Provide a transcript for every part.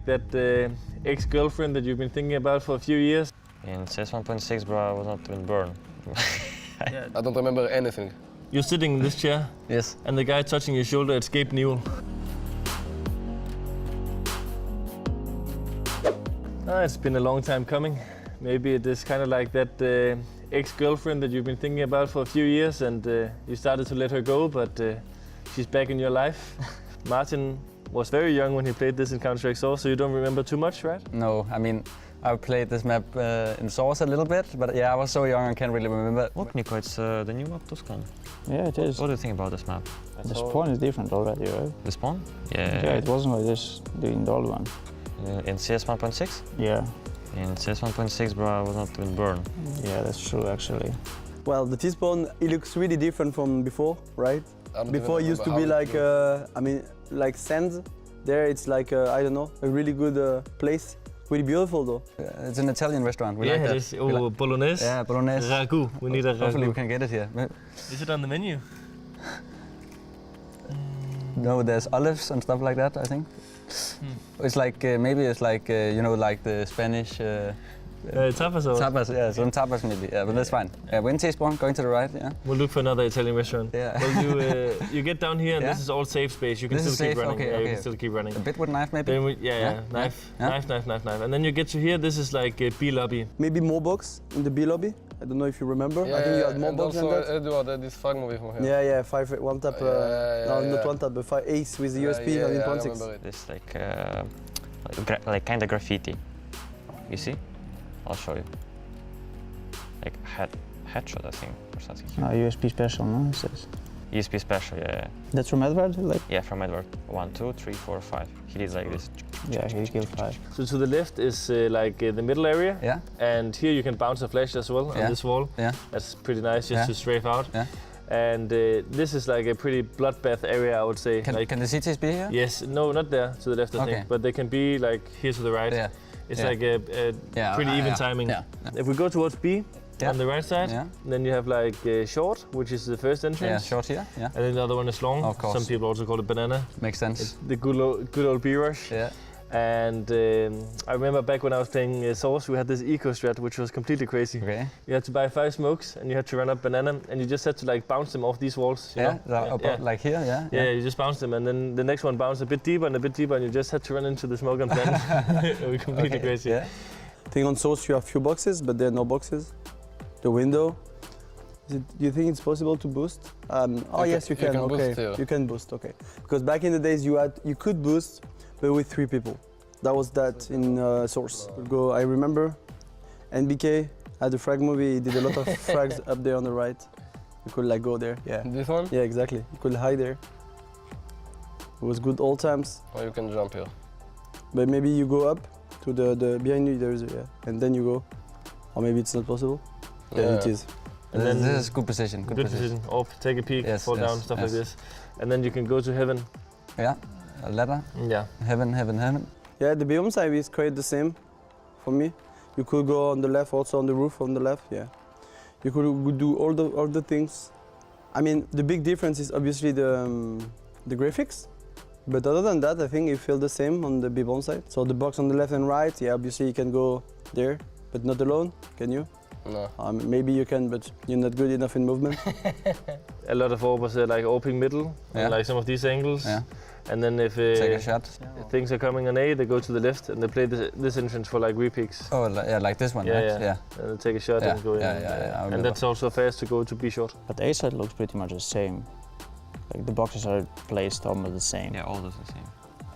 that ex-girlfriend that you've been thinking about for a few years? In CEST 1.6, bro, I was not even born. I don't remember anything. You're sitting in this chair. Yes. And the guy touching your shoulder, it's Gabe Newell. It's been a long time coming. Maybe it is kind of like that ex-girlfriend that you've been thinking about for a few years, and you started to let her go, but she's back in your life. Martin was very young when he played this in Counter-Strike Source, so you don't remember too much, right? No, I mean, I played this map in Source a little bit, but yeah, I was so young I can't really remember. Look, Nico, it's the new map, Tuscan. Yeah, it is. What do you think about this map? The spawn is different already, right? The spawn? Yeah. Yeah, it wasn't like this in the old one. In CS 1.6? Yeah. In CS 1.6, bro, I was not even born. Yeah, that's true, actually. Well, the T-spawn, it looks really different from before, right? Before it used to be like, like sand. There it's like, I don't know, a really good place. Really beautiful though. Yeah, it's an Italian restaurant. We like that. It is. Oh, bolognese. Yeah, bolognese. Ragu. We need a ragu. Hopefully we can get it here. Is it on the menu? No, there's olives and stuff like that, I think. It's like, maybe it's like, you know, like the Spanish... tapas or? Tapas, yeah, some tapas maybe, yeah, but that's fine. Yeah, we're in T-spawn, going to the right, yeah. We'll look for another Italian restaurant. Yeah. Well, you get down here and this is all safe space. You can this still keep running. Okay, yeah, okay. you can still keep running. A bit with knife maybe? Then knife. And then you get to here, this is like B lobby. Maybe more box in the B lobby. I don't know if you remember. I think you had more box than that. Edward, this frag movie from here. Yeah, one tap. Not one tap, but 5 ace with the USP and in 1.6. This like kind of graffiti. You see? I'll show you. Like headshot, I think, or something. USP special, no? It says. ESP special, yeah. That's from Edward, like? Yeah, from Edward. 1, 2, 3, 4, 5. He did like this. Yeah, he killed 5. So to the left is the middle area. Yeah. And here you can bounce a flash as well on this wall. Yeah. That's pretty nice just to strafe out. Yeah. And this is like a pretty bloodbath area, I would say. Can the CTs be here? Yes, no, not there to the left, I think. But they can be like here to the right. Yeah. It's like a pretty even timing. Yeah. If we go towards B, on the right side, then you have like short, which is the first entrance. Yeah, short here. Yeah. And then the other one is long. Of course. Some people also call it banana. Makes sense. It's the good old B rush. Yeah. And I remember back when I was playing Source, we had this eco strat, which was completely crazy. Okay. You had to buy 5 smokes, and you had to run up banana, and you just had to like bounce them off these walls. You know? Like here, yeah. Yeah, you just bounce them, and then the next one bounced a bit deeper, and you just had to run into the smoke and plant. It was completely crazy. Yeah. I think on Source you have few boxes, but there are no boxes. The window. Do you think it's possible to boost? Yes, you can. Okay, boost, you can boost. Okay, because back in the days you could boost, but with 3 people. That was that in Source. I remember NBK had a frag movie. He did a lot of frags up there on the right. You could like go there. Yeah. This one? Yeah, exactly. You could hide there. It was good all times. Or you can jump here. But maybe you go up to the behind you. There's and then you go. Or maybe it's not possible. Yeah, it is. And then this is good position. Good position. Up, take a peek, fall down, stuff like this. And then you can go to heaven. Yeah, a ladder. Yeah. Heaven. Yeah, the biome side is quite the same for me. You could go on the left, also on the roof on the left. Yeah, you could do all the things. I mean, the big difference is obviously the graphics. But other than that, I think it feels the same on the B-bomb side. So the box on the left and right, yeah, obviously you can go there, but not alone. Can you? No. Maybe you can, but you're not good enough in movement. A lot of AWP was like opening middle, like some of these angles. Yeah. And then if take a shot. Things are coming on A, they go to the left and they play this entrance for like repeats. Oh, yeah, like this one, yeah, right? Yeah. And they take a shot and go in. Yeah, and that's also fast to go to B short. But A side looks pretty much the same. Like the boxes are placed almost the same. Yeah, all the same.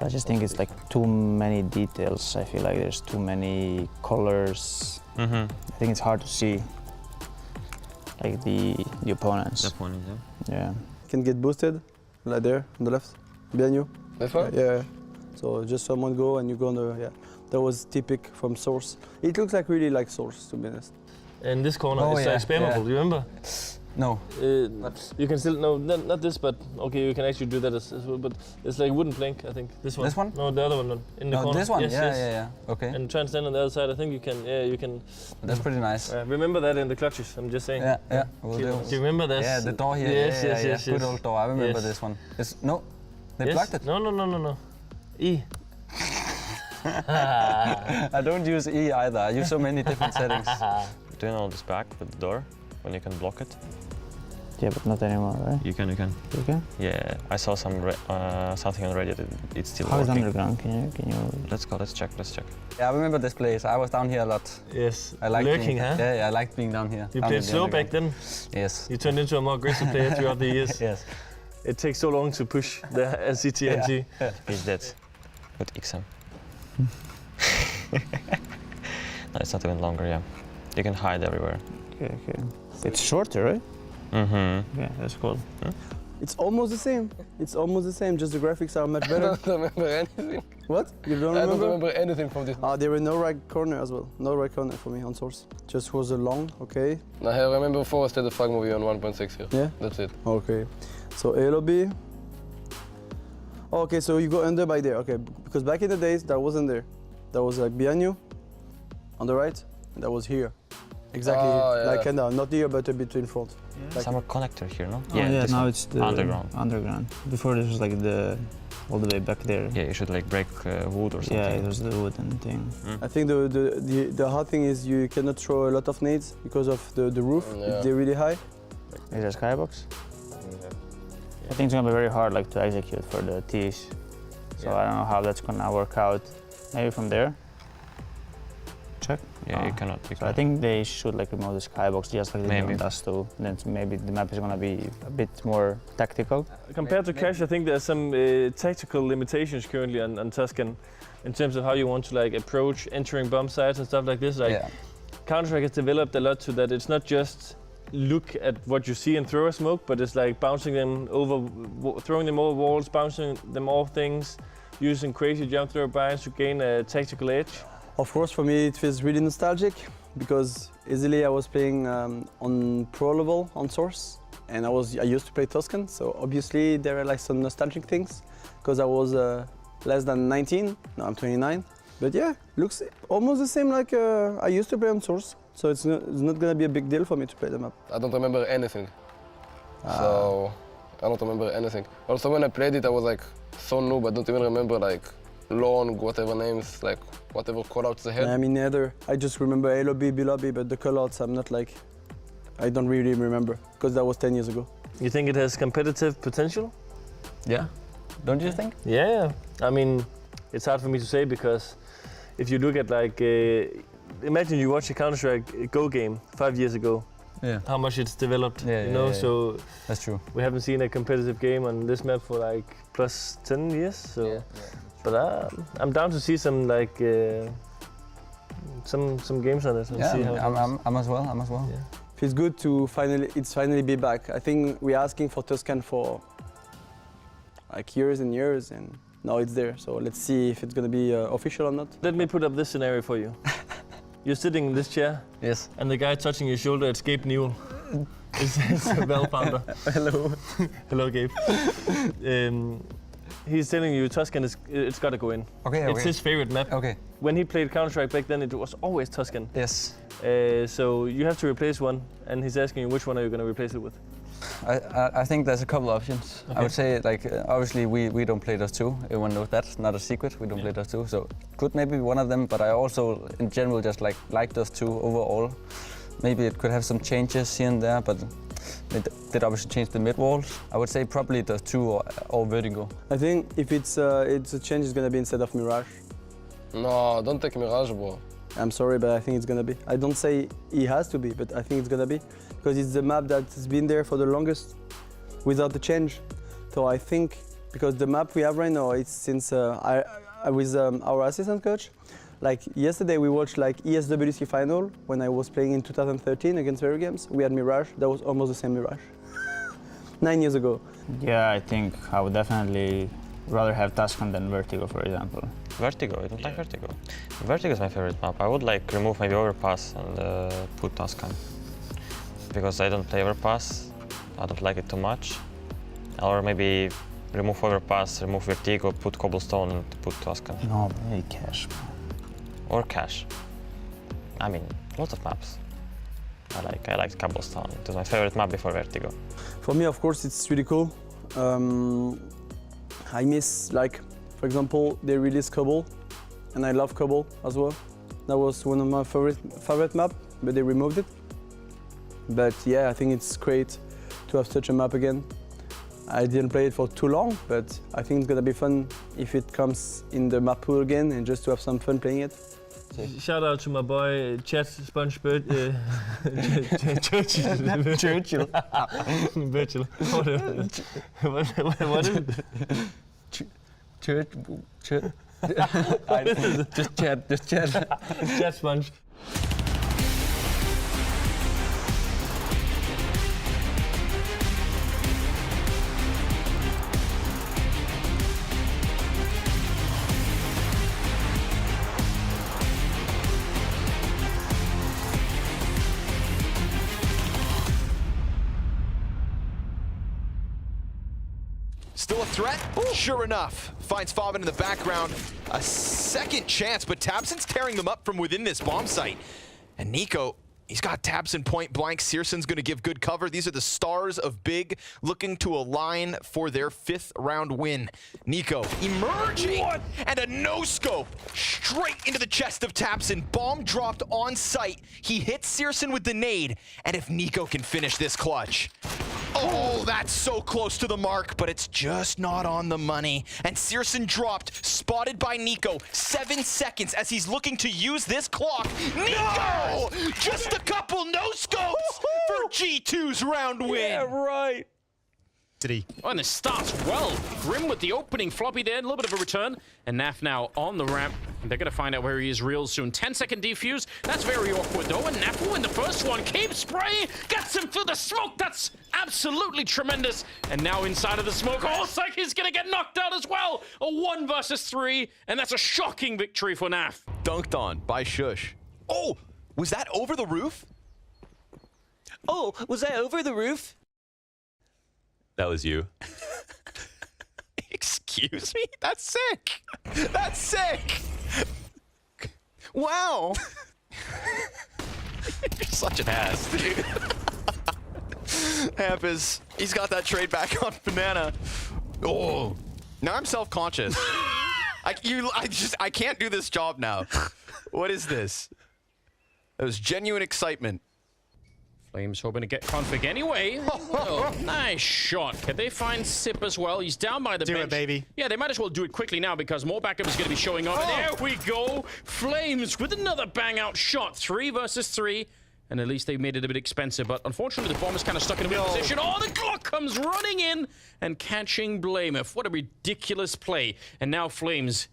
I just think it's like too many details. I feel like there's too many colors. I think it's hard to see like the opponents. The opponents, yeah. You can get boosted, like there on the left, behind you. This one? Yeah. So just someone go and you go on the That was typical from Source. It looks like really like Source, to be honest. And this corner is like spammable. Do you remember? No. You can still not this, but okay, you can actually do that as well. But it's like wooden plank, I think. This one. This one? No, the other one in the corner. This one. Yes, yeah. Okay. And try and stand on the other side. I think you can. Yeah, you can. That's pretty nice. Remember that in the clutches. I'm just saying. Yeah. We'll do you remember that? Yeah, the door here. Yes. Good old door. I remember this one. No, they blocked it. No. E. I don't use E either. I use so many different settings. Do you know this back with the door when you can block it? Yeah, but not anymore, right? You can. You can? Yeah, I saw some something on Reddit. It's still How is working. underground? Can you? Let's go. Let's check. Yeah, I remember this place. I was down here a lot. Yes. I like Lurking, being, huh? Yeah, I liked being down here. You down played in the slow back underground. then. Yes. You turned into a more aggressive player throughout the years. Yes. It takes so long to push the CTNG. He's dead. With XM. No, it's not even longer. Yeah, you can hide everywhere. Okay. It's shorter, right? Mm-hmm. Yeah, that's cool. It's almost the same. It's almost the same, just the graphics are much I better. don't remember anything. What? You don't I don't remember? remember anything from this. There were no right corner as well. No right corner for me on source. Just was a long, okay. I remember Forest had a frag movie on 1.6 here. Yeah? That's it. Okay. So A lobby. Okay, so you go under by there. Okay, because back in the days that wasn't there. That was like behind you, on the right, and that was here. Exactly, Oh, yeah. like kinda not here, but a bit in front. Like- Some connector here, no? Yeah, this now one. it's the Underground. Underground. Before this was like all the way back there. Yeah, you should like break wood or something. Yeah, it was the wooden thing. I think the hard thing is you cannot throw a lot of nades because of the roof. Yeah. They're really high. Is that skybox? I think it's gonna be very hard like to execute for the T's. So I don't know how that's gonna work out. Maybe from there. Check. Yeah, you cannot. So I think they should like remove the skybox just like they Maybe. did on Dust 2. Then maybe the map is gonna be a bit more tactical. Compared to Cash, I think there's some tactical limitations currently on Tuscan in terms of how you want to like approach entering bomb sites and stuff like this. Like Yeah. Counter-Strike has developed a lot to that. It's not just look at what you see and throw a smoke, but it's like bouncing them over, throwing them over walls, bouncing them off things, using crazy jump throw binds to gain a tactical edge. Of course, for me it feels really nostalgic because easily I was playing on pro level on Source, and I used to play Tuscan, so obviously there are like some nostalgic things because I was less than 19. Now I'm 29, but yeah, looks almost the same like I used to play on Source, so it's not gonna be a big deal for me to play the map. I don't remember anything. So I don't remember anything. Also, when I played it, I was like so noob. I don't even remember like long whatever names, like whatever callouts they had. I mean, neither. I just remember A lobby, B lobby, but the callouts I'm not like. I don't really remember because that was 10 years ago. You think it has competitive potential? Yeah. Don't you think? Yeah. I mean, it's hard for me to say because if you look at like, imagine you watch a Counter-Strike Go game 5 years ago. Yeah. How much it's developed, Yeah, you yeah, know. yeah. So That's true. we haven't seen a competitive game on this map for like plus 10 years. So, but I'm down to see some like some games on it and see how. I'm as well. I'm as well. Yeah. Feels good to finally be back. I think we're asking for Tuscan for like years and years, and now it's there. So let's see if it's gonna be official or not. Let me put up this scenario for you. You're sitting in this chair, Yes. and the guy touching your shoulder, it's Gabe Newell. It's a Valve founder. Hello. Hello, Gabe. He's telling you Tuscan it's got to go in. Okay. It's his favorite map. Okay. When he played Counter-Strike back then, it was always Tuscan. Yes. So you have to replace one, and he's asking you which one are you going to replace it with? I think there's a couple of options. Okay. I would say like obviously we don't play Dust 2. Everyone knows that. Not a secret. We don't play Dust 2. So could maybe be one of them. But I also in general just like Dust 2 overall. Maybe it could have some changes here and there, but it did obviously change the mid walls. I would say probably Dust 2 or Vertigo. I think if it's a change, it's gonna be instead of Mirage. No, don't take Mirage, bro. I'm sorry, but I think it's gonna be. I don't say it has to be, but I think it's gonna be because it's the map that's been there for the longest without the change. So I think because the map we have right now, it's since I with our assistant coach. Like yesterday, we watched like ESWC final when I was playing in 2013 against Very Games. We had Mirage. That was almost the same Mirage. 9 years ago. Yeah, I think I would definitely rather have Tuscan than Vertigo, for example. Vertigo, I don't like Vertigo. Vertigo is my favorite map. I would like remove maybe Overpass and put Tuscan. Because I don't play Overpass, I don't like it too much. Or maybe remove Overpass, remove Vertigo, put Cobblestone and put Tuscan. No, maybe Cash. Or Cash. I mean, lots of maps. I like Cobblestone. It was my favorite map before Vertigo. For me, of course, it's really cool. I miss, like, for example, they released Cobble and I love Cobble as well. That was one of my favorite map, but they removed it. But yeah, I think it's great to have such a map again. I didn't play it for too long, but I think it's gonna be fun if it comes in the map pool again and just to have some fun playing it. Shout out to my boy Chat Sponge Bird, Churchill. Churchill. Virgil. What is it? Church. Just chat. Chat Sponge. Still a threat? Sure enough. Finds Fobbin in the background. A second chance, but tabseN's tearing them up from within this bomb site. And Nico, he's got tabseN point blank. CSGO's gonna give good cover. These are the stars of Big looking to align for their 5th round win. Nico emerging and a no-scope straight into the chest of tabseN. Bomb dropped on site. He hits CSG with the nade. And if Nico can finish this clutch, oh, that's so close to the mark, but it's just not on the money. And CSG dropped, spotted by Nico. 7 seconds as he's looking to use this clock. Nico! Just a couple no-scopes for G2's round win. Yeah, right. Oh, and it starts well. Grim with the opening floppy there, a little bit of a return. And Naf now on the ramp. And they're going to find out where he is real soon. 10-second defuse. That's very awkward, though. And Naf will win the first one. Keep spraying. Gets him through the smoke. That's absolutely tremendous. And now inside of the smoke, oh, Psyche is going to get knocked out as well. A 1 versus 3. And that's a shocking victory for Naf. Dunked on by Shush. Oh, was that over the roof? Oh, was that over the roof? That was you. Excuse me? That's sick. That's sick. Wow. You're such an ass, dude. Hamp is, he's got that trade back on Banana. Oh, now I'm self-conscious. I can't do this job now. What is this? That was genuine excitement. Flames hoping to get config anyway. Oh, nice shot. Can they find Sip as well? He's down by the bench. Do it, baby. Yeah, they might as well do it quickly now because more backup is going to be showing up. And there we go. Flames with another bang-out shot. 3 versus 3. And at least they made it a bit expensive. But unfortunately, the bomb is kind of stuck in a weird position. Oh, the clock comes running in and catching Blameth. What a ridiculous play. And now Flames...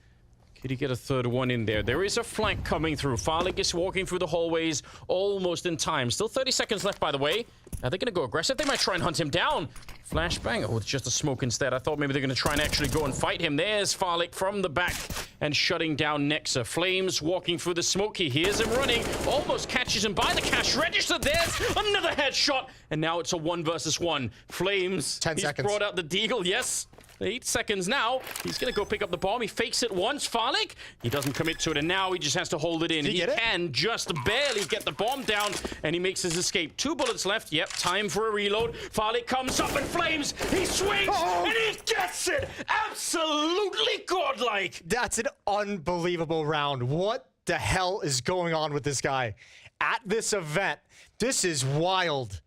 Could he get a third one in there? There is a flank coming through. Farlick is walking through the hallways almost in time. Still 30 seconds left, by the way. Are they going to go aggressive? They might try and hunt him down. Flashbang. Oh, it's just a smoke instead. I thought maybe they're going to try and actually go and fight him. There's Farlick from the back and shutting down Nexa. Flames walking through the smoke. He hears him running. Almost catches him by the cash register. There's another headshot. And now it's a 1 versus 1. Flames. 10 seconds. Brought out the deagle. Yes. 8 seconds now. He's going to go pick up the bomb. He fakes it once. Farlick, he doesn't commit to it, and now he just has to hold it in. He can just barely get the bomb down, and he makes his escape. 2 bullets left. Yep, time for a reload. Farlick comes up in flames. He swings, and he gets it. Absolutely godlike. That's an unbelievable round. What the hell is going on with this guy? At this event, this is wild.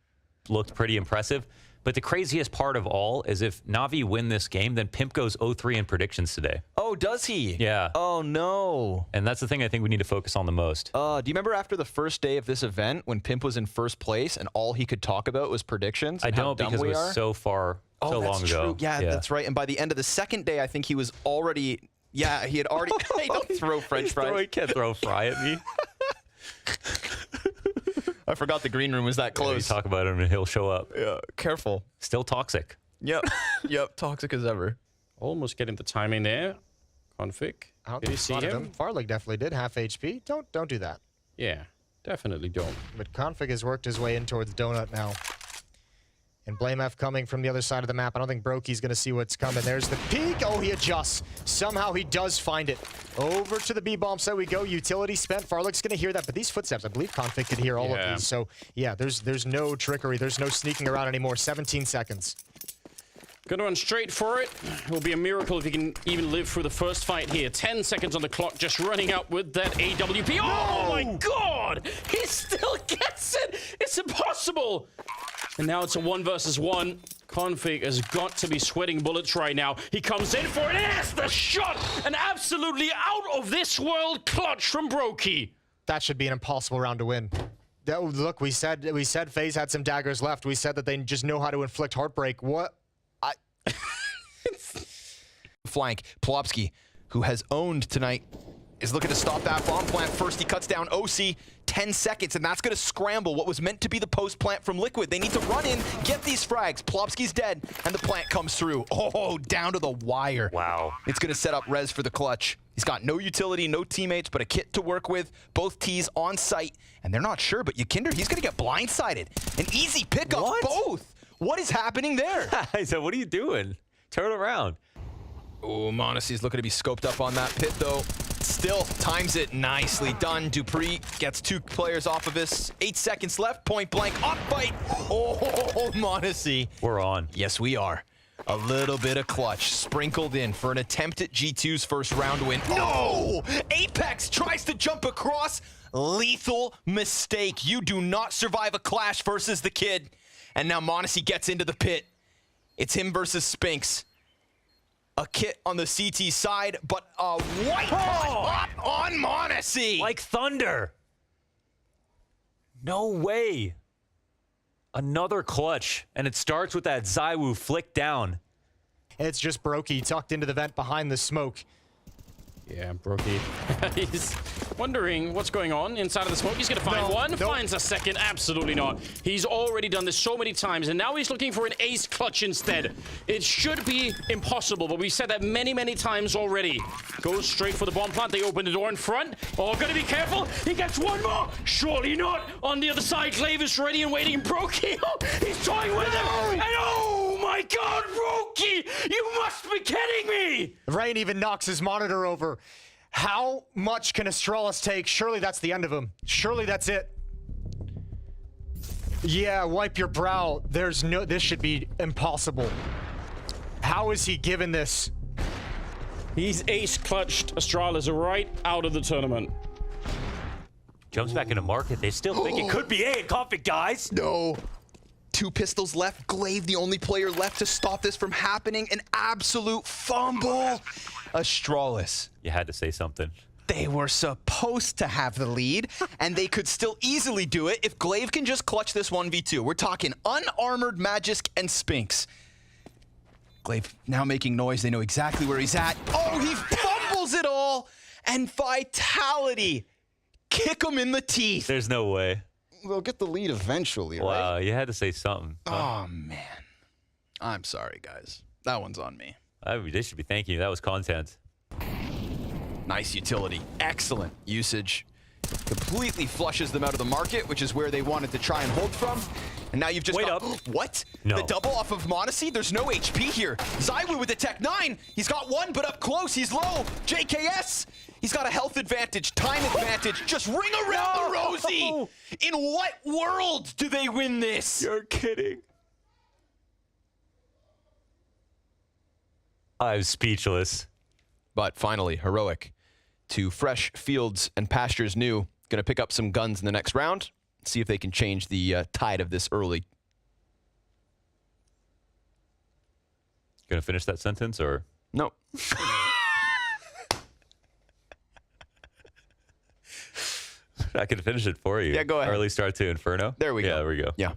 Looked pretty impressive. But the craziest part of all is if Na'Vi win this game, then Pimp goes 0-3 in predictions today. Oh, does he? Yeah. Oh, no. And that's the thing I think we need to focus on the most. Do you remember after the first day of this event when Pimp was in first place and all he could talk about was predictions? I don't, because it was so long ago. Yeah, that's right. And by the end of the second day, I think he was already... Yeah, he had already... Hey, don't throw French fries. He can't throw fry at me. I forgot the green room was that close. Yeah, you talk about him and he'll show up. Yeah, careful. Still toxic. Yep. Yep, toxic as ever. Almost getting the timing there. Config. Did you see him? Farlick definitely did. Half HP. Don't do that. Yeah, definitely don't. But Config has worked his way in towards Donut now. And Blameth coming from the other side of the map. I don't think Brokey's going to see what's coming. There's the peek. Oh, he adjusts. Somehow he does find it. Over to the B-bomb side we go. Utility spent. Farlick's going to hear that. But these footsteps, I believe Config could hear all of these. So, yeah, there's no trickery. There's no sneaking around anymore. 17 seconds. Gonna run straight for it. It will be a miracle if he can even live through the first fight here. 10 seconds on the clock, just running up with that AWP. Oh my god! He still gets it! It's impossible! And now it's a 1 versus 1. Config has got to be sweating bullets right now. He comes in for it. Yes, the shot! An absolutely out of this world clutch from Brokey. That should be an impossible round to win. Look, we said FaZe had some daggers left. We said that they just know how to inflict heartbreak. What? Flank, Plopsky, who has owned tonight, is looking to stop that bomb plant. First, he cuts down OC, 10 seconds, and that's going to scramble what was meant to be the post plant from Liquid. They need to run in, get these frags. Plopsky's dead, and the plant comes through. Oh, down to the wire. Wow. It's going to set up Rez for the clutch. He's got no utility, no teammates, but a kit to work with. Both T's on site, and they're not sure, but Yakinder, he's going to get blindsided. An easy pick up, both. What is happening there? I said, what are you doing? Turn around. Oh, Monacy's looking to be scoped up on that pit, though. Still times it nicely done. Dupree gets 2 players off of this. 8 seconds left, point blank, off fight. Oh, Monacy. We're on. Yes, we are. A little bit of clutch sprinkled in for an attempt at G2's first round win. No! Apex tries to jump across. Lethal mistake. You do not survive a clash versus the kid. And now Monacy gets into the pit. It's him versus Spinks. A kit on the CT side, but a white hot on Monacy. Like thunder. No way. Another clutch, and it starts with that Zywoo flick down. It's just Brokey tucked into the vent behind the smoke. Yeah, Brokey. He's wondering what's going on inside of the smoke. He's going to find one, finds a second. Absolutely not. He's already done this so many times, and now he's looking for an ace clutch instead. It should be impossible, but we've said that many, many times already. Goes straight for the bomb plant. They open the door in front. Oh, gotta be careful. He gets one more. Surely not. On the other side, Glaive is ready and waiting. Brokey, he's toying with him. And oh my god, Brokey, you must be kidding me. Rain even knocks his monitor over. How much can Astralis take? Surely that's the end of him. Surely that's it. Yeah, wipe your brow. This should be impossible. How is he given this? He's ace clutched Astralis right out of the tournament. Jumps back into market. They still think it could be A in Config, guys. No. 2 pistols left. Glaive, the only player left to stop this from happening. An absolute fumble. Astralis. You had to say something. They were supposed to have the lead, and they could still easily do it if Glaive can just clutch this 1v2. We're talking unarmored Magisk and Spinks. Glaive now making noise. They know exactly where he's at. Oh, he fumbles it all. And Vitality kick him in the teeth. There's no way. They'll get the lead eventually, right? Wow, you had to say something. Oh, man. I'm sorry, guys. That one's on me. They should be thanking you. That was content. Nice utility. Excellent usage. Completely flushes them out of the market, which is where they wanted to try and hold from. And now you've just Wait got... up. What? No. The double off of Monacy? There's no HP here. Zywoo with the Tech 9. He's got one, but up close, he's low. JKS, he's got a health advantage, time advantage. Just ring around the Rosie. In what world do they win this? You're kidding. I'm speechless. But finally, Heroic to fresh fields and pastures new. Gonna pick up some guns in the next round. See if they can change the tide of this early. Gonna finish that sentence, or? No. I can finish it for you. Yeah, go ahead. Early start to Inferno. There we go. Yeah, there we go. Yeah.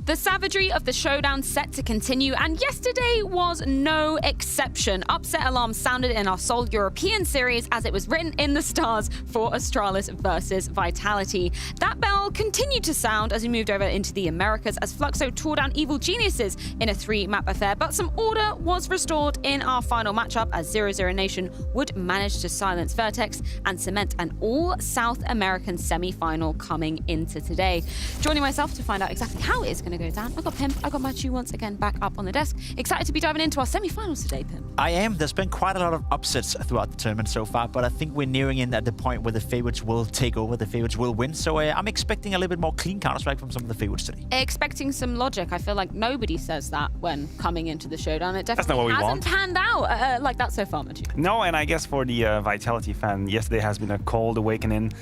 The savagery of the showdown set to continue, and yesterday was no exception. Upset alarms sounded in our sole European series as it was written in the stars for Astralis versus Vitality. That bell continued to sound as we moved over into the Americas as Fluxo tore down Evil Geniuses in a 3-map affair, but some order was restored in our final matchup as 00NATION would manage to silence Vertex and cement an all-South American semi-final coming into today. Joining myself to find out exactly how it is going to go down, I got Pimp, I got Machu once again back up on the desk. Excited to be diving into our semi-finals today, Pimp. I am. There's been quite a lot of upsets throughout the tournament so far, but I think we're nearing in at the point where the favorites will take over, the favorites will win. So I'm expecting a little bit more clean Counter-Strike from some of the favorites today. Expecting some logic. I feel like nobody says that when coming into the showdown. It That's not what definitely we hasn't panned out like that so far, Machu. No, and I guess for the Vitality fan, yesterday has been a cold awakening,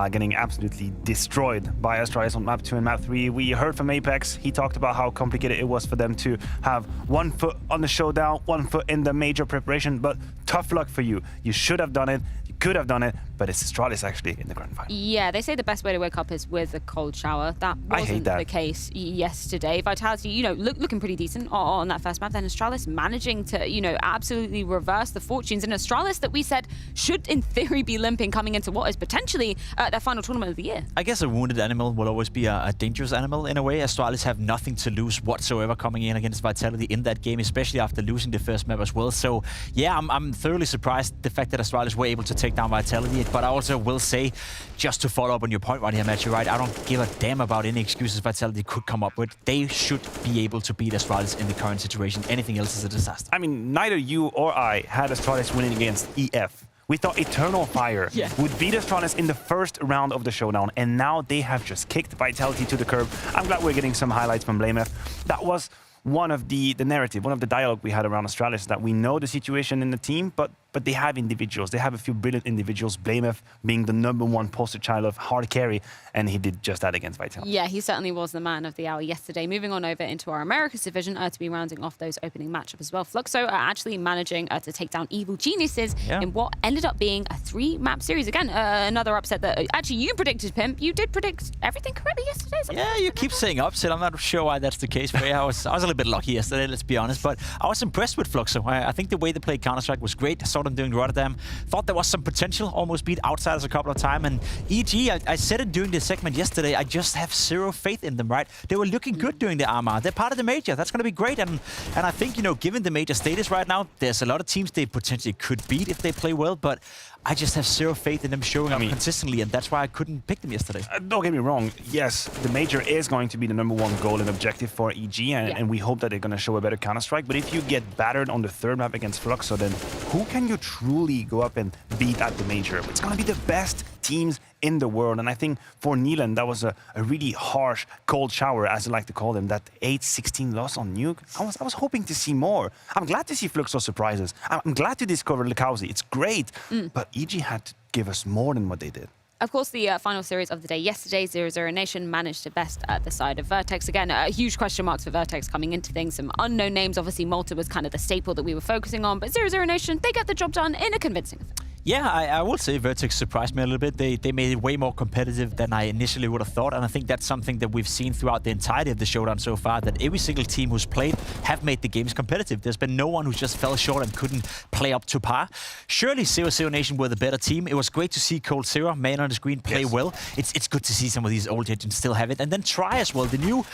getting absolutely destroyed by Astralis on map 2 and map 3. We heard from Apex. He talked about how complicated it was for them to have 1 foot on the showdown, 1 foot in the major preparation, but tough luck for you. You should have done it. You could have done it, but it's Astralis actually in the grand final. Yeah, they say the best way to wake up is with a cold shower. That wasn't the case yesterday. Vitality, you know, looking pretty decent on that first map. Then Astralis managing to, you know, absolutely reverse the fortunes. And Astralis that we said should, in theory, be limping coming into what is potentially their final tournament of the year. I guess a wounded animal will always be a dangerous animal in a way. Astralis have nothing to lose whatsoever coming in against Vitality in that game, especially after losing the first map as well. So, yeah, I'm thoroughly surprised the fact that Astralis were able to take down Vitality. But I also will say, just to follow up on your point right here, Matt, you're right. I don't give a damn about any excuses Vitality could come up with. They should be able to beat Astralis in the current situation. Anything else is a disaster. I mean, neither you or I had Astralis winning against EF. We thought Eternal Fire would beat Astralis in the first round of the showdown, and now they have just kicked Vitality to the curb. I'm glad we're getting some highlights from BlameF. That was one of the narrative, one of the dialogue we had around Astralis, that we know the situation in the team, but they have individuals. They have a few brilliant individuals, BlameF being the #1 poster child of hard carry, and he did just that against Vitality. Yeah, he certainly was the man of the hour yesterday. Moving on over into our Americas division to be rounding off those opening matchup as well. Fluxo are actually managing to take down Evil Geniuses in what ended up being a 3-map series. Again, another upset that actually you predicted, Pimp. You did predict everything correctly yesterday. Yeah, you keep saying upset. I'm not sure why that's the case. But yeah, I was a little bit lucky yesterday, let's be honest. But I was impressed with Fluxo. I think the way they played Counter-Strike was great. I saw them doing Rotterdam. Thought there was some potential. Almost beat Outsiders a couple of times. And EG, I said it during the segment yesterday, I just have zero faith in them, right? They were looking good during the Arma. They're part of the major. That's going to be great. And I think, you know, given the major status right now, there's a lot of teams they potentially could beat if they play well. But I just have zero faith in them showing up consistently, and that's why I couldn't pick them yesterday. Don't get me wrong. Yes, the major is going to be the #1 goal and objective for EG, and we hope that they're going to show a better Counter-Strike. But if you get battered on the 3rd map against Fluxo, then who can you truly go up and beat at the major? It's going to be the best teams in the world. And I think for Neelan, that was a really harsh cold shower, as I like to call them, that 8-16 loss on Nuke. I was hoping to see more. I'm glad to see Fluxo surprises. I'm glad to discover Lekausi. It's great. But EG had to give us more than what they did. Of course, the final series of the day yesterday, 00NATION managed to best at the side of Vertex. Again, huge question marks for Vertex coming into things. Some unknown names. Obviously, Malta was kind of the staple that we were focusing on. But 00NATION, they get the job done in a convincing effort. Yeah, I will say Vertex surprised me a little bit. They made it way more competitive than I initially would have thought, and I think that's something that we've seen throughout the entirety of the showdown so far, that every single team who's played have made the games competitive. There's been no one who just fell short and couldn't play up to par. Surely 00NATION were the better team. It was great to see Cold Zero, man on the screen, play well. It's good to see some of these old legends still have it. And then Try as well, the new...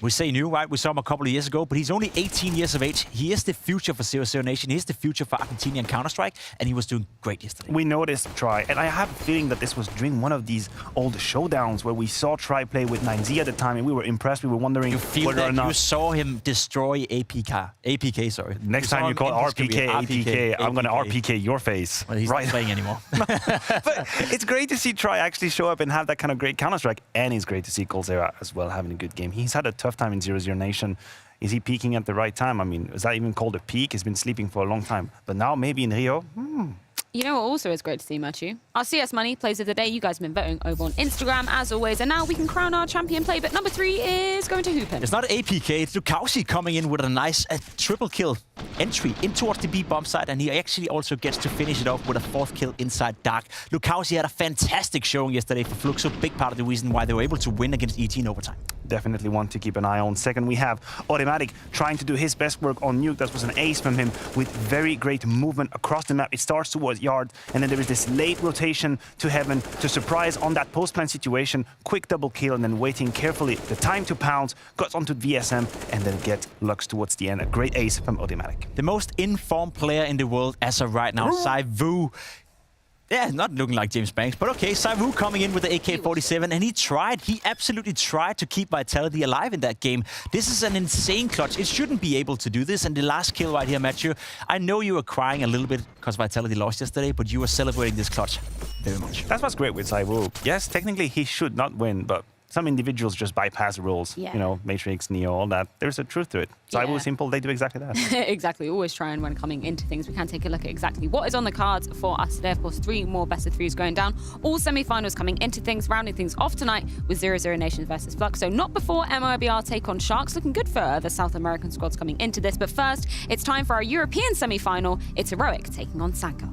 We say new, right? We saw him a couple of years ago, but he's only 18 years of age. He is the future for 00NATION. He is the future for Argentinian Counter-Strike, and he was doing great yesterday. We noticed Try, and I have a feeling that this was during one of these old showdowns where we saw Try play with 9Z at the time, and we were impressed. We were wondering whether or not... You saw him destroy APK, sorry. Next time you call RPK, APK, I'm going to RPK your face. Well, he's not playing anymore. But it's great to see Try actually show up and have that kind of great Counter-Strike, and it's great to see Colzera as well having a good game. He's had a tough time in 00NATION. Is he peaking at the right time? I mean, is that even called a peak? He's been sleeping for a long time. But now maybe in Rio, You know what also is great to see, Machu? Our CS Money plays of the day. You guys have been voting over on Instagram, as always. And now we can crown our champion play. But number 3 is going to Hoopin. It's not APK, it's Lekausi coming in with a nice triple kill entry in towards the B bomb side. And he actually also gets to finish it off with a 4th kill inside Dark. Lekausi had a fantastic showing yesterday for Fluxo. Big part of the reason why they were able to win against ET in overtime. definitely one to keep an eye on. Second, we have Automatic trying to do his best work on Nuke. That was an ace from him with very great movement across the map. It starts towards Yard, and then there is this late rotation to Heaven to surprise on that post-plant situation. Quick double kill, and then waiting carefully. The time to pounce, got onto VSM, and then get Lux towards the end. A great ace from Automatic. The most informed player in the world as of right now, Saivu. Yeah, not looking like James Banks, but okay, Saivu coming in with the AK-47, and he absolutely tried to keep Vitality alive in that game. This is an insane clutch. It shouldn't be able to do this, and the last kill right here, Matthew, I know you were crying a little bit because Vitality lost yesterday, but you were celebrating this clutch very much. That's what's great with Saivu. Yes, technically he should not win, but some individuals just bypass rules. Yeah. You know, Matrix, Neo, all that. There's a truth to it. Saivu is simple, they do exactly that. Exactly. Always try and when coming into things, we can take a look at exactly what is on the cards for us today. Of course, 3 more best of 3s going down. All semi-finals coming into things, rounding things off tonight with 00NATION versus Fluxo. Not before MIBR take on Sharks. Looking good for the South American squads coming into this. But first, it's time for our European semi-final. It's Heroic taking on Sangal.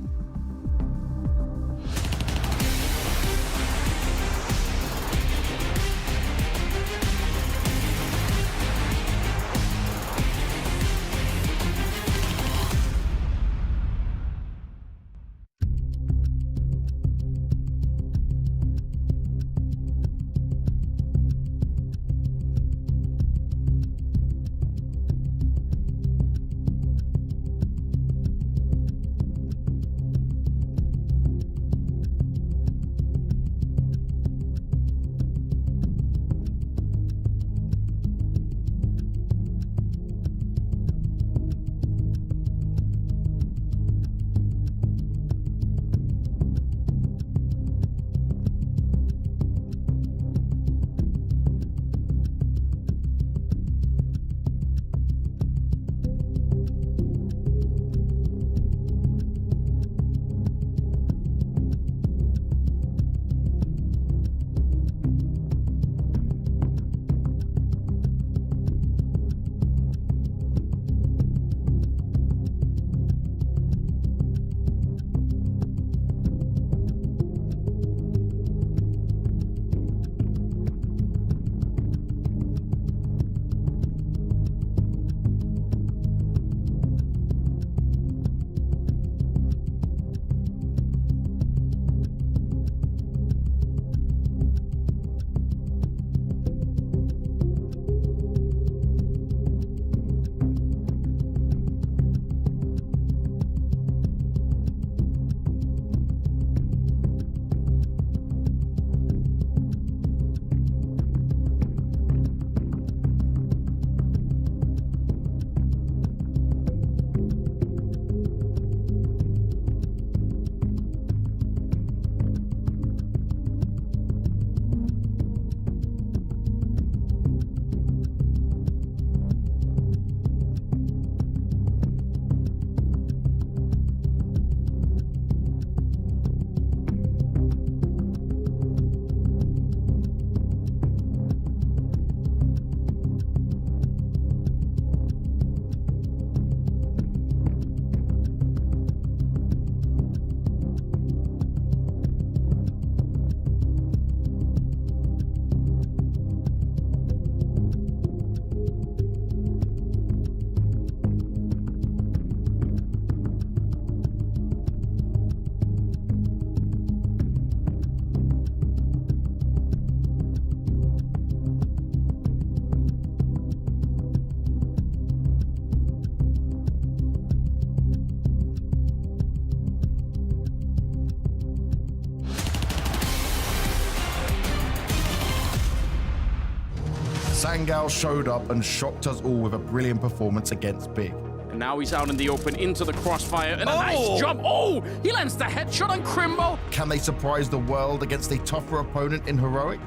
Sangal showed up and shocked us all with a brilliant performance against Big. And now he's out in the open into the crossfire and a nice jump. Oh, he lands the headshot on Crimbo. Can they surprise the world against a tougher opponent in Heroic?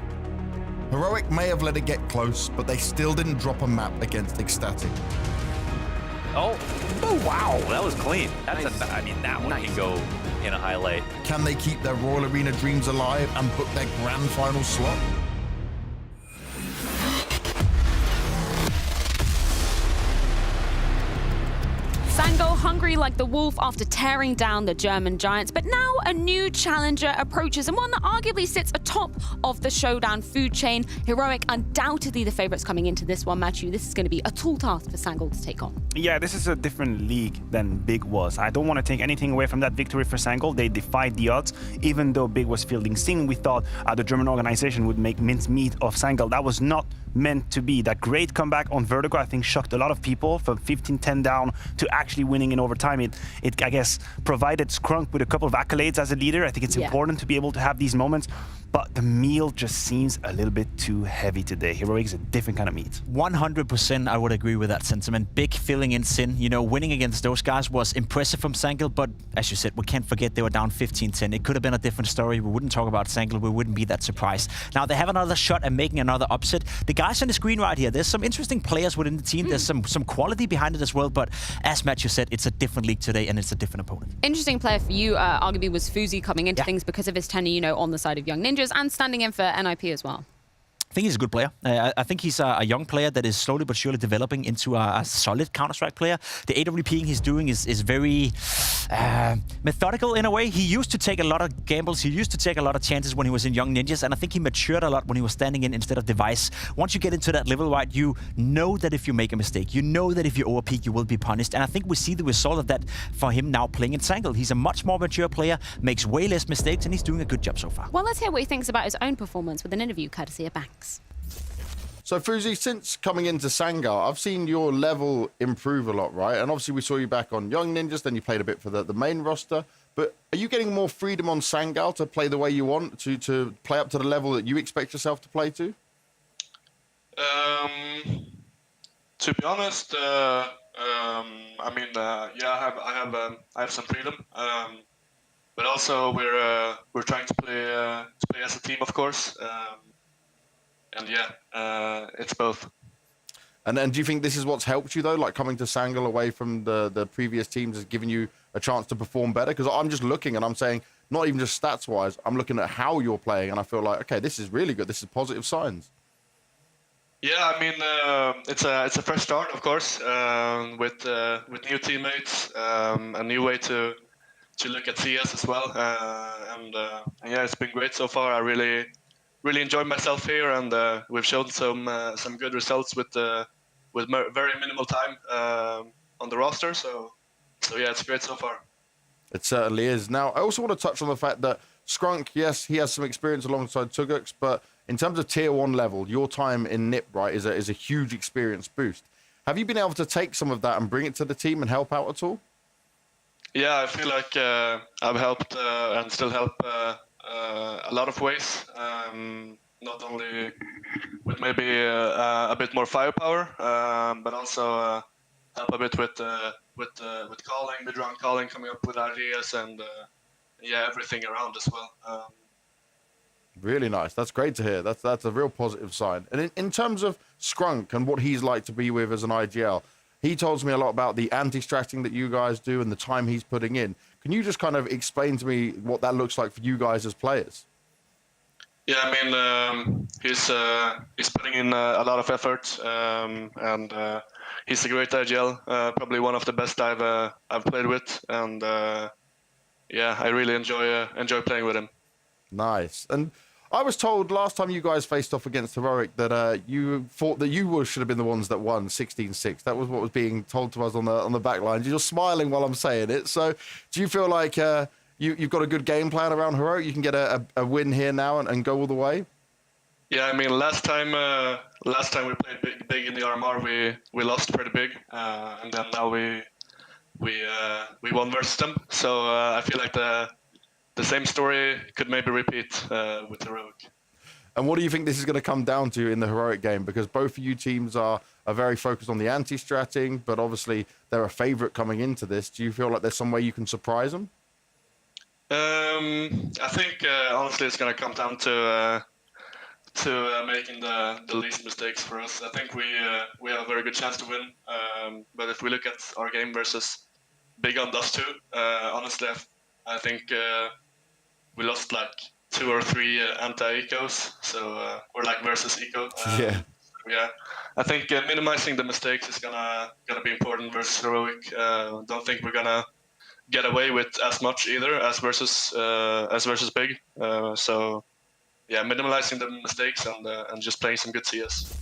Heroic may have let it get close, but they still didn't drop a map against Ecstatic. Oh, wow, that was clean. That's I mean, that one can go in a highlight. Can they keep their Royal Arena dreams alive and book their grand final slot? Sangal hungry victory like the wolf after tearing down the German giants, but now a new challenger approaches, and one that arguably sits atop of the Showdown food chain. Heroic undoubtedly the favorites coming into this one, Matthew. This is going to be a tall task for Sangal to take on. Yeah, this is a different league than Big was. I don't want to take anything away from that victory for Sangal. They defied the odds, even though Big was fielding Sing. We thought the German organization would make mincemeat of Sangal. That was not meant to be. That great comeback on Vertigo, I think, shocked a lot of people from 15-10 down to actually winning in overtime. It I guess, provided Skrunk with a couple of accolades as a leader. I think it's important to be able to have these moments, but the meal just seems a little bit too heavy today. Heroic is a different kind of meat. 100% I would agree with that sentiment. Big filling in Sin. You know, winning against those guys was impressive from Sangal, but as you said, we can't forget they were down 15-10. It could have been a different story. We wouldn't talk about Sangal. We wouldn't be that surprised. Now, they have another shot at making another upset. The guys on the screen right here, there's some interesting players within the team. There's some quality behind it as well, but as Matthew said, it's a different league today and it's a different opponent. Interesting player for you, arguably, was Fuzi coming into things because of his tenure, you know, on the side of Young Ninjas and standing in for NIP as well. I think he's a good player. I think he's a young player that is slowly but surely developing into a solid Counter-Strike player. The AWPing he's doing is very methodical in a way. He used to take a lot of gambles. He used to take a lot of chances when he was in Young Ninjas, and I think he matured a lot when he was standing in instead of Device. Once you get into that level, right, you know that if you make a mistake, you know that if you overpeak, you will be punished. And I think we see the result of that for him now playing in Sangal. He's a much more mature player, makes way less mistakes, and he's doing a good job so far. Well, let's hear what he thinks about his own performance with an interview courtesy of Banks. So, Fuzi, since coming into Sangal, I've seen your level improve a lot, right? And obviously we saw you back on Young Ninjas, then you played a bit for the main roster. But are you getting more freedom on Sangal to play the way you want, to play up to the level that you expect yourself to play to? To be honest, I have some freedom. But also we're trying to play as a team, of course. And it's both. And do you think this is what's helped you, though? Like, coming to Sangal away from the previous teams has given you a chance to perform better? Because I'm just looking and I'm saying, not even just stats-wise, I'm looking at how you're playing and I feel like, okay, this is really good. This is positive signs. Yeah, I mean, it's a fresh start, of course, with new teammates, a new way to look at CS as well. It's been great so far. I really enjoyed myself here, and we've shown some good results with very minimal time on the roster. So yeah, it's great so far. It certainly is. Now, I also want to touch on the fact that Skrunk, yes, he has some experience alongside Tugux, but in terms of tier 1 level, your time in NIP, right, is a huge experience boost. Have you been able to take some of that and bring it to the team and help out at all? Yeah, I feel like I've helped and still help a lot of ways. Not only with maybe a bit more firepower, but also help a bit with calling, mid-round calling, coming up with ideas, and everything around as well. Really nice. That's great to hear. That's a real positive sign. And in terms of Skrunk and what he's like to be with as an IGL, he tells me a lot about the anti-stratting that you guys do and the time he's putting in. Can you just kind of explain to me what that looks like for you guys as players? Yeah, I mean, he's putting in a lot of effort, and he's a great IGL, probably one of the best I've played with, and I really enjoy playing with him. Nice. And I was told last time you guys faced off against Heroic that you thought that you should have been the ones that won 16-6. That was what was being told to us on the back line. You're smiling while I'm saying it. So do you feel like you've got a good game plan around Heroic? You can get a win here now and go all the way? Yeah, I mean, last time we played big in the RMR, we lost pretty big, and then now we won versus them. So I feel like the same story could maybe repeat with Heroic. And what do you think this is going to come down to in the Heroic game? Because both of you teams are very focused on the anti-stratting, but obviously they're a favorite coming into this. Do you feel like there's some way you can surprise them? I think honestly it's going to come down to making the least mistakes for us. I think we have a very good chance to win. But if we look at our game versus Big on Dust 2, honestly, I think we lost like 2 or 3 anti-ecos, so we're like versus eco. yeah, I think minimizing the mistakes is gonna be important versus Heroic. Don't think we're gonna get away with as much either as versus Big. So yeah, minimizing the mistakes and just playing some good CS.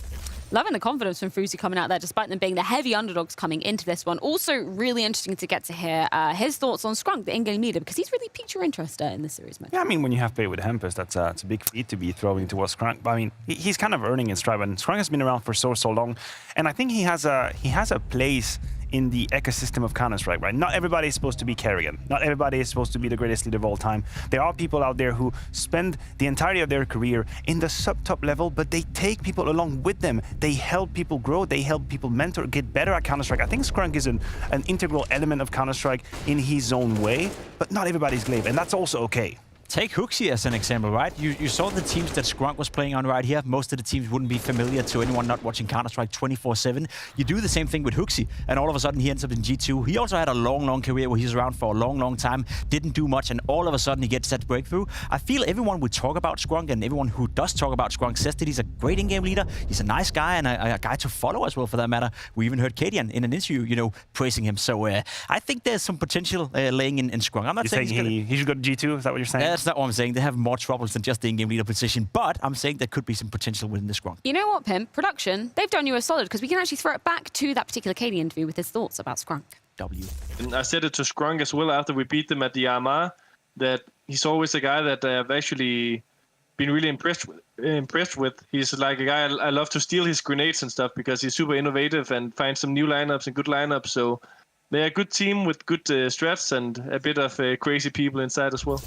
Loving the confidence from Fusi coming out there, despite them being the heavy underdogs coming into this one. Also, really interesting to get to hear his thoughts on Scrunk, the in-game leader, because he's really piqued your interest in this series, man. Yeah, I mean, when you have played with Hempus, it's a big feat to be throwing towards Scrunk. But I mean, he's kind of earning his stride, and Scrunk has been around for so long, and I think he has a place in the ecosystem of Counter-Strike, right? Not everybody is supposed to be Kerrigan. Not everybody is supposed to be the greatest leader of all time. There are people out there who spend the entirety of their career in the sub-top level, but they take people along with them. They help people grow. They help people mentor, get better at Counter-Strike. I think Scrunk is an integral element of Counter-Strike in his own way, but not everybody's Glaive, and that's also okay. Take Hooksy as an example, right? You saw the teams that Scrunk was playing on right here. Most of the teams wouldn't be familiar to anyone not watching Counter-Strike 24/7. You do the same thing with Hooksy, and all of a sudden he ends up in G2. He also had a long career where he was around for a long time, didn't do much, and all of a sudden he gets that breakthrough. I feel everyone would talk about Scrunk, and everyone who does talk about Scrunk says that he's a great in-game leader. He's a nice guy and a guy to follow as well, for that matter. We even heard Kadian in an interview, praising him. So I think there's some potential laying in Scrunk. I'm not saying he should go to G2. Is that what you're saying? That's not what I'm saying. They have more troubles than just the in-game leader position, but I'm saying there could be some potential within the Scrunk. You know what, Pimp? Production, they've done you a solid, because we can actually throw it back to that particular Katie interview with his thoughts about Scrunk. And I said it to Scrunk as well after we beat them at the RMR, that he's always a guy that I've actually been really impressed with. He's like a guy I love to steal his grenades and stuff, because he's super innovative and finds some new lineups and good lineups. So they're a good team with good strats and a bit of crazy people inside as well.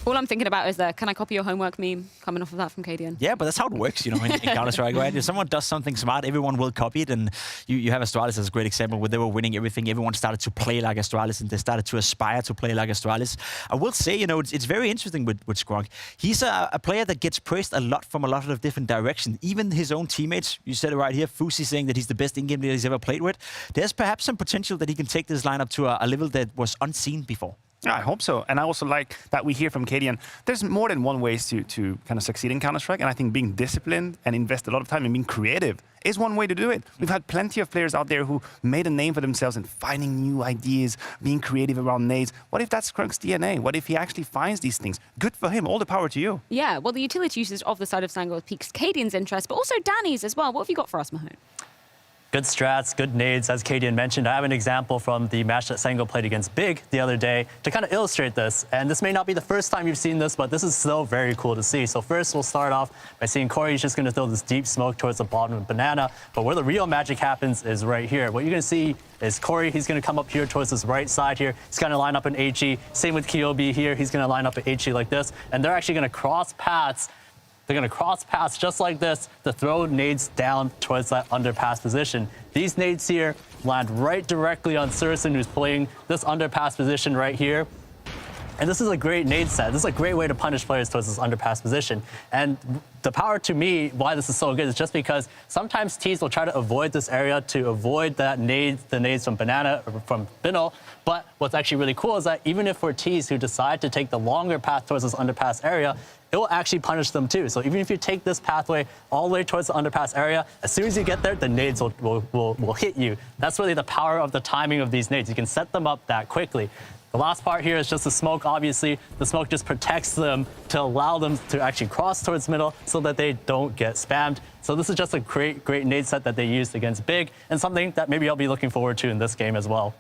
All I'm thinking about is can I copy your homework meme coming off of that from Kadian? Yeah, but that's how it works, in Counter-Strike, right? If someone does something smart, everyone will copy it. And you have Astralis as a great example where they were winning everything. Everyone started to play like Astralis, and they started to aspire to play like Astralis. I will say, it's very interesting with Scrunk. He's a player that gets praised a lot from a lot of different directions. Even his own teammates, you said it right here, Fusi saying that he's the best in-game leader he's ever played with. There's perhaps some potential that he can take this lineup to a level that was unseen before. Yeah, I hope so. And I also like that we hear from Kadian, there's more than one ways to kind of succeed in Counter-Strike. And I think being disciplined and invest a lot of time in being creative is one way to do it. We've had plenty of players out there who made a name for themselves in finding new ideas, being creative around nades. What if that's Skrunk's DNA? What if he actually finds these things? Good for him. All the power to you. Yeah, well, the utility usage of the side of Sangal piques Kadian's interest, but also Danny's as well. What have you got for us, Mahone? Good strats, good nades, as Kadian mentioned. I have an example from the match that Sangal played against Big the other day to kind of illustrate this. And this may not be the first time you've seen this, but this is still very cool to see. So first, we'll start off by seeing Corey's just going to throw this deep smoke towards the bottom of Banana. But where the real magic happens is right here. What you're going to see is Corey, he's going to come up here towards this right side here. He's going to line up an HE. Same with Kyobi here. He's going to line up an HE like this. And they're actually going to cross paths. They're going to cross paths just like this to throw nades down towards that underpass position. These nades here land right directly on Surson, who's playing this underpass position right here. And this is a great nade set. This is a great way to punish players towards this underpass position. And the power to me, why this is so good, is just because sometimes teams will try to avoid this area to avoid the nades from Banana or from Binnel. But what's actually really cool is that even if we're teams who decide to take the longer path towards this underpass area, it will actually punish them too. So even if you take this pathway all the way towards the underpass area, as soon as you get there, the nades will hit you. That's really the power of the timing of these nades. You can set them up that quickly. The last part here is just the smoke, obviously. The smoke just protects them to allow them to actually cross towards middle so that they don't get spammed. So this is just a great nade set that they used against Big, and something that maybe I'll be looking forward to in this game as well.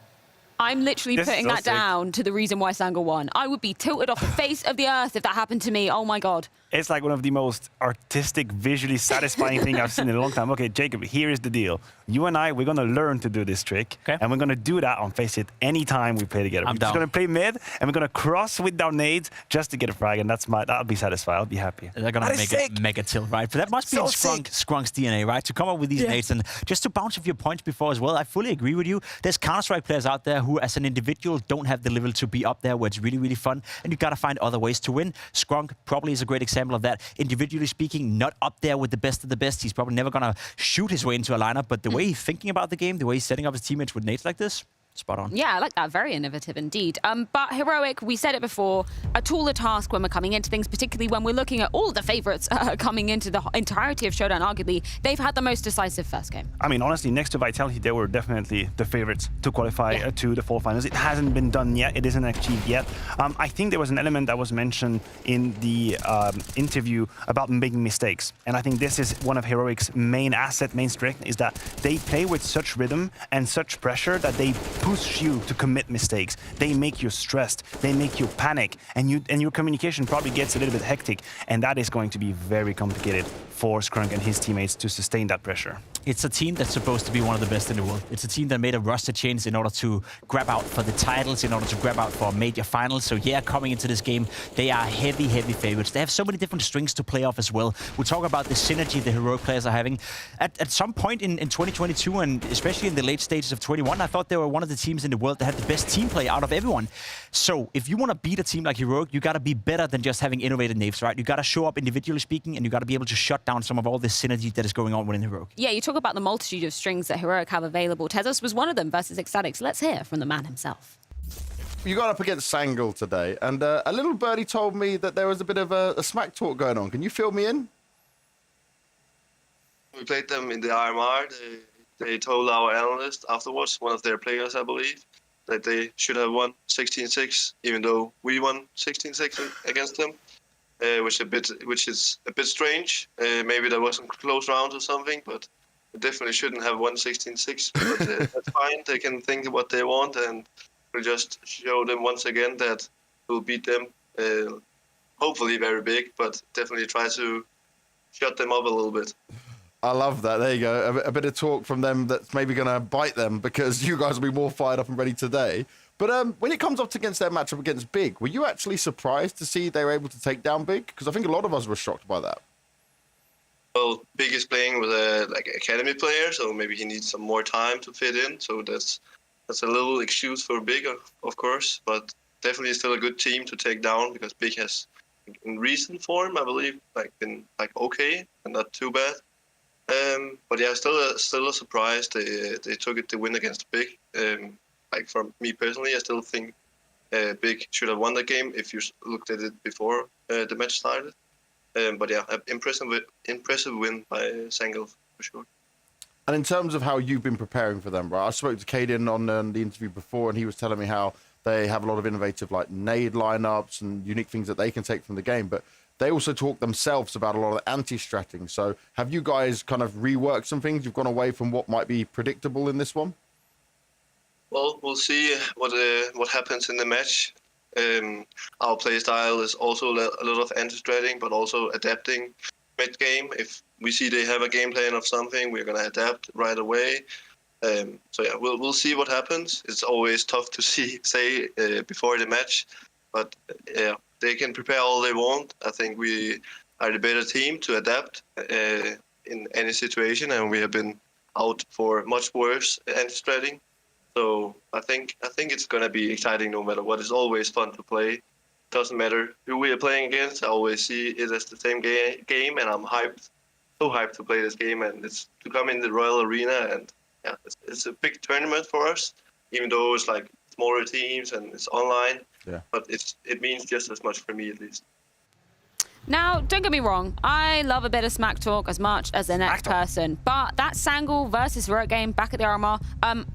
I'm literally putting that down to the reason why Sangal won. I would be tilted off the face of the earth if that happened to me. Oh my God. It's like one of the most artistic, visually satisfying thing I've seen in a long time. Okay, Jacob, here is the deal. You and I, we're going to learn to do this trick. Okay. And we're going to do that on Face It anytime we play together. We're just going to play mid, and we're going to cross with our nades just to get a frag, and I'll be satisfied. I'll be happy. They're going to make a mega tilt, right? But that must be Skrunk's DNA, right? To come up with these nades. And just to bounce off your points before as well, I fully agree with you. There's Counter-Strike players out there who, as an individual, don't have the level to be up there where it's really, really fun. And you got to find other ways to win. Scrunk probably is a great example of that. Individually speaking, not up there with the best of the best. He's probably never going to shoot his way into a lineup, but the way he's thinking about the game, the way he's setting up his teammates with nades like this, Spot on. Yeah, I like that. Very innovative indeed. But Heroic, we said it before, a taller task when we're coming into things, particularly when we're looking at all the favorites coming into the entirety of Showdown. Arguably, they've had the most decisive first game. I mean, honestly, next to Vitality, they were definitely the favorites to qualify to the fall finals. It hasn't been done yet. It isn't achieved yet. I think there was an element that was mentioned in the interview about making mistakes. And I think this is one of Heroic's main asset, main strength, is that they play with such rhythm and such pressure that they push you to commit mistakes. They make you stressed. They make you panic, and your communication probably gets a little bit hectic, and that is going to be very complicated for Skrunk and his teammates to sustain that pressure. It's a team that's supposed to be one of the best in the world. It's a team that made a roster change in order to grab out for the titles, in order to grab out for major finals. So yeah, coming into this game, they are heavy favorites. They have so many different strings to play off as well. We'll talk about the synergy the Heroic players are having. At some point in 2022, and especially in the late stages of 21, I thought they were one of the teams in the world that had the best team play out of everyone. So if you want to beat a team like Heroic, you got to be better than just having innovative names, right? You got to show up individually speaking, and you got to be able to shut down some of all this synergy that is going on within Heroic. Yeah, you talk about the multitude of strings that Heroic have available. Tezos was one of them versus Ecstatics. Let's hear from the man himself. You got up against Sangal today, and a little birdie told me that there was a bit of a smack talk going on. Can you fill me in? We played them in the RMR. They told our analyst afterwards, one of their players, I believe, that they should have won 16-6, even though we won 16-6 against them, which is a bit strange. Maybe there was some close rounds or something, but they definitely shouldn't have won 16-6. But that's fine. They can think what they want, and we'll just show them once again that we'll beat them. Hopefully very big, but definitely try to shut them up a little bit. I love that. There you go. A bit of talk from them that's maybe going to bite them, because you guys will be more fired up and ready today. But when it comes up against their matchup against Big, were you actually surprised to see they were able to take down Big? Because I think a lot of us were shocked by that. Well, Big is playing with a academy player, so maybe he needs some more time to fit in. So that's a little excuse for Big, of course, but definitely still a good team to take down, because Big has, in recent form, I believe, been okay and not too bad. But yeah, still a surprise. They took it to win against Big. From me personally, I still think Big should have won the game if you looked at it before the match started. But yeah, impressive win by Sangal for sure. And in terms of how you've been preparing for them, right? I spoke to Kadian on the interview before, and he was telling me how they have a lot of innovative nade lineups and unique things that they can take from the game. But they also talk themselves about a lot of anti-stratting. So have you guys kind of reworked some things? You've gone away from what might be predictable in this one? Well, we'll see what happens in the match. Our play style is also a lot of anti-stratting, but also adapting mid-game. If we see they have a game plan of something, we're going to adapt right away. So yeah, we'll see what happens. It's always tough to say before the match, but yeah, they can prepare all they want. I think we are the better team to adapt in any situation, and we have been out for much worse anti-stratting. So I think it's going to be exciting no matter what. It's always fun to play. Doesn't matter who we are playing against. I always see it as the same game, and I'm so hyped to play this game, and it's to come in the Royal Arena, and yeah, it's a big tournament for us, even though it's smaller teams and it's online. Yeah. But it means just as much for me, at least. Now, don't get me wrong, I love a bit of smack talk as much as the next person, but that Sangal versus Heroic game back at the RMR,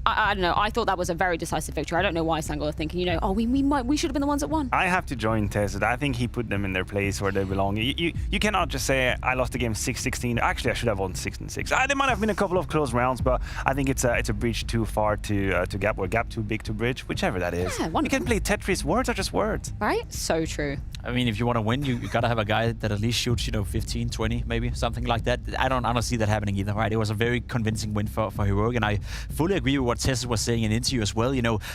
I don't know, I thought that was a very decisive victory. I don't know why Sangal are thinking, oh, we should have been the ones that won. I have to join Tez. I think he put them in their place where they belong. You cannot just say, I lost the game 6-16. Actually, I should have won 16-6. There might have been a couple of close rounds, but I think it's a bridge too far to gap, or gap too big to bridge, whihatever that is. Yeah, you can play Tetris. Words are just words. Right? So true. I mean, if you want to win, you got to have a guy that at least shoots, 15, 20, maybe, something like that. I don't see that happening either, right? It was a very convincing win for Heroic, and I fully agree with what Tess was saying in the interview as well.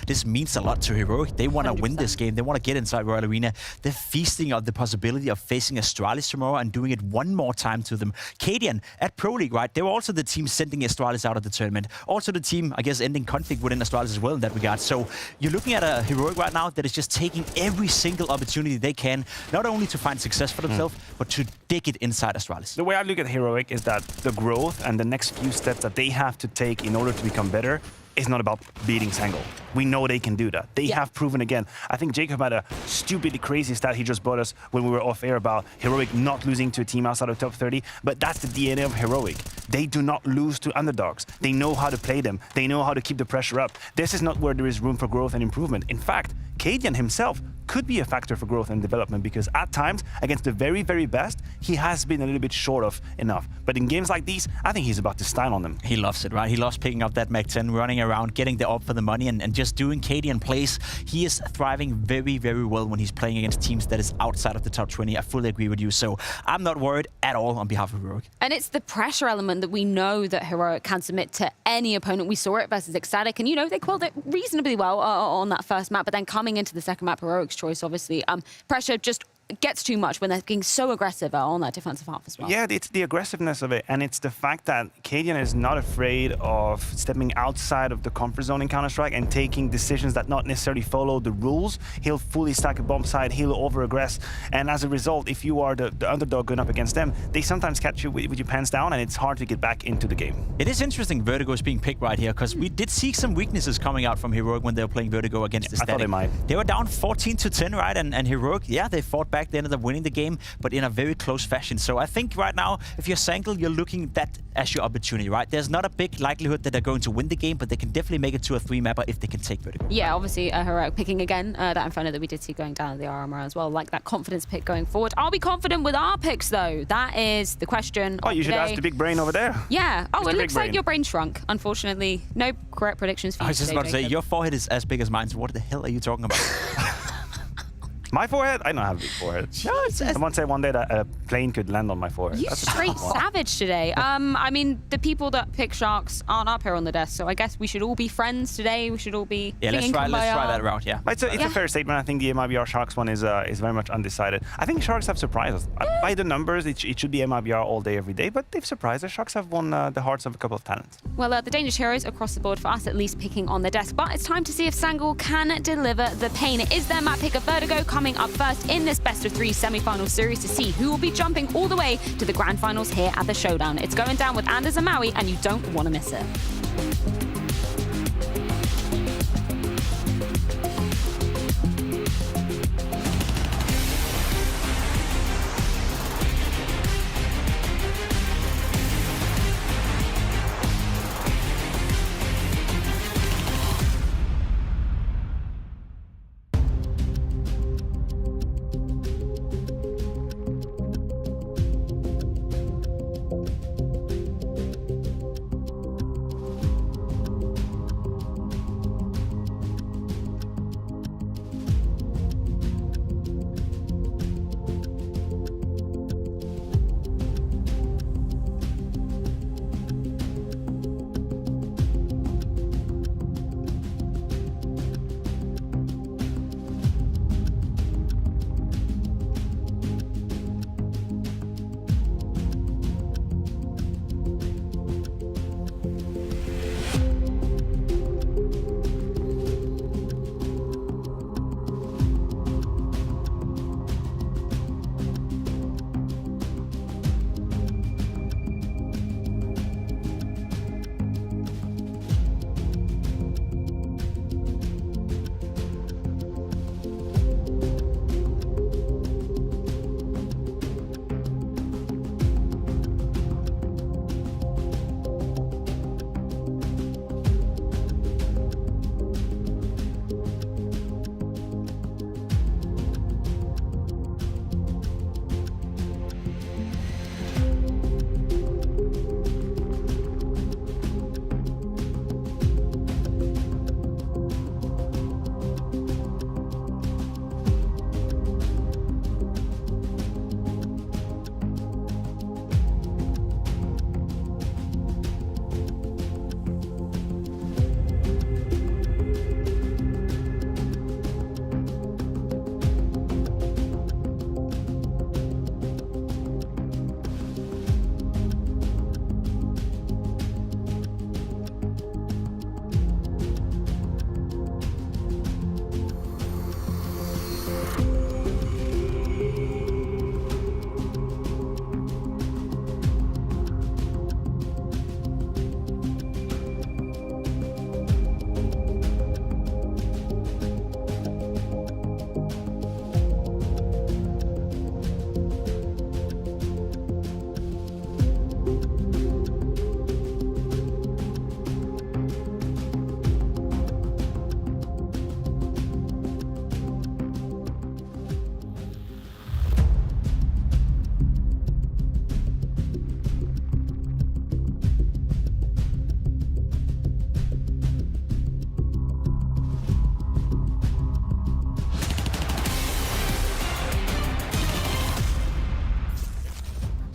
This means a lot to Heroic. They want to win this game. They want to get inside Royal Arena. They're feasting on the possibility of facing Astralis tomorrow and doing it one more time to them. Kadian at Pro League, right? They were also the team sending Astralis out of the tournament. Also the team, I guess, ending conflict within Astralis as well in that regard. So you're looking at a Heroic right now that is just taking every single opportunity they can, not only to find success for themselves, but to dig it inside Astralis. The way I look at Heroic is that the growth and the next few steps that they have to take in order to become better is not about beating Sangal. We know they can do that. They have proven again. I think Jacob had a stupidly crazy stat he just brought us when we were off air about Heroic not losing to a team outside of top 30, but that's the DNA of Heroic. They do not lose to underdogs. They know how to play them. They know how to keep the pressure up. This is not where there is room for growth and improvement. In fact, Cadian himself could be a factor for growth and development because at times, against the very, very best, he has been a little bit short of enough. But in games like these, I think he's about to style on them. He loves it, right? He loves picking up that Mac 10, running around, getting the up for the money, and just doing Cadian plays. He is thriving very, very well when he's playing against teams that is outside of the top 20. I fully agree with you. So I'm not worried at all on behalf of Heroic. And it's the pressure element that we know that Heroic can submit to any opponent. We saw it versus Ecstatic, and, you know, they quelled it reasonably well on that first map, but then coming into the second map, Heroic's choice, obviously, pressure just gets too much when they're being so aggressive on that defensive half as well. Yeah, it's the aggressiveness of it, and it's the fact that Cadian is not afraid of stepping outside of the comfort zone in Counter-Strike and taking decisions that not necessarily follow the rules. He'll fully stack a bomb site, he'll over-aggress, and as a result, if you are the underdog going up against them, they sometimes catch you with your pants down, and it's hard to get back into the game. It is interesting Vertigo is being picked right here, because we did see some weaknesses coming out from Heroic when they were playing Vertigo against the Static. I thought they might. They were down 14-10, right? And Heroic, yeah, they fought back. They ended up winning the game, but in a very close fashion. So I think right now, if you're Sangal, you're looking at that as your opportunity, right? There's not a big likelihood that they're going to win the game, but they can definitely make it to a 3-mapper if they can take Vertigo. Yeah, obviously Heroic picking again that Inferno that we did see going down the RMR as well, like that confidence pick going forward. Are we confident with our picks though? That is the question. Oh, you should ask the big brain over there. Yeah. Oh, Mr. it looks like your brain shrunk. Unfortunately, no correct predictions for you. I was just about to say, your forehead is as big as mine, so what the hell are you talking about? My forehead? I don't have a big forehead. No, Someone said one day that a plane could land on my forehead. You straight savage today. I mean, the people that pick Sharks aren't up here on the desk, so I guess we should all be friends today. We should all be let's try that route, yeah. It's a fair statement. I think the MIBR Sharks one is very much undecided. I think Sharks have surprised us. By the numbers, it should be MIBR all day, every day, but they've surprised us. Sharks have won the hearts of a couple of talents. Well, the Danish heroes across the board for us, at least picking on the desk. But it's time to see if Sangal can deliver the pain. It is their map pick of Vertigo coming up first in this best-of-3 semi-final series to see who will be jumping all the way to the grand finals here at the Showdown. It's going down with Anders and Maui, and you don't want to miss it.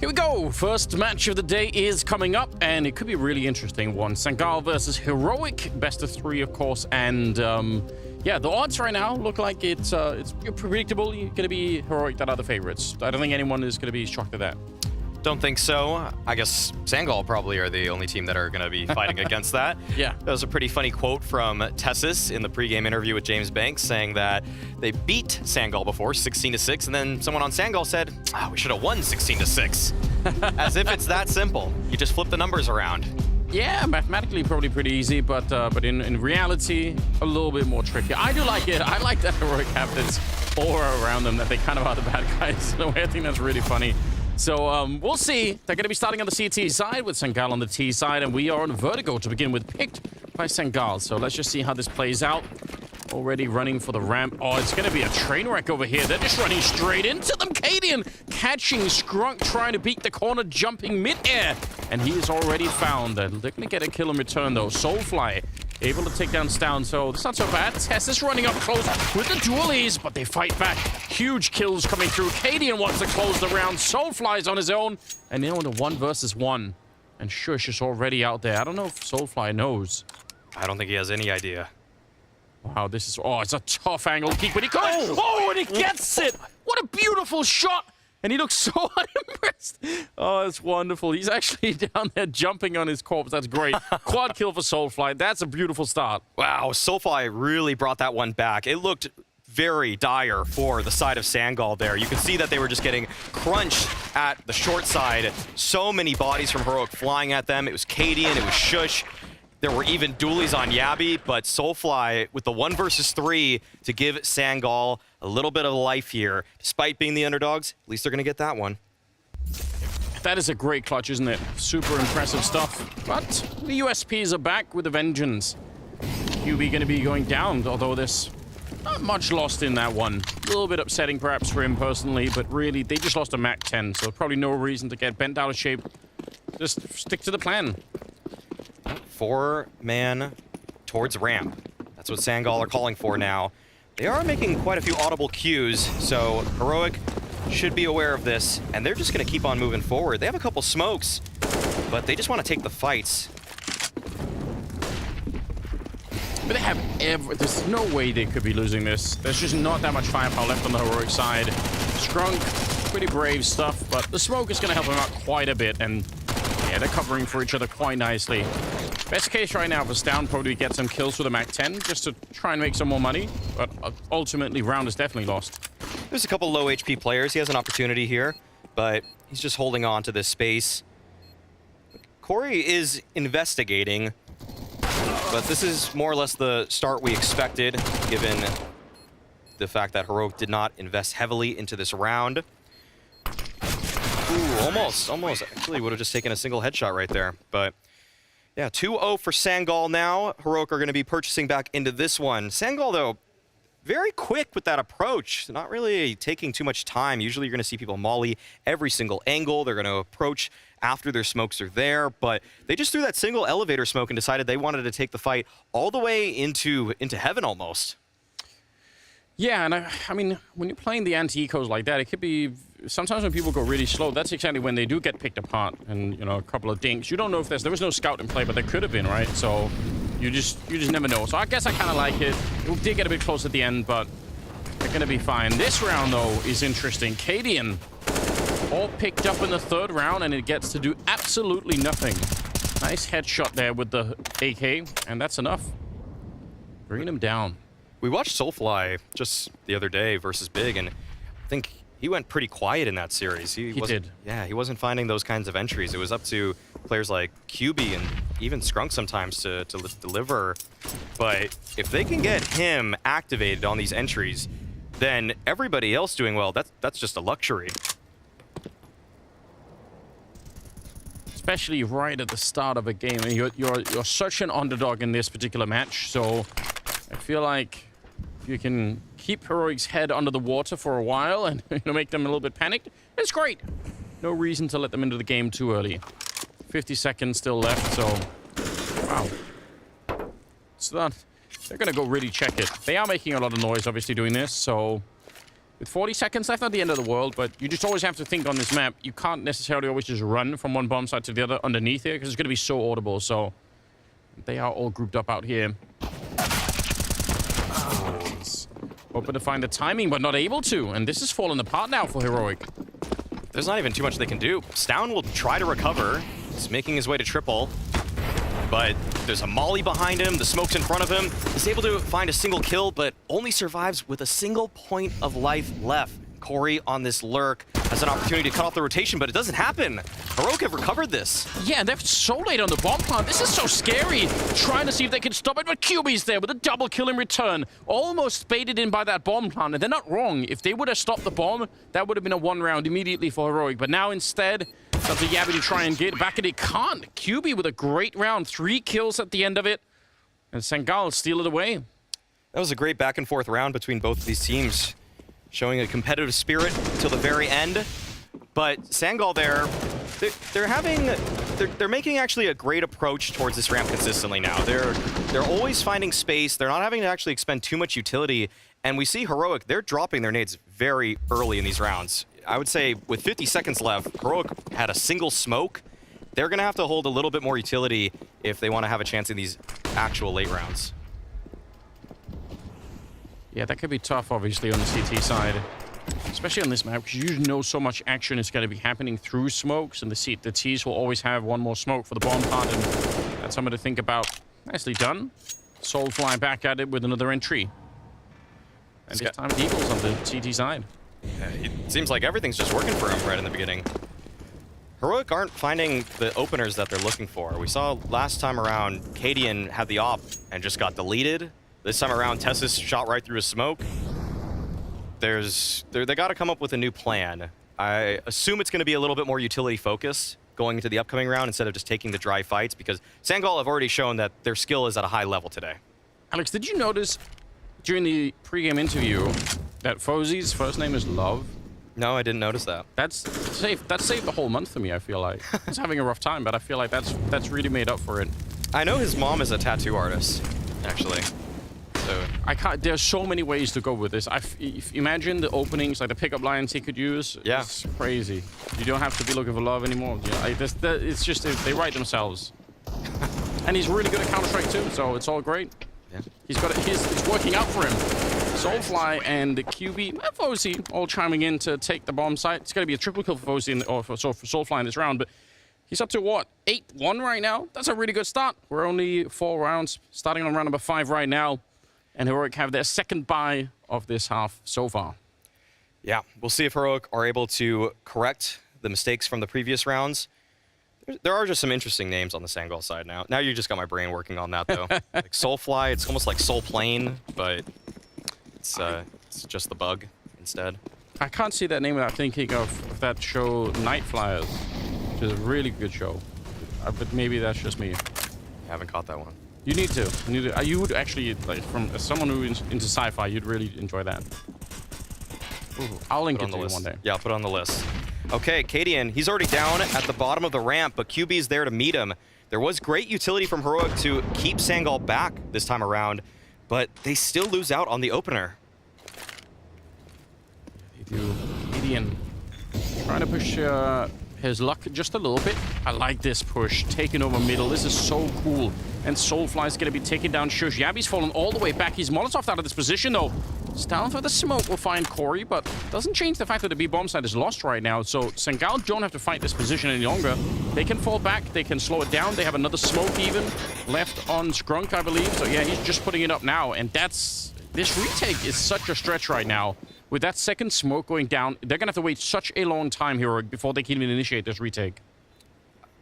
Here we go. First match of the day is coming up, and it could be a really interesting one. Sangal versus Heroic, best of 3, of course. And yeah, the odds right now look like it's predictable. You're going to be Heroic that are the favorites. I don't think anyone is going to be shocked at that. Don't think so. I guess Sangal probably are the only team that are going to be fighting against that. Yeah. That was a pretty funny quote from Tessis in the pregame interview with James Banks, saying that they beat Sangal before 16-6, and then someone on Sangal said, we should have won 16-6. As if it's that simple. You just flip the numbers around. Yeah, mathematically probably pretty easy, but in reality, a little bit more tricky. I do like it. I like that Heroic have this aura around them, that they kind of are the bad guys in a way. I think that's really funny. So we'll see. They're going to be starting on the CT side with Sangal on the T side, and we are on Vertigo to begin with, picked by Sangal. So let's just see how this plays out. Already running for the ramp. Oh, it's going to be a train wreck over here. They're just running straight into them. Cadian catching Skrunk, trying to beat the corner, jumping mid-air. And he is already found. They're going to get a kill in return, though. Soulfly able to take down Stown, so it's not so bad. Tess is running up close with the dualies, but they fight back. Huge kills coming through. Cadian wants to close the round. Soulfly's on his own, and now in a 1 versus 1. And Shush is already out there. I don't know if Soulfly knows. I don't think he has any idea. Wow, this is... Oh, it's a tough angle peek, but he comes... Oh, and he gets it! What a beautiful shot! And he looks so unimpressed. Oh, it's wonderful. He's actually down there jumping on his corpse. That's great. Quad kill for Soulfly. That's a beautiful start. Wow, Soulfly really brought that one back. It looked very dire for the side of Sangal there. You could see that they were just getting crunched at the short side. So many bodies from Heroic flying at them. It was Cadian, it was Shush. There were even dualies on Yabby, but Soulfly with the 1 versus 3 to give Sangal a little bit of life here. Despite being the underdogs, at least they're going to get that one. That is a great clutch, isn't it? Super impressive stuff. But the USPs are back with a vengeance. QB going to be going down, although there's not much lost in that one. A little bit upsetting perhaps for him personally, but really, they just lost a Mac 10, so probably no reason to get bent out of shape. Just stick to the plan. 4-man towards ramp. That's what Sangal are calling for now. They are making quite a few audible cues, so Heroic should be aware of this, and they're just going to keep on moving forward. They have a couple smokes, but they just want to take the fights. But they have there's no way they could be losing this. There's just not that much firepower left on the Heroic side. Skrunk, pretty brave stuff, but the smoke is going to help him out quite a bit, and yeah, they're covering for each other quite nicely. Best case right now for Stown probably get some kills with a Mac 10 just to try and make some more money, but ultimately round is definitely lost. There's a couple low HP players. He has an opportunity here, but he's just holding on to this space. Corey is investigating, but this is more or less the start we expected, given the fact that Heroic did not invest heavily into this round. Ooh, almost. Actually would have just taken a single headshot right there, but yeah, 2-0 for Sangal now. Heroic are going to be purchasing back into this one. Sangal, though, very quick with that approach. Not really taking too much time. Usually you're going to see people molly every single angle. They're going to approach after their smokes are there, but they just threw that single elevator smoke and decided they wanted to take the fight all the way into heaven almost. Yeah, and I mean, when you're playing the anti-ecos like that, it could be... Sometimes when people go really slow, that's exactly when they do get picked apart and, you know, a couple of dinks. You don't know if there was no scout in play, but there could have been, right? So you just never know. So I guess I kind of like it. It did get a bit close at the end, but they're going to be fine. This round, though, is interesting. Cadian all picked up in the 3rd round, and it gets to do absolutely nothing. Nice headshot there with the AK, and that's enough. Bringing him down. We watched Soulfly just the other day versus Big, and I think he went pretty quiet in that series. He did. Yeah, he wasn't finding those kinds of entries. It was up to players like QB and even Skrunk sometimes to deliver. But if they can get him activated on these entries, then everybody else doing well, that's just a luxury. Especially right at the start of a game. And you're such an underdog in this particular match, so I feel like you can keep Heroic's head under the water for a while and make them a little bit panicked. It's great. No reason to let them into the game too early. 50 seconds still left, so wow. So they're going to go really check it. They are making a lot of noise, obviously, doing this, so With 40 seconds left, not the end of the world, but you just always have to think on this map. You can't necessarily always just run from one bomb site to the other underneath here, because it's going to be so audible. So they are all grouped up out here. Hoping to find the timing, but not able to. And this is falling apart now for Heroic. There's not even too much they can do. Stown will try to recover. He's making his way to triple. But there's a molly behind him. The smoke's in front of him. He's able to find a single kill, but only survives with a single point of life left. Corey on this lurk has an opportunity to cut off the rotation, but it doesn't happen. Heroic have recovered this. Yeah, they're so late on the bomb plant. This is so scary. Trying to see if they can stop it, but QB's there with a double kill in return. Almost baited in by that bomb plant, and they're not wrong. If they would have stopped the bomb, that would have been a 1 round immediately for Heroic. But now instead, that's a Yabby to try and get back, and it can't. QB with a great round, 3 kills at the end of it, and Sangal steal it away. That was a great back and forth round between both of these teams, showing a competitive spirit till the very end. But Sangal there, they're making actually a great approach towards this ramp consistently now. They're always finding space. They're not having to actually expend too much utility. And we see Heroic, they're dropping their nades very early in these rounds. I would say with 50 seconds left, Heroic had a single smoke. They're gonna have to hold a little bit more utility if they want to have a chance in these actual late rounds. Yeah, that could be tough, obviously, on the CT side. Especially on this map, because you know so much action is going to be happening through smokes, and the T's will always have one more smoke for the bomb plant, and that's something to think about. Nicely done. Soulfly back at it with another entry. And this time Eagles on the CT side. It seems like everything's just working for him right in the beginning. Heroic aren't finding the openers that they're looking for. We saw last time around, Cadian had the op and just got deleted. This time around, Tessus shot right through a smoke. They got to come up with a new plan. I assume it's going to be a little bit more utility focused going into the upcoming round instead of just taking the dry fights, because Sangal have already shown that their skill is at a high level today. Alex, did you notice during the pregame interview that Fozzy's first name is Love? No, I didn't notice that. That's saved the whole month for me, I feel like. He's having a rough time, but I feel like that's really made up for it. I know his mom is a tattoo artist, actually. So there's so many ways to go with this. Imagine the openings, like the pickup lines he could use. Yeah. It's crazy. You don't have to be looking for love anymore. Yeah, it's just, they write themselves. And he's really good at Counter-Strike too, so it's all great. Yeah. It's working out for him. Soulfly and the QB, Fozzy all chiming in to take the bomb site. It's going to be a triple kill for Fozzy for Soulfly in this round, but he's up to what, 8-1 right now? That's a really good start. We're only 4 rounds, starting on round number 5 right now. And Heroic have their second bye of this half so far. Yeah, we'll see if Heroic are able to correct the mistakes from the previous rounds. There are just some interesting names on the Sangal side now. Now you just got my brain working on that, though. Like Soulfly, it's almost like Soul Plane, but it's just the bug instead. I can't see that name without thinking of that show Night Flyers, which is a really good show. But maybe that's just me. I haven't caught that one. You need to. You would actually, like, as someone who's into sci-fi, you'd really enjoy that. Ooh, I'll link it to you one day. Yeah, I'll put it on the list. Okay, Cadian, he's already down at the bottom of the ramp, but QB's there to meet him. There was great utility from Heroic to keep Sangal back this time around, but they still lose out on the opener. They do. Cadian trying to push his luck just a little bit. I like this push, taking over middle. This is so cool. And Soulfly's going to be taking down Shush. Yabby's fallen all the way back. He's Molotov out of this position, though. It's down for the smoke. We'll find Corey, but doesn't change the fact that the B bomb side is lost right now. So Sangal don't have to fight this position any longer. They can fall back. They can slow it down. They have another smoke even left on Skrunk, I believe. So yeah, he's just putting it up now. And this retake is such a stretch right now. With that second smoke going down, they're going to have to wait such a long time here before they can even initiate this retake.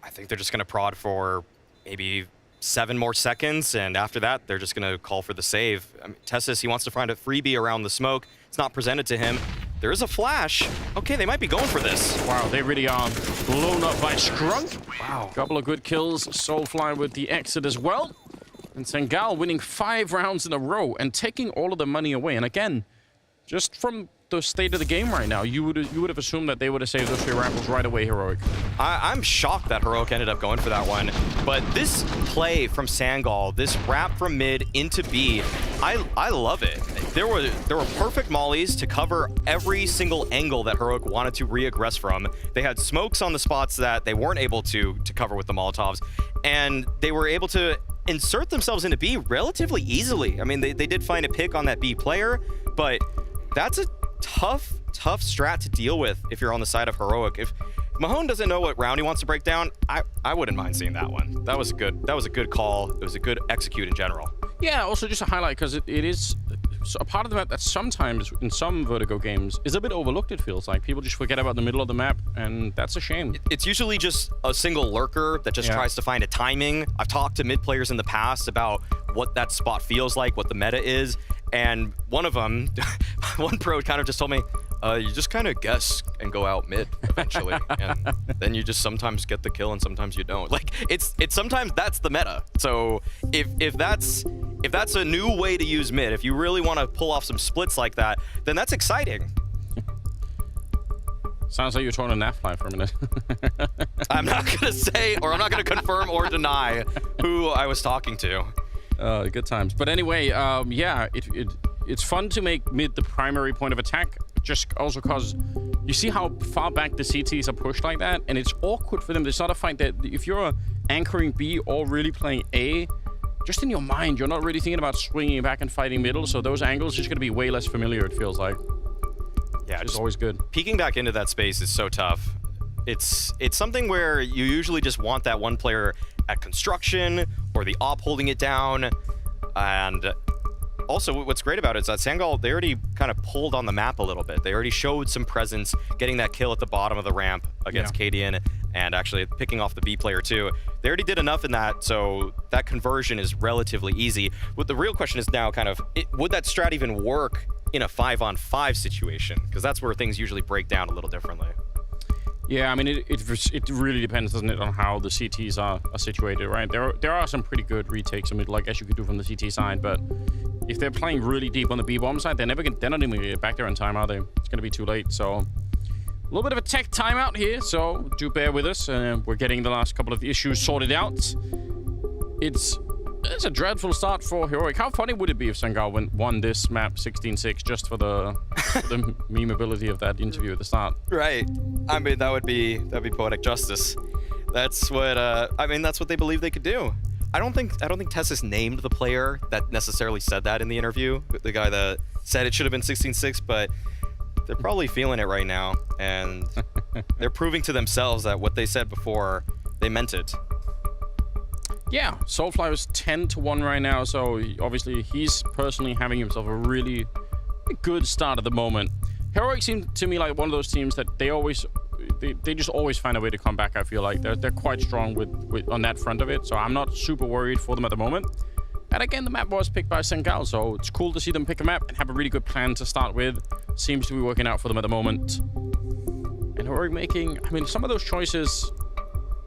I think they're just going to prod for maybe 7 more seconds, and after that, they're just going to call for the save. I mean, Tessus, he wants to find a freebie around the smoke. It's not presented to him. There is a flash. Okay, they might be going for this. Wow, they really are blown up by Skrunk. Wow. Couple of good kills. Soulfly with the exit as well. And Sangal winning 5 rounds in a row and taking all of the money away. And again, just from the state of the game right now, you would have assumed that they would have saved those 3 raffles right away, Heroic. I'm shocked that Heroic ended up going for that one. But this play from Sangal, this wrap from mid into B, I love it. there were perfect mollies to cover every single angle that Heroic wanted to re-aggress from. They had smokes on the spots that they weren't able to cover with the Molotovs, and they were able to insert themselves into B relatively easily. I mean, they did find a pick on that B player, but that's a tough strat to deal with if you're on the side of Heroic. If Mahone doesn't know what round he wants to break down, I wouldn't mind seeing that one. That was a good call. It was a good execute in general. Yeah, also just a highlight, because it is a part of the map that sometimes in some Vertigo games is a bit overlooked, it feels like. People just forget about the middle of the map, and that's a shame. It's usually just a single lurker that just tries to find a timing. I've talked to mid players in the past about what that spot feels like, what the meta is, and one of them, one pro kind of just told me, you just kind of guess and go out mid eventually, and then you just sometimes get the kill and sometimes you don't. Like it's sometimes that's the meta. So if that's a new way to use mid, if you really want to pull off some splits like that, then that's exciting. Sounds like you're trying to nap for a minute. I'm not gonna say, or I'm not gonna confirm or deny who I was talking to. Good times. But anyway, yeah, it's fun to make mid the primary point of attack, just also because you see how far back the CTs are pushed like that, and it's awkward for them. It's not a fight that if you're anchoring B or really playing A, just in your mind, you're not really thinking about swinging back and fighting middle, so those angles are just going to be way less familiar, it feels like. Yeah, it's always good. Peeking back into that space is so tough. It's something where you usually just want that one player at construction or the op holding it down. And also what's great about it is that Sangal, they already kind of pulled on the map a little bit. They already showed some presence, getting that kill at the bottom of the ramp against Cadian, and actually picking off the B player too. They already did enough in that, so that conversion is relatively easy. What the real question is now kind of, would that strat even work in a 5-on-5 situation? Because that's where things usually break down a little differently. Yeah, I mean, it really depends, doesn't it, on how the CTs are situated, right? There are some pretty good retakes, I mean, like as you could do from the CT side, but if they're playing really deep on the B-bomb side, they're not even going to get back there in time, are they? It's going to be too late, so a little bit of a tech timeout here, so do bear with us. We're getting the last couple of issues sorted out. It's a dreadful start for Heroic. How funny would it be if Sangal won this map 16-6 just for the memeability of that interview at the start? Right. I mean, that'd be poetic justice. That's what I mean. That's what they believe they could do. I don't think TeSys named the player that necessarily said that in the interview. The guy that said it should have been 16-6, but they're probably feeling it right now, and they're proving to themselves that what they said before, they meant it. Yeah, Soulfly is 10-1 right now, so obviously he's personally having himself a really good start at the moment. Heroic seem to me like one of those teams that they just always find a way to come back. I feel like they're quite strong with on that front of it, so I'm not super worried for them at the moment. And again, the map was picked by Sangal, so it's cool to see them pick a map and have a really good plan to start with. Seems to be working out for them at the moment. And Heroic making, I mean, some of those choices,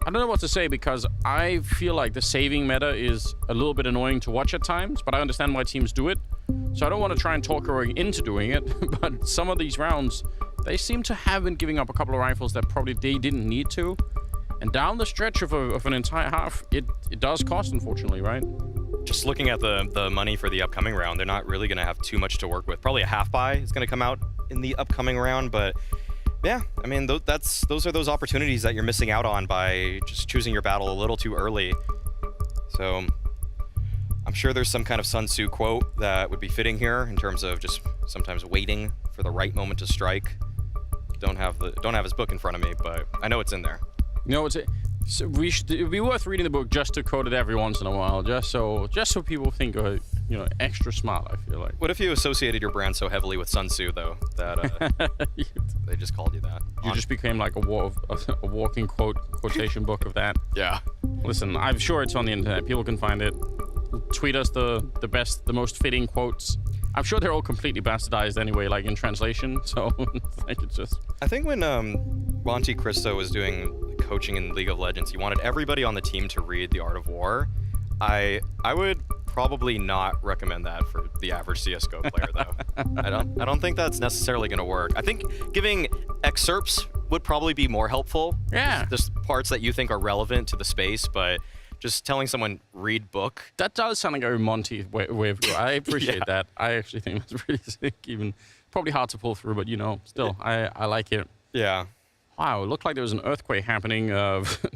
I don't know what to say, because I feel like the saving meta is a little bit annoying to watch at times, but I understand why teams do it. So I don't want to try and talk Heroic into doing it, but some of these rounds, they seem to have been giving up a couple of rifles that probably they didn't need to. And down the stretch of an entire half, it does cost, unfortunately, right? Just looking at the money for the upcoming round, they're not really going to have too much to work with. Probably a half buy is going to come out in the upcoming round, but yeah, I mean, those are those opportunities that you're missing out on by just choosing your battle a little too early. So I'm sure there's some kind of Sun Tzu quote that would be fitting here in terms of just sometimes waiting for the right moment to strike. Don't have his book in front of me, but I know it's in there. No, it'd be worth reading the book just to quote it every once in a while, just so people think, extra smart. I feel like. What if you associated your brand so heavily with Sun Tzu, though, that they just called you that? You just became like a walking quotation book of that. Yeah. Listen, I'm sure it's on the internet. People can find it. Tweet us the most fitting quotes. I'm sure they're all completely bastardized anyway, like in translation. So like it's just. I think when Monte Cristo was doing coaching in League of Legends, he wanted everybody on the team to read The Art of War. I would probably not recommend that for the average CSGO player, though. I don't think that's necessarily going to work. I think giving excerpts would probably be more helpful. Yeah. Just parts that you think are relevant to the space, but just telling someone read book. That does sound like a Monty way of doing it. I appreciate that. I actually think that's really sick. Even probably hard to pull through, but still, I like it. Yeah. Wow, it looked like there was an earthquake happening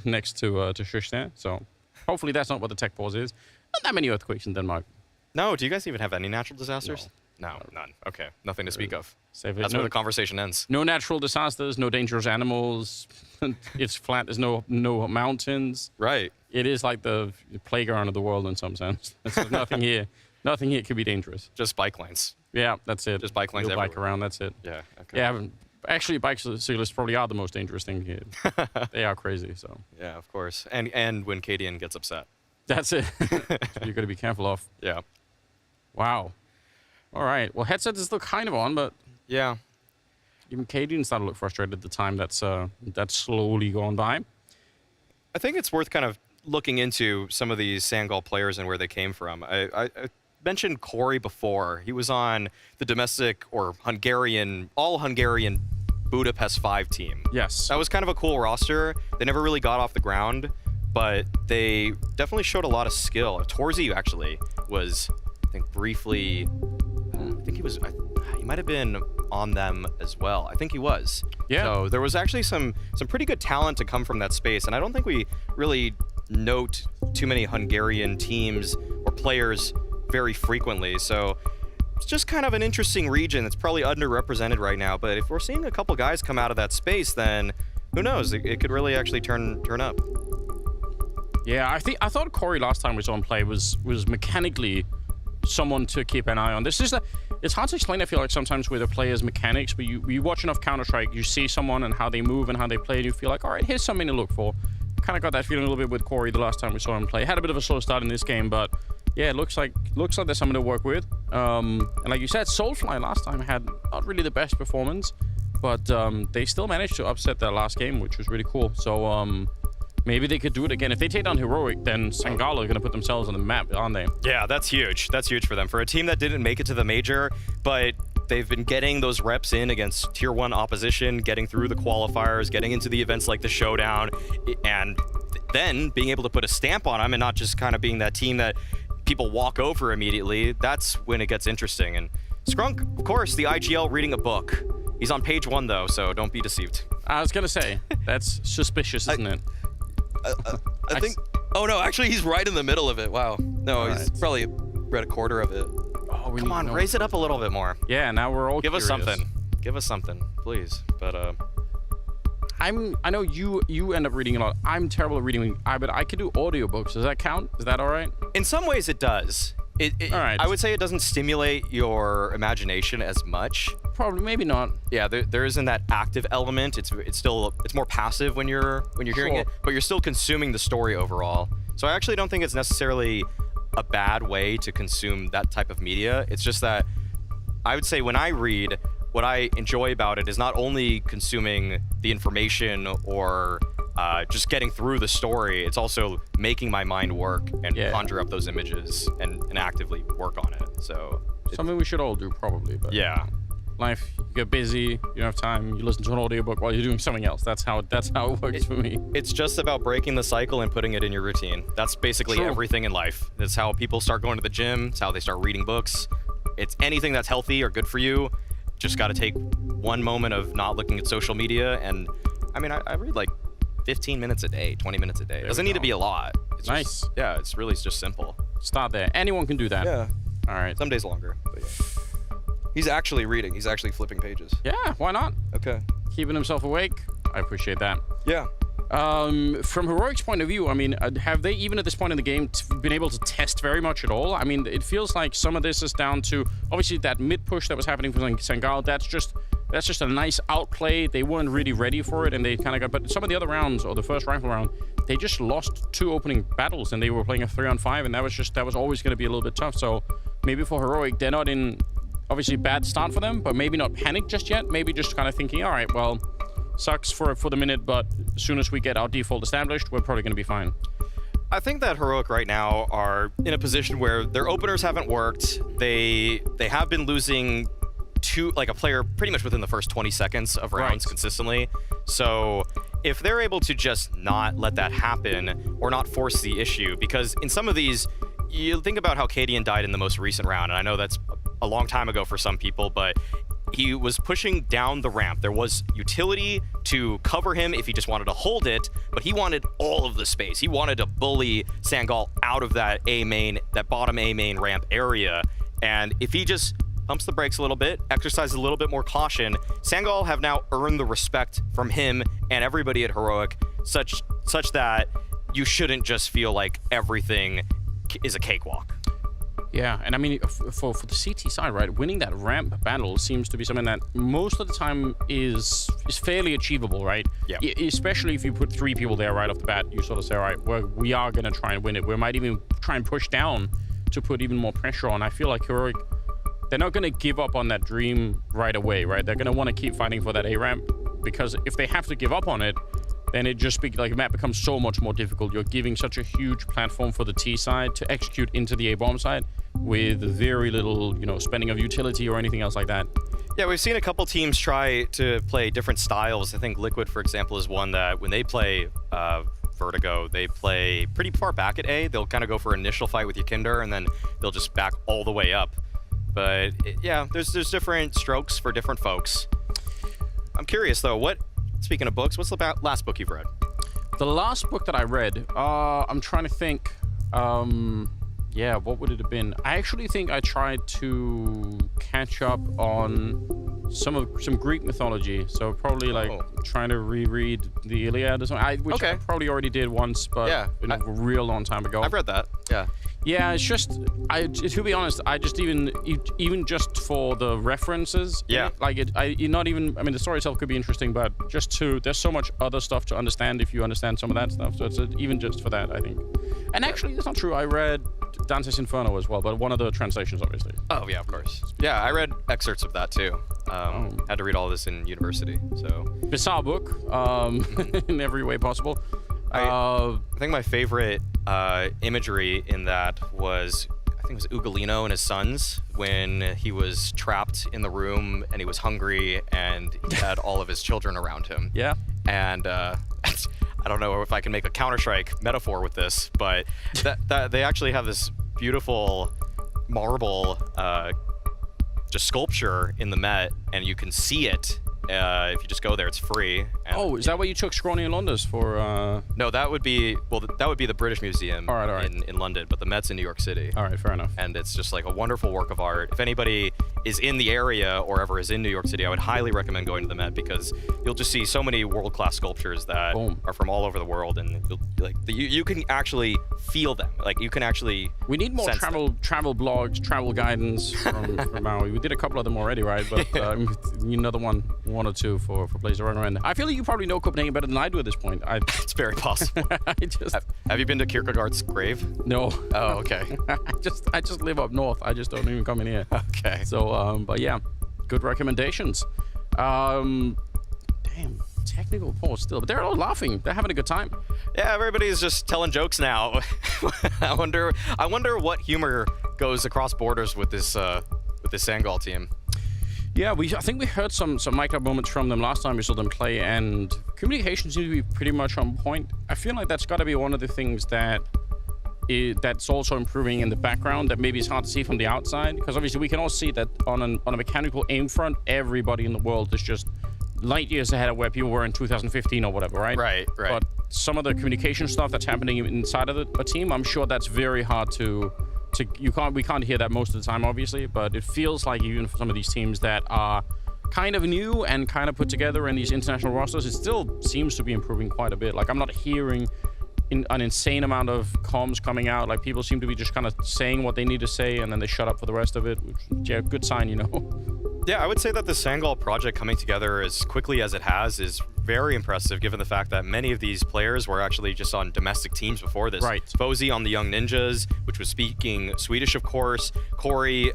next to Shush there. So hopefully that's not what the tech pause is. Not that many earthquakes in Denmark. No, do you guys even have any natural disasters? No, none. Okay, nothing to speak of. That's where the conversation ends. No natural disasters, no dangerous animals. It's flat, there's no mountains. Right. It is like the playground of the world in some sense. There's nothing here. Nothing here could be dangerous. Just bike lanes. Yeah, that's it. Just bike lanes You'll everywhere. bike around, that's it. Yeah, okay. Yeah, actually, cyclists probably are the most dangerous thing here. They are crazy, so. Yeah, of course. And when Cadian gets upset. That's it. You're going to be careful of. Yeah. Wow. All right. Well, headset is still kind of on, but yeah, even Cadian started to look frustrated at the time that's slowly gone by. I think it's worth kind of looking into some of these Sangal players and where they came from. I mentioned Corey before. He was on the domestic or all Hungarian Budapest 5 team. Yes. That was kind of a cool roster. They never really got off the ground, but they definitely showed a lot of skill. Torzy actually was, I think, briefly, he might have been on them as well. I think he was. Yeah. So there was actually some pretty good talent to come from that space, and I don't think we really note too many Hungarian teams or players very frequently. So it's just kind of an interesting region. It's probably underrepresented right now, but if we're seeing a couple guys come out of that space, then who knows? It could really actually turn up. Yeah, I thought Corey last time we saw him play was mechanically someone to keep an eye on. It's hard to explain, I feel like, sometimes with a player's mechanics, but you watch enough Counter-Strike, you see someone and how they move and how they play, and you feel like, all right, here's something to look for. Kind of got that feeling a little bit with Corey the last time we saw him play. Had a bit of a slow start in this game, but yeah, it looks like there's something to work with. And like you said, Soulfly last time had not really the best performance, but they still managed to upset their last game, which was really cool. So maybe they could do it again. If they take down Heroic, then Sangal are going to put themselves on the map, aren't they? Yeah, that's huge. That's huge for them. For a team that didn't make it to the major, but they've been getting those reps in against tier 1 opposition, getting through the qualifiers, getting into the events like the Showdown, and then being able to put a stamp on them and not just kind of being that team that people walk over immediately. That's when it gets interesting. And Skrunk, of course, the IGL reading a book. He's on page 1 though, so don't be deceived. I was going to say, that's suspicious, isn't it? I think. Oh no, actually, he's right in the middle of it. Wow. No, he's probably read a quarter of it. Oh, come on, raise it up a little bit more. Yeah, now we're all Give us curious. something. Give us something, please. But I know you end up reading a lot. I'm terrible at reading, but I could do audiobooks. Does that count? Is that all right? in some ways, it does. All right. I would say it doesn't stimulate your imagination as much. Probably, maybe not. Yeah, there isn't that active element. It's more passive when you're hearing it, but you're still consuming the story overall. So I actually don't think it's necessarily a bad way to consume that type of media. It's just that I would say when I read, what I enjoy about it is not only consuming the information or just getting through the story, it's also making my mind work and conjure up those images and actively work on it. So something we should all do probably. But yeah. Life, you get busy, you don't have time, you listen to an audiobook while you're doing something else. That's how it works for me. It's just about breaking the cycle and putting it in your routine. That's basically everything in life. It's how people start going to the gym. It's how they start reading books. It's anything that's healthy or good for you. Just got to take one moment of not looking at social media. And I mean, I read like 15 minutes a day, 20 minutes a day. It doesn't need to be a lot. It's nice. Just, yeah, it's really just simple. Start there. Anyone can do that. Yeah. All right. Some days longer. But yeah. He's actually reading. He's actually flipping pages. Yeah, why not? Okay. Keeping himself awake. I appreciate that. Yeah. From Heroic's point of view, I mean, have they, even at this point in the game, been able to test very much at all? I mean, it feels like some of this is down to, obviously, that mid-push that was happening for Sangal. That's just a nice outplay. They weren't really ready for it, and they kind of got... But some of the other rounds, or the first rifle round, they just lost 2 opening battles, and they were playing a 3-on-5, and that was always going to be a little bit tough. So maybe for Heroic, they're not in... Obviously, bad start for them, but maybe not panic just yet. Maybe just kind of thinking, all right, well, sucks for the minute, but as soon as we get our default established, we're probably going to be fine. I think that Heroic right now are in a position where their openers haven't worked. They have been losing a player pretty much within the first 20 seconds of rounds consistently. So if they're able to just not let that happen or not force the issue, because in some of these, you think about how Cadian died in the most recent round, and I know that's a long time ago for some people, but he was pushing down the ramp. There was utility to cover him if he just wanted to hold it, but he wanted all of the space. He wanted to bully Sangal out of that bottom A main ramp area, and if he just pumps the brakes a little bit, exercises a little bit more caution, Sangal have now earned the respect from him and everybody at Heroic, such that you shouldn't just feel like everything is a cakewalk. Yeah, and I mean, for the CT side, right, winning that ramp battle seems to be something that most of the time is fairly achievable, right? Yeah. Especially if you put 3 people there right off the bat, you sort of say, all right, we are going to try and win it. We might even try and push down to put even more pressure on. I feel like Heroic, they're not going to give up on that dream right away, right? They're going to want to keep fighting for that A ramp, because if they have to give up on it, then it just like the map becomes so much more difficult. You're giving such a huge platform for the T side to execute into the A bomb side with very little, spending of utility or anything else like that. Yeah, we've seen a couple teams try to play different styles. I think Liquid, for example, is one that when they play Vertigo, they play pretty far back at A. They'll kind of go for an initial fight with Yakinder, and then they'll just back all the way up. But yeah, there's different strokes for different folks. I'm curious though, speaking of books, what's the last book you've read? The last book that I read, I'm trying to think. Yeah, what would it have been? I actually think I tried to catch up on some Greek mythology. So probably trying to reread the Iliad or something, which I probably already did once, but a real long time ago. I've read that. Yeah. Yeah, it's just, to be honest, I just even just for the references, the story itself could be interesting, but there's so much other stuff to understand if you understand some of that stuff. So it's even just for that, I think. And actually, that's not true. I read Dante's Inferno as well, but one of the translations, obviously. Oh yeah, of course. Yeah, I read excerpts of that too. Had to read all this in university, so. Bizarre book, in every way possible. I think my favorite imagery in that was, I think it was Ugolino and his sons when he was trapped in the room and he was hungry and he had all of his children around him. Yeah. And I don't know if I can make a Counter-Strike metaphor with this, but that they actually have this beautiful marble just sculpture in the Met, and you can see it. If you just go there, it's free. And, is that what you took Scrawny and Londis for? No, that would be the British Museum in London, but the Met's in New York City. All right, fair enough. And it's just like a wonderful work of art. If anybody is in the area or ever is in New York City, I would highly recommend going to the Met, because you'll just see so many world-class sculptures that are from all over the world, and you can actually feel them. Like you can actually. We need more travel blogs, travel guidance from Maui. We did a couple of them already, right? But another one or two for Blaze to recommend. I feel like you probably know Copenhagen better than I do at this point. It's very possible. Have you been to Kierkegaard's grave? No. Oh, okay. I just live up north. I just don't even come in here. Okay. So, but yeah, good recommendations. Damn, technical pause still, but they're all laughing. They're having a good time. Yeah, everybody's just telling jokes now. I wonder what humor goes across borders with this Sangal team. Yeah, I think we heard some mic-up moments from them last time we saw them play, and communication seems to be pretty much on point. I feel like that's got to be one of the things that's also improving in the background that maybe it's hard to see from the outside, because obviously we can all see that on a mechanical aim front, everybody in the world is just light years ahead of where people were in 2015 or whatever, right? Right. But some of the communication stuff that's happening inside of a team, I'm sure that's very hard we can't hear that most of the time, obviously, but it feels like even for some of these teams that are kind of new and kind of put together in these international rosters, it still seems to be improving quite a bit. Like, I'm not hearing an insane amount of comms coming out. Like, people seem to be just kind of saying what they need to say, and then they shut up for the rest of it, which is a good sign, Yeah, I would say that the Sangal project coming together as quickly as it has is very impressive, given the fact that many of these players were actually just on domestic teams before this. Right. Fozy on the Young Ninjas, which was speaking Swedish, of course. Corey,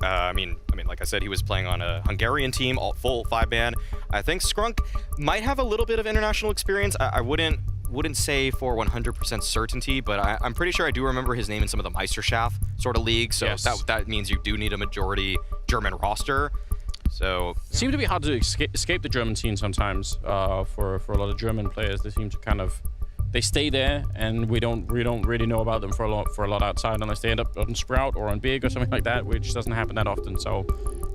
I mean, like I said, he was playing on a Hungarian team, all full 5-man. I think Skrunk might have a little bit of international experience. I wouldn't say for 100% certainty, but I'm pretty sure I do remember his name in some of the Meisterschaft sort of leagues. So yes. that means you do need a majority German roster. So seems to be hard to escape the German scene sometimes. For a lot of German players, they seem to kind of stay there, and we don't really know about them for a lot outside unless they end up on Sprout or on Big or something like that, which doesn't happen that often. So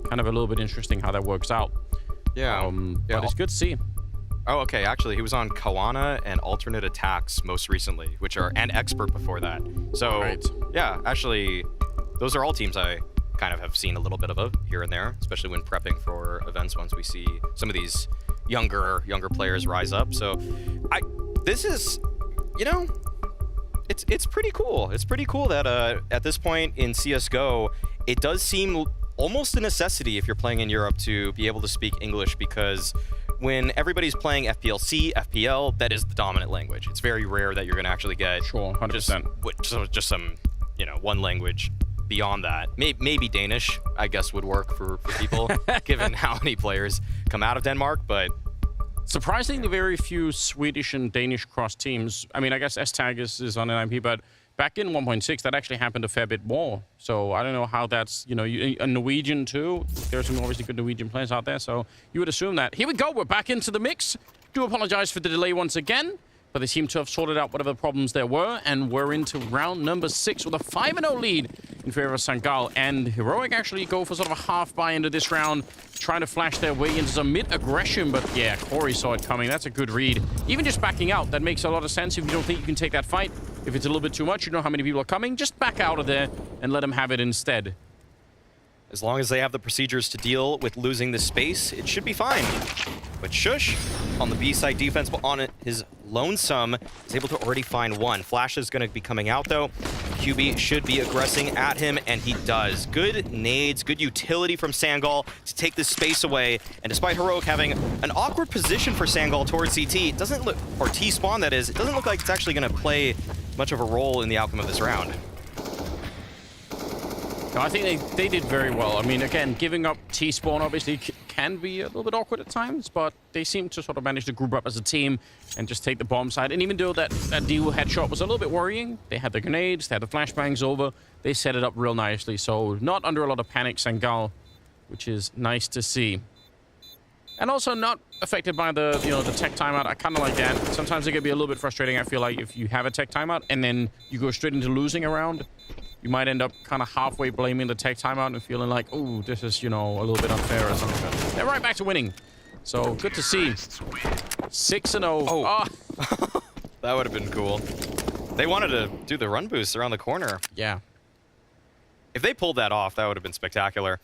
kind of a little bit interesting how that works out. Yeah. But it's good to see. Oh, okay. Actually, he was on Koana and Alternate Attacks most recently, and Expert before that. So yeah, actually, those are all teams I kind of have seen a little bit of here and there, especially when prepping for events. Once we see some of these younger players rise up, so this is, it's pretty cool. It's pretty cool that at this point in CSGO, it does seem almost a necessity if you're playing in Europe to be able to speak English, because when everybody's playing FPLC, FPL, that is the dominant language. It's very rare that you're going to actually get 100%. just some, one language beyond that. Maybe Danish, I guess, would work for people, given how many players come out of Denmark, but surprisingly very few Swedish and Danish cross teams. I mean, I guess S-Tag is on NIP, but back in 1.6, that actually happened a fair bit more. So I don't know how that's, a Norwegian too. There's some obviously good Norwegian players out there, so you would assume that. Here we go, we're back into the mix. Do apologize for the delay once again, but they seem to have sorted out whatever problems there were, and we're into round number 6 with a 5-0 lead in favor of Sangal. And Heroic actually go for sort of a half buy into this round, trying to flash their way into some mid-aggression, but yeah, Corey saw it coming. That's a good read. Even just backing out, that makes a lot of sense if you don't think you can take that fight. If it's a little bit too much, you know how many people are coming, just back out of there and let them have it instead. As long as they have the procedures to deal with losing this space, it should be fine. But Shush, on the B-side defense, but on his lonesome, is able to already find one. Flash is going to be coming out, though. QB should be aggressing at him, and he does. Good nades, good utility from Sangal to take this space away. And despite Heroic having an awkward position for Sangal towards CT, it doesn't look, or T-spawn that is, it doesn't look like it's actually going to play much of a role in the outcome of this round. No, I think they did very well. I mean, again, giving up T-spawn obviously can be a little bit awkward at times, but they seem to sort of manage to group up as a team and just take the bomb side. And even though that deal headshot was a little bit worrying, they had the grenades, they had the flashbangs over, they set it up real nicely. So not under a lot of panic, Sangal, which is nice to see. And also not affected by the, the tech timeout. I kind of like that. Sometimes it can be a little bit frustrating. I feel like if you have a tech timeout and then you go straight into losing a round, you might end up kind of halfway blaming the tech timeout and feeling like, oh, this is, a little bit unfair or something. But they're right back to winning. So good to see. 6-0. Oh. That would have been cool. They wanted to do the run boost around the corner. Yeah. If they pulled that off, that would have been spectacular.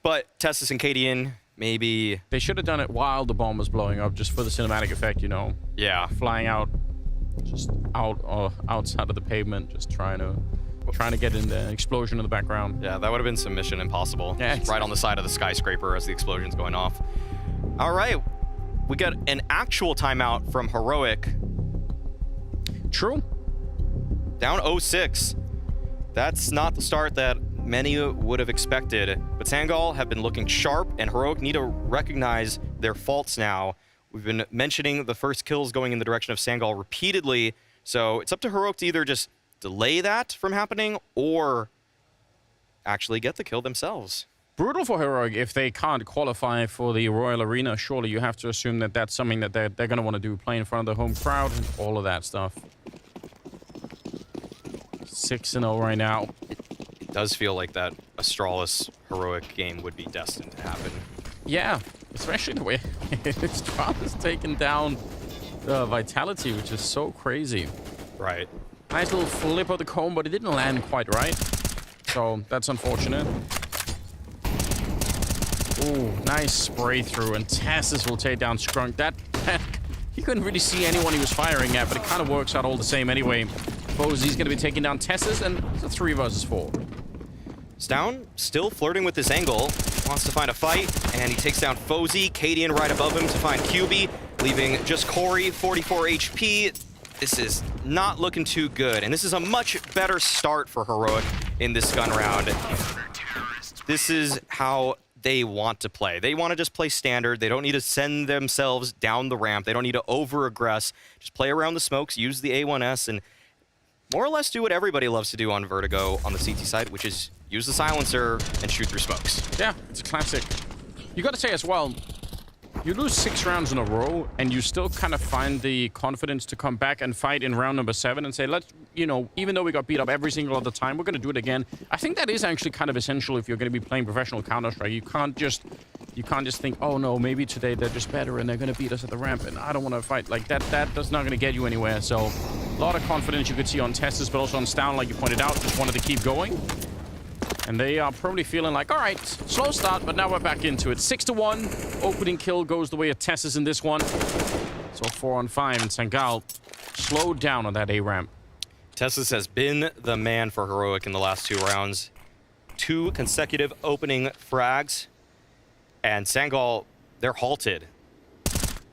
But Tessus and Cadian, maybe... They should have done it while the bomb was blowing up, just for the cinematic effect, Yeah. Flying out, just outside of the pavement, just trying to get in the explosion in the background. Yeah, that would have been some Mission Impossible. Yeah, right on the side of the skyscraper as the explosion's going off. All right, we got an actual timeout from Heroic. True. Down 0-6. That's not the start that many would have expected, but Sangal have been looking sharp, and Heroic need to recognize their faults now. We've been mentioning the first kills going in the direction of Sangal repeatedly, so it's up to Heroic to either just delay that from happening or actually get the kill themselves. Brutal for Heroic if they can't qualify for the Royal Arena. Surely you have to assume that that's something that they're going to want to do, play in front of the home crowd and all of that stuff. 6-0 right now. It does feel like that Astralis Heroic game would be destined to happen. Yeah, especially the way Astralis taken down Vitality, which is so crazy. Right. Nice little flip of the cone, but it didn't land quite right. So that's unfortunate. Ooh, nice spray through, and Tassus will take down Scrunk. That he couldn't really see anyone he was firing at, but it kind of works out all the same anyway. Fozy's going to be taking down Tassus, and it's a 3 versus 4. Stown still flirting with this angle. Wants to find a fight, and he takes down Fozy. Cadian right above him to find QB, leaving just Corey, 44 HP. This is not looking too good, and this is a much better start for Heroic in this gun round. This is how they want to play. They want to just play standard. They don't need to send themselves down the ramp. They don't need to over-aggress. Just play around the smokes, use the A1S, and more or less do what everybody loves to do on Vertigo on the CT side, which is use the silencer and shoot through smokes. Yeah, it's classic. You got to say as well, you lose 6 rounds in a row, and you still kind of find the confidence to come back and fight in round number 7 and say, let's, you know, even though we got beat up every single other time, we're going to do it again. I think that is actually kind of essential if you're going to be playing professional Counter-Strike. You can't just think, oh no, maybe today they're just better and they're going to beat us at the ramp, and I don't want to fight. Like that. That's not going to get you anywhere. So a lot of confidence you could see on TeST, but also on Stown, like you pointed out, just wanted to keep going. And they are probably feeling like, all right, slow start, but now we're back into it. 6-1. Opening kill goes the way of TeST in this one. So 4-on-5, and Sangal slowed down on that A ramp. TeST has been the man for Heroic in the last 2 rounds. 2 consecutive opening frags. And Sangal, they're halted.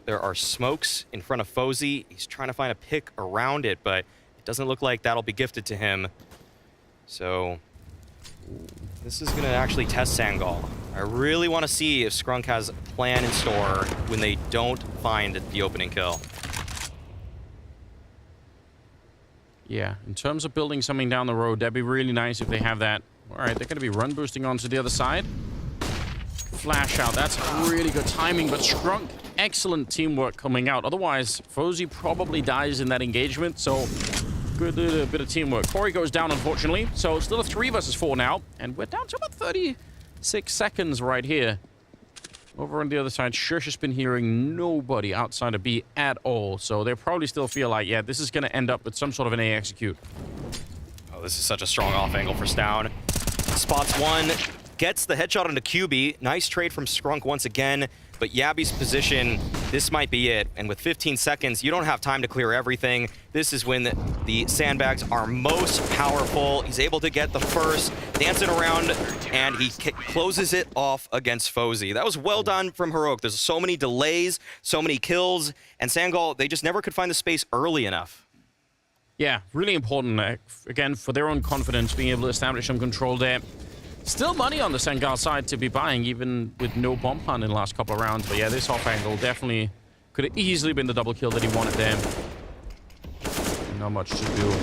There are smokes in front of Fozy. He's trying to find a pick around it, but it doesn't look like that'll be gifted to him. So this is going to actually test Sangal. I really want to see if Scrunk has a plan in store when they don't find the opening kill. Yeah, in terms of building something down the road, that'd be really nice if they have that. All right, they're going to be run boosting onto the other side. Flash out, that's really good timing, but Scrunk, excellent teamwork coming out. Otherwise, Fozy probably dies in that engagement, so good bit of teamwork. Corey goes down, unfortunately, so still a 3 versus 4 now, and we're down to about 36 seconds right here. Over on the other side, Shush has been hearing nobody outside of B at all, so they probably still feel like, yeah, this is going to end up with some sort of an A execute. Oh, this is such a strong off angle for Stown. Spots one, gets the headshot onto QB. Nice trade from Scrunk once again, but Yabby's position, this might be it. And with 15 seconds, you don't have time to clear everything. This is when the sandbags are most powerful. He's able to get the first, dance it around, and he closes it off against Fozy. That was well done from Heroic. There's so many delays, so many kills, and Sangal, they just never could find the space early enough. Yeah, really important, again, for their own confidence, being able to establish some control there. Still money on the Sangal side to be buying, even with no bomb plant in the last couple of rounds. But yeah, this off angle definitely could have easily been the double kill that he wanted there. Not much to do.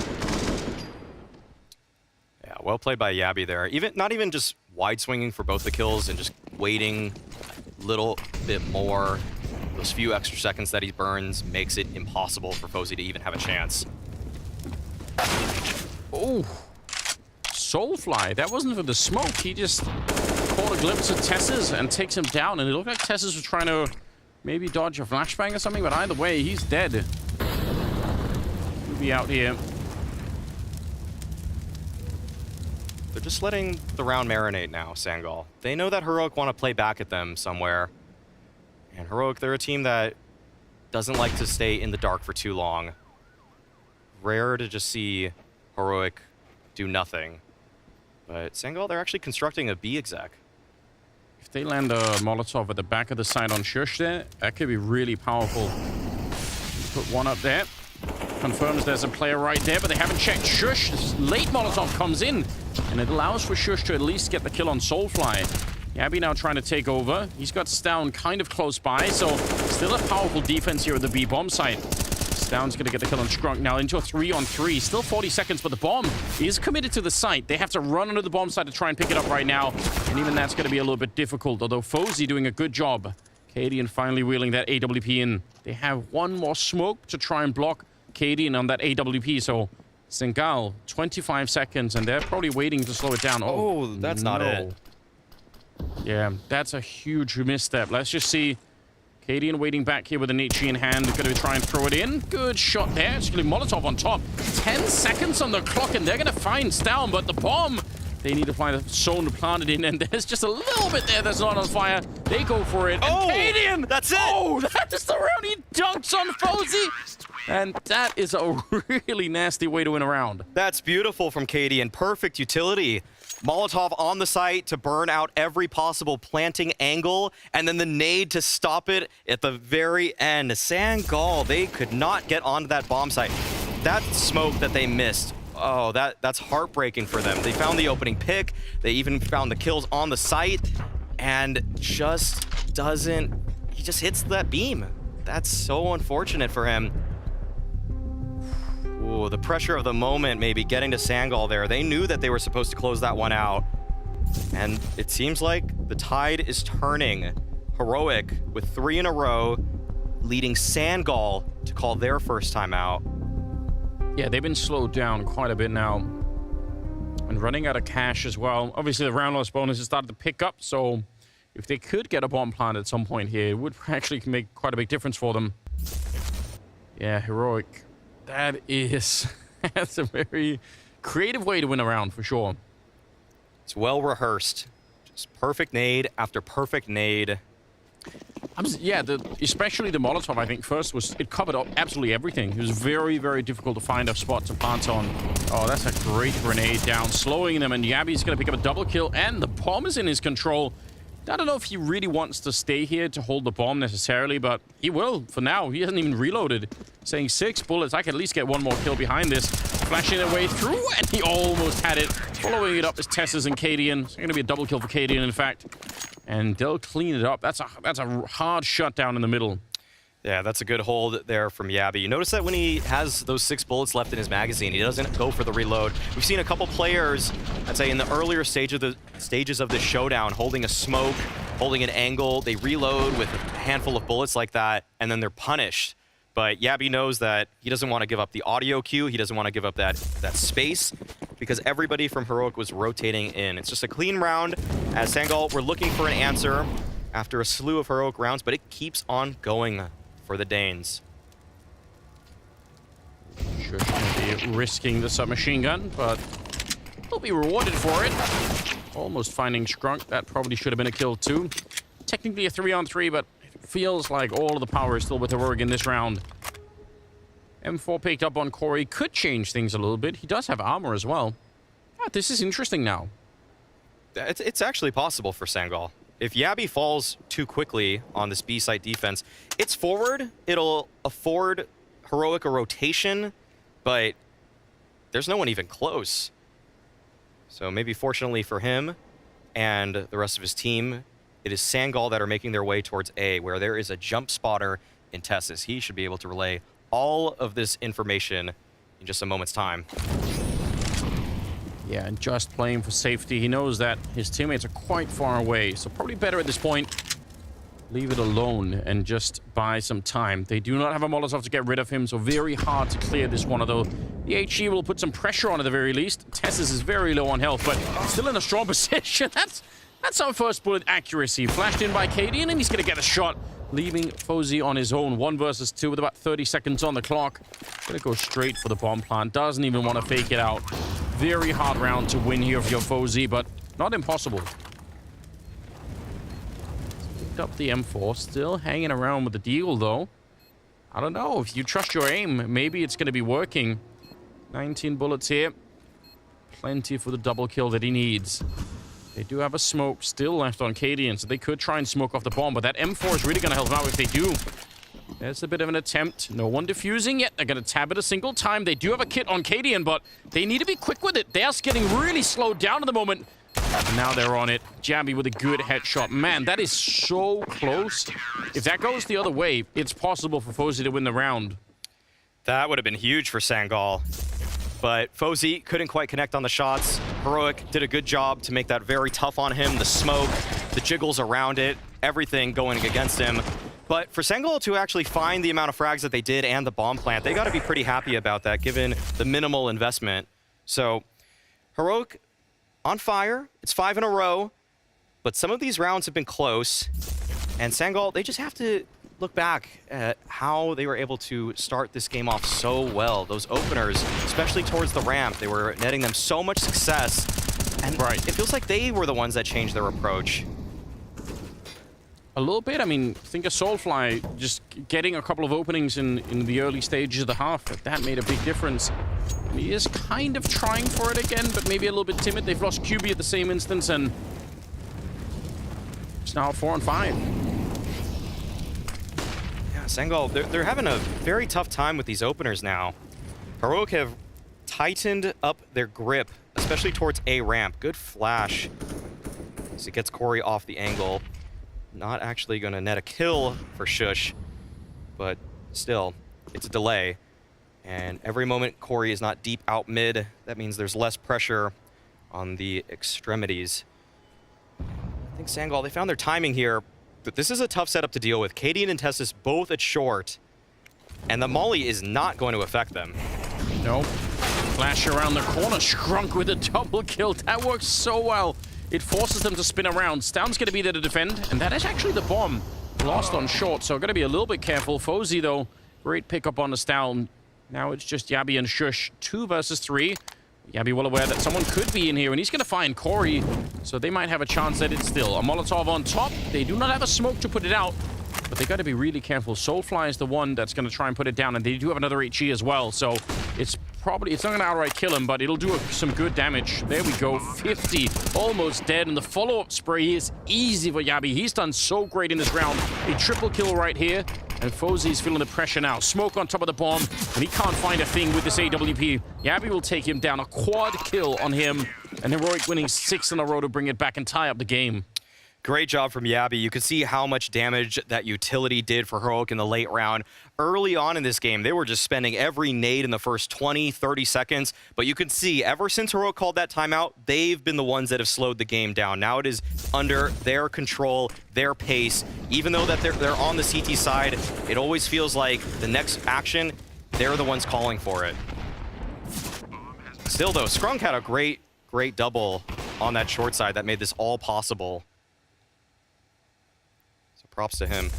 Yeah, well played by Yabby there. Not even just wide swinging for both the kills and just waiting a little bit more. Those few extra seconds that he burns makes it impossible for Fozy to even have a chance. Oh. Soulfly, that wasn't for the smoke. He just caught a glimpse of TeST and takes him down. And it looked like TeST was trying to maybe dodge a flashbang or something, but either way, he's dead. He'll be out here. They're just letting the round marinate now, Sangal. They know that Heroic want to play back at them somewhere. And Heroic, they're a team that doesn't like to stay in the dark for too long. Rare to just see Heroic do nothing. But Sangal, they're actually constructing a B exec. If they land a Molotov at the back of the side on Shush there, that could be really powerful. Put one up there. Confirms there's a player right there, but they haven't checked Shush. This late Molotov comes in, and it allows for Shush to at least get the kill on Soulfly. Yabby now trying to take over. He's got Stown kind of close by, so still a powerful defense here at the B bomb site. Stown's going to get the kill on Scrunk now into a 3-on-3. Still 40 seconds, but the bomb is committed to the site. They have to run under the bomb site to try and pick it up right now. And even that's going to be a little bit difficult, although Fozy doing a good job. Cadian finally wheeling that AWP in. They have one more smoke to try and block Cadian on that AWP. So Sangal, 25 seconds, and they're probably waiting to slow it down. Oh, that's not it. Yeah, that's a huge misstep. Let's just see. Cadian waiting back here with an HE in hand. They're going to try and throw it in. Good shot there. Actually, Molotov on top. 10 seconds on the clock, and they're going to find Stown, but the bomb, they need to find a zone to plant it in, and there's just a little bit there that's not on fire. They go for it, and Cadian! That's it! Oh, that's the round he dunks on Fozy! And that is a really nasty way to win a round. That's beautiful from Cadian. Perfect utility. Molotov on the site to burn out every possible planting angle, and then the nade to stop it at the very end. Sangal, they could not get onto that bomb site. That smoke that they missed, oh, that's heartbreaking for them. They found the opening pick, they even found the kills on the site, and just doesn't, he just hits that beam. That's so unfortunate for him. Ooh, the pressure of the moment maybe getting to Sangal there. They knew that they were supposed to close that one out. And it seems like the tide is turning. Heroic with 3 in a row, leading Sangal to call their first time out. Yeah, they've been slowed down quite a bit now. And running out of cash as well. Obviously, the round loss bonus has started to pick up, so if they could get a bomb plant at some point here, it would actually make quite a big difference for them. Yeah, Heroic. That is... that's a very creative way to win a round, for sure. It's well rehearsed. Just perfect nade after perfect nade. Yeah, especially the Molotov, I think, first it covered up absolutely everything. It was very, very difficult to find a spot to plant on. Oh, that's a great grenade down, slowing them, and Yabi's going to pick up a double kill, and the bomb is in his control. I don't know if he really wants to stay here to hold the bomb necessarily, but he will for now. He hasn't even reloaded. Saying 6 bullets, I can at least get one more kill behind this. Flashing their way through, and he almost had it. Following it up is Tess's and Cadian. It's going to be a double kill for Cadian, in fact. And they'll clean it up. That's a hard shutdown in the middle. Yeah, that's a good hold there from Yabi. You notice that when he has those 6 bullets left in his magazine, he doesn't go for the reload. We've seen a couple players, I'd say in the earlier stages of this showdown, holding a smoke, holding an angle. They reload with a handful of bullets like that, and then they're punished. But Yabi knows that he doesn't want to give up the audio cue. He doesn't want to give up that space, because everybody from Heroic was rotating in. It's just a clean round. As Sangal, we're looking for an answer after a slew of Heroic rounds, but it keeps on going for the Danes. Sure, going to be risking the submachine gun, but he'll be rewarded for it. Almost finding Scrunk. That probably should have been a kill too. Technically a 3-on-3, but it feels like all of the power is still with Heroic in this round. M4 picked up on Corey. Could change things a little bit. He does have armor as well. Yeah, this is interesting now. It's actually possible for Sangal. If Yabi falls too quickly on this B-site defense, it's forward. It'll afford Heroic a rotation, but there's no one even close. So maybe fortunately for him and the rest of his team, it is Sangal that are making their way towards A, where there is a jump spotter in Tessus. He should be able to relay all of this information in just a moment's time. Yeah, and just playing for safety. He knows that his teammates are quite far away, so probably better at this point leave it alone and just buy some time. They do not have a Molotov to get rid of him, so very hard to clear this one, although the HE will put some pressure on at the very least. Tessus is very low on health, but still in a strong position. That's our first bullet accuracy. Flashed in by Cadian, and he's going to get a shot, leaving Fozy on his own. 1 versus 2 with about 30 seconds on the clock. Going to go straight for the bomb plant. Doesn't even want to fake it out. Very hard round to win here for your Fozy, but not impossible. Picked up the M4. Still hanging around with the deal, though. I don't know. If you trust your aim, maybe it's going to be working. 19 bullets here. Plenty for the double kill that he needs. They do have a smoke still left on Cadian, so they could try and smoke off the bomb, but that M4 is really going to help out if they do. There's a bit of an attempt. No one defusing yet. They're going to tab it a single time. They do have a kit on Cadian, but they need to be quick with it. They're getting really slowed down at the moment. And now they're on it. Jambi with a good headshot. Man, that is so close. If that goes the other way, it's possible for Fozy to win the round. That would have been huge for Sangal. But Fozy couldn't quite connect on the shots. Heroic did a good job to make that very tough on him. The smoke, the jiggles around it, everything going against him. But for Sangal to actually find the amount of frags that they did and the bomb plant, they got to be pretty happy about that, given the minimal investment. So Heroic on fire. It's 5 in a row. But some of these rounds have been close. And Sangal, they just have to look back at how they were able to start this game off so well. Those openers, especially towards the ramp, they were netting them so much success. And it feels like they were the ones that changed their approach. A little bit. I mean, think of Soulfly just getting a couple of openings in the early stages of the half. That made a big difference. He is kind of trying for it again, but maybe a little bit timid. They've lost QB at the same instance, and it's now 4 on 5. Sangal, they're having a very tough time with these openers now. Heroic have tightened up their grip, especially towards A ramp. Good flash as it gets Corey off the angle. Not actually going to net a kill for Shush, but still, it's a delay. And every moment Corey is not deep out mid, that means there's less pressure on the extremities. I think Sangal, they found their timing here. this is a tough setup to deal with. Cadian and Testis both at short, and the molly is not going to affect them. Nope. Flash around the corner, Skrunk with a double kill. That works so well. It forces them to spin around. Stound's going to be there to defend, and that is actually the bomb. Lost on short, so got to be a little bit careful. Fozy, though, great pickup on the Stound. Now it's just Yabi and Shush, 2 versus 3. Yabi well aware that someone could be in here, and he's going to find Corey, so they might have a chance at it still. A Molotov on top. They do not have a smoke to put it out, but they got to be really careful. Soulfly is the one that's going to try and put it down, and they do have another HE as well, so it's not going to outright kill him, but it'll do some good damage. There we go, 50, almost dead, and the follow-up spray is easy for Yabi. He's done so great in this round. A triple kill right here, and Fozy's feeling the pressure now. Smoke on top of the bomb, and he can't find a thing with this AWP. Yabi will take him down, a quad kill on him, and Heroic winning 6 in a row to bring it back and tie up the game. Great job from Yabi. You could see how much damage that utility did for Heroic in the late round. Early on in this game, they were just spending every nade in the first 20, 30 seconds. But you can see, ever since Heroic called that timeout, they've been the ones that have slowed the game down. Now it is under their control, their pace. Even though that they're on the CT side, it always feels like the next action, they're the ones calling for it. Still, though, Skrunk had a great double on that short side that made this all possible. Props to him.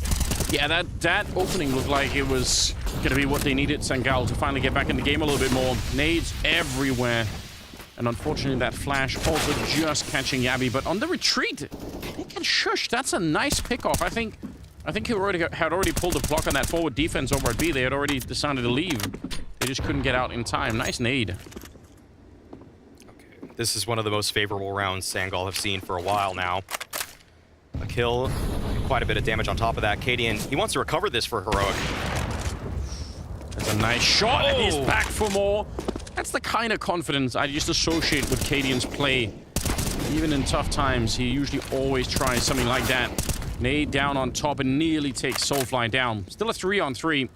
Yeah, that opening looked like it was going to be what they needed, Sangal, to finally get back in the game a little bit more. Nades everywhere. And unfortunately, that flash also just catching Yabi. But on the retreat, they can Shush. That's a nice pickoff. I think he had already pulled the block on that forward defense over at B. They had already decided to leave. They just couldn't get out in time. Nice nade. Okay, this is one of the most favorable rounds Sangal have seen for a while now. A kill, quite a bit of damage on top of that. Cadian, he wants to recover this for Heroic. That's a nice shot, and he's back for more. That's the kind of confidence I just associate with Cadian's play. Even in tough times, he usually always tries something like that. Nade down on top and nearly takes Soulfly down. Still a 3-on-3,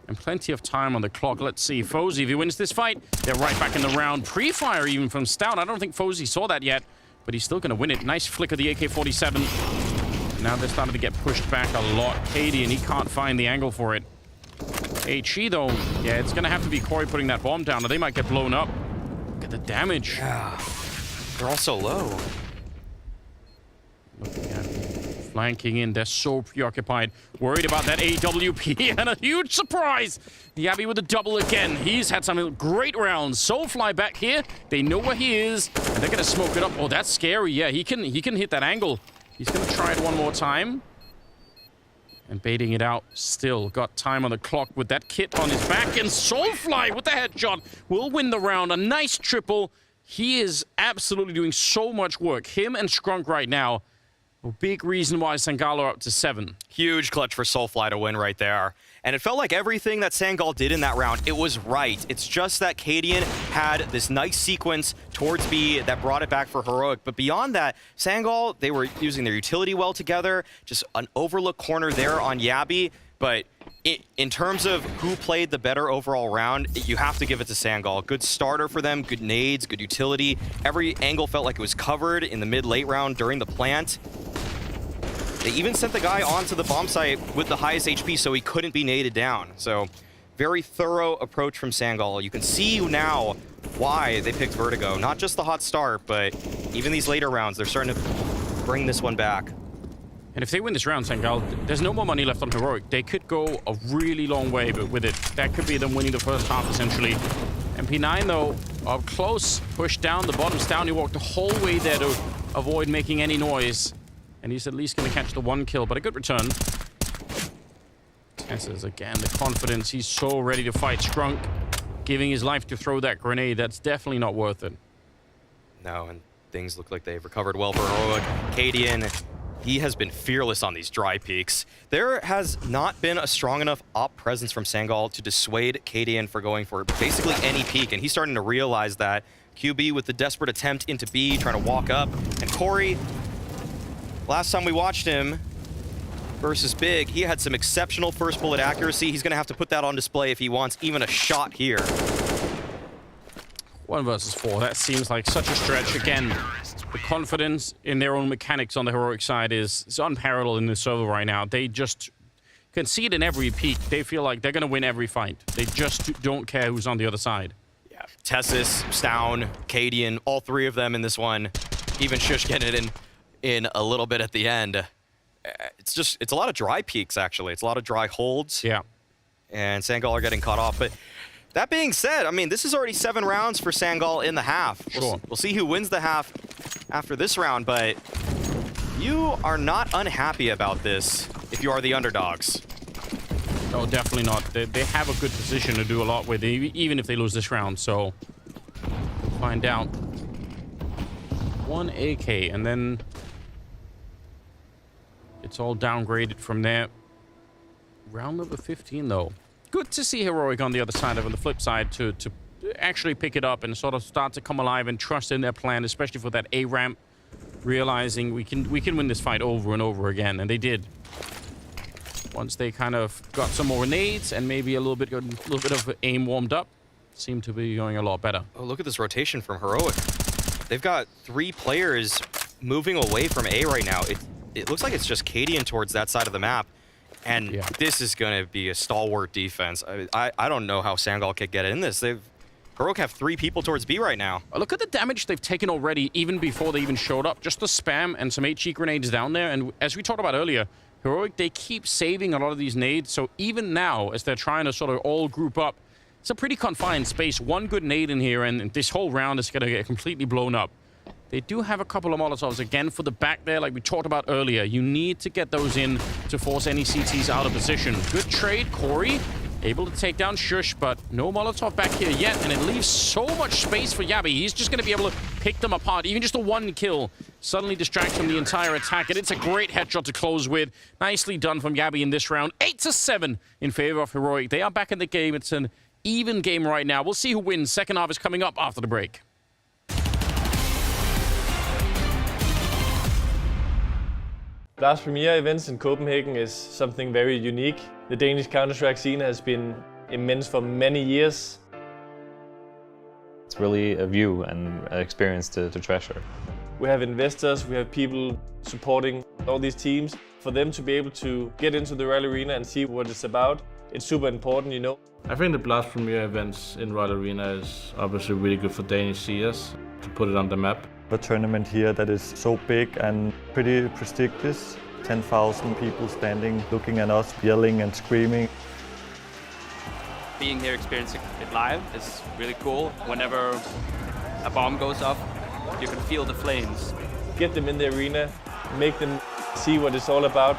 and plenty of time on the clock. Let's see, Fozy, if he wins this fight, they're right back in the round. Pre-fire even from Stout. I don't think Fozy saw that yet, but he's still going to win it. Nice flick of the AK-47. Now they're starting to get pushed back a lot. Cadian, he can't find the angle for it. HE, though, yeah, it's going to have to be Corey putting that bomb down, or they might get blown up. Look at the damage. Yeah, they're all so low. Looking at flanking in, they're so preoccupied. Worried about that AWP, and a huge surprise! Yabi with a double again. He's had some great rounds. Soulfly back here. They know where he is, and they're going to smoke it up. Oh, that's scary. Yeah, he can hit that angle. He's going to try it one more time. And baiting it out. Still got time on the clock with that kit on his back. And Soulfly with the headshot will win the round. A nice triple. He is absolutely doing so much work. Him and Skrunk right now. A big reason why Sangal are up to 7. Huge clutch for Soulfly to win right there. And it felt like everything that Sangal did in that round, it was right. It's just that Cadian had this nice sequence towards B that brought it back for Heroic. But beyond that, Sangal, they were using their utility well together. Just an overlook corner there on Yabi. But in terms of who played the better overall round, you have to give it to Sangal. Good starter for them, good nades, good utility. Every angle felt like it was covered in the mid-late round during the plant. They even sent the guy onto the bomb site with the highest HP so he couldn't be naded down. So very thorough approach from Sangal. You can see now why they picked Vertigo. Not just the hot start, but even these later rounds, they're starting to bring this one back. And if they win this round, Sangal, there's no more money left on Heroic. They could go a really long way with it. That could be them winning the first half, essentially. MP9, though, up close, pushed down, the bottom's down. He walked the whole way there to avoid making any noise. And he's at least going to catch the 1 kill, but a good return. Tessa's again, the confidence. He's so ready to fight Skrunk. Giving his life to throw that grenade, that's definitely not worth it. No, and things look like they've recovered well for Heroic. Cadian, he has been fearless on these dry peaks. There has not been a strong enough op presence from Sangal to dissuade Cadian for going for basically any peak, and he's starting to realize that. QB with the desperate attempt into B, trying to walk up, and Corey, last time we watched him versus Big, he had some exceptional first bullet accuracy. He's going to have to put that on display if he wants even a shot here. 1 versus 4, that seems like such a stretch. Again, The confidence in their own mechanics on the Heroic side is unparalleled in the server right now. They just concede in every peak. They feel like they're going to win every fight. They just don't care who's on the other side. Yeah, Tessis, Stown, Cadian, all three of them in this one. Even Shush getting it in a little bit at the end. It's a lot of dry peaks, actually. It's a lot of dry holds. Yeah. And Sangal are getting caught off. But that being said, I mean, this is already 7 rounds for Sangal in the half. Sure. We'll see who wins the half after this round, but you are not unhappy about this if you are the underdogs. No, definitely not. They have a good position to do a lot with, even if they lose this round. So, we'll find out. 1 AK, and then it's all downgraded from there. Round number 15, though. Good to see Heroic on the other side, on the flip side, to actually pick it up and sort of start to come alive and trust in their plan, especially for that A ramp, realizing we can win this fight over and over again, and they did. Once they kind of got some more nades and maybe a little bit of aim warmed up, seemed to be going a lot better. Oh, look at this rotation from Heroic. They've got 3 players moving away from A right now. It looks like it's just Cadian towards that side of the map. And this is going to be a stalwart defense. I don't know how Sangal can get in this. Heroic have 3 people towards B right now. Look at the damage they've taken already, even before they even showed up. Just the spam and some HE grenades down there. And as we talked about earlier, Heroic, they keep saving a lot of these nades. So even now, as they're trying to sort of all group up, it's a pretty confined space. 1 good nade in here, and this whole round is going to get completely blown up. They do have a couple of Molotovs again for the back there, like we talked about earlier. You need to get those in to force any CTs out of position. Good trade, Corey. Able to take down Shush, but no Molotov back here yet, and it leaves so much space for Yabi. He's just going to be able to pick them apart. Even just a 1 kill suddenly distracts from the entire attack, and it's a great headshot to close with. Nicely done from Yabi in this round. 8-7 in favor of Heroic. They are back in the game. It's an even game right now. We'll see who wins. Second half is coming up after the break. Blast Premier events in Copenhagen is something very unique. The Danish Counter-Strike scene has been immense for many years. It's really a view and an experience to treasure. We have investors, we have people supporting all these teams. For them to be able to get into the Royal Arena and see what it's about, it's super important, you know. I think the Blast Premier events in Royal Arena is obviously really good for Danish CS to put it on the map. The tournament here that is so big and pretty prestigious. 10,000 people standing, looking at us, yelling and screaming. Being here, experiencing it live is really cool. Whenever a bomb goes off, you can feel the flames. Get them in the arena, make them see what it's all about.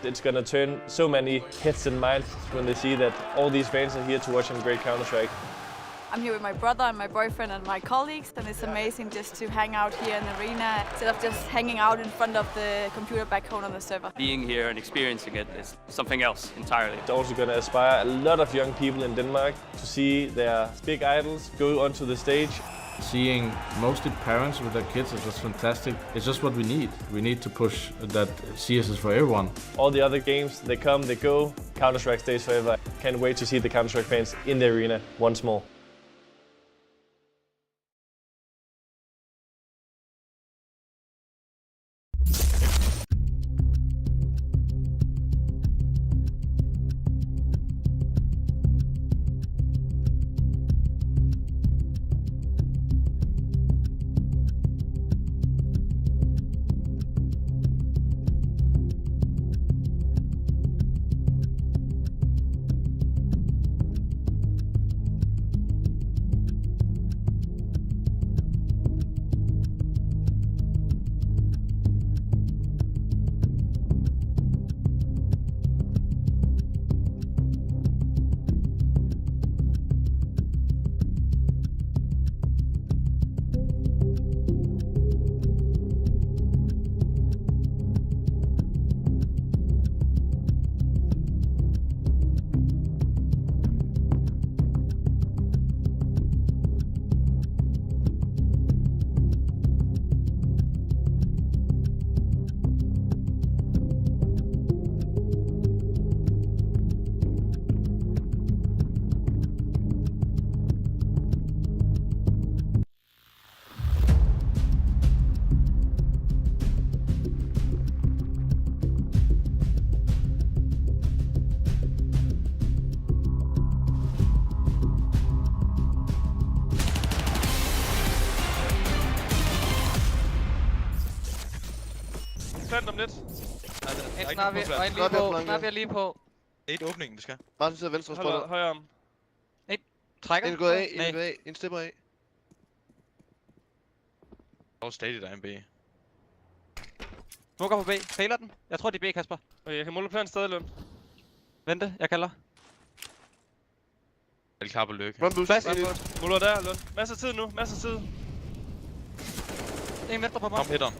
It's gonna turn so many heads and minds when they see that all these fans are here to watch some great Counter-Strike. I'm here with my brother and my boyfriend and my colleagues, and it's amazing just to hang out here in the arena instead of just hanging out in front of the computer back home on the server. Being here and experiencing it is something else entirely. It's also going to inspire a lot of young people in Denmark to see their big idols go onto the stage. Seeing mostly parents with their kids is just fantastic. It's just what we need. We need to push that CS is for everyone. All the other games, they come, they go. Counter-Strike stays forever. Can't wait to see the Counter-Strike fans in the arena once more. plant om lidt. En Navi, og en lige på. Navi er lige på. Et åbningen, vi skal. Martin sidder venstre spot. Højre om. En trækker. En går af, en går af, en stepper af. Og stadig der er en B. Smoker på B. Failer den. Jeg tror, det er B, Kasper. Okay, jeg kan måle plan stadig, Lund. Vente, jeg kalder. Er det klar på lykke? Måler der, Lund. Masser af tid nu, masser af tid. En venstre på mig. Kom, hitteren.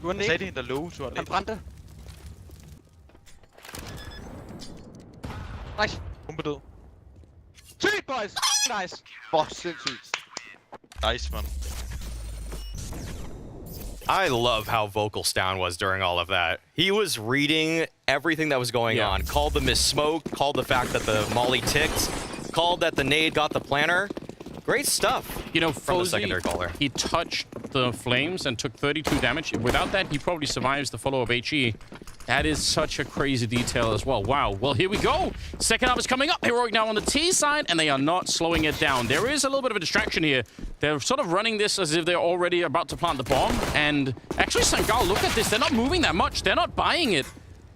Du er nede. Sagde de, der lå, så han brændte. Nice. Pumpe død. Sygt, boys! Nice. Sindssygt. Nice, man. I love how vocal Stown was during all of that. He was reading everything that was going on. Called the missed smoke, called the fact that the molly ticked, called that the nade got the planter. Great stuff. You know, from the Fozy, secondary caller. he touched the flames and took 32 damage. Without that, he probably survives the follow of HE. That is such a crazy detail as well. Wow. Well, here we go. Second half is coming up. Heroic now on the T side, and they are not slowing it down. There is a little bit of a distraction here. They're sort of running this as if they're already about to plant the bomb. And actually, Sangal, look at this. They're not moving that much. They're not buying it.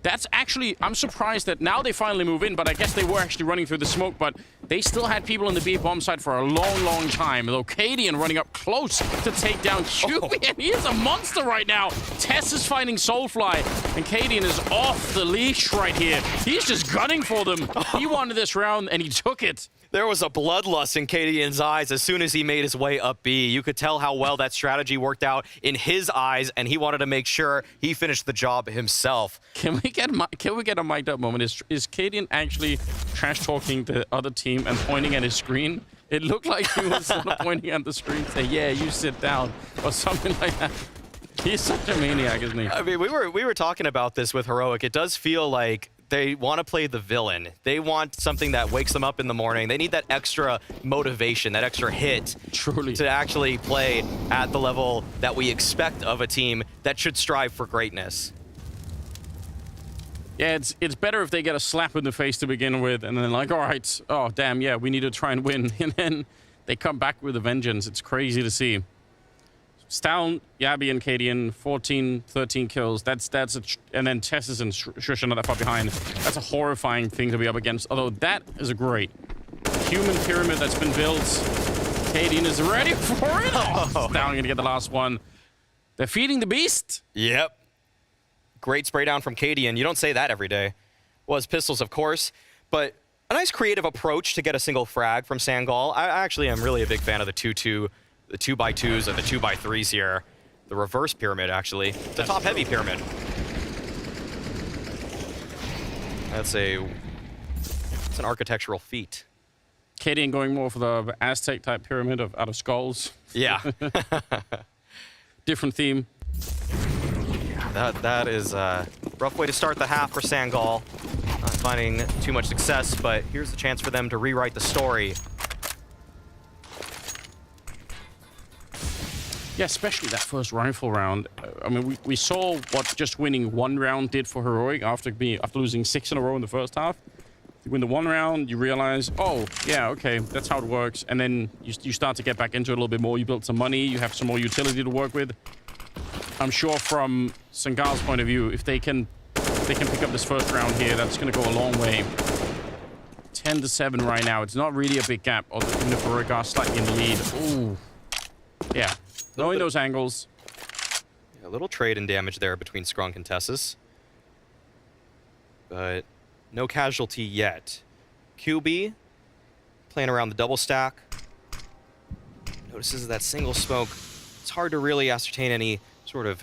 That's actually, I'm surprised that now they finally move in, but I guess they were actually running through the smoke, but they still had people in the B bomb site for a long, long time. Though Cadian running up close to take down QB, and he is a monster right now. Tess is fighting Soulfly, and Cadian is off the leash right here. He's just gunning for them. He wanted this round, and he took it. There was a bloodlust in Cadian's eyes as soon as he made his way up B. You could tell how well that strategy worked out in his eyes, and he wanted to make sure he finished the job himself. Can we get a mic'd up moment? Is Cadian actually trash-talking the other team and pointing at his screen? It looked like he was sort of pointing at the screen, saying, "Yeah, you sit down," or something like that. He's such a maniac, isn't he? I mean, we were talking about this with Heroic. It does feel like they want to play the villain. They want something that wakes them up in the morning. They need that extra motivation, that extra hit, truly, to actually play at the level that we expect of a team that should strive for greatness. Yeah, it's better if they get a slap in the face to begin with, and then like, all right, oh damn, yeah, we need to try and win, and then they come back with a vengeance. It's crazy to see. Stown, Yabi, and Cadian, 14, 13 kills. And then Tessus and Shush are not that far behind. That's a horrifying thing to be up against. Although that is a great human pyramid that's been built. Cadian is ready for it. Oh, Stown gonna get the last one. They're feeding the beast. Yep. Great spray down from Cadian. You don't say that every day. Well, his pistols, of course, but a nice creative approach to get a single frag from Sangal. I actually am really a big fan of the 2-2. The 2x2s and the 2x3s here. The reverse pyramid, actually. The top-heavy pyramid. It's an architectural feat. Cadian going more for the Aztec-type pyramid out of skulls. Yeah. Different theme. That is a rough way to start the half for Sangal. Not finding too much success, but here's the chance for them to rewrite the story. Yeah, especially that first rifle round. I mean, we saw what just winning one round did for Heroic after losing 6 in a row in the first half. You win the one round, you realize, oh, yeah, okay, that's how it works. And then you start to get back into it a little bit more. You build some money, you have some more utility to work with. I'm sure from Sangal's point of view, if they can pick up this first round here, that's going to go a long way. 10-7 right now. It's not really a big gap, even if Heroic are slightly in the lead. Ooh. Yeah. Knowing those angles. A little trade in damage there between Skrunk and Tessus. But no casualty yet. QB playing around the double stack. Notices that single smoke. It's hard to really ascertain any sort of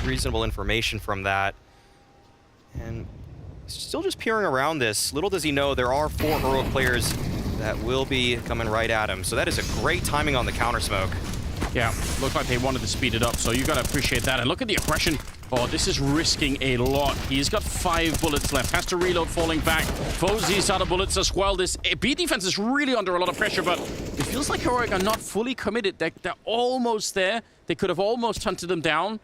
reasonable information from that. And still just peering around this. Little does he know there are 4 Heroic players that will be coming right at him. So that is a great timing on the counter smoke. Yeah, looked like they wanted to speed it up, so you gotta appreciate that. And look at the aggression. Oh, this is risking a lot. He's got 5 bullets left. Has to reload, falling back. Fozy's out of bullets as well. This B defense is really under a lot of pressure, but it feels like Heroic are not fully committed. They're almost there. They could have almost hunted them down,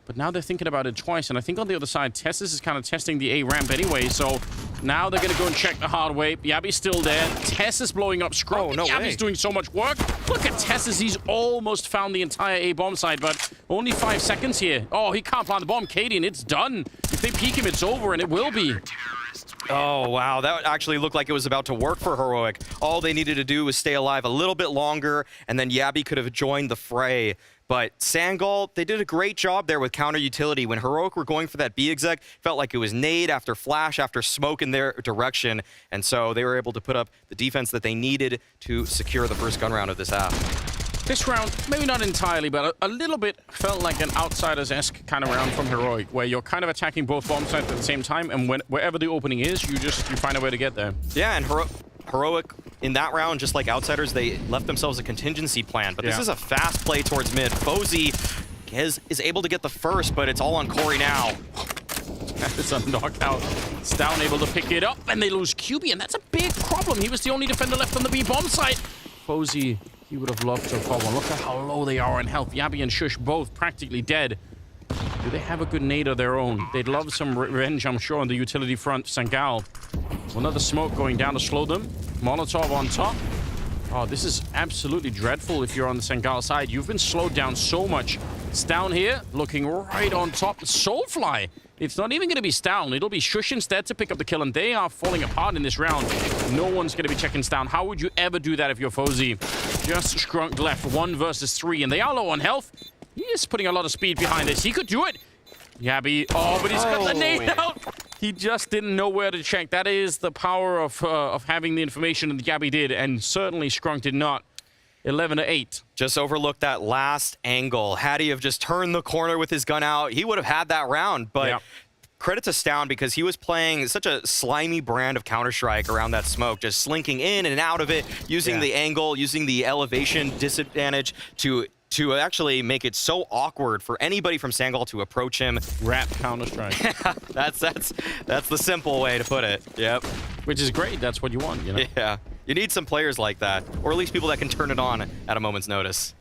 but now they're thinking about it twice. And I think on the other side, Tessus is kind of testing the A ramp anyway, so Now they're going to go and check the hard way. Yabi's still there. Tess is blowing up Scrunk. Oh, no Yabi's way. doing so much work. Look at Tess as he's almost found the entire A bomb site, but only 5 seconds here. Oh, he can't plant the bomb. Katie, and it's done. If they peek him, it's over, and it will be. Oh, wow. That actually looked like it was about to work for Heroic. All they needed to do was stay alive a little bit longer, and then Yabi could have joined the fray. But Sangal, they did a great job there with counter utility. When Heroic were going for that B exec, felt like it was nade after flash after smoke in their direction. And so they were able to put up the defense that they needed to secure the first gun round of this half. This round, maybe not entirely, but a little bit felt like an Outsiders-esque kind of round from Heroic, where you're kind of attacking both bomb sites at the same time, and wherever the opening is, you find a way to get there. Yeah, and Heroic in that round, just like Outsiders, they left themselves a contingency plan. But this is a fast play towards mid. Fozy is able to get the first, but it's all on Corey now. It's a knockout. Down able to pick it up, and they lose QB, and that's a big problem. He was the only defender left on the B bomb site. Fozy, he would have loved to have caught one. Look at how low they are in health. Yabi and Shush both practically dead. Do they have a good nade of their own? They'd love some revenge, I'm sure, on the utility front. Sangal. Another smoke going down to slow them. Molotov on top. Oh, this is absolutely dreadful if you're on the Sangal side. You've been slowed down so much. It's down here, looking right on top. Soulfly. It's not even going to be Stown. It'll be Shush instead to pick up the kill, and they are falling apart in this round. No one's going to be checking Stown. How would you ever do that if you're Fozy? Just Scrunk left, 1 versus 3, and they are low on health. He is putting a lot of speed behind this. He could do it. Yabi, oh, but he's got the nade out. He just didn't know where to check. That is the power of having the information that Yabi did, and certainly Scrunk did not. 11-8. Just overlooked that last angle. Had he have just turned the corner with his gun out, he would have had that round. But credit to Stown, because he was playing such a slimy brand of Counter-Strike around that smoke, just slinking in and out of it, using the angle, using the elevation disadvantage to actually make it so awkward for anybody from Sangal to approach him. Rap Counter-Strike. that's the simple way to put it. Yep. Which is great. That's what you want, you know? Yeah. You need some players like that, or at least people that can turn it on at a moment's notice.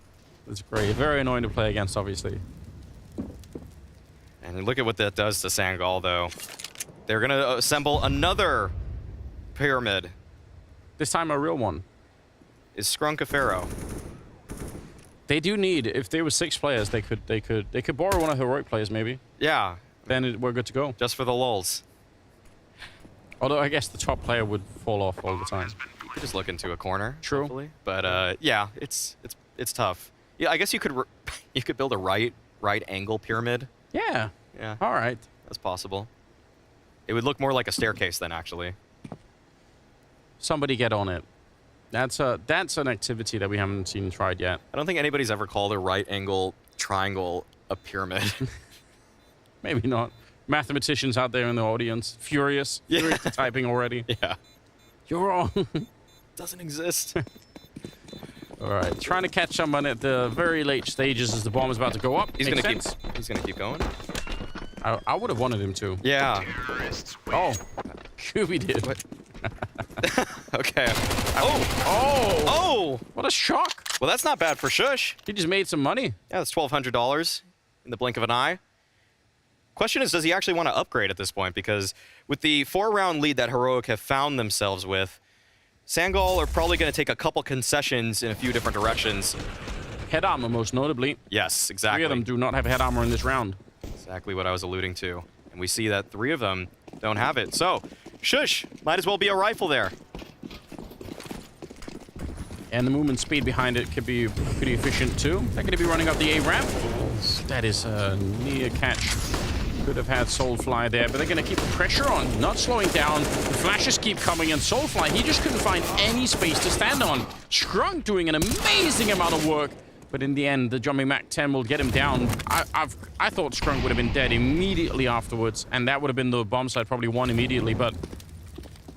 That's great. Very annoying to play against, obviously. And look at what that does to Sangal, though. They're going to assemble another pyramid. This time a real one. Is Scrunk a Pharaoh? They do need, if there were 6 players, they could borrow one of Heroic players, maybe. Yeah. Then we're good to go. Just for the lulz. Although I guess the top player would fall off all the time. Just look into a corner. True. Hopefully. But yeah, it's tough. Yeah, I guess you could you could build a right angle pyramid. Yeah. Yeah. All right. That's possible. It would look more like a staircase then, actually. Somebody get on it. That's an activity that we haven't seen tried yet. I don't think anybody's ever called a right angle triangle a pyramid. Maybe not. Mathematicians out there in the audience, furious to typing already. Yeah. You're wrong. Doesn't exist. All right, trying to catch someone at the very late stages as the bomb is about to go up. He's gonna keep going. I would have wanted him to. Yeah. Oh, QB did. What? Okay. Oh! What a shock! Well, that's not bad for Shush. He just made some money. Yeah, that's $1,200 in the blink of an eye. Question is, does he actually want to upgrade at this point? Because with the 4-round lead that Heroic have found themselves with, Sangal are probably going to take a couple concessions in a few different directions. Head armor, most notably. Yes, exactly. 3 of them do not have head armor in this round. Exactly what I was alluding to. And we see that 3 of them don't have it. So, Shush, might as well be a rifle there. And the movement speed behind it could be pretty efficient too. They're going to be running up the A ramp. That is a near catch. Could have had Soulfly there, but they're going to keep the pressure on, not slowing down. The flashes keep coming, and Soulfly, he just couldn't find any space to stand on. Scrunk doing an amazing amount of work, but in the end, the jumping Mac 10 will get him down. I thought Scrunk would have been dead immediately afterwards, and that would have been the bomb site, probably won immediately, but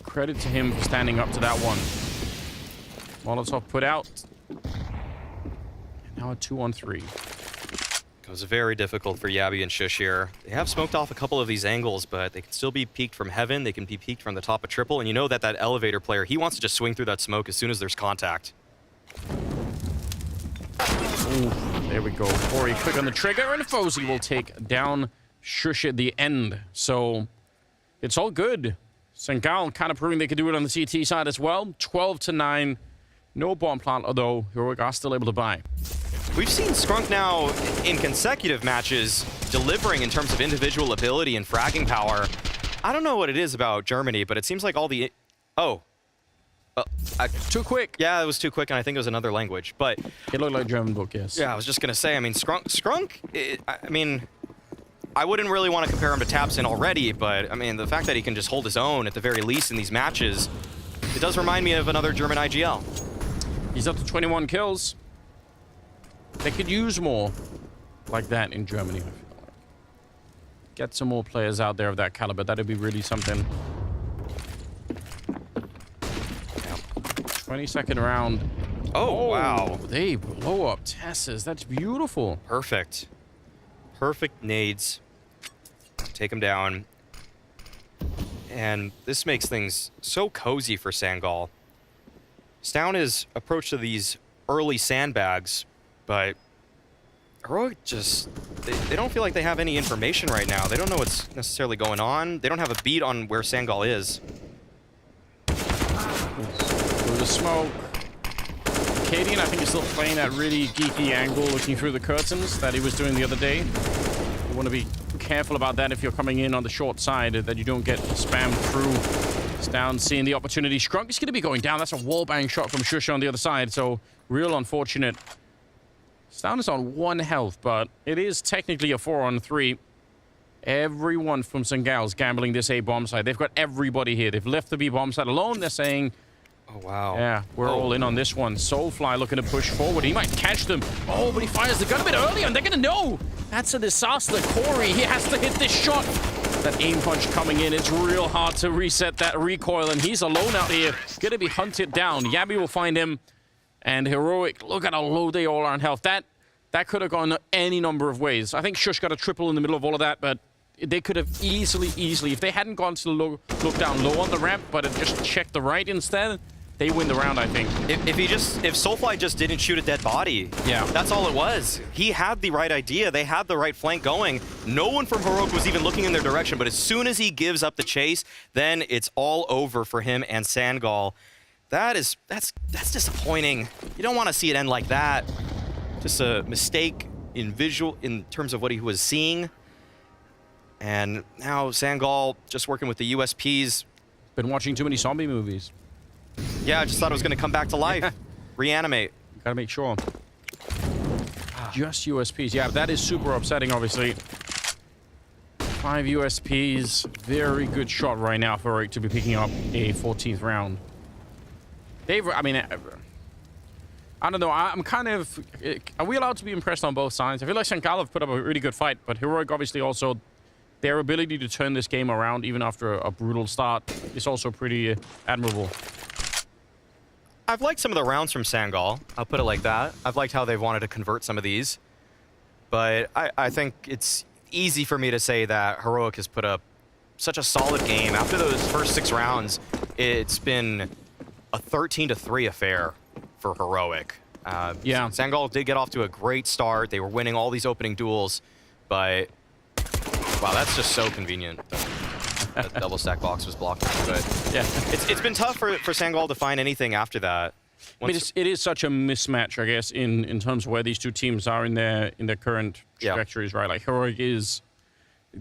credit to him for standing up to that one. Molotov put out. And now a 2-on-3. It was very difficult for Yabi and Shush here. They have smoked off a couple of these angles, but they can still be peeked from heaven. They can be peeked from the top of triple. And you know that elevator player, he wants to just swing through that smoke as soon as there's contact. Ooh, there we go. Corey quick on the trigger, and Fozy will take down Shush at the end. So it's all good. Sangal kind of proving they could do it on the CT side as well. 12-9. No bomb plant, although Heroic are still able to buy. We've seen Scrunk now in consecutive matches delivering in terms of individual ability and fragging power. I don't know what it is about Germany, but it seems like all the... Oh. Too quick. Yeah, it was too quick, and I think it was another language, but... It looked like German book, yes. Yeah, I was just going to say, I mean, Scrunk I mean, I wouldn't really want to compare him to tabseN already, but, I mean, the fact that he can just hold his own at the very least in these matches, it does remind me of another German IGL. He's up to 21 kills. They could use more like that in Germany, I feel like. Get some more players out there of that caliber. That'd be really something. 22nd round. Oh, wow. They blow up Tesses. That's beautiful. Perfect. Perfect nades. Take him down. And this makes things so cozy for Sangal. Stown approach to these early sandbags, but Heroic just, they don't feel like they have any information right now. They don't know what's necessarily going on. They don't have a beat on where Sangal is. Through the smoke. Cadian, I think, is still playing that really geeky angle, looking through the curtains that he was doing the other day. You want to be careful about that if you're coming in on the short side, that you don't get spammed through. Stown seeing the opportunity. Scrunk is going to be going down. That's a wallbang shot from Shusha on the other side, so real unfortunate. Stown is on 1 health, but it is technically a 4-on-3. Everyone from Sangal is gambling this A bomb side. They've got everybody here. They've left the B bomb side alone. They're saying, oh, wow. Yeah, we're all in on this one. Soulfly looking to push forward. He might catch them. Oh, but he fires the gun a bit early, and they're going to know. That's a disaster. Corey, he has to hit this shot. That aim punch coming in. It's real hard to reset that recoil, and he's alone out here. Going to be hunted down. Yabby will find him. And Heroic, look at how low they all are in health. That could have gone any number of ways. I think Shush got a triple in the middle of all of that, but they could have easily, if they hadn't gone to look down low on the ramp, but had just checked the right instead, they win the round, I think. If Soulfly just didn't shoot a dead body, yeah, that's all it was. He had the right idea. They had the right flank going. No one from Heroic was even looking in their direction, but as soon as he gives up the chase, then it's all over for him and Sangal. That's disappointing. You don't want to see it end like that. Just a mistake in terms of what he was seeing. And now Sangal just working with the USPs. Been watching too many zombie movies. Yeah, I just thought it was going to come back to life. Reanimate. Gotta make sure. Just USPs. Yeah, that is super upsetting, obviously. 5 USPs. Very good shot right now for Heroic to be picking up a 14th round. I mean, I don't know. I'm kind of... Are we allowed to be impressed on both sides? I feel like Sangal have put up a really good fight, but Heroic obviously also... Their ability to turn this game around, even after a brutal start, is also pretty admirable. I've liked some of the rounds from Sangal. I'll put it like that. I've liked how they've wanted to convert some of these. But I think it's easy for me to say that Heroic has put up such a solid game. After those first 6 rounds, it's been a 13-3 affair for Heroic. Yeah. Sangal did get off to a great start. They were winning all these opening duels, but... Wow, that's just so convenient. That double stack box was blocking. But yeah, it's been tough for Sangal to find anything after that. I mean, it is such a mismatch, I guess, in terms of where these two teams are in their current trajectories, right? Like Heroic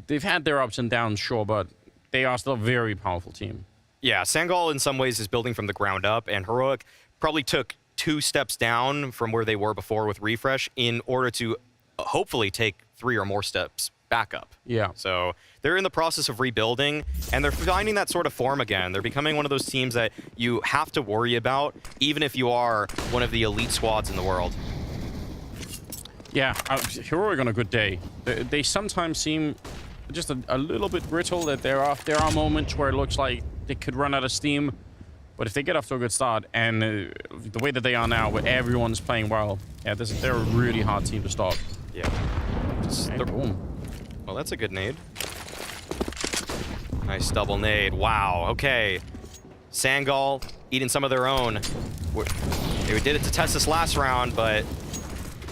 they've had their ups and downs, sure, but they are still a very powerful team. Yeah, Sangal in some ways is building from the ground up, and Heroic probably took 2 steps down from where they were before with Refresh in order to hopefully take 3 or more steps back up. Yeah. So they're in the process of rebuilding, and they're finding that sort of form again. They're becoming one of those teams that you have to worry about, even if you are one of the elite squads in the world. Yeah, Heroic on a good day. They sometimes seem just a little bit brittle, that there are moments where it looks like they could run out of steam, but if they get off to a good start, and the way that they are now, where everyone's playing well, yeah, they're a really hard team to stop. Yeah. Boom. Well, that's a good nade. Nice double nade. Wow, okay. Sangal eating some of their own. They did it to test this last round, but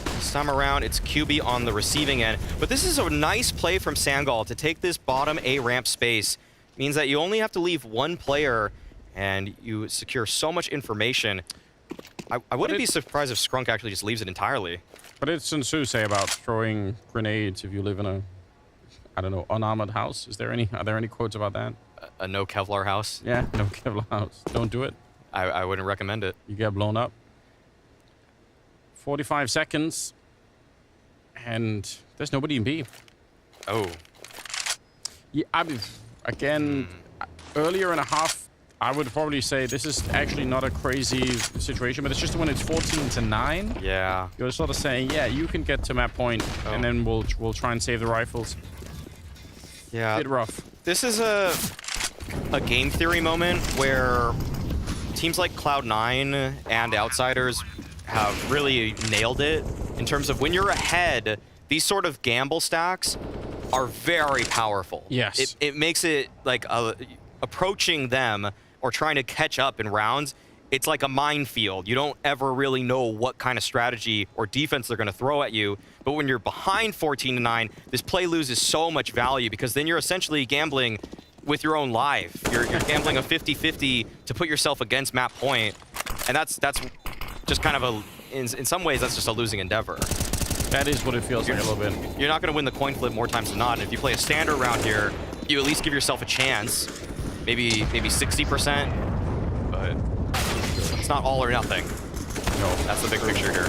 this time around, it's QB on the receiving end. But this is a nice play from Sangal to take this bottom A ramp space means that you only have to leave one player and you secure so much information. I wouldn't be surprised if Scrunk actually just leaves it entirely. But it's Sun say about throwing grenades if you live in a, I don't know, unarmored house. Are there any quotes about that? A no Kevlar house? Yeah, no Kevlar house. Don't do it. I wouldn't recommend it. You get blown up. 45 seconds. And there's nobody in B. Oh. Yeah, I mean, again, earlier in a half, I would probably say this is actually not a crazy situation, but it's just when it's 14-9. Yeah. You're sort of saying, yeah, you can get to map point, and then we'll try and save the rifles. Yeah. Bit rough. This is a game theory moment where teams like Cloud9 and Outsiders have really nailed it in terms of when you're ahead, these sort of gamble stacks are very powerful. Yes. It makes it like approaching them or trying to catch up in rounds, it's like a minefield. You don't ever really know what kind of strategy or defense they're going to throw at you. But when you're behind 14-9, this play loses so much value because then you're essentially gambling with your own life. You're gambling a 50-50 to put yourself against map point. And that's just kind of in some ways, that's just a losing endeavor. That is what it feels like a little bit. You're not going to win the coin flip more times than not. And if you play a standard round here, you at least give yourself a chance. Maybe 60%, but it's not all or nothing. No, that's the big picture here.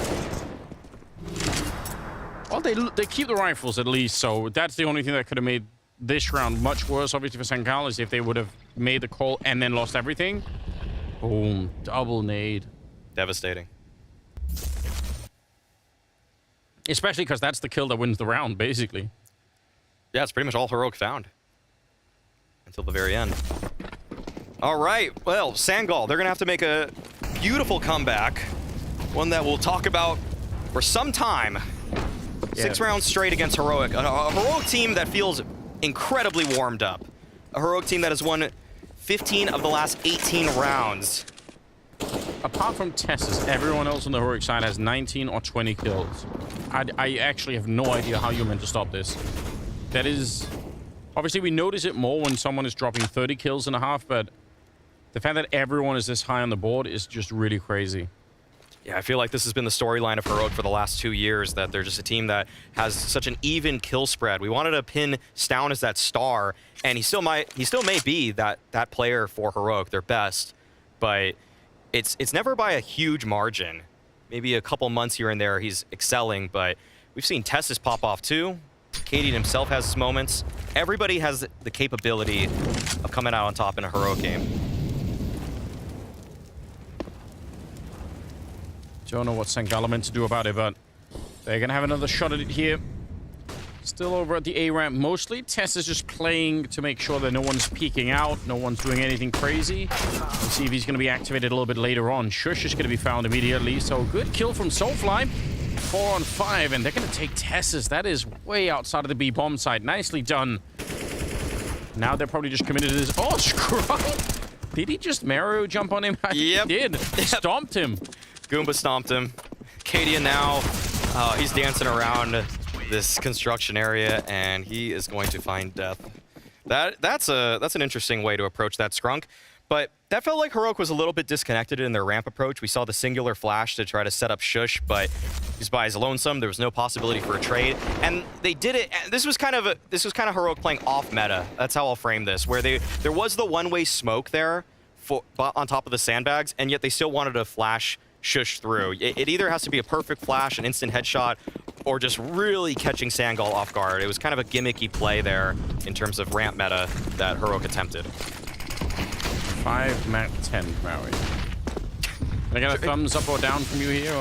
Well, they keep the rifles at least, so that's the only thing that could have made this round much worse, obviously, for Sangal, is if they would have made the call and then lost everything. Boom, double nade. Devastating. Especially because that's the kill that wins the round, basically. Yeah, it's pretty much all Heroic found. Until the very end. All right, well, Sangal, they're going to have to make a beautiful comeback. One that we'll talk about for some time. Yeah. 6 rounds straight against Heroic. A Heroic team that feels incredibly warmed up. A Heroic team that has won 15 of the last 18 rounds. Apart from TeSeS, everyone else on the Heroic side has 19 or 20 kills. I actually have no idea how you're meant to stop this. That is... Obviously, we notice it more when someone is dropping 30 kills in a half, but the fact that everyone is this high on the board is just really crazy. Yeah, I feel like this has been the storyline of Heroic for the last 2 years, that they're just a team that has such an even kill spread. We wanted to pin Stown as that star, and he still may be that player for Heroic, their best, but it's never by a huge margin. Maybe a couple months here and there he's excelling, but we've seen TeSeS pop off too. Cadian himself has his moments. Everybody has the capability of coming out on top in a Heroic game. Don't know what Sangal are meant to do about it, but they're going to have another shot at it here. Still over at the A ramp mostly. TeSeS is just playing to make sure that no one's peeking out, no one's doing anything crazy. Let's see if he's going to be activated a little bit later on. Shush is going to be found immediately, so good kill from Soulfly. 4 on 5, and they're going to take TeSeS. That is way outside of the B bomb site. Nicely done. Now they're probably just committed to this. Oh, Scrunk! Did he just Mario jump on him? Yep. He did. Stomped him. Goomba stomped him. Cadian now, he's dancing around this construction area, and he is going to find death. That's an interesting way to approach that, Scrunk. But that felt like Heroic was a little bit disconnected in their ramp approach. We saw the singular flash to try to set up Shush, but he's by his lonesome. There was no possibility for a trade, and they did it. This was kind of Heroic playing off meta. That's how I'll frame this, where there was the one-way smoke there on top of the sandbags, and yet they still wanted to flash Shush through. It either has to be a perfect flash, an instant headshot, or just really catching Sangal off guard. It was kind of a gimmicky play there in terms of ramp meta that Heroic attempted. 5 mat 10, Maui. Can I get a thumbs up or down from you here?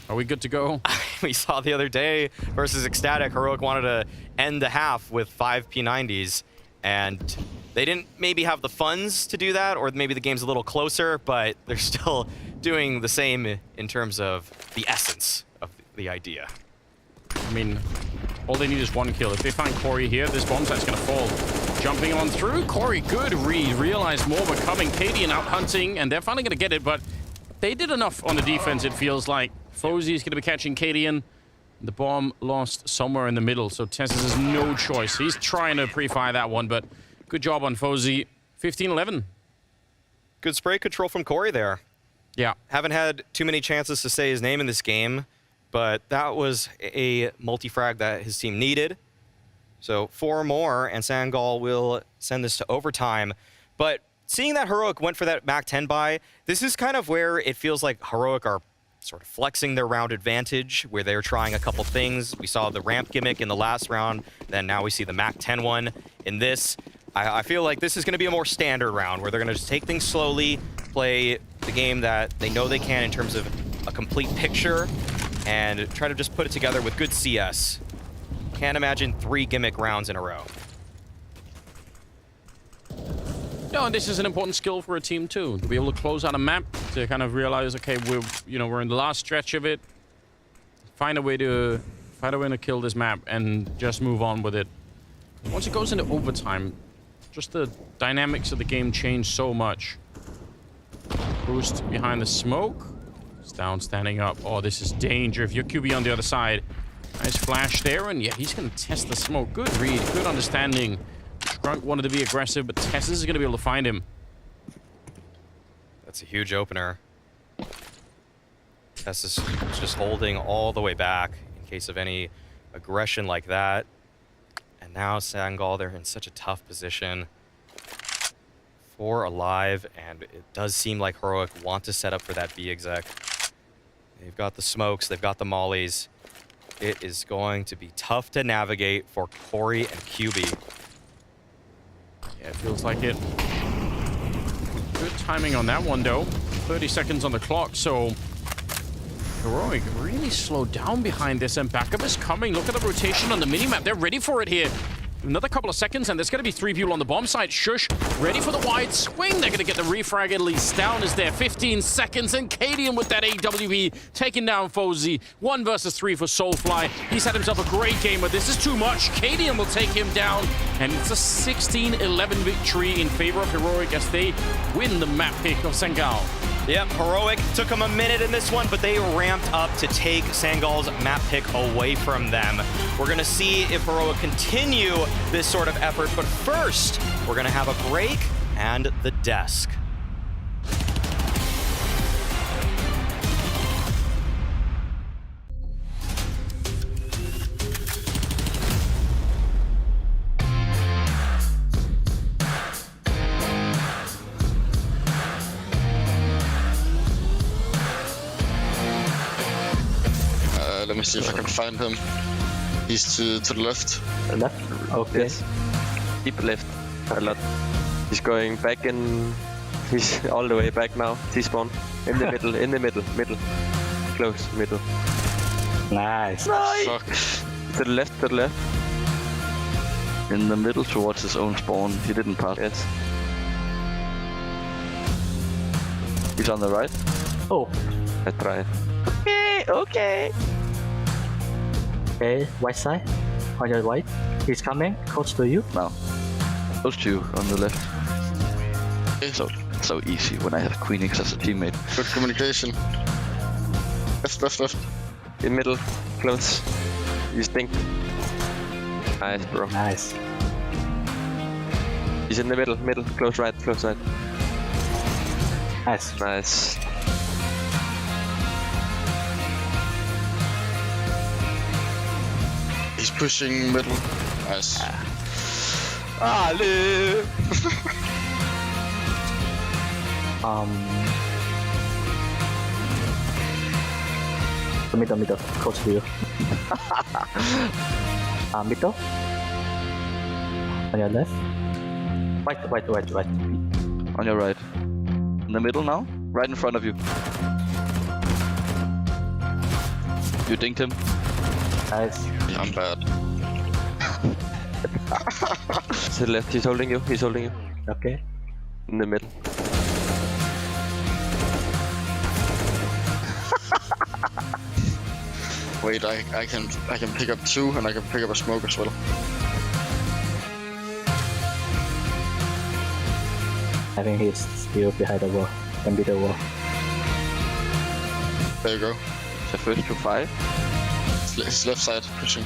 Are we good to go? We saw the other day versus Ecstatic, Heroic wanted to end the half with 5 P90s, and they didn't maybe have the funds to do that, or maybe the game's a little closer, but they're still doing the same in terms of the essence of the idea. I mean, all they need is 1 kill. If they find Corey here, this bomb site's gonna fall. Jumping on through, Corey, good read. Realized more were coming. Cadian out hunting, and they're finally gonna get it, but they did enough on the defense, it feels like. Fozy's gonna be catching Cadian. The bomb lost somewhere in the middle, so TeSeS has no choice. He's trying to pre-fire that one, but good job on Fozy. 15-11. Good spray control from Corey there. Yeah. Haven't had too many chances to say his name in this game, but that was a multi-frag that his team needed. So 4 more, and Sangal will send this to overtime. But seeing that Heroic went for that Mac 10 buy, this is kind of where it feels like Heroic are sort of flexing their round advantage, where they're trying a couple things. We saw the ramp gimmick in the last round, then now we see the Mac 10 one in this. I feel like this is going to be a more standard round, where they're going to just take things slowly, play the game that they know they can in terms of a complete picture, and try to just put it together with good CS. Can't imagine 3 gimmick rounds in a row. No, and this is an important skill for a team too, to be able to close out a map, to kind of realize, okay, we're in the last stretch of it. Find a way to kill this map and just move on with it. Once it goes into overtime, just the dynamics of the game change so much. Boost behind the smoke. It's down, standing up. Oh, this is danger if you're QB on the other side. Nice flash there, and yeah, he's going to test the smoke. Good read, good understanding. Shrunk wanted to be aggressive, but Tess is going to be able to find him. That's a huge opener. Tess is just holding all the way back in case of any aggression like that. And now Sangal, they're in such a tough position. 4 alive, and it does seem like Heroic want to set up for that B exec. They've got the smokes, they've got the mollies. It is going to be tough to navigate for Corey and QB. Yeah, it feels like it. Good timing on that one, though. 30 seconds on the clock, so Heroic really slowed down behind this, and backup is coming. Look at the rotation on the minimap. They're ready for it here. Another couple of seconds, and there's going to be 3 people on the bomb site. Shush, ready for the wide swing. They're going to get the refrag at least. Down is there. 15 seconds, and Cadian with that AWP taking down Fozy. 1 versus 3 for Soulfly. He's had himself a great game, but this is too much. Cadian will take him down, and it's a 16-11 victory in favor of Heroic as they win the map pick of Sangal. Yep, Heroic took them a minute in this one, but they ramped up to take Sangal's map pick away from them. We're going to see if Heroic continue this sort of effort, but first, we're going to have a break and the desk. Let me see if I can find him. He's to the left. Left? Okay. Yes. Deep left. A lot. He's going back in. He's all the way back now. T-spawn. In the middle, in the middle. Middle. Close, middle. Nice. Nice! Fuck. To the left, to the left. In the middle towards his own spawn. He didn't pass. Yes. He's on the right. Oh. I tried. Okay, okay. Okay, right side. On your right. He's coming. Close to you. No. Close to you on the left. So easy when I have Queenix as a teammate. Good communication. Left. In middle. Close. You stink. Nice, bro. Nice. He's in the middle. Close right. Nice. He's pushing middle. Nice. Ale! Middle. Close to you. Middle. On your left. Right. On your right. In the middle now. Right in front of you. You dinked him. Nice. Yeah, I'm bad. To the left, he's holding you. Okay. In the middle. Wait, I can pick up 2 and I can pick up a smoke as well. I think he's still behind the wall. Can be the wall. There you go. The first to 5. His left side pushing.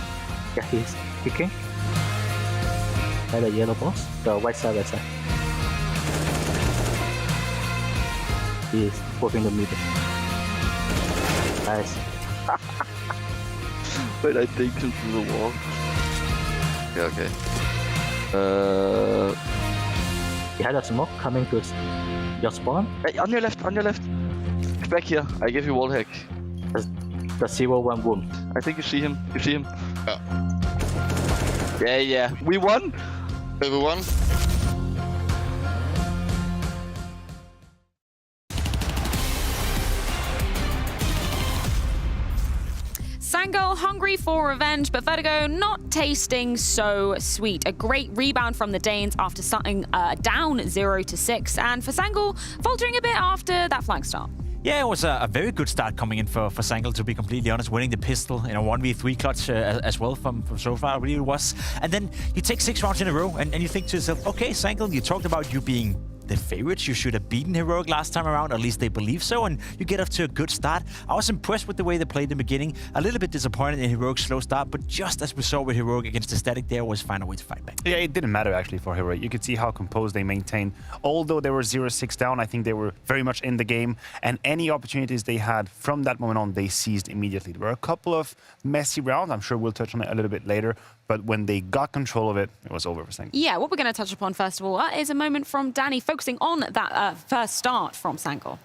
Yeah, he's kicking. By the yellow box. The right side. He's working the middle. Nice. Wait, I think him through the wall. Okay. He had a smoke coming to your spawn. Hey, on your left, on your left. Back here. I give you wall hack. The 0-1 boom. I think you see him. You see him. Yeah. We won. We won. Sangal hungry for revenge, but Vertigo not tasting so sweet. A great rebound from the Danes after starting down 0-6, and for Sangal faltering a bit after that flank start. Yeah, it was a very good start coming in for Sangal, to be completely honest. Winning the pistol in a 1v3 clutch as well from so far, I believe it was. And then you take 6 rounds in a row and you think to yourself, okay, Sangal, you talked about you being the favorites. You should have beaten Heroic last time around, at least they believe so, and you get off to a good start. I was impressed with the way they played in the beginning. A little bit disappointed in Heroic's slow start, but just as we saw with Heroic against the Static, they always find a way to fight back. Yeah, it didn't matter actually for Heroic. You could see how composed they maintained. Although they were 0-6 down, I think they were very much in the game, and any opportunities they had from that moment on, they seized immediately. There were a couple of messy rounds. I'm sure we'll touch on it a little bit later, but when they got control of it, it was over for Sangal. Yeah, what we're going to touch upon first of all is a moment from Danny focusing on that first start from Sangal.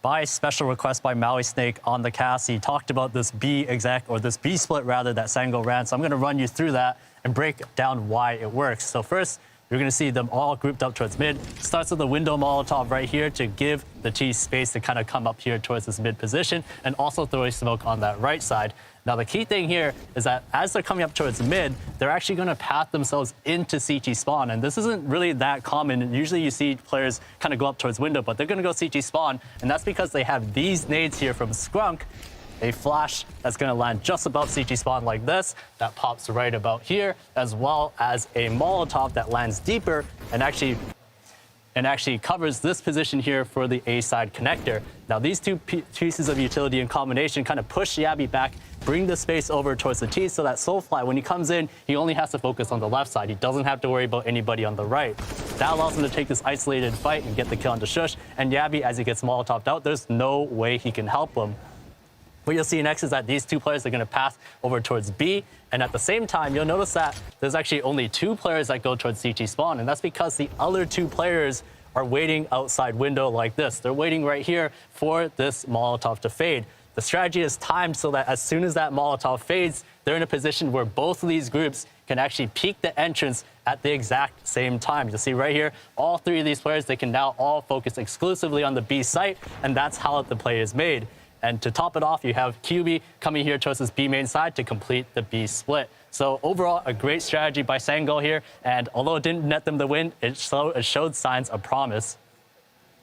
By special request by Maui Snake on the cast, he talked about this B split rather that Sangal ran. So I'm going to run you through that and break down why it works. So first, you're going to see them all grouped up towards mid. Starts with the window Molotov right here to give the T space to kind of come up here towards this mid position, and also throw a smoke on that right side. Now, the key thing here is that as they're coming up towards mid, they're actually going to path themselves into CT spawn. And this isn't really that common. Usually you see players kind of go up towards window, but they're going to go CT spawn. And that's because they have these nades here from Skrunk, a flash that's going to land just above CT spawn like this, that pops right about here, as well as a Molotov that lands deeper and actually covers this position here for the A side connector. Now, these two pieces of utility in combination kind of push Yabby back, bring the space over towards the T, so that Soulfly, when he comes in, he only has to focus on the left side. He doesn't have to worry about anybody on the right. That allows him to take this isolated fight and get the kill onto Shush. And Yabby, as he gets Molotoved out, there's no way he can help him. What you'll see next is that these two players are going to pass over towards B, and at the same time, you'll notice that there's actually only 2 players that go towards CT spawn, and that's because the other 2 players are waiting outside window like this. They're waiting right here for this Molotov to fade. The strategy is timed so that as soon as that Molotov fades, they're in a position where both of these groups can actually peek the entrance at the exact same time. You'll see right here, all 3 of these players, they can now all focus exclusively on the B site, and that's how the play is made. And to top it off, you have QB coming here towards this B main side to complete the B split. So overall, a great strategy by Sangal here. And although it didn't net them the win, it showed signs of promise.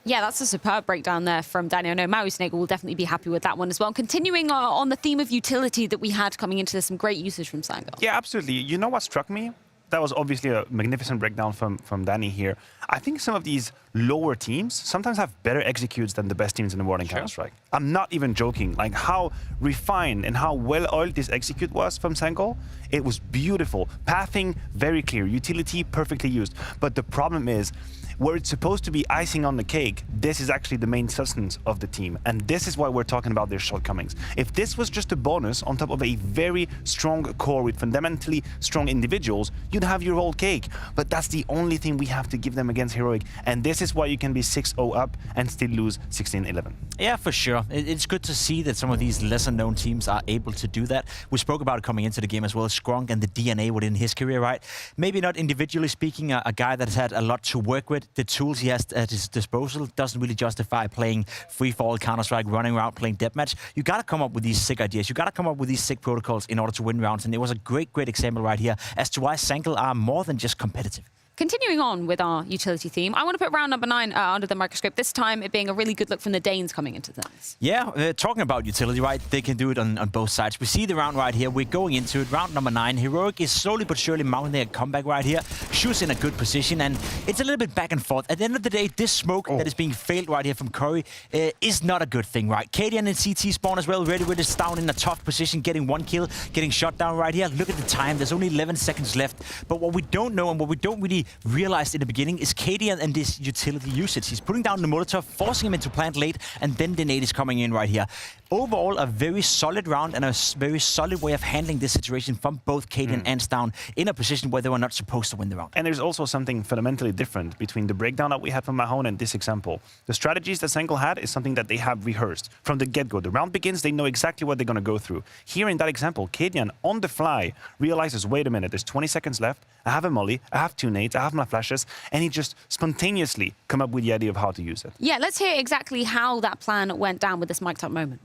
Yeah, that's a superb breakdown there from Danny. I know Maui Snake will definitely be happy with that one as well. Continuing on the theme of utility that we had coming into this, some great usage from Sangal. Yeah, absolutely. You know what struck me? That was obviously a magnificent breakdown from Danny here. I think some of these lower teams sometimes have better executes than the best teams in the world in Counter-Strike. I'm not even joking. Like how refined and how well-oiled this execute was from Sangal. It was beautiful. Pathing, very clear. Utility, perfectly used. But the problem is, where it's supposed to be icing on the cake, this is actually the main substance of the team. And this is why we're talking about their shortcomings. If this was just a bonus on top of a very strong core with fundamentally strong individuals, you'd have your whole cake. But that's the only thing we have to give them against Heroic. And this is why you can be 6-0 up and still lose 16-11. Yeah, for sure. It's good to see that some of these lesser-known teams are able to do that. We spoke about it coming into the game as well, Skrunk and the DNA within his career, right? Maybe not individually speaking, a guy that has had a lot to work with. The tools he has at his disposal doesn't really justify playing free-fall, Counter-Strike, running around, playing deathmatch. You got to come up with these sick ideas. You got to come up with these sick protocols in order to win rounds. And it was a great example right here as to why Sangal are more than just competitive. Continuing on with our utility theme, I want to put round number 9 under the microscope, this time it being a really good look from the Danes coming into this. Yeah, talking about utility, right? They can do it on both sides. We see the round right here. We're going into it. Round number 9. Heroic is slowly but surely mounting their comeback right here. Shu's in a good position, and it's a little bit back and forth. At the end of the day, this smoke that is being failed right here from Curry is not a good thing, right? Cadian and CT spawn as well. Ready with this down in a tough position, getting 1 kill, getting shot down right here. Look at the time. There's only 11 seconds left. But what we don't know and what we don't really realized in the beginning is Cadian and this utility usage. He's putting down the Molotov, forcing him into plant late, and then the nade is coming in right here. Overall, a very solid round and a very solid way of handling this situation from both Cadian and Stown in a position where they were not supposed to win the round. And there's also something fundamentally different between the breakdown that we had from Mahone and this example. The strategies that Sangal had is something that they have rehearsed from the get-go. The round begins, they know exactly what they're going to go through. Here in that example, Cadian on the fly realizes, wait a minute, there's 20 seconds left, I have a molly, I have 2 nades, I have my flashes, and he just spontaneously come up with the idea of how to use it. Yeah, let's hear exactly how that plan went down with this mic'd up moment.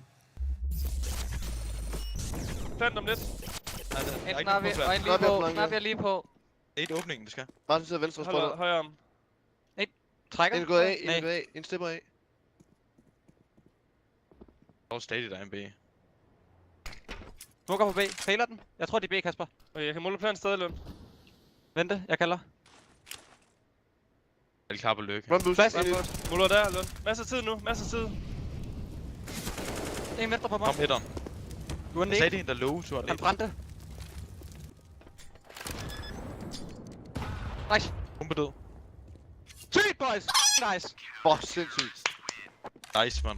Plant om lidt. En snapper lige på. Et åbningen, det skal. Martin sidder venstre spot. Højre om. Et trækker. En går af, en går af, en stepper af. Og stadig der er en B. Smukker på B. Failer den. Jeg tror, de er B, Kasper. Okay, jeg kan måle plan stadig, Lund. Vente, jeg kalder. Er de klar på lykke? Run boost. Måler der, Lund. Masser af tid nu, masser af tid. En venstre på mig. Kom hitteren. Du er en sagde en der low, så han brændte. Nice. Pumpe død. Sygt, boys! Nice. Hvor sindssygt. Nice, man.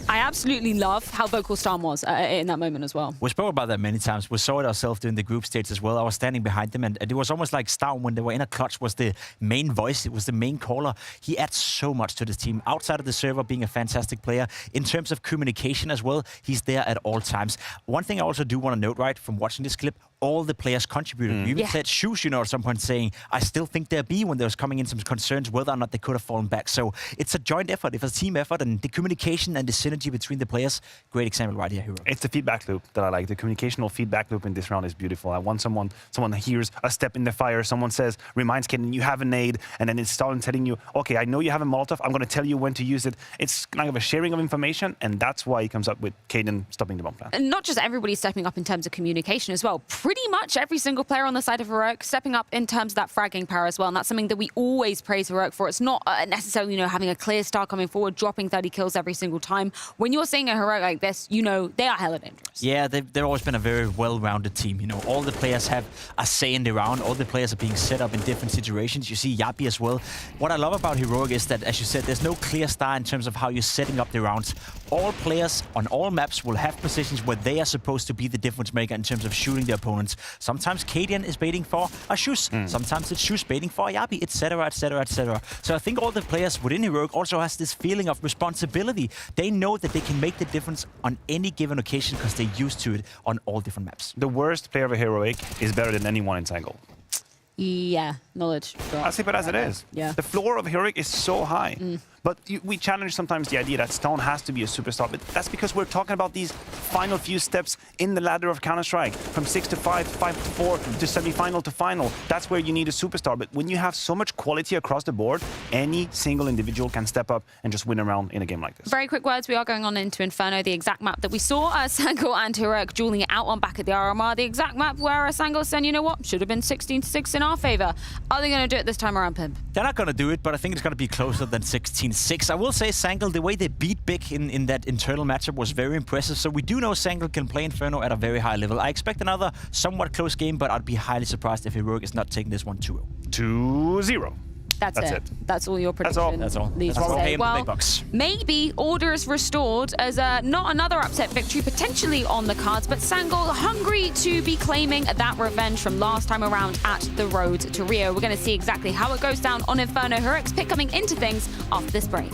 I absolutely love how vocal Storm was in that moment as well. We spoke about that many times. We saw it ourselves during the group stage as well. I was standing behind them, and it was almost like Storm, when they were in a clutch, was the main voice. It was the main caller. He adds so much to this team. Outside of the server, being a fantastic player. In terms of communication as well, he's there at all times. One thing I also do want to note, right, from watching this clip, all the players contributed. You even said Shoes, at some point saying, I still think they're B, when there was coming in some concerns whether or not they could have fallen back. So it's a joint effort, it's a team effort, and the communication and the synergy between the players, great example right here, Hero. It's the feedback loop that I like. The communicational feedback loop in this round is beautiful. I want someone hears a step in the fire, someone says, reminds Cadian, you have a nade, and then it's Stalin telling you, okay, I know you have a Molotov, I'm going to tell you when to use it. It's kind of a sharing of information, and that's why he comes up with Cadian stopping the bomb plan. And not just everybody stepping up in terms of communication as well. Pretty much every single player on the side of Heroic stepping up in terms of that fragging power as well. And that's something that we always praise Heroic for. It's not necessarily, having a clear star coming forward, dropping 30 kills every single time. When you're seeing a Heroic like this, they are hella dangerous. Yeah, they've always been a very well-rounded team. All the players have a say in the round. All the players are being set up in different situations. You see Yapi as well. What I love about Heroic is that, as you said, there's no clear star in terms of how you're setting up the rounds. All players on all maps will have positions where they are supposed to be the difference maker in terms of shooting the opponents. Sometimes Cadian is baiting for a Shoes. Sometimes it's Shoes baiting for a Yapi, etc., etc., etc. So I think all the players within Heroic also has this feeling of responsibility. They know that they can make the difference on any given occasion because they're used to it on all different maps. The worst player of a Heroic is better than anyone in Sangal. Yeah, knowledge. As simple as it is. Yeah. The floor of Heroic is so high. But we challenge sometimes the idea that Stone has to be a superstar, but that's because we're talking about these final few steps in the ladder of Counter-Strike, from 6 to 5, 5 to 4, to semi-final to final. That's where you need a superstar. But when you have so much quality across the board, any single individual can step up and just win a round in a game like this. Very quick words, we are going on into Inferno, the exact map that we saw Sangal and Heroic dueling it out on back at the RMR, the exact map where Sangal said, you know what, should have been 16-6 in our favor. Are they going to do it this time around, Pimp? They're not going to do it, but I think it's going to be closer than 16-6. I will say Sangal, the way they beat Big in that internal matchup was very impressive. So we do know Sangal can play Inferno at a very high level. I expect another somewhat close game, but I'd be highly surprised if Heroic is not taking this one 2-0. 2-0. That's it. That's all your prediction. That's all. Leads That's to all. say. Well, the big box. Maybe order is restored as not another upset victory potentially on the cards, but Sangal hungry to be claiming that revenge from last time around at the road to Rio. We're going to see exactly how it goes down on Inferno. Heroic's pick coming into things after this break.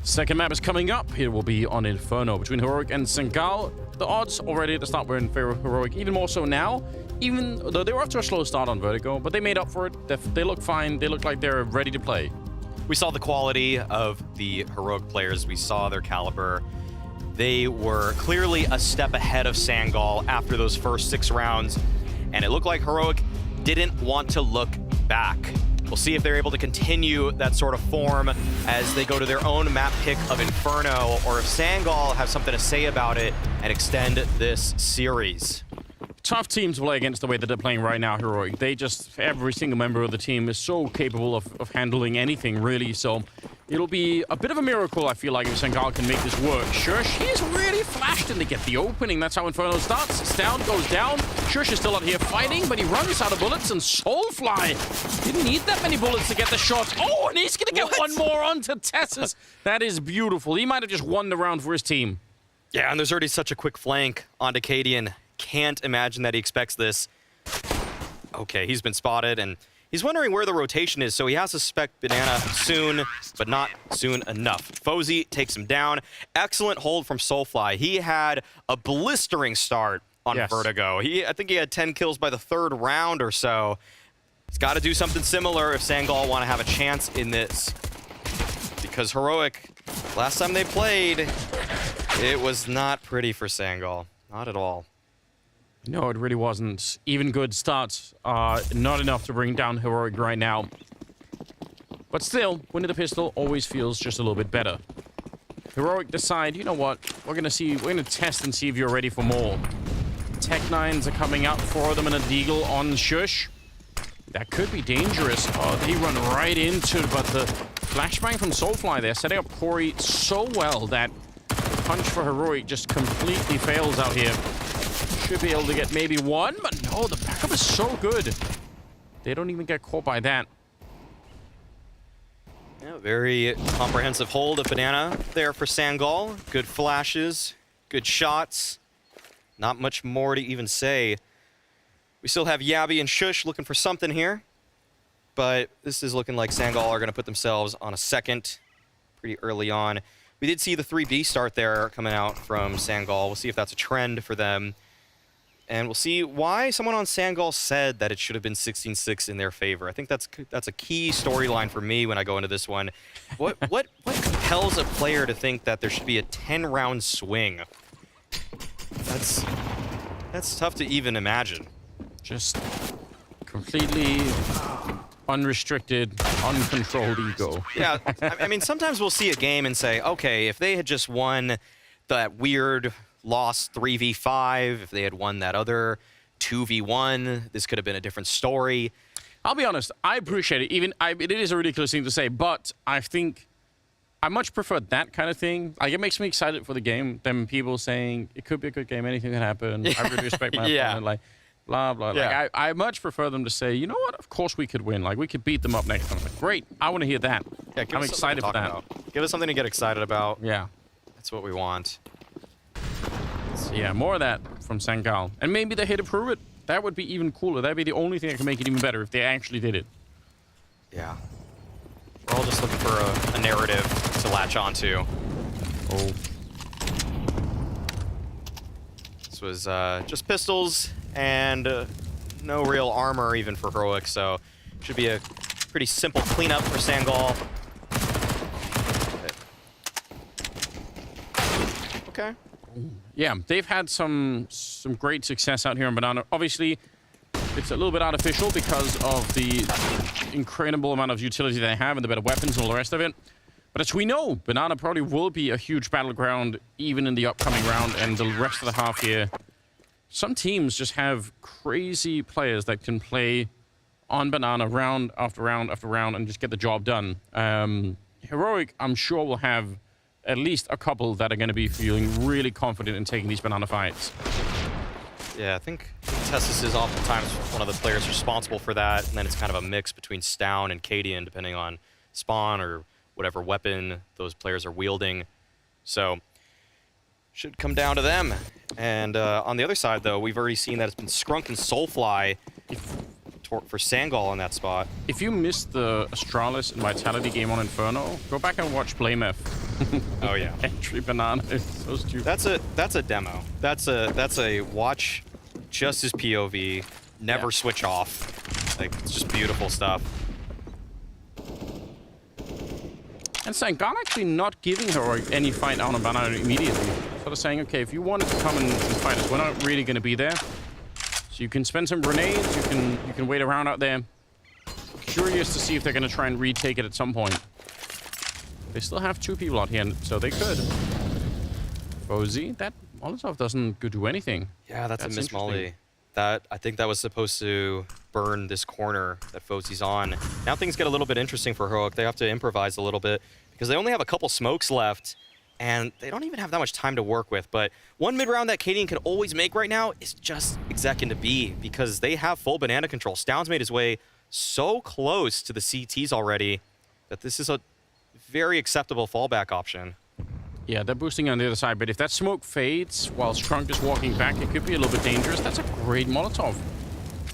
Second map is coming up. It will be on Inferno between Heroic and Sangal. The odds already at the start were in favor of Heroic, even more so now. Even though they were off to a slow start on Vertigo, but they made up for it. They look fine. They look like they're ready to play. We saw the quality of the Heroic players. We saw their caliber. They were clearly a step ahead of Sangal after those first 6 rounds, and it looked like Heroic didn't want to look back. We'll see if they're able to continue that sort of form as they go to their own map pick of Inferno, or if Sangal have something to say about it and extend this series. Tough team to play against the way that they're playing right now, Heroic. They just, every single member of the team is so capable of handling anything, really. So it'll be a bit of a miracle, I feel like, if Sangal can make this work. Shush, he's really flashed and they get the opening. That's how Inferno starts. Stound goes down. Shush is still out here fighting, but he runs out of bullets, and Soulfly didn't need that many bullets to get the shot. Oh, and he's going to get one more onto Tessus. That is beautiful. He might have just won the round for his team. Yeah, and there's already such a quick flank onto Cadian. Can't imagine that he expects this. Okay, he's been spotted, and he's wondering where the rotation is, so he has to suspect Banana soon, but not soon enough. Fozy takes him down. Excellent hold from Soulfly. He had a blistering start on Vertigo. I think he had 10 kills by the 3rd round or so. He's got to do something similar if Sangal want to have a chance in this. Because Heroic, last time they played, it was not pretty for Sangal. Not at all. No, it really wasn't. Even good starts are not enough to bring down Heroic right now. But still, winning the pistol always feels just a little bit better. Heroic decide, you know what, we're gonna test and see if you're ready for more. Tech-9s are coming out for them, and a deagle on Shush. That could be dangerous. Oh, they run right into it, but the flashbang from Soulfly there, setting up Corey so well that the punch for Heroic just completely fails out here. Should be able to get maybe one, but no, the backup is so good. They don't even get caught by that. Yeah, very comprehensive hold of Banana there for Sangal. Good flashes, good shots. Not much more to even say. We still have Yabby and Shush looking for something here. But this is looking like Sangal are going to put themselves on a second pretty early on. We did see the 3B start there coming out from Sangal. We'll see if that's a trend for them. And we'll see why someone on Sangal said that it should have been 16-6 in their favor. I think that's a key storyline for me when I go into this one. What compels a player to think that there should be a 10-round swing? That's tough to even imagine. Just completely unrestricted, uncontrolled ego. Yeah, I mean, sometimes we'll see a game and say, okay, if they had just won that weird lost 3v5, if they had won that other 2v1, this could have been a different story. I'll be honest, I appreciate it. It is a ridiculous thing to say, but I think I much prefer that kind of thing. Like, it makes me excited for the game than people saying it could be a good game, anything can happen. I really respect my opponent, like, blah, blah. Yeah. Like, I much prefer them to say, you know what, of course we could win. Like, we could beat them up next time. Like, great, I want to hear that. Yeah, I'm excited for that. Give us something to get excited about. Yeah. That's what we want. So yeah, more of that from Sangal. And maybe they're here to prove it. That would be even cooler. That'd be the only thing that can make it even better if they actually did it. Yeah. We're all just looking for a narrative to latch onto. Oh. This was just pistols and no real armor even for Heroic, so should be a pretty simple cleanup for Sangal. Okay. Yeah, they've had some great success out here in Banana. Obviously, it's a little bit artificial because of the incredible amount of utility they have and the better weapons and all the rest of it. But as we know, Banana probably will be a huge battleground even in the upcoming round and the rest of the half here. Some teams just have crazy players that can play on Banana round after round after round and just get the job done. Heroic, I'm sure, will have at least a couple that are going to be feeling really confident in taking these Banana fights. Yeah, I think Tessus is oftentimes one of the players responsible for that, and then it's kind of a mix between Stown and Cadian, depending on spawn or whatever weapon those players are wielding. So, should come down to them. And on the other side, though, we've already seen that it's been Scrunk and Soulfly for Sangal in that spot. If you missed the Astralis and Vitality game on Inferno, go back and watch Playmef. Oh yeah. Entry banana is so stupid. That's a demo. That's a watch just his POV, never switch off. Like, it's just beautiful stuff. And Sangal actually not giving her any fight on a banana immediately. Sort of saying, okay, if you wanted to come and fight us, we're not really going to be there. So you can spend some grenades, you can wait around out there. Curious to see if they're going to try and retake it at some point. They still have 2 people out here, so they could. Fozy, that Molotov doesn't do anything. Yeah, that's a miss molly. I think that was supposed to burn this corner that Fozy's on. Now things get a little bit interesting for Heroic. They have to improvise a little bit because they only have a couple smokes left and they don't even have that much time to work with. But one mid-round that Cadian can always make right now is just exec into B because they have full banana control. Stound's made his way so close to the CTs already that this is a very acceptable fallback option. Yeah, they're boosting on the other side, but if that smoke fades while Strunk is walking back, it could be a little bit dangerous. That's a great Molotov.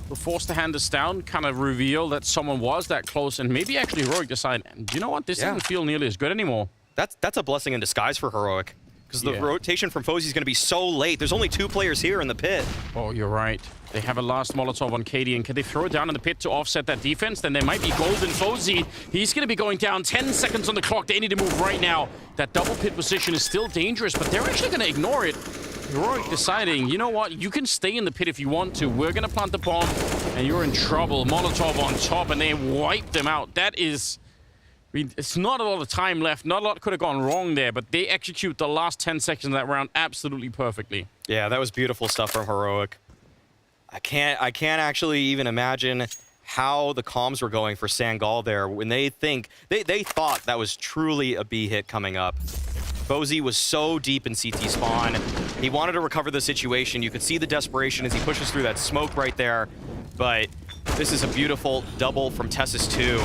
We'll force the hand us down, kind of reveal that someone was that close, and maybe actually Heroic decide, you know what, this doesn't feel nearly as good anymore. That's a blessing in disguise for Heroic, because the rotation from Fozy is going to be so late. There's only 2 players here in the pit. Oh, you're right. They have a last Molotov on Cadian. Can they throw it down in the pit to offset that defense? Then there might be golden Fozy. He's going to be going down. 10 seconds on the clock. They need to move right now. That double pit position is still dangerous, but they're actually going to ignore it. Heroic deciding, you know what? You can stay in the pit if you want to. We're going to plant the bomb, and you're in trouble. Molotov on top, and they wipe them out. That is... I mean, it's not a lot of time left. Not a lot could have gone wrong there, but they execute the last 10 seconds of that round absolutely perfectly. Yeah, that was beautiful stuff from Heroic. I can't actually even imagine how the comms were going for Sangal there when they thought that was truly a B hit coming up. Fozy was so deep in CT spawn. He wanted to recover the situation. You could see the desperation as he pushes through that smoke right there. But this is a beautiful double from Tessus 2.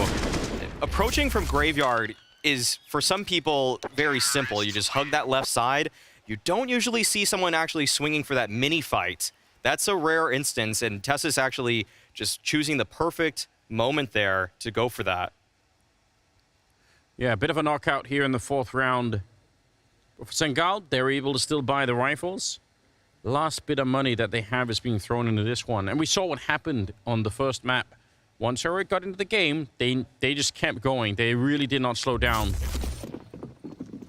Approaching from Graveyard is, for some people, very simple. You just hug that left side. You don't usually see someone actually swinging for that mini fight. That's a rare instance, and Tessus actually just choosing the perfect moment there to go for that. Yeah, a bit of a knockout here in the 4th round. For Sangal, they're able to still buy the rifles. Last bit of money that they have is being thrown into this one. And we saw what happened on the first map. Once Heroic got into the game, they just kept going. They really did not slow down.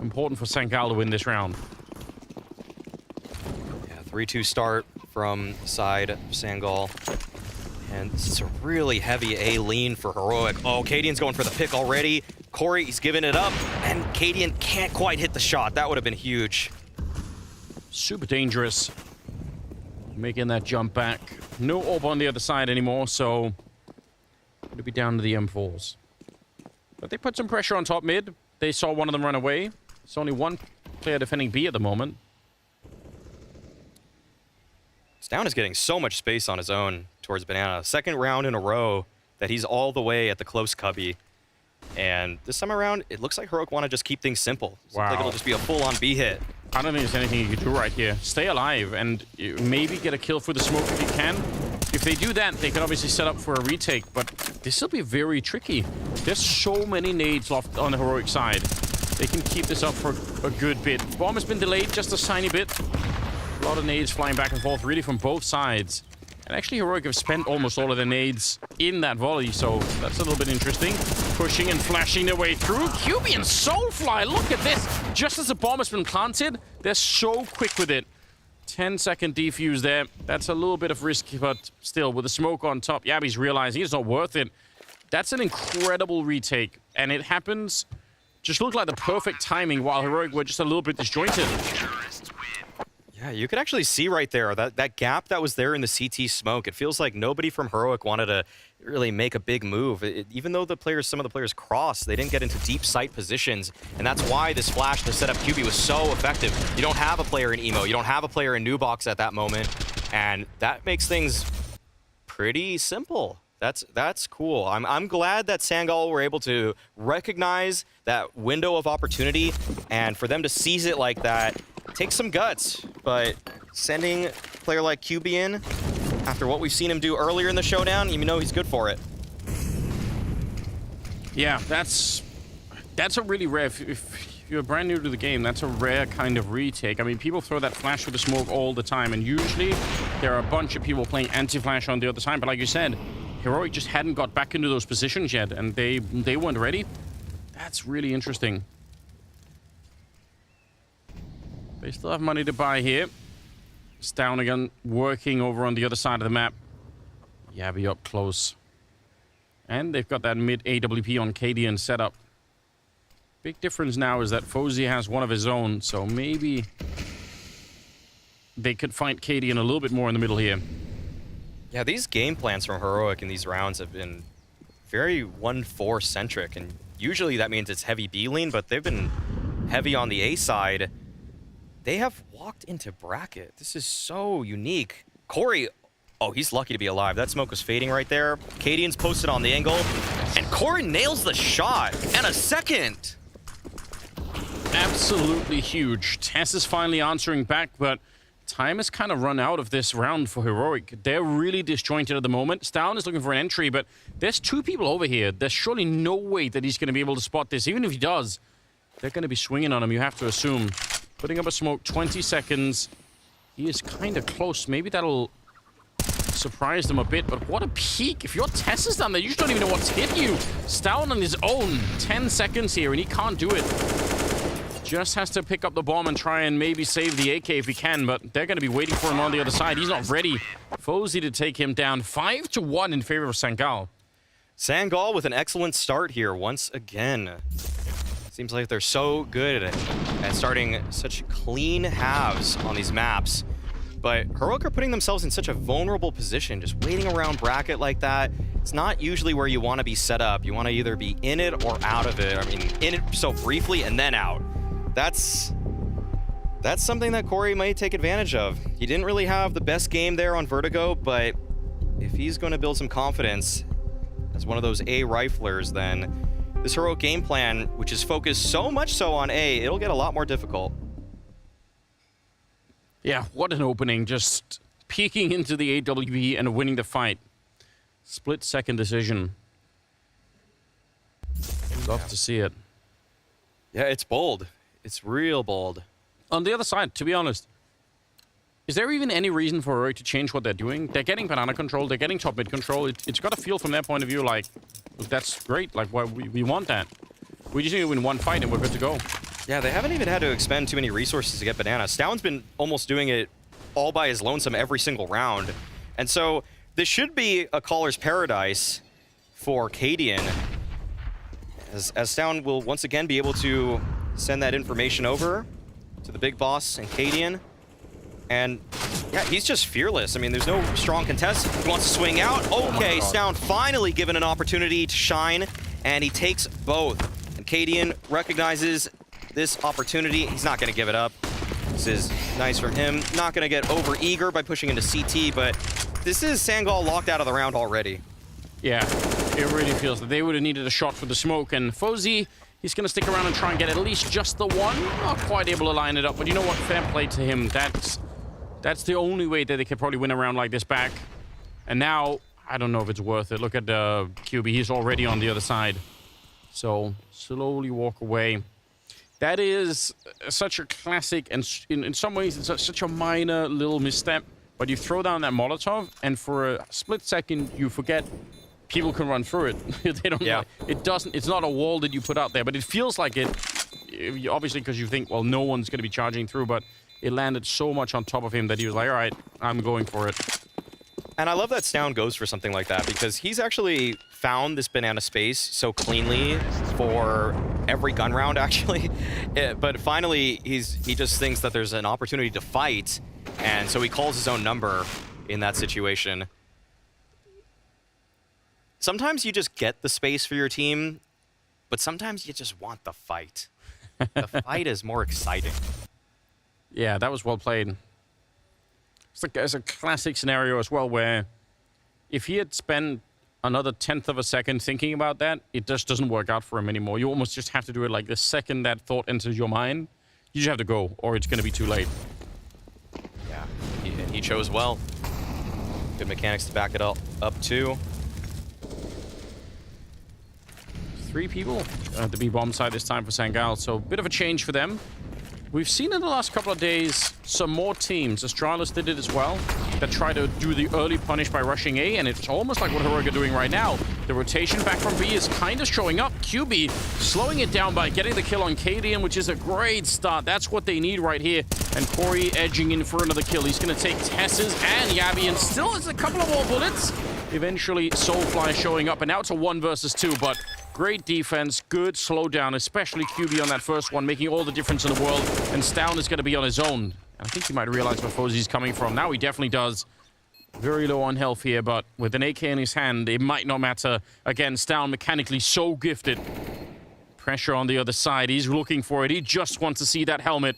Important for Sangal to win this round. Yeah, 3-2 start from side of Sangal. And this is a really heavy A lean for Heroic. Oh, Cadian's going for the pick already. Corey, he's giving it up, and Cadian can't quite hit the shot. That would have been huge. Super dangerous. Making that jump back. No orb on the other side anymore, so it'll be down to the M4s. But they put some pressure on top mid. They saw one of them run away. It's only one player defending B at the moment. Stound is getting so much space on his own towards Banana. 2nd round in a row that he's all the way at the close cubby. And this time around, it looks like Heroic want to just keep things simple. Wow. Like it'll just be a full-on B hit. I don't think there's anything you can do right here. Stay alive and maybe get a kill for the smoke if you can. If they do that, they can obviously set up for a retake, but this will be very tricky. There's so many nades left on the Heroic side. They can keep this up for a good bit. Bomb has been delayed just a tiny bit. A lot of nades flying back and forth, really from both sides. And actually, Heroic have spent almost all of their nades in that volley, so that's a little bit interesting. Pushing and flashing their way through. QB and Soulfly, look at this. Just as the bomb has been planted, they're so quick with it. 10-second defuse there. That's a little bit of risk, but still, with the smoke on top, Yabby's realizing it's not worth it. That's an incredible retake, and it happens just looked like the perfect timing while Heroic were just a little bit disjointed. Yeah, you could actually see right there that gap that was there in the CT smoke. It feels like nobody from Heroic wanted to really make a big move. Even though some of the players crossed, they didn't get into deep sight positions, and that's why this flash to set up QB was so effective. You don't have a player in Emo, you don't have a player in Nubox at that moment, and that makes things pretty simple. That's cool. I'm glad that Sangal were able to recognize that window of opportunity, and for them to seize it like that takes some guts, but sending a player like QB in, After what we've seen him do earlier in the showdown, you know he's good for it. Yeah, that's a really rare... If you're brand new to the game, that's a rare kind of retake. I mean, people throw that flash with the smoke all the time, and usually there are a bunch of people playing anti-flash on the other side, but like you said, Heroic just hadn't got back into those positions yet, and they weren't ready. That's really interesting. They still have money to buy here. It's down again, working over on the other side of the map. Yabby up close. And they've got that mid AWP on Cadian set up. Big difference now is that Fozy has one of his own, so maybe they could fight Cadian a little bit more in the middle here. Yeah, these game plans from Heroic in these rounds have been very 1-4 centric, and usually that means it's heavy B lean, but they've been heavy on the A side. They have walked into bracket. This is so unique. Corey, oh, he's lucky to be alive. That smoke was fading right there. Cadian's posted on the angle, and Corey nails the shot, and a second. Absolutely huge. Tess is finally answering back, but time has kind of run out of this round for Heroic. They're really disjointed at the moment. Stown is looking for an entry, but there's two people over here. There's surely no way that he's going to be able to spot this. Even if he does, they're going to be swinging on him, you have to assume. Putting up a smoke, 20 seconds. He is kind of close. Maybe that'll surprise them a bit, but what a peek. If your Tess is down there, you just don't even know what's hit you. Stown on his own. 10 seconds here, and he can't do it. Just has to pick up the bomb and try and maybe save the AK if he can, but they're going to be waiting for him on the other side. He's not ready. Fozy to take him down. 5-1 in favor of Sangal. Sangal with an excellent start here once again. Seems like they're so good at starting such clean halves on these maps. But Heroic are putting themselves in such a vulnerable position, just waiting around bracket like that. It's not usually where you want to be set up. You want to either be in it or out of it. I mean, in it so briefly and then out. That's something that Corey might take advantage of. He didn't really have the best game there on Vertigo, but if he's going to build some confidence as one of those A riflers, then this Heroic game plan, which is focused so much so on A, it'll get a lot more difficult. Yeah, what an opening. Just peeking into the AWP and winning the fight. Split-second decision. Love to see it. Yeah, it's bold. It's real bold. On the other side, to be honest, is there even any reason for Heroic to change what they're doing? They're getting banana control, they're getting top mid control. It's got to feel from their point of view like, that's great, like we want that. We just need to win one fight and we're good to go. Yeah, they haven't even had to expend too many resources to get banana. Stown's been almost doing it all by his lonesome every single round. And so this should be a caller's paradise for Cadian, as Stown will once again be able to send that information over to the big boss and Cadian. And yeah, he's just fearless. I mean, there's no strong contest. He wants to swing out. Okay, Stown finally given an opportunity to shine, and he takes both. And Cadian recognizes this opportunity. He's not going to give it up. This is nice from him. Not going to get over eager by pushing into CT, but this is Sangal locked out of the round already. Yeah, it really feels that they would have needed a shot for the smoke, and Fozy, he's going to stick around and try and get at least just the one. Not quite able to line it up, but you know what? Fair play to him. That's the only way that they could probably win a round like this back. And now, I don't know if it's worth it. Look at QB. He's already on the other side. So, slowly walk away. That is such a classic, and in some ways, it's such a minor little misstep. But you throw down that Molotov, and for a split second, you forget people can run through it. They don't. Yeah. It doesn't. It's not a wall that you put out there, but it feels like it. Obviously, because you think, well, no one's going to be charging through, but it landed so much on top of him that he was like, all right, I'm going for it. And I love that Stown goes for something like that, because he's actually found this banana space so cleanly for every gun round, actually. But finally, he just thinks that there's an opportunity to fight, and so he calls his own number in that situation. Sometimes you just get the space for your team, but sometimes you just want the fight. The fight is more exciting. Yeah, that was well played. It's a classic scenario as well, where if he had spent another 1/10 of a second thinking about that, it just doesn't work out for him anymore. You almost just have to do it like the second that thought enters your mind, you just have to go, or it's going to be too late. Yeah, he chose well. Good mechanics to back it up too. 3 people at the B bomb side this time for Sangal, so a bit of a change for them. We've seen in the last couple of days some more teams, Astralis did it as well, that try to do the early punish by rushing A, and it's almost like what Heroic are doing right now. The rotation back from B is kind of showing up. QB slowing it down by getting the kill on Cadian, which is a great start. That's what they need right here. And Corey edging in for another kill. He's going to take Tess's and Yabi, and still has a couple of more bullets. Eventually, Soulfly showing up, and now it's a 1 versus 2, but great defense, good slowdown, especially QB on that first one, making all the difference in the world. And Stown is going to be on his own. And I think he might realize where Fozzy's coming from. Now he definitely does. Very low on health here, but with an AK in his hand, it might not matter. Again, Stown mechanically so gifted. Pressure on the other side. He's looking for it. He just wants to see that helmet.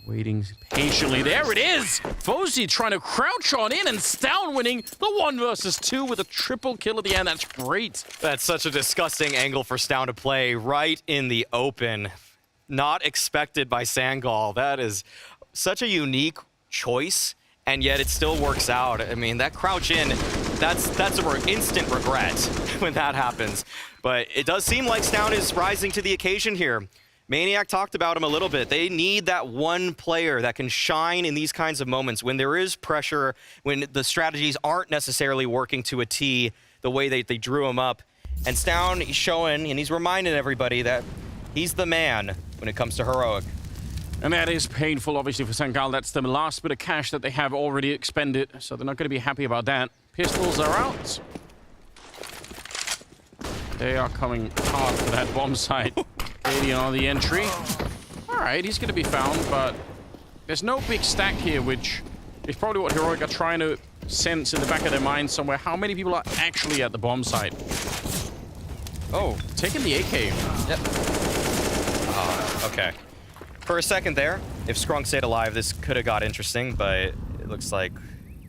Waiting patiently. There it is! Fozzy trying to crouch on in, and Stown winning the 1 versus 2 with a triple kill at the end. That's great. That's such a disgusting angle for Stown to play right in the open. Not expected by Sangal. That is such a unique choice, and yet it still works out. I mean, that crouch in, that's an instant regret when that happens. But it does seem like Stown is rising to the occasion here. Maniac talked about him a little bit. They need that one player that can shine in these kinds of moments when there is pressure, when the strategies aren't necessarily working to a T the way they drew him up. And Stown, he's showing and he's reminding everybody that he's the man when it comes to Heroic. And that is painful, obviously, for Sangal. That's the last bit of cash that they have already expended, so they're not going to be happy about that. Pistols are out. They are coming hard for that bomb site. 80 on the entry. All right, he's going to be found, but there's no big stack here, which is probably what Heroic are trying to sense in the back of their mind somewhere. How many people are actually at the bomb site? Oh, taking the AK. Yep. Okay. For a second there, if Scrunk stayed alive, this could have got interesting, but it looks like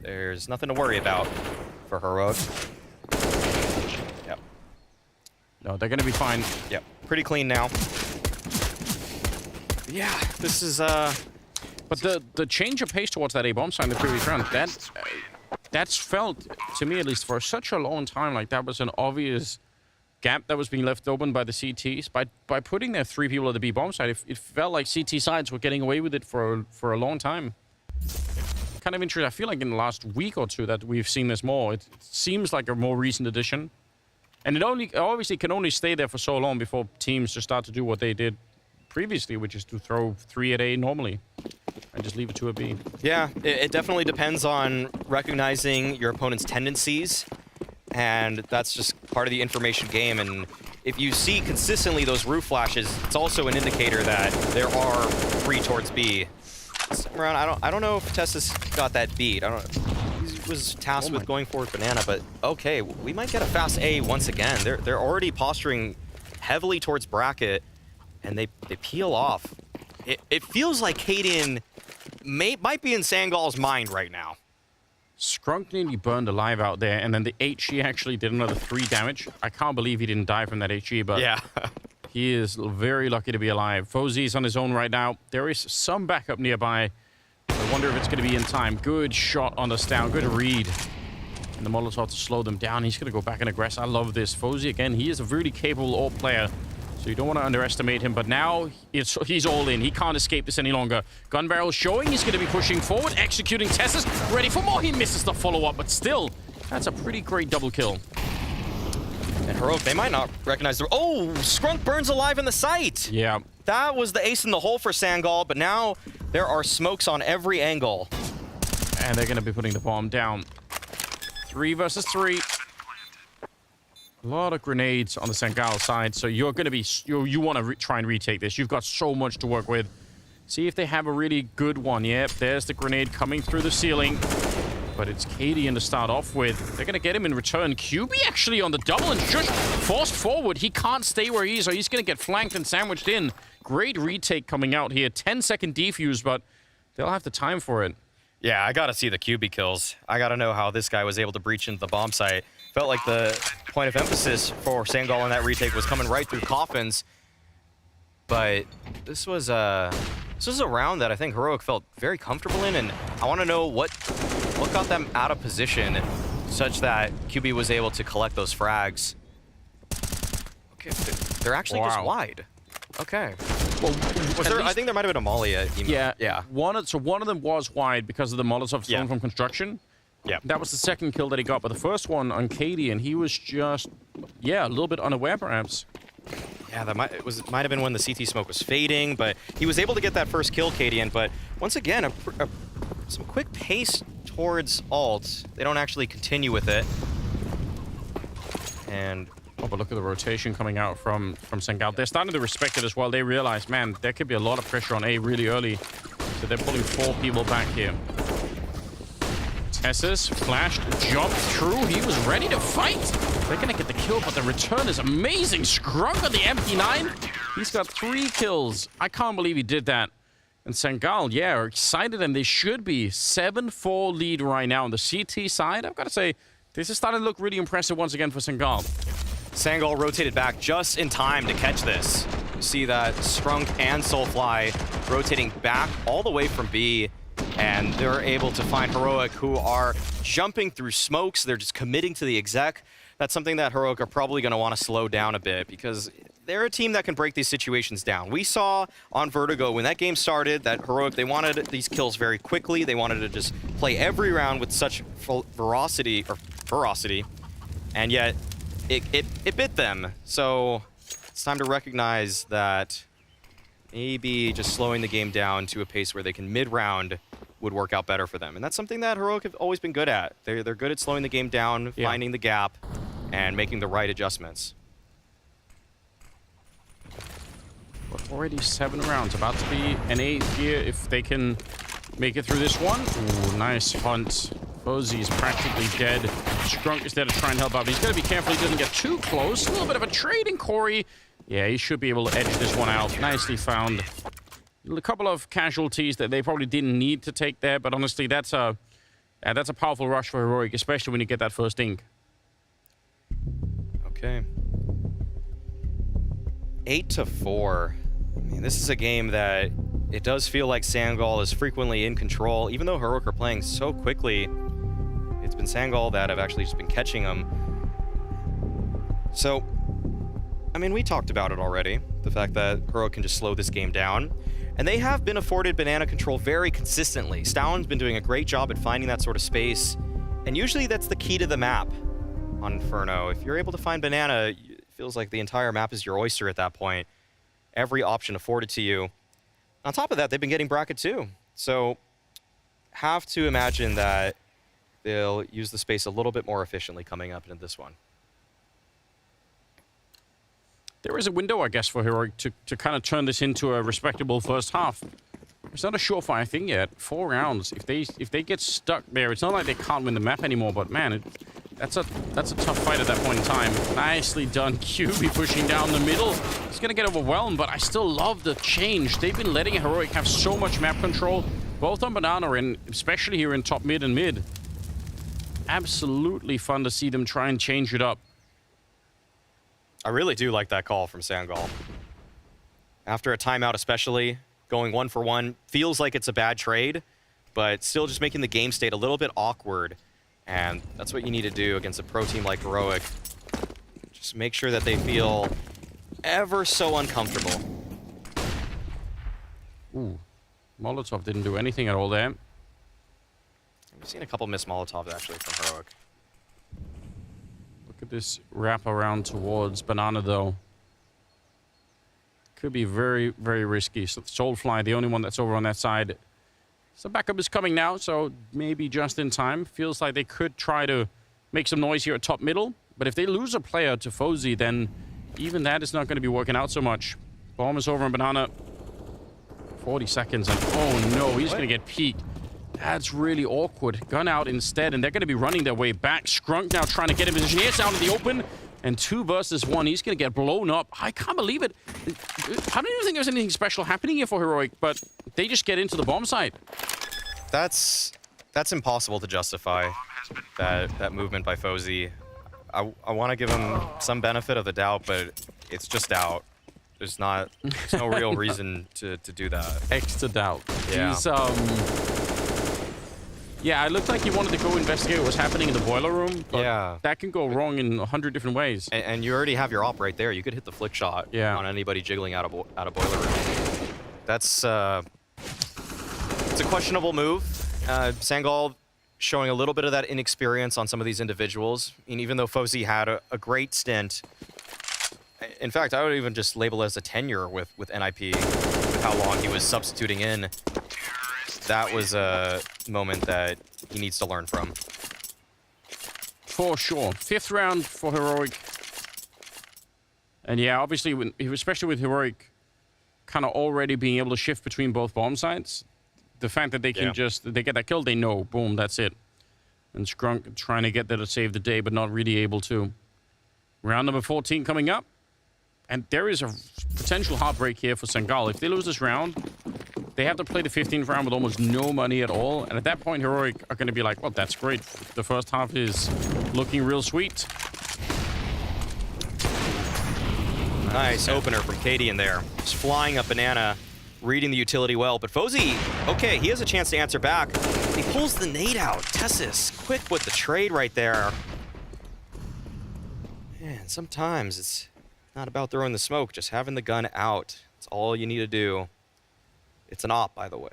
there's nothing to worry about for Heroic. Yep. No, they're going to be fine. Yep. Pretty clean now. Yeah, this is But the change of pace towards that A bomb site in the previous round, that's felt to me at least for such a long time like that was an obvious gap that was being left open by the CTs. By putting their 3 people at the B bomb site, it felt like CT sides were getting away with it for a long time. Kind of interesting. I feel like in the last week or two that we've seen this more. It seems like a more recent addition. And it obviously can only stay there for so long before teams just start to do what they did previously, which is to throw 3 at A normally and just leave it to a B. Yeah, it definitely depends on recognizing your opponent's tendencies, and that's just part of the information game. And if you see consistently those roof flashes, it's also an indicator that there are 3 towards B. Around, I don't know if Tessa's got that beat. I don't know. He was tasked with going forward banana, but okay, we might get a fast A once again. They're already posturing heavily towards bracket, and they peel off. It feels like Cadian might be in Sangal's mind right now. Scrunk nearly burned alive out there, and then the HE actually did another 3 damage. I can't believe he didn't die from that HE, but yeah. He is very lucky to be alive. Fozzy is on his own right now. There is some backup nearby. I wonder if it's going to be in time. Good shot on the Stown. Good read. And the Molotov to slow them down. He's going to go back and aggress. I love this. Fozzy, again, he is a really capable AWP player. So you don't want to underestimate him. But now he's all in. He can't escape this any longer. Gun barrel showing. He's going to be pushing forward. Executing Tessus. Ready for more. He misses the follow-up. But still, that's a pretty great double kill. And Heroic, they might not recognize the... Oh, Scrunk burns alive in the sight. Yeah. That was the ace in the hole for Sangal, but now there are smokes on every angle. And they're going to be putting the bomb down. 3 versus 3. A lot of grenades on the Sangal side, so you're going to be... You want to try and retake this. You've got so much to work with. See if they have a really good one. Yep, there's the grenade coming through the ceiling. But it's Cadian to start off with. They're going to get him in return. QB actually on the double and just forced forward. He can't stay where he is, or he's going to get flanked and sandwiched in. Great retake coming out here. 10-second defuse, but they'll have the time for it. Yeah, I got to see the QB kills. I got to know how this guy was able to breach into the bomb site. Felt like the point of emphasis for Sangal in that retake was coming right through coffins. But this was a round that I think Heroic felt very comfortable in, and I want to know what what got them out of position such that QB was able to collect those frags? Okay, they're actually just wide. Okay. Well, I think there might have been a molly at Emo. Yeah. One of them was wide because of the Molotov thrown from construction. Yeah. That was the second kill that he got, but the first one on Katie, and he was just, a little bit unaware perhaps. Yeah, that might have been when the CT smoke was fading, but he was able to get that first kill, Cadian. But once again, some quick pace towards alt. They don't actually continue with it. And but look at the rotation coming out from Sangal. They're starting to respect it as well. They realize, man, there could be a lot of pressure on A really early, so they're pulling 4 people back here. Tessus flashed, jumped through. He was ready to fight. They're gonna get the kill, but the return is amazing. Scrunk on the MP9. He's got 3 kills. I can't believe he did that. And Sangal, are excited, and they should be. 7-4 lead right now on the CT side. I've got to say, this is starting to look really impressive once again for Sangal. Sangal rotated back just in time to catch this. You see that Strunk and Soulfly rotating back all the way from B. And they're able to find Heroic, who are jumping through smokes. They're just committing to the exec. That's something that Heroic are probably going to want to slow down a bit, because they're a team that can break these situations down. We saw on Vertigo when that game started that Heroic, they wanted these kills very quickly. They wanted to just play every round with such ferocity, and yet it bit them. So it's time to recognize that maybe just slowing the game down to a pace where they can mid-round would work out better for them. And that's something that Heroic have always been good at. They're good at slowing the game down, finding the gap, and making the right adjustments. But already 7 rounds. About to be an 8 here if they can make it through this one. Ooh, nice hunt. Bozy is practically dead. Strunk is there to try and help out. But he's got to be careful he doesn't get too close. A little bit of a trade in Corey. Yeah, he should be able to edge this one out. Nicely found. A couple of casualties that they probably didn't need to take there, but honestly, that's a powerful rush for Heroic, especially when you get that first ink. Okay. 8-4. I mean, this is a game that it does feel like Sangal is frequently in control, even though Heroic are playing so quickly. It's been Sangal that have actually just been catching them. So, I mean, we talked about it already, the fact that Heroic can just slow this game down. And they have been afforded banana control very consistently. Stallin's been doing a great job at finding that sort of space. And usually that's the key to the map on Inferno. If you're able to find banana, it feels like the entire map is your oyster at that point. Every option afforded to you. On top of that, they've been getting bracket too. So have to imagine that they'll use the space a little bit more efficiently coming up into this one. There is a window, I guess, for Heroic to kind of turn this into a respectable first half. It's not a surefire thing yet. 4 rounds. If they get stuck there, it's not like they can't win the map anymore. But man, that's a tough fight at that point in time. Nicely done, QB pushing down the middle. He's gonna get overwhelmed, but I still love the change. They've been letting Heroic have so much map control, both on banana and especially here in top mid and mid. Absolutely fun to see them try and change it up. I really do like that call from Sangal. After a timeout especially, going 1 for 1, feels like it's a bad trade, but still just making the game state a little bit awkward. And that's what you need to do against a pro team like Heroic. Just make sure that they feel ever so uncomfortable. Ooh, Molotov didn't do anything at all there. We've seen a couple missed Molotovs actually from Heroic. Look at this wrap around towards banana, though. Could be very, very risky. So Soulfly, the only one that's over on that side. So backup is coming now, so maybe just in time. Feels like they could try to make some noise here at top middle. But if they lose a player to Fozy, then even that is not going to be working out so much. Bomb is over on banana. 40 seconds, and oh no, he's going to get peeked. That's really awkward. Gun out instead, and they're going to be running their way back. Scrunk now trying to get in position. He's out in the open, and 2 versus 1. He's going to get blown up. I can't believe it. I don't even think there's anything special happening here for Heroic, but they just get into the bomb site. That's impossible to justify, that movement by Fozy. I want to give him some benefit of the doubt, but it's just doubt. There's no real reason to do that. Extra doubt. Yeah. He's, Yeah, it looked like he wanted to go investigate what was happening in the boiler room. But that can go wrong in 100 different ways. And you already have your op right there. You could hit the flick shot on anybody jiggling out of boiler room. That's it's a questionable move. Sangal showing a little bit of that inexperience on some of these individuals. And even though Fozy had a great stint, in fact, I would even just label it as a tenure with NIP, with how long he was substituting in. That was a moment that he needs to learn from. For sure. 5th round for Heroic. And yeah, obviously, especially with Heroic kind of already being able to shift between both bomb sites, the fact that they can they get that kill, they know, boom, that's it. And Skrunk trying to get there to save the day, but not really able to. Round number 14 coming up. And there is a potential heartbreak here for Sangal. If they lose this round, they have to play the 15th round with almost no money at all. And at that point, Heroic are going to be like, well, that's great. The first half is looking real sweet. Nice opener from Katie in there. Just flying up banana, reading the utility well. But Fozy, okay, he has a chance to answer back. He pulls the nade out. Tessis, quick with the trade right there. Man, sometimes it's not about throwing the smoke, just having the gun out. That's all you need to do. It's an op, by the way.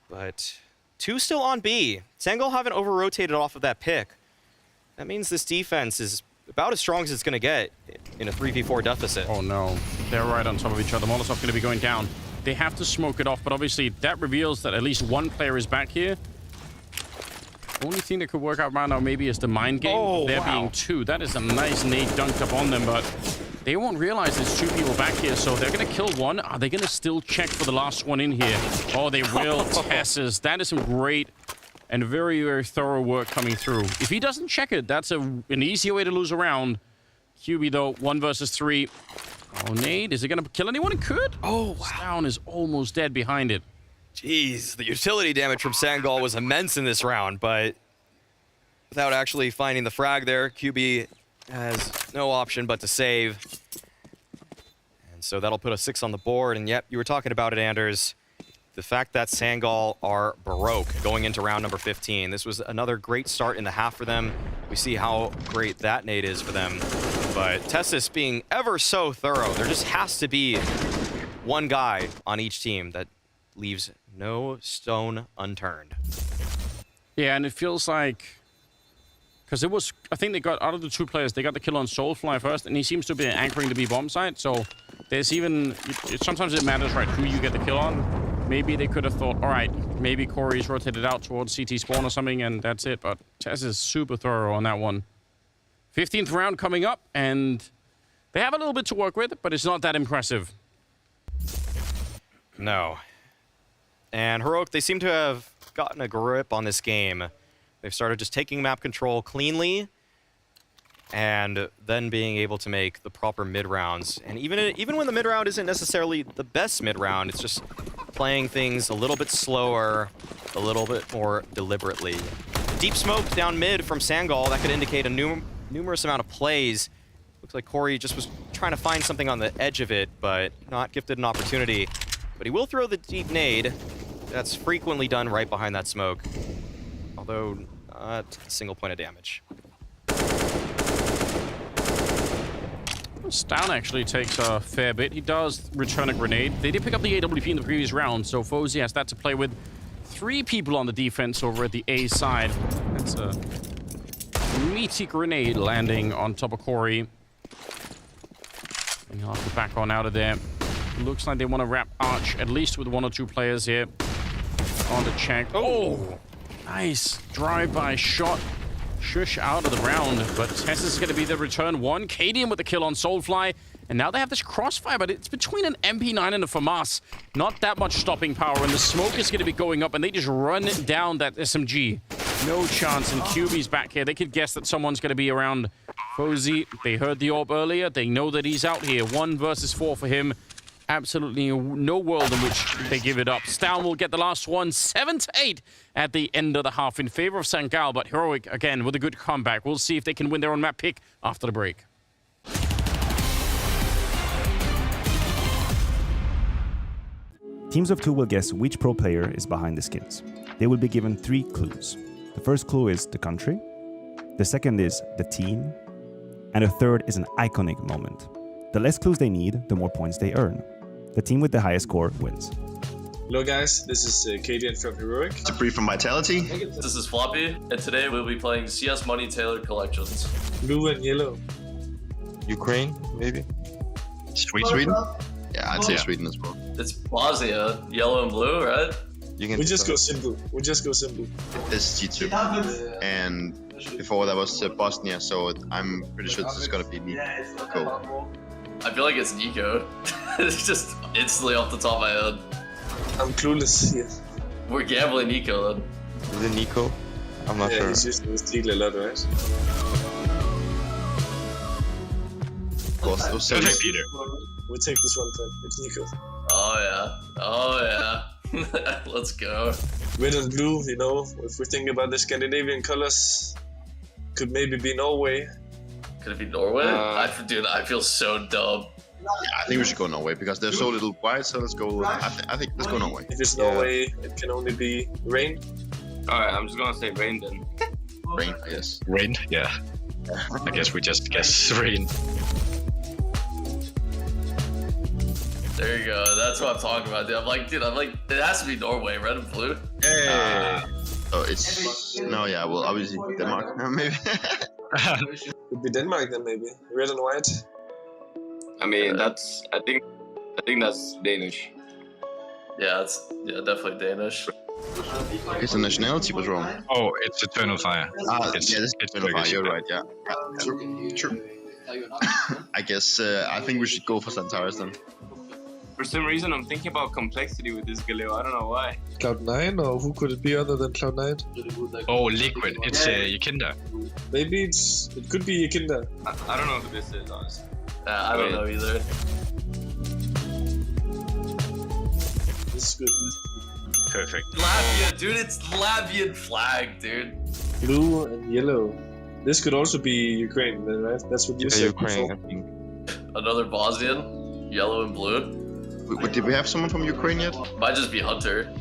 But 2 still on B. Sangal haven't over-rotated off of that pick. That means this defense is about as strong as it's going to get in a 3v4 deficit. Oh, no. They're right on top of each other. Molotov going to be going down. They have to smoke it off, but obviously that reveals that at least one player is back here. Only thing that could work out right now maybe is the mind game. Oh, there wow. being 2. That is a nice nade dunked up on them, but they won't realize there's 2 people back here, so they're going to kill one. Are they going to still check for the last one in here? Oh, they will. Tesses. That is some great and very, very thorough work coming through. If he doesn't check it, that's an easy way to lose a round. QB, though, 1 versus 3. Oh, nade. Is it going to kill anyone? It could. Oh, wow. Down is almost dead behind it. Jeez, the utility damage from Sangal was immense in this round, but without actually finding the frag there, QB has no option but to save. And so that'll put a 6 on the board. And yep, you were talking about it, Anders. The fact that Sangal are baroque going into round number 15. This was another great start in the half for them. We see how great that nade is for them. But Tessis being ever so thorough. There just has to be one guy on each team that leaves no stone unturned. Yeah, and it feels like, because it was, I think they got, out of the 2 players, they got the kill on Soulfly first, and he seems to be anchoring the B bomb site, so there's even, sometimes it matters, right, who you get the kill on. Maybe they could have thought, all right, maybe Corey's rotated out towards CT spawn or something, and that's it, but Tess is super thorough on that one. 15th round coming up, and they have a little bit to work with, but it's not that impressive. No. And Heroic, they seem to have gotten a grip on this game. They've started just taking map control cleanly and then being able to make the proper mid-rounds. And even when the mid-round isn't necessarily the best mid-round, it's just playing things a little bit slower, a little bit more deliberately. Deep smoke down mid from Sangal, that could indicate a numerous amount of plays. Looks like Corey just was trying to find something on the edge of it, but not gifted an opportunity. But he will throw the deep nade. That's frequently done right behind that smoke. Although, not a single point of damage. Stan actually takes a fair bit. He does return a grenade. They did pick up the AWP in the previous round, so Fozy has that to play with. 3 people on the defense over at the A side. That's a meaty grenade landing on top of Corey. And he'll have to back on out of there. Looks like they want to wrap Arch, at least with 1 or 2 players here. On the check. Oh! Nice drive-by shot. Shush out of the round, but Tess is going to be the return one. Cadian with the kill on Soulfly. And now they have this crossfire, but it's between an MP9 and a FAMAS. Not that much stopping power, and the smoke is going to be going up, and they just run down that SMG. No chance, and QB's back here. They could guess that someone's going to be around Fozy. They heard the orb earlier. They know that he's out here. 1 versus 4 for him. Absolutely no world in which they give it up. Stalm will get the last one, 7-8 at the end of the half in favor of Sangal, but Heroic, again, with a good comeback. We'll see if they can win their own map pick after the break. Teams of 2 will guess which pro player is behind the skins. they will be given 3 clues. The first clue is the country, the second is the team, and the third is an iconic moment. The less clues they need, the more points they earn. The team with the highest score wins. Hello guys, this is Kadian from Heroic. It's a brief from Vitality. This is Floppy, and today we'll be playing CS Money Tailored Collections. Blue and yellow. Ukraine, maybe? Sweden? Yeah, I'd say Sweden as well. It's Bosnia, yellow and blue, right? We just go simple. We just go simple. This is G2. And before that was Bosnia, so I'm pretty sure this is gonna be Nico. I feel like it's Nico. It's just instantly off the top of my head. I'm clueless here. We're gambling Nico then. Is it Nico? I'm not sure. He's using his deal a lot, right? Of course, it was so Peter. We'll take this one, Fred. It's Nico. Oh yeah. Oh yeah. Let's go. Red and blue, you know, if we think about the Scandinavian colors, could maybe be Norway. Could it be Norway? Dude, I feel so dumb. Yeah, I think we should go Norway because there's so little white, so let's go. I think let's go Norway. If it's Norway, it can only be rain. Alright, I'm just gonna say rain then. Rain, I guess. Rain? Yeah. I guess we just guess rain. There you go. That's what I'm talking about, dude. I'm like, it has to be Norway, red and blue. Hey. Oh, it's no, yeah. Well, obviously Denmark, maybe. Could be Denmark then, maybe red and white. I mean, I think that's Danish. Yeah, definitely Danish. Okay, so nationality was wrong. Oh, it's Eternal Fire. Yeah, this is Eternal Fire. You're right. Yeah. True. I guess I think we should go for Santaris then. For some reason, I'm thinking about complexity with this Galeo. I don't know why. Cloud9, or who could it be other than Cloud9? Oh, Liquid. It's Yakinda. Maybe it could be Yakinda. I don't know who this is, honestly. I don't know either. This is good. Perfect. Latvia, dude, it's Latvian flag, dude. Blue and yellow. This could also be Ukraine, then, right? That's what you said Ukraine, before. I think. Another Bosnian, yellow and blue. Did we have someone from Ukraine yet? Might just be Hunter.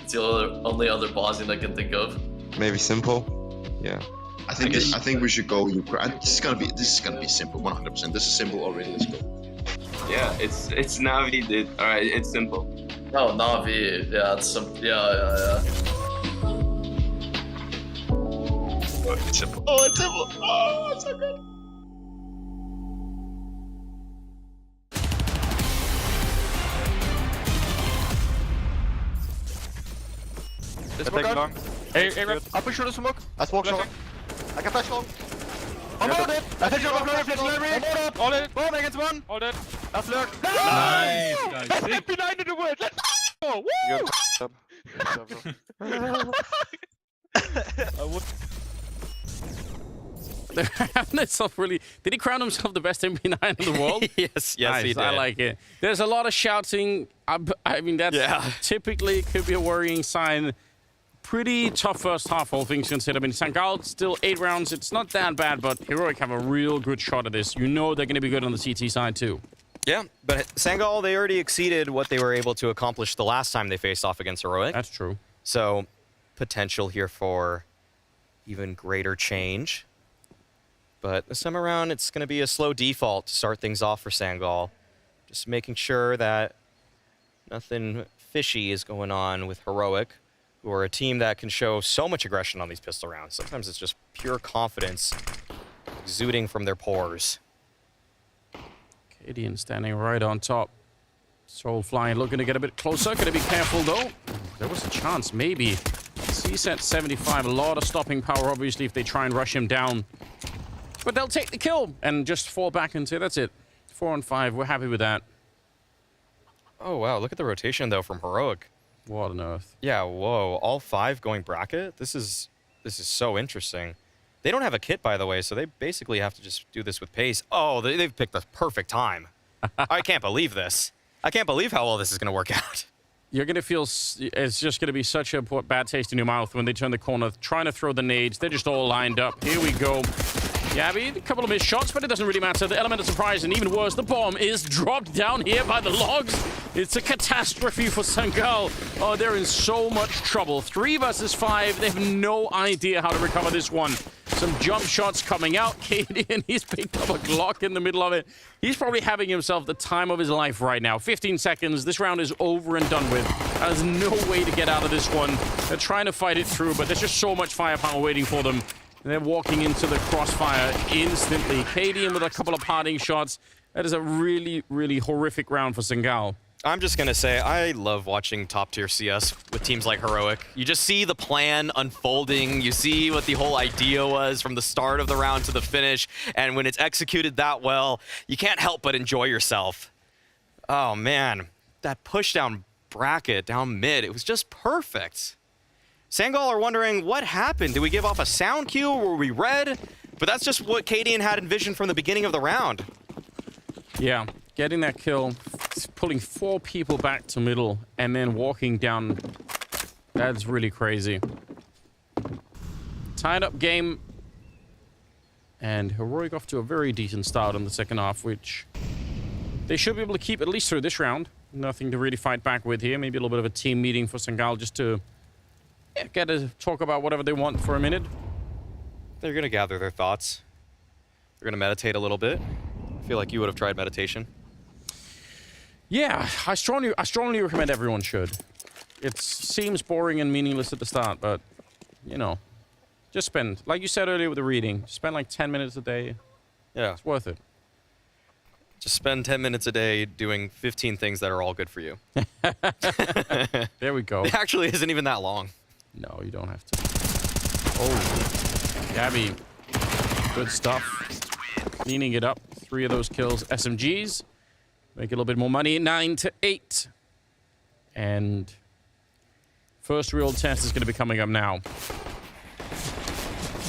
It's the only other Bosnian I can think of. Maybe Simple? Yeah. I think we should go Ukraine. This is gonna be simple, 100%. This is simple already. Let's go. Yeah, it's Navi. All right, it's simple. Oh, Navi. Yeah, it's some. Yeah. Oh, it's simple. Oh, it's simple. Oh, it's so good. Smoke long. Hey, I'll push through the smoke. I smoke short. I can flash long. I'm all dead. I think I'm flash long. All dead. Boom against one. All dead. That's lurk. Nice. Nice. Behind the word. Let's go. Woo! That's not really. Did he crown himself the best MP9 in the world? yes, nice, he did. I like it. There's a lot of shouting. I mean, that's typically could be a worrying sign. Pretty tough first half, all things considered. I mean, Sangal still 8 rounds. It's not that bad, but Heroic have a real good shot at this. You know they're going to be good on the CT side too. Yeah, but Sangal, they already exceeded what they were able to accomplish the last time they faced off against Heroic. That's true. So, potential here for even greater change. But this time around, it's going to be a slow default to start things off for Sangal. Just making sure that nothing fishy is going on with Heroic, who are a team that can show so much aggression on these pistol rounds. Sometimes it's just pure confidence exuding from their pores. Kadian standing right on top. Soul flying, looking to get a bit closer. Gonna be careful though. There was a chance, maybe. CSET 75, a lot of stopping power, obviously, if they try and rush him down. But they'll take the kill and just fall back and say, that's it. 4 on 5, we're happy with that. Oh, wow, look at the rotation, though, from Heroic. What on earth? Yeah, whoa, all 5 going bracket? This is so interesting. They don't have a kit, by the way, so they basically have to just do this with pace. Oh, they've picked the perfect time. I can't believe this. I can't believe how well this is going to work out. You're going to feel it's just going to be such a bad taste in your mouth when they turn the corner, trying to throw the nades. They're just all lined up. Here we go. Gabby, a couple of missed shots, but it doesn't really matter. The element of surprise, and even worse, the bomb is dropped down here by the logs. It's a catastrophe for Sangal. Oh, they're in so much trouble. 3 versus 5. They have no idea how to recover this one. Some jump shots coming out. Cadian, he's picked up a Glock in the middle of it. He's probably having himself the time of his life right now. 15 seconds. This round is over and done with. There's no way to get out of this one. They're trying to fight it through, but there's just so much firepower waiting for them. And they're walking into the crossfire instantly. Cadian with a couple of parting shots. That is a really, really horrific round for Sangal. I'm just going to say, I love watching top-tier CS with teams like Heroic. You just see the plan unfolding. You see what the whole idea was from the start of the round to the finish. And when it's executed that well, you can't help but enjoy yourself. Oh, man. That push-down bracket down mid, it was just perfect. Sangal are wondering, what happened? Did we give off a sound cue? Were we red? But that's just what Cadian had envisioned from the beginning of the round. Yeah, getting that kill, pulling 4 people back to middle, and then walking down. That's really crazy. Tied up game. And Heroic off to a very decent start in the second half, which they should be able to keep at least through this round. Nothing to really fight back with here. Maybe a little bit of a team meeting for Sangal just to get to talk about whatever they want for a minute. They're going to gather their thoughts. They're going to meditate a little bit. I feel like you would have tried meditation. Yeah, I strongly recommend everyone should. It seems boring and meaningless at the start, but, you know, just spend, like you said earlier with the reading, spend like 10 minutes a day. Yeah. It's worth it. Just spend 10 minutes a day doing 15 things that are all good for you. There we go. It actually isn't even that long. No, you don't have to. Oh, Gabby, good stuff. Cleaning it up. 3 of those kills, SMGs. Make a little bit more money, 9-8. And first real test is going to be coming up now.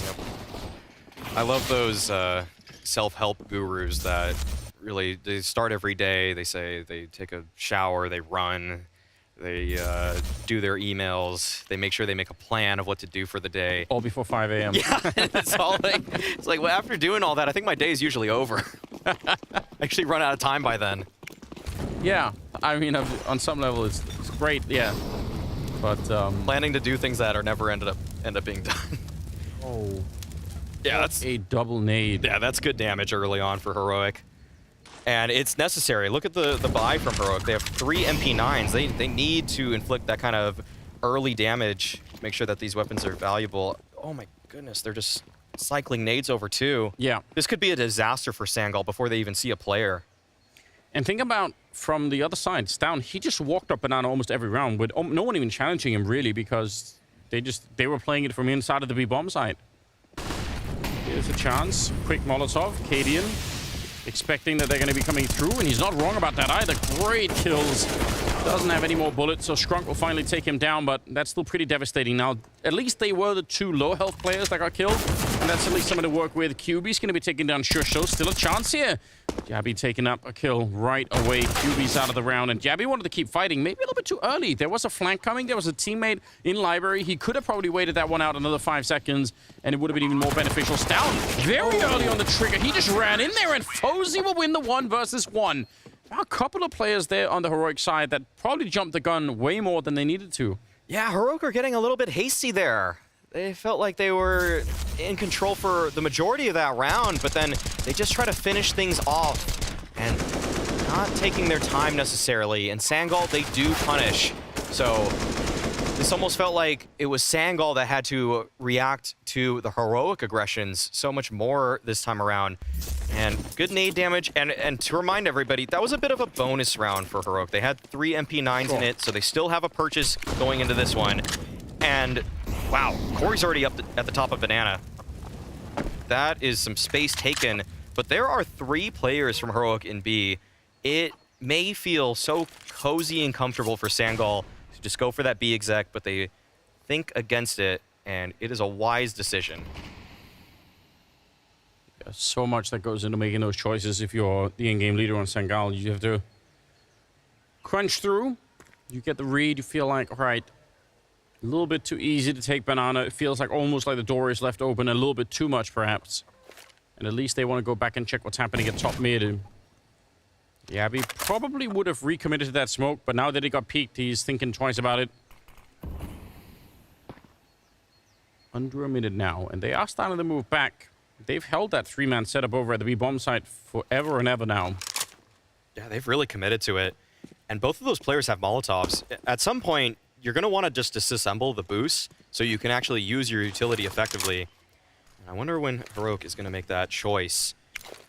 Yep. I love those self-help gurus that really, they start every day, they say they take a shower, they run, they do their emails, they make sure they make a plan of what to do for the day. All before 5 a.m. Yeah, it's all like, it's like, well, after doing all that, I think my day is usually over. I actually run out of time by then. Yeah, I mean, on some level, it's great, yeah. But planning to do things that are never end up being done. Oh, yeah, that's a double nade. Yeah, that's good damage early on for Heroic. And it's necessary. Look at the buy from Heroic. They have 3 MP9s. They need to inflict that kind of early damage to make sure that these weapons are valuable. Oh my goodness, they're just cycling nades over too. Yeah. This could be a disaster for Sangal before they even see a player. And think about from the other side, Stown, he just walked up banana almost every round with no one even challenging him really because they were playing it from inside of the B-bomb site. Here's a chance. Quick Molotov. Cadian expecting that they're going to be coming through, and he's not wrong about that either. Great kills. Doesn't have any more bullets, so Scrunk will finally take him down, but that's still pretty devastating. Now, at least they were the 2 low health players that got killed, and that's at least something to work with. QB's going to be taking down Shush, so still a chance here. Jabby taking up a kill right away. QB's out of the round, and Jabby wanted to keep fighting. Maybe a little bit too early. There was a flank coming. There was a teammate in library. He could have probably waited that one out another 5 seconds, and it would have been even more beneficial. Stown, very early on the trigger. He just ran in there, and Fozy will win the 1 versus 1. A couple of players there on the Heroic side that probably jumped the gun way more than they needed to. Yeah, Heroic are getting a little bit hasty there. They felt like they were in control for the majority of that round, but then they just try to finish things off and not taking their time necessarily. And Sangal, they do punish. So this almost felt like it was Sangal that had to react to the Heroic aggressions so much more this time around. And good nade damage, and to remind everybody, that was a bit of a bonus round for Heroic. They had 3 MP9s in it, so they still have a purchase going into this one. And, wow, Corey's already up at the top of Banana. That is some space taken, but there are 3 players from Heroic in B. It may feel so cozy and comfortable for Sangal to just go for that B exec, but they think against it, and it is a wise decision. So much that goes into making those choices. If you're the in-game leader on Sangal, you have to crunch through. You get the read, you feel like, all right, a little bit too easy to take Banana. It feels like almost like the door is left open a little bit too much, perhaps. And at least they want to go back and check what's happening at top mid. Yabby probably would have recommitted to that smoke, but now that he got peeked, he's thinking twice about it. Under a minute now, and they are starting to move back. They've held that 3-man setup over at the B-bomb site forever and ever now. Yeah, they've really committed to it. And both of those players have Molotovs. At some point, you're going to want to just disassemble the boost so you can actually use your utility effectively. And I wonder when Heroic is going to make that choice.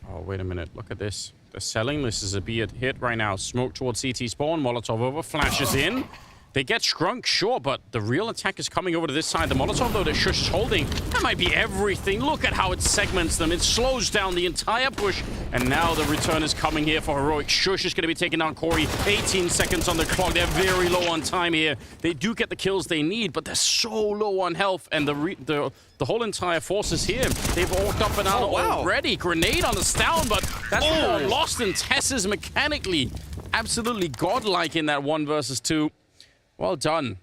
Oh, wait a minute. Look at this. They're selling. This is a B hit right now. Smoke towards CT spawn. Molotov over. Flashes in. They get Scrunk, sure, but the real attack is coming over to this side. The Molotov, though, that Shush is holding, that might be everything. Look at how it segments them. It slows down the entire push. And now the return is coming here for Heroic. Shush is going to be taking down Corey. 18 seconds on the clock. They're very low on time here. They do get the kills they need, but they're so low on health. And the whole entire force is here. They've walked up and out already. Grenade on the Stown, but that's all lost. And Tess is mechanically absolutely godlike in that 1 versus 2. Well done.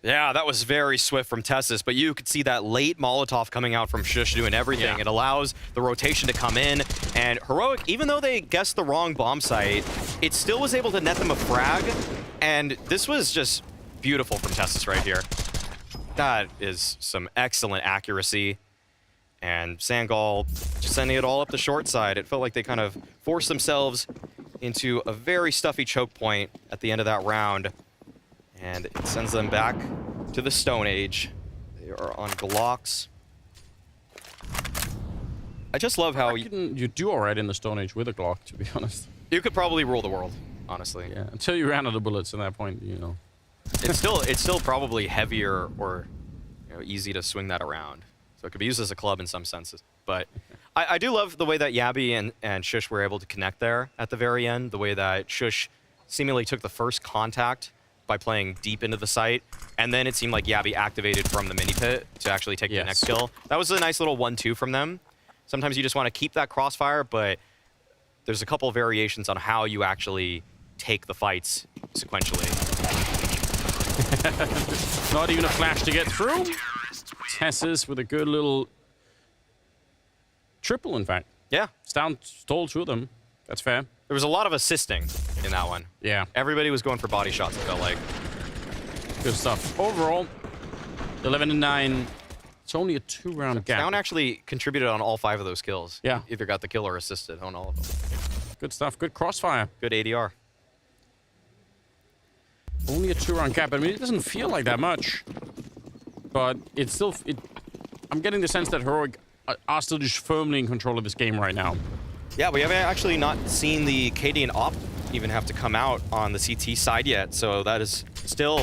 Yeah, that was very swift from Tessus, but you could see that late Molotov coming out from Shush doing everything. Yeah. It allows the rotation to come in, and Heroic, even though they guessed the wrong bomb site, it still was able to net them a frag, and this was just beautiful from Tessus right here. That is some excellent accuracy, and Sangal just sending it all up the short side. It felt like they kind of forced themselves into a very stuffy choke point at the end of that round. And it sends them back to the Stone Age. They are on Glocks. I just love how you do all right in the Stone Age with a Glock, to be honest. You could probably rule the world, honestly. Yeah, until you ran out of bullets at that point, you know. It's still probably heavier or easy to swing that around. So it could be used as a club in some senses. But I do love the way that Yabby and Shush were able to connect there at the very end. The way that Shush seemingly took the first contact by playing deep into the site, and then it seemed like Yabby activated from the mini pit to actually take the next kill. That was a nice little 1-2 from them. Sometimes you just want to keep that crossfire, but there's a couple of variations on how you actually take the fights sequentially. Not even a flash to get through. Tessus with a good little triple, in fact. Yeah. Stole 2 of them. That's fair. There was a lot of assisting in that one. Yeah. Everybody was going for body shots, it felt like. Good stuff. Overall, 11-9. It's only a 2-round gap. Town actually contributed on all 5 of those kills. Yeah. Either got the kill or assisted on all of them. Good stuff. Good crossfire. Good ADR. Only a 2-round gap. I mean, it doesn't feel like that much. But it's still... I'm getting the sense that Heroic are still just firmly in control of this game right now. Yeah, we haven't actually not seen the KD and Op even have to come out on the CT side yet, so that is still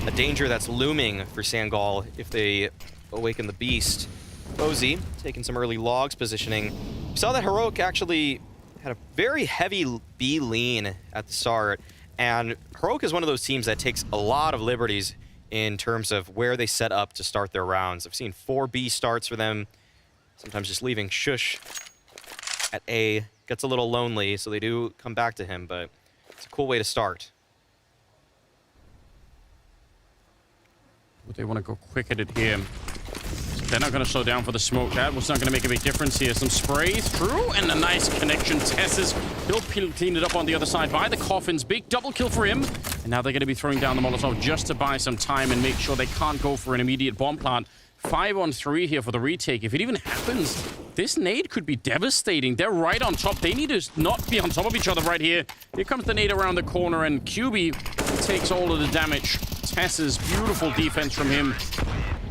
a danger that's looming for Sangal if they awaken the beast. Bozy taking some early logs, positioning. We saw that Heroic actually had a very heavy B lean at the start, and Heroic is one of those teams that takes a lot of liberties in terms of where they set up to start their rounds. I've seen 4 B starts for them, sometimes just leaving Shush at A. Gets a little lonely, so they do come back to him, but it's a cool way to start. But they want to go quick at it here. They're not going to slow down for the smoke. That was not going to make a big difference here. Some spray through, and a nice connection. Tessus, he'll clean it up on the other side by the coffins. Big double kill for him. And now they're going to be throwing down the Molotov just to buy some time and make sure they can't go for an immediate bomb plant. 5-on-3 here for the retake. If it even happens, this nade could be devastating. They're right on top. They need to not be on top of each other right here. Here comes the nade around the corner, and QB takes all of the damage. Tess's beautiful defense from him.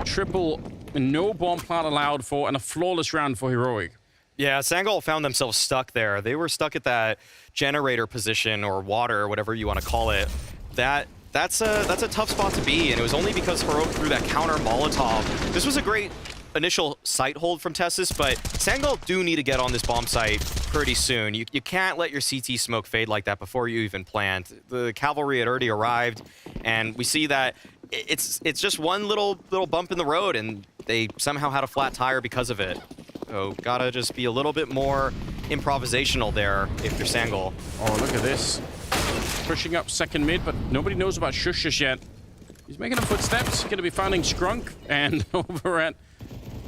Triple, no bomb plant allowed for, and a flawless round for Heroic. Yeah, Sangal found themselves stuck there. They were stuck at that generator position, or water, or whatever you want to call it. That's a tough spot to be, and it was only because Heroic threw that counter Molotov. This was a great initial site hold from Tessus, but Sangal do need to get on this bomb site pretty soon. You can't let your CT smoke fade like that before you even plant. The cavalry had already arrived, and we see that it's just one little bump in the road, and they somehow had a flat tire because of it. So gotta just be a little bit more improvisational there if you're Sangal. Oh, look at this. Pushing up second mid, but nobody knows about Shush just yet. He's making the footsteps. Going to be finding Scrunk, and over at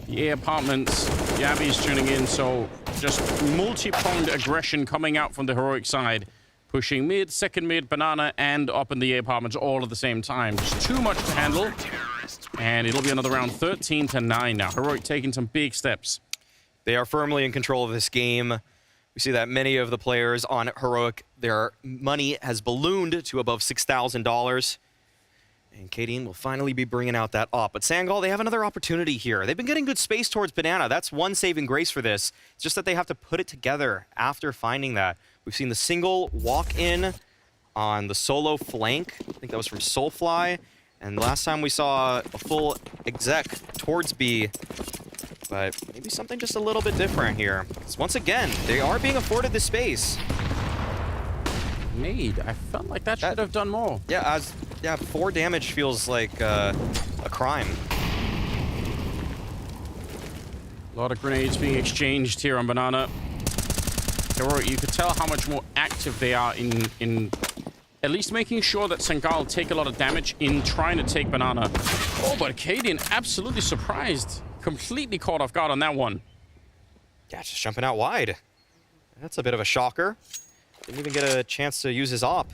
the A apartments, Yabby's tuning in, so just multi-pronged aggression coming out from the Heroic side. Pushing mid, second mid, banana, and up in the apartments all at the same time. Just too much to handle. And it'll be another round, 13-9 now. Heroic taking some big steps. They are firmly in control of this game. We see that many of the players on Heroic, their money has ballooned to above $6,000. And Kadeen will finally be bringing out that op. But Sangal, they have another opportunity here. They've been getting good space towards banana. That's one saving grace for this. It's just that they have to put it together after finding that. We've seen the single walk in on the solo flank. I think that was from Soulfly. And last time we saw a full exec towards B. But maybe something just a little bit different here. Because once again, they are being afforded the space. Nade. I felt like that should have done more. Yeah, 4 damage feels like a crime. A lot of grenades being exchanged here on banana. Heroic, you could tell how much more active they are in at least making sure that Sangal take a lot of damage in trying to take banana. Oh, but Kadeen absolutely surprised. Completely caught off guard on that one. Yeah, just jumping out wide. That's a bit of a shocker. Didn't even get a chance to use his op.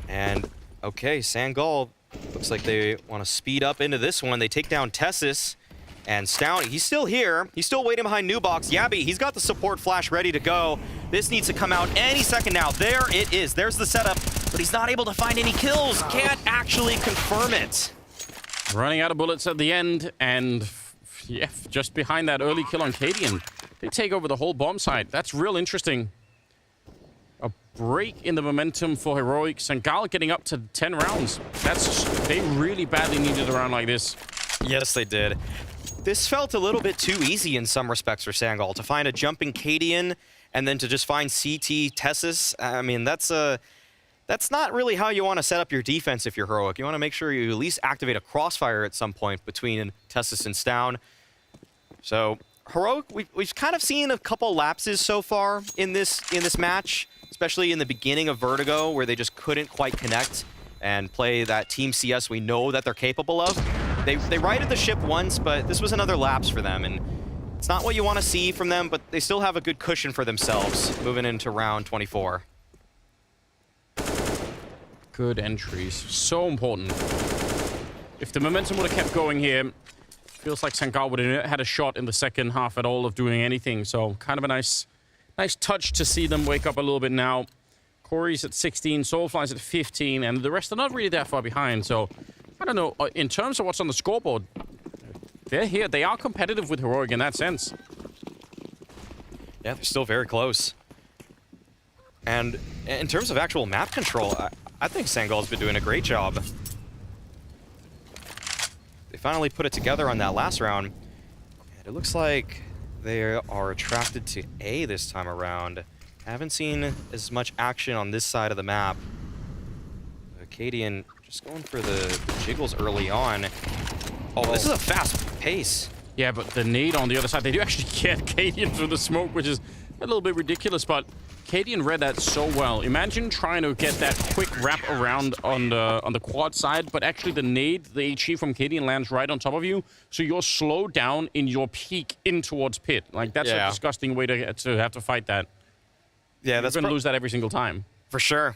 And, okay, Sangal looks like they want to speed up into this one. They take down TeSeS. And Stown, he's still here. He's still waiting behind Nubox. Yabby, he's got the support flash ready to go. This needs to come out any second now. There it is. There's the setup. But he's not able to find any kills. Can't actually confirm it. Running out of bullets at the end. And, yeah, just behind that early kill on Kadeen. They take over the whole bomb site. That's real interesting. A break in the momentum for Heroic. Sangal getting up to 10 rounds. They really badly needed a round like this. Yes, they did. This felt a little bit too easy in some respects for Sangal. To find a jumping Kadeen and then to just find CT TeSeS. I mean, that's not really how you want to set up your defense if you're Heroic. You want to make sure you at least activate a crossfire at some point between TeSeS and Stown. So Heroic, we've kind of seen a couple lapses so far in this match, especially in the beginning of Vertigo, where they just couldn't quite connect and play that Team CS we know that they're capable of. They righted the ship once, but this was another lapse for them, and it's not what you want to see from them, but they still have a good cushion for themselves moving into round 24. Good entries. So important. If the momentum would have kept going here, feels like Sangal would have had a shot in the second half at all of doing anything. So kind of a nice touch to see them wake up a little bit now. Corey's at 16, Soulfly's at 15, and the rest are not really that far behind. So I don't know. In terms of what's on the scoreboard, they're here. They are competitive with Heroic in that sense. Yeah, they're still very close. And in terms of actual map control, I think Sangal's been doing a great job. They finally put it together on that last round. And it looks like they are attracted to A this time around. I haven't seen as much action on this side of the map. Kadeen just going for the jiggles early on. Oh, this is a fast pace. Yeah, but the nade on the other side, they do actually get Kadeen through the smoke, which is a little bit ridiculous, but Kadeen read that so well. Imagine trying to get that quick wrap around on the quad side, but actually the nade, the HE from Kadeen lands right on top of you, so you're slowed down in your peak in towards pit. Like, that's a disgusting way to have to fight that. Yeah, you're going to lose that every single time. For sure.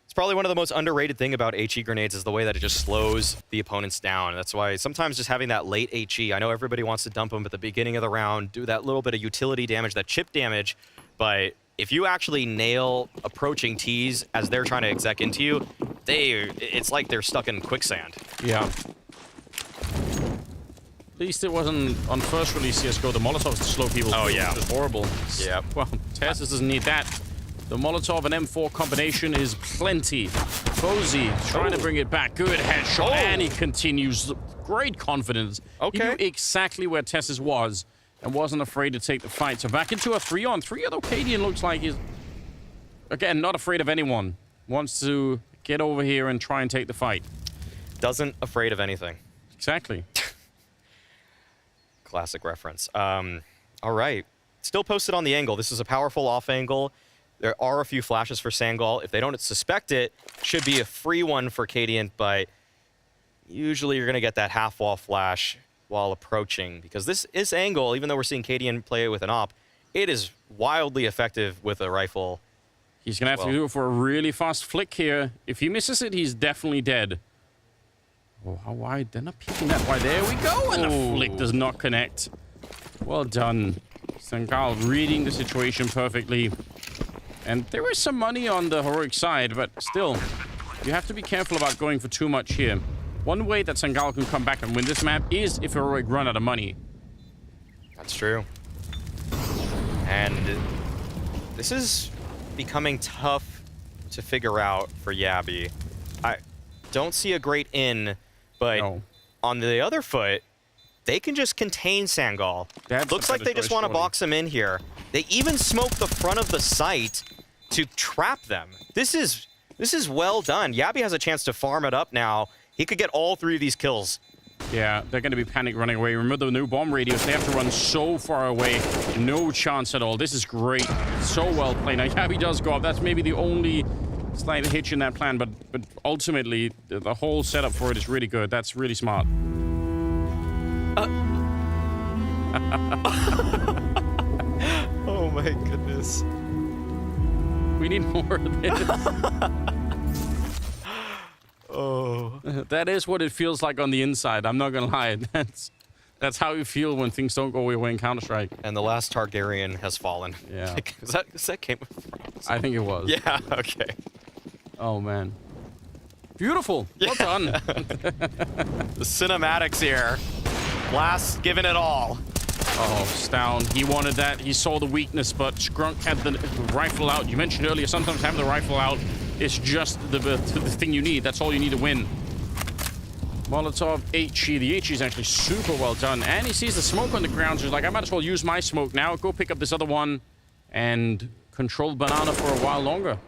It's probably one of the most underrated thing about HE grenades is the way that it just slows the opponents down. That's why sometimes just having that late HE, I know everybody wants to dump them at the beginning of the round, do that little bit of utility damage, that chip damage, but if you actually nail approaching Ts as they're trying to exec into you, it's like they're stuck in quicksand. Yeah. At least it wasn't on first release CSGO, the Molotovs to slow people. Oh, yeah. Which is horrible. Yeah. Well, TeSeS doesn't need that. The Molotov and M4 combination is plenty. Bozy trying to bring it back. Good headshot. And he continues. Great confidence. Okay. He knew exactly where TeSeS was and wasn't afraid to take the fight. So back into a 3-on-3, although Kadeen looks like he's, again, not afraid of anyone. Wants to get over here and try and take the fight. Doesn't afraid of anything. Exactly. Classic reference. All right. Still posted on the angle. This is a powerful off angle. There are a few flashes for Sangal. If they don't suspect it, should be a free one for Kadeen, but usually you're going to get that half-wall flash while approaching, because this is angle, even though we're seeing KDN play with an op, it is wildly effective with a rifle. He's going to have to do it for a really fast flick here. If he misses it, he's definitely dead. Oh, how wide? They're not peeking that wide. There we go. And the flick does not connect. Well done. Sangal reading the situation perfectly. And there is some money on the heroic side, but still, you have to be careful about going for too much here. One way that Sangal can come back and win this map is if heroic run out of money. That's true. And this is becoming tough to figure out for Yabby. I don't see a great in, but on the other foot, they can just contain Sangal. Looks like they just want to box him in here. They even smoke the front of the site to trap them. This is well done. Yabby has a chance to farm it up now. He could get all 3 of these kills. Yeah, they're going to be panic running away. Remember the new bomb radius. They have to run so far away. No chance at all. This is great. So well played. Now, Yabby does go up. That's maybe the only slight hitch in that plan, but ultimately, the whole setup for it is really good. That's really smart. Oh my goodness. We need more of this. Oh. That is what it feels like on the inside. I'm not gonna lie. That's how you feel when things don't go your way in Counter-Strike. And the last Targaryen has fallen. Yeah. Is that Game of Thrones? I think it was. Yeah, okay. Oh, man. Beautiful. Well done. The cinematics here. Blast giving it all. Oh, Stown. He wanted that. He saw the weakness, but Skrunk had the rifle out. You mentioned earlier, sometimes having the rifle out is just the thing you need. That's all you need to win. Molotov, HE. The HE is actually super well done. And he sees the smoke on the ground, so he's like, I might as well use my smoke now. Go pick up this other one and control Banana for a while longer.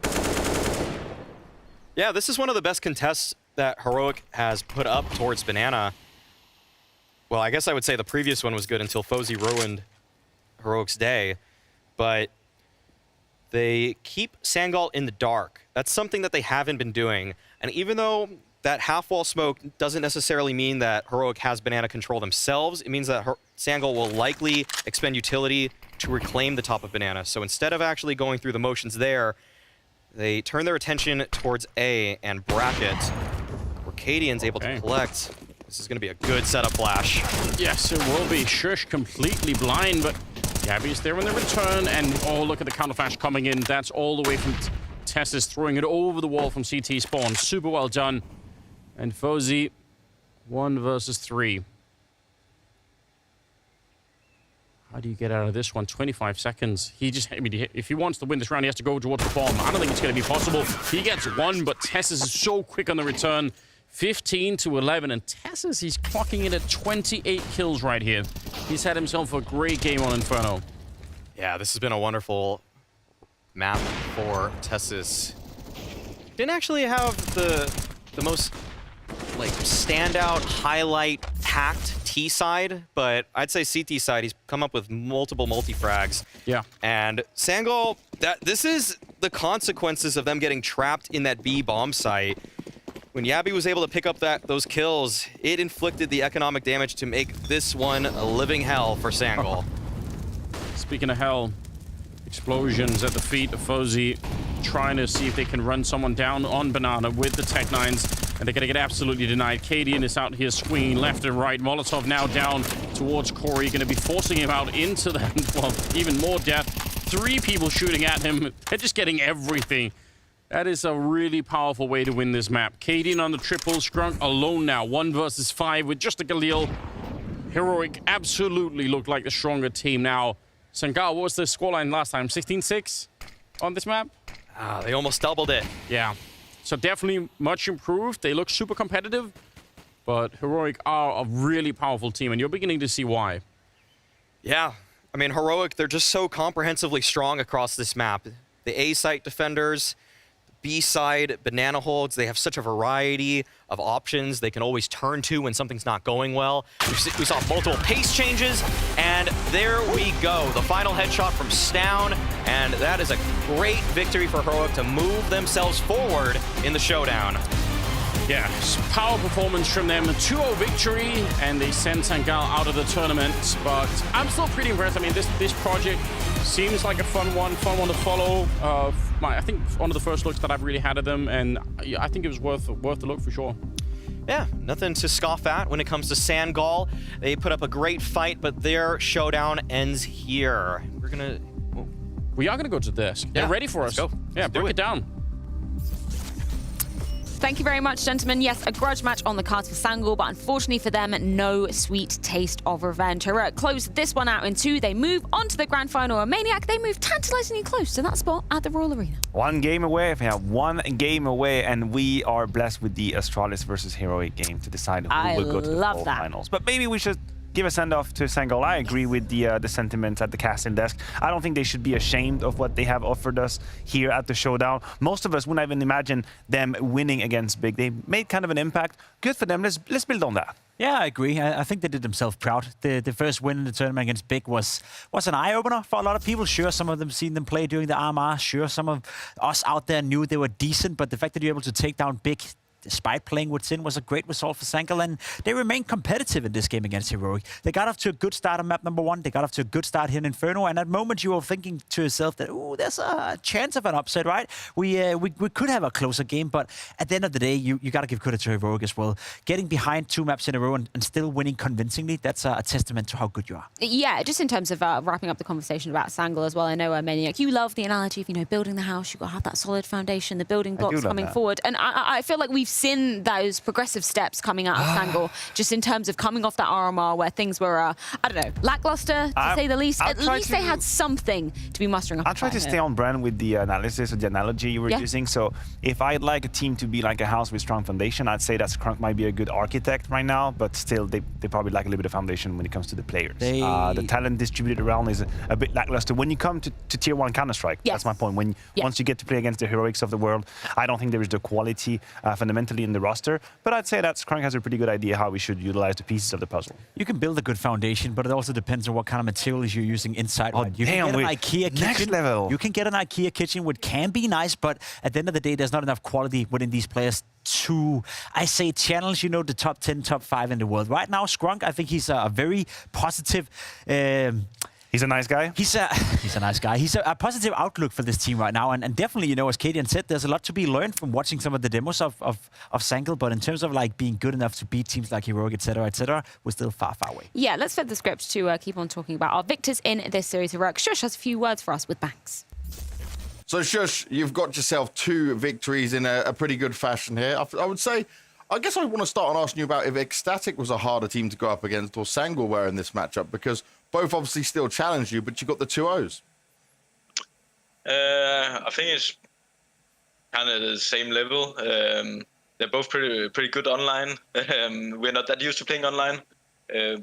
Yeah, this is one of the best contests that Heroic has put up towards Banana. Well, I guess I would say the previous one was good until Fozy ruined Heroic's day. But they keep Sangal in the dark. That's something that they haven't been doing. And even though that half-wall smoke doesn't necessarily mean that Heroic has Banana control themselves, it means that Sangal will likely expend utility to reclaim the top of Banana. So instead of actually going through the motions there, they turn their attention towards A and bracket, where Cadian's able to collect. This is going to be a good setup flash. Yes, it will be. Shush completely blind, but Gabby's there when they return. And oh, look at the counter flash coming in. That's all the way from TeSeS, throwing it over the wall from CT spawn. Super well done. And Fozy, 1 versus 3. How do you get out of this one? 25 seconds. I mean, if he wants to win this round, he has to go towards the bomb. I don't think it's going to be possible. He gets 1, but TeSeS is so quick on the return. 15 to 11, and TeSeS, he's clocking in at 28 kills right here. He's had himself a great game on Inferno. Yeah, this has been a wonderful map for TeSeS. Didn't actually have the most like standout highlight tact T side, but I'd say CT side, he's come up with multiple multi-frags. Yeah. And Sangal, this is the consequences of them getting trapped in that B bomb site. When Yabby was able to pick up those kills, it inflicted the economic damage to make this one a living hell for Sangal. Speaking of hell, explosions at the feet of Fozy, trying to see if they can run someone down on Banana with the Tech 9s, and they're going to get absolutely denied. Cadian is out here swinging left and right. Molotov now down towards Corey, going to be forcing him out into that, well, even more death. 3 people shooting at him. They're just getting everything. That is a really powerful way to win this map. Cadian on the triple, Skrunk alone now. 1 versus 5 with just a Galil. Heroic absolutely looked like the stronger team now. Sangal, what was the scoreline last time? 16-6 on this map? They almost doubled it. Yeah. So definitely much improved. They look super competitive, but Heroic are a really powerful team, and you're beginning to see why. Yeah. I mean, Heroic, they're just so comprehensively strong across this map. The A site defenders, B-side banana holds, they have such a variety of options they can always turn to when something's not going well. We saw multiple pace changes, and there we go. The final headshot from Stown, and that is a great victory for Heroic to move themselves forward in the showdown. Yeah, power performance from them. A 2-0 victory, and they send Sangal out of the tournament. But I'm still pretty impressed. I mean, this project seems like a fun one to follow. I think one of the first looks that I've really had at them, and I think it was worth the look for sure. Yeah, nothing to scoff at when it comes to Sangal. They put up a great fight, but their showdown ends here. We are gonna go to this. Yeah, They're ready for us. Go. Yeah, break it down. Thank you very much, gentlemen. Yes, a grudge match on the cards for Sangal, but unfortunately for them, no sweet taste of revenge. Heroic close this one out in 2. They move on to the grand final. And Maniac, they move tantalizingly close to that spot at the Royal Arena. One game away, one game away, and we are blessed with the Astralis versus Heroic game to decide who will go to the finals. But maybe we should give a send-off to Sangal. I agree with the sentiments at the casting desk. I don't think they should be ashamed of what they have offered us here at the Showdown. Most of us wouldn't even imagine them winning against Big. They made kind of an impact. Good for them. Let's build on that. Yeah, I agree. I think they did themselves proud. The first win in the tournament against Big was an eye-opener for a lot of people. Sure, some of them seen them play during the RMR. Sure, some of us out there knew they were decent, but the fact that you're able to take down Big despite playing with Sin was a great result for Sangal, and they remain competitive in this game against Heroic. They got off to a good start on map number 1. They got off to a good start here in Inferno, and at the moment you were thinking to yourself that, ooh, there's a chance of an upset, right? We could have a closer game, but at the end of the day, you got to give credit to Heroic as well. Getting behind 2 maps in a row and still winning convincingly, that's a testament to how good you are. Yeah, just in terms of wrapping up the conversation about Sangal as well, I know, Maniac, you love the analogy of, building the house. You've got to have that solid foundation, the building blocks coming forward, and I feel like we've seen those progressive steps coming out of Sangal, just in terms of coming off that RMR where things were, I don't know, lackluster, to say the least. At least they had something to be mustering up. I'll try to stay on brand with the analysis or the analogy you were using. So if I'd like a team to be like a house with strong foundation, I'd say that Skrunk might be a good architect right now, but still they probably lack a little bit of foundation when it comes to the players. The talent distributed around is a bit lackluster. When you come to tier 1 Counter-Strike, that's my point. Once you get to play against the Heroics of the world, I don't think there is the quality fundamentally in the roster, but I'd say that Skrunk has a pretty good idea how we should utilize the pieces of the puzzle. You can build a good foundation, but it also depends on what kind of materials you're using inside. You can get an IKEA kitchen. Next level. You can get an IKEA kitchen, which can be nice, but at the end of the day, there's not enough quality within these players to, I say, challenge, the top 10, top 5 in the world. Right now, Skrunk, I think he's a very positive... He's a nice guy. He's a nice guy. He's a positive outlook for this team right now, and definitely, as Kadian said, there's a lot to be learned from watching some of the demos of Sangal. But in terms of being good enough to beat teams like Heroic, etc., we're still far, far away. Yeah, let's flip the script to keep on talking about our victors in this series. Heroic. Shush has a few words for us with Banks. So Shush, you've got yourself 2 victories in a pretty good fashion here. I would say, I guess I want to start on asking you about if Ecstatic was a harder team to go up against or Sangal were in this matchup, because both obviously still challenged you, but you got the 2 O's. I think it's kind of the same level. They're both pretty good online. We're not that used to playing online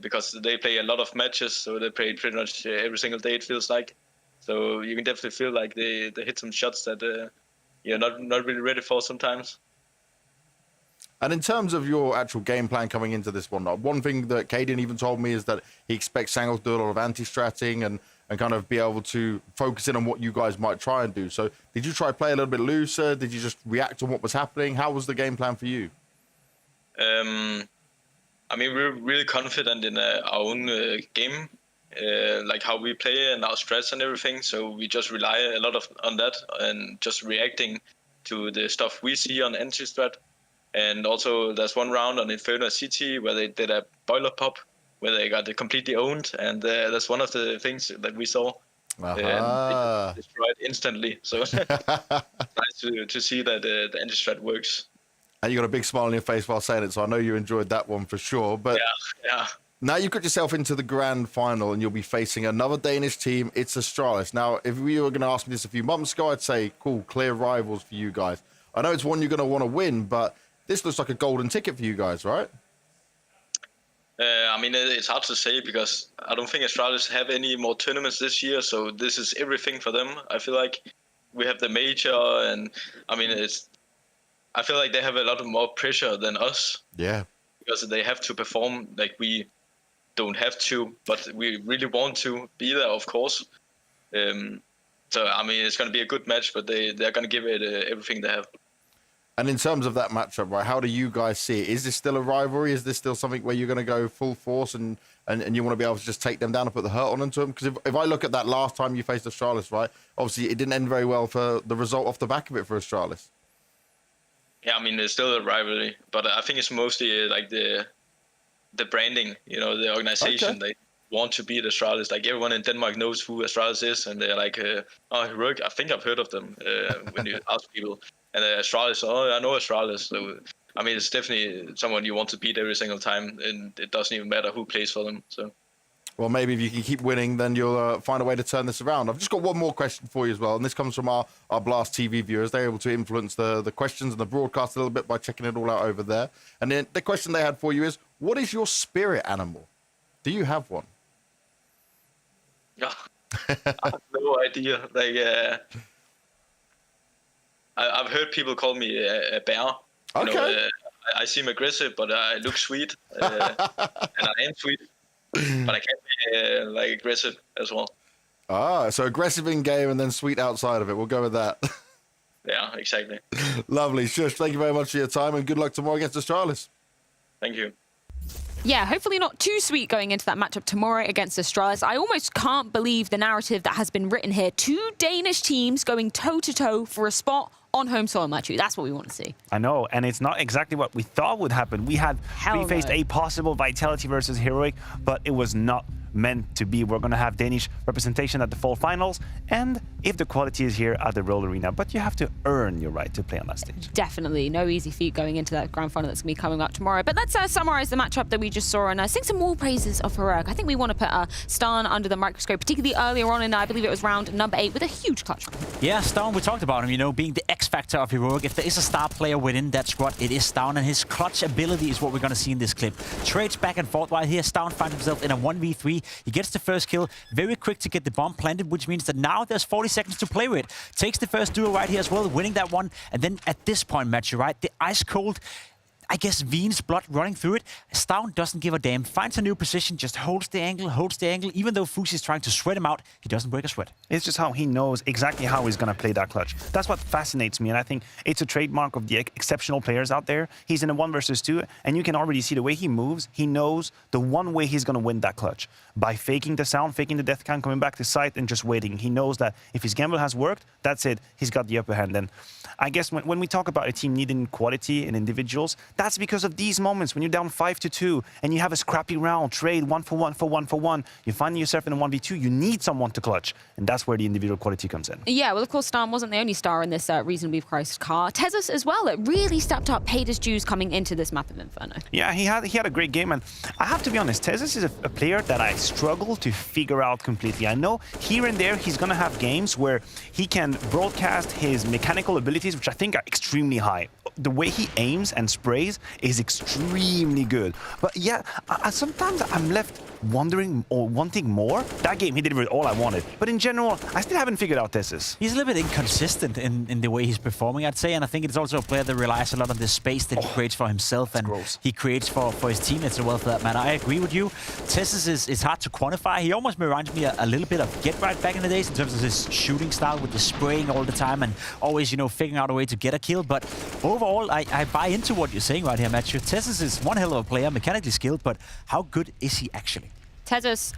because they play a lot of matches, so they play pretty much every single day, it feels like. So you can definitely feel like they hit some shots that you're not really ready for sometimes. And in terms of your actual game plan coming into this one thing that Kadian even told me is that he expects Sangal to do a lot of anti-stratting and kind of be able to focus in on what you guys might try and do. So did you try to play a little bit looser? Did you just react on what was happening? How was the game plan for you? I mean, we're really confident in our own game, like how we play and our strats and everything. So we just rely a lot on that and just reacting to the stuff we see on anti-strat. And also, there's one round on Inferno City where they did a boiler pop, where they got it completely owned, and that's one of the things that we saw. They destroyed instantly. So it's nice to see that the anti-strat works. And you got a big smile on your face while saying it, so I know you enjoyed that one for sure. But yeah. Now you've got yourself into the grand final, and you'll be facing another Danish team. It's Astralis. Now, if you were going to ask me this a few months ago, I'd say, cool, clear rivals for you guys. I know it's one you're going to want to win, but this looks like a golden ticket for you guys, right? I mean, it's hard to say because I don't think Astralis have any more tournaments this year, so this is everything for them. I feel like we have the major, and I mean, I feel like they have a lot more pressure than us. Yeah. Because they have to perform like we don't have to, but we really want to be there, of course. So, I mean, it's going to be a good match, but they're going to give it everything they have. And in terms of that matchup, right, how do you guys see it? Is this still a rivalry? Is this still something where you're going to go full force and you want to be able to just take them down and put the hurt on into them? Because if I look at that last time you faced Astralis, right, obviously it didn't end very well for the result off the back of it for Astralis. Yeah, I mean, it's still a rivalry, but I think it's mostly like the branding, you know, the organization. Okay. They want to beat Astralis. Like everyone in Denmark knows who Astralis is, and they're like, oh, Heroic, I think I've heard of them when you ask people. And Astralis, oh, I know Astralis. So, I mean, it's definitely someone you want to beat every single time, and it doesn't even matter who plays for them. So, well, maybe if you can keep winning, then you'll find a way to turn this around. I've just got one more question for you as well, and this comes from our Blast TV viewers. They're able to influence the questions and the broadcast a little bit by checking it all out over there. And then the question they had for you is, what is your spirit animal? Do you have one? I have no idea. Like, I've heard people call me a bear. You know, I seem aggressive, but I look sweet, and I am sweet, but I can be like aggressive as well. Ah, so aggressive in game and then sweet outside of it. We'll go with that. Yeah, exactly. Lovely. Shush, thank you very much for your time, and good luck tomorrow against Astralis. Thank you. Yeah, hopefully not too sweet going into that matchup tomorrow against Astralis. I almost can't believe the narrative that has been written here. 2 Danish teams going toe-to-toe for a spot on home soil, Matthew. That's what we want to see. I know, and it's not exactly what we thought would happen. We faced a possible Vitality versus Heroic, but it was not meant to be. We're going to have Danish representation at the fall finals, and if the quality is here at the Roll Arena, but you have to earn your right to play on that stage. Definitely. No easy feat going into that grand final that's going to be coming up tomorrow. But let's summarize the matchup that we just saw and sing some more praises of Heroic. I think we want to put Stan under the microscope, particularly earlier on in, I believe it was round number 8, with a huge clutch. Yeah, Stan, we talked about him, you know, being the X factor of Heroic. If there is a star player within that squad, it is Stan, and his clutch ability is what we're going to see in this clip. Trades back and forth while here Stan finds himself in a 1v3. He gets the first kill, very quick to get the bomb planted, which means that now there's 40 seconds to play with. Takes the first duel right here as well, winning that one. And then at this point, Matthew, right, the ice cold, I guess, Ven's blood running through it. Stan doesn't give a damn. Finds a new position, just holds the angle. Even though Fusi is trying to sweat him out, he doesn't break a sweat. It's just how he knows exactly how he's going to play that clutch. That's what fascinates me, and I think it's a trademark of the exceptional players out there. He's in a 1 versus 2, and you can already see the way he moves. He knows the one way he's going to win that clutch. By faking the sound, faking the death count, coming back to site, and just waiting. He knows that if his gamble has worked, that's it. He's got the upper hand. And I guess when we talk about a team needing quality and individuals, that's because of these moments when you're down 5-2 and you have a scrappy round, trade 1 for 1 for 1 for 1. You find yourself in a 1v2, you need someone to clutch. And that's where the individual quality comes in. Yeah, well, of course, Stan wasn't the only star in this reasonably priced car. TeSeS as well, it really stepped up, paid his dues coming into this map of Inferno. Yeah, he had a great game. And I have to be honest, TeSeS is a player that I struggle to figure out completely. I know here and there he's going to have games where he can broadcast his mechanical abilities, which I think are extremely high. The way he aims and sprays is extremely good. But yeah, sometimes I'm left wondering or wanting more. That game, he delivered all I wanted. But in general, I still haven't figured out TeSeS. He's a little bit inconsistent in the way he's performing, I'd say. And I think it's also a player that relies a lot on the space that he creates for himself and he creates for his teammates as well, for that matter. I agree with you. TeSeS is hard to quantify. He almost reminds me a little bit of Get Right back in the days in terms of his shooting style with the spraying all the time and always, you know, figuring out a way to get a kill. But overall, I buy into what you're saying right here, Matthew. TeSeS is one hell of a player, mechanically skilled, but how good is he actually? TeSeS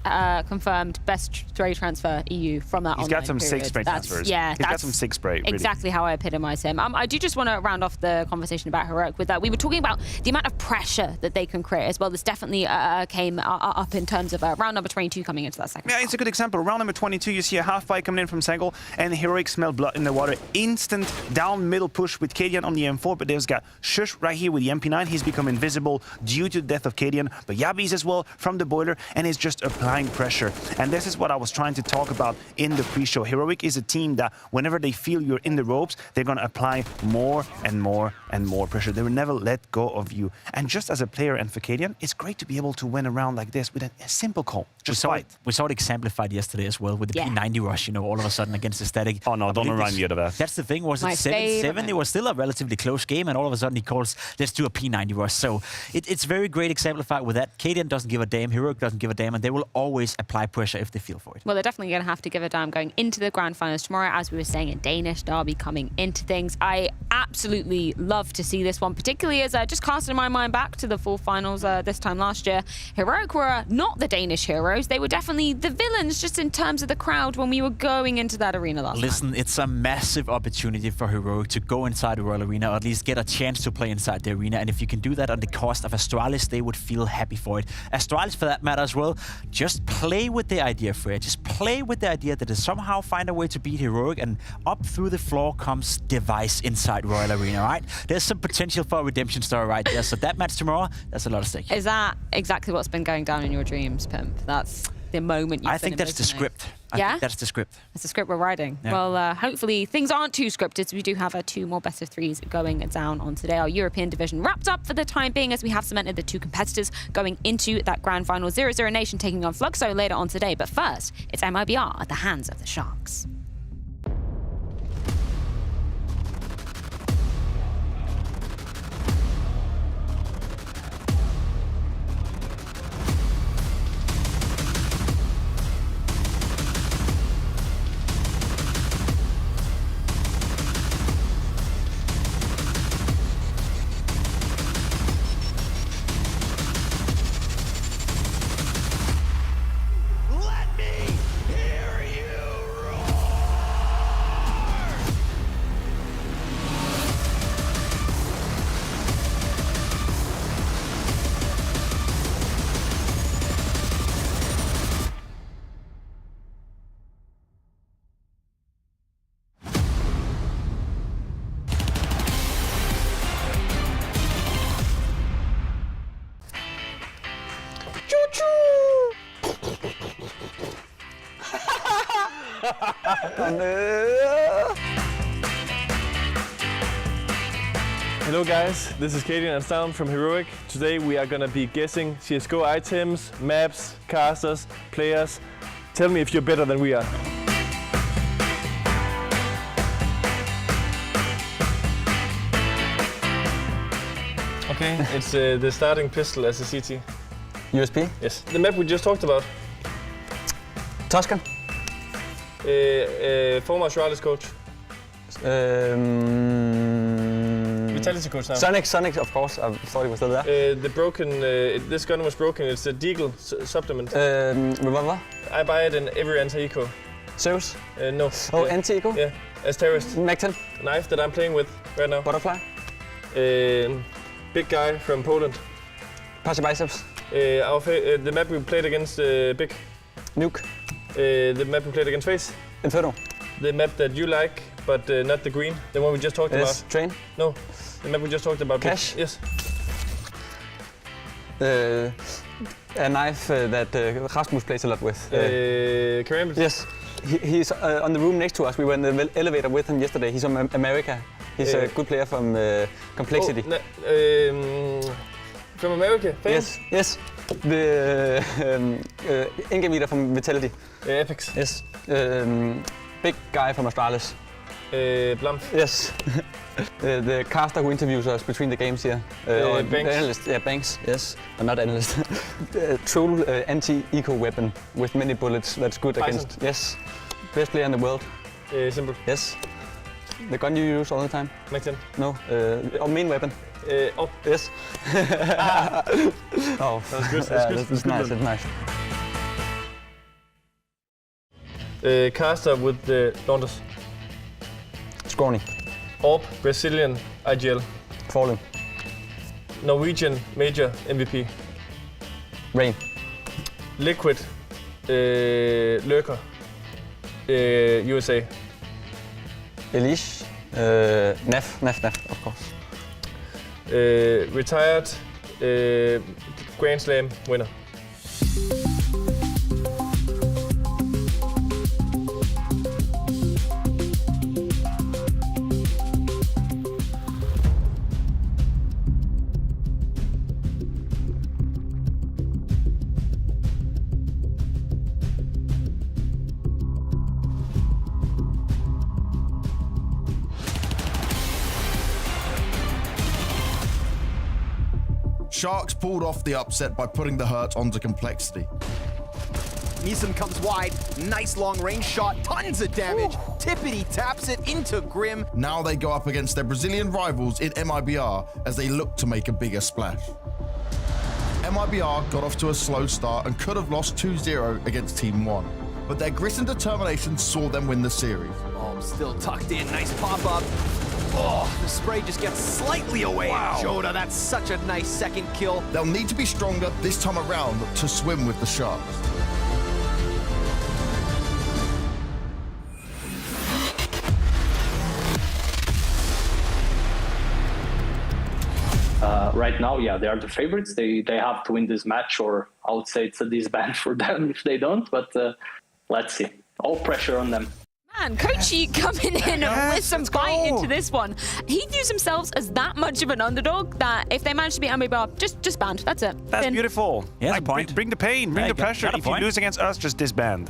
confirmed best spray transfer EU from that. He's got some sick spray transfers. Yeah, he's got some sick spray. Really. Exactly how I epitomise him. I do just want to round off the conversation about Heroic with that. We were talking about the amount of pressure that they can create as well. This definitely came up in terms of round number 22 coming into that second. Yeah, it's a good example. Round number 22, you see a half fight coming in from Sangal, and Heroic smell blood in the water. Instant down middle push with Cadian on the M4, but there's got Shush right here with the MP9. He's become invisible due to the death of Cadian, but Yabis as well from the boiler, and is just applying pressure. And this is what I was trying to talk about in the pre-show. Heroic is a team that whenever they feel you're in the ropes, they're going to apply more and more and more pressure. They will never let go of you. And just as a player and for Cadian, it's great to be able to win a round like this with a simple call. Just fight. We saw it exemplified yesterday as well with the P90 rush, you know, all of a sudden against the static. Oh no, don't remind me of that. That's the thing, was it 7-7? It was still a relatively close game, and all of a sudden he calls, let's do a P90 rush. So it's very great exemplified with that. Cadian doesn't give a damn, Heroic doesn't give a damn. them, and they will always apply pressure if they feel for it. Well, they're definitely going to have to give a damn going into the grand finals tomorrow. As we were saying, a Danish derby coming into things. I absolutely love to see this one, particularly as just casting my mind back to the full finals this time last year. Heroic were not the Danish heroes. They were definitely the villains just in terms of the crowd when we were going into that arena last time. It's a massive opportunity for Heroic to go inside the Royal Arena, or at least get a chance to play inside the arena. And if you can do that on the cost of Astralis, they would feel happy for it. Astralis, for that matter as well, just play with the idea, Freya. Just play with the idea that they somehow find a way to beat Heroic, and up through the floor comes Device inside Royal Arena, right? There's some potential for a redemption story right there. So that match tomorrow, that's a lot of stake. Is that exactly what's been going down in your dreams, Pimp? That's the moment you've I think that's the script. I think that's the script. It's the script we're writing. Yeah. Well, hopefully things aren't too scripted. We do have 2 more best of 3s going down on today. Our European division wrapped up for the time being, as we have cemented the 2 competitors going into that grand final. 00NATION taking on Fluxo later on today. But first, it's MIBR at the hands of the Sharks. Hello guys, this is Katie and Stam from Heroic. Today we are gonna be guessing CSGO items, maps, casters, players. Tell me if you're better than we are. Okay, it's the starting pistol as a CT. USP? Yes. The map we just talked about. Toscan? Former Astralis coach. Vitality coach now. Sonic, of course. I thought he was still there. The broken, this gun was broken. It's a Deagle supplement. Revolver? I buy it in every anti-eco. Zeus? No. Oh, anti-eco? Yeah, as terrorist. Mac-10? Knife that I'm playing with right now. Butterfly? Big guy from Poland. Pacha biceps? The map we played against Big. Nuke? The map we played against Face. Inferno? The map that you like, but not the green. The one we just talked about. Train? No, the map we just talked about. Cash? Yes. A knife that Rasmus plays a lot with. Karambit? Yes. He's on the room next to us. We were in the elevator with him yesterday. He's from America. He's a good player from Complexity. From America? Yes, yes. The in-game leader from Vitality. Apex? Yes. Big guy from Astralis. Blamp? Yes. The caster who interviews us between the games here. Banks? The analyst, yeah, Banks, yes. Not analyst. Tool anti-eco weapon with many bullets that's good Python. against. Yes. Best player in the world. Simple? Yes. The gun you use all the time? Mac-10? No. Our main weapon? Yes. Oh, that's good. That's nice. That's nice. Caster with the Dauntless. Scrawny. Orb, Brazilian, IGL. Fallen. Norwegian, Major, MVP. Rain. Liquid, Lurker, USA. Elish. Nef, of course. Retired, Grand Slam winner. Sharks pulled off the upset by putting the hurt onto Complexity. Nisem comes wide. Nice long-range shot. Tons of damage. Tippity taps it into Grim. Now they go up against their Brazilian rivals in MIBR as they look to make a bigger splash. MIBR got off to a slow start and could have lost 2-0 against Team 1, but their grit and determination saw them win the series. Bomb still tucked in. Nice pop-up. Oh, the spray just gets slightly away. Wow. Joda, that's such a nice second kill. They'll need to be stronger this time around to swim with the Sharks. Right now, yeah, they are the favorites. They have to win this match, or I would say it's a disband for them if they don't. But let's see. All pressure on them. Man, Kochi coming in with some bite into this one. He views himself as that much of an underdog that if they manage to beat MIBR, just banned. That's it. That's beautiful. Yeah, like, bring the pain, bring the pressure. If you lose against us, just disband.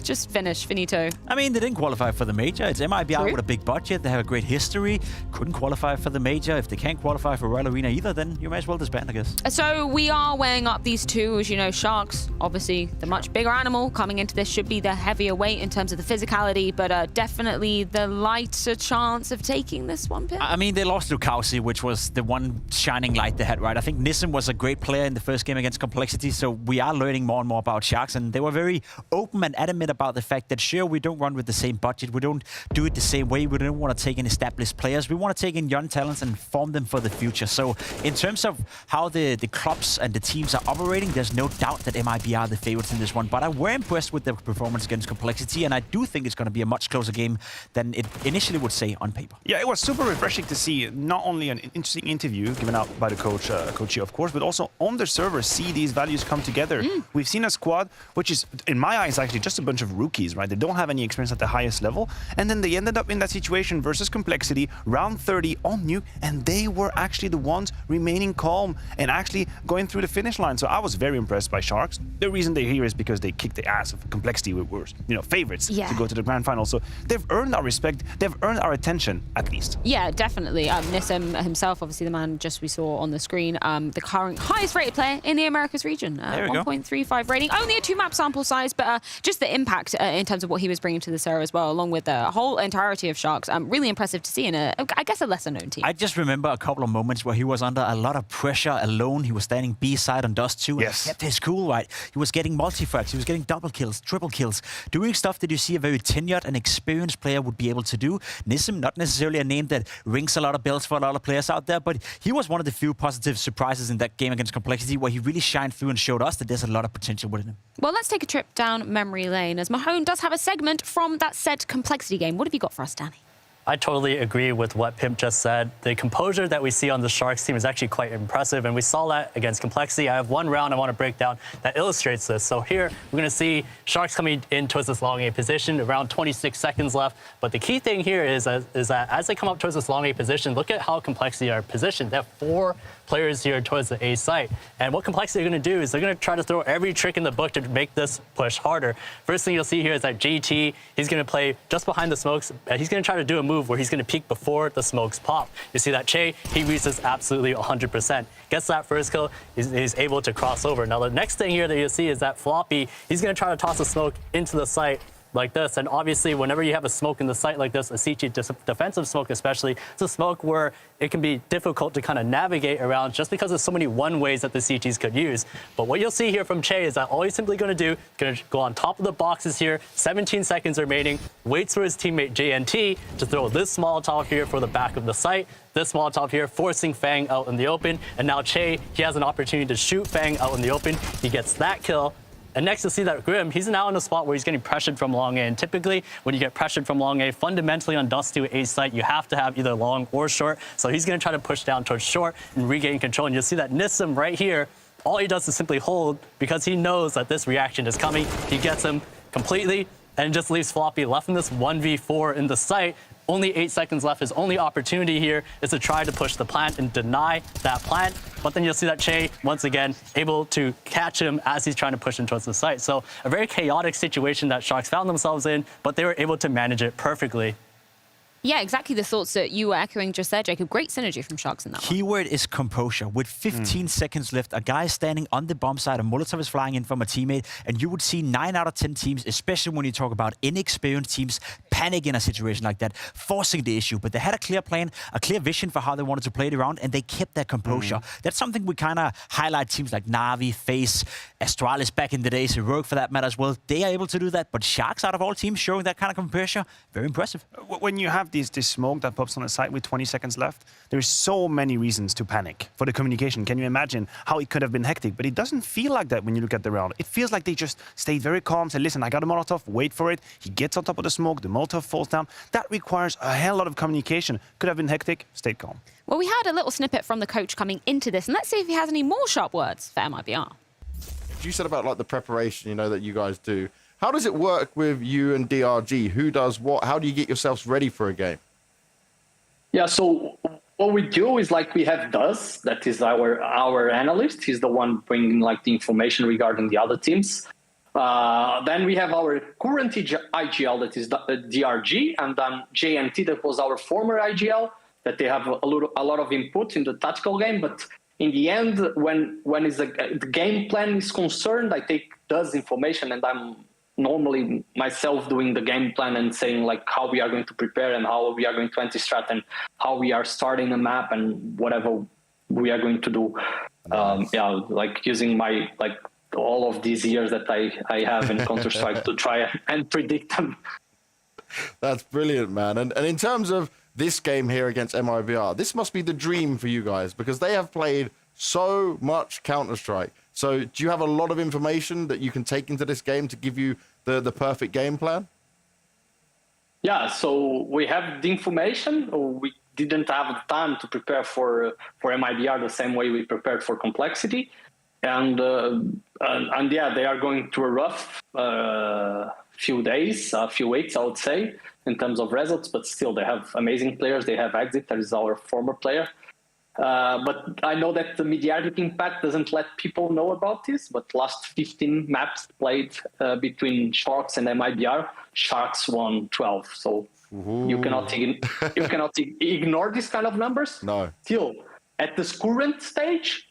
Just finish, finito. I mean, they didn't qualify for the major. It's MIBR with a big budget. They have a great history. Couldn't qualify for the major. If they can't qualify for Royal Arena either, then you may as well disband, I guess. So we are weighing up these two. As you know, Sharks, obviously the much bigger animal coming into this, should be the heavier weight in terms of the physicality, but definitely the lighter chance of taking this one, Pimp. I mean, they lost to Kausi, which was the one shining light they had, right? I think Nisem was a great player in the first game against Complexity, so we are learning more and more about Sharks, and they were very open and adamant about the fact that, sure, we don't run with the same budget, we don't do it the same way, we don't want to take in established players, we want to take in young talents and form them for the future. So in terms of how the clubs and the teams are operating, there's no doubt that MIBR are the favorites in this one, but I were impressed with their performance against Complexity, and I do think it's going to be a much closer game than it initially would say on paper. Yeah, it was super refreshing to see not only an interesting interview given out by the coach, Kochi, of course, but also on the server see these values come together. We've seen a squad which is, in my eyes, actually just a bunch of rookies, right? They don't have any experience at the highest level, and then they ended up in that situation versus Complexity, round 30 on Nuke, and they were actually the ones remaining calm and actually going through the finish line. So I was very impressed by Sharks. The reason they're here is because they kicked the ass of Complexity, who were, favorites to go to the grand final. So they've earned our respect, they've earned our attention, at least. Yeah, definitely. Nisem himself, obviously the man just we saw on the screen, the current highest rated player in the Americas region. 1.35 rating, only a 2-map sample size, but just the impact in terms of what he was bringing to the server as well, along with the whole entirety of Sharks. Really impressive to see in I guess a lesser known team. I just remember a couple of moments where he was under a lot of pressure alone. He was standing B-side on Dust 2 and kept his cool, right? He was getting multi-frags, he was getting double kills, triple kills, doing stuff that you see a very tenured and experienced player would be able to do. Nisem, not necessarily a name that rings a lot of bells for a lot of players out there, but he was one of the few positive surprises in that game against Complexity where he really shined through and showed us that there's a lot of potential within him. Well, let's take a trip down memory lane, as Mahone does have a segment from that said Complexity game. What have you got for us, Danny? I totally agree with what Pimp just said. The composure that we see on the Sharks team is actually quite impressive, and we saw that against Complexity. I have one round I want to break down that illustrates this. So here, we're going to see Sharks coming in towards this long A position, around 26 seconds left. But the key thing here is that as they come up towards this long A position, look at how Complexity are positioned. They have 4 players here towards the A site. And what Complexity are going to do is they're going to try to throw every trick in the book to make this push harder. First thing you'll see here is that GT, he's going to play just behind the smokes. He's going to try to do a move where he's going to peek before the smokes pop. You see that Che, he reads this absolutely 100%. Gets that first kill, he's able to cross over. Now the next thing here that you'll see is that Floppy, he's going to try to toss a smoke into the site like this, and obviously whenever you have a smoke in the site like this, a CT defensive smoke especially, it's a smoke where it can be difficult to kind of navigate around just because there's so many one-ways that the CTs could use. But what you'll see here from Che is that all he's simply going to do is going to go on top of the boxes here, 17 seconds remaining, waits for his teammate JNT to throw this Molotov here for the back of the site, this Molotov here forcing Fang out in the open, and now Che, he has an opportunity to shoot Fang out in the open, he gets that kill. And next you'll see that Grim, he's now in a spot where he's getting pressured from long A. And typically, when you get pressured from long A, fundamentally on Dust 2 A site, you have to have either long or short. So he's going to try to push down towards short and regain control. And you'll see that Nisem right here, all he does is simply hold because he knows that this reaction is coming. He gets him completely and just leaves Floppy left in this 1v4 in the site. Only 8 seconds left. His only opportunity here is to try to push the plant and deny that plant. But then you'll see that Che, once again, able to catch him as he's trying to push him towards the site. So a very chaotic situation that Sharks found themselves in, but they were able to manage it perfectly. Yeah, exactly the thoughts that you were echoing just there, Jacob. Great synergy from Sharks in that one. Keyword is composure. With 15 seconds left, a guy standing on the bomb side, a Molotov is flying in from a teammate, and you would see 9 out of 10 teams, especially when you talk about inexperienced teams, panic in a situation like that, forcing the issue. But they had a clear plan, a clear vision for how they wanted to play it around, and they kept their composure. That's something we kind of highlight teams like Na'Vi, FaZe, Astralis back in the days, Heroic for that matter as well. They are able to do that, but Sharks, out of all teams, showing that kind of composure, very impressive. When you have this smoke that pops on the site with 20 seconds left, there's so many reasons to panic for the communication. Can you imagine how it could have been hectic? But it doesn't feel like that when you look at the round. It feels like they just stayed very calm, said, listen, I got a Molotov, wait for it. He gets on top of the smoke, the Molotov falls down. That requires a hell lot of communication. Could have been hectic, stayed calm. Well, we had a little snippet from the coach coming into this, and let's see if he has any more sharp words for MIBR. You said about like the preparation, you know, that you guys do. How does it work with you and DRG? Who does what? How do you get yourselves ready for a game? Yeah, so what we do is like we have Duz, that is our analyst. He's the one bringing like the information regarding the other teams. Then we have our current IGL, that is DRG, and then JNT, that was our former IGL, that they have a lot of input in the tactical game. But in the end, when the game plan is concerned, I take Duz information, and I'm normally myself doing the game plan and saying like how we are going to prepare and how we are going to anti-strat and how we are starting a map and whatever we are going to do. Yeah, like using my all of these years that I have in Counter-Strike to try and predict them. That's brilliant, man. And in terms of this game here against MIBR, this must be the dream for you guys because they have played so much Counter-Strike. So do you have a lot of information that you can take into this game to give you the perfect game plan? Yeah, so we have the information. We didn't have the time to prepare for MIBR the same way we prepared for Complexity. And yeah, they are going through a rough few days, a few weeks, I would say, in terms of results. But still, they have amazing players. They have Exit, that is our former player. But I know that the mediatic impact doesn't let people know about this, but last 15 maps played between Sharks and MIBR, Sharks won 12. So you cannot ignore these kind of numbers. No. Still, at this current stage,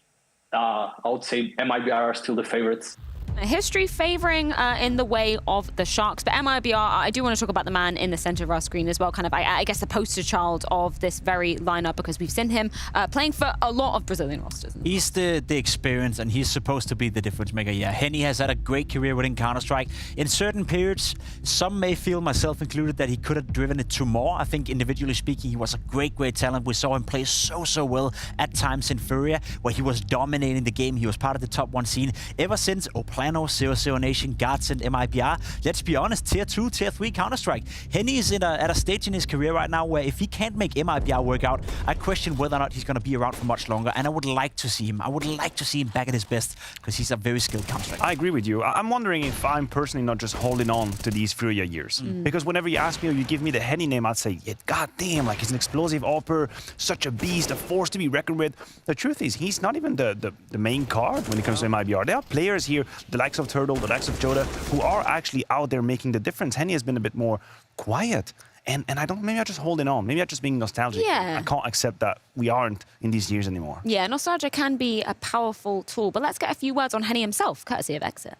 I would say MIBR are still the favorites. History favoring in the way of the Sharks, but MIBR, I do want to talk about the man in the center of our screen as well, kind of, I guess, the poster child of this very lineup, because we've seen him playing for a lot of Brazilian rosters. He's the experience, and he's supposed to be the difference maker. Yeah, Henny has had a great career within Counter-Strike. In certain periods, some may feel, myself included, that he could have driven it to more. I think, individually speaking, he was a great talent. We saw him play so well at times in Freya, where he was dominating the game. He was part of the top 1 scene. Ever since Oplano, 00NATION, Guards, and MIBR, let's be honest, tier 2, tier 3 Counter-Strike. Henny is at a stage in his career right now where if he can't make MIBR work out, I question whether or not he's going to be around for much longer, and I would like to see him. I would like to see him back at his best, because he's a very skilled Counter-Strike. I agree with you. I'm wondering if I'm personally not just holding on to these Freya years. Because whenever you ask me or you give me the Henny name, I'd say, yeah, god damn, like he's an explosive AWPer, such a beast, a force to be reckoned with. The truth is, he's not even the main card when it comes to MIBR. There are players here, the likes of Turtle, the likes of Joda, who are actually out there making the difference. Henny has been a bit more quiet. And I don't, maybe I'm just holding on. Maybe I'm just being nostalgic. Yeah. I can't accept that we aren't in these years anymore. Yeah, nostalgia can be a powerful tool, but let's get a few words on Henny himself, courtesy of Exit.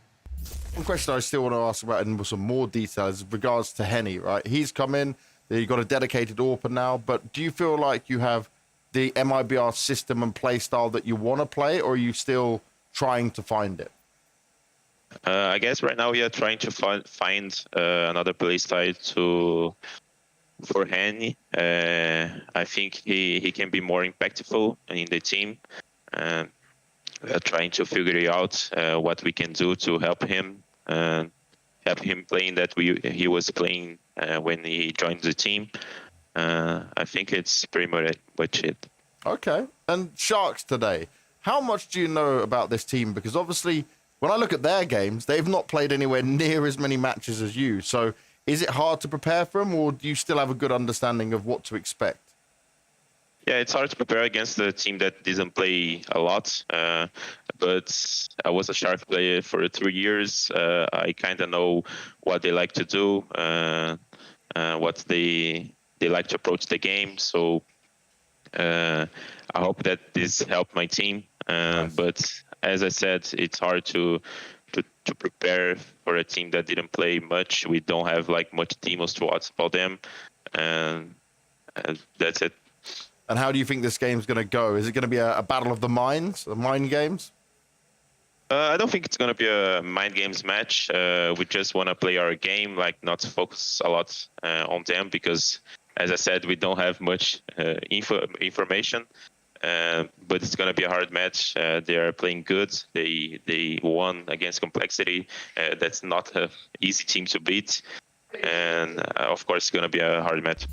One question I still want to ask about in some more details in regards to Henny, right? He's come in, you've got a dedicated AWPer now, but do you feel like you have the MIBR system and play style that you want to play, or are you still trying to find it? I guess right now we are trying to find another play style for Henny. I think he can be more impactful in the team. We are trying to figure out what we can do to help him playing that he was playing when he joined the team. I think it's pretty much it. Okay. And Sharks today, how much do you know about this team? Because obviously, when I look at their games, they've not played anywhere near as many matches as you. So is it hard to prepare for them, or do you still have a good understanding of what to expect? Yeah, it's hard to prepare against a team that didn't play a lot. But I was a Shark player for 3 years. I kind of know what they like to do, what they they like to approach the game. So I hope that this helped my team. But as I said, it's hard to prepare for a team that didn't play much. We don't have like much demos to watch about them, and that's it. And how do you think this game's going to go? Is it going to be a battle of the minds, the mind games? I don't think it's going to be a mind games match. We just want to play our game, like not focus a lot on them, because, as I said, we don't have much information. But it's going to be a hard match. They are playing good. They won against Complexity. That's not an easy team to beat. And, of course, it's going to be a hard match.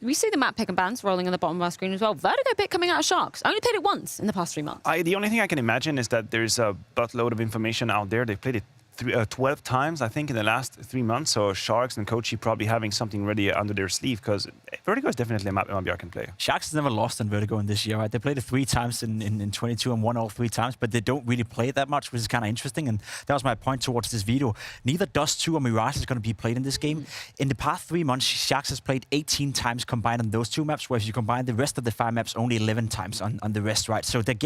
We see the map pick and bans rolling on the bottom of our screen as well. Vertigo pick coming out of Sharks. Only played it once in the past 3 months. The only thing I can imagine is that there's a buttload of information out there. They've played it 12 times, I think, in the last 3 months. So Sharks and Kochi probably having something ready under their sleeve, because Vertigo is definitely a map MIBR can play. Sharks has never lost in Vertigo in this year, right? They played it 3 times in 22 and won all 3 times, but they don't really play it that much, which is kind of interesting. And that was my point towards this video. Neither Dust 2 or Mirage is going to be played in this game. In the past 3 months, Sharks has played 18 times combined on those 2 maps, whereas you combine the rest of the 5 maps, only 11 times on the rest, right? So they're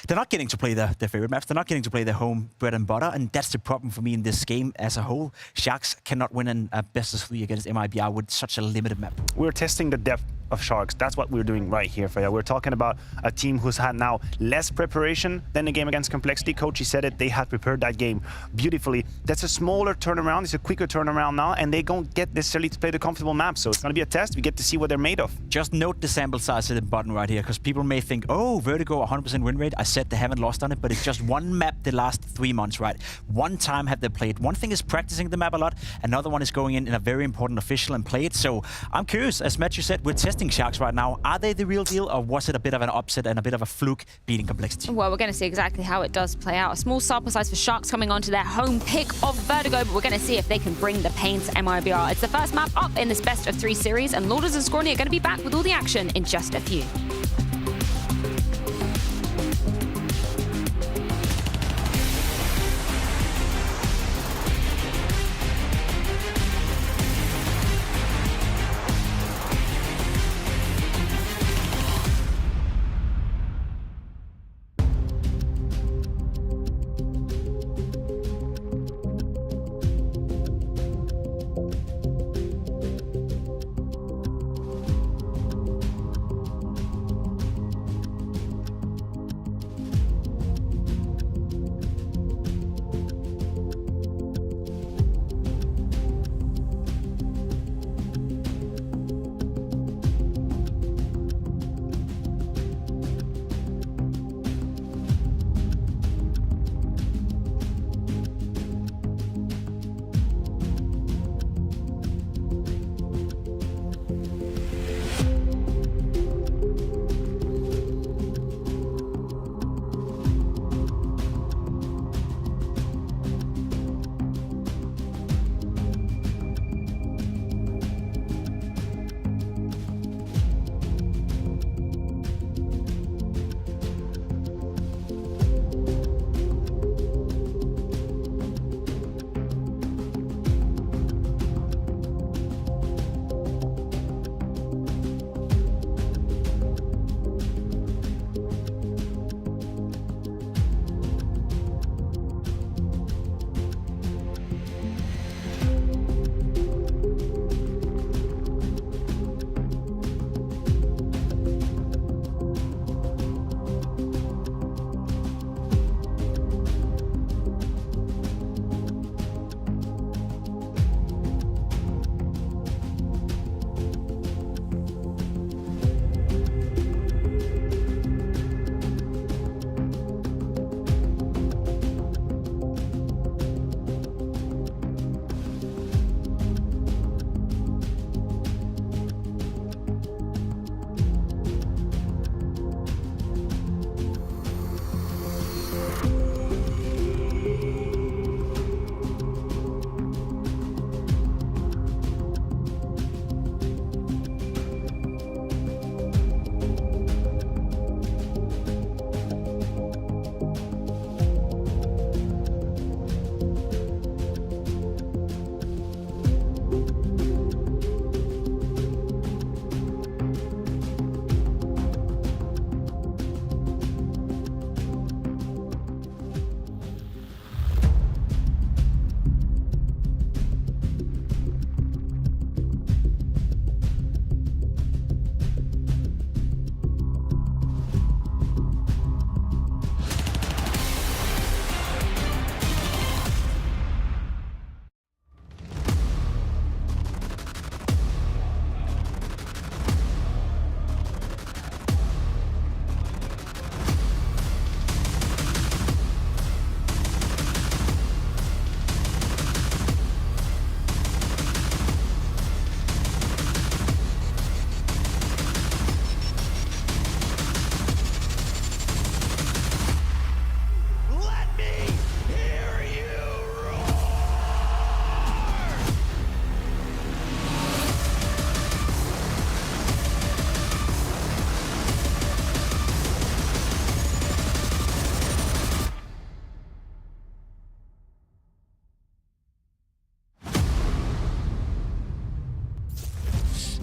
not getting to play their favorite maps. They're not getting to play their home bread and butter, and that's the problem for me in this game as a whole. Sharks cannot win a best of 3 against MIBR with such a limited map. We're testing the depth of Sharks. That's what we're doing right here, Freya. We're talking about a team who's had now less preparation than the game against Complexity. Coach, he said it, they had prepared that game beautifully. That's a smaller turnaround, it's a quicker turnaround now, and they don't get necessarily to play the comfortable map, so it's going to be a test. We get to see what they're made of. Just note the sample size at the bottom right here, because people may think, oh, Vertigo 100% win rate. I said they haven't lost on it, but it's just 1 map the last 3 months, right? 1 time have they played. One thing is practicing the map a lot, another one is going in a very important official and play it. So I'm curious, as Matthew said, we're testing Sharks right now. Are they the real deal, or was it a bit of an upset and a bit of a fluke beating Complexity? Well, we're going to see exactly how it does play out. A small sample size for Sharks coming onto their home pick of Vertigo, but we're going to see if they can bring the pain to MIBR. It's the first map up in this best of 3 series, and Lourdes and Scrawny are going to be back with all the action in just a few.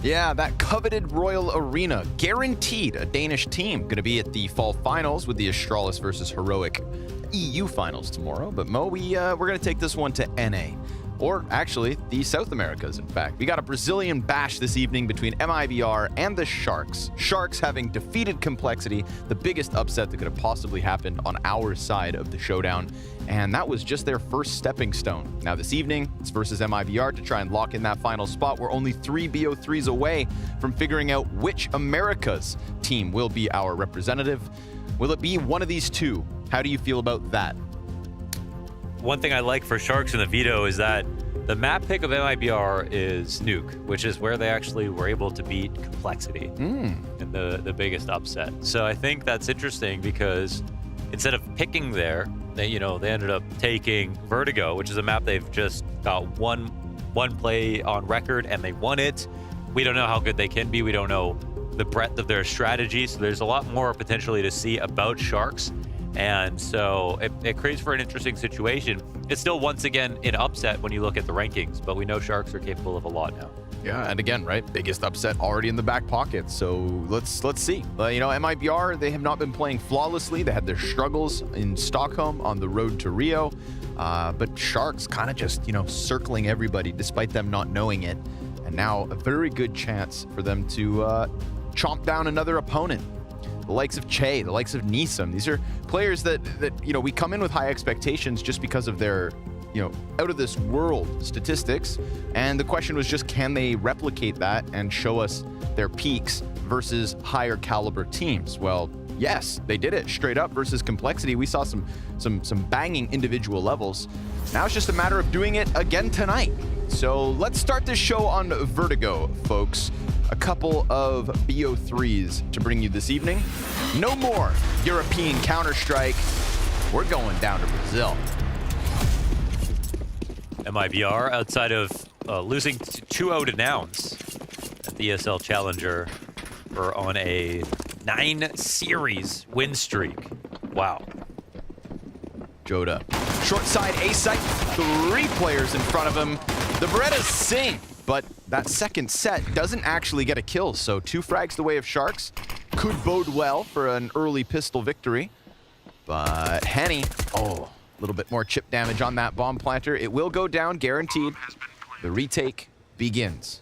Yeah, that coveted Royal Arena. Guaranteed a Danish team. Going to be at the fall finals with the Astralis versus Heroic EU finals tomorrow. But Mo, we're going to take this one to NA. Or actually, the South Americas, in fact. We got a Brazilian bash this evening between MIBR and the Sharks. Sharks having defeated Complexity, the biggest upset that could have possibly happened on our side of the showdown. And that was just their first stepping stone. Now this evening, it's versus MIBR to try and lock in that final spot. We're only 3 BO3s away from figuring out which Americas team will be our representative. Will it be one of these two? How do you feel about that? One thing I like for Sharks in the veto is that the map pick of MIBR is Nuke, which is where they actually were able to beat Complexity in the biggest upset. So I think that's interesting because instead of picking there, they ended up taking Vertigo, which is a map they've just got one play on record and they won it. We don't know how good they can be. We don't know the breadth of their strategy. So there's a lot more potentially to see about Sharks. And so it creates for an interesting situation. It's still, once again, an upset when you look at the rankings, but we know Sharks are capable of a lot now. Yeah, and again, right, biggest upset already in the back pocket. So let's see. MIBR, they have not been playing flawlessly. They had their struggles in Stockholm on the road to Rio. But Sharks kind of just, circling everybody despite them not knowing it. And now a very good chance for them to chomp down another opponent. The likes of Che, the likes of Nisam. These are players that we come in with high expectations just because of their, out of this world statistics. And the question was just, can they replicate that and show us their peaks versus higher caliber teams? Well, yes, they did it straight up versus Complexity. We saw some banging individual levels. Now it's just a matter of doing it again tonight. So let's start this show on Vertigo, folks. A couple of BO3s to bring you this evening. No more European Counter-Strike. We're going down to Brazil. MIBR, outside of losing 2-0 to Nouns at the ESL Challenger, are on a 9-series win streak. Wow. Joda. Short side A site, 3 players in front of him. The Berettas sing, but that second set doesn't actually get a kill, so 2 frags the way of Sharks could bode well for an early pistol victory. But Henny, a little bit more chip damage on that bomb planter. It will go down, guaranteed. The retake begins.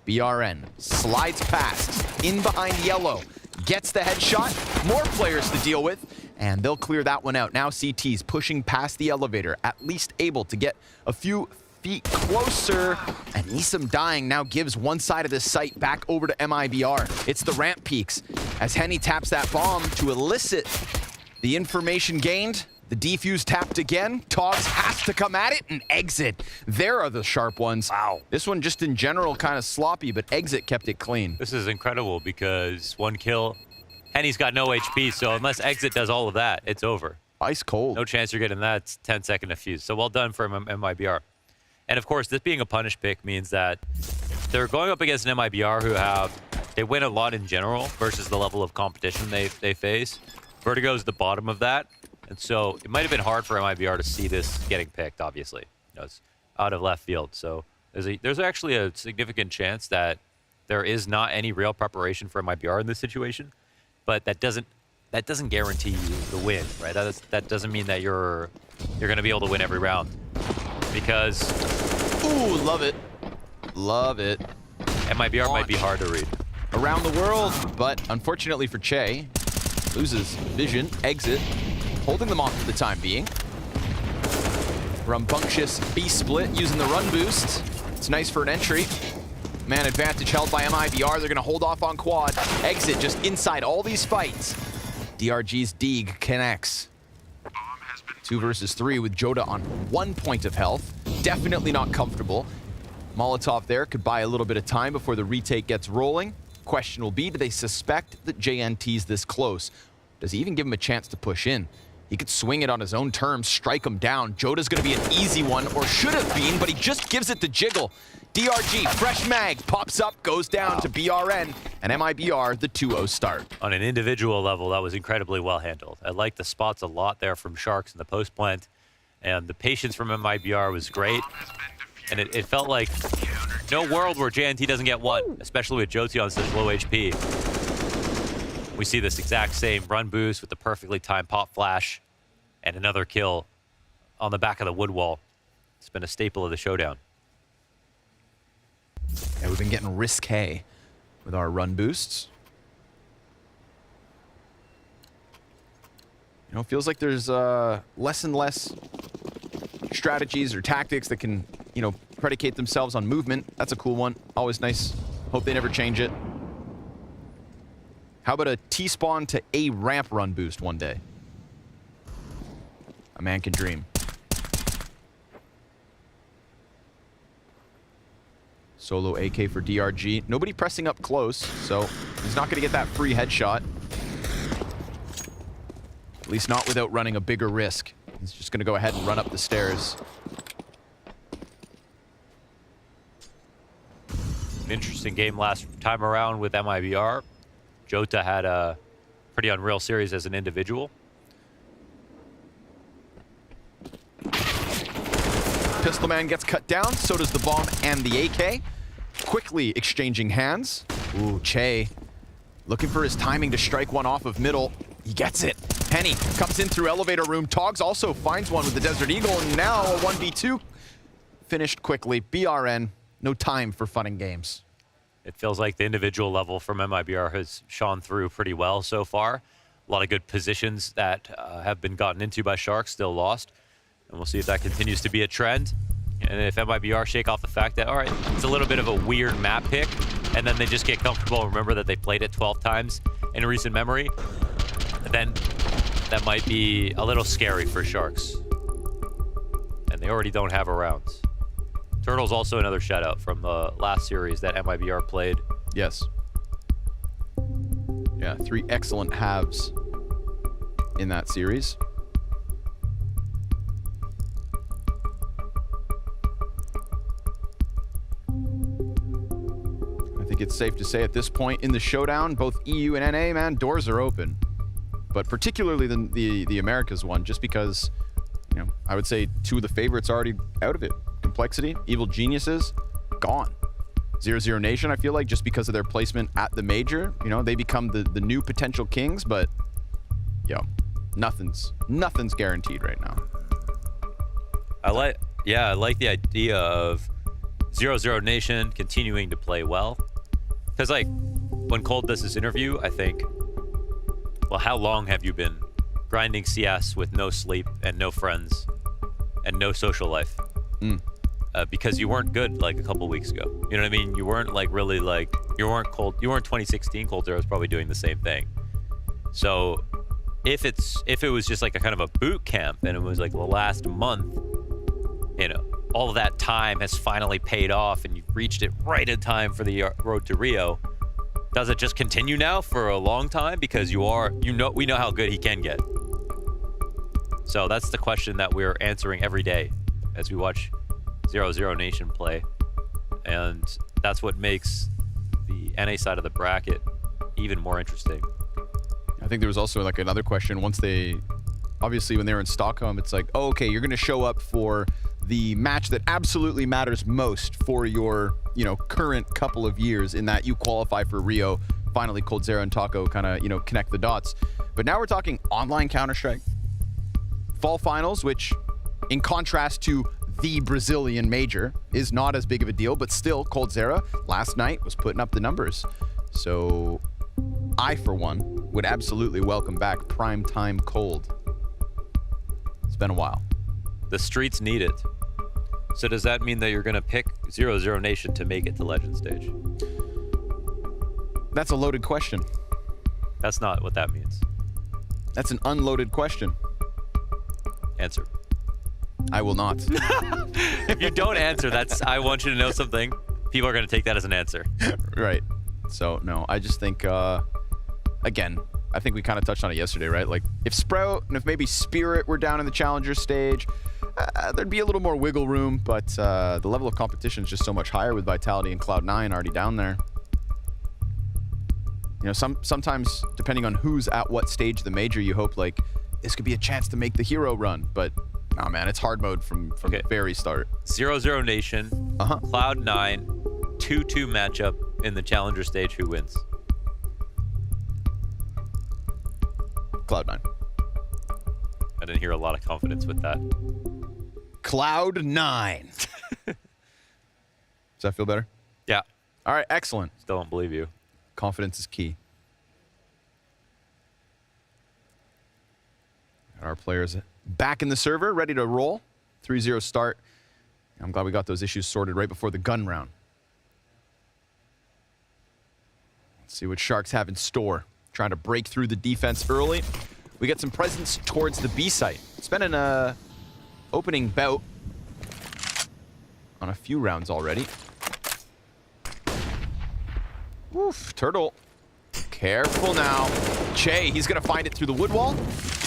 BRN slides past, in behind yellow, gets the headshot, more players to deal with, and they'll clear that one out. Now CT's pushing past the elevator, at least able to get a few feet closer, and Nisam dying now gives one side of this site back over to MIBR. It's the ramp peaks as Henny taps that bomb to elicit the information gained. The defuse tapped again. Togs has to come at it and exit. There are the sharp ones. Wow. This one just in general kind of sloppy, but exit kept it clean. This is incredible because 1 kill. Henny's got no HP, so unless exit does all of that, it's over. Ice cold. No chance you're getting that 10-second defuse. So well done for MIBR. And of course, this being a punish pick means that they're going up against an MIBR who they win a lot in general versus the level of competition they face. Vertigo's the bottom of that. And so it might have been hard for MIBR to see this getting picked, obviously. It's out of left field. So there's actually a significant chance that there is not any real preparation for MIBR in this situation. But that doesn't guarantee you the win, right? That doesn't mean that you're going to be able to win every round. Because... Ooh, love it. Love it. MIBR might be hard to read. Around the world, but unfortunately for Che, loses vision, exit, holding them off for the time being. Rambunctious B-split using the run boost. It's nice for an entry. Man advantage held by MIBR. They're going to hold off on quad. Exit just inside all these fights. DRG's Deeg connects. 2 versus 3 with Joda on 1 point of health. Definitely not comfortable. Molotov there could buy a little bit of time before the retake gets rolling. Question will be, do they suspect that JNT's this close? Does he even give him a chance to push in? He could swing it on his own terms, strike him down. Joda's going to be an easy one, or should have been, but he just gives it the jiggle. DRG, fresh mag, pops up, goes down to BRN, and MIBR, the 2-0 start. On an individual level, that was incredibly well handled. I like the spots a lot there from Sharks in the post plant, and the patience from MIBR was great. And it felt like No world where JNT doesn't get one, especially with Jotion such low HP. We see this exact same run boost with the perfectly timed pop flash and another kill on the back of the wood wall. It's been a staple of the showdown. Yeah, we've been getting risque with our run boosts. You know, it feels like there's less and less strategies or tactics that can, you know, predicate themselves on movement. That's a cool one. Always nice. Hope they never change it. How about a T-spawn to A ramp run boost one day? A man can dream. Solo AK for DRG. Nobody pressing up close, so he's not going to get that free headshot. At least not without running a bigger risk. He's just going to go ahead and run up the stairs. An interesting game last time around with MIBR. Jota had a pretty unreal series as an individual. Pistol Man gets cut down, so does the bomb and the AK. Quickly exchanging hands. Ooh, Che looking for his timing to strike one off of middle. He gets it. Penny comes in through elevator room. Togs also finds one with the Desert Eagle, and now a 1v2 finished quickly. BRN, no time for fun and games. It feels like the individual level from MIBR has shone through pretty well so far. A lot of good positions that have been gotten into by Sharks, still lost. And we'll see if that continues to be a trend. And if MIBR shake off the fact that, all right, it's a little bit of a weird map pick, and then they just get comfortable and remember that they played it 12 times in recent memory, then that might be a little scary for Sharks. And they already don't have a round. Turtle's also another shutout from the last series that MIBR played. Yes. Yeah, 3 excellent halves in that series. I think it's safe to say at this point in the showdown, both EU and NA, man, doors are open. But particularly the Americas one, just because, you know, I would say 2 of the favorites are already out of it. Complexity, Evil Geniuses, gone. 00NATION, I feel like, just because of their placement at the major, you know, they become the new potential kings, but, yo, nothing's guaranteed right now. I like the idea of 00NATION continuing to play well. Because, like, when Cold does this interview, I think, well, how long have you been grinding CS with no sleep and no friends and no social life? Because you weren't good, like, a couple weeks ago. You know what I mean? You weren't, like, really, like, you weren't 2016. Cold Zero was probably doing the same thing. So if it was just, like, a kind of a boot camp and it was, like, the last month, you know, all of that time has finally paid off and you've reached it right in time for the road to Rio. Does it just continue now for a long time? Because we know how good he can get. So that's the question that we're answering every day as we watch 00NATION play. And that's what makes the NA side of the bracket even more interesting. I think there was also like another question once obviously when they were in Stockholm, it's like, oh, okay, you're going to show up for the match that absolutely matters most for your, you know, current couple of years in that you qualify for Rio. Finally, Cold Zero and Taco kind of, you know, connect the dots. But now we're talking online Counter-Strike. Fall finals, which in contrast to the Brazilian major is not as big of a deal, but still Cold Zero last night was putting up the numbers. So I, for one, would absolutely welcome back primetime Cold. It's been a while. The streets need it. So does that mean that you're going to pick 00NATION to make it to Legend Stage? That's a loaded question. That's not what that means. That's an unloaded question. Answer. I will not. If you don't answer, I want you to know something. People are going to take that as an answer. Right. So, no, I just think, again, I think we kind of touched on it yesterday, right? Like, if Sprout and if maybe Spirit were down in the Challenger stage, there'd be a little more wiggle room, but the level of competition is just so much higher with Vitality and Cloud9 already down there. You know, sometimes, depending on who's at what stage of the major, you hope, like, this could be a chance to make the hero run, but, nah, man, it's hard mode from the very start. 00NATION, Cloud9, 2-2 matchup in the challenger stage. Who wins? Cloud9. I didn't hear a lot of confidence with that. Cloud9. Does that feel better? Yeah. All right, excellent. Still don't believe you. Confidence is key. Got our players back in the server, ready to roll. 3-0 start. I'm glad we got those issues sorted right before the gun round. Let's see what Sharks have in store. Trying to break through the defense early. We get some presence towards the B site. It's been an opening bout on a few rounds already. Oof, Turtle. Careful now. Che, he's going to find it through the wood wall.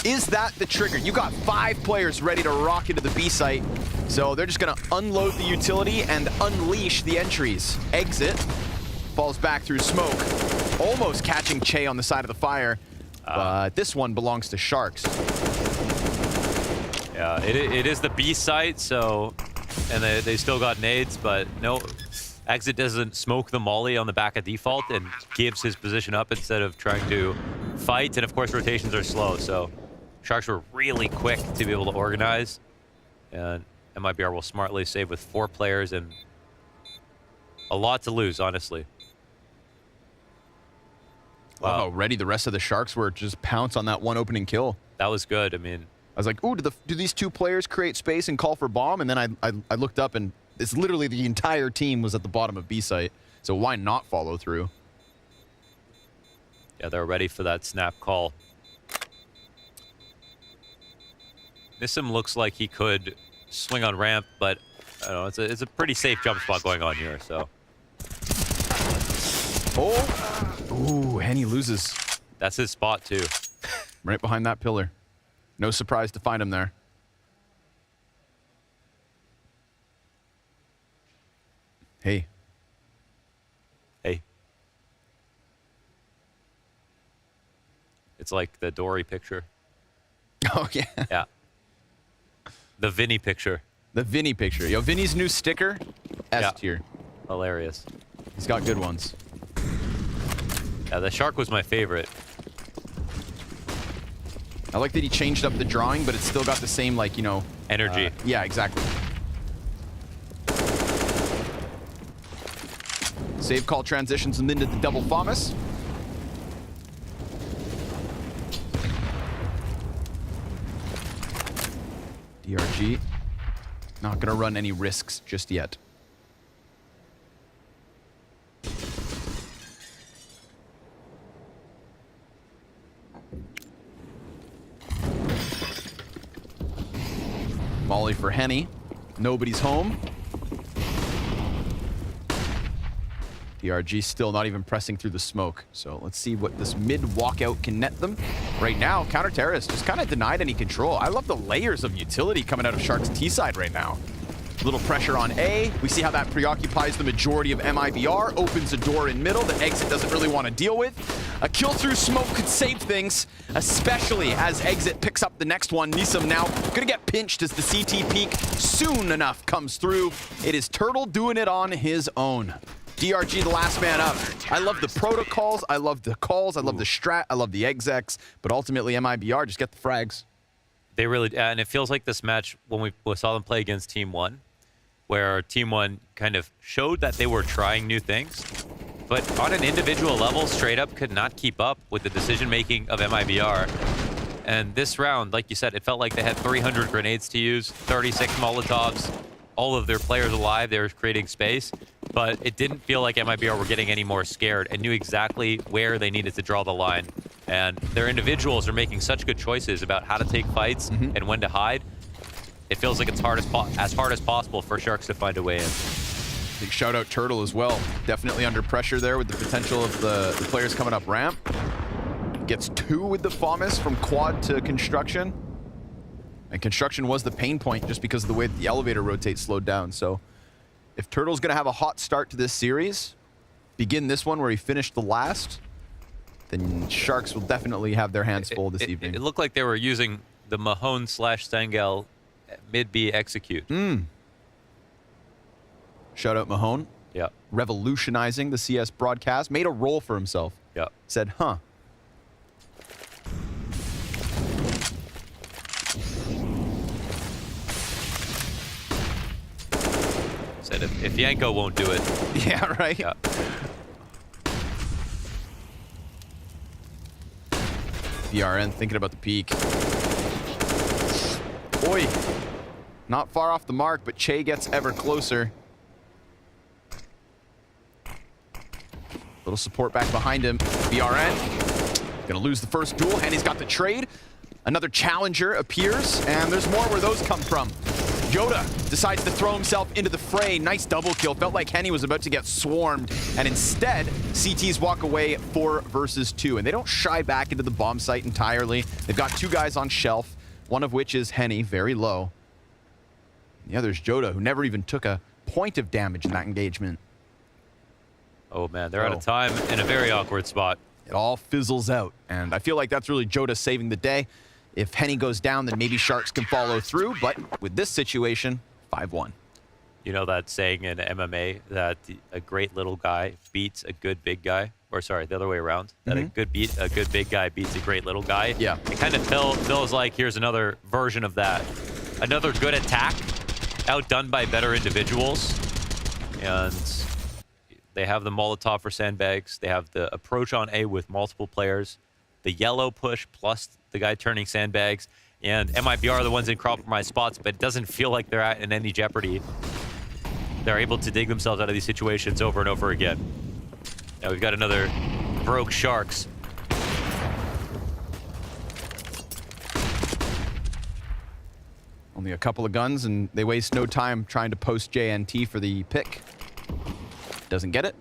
Is that the trigger? You got 5 players ready to rock into the B site. So they're just going to unload the utility and unleash the entries. Exit. Falls back through smoke. Almost catching Che on the side of the fire. But this one belongs to Sharks. Yeah, it is the B site, so... And they still got nades, but no... Exit doesn't smoke the molly on the back of default and gives his position up instead of trying to fight. And of course, rotations are slow, so Sharks were really quick to be able to organize. And MIBR will smartly save with 4 players and a lot to lose, honestly. Wow, how ready the rest of the Sharks were to just pounce on that one opening kill. That was good. I mean, I was like, ooh, do these 2 players create space and call for bomb? And then I looked up and it's literally the entire team was at the bottom of B site. So why not follow through? Yeah, they're ready for that snap call. Nissim looks like he could swing on ramp, but I don't know, it's a pretty safe jump spot going on here, so. Oh! Ooh, Henny loses. That's his spot, too. Right behind that pillar. No surprise to find him there. Hey. Hey. It's like the Dory picture. Oh, yeah. Yeah. The Vinny picture. The Vinny picture. Yo, Vinny's new sticker, S tier. Hilarious. He's got good ones. Yeah, the shark was my favorite. I like that he changed up the drawing, but it's still got the same, like, you know... energy. Yeah, exactly. Save call transitions them into the double FAMAS. DRG. Not gonna run any risks just yet. Molly for Henny. Nobody's home. DRG still not even pressing through the smoke. So let's see what this mid walkout can net them. Right now, Counter Terrorist just kind of denied any control. I love the layers of utility coming out of Shark's T side right now. Little pressure on A. We see how that preoccupies the majority of MIBR. Opens a door in middle that Exit doesn't really want to deal with. A kill through smoke could save things, especially as Exit picks up the next one. Nissim now gonna get pinched as the CT peak soon enough comes through. It is Turtle doing it on his own. DRG the last man up. I love the protocols, I love the calls, I love the strat, I love the execs, but ultimately MIBR just get the frags. They really, and it feels like this match when we saw them play against Team 1, where Team 1 kind of showed that they were trying new things, but on an individual level, straight up could not keep up with the decision-making of MIBR. And this round, like you said, it felt like they had 300 grenades to use, 36 Molotovs, all of their players alive, they were creating space, but it didn't feel like MIBR were getting any more scared and knew exactly where they needed to draw the line. And their individuals are making such good choices about how to take fights and when to hide. It feels like it's as hard as possible for Sharks to find a way in. Big shout out Turtle as well. Definitely under pressure there with the potential of the players coming up ramp. Gets 2 with the FAMAS from quad to construction. And construction was the pain point just because of the way that the elevator rotates slowed down. So if Turtle's going to have a hot start to this series, begin this one where he finished the last, then Sharks will definitely have their hands full this evening. It looked like they were using the Mahone / Sangal mid-B execute. Shout out Mahone. Yeah. Revolutionizing the CS broadcast. Made a role for himself. Yeah. Said, huh. Said if Yanko won't do it. Yeah, right? Yeah. BRN thinking about the peak. Oi. Not far off the mark, but Che gets ever closer. Little support back behind him. BRN gonna lose the first duel. Henny's got the trade. Another challenger appears, and there's more where those come from. Joda decides to throw himself into the fray. Nice double kill. Felt like Henny was about to get swarmed, and instead, CTs walk away 4 versus 2, and they don't shy back into the bomb site entirely. They've got 2 guys on shelf, one of which is Henny, very low. The other's Joda, who never even took a point of damage in that engagement. Oh man, they're out of time in a very awkward spot. It all fizzles out, and I feel like that's really Joda saving the day. If Henny goes down, then maybe Sharks can follow through, but with this situation, 5-1. You know that saying in MMA that a great little guy beats a good big guy? Or sorry, the other way around. That a good big guy beats a great little guy. Yeah. It kind of feels like here's another version of that. Another good attack, outdone by better individuals. And they have the Molotov for sandbags. They have the approach on A with multiple players. The yellow push plus the guy turning sandbags. And MIBR are the ones in compromised spots, but it doesn't feel like they're in any jeopardy. They're able to dig themselves out of these situations over and over again. Now we've got another broke Sharks. Only a couple of guns, and they waste no time trying to post JNT for the pick. Doesn't get it.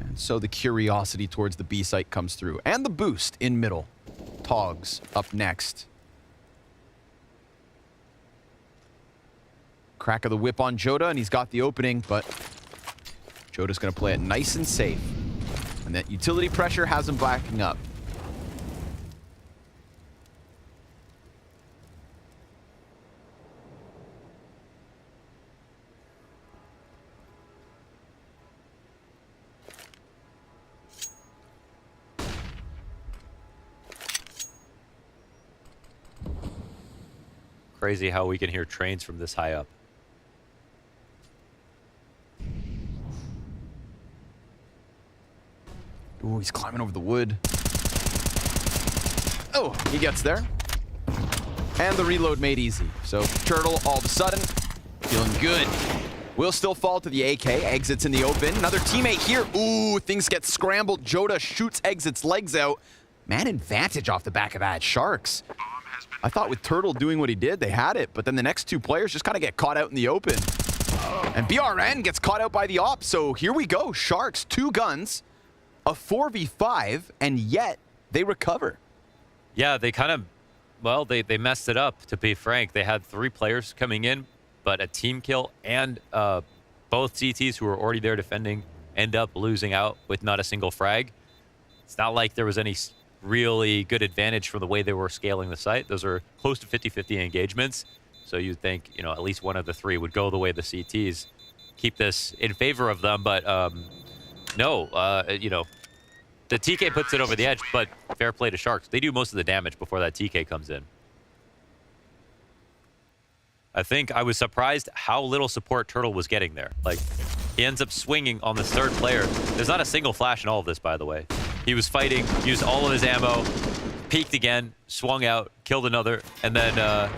And so the curiosity towards the B site comes through. And the boost in middle. Togs up next. Crack of the whip on Joda, and he's got the opening, but Joda's going to play it nice and safe. And that utility pressure has him backing up. Crazy how we can hear trains from this high up. Ooh, he's climbing over the wood. Oh, he gets there. And the reload made easy. So Turtle, all of a sudden, feeling good. Will still fall to the AK. Exits in the open. Another teammate here. Ooh, things get scrambled. Joda shoots Exit's legs out. Man advantage off the back of that. Sharks. I thought with Turtle doing what he did, they had it. But then the next 2 players just kind of get caught out in the open. And BRN gets caught out by the op. So here we go. Sharks, 2 guns, a 4v5, and yet they recover. Yeah, they kind of, well, they messed it up, to be frank. They had 3 players coming in, but a team kill and both CTs who were already there defending end up losing out with not a single frag. It's not like there was any really good advantage from the way they were scaling the site. Those are close to 50-50 engagements. So you'd think, you know, at least one of the 3 would go the way the CTs. Keep this in favor of them, but no, you know, the TK puts it over the edge, but fair play to Sharks. They do most of the damage before that TK comes in. I think I was surprised how little support Turtle was getting there. Like, he ends up swinging on this 3rd player. There's not a single flash in all of this, by the way. He was fighting, used all of his ammo, peeked again, swung out, killed another, and then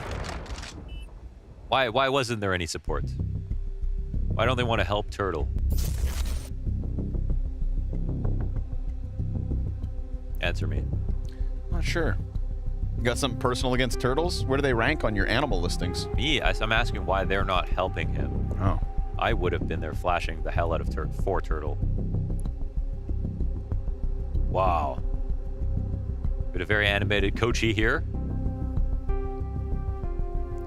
why wasn't there any support? Why don't they want to help Turtle? Answer me. Not sure. You got something personal against turtles? Where do they rank on your animal listings? Me? I'm asking why they're not helping him. Oh. I would have been there flashing the hell out of for Turtle. Wow. Bit of very animated Kochi here.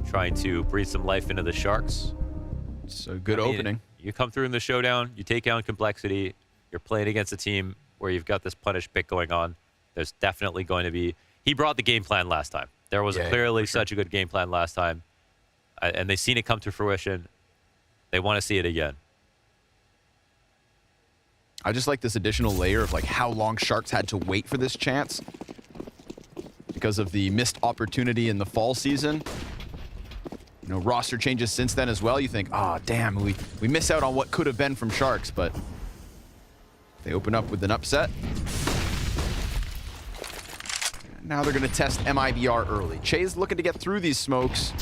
Trying to breathe some life into the Sharks. It's a good opening. You come through in the showdown, you take down Complexity, you're playing against a team where you've got this punish pick going on. There's definitely going to be... He brought the game plan last time. There was clearly such a good game plan last time. And they've seen it come to fruition. They want to see it again. I just like this additional layer of like how long Sharks had to wait for this chance because of the missed opportunity in the fall season. You know, roster changes since then as well. You think, oh, damn, we miss out on what could have been from Sharks, but they open up with an upset. Now they're going to test MIBR early. Che's looking to get through these smokes,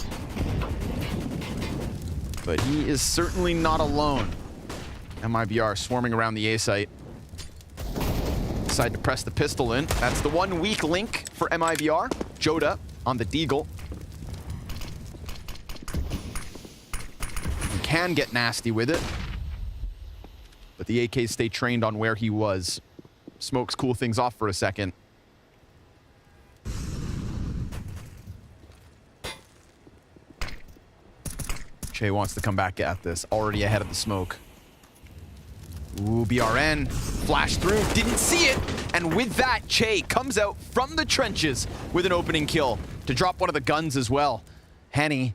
but he is certainly not alone. MIBR swarming around the A site. Decide to press the pistol in. That's the one weak link for MIBR. Joda on the Deagle. He can get nasty with it, but the AKs stay trained on where he was. Smokes cool things off for a second. Che wants to come back at this, already ahead of the smoke. Ooh, BRN, flash through, didn't see it. And with that, Che comes out from the trenches with an opening kill to drop one of the guns as well. Henny,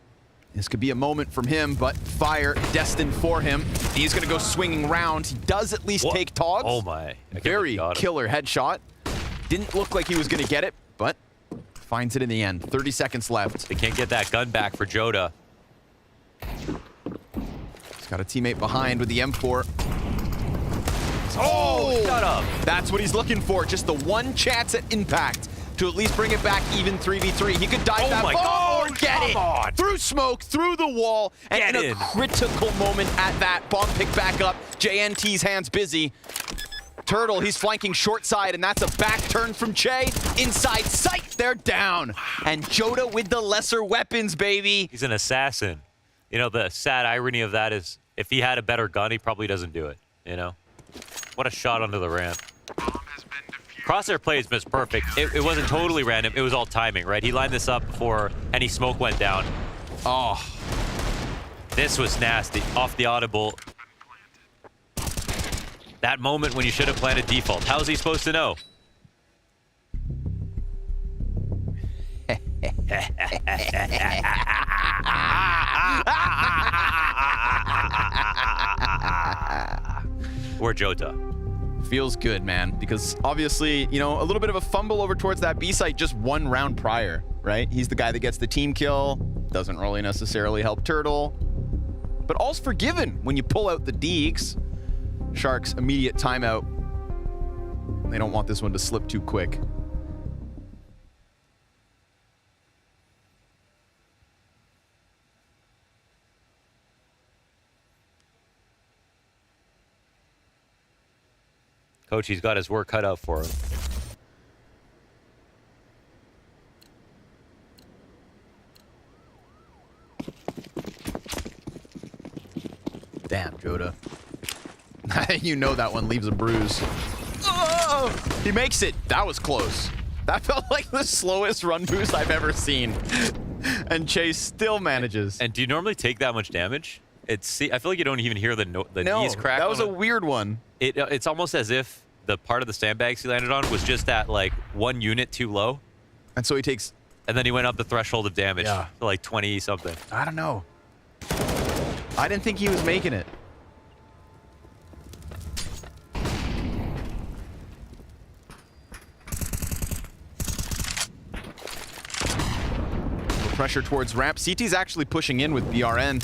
this could be a moment from him, but fire destined for him. He's gonna go swinging round. He does at least take Togs. Oh my. Very killer headshot. Didn't look like he was gonna get it, but finds it in the end. 30 seconds left. They can't get that gun back for Joda. He's got a teammate behind with the M4. Oh, shut up. That's what he's looking for. Just the one chance at impact to at least bring it back even 3v3. He could dive that far or get it. Through smoke, through the wall, and in a critical moment at that. Bomb pick back up. JNT's hands busy. Turtle, he's flanking short side, and that's a back turn from Che. Inside sight, they're down. And Joda with the lesser weapons, baby. He's an assassin. You know, the sad irony of that is if he had a better gun, he probably doesn't do it, you know? What a shot onto the ramp. Crosshair plays missed perfect. It wasn't totally random. It was all timing, right? He lined this up before any smoke went down. Oh. This was nasty. Off the audible. That moment when you should have planted default. How's he supposed to know? Or Jota. Feels good, man, because obviously, you know, a little bit of a fumble over towards that B site just one round prior, right? He's the guy that gets the team kill. Doesn't really necessarily help Turtle. But all's forgiven when you pull out the Deegs. Sharks immediate timeout. They don't want this one to slip too quick. Coach, he's got his work cut out for him. Damn, Joda. You know that one leaves a bruise. Oh! He makes it. That was close. That felt like the slowest run boost I've ever seen. And Chase still manages. And do you normally take that much damage? I feel like you don't even hear the knees crack. That was a weird one. It's almost as if the part of the sandbags he landed on was just that like 1 unit too low. And so he takes... And then he went up the threshold of damage to like 20 something. I don't know. I didn't think he was making it. Pressure towards ramp. CT's actually pushing in with BRN.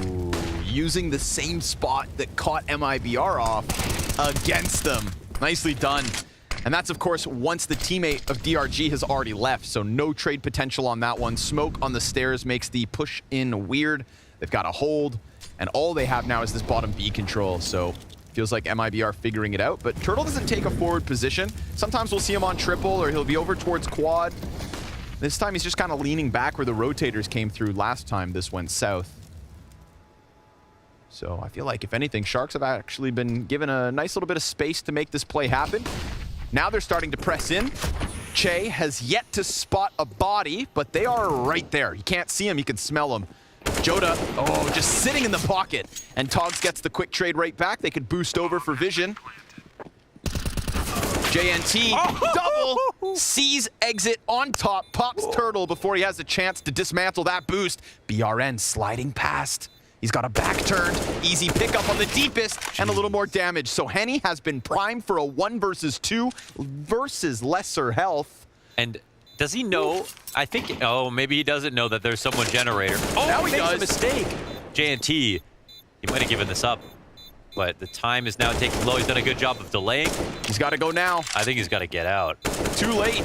Ooh, using the same spot that caught MIBR off against them. Nicely done. And that's, of course, once the teammate of DRG has already left, so no trade potential on that one. Smoke on the stairs makes the push in weird. They've got a hold, and all they have now is this bottom B control, so feels like MIBR figuring it out. But Turtle doesn't take a forward position. Sometimes we'll see him on triple, or he'll be over towards quad. This time he's just kind of leaning back where the rotators came through last time this went south. So I feel like, if anything, Sharks have actually been given a nice little bit of space to make this play happen. Now they're starting to press in. Che has yet to spot a body, but they are right there. You can't see him, you can smell him. Joda, just sitting in the pocket. And Togs gets the quick trade right back. They could boost over for vision. JNT, double, sees exit on top, pops Turtle before he has a chance to dismantle that boost. BRN sliding past. He's got a back turned, easy pickup on the deepest, and a little more damage. So Henny has been primed for a 1 versus 2 versus lesser health. And does he know? I think, oh, maybe he doesn't know that there's someone generator. Oh, now he does. A mistake. JNT, he might have given this up, but the time is now taking low. He's done a good job of delaying. He's got to go now. I think he's got to get out. Too late.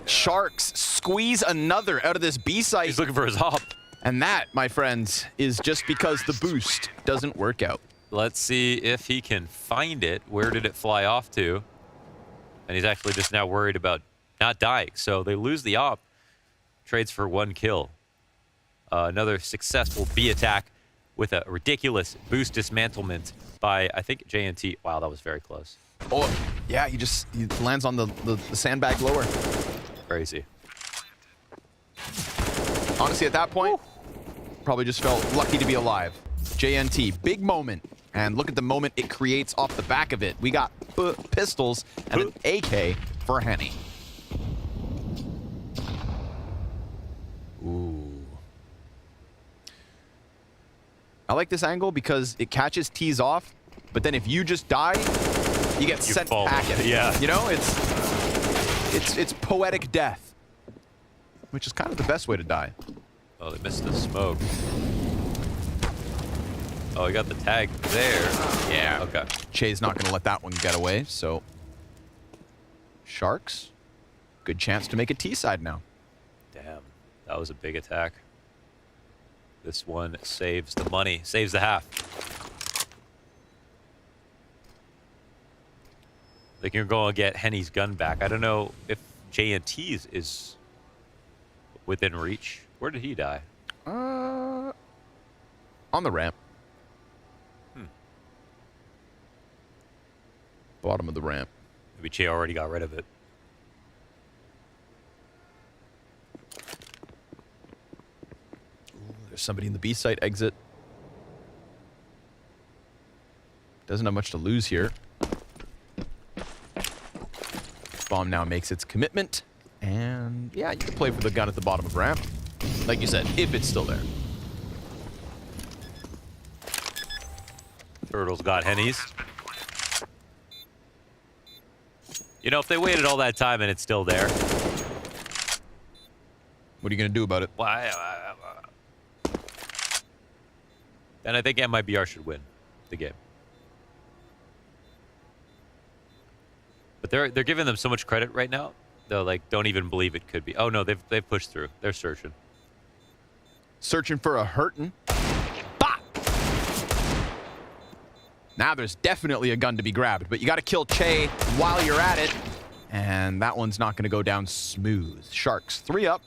Sharks squeeze another out of this B site. He's looking for his hop. And that, my friends, is just because the boost doesn't work out. Let's see if he can find it. Where did it fly off to? And he's actually just now worried about not dying. So they lose the op. Trades for 1 kill. Another successful B attack with a ridiculous boost dismantlement by, I think, JNT. Wow, that was very close. Oh, yeah, he lands on the sandbag lower. Crazy. Honestly, at that point, probably just felt lucky to be alive. JNT, big moment. And look at the moment it creates off the back of it. We got pistols and an AK for Henny. Ooh. I like this angle because it catches T's off, but then if you just die, you get sent packing. Yeah. You know, it's poetic death, which is kind of the best way to die. Oh, they missed the smoke. Oh, he got the tag there. Yeah. Okay. Che's not going to let that one get away, so Sharks, good chance to make a T side now. Damn, that was a big attack. This one saves the money, saves the half. They can go and get Henny's gun back. I don't know if JNT's is within reach. Where did he die? On the ramp. Bottom of the ramp. Maybe Che already got rid of it. Ooh, there's somebody in the B site exit. Doesn't have much to lose here. Bomb now makes its commitment. And yeah, you can play for the gun at the bottom of ramp. Like you said, if it's still there. Turtle's got Henny's. You know, if they waited all that time and it's still there. What are you going to do about it? Well, then I think MIBR should win the game. But they're giving them so much credit right now. They're like, don't even believe it could be. Oh no, they've pushed through. They're searching. Searching for a hurtin'. Bah! Now there's definitely a gun to be grabbed, but you got to kill Che while you're at it. And that one's not going to go down smooth. Sharks, 3 up.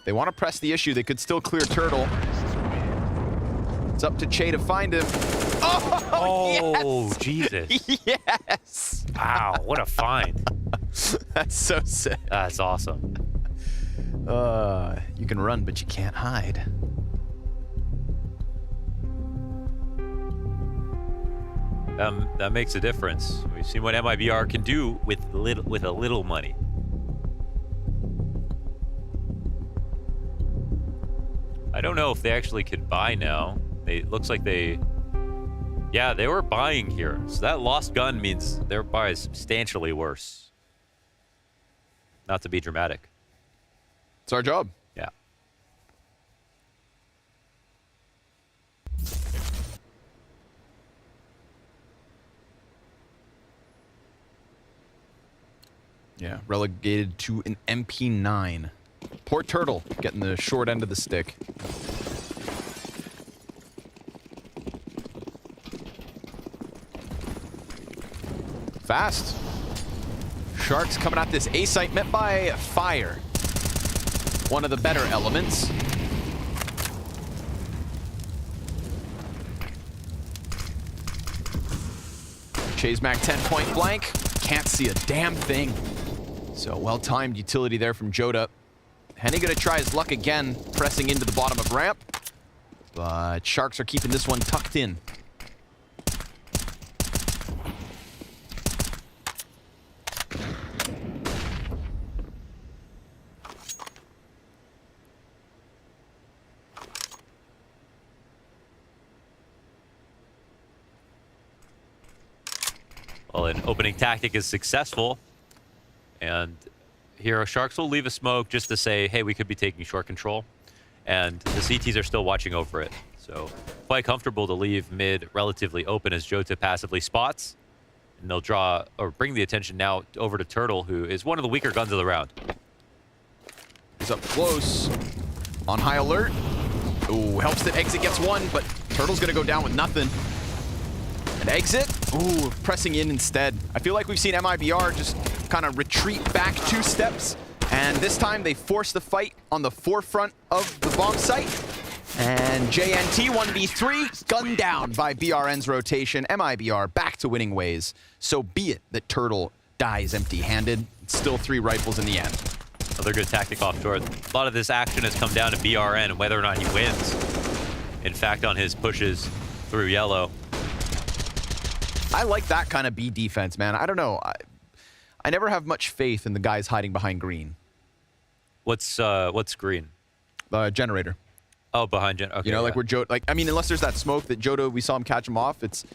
They want to press the issue. They could still clear Turtle. It's up to Che to find him. Oh, yes! Jesus. Yes! Wow, what a find. That's so sick. That's awesome. You can run, but you can't hide. That makes a difference. We've seen what MIBR can do with a little money. I don't know if they actually could buy now. It looks like yeah, they were buying here. So that lost gun means their buy is substantially worse. Not to be dramatic. It's our job. Yeah. Yeah, relegated to an MP9. Poor Turtle getting the short end of the stick. Fast. Sharks coming at this A site met by fire. One of the better elements. Chase Mac 10 point blank. Can't see a damn thing. So well-timed utility there from Joda. Henny gonna try his luck again, pressing into the bottom of ramp. But Sharks are keeping this one tucked in. Well, an opening tactic is successful. And here, Sharks will leave a smoke just to say, hey, we could be taking short control. And the CTs are still watching over it. So quite comfortable to leave mid relatively open as Jota passively spots. And they'll draw or bring the attention now over to Turtle, who is one of the weaker guns of the round. He's up close. On high alert. Ooh, helps that Exit gets one, but Turtle's gonna go down with nothing. An Exit? Ooh, pressing in instead. I feel like we've seen MIBR just kind of retreat back 2 steps. And this time they force the fight on the forefront of the bomb site. And JNT 1v3, gunned down by BRN's rotation. MIBR back to winning ways. So be it that Turtle dies empty-handed. Still 3 rifles in the end. Another good tactic off short. A lot of this action has come down to BRN and whether or not he wins. In fact, on his pushes through yellow. I like that kind of B defense, man. I don't know. I never have much faith in the guys hiding behind green. What's green? Generator. Oh, behind Gen. Okay, you know, like where Jota, like I mean, unless there's that smoke that Jota, we saw him catch him off. It's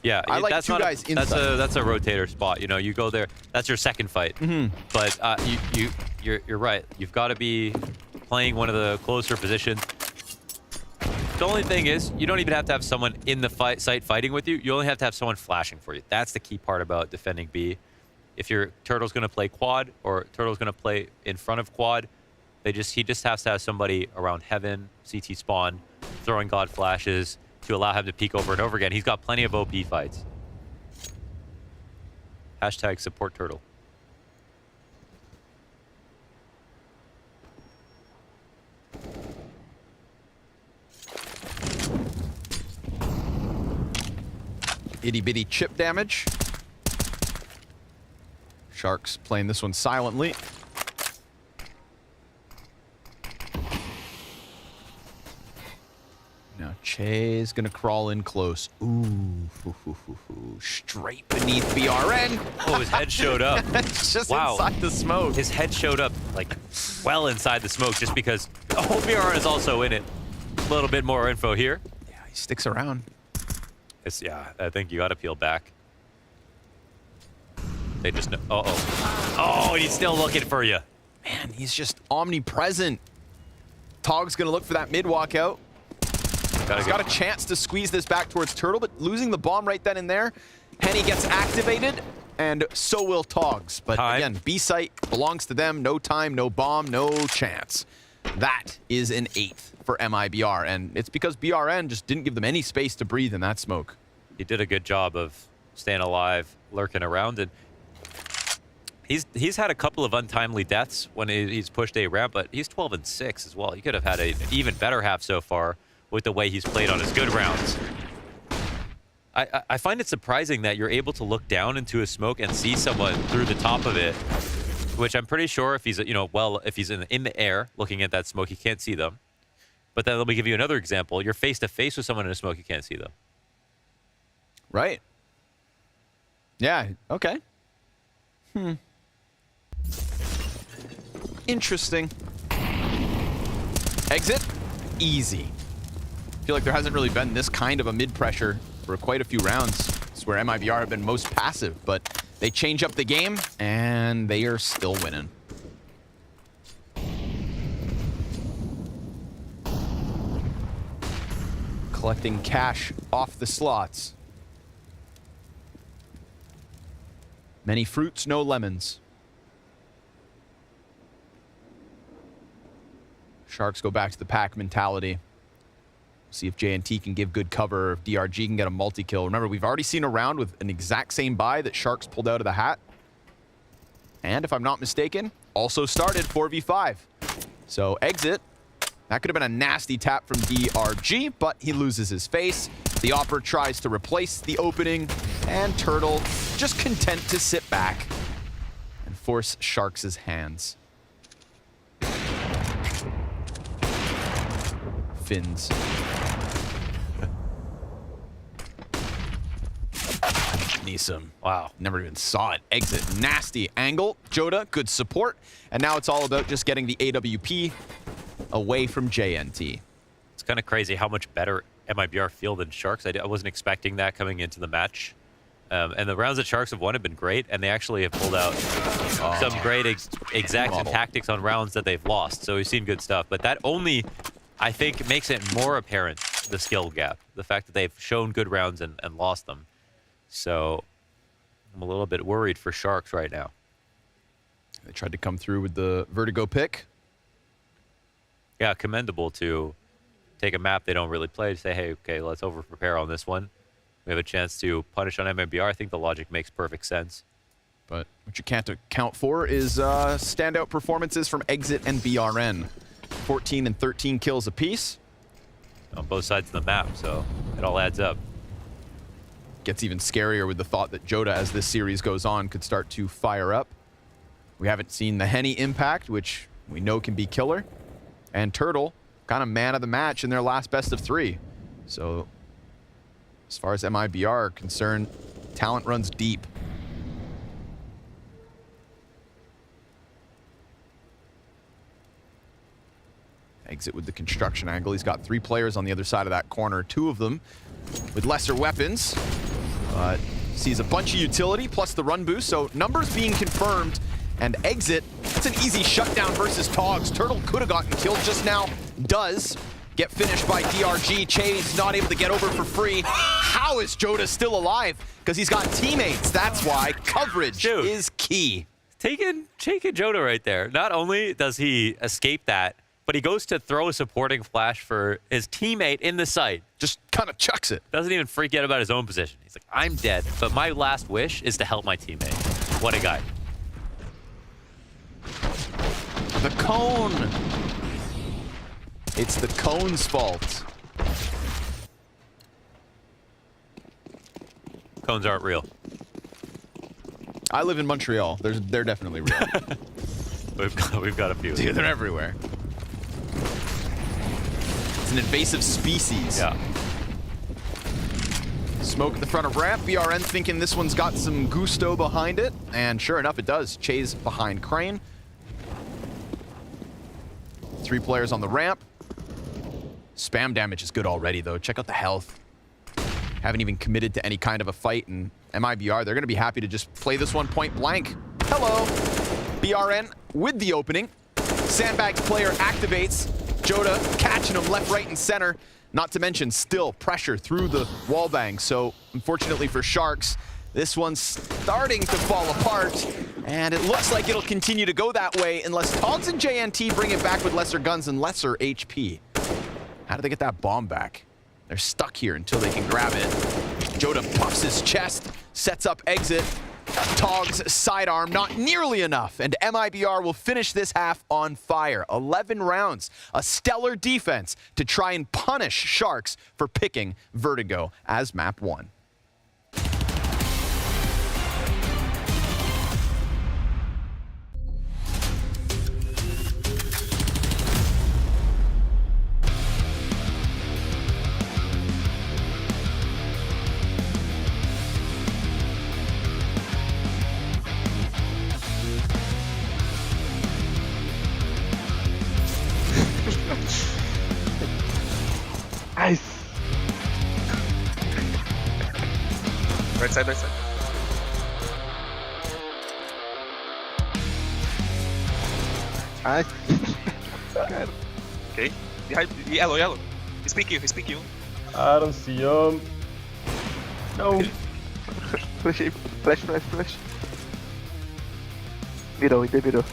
I like that's 2 guys inside. That's a rotator spot. You know, you go there. That's your second fight. But you're right. You've got to be playing one of the closer positions. The only thing is, you don't even have to have someone in the site fighting with you. You only have to have someone flashing for you. That's the key part about defending B. If your Turtle's going to play quad or Turtle's going to play in front of quad, he just has to have somebody around heaven, CT spawn, throwing God flashes to allow him to peek over and over again. He's got plenty of OP fights. Hashtag support Turtle. Itty bitty chip damage. Sharks playing this one silently. Now Che's gonna crawl in close. Ooh, straight beneath BRN. Oh, his head showed up. It's just inside the smoke. His head showed up like well inside the smoke just because BRN is also in it. A little bit more info here. Yeah, he sticks around. Yeah, I think you got to peel back. They just know. Oh, and he's still looking for you. Man, he's just omnipresent. Tog's gonna look for that mid walkout. He's got a chance to squeeze this back towards Turtle, but losing the bomb right then and there. Henny gets activated, and so will Togs. But again, B site belongs to them. No time, no bomb, no chance. That is an 8th for MIBR, and it's because BRN just didn't give them any space to breathe in that smoke. He did a good job of staying alive, lurking around, and he's had a couple of untimely deaths when he's pushed a ramp, but he's 12-6 as well. He could have had an even better half so far with the way he's played on his good rounds. I find it surprising that you're able to look down into a smoke and see someone through the top of it, which I'm pretty sure if he's, if he's in the air looking at that smoke, he can't see them. But then let me give you another example. You're face to face with someone in a smoke, you can't see them. Right. Yeah, okay. Interesting. Exit. Easy. I feel like there hasn't really been this kind of a mid-pressure for quite a few rounds. It's where MIBR have been most passive, but they change up the game, and they are still winning. Collecting cash off the slots. Many fruits, no lemons. Sharks go back to the pack mentality. See if JNT can give good cover, if DRG can get a multi-kill. Remember, we've already seen a round with an exact same buy that Sharks pulled out of the hat. And if I'm not mistaken, also started 4v5. So exit. That could have been a nasty tap from DRG, but he loses his face. The Opper tries to replace the opening, and Turtle just content to sit back and force Sharks' hands. Fins. Neeson. Wow. Never even saw it. Exit. Nasty angle. Jota, good support. And now it's all about just getting the AWP away from JNT. It's kind of crazy how much better MIBR feel than Sharks. I wasn't expecting that coming into the match. And the rounds that Sharks have won have been great, and they actually have pulled out some great exact tactics on rounds that they've lost. So we've seen good stuff, but that only, I think, makes it more apparent, the skill gap. The fact that they've shown good rounds and lost them. So I'm a little bit worried for Sharks right now. They tried to come through with the Vertigo pick. Yeah, commendable to take a map they don't really play, to say, hey, okay, let's over-prepare on this one. We have a chance to punish on MIBR. I think the logic makes perfect sense. But what you can't account for is standout performances from Exit and BRN. 14 and 13 kills apiece. On both sides of the map, so it all adds up. Gets even scarier with the thought that Joda, as this series goes on, could start to fire up. We haven't seen the Henny impact, which we know can be killer. And Turtle, kind of man of the match in their last best of 3. So as far as MIBR are concerned, talent runs deep. Exit with the construction angle. He's got 3 players on the other side of that corner, 2 of them with lesser weapons. But sees a bunch of utility plus the run boost, so numbers being confirmed. And Exit, it's an easy shutdown versus Togs. Turtle could have gotten killed just now. Does get finished by DRG. Chase not able to get over for free. How is Joda still alive? Because he's got teammates. That's why coverage is key. Taking Joda right there. Not only does he escape that, but he goes to throw a supporting flash for his teammate in the site. Just kind of chucks it. Doesn't even freak out about his own position. He's like, I'm dead, but my last wish is to help my teammate. What a guy. The cone. It's the cone's fault. Cones aren't real. I live in Montreal. They're definitely real. we've got a few. Dude, they're everywhere. It's an invasive species. Yeah. Smoke at the front of ramp. BRN thinking this one's got some gusto behind it. And sure enough, it does. Chase behind Crane. 3 players on the ramp. Spam damage is good already, though. Check out the health. Haven't even committed to any kind of a fight. And MIBR, they're going to be happy to just play this one point blank. Hello. BRN with the opening. Sandbags player activates. Joda catching him left, right, and center. Not to mention still pressure through the wallbang. So unfortunately for Sharks, this one's starting to fall apart. And it looks like it'll continue to go that way unless Togs and JNT bring it back with lesser guns and lesser HP. How do they get that bomb back? They're stuck here until they can grab it. Joda puffs his chest, sets up Exit. Togs sidearm, not nearly enough. And MIBR will finish this half on fire. 11 rounds, a stellar defense to try and punish Sharks for picking Vertigo as map 1. Nice. Right side, right side. Nice. Good. Okay. Behind, yellow, yellow. He's peeking you, I don't see him. No. Flash. Middle, in the middle.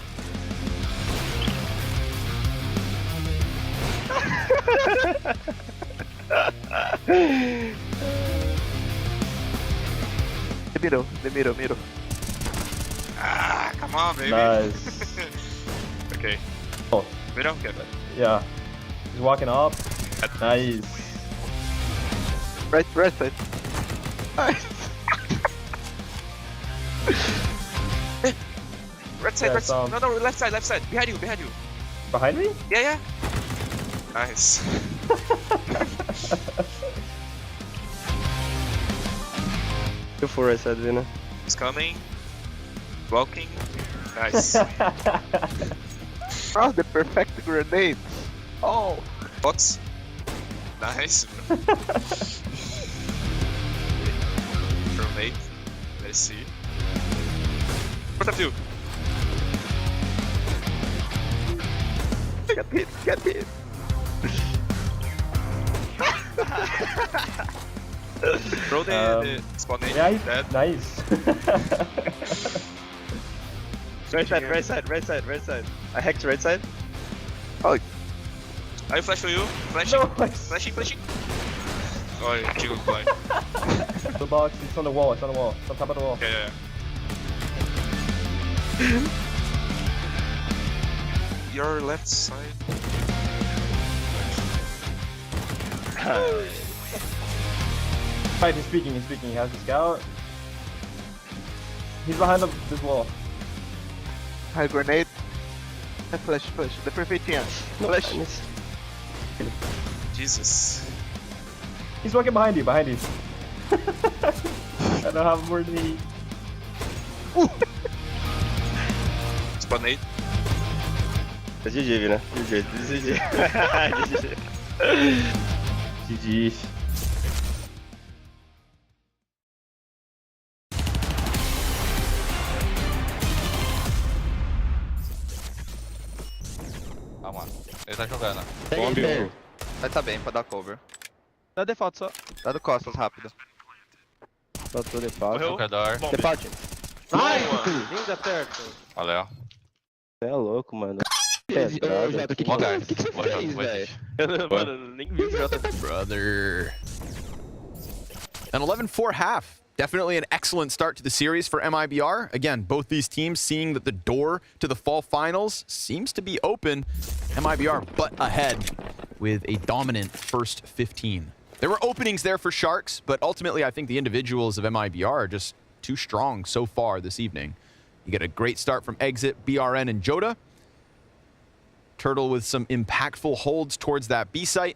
The middle. Ah, come on, baby. Nice. Okay. Oh. Middle, get that. Yeah. He's walking up. Nice. Right side. Nice. Hey. Right side. No, left side. Behind you. Behind me? Yeah. Nice. Go for it, said winner. He's coming. Walking. Nice. Oh, the perfect grenade. Oh. Box. Nice. From 8. I see. What have you? Get hit, get hit. Throw the spawn in. Yeah, Dead. nice. Right side, right side, right side, right side. I hacked right side. Oh. I flash for you. Flashing. No. Flashing, flashing. Oh, you jiggle fly. The box, it's on the wall, it's on the wall. It's on top of the wall. Yeah. Your left side. Right, he's speaking, he has the scout. He's behind this wall. High grenade. Flash. The perfect chance. Flash. Jesus. He's walking behind you. I don't have more than he. Spawn 8. That's GG, Vina. GG. GG. Calma. Ele tá jogando. Vai tá bem pra dar cover. Dá default só. Dá do costas, rápido. Soltou o default. Jogador. Default. Nice! Linda perto. Valeu. Você é louco, mano. Ó, guys. O que você fez, velho? Mano, nem vi o Jota. Brother. An 11-4 half. Definitely an excellent start to the series for MIBR. Again, both these teams seeing that the door to the fall finals seems to be open. MIBR butt ahead with a dominant first 15. There were openings there for Sharks, but ultimately I think the individuals of MIBR are just too strong so far this evening. You get a great start from Exit, BRN, and Joda. Turtle with some impactful holds towards that B site.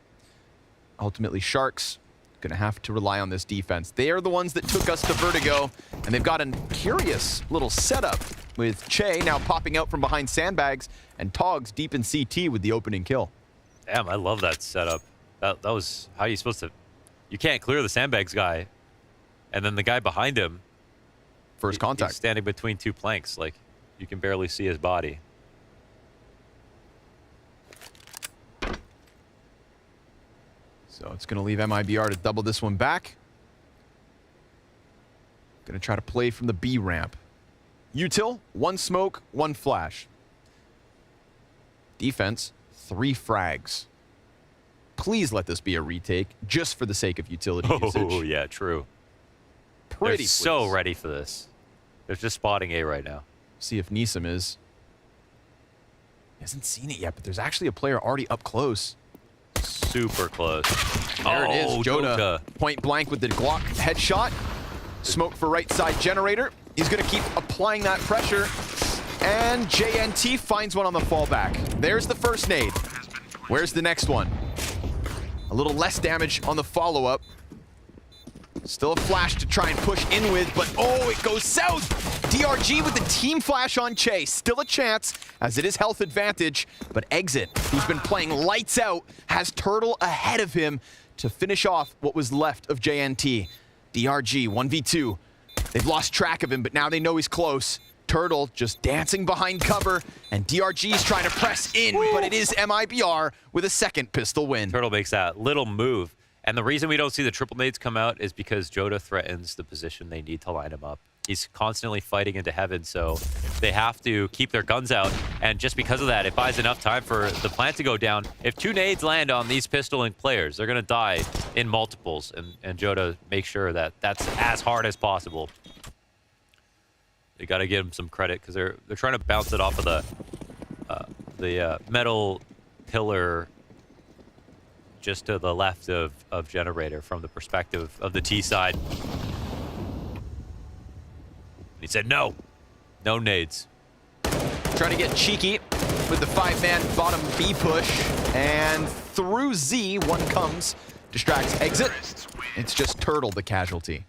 Ultimately, Sharks gonna have to rely on this defense. They are the ones that took us to Vertigo, and they've got a curious little setup with Che now popping out from behind sandbags and Togs deep in CT with the opening kill. Damn, I love that setup. That was how you supposed to... You can't clear the sandbags guy, and then the guy behind him... First contact. He's standing between two planks, like, you can barely see his body. So it's going to leave MIBR to double this one back. Going to try to play from the B ramp. Util, 1 smoke, 1 flash. Defense, 3 frags. Please let this be a retake, just for the sake of utility usage. Oh, yeah, true. Pretty They're so ready for this. They're just spotting A right now. See if Neeson is. He hasn't seen it yet, but there's actually a player already up close. Super close. There it is, Joda. Point blank with the Glock headshot. Smoke for right side generator. He's going to keep applying that pressure. And JNT finds one on the fallback. There's the first nade. Where's the next one? A little less damage on the follow-up. Still a flash to try and push in with, but oh, it goes south. DRG with the team flash on Che. Still a chance, as it is health advantage, but Exit, who's been playing lights out, has Turtle ahead of him to finish off what was left of JNT. DRG, 1v2. They've lost track of him, but now they know he's close. Turtle just dancing behind cover, and DRG's trying to press in, but it is MIBR with a second pistol win. Turtle makes that little move. And the reason we don't see the triple nades come out is because Joda threatens the position they need to line him up. He's constantly fighting into heaven, so they have to keep their guns out. And just because of that, it buys enough time for the plant to go down. If 2 nades land on these pistoling players, they're going to die in multiples. And Joda makes sure that that's as hard as possible. They got to give him some credit because they're trying to bounce it off of the metal pillar just to the left of generator from the perspective of the T side. He said no nades. Trying to get cheeky with the 5-man bottom B push, and through Z, one comes, distracts Exit. It's just Turtle the casualty.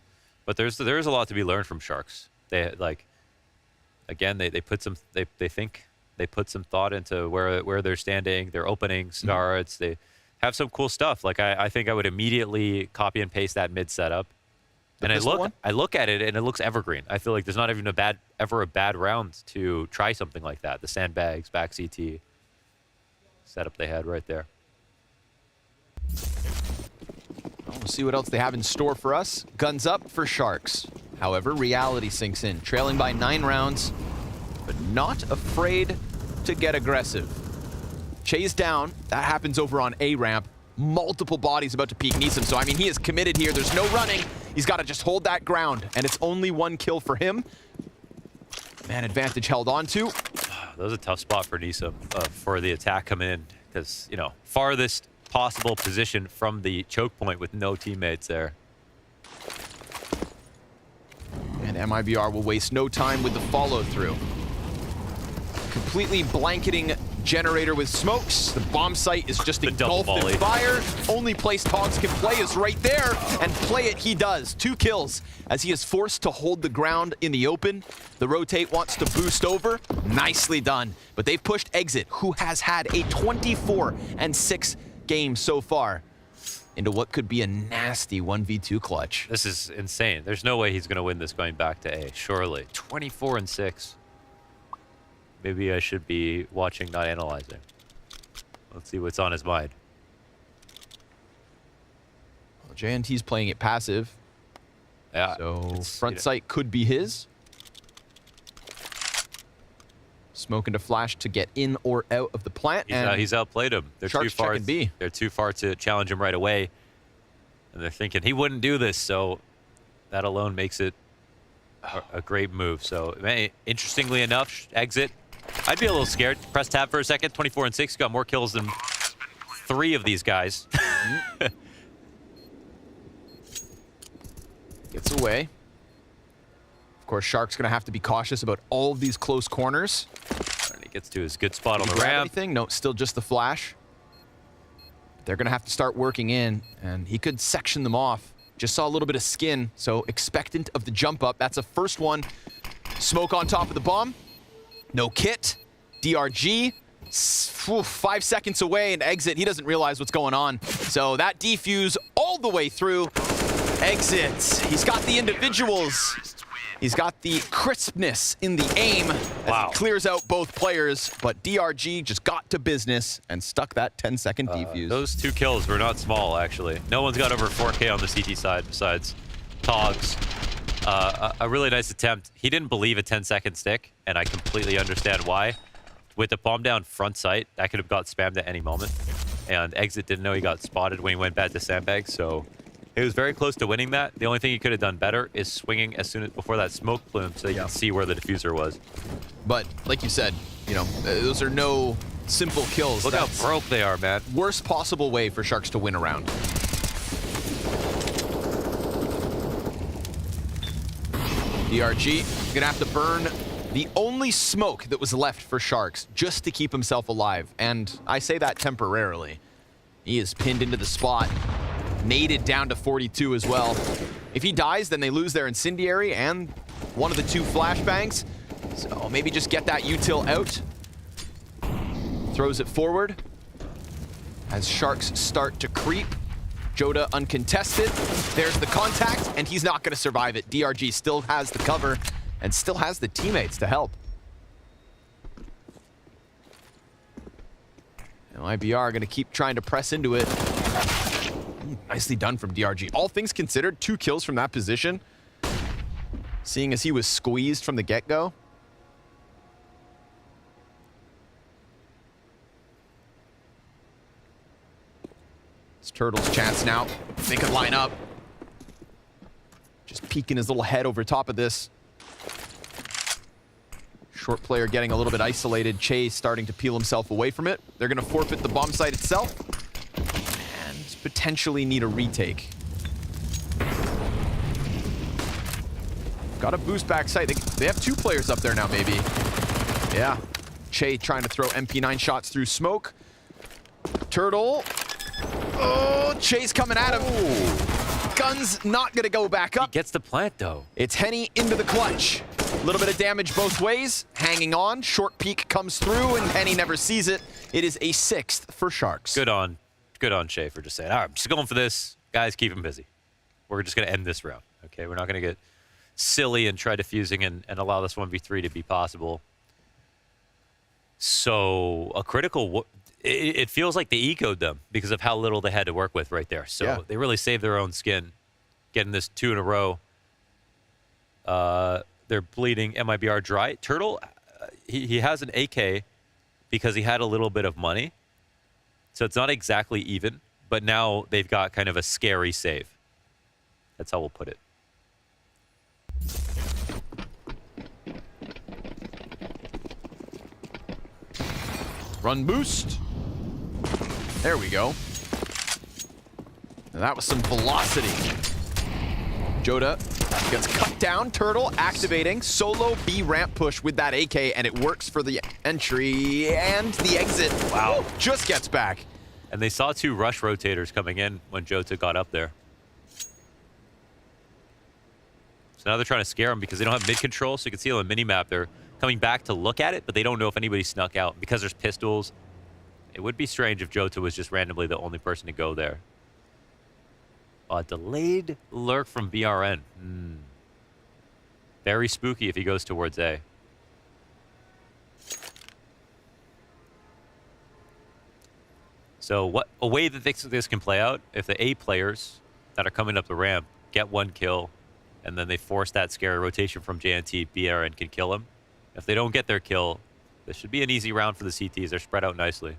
But there's a lot to be learned from Sharks. They again they put some they put some thought into where they're standing, their opening starts. They have some cool stuff. Like I think I would immediately copy and paste that mid setup And I look at it and it looks evergreen. I feel like there's not even ever a bad round to try something like that. The sandbags, back CT setup they had right there. Well, we'll see what else they have in store for us. Guns up for Sharks. However, reality sinks in, trailing by 9 rounds, but not afraid to get aggressive. Chase down. That happens over on A ramp. Multiple bodies about to peek Neeson. So, I mean, he is committed here. There's no running. He's got to just hold that ground, and it's only 1 kill for him. Man advantage held on to. That was a tough spot for Neeson for the attack coming in, because, you know, farthest possible position from the choke point with no teammates there. And MIBR will waste no time with the follow-through. Completely blanketing generator with smokes. The bomb site is just engulfed in fire. Only place Togs can play is right there, and play it he does. 2 kills as he is forced to hold the ground in the open. The rotate wants to boost over. Nicely done. But they've pushed Exit, who has had a 24-6 game so far, into what could be a nasty 1v2 clutch. This is insane. There's no way he's going to win this going back to A, surely. 24-6. Maybe I should be watching, not analyzing. Let's see what's on his mind. Well, JNT's playing it passive. Yeah. So front sight could be his. Smoking to flash to get in or out of the plant. He's outplayed him. They're Sharks too far. checking B. They're too far to challenge him right away. And they're thinking he wouldn't do this, so that alone makes it a great move. So, interestingly enough, Exit. I'd be a little scared. Press tab for a second. 24-6. Got more kills than 3 of these guys. Gets away. Of course, Shark's going to have to be cautious about all of these close corners. And he gets to his good spot on the grab ramp. Anything? No, still just the flash. They're going to have to start working in, and he could section them off. Just saw a little bit of skin, so expectant of the jump up. That's a first one. Smoke on top of the bomb. No kit. DRG. 5 seconds away and Exit. He doesn't realize what's going on. So that defuse all the way through. Exit. He's got the individuals. He's got the crispness in the aim as he clears out both players, but DRG just got to business and stuck that 10-second defuse. Those 2 kills were not small, actually. No one's got over 4K on the CT side besides Togs. A really nice attempt. He didn't believe a 10-second stick, and I completely understand why. With the bomb down front sight, that could have got spammed at any moment. And Exit didn't know he got spotted when he went back to sandbag, so he was very close to winning that. The only thing he could have done better is swinging as soon as before that smoke plume so you can see where the diffuser was. But like you said, you know, those are no simple kills. Look how broke they are, man. Worst possible way for Sharks to win a round. DRG gonna have to burn the only smoke that was left for Sharks just to keep himself alive. And I say that temporarily. He is pinned into the spot. Naded down to 42 as well. If he dies, then they lose their incendiary and one of the 2 flashbangs. So maybe just get that util out. Throws it forward. As Sharks start to creep. Joda uncontested. There's the contact, and he's not going to survive it. DRG still has the cover and still has the teammates to help. And MIBR going to keep trying to press into it. Nicely done from DRG. All things considered, 2 kills from that position. Seeing as he was squeezed from the get-go. It's Turtle's chance now. They could line up. Just peeking his little head over top of this. Short player getting a little bit isolated. Chase starting to peel himself away from it. They're going to forfeit the bomb site itself. And potentially need a retake. Got a boost back site. They have 2 players up there now, maybe. Yeah. Che trying to throw MP9 shots through smoke. Turtle. Oh, Che's coming at him. Ooh. Gun's not going to go back up. He gets the plant, though. It's Henny into the clutch. A little bit of damage both ways. Hanging on. Short peek comes through, and Henny never sees it. It is a 6th for Sharks. Good on Che for just saying, all right, I'm just going for this. Guys, keep him busy. We're just going to end this round. Okay. Okay, we're not going to get silly and try defusing and allow this 1v3 to be possible. So a critical, it feels like they ecoed them because of how little they had to work with right there. So they really saved their own skin, getting this 2 in a row. They're bleeding MIBR dry. Turtle, he has an AK because he had a little bit of money. So it's not exactly even, but now they've got kind of a scary save. That's how we'll put it. Run boost. There we go. And that was some velocity. Joda gets cut down. Turtle activating. Solo B ramp push with that AK, and it works for the entry and the exit. Wow. Just gets back. And they saw 2 rush rotators coming in when Jota got up there. So now they're trying to scare him because they don't have mid control. So you can see on the mini-map, they're coming back to look at it, but they don't know if anybody snuck out. Because there's pistols, it would be strange if Jota was just randomly the only person to go there. Delayed lurk from BRN. Very spooky if he goes towards A. So a way that this can play out, if the A players that are coming up the ramp get 1 kill, and then they force that scary rotation from JNT, BRN can kill him. If they don't get their kill, this should be an easy round for the CTs. They're spread out nicely.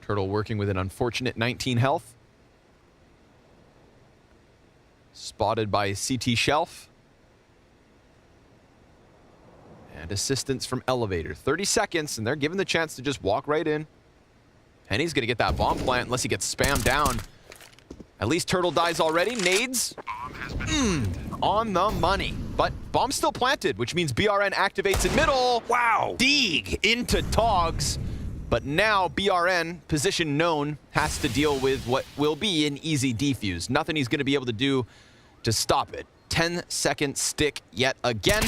Turtle working with an unfortunate 19 health. Spotted by CT Shelf. And assistance from Elevator. 30 seconds, and they're given the chance to just walk right in. And he's going to get that bomb plant unless he gets spammed down. At least Turtle dies already. Nades. On the money. But bomb still planted, which means BRN activates in middle. Wow. Deeg into Togs. But now BRN, position known, has to deal with what will be an easy defuse. Nothing he's going to be able to do to stop it. 10-second stick yet again.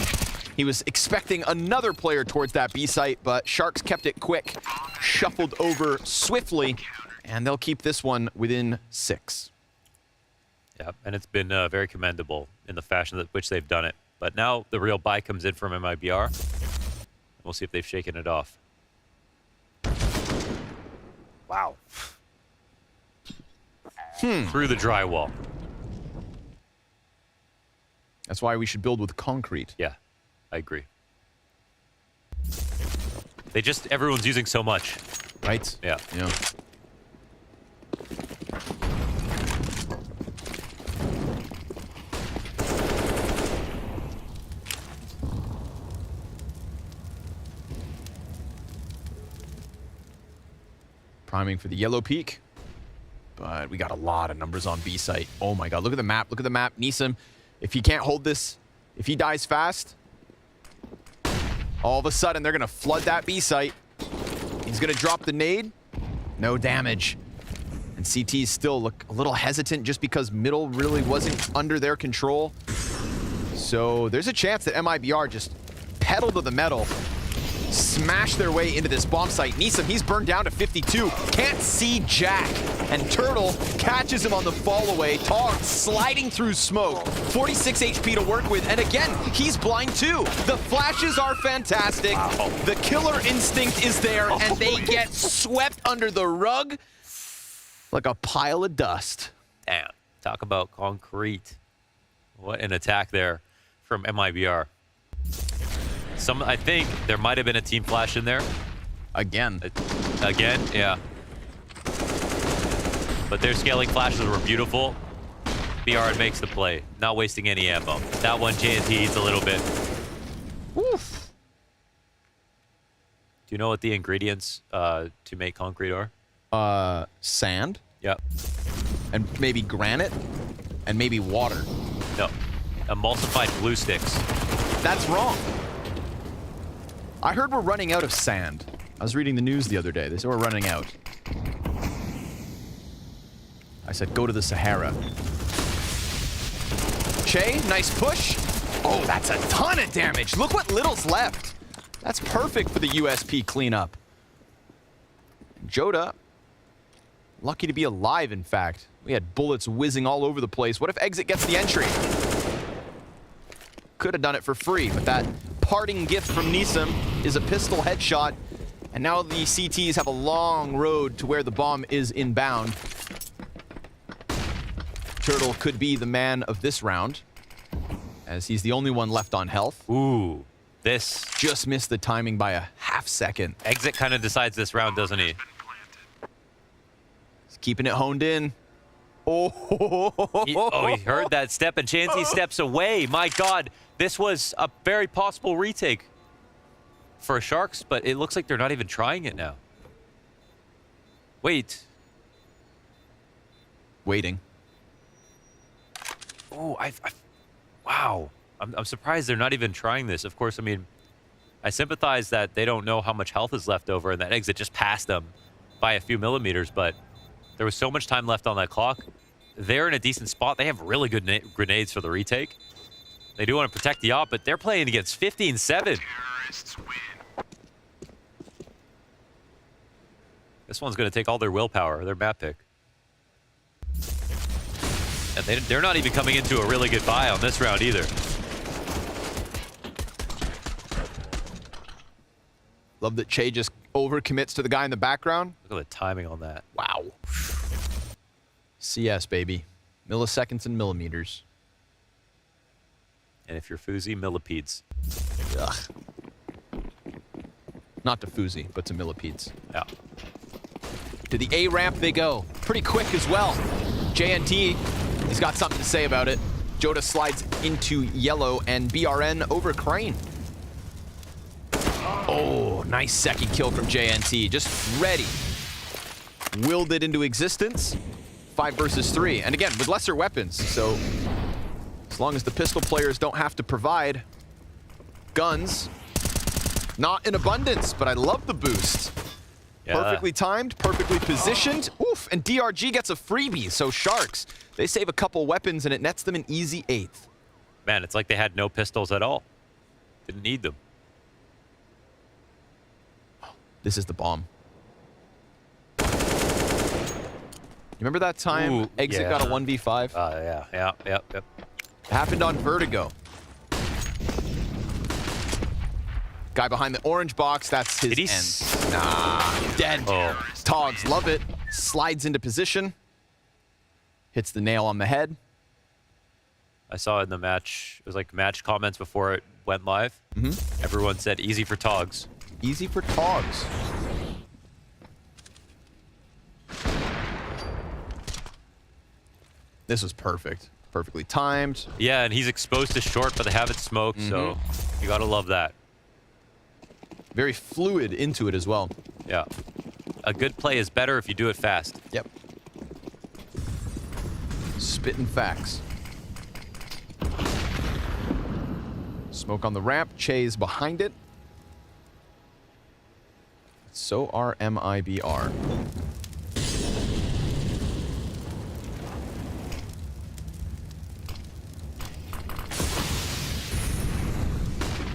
He was expecting another player towards that B site, but Sharks kept it quick, shuffled over swiftly, and they'll keep this one within 6. Yeah, and it's been very commendable in the fashion in which they've done it. But now the real buy comes in from MIBR. We'll see if they've shaken it off. Wow. Through the drywall. That's why we should build with concrete. Yeah, I agree. Everyone's using so much. Right? Yeah. Yeah. Priming for the yellow peak. But we got a lot of numbers on B site. Oh my god, look at the map. Look at the map. Neeson, if he can't hold this, if he dies fast, all of a sudden they're going to flood that B site. He's going to drop the nade. No damage. And CTs still look a little hesitant just because middle really wasn't under their control. So there's a chance that MIBR just pedal to the metal, smash their way into this bomb site. Neeson, he's burned down to 52. Can't see Jack. And Turtle catches him on the fall away. Tog sliding through smoke. 46 HP to work with. And again, he's blind too. The flashes are fantastic. Wow. The killer instinct is there. And they get swept under the rug like a pile of dust. Damn. Talk about concrete. What an attack there from MIBR. I think there might have been a team flash in there. Again. Again, yeah. But their scaling flashes were beautiful. BR makes the play, not wasting any ammo. That one JNT eats a little bit. Woof. Do you know what the ingredients to make concrete are? Sand. Yep. And maybe granite. And maybe water. No. Emulsified glue sticks. That's wrong. I heard we're running out of sand. I was reading the news the other day. They said we're running out. I said, go to the Sahara. Che, nice push. Oh, that's a ton of damage. Look what little's left. That's perfect for the USP cleanup. Joda, lucky to be alive, in fact. We had bullets whizzing all over the place. What if Exit gets the entry? Could have done it for free, but that parting gift from Nisam is a pistol headshot. And now the CTs have a long road to where the bomb is inbound. Turtle could be the man of this round, as he's the only one left on health. Ooh, this just missed the timing by a half second. Exit kind of decides this round, doesn't he? He's keeping it honed in. He heard that step, and Chansey steps away. My God, this was a very possible retake for Sharks, but it looks like they're not even trying it now. Wait. Waiting. Oh, wow. I'm surprised they're not even trying this. Of course, I mean, I sympathize that they don't know how much health is left over and that Exit just passed them by a few millimeters, but there was so much time left on that clock. They're in a decent spot. They have really good grenades for the retake. They do want to protect the op, but they're playing against 15-7. This one's going to take all their willpower, their map pick. And they're not even coming into a really good buy on this round either. Love that Che just overcommits to the guy in the background. Look at the timing on that. Wow. CS, baby. Milliseconds and millimeters. And if you're Fuzi, millipedes. Ugh. Not to Fuzi, but to millipedes. Yeah. To the A ramp they go. Pretty quick as well. JNT, he's got something to say about it. Joda slides into yellow and BRN over Crane. Oh, nice second kill from JNT. Just ready. Willed it into existence. 5 versus 3. And again, with lesser weapons. So as long as the pistol players don't have to provide guns, not in abundance, but I love the boost. Yeah. Perfectly timed, perfectly positioned. Oof, and DRG gets a freebie. So Sharks, they save a couple weapons and it nets them an easy 8th. Man, it's like they had no pistols at all. Didn't need them. This is the bomb. You remember that time Exit got a 1v5? Yeah. It happened on Vertigo. Guy behind the orange box, that's his end. Nah, dead. Oh. Togs, love it. Slides into position. Hits the nail on the head. I saw in the match, it was like match comments before it went live. Everyone said easy for Togs. Easy for Togs. This was perfect. Perfectly timed. Yeah, and he's exposed to short, but they have it smoked, so you gotta love that. Very fluid into it as well. Yeah. A good play is better if you do it fast. Yep. Spitting facts. Smoke on the ramp. Che's behind it. So are MIBR.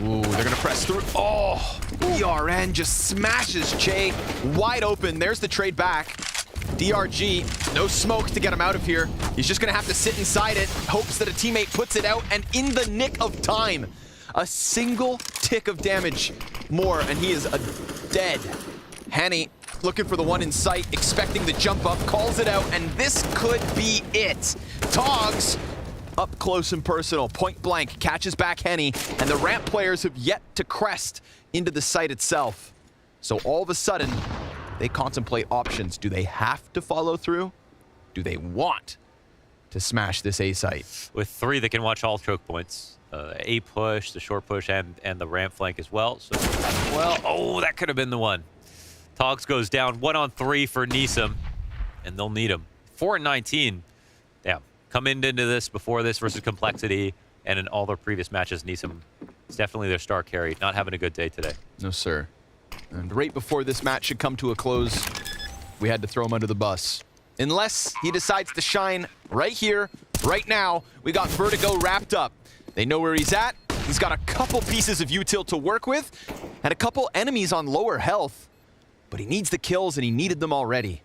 Ooh, they're gonna press through. Oh, BRN just smashes Che wide open. There's the trade back. DRG, no smoke to get him out of here. He's just gonna have to sit inside it, hopes that a teammate puts it out, and in the nick of time, a single tick of damage more, and he is dead. Hanny looking for the one in sight, expecting the jump up, calls it out, and this could be it. Togs, up close and personal, point blank, catches back Henny, and the ramp players have yet to crest into the site itself. So all of a sudden, they contemplate options. Do they have to follow through? Do they want to smash this A site? With 3, they can watch all choke points. A push, the short push, and the ramp flank as well. So, well, oh, that could have been the one. Togs goes down 1 on 3 for Nisam, and they'll need him. 4 and 19. Damn. Coming into this before this versus Complexity, and in all their previous matches, Nisam is definitely their star carry. Not having a good day today. No, sir. And right before this match should come to a close, we had to throw him under the bus. Unless he decides to shine right here, right now. We got Vertigo wrapped up. They know where he's at. He's got a couple pieces of util to work with, and a couple enemies on lower health. But he needs the kills, and he needed them already.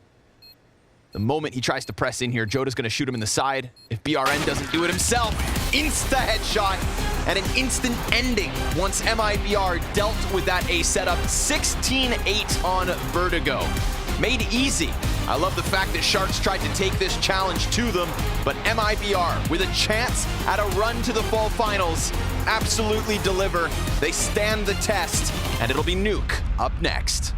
The moment he tries to press in here, Joda's gonna shoot him in the side. If BRN doesn't do it himself, insta-headshot and an instant ending once MIBR dealt with that A setup. 16-8 on Vertigo. Made easy. I love the fact that Sharks tried to take this challenge to them, but MIBR, with a chance at a run to the fall finals, absolutely deliver. They stand the test, and it'll be Nuke up next.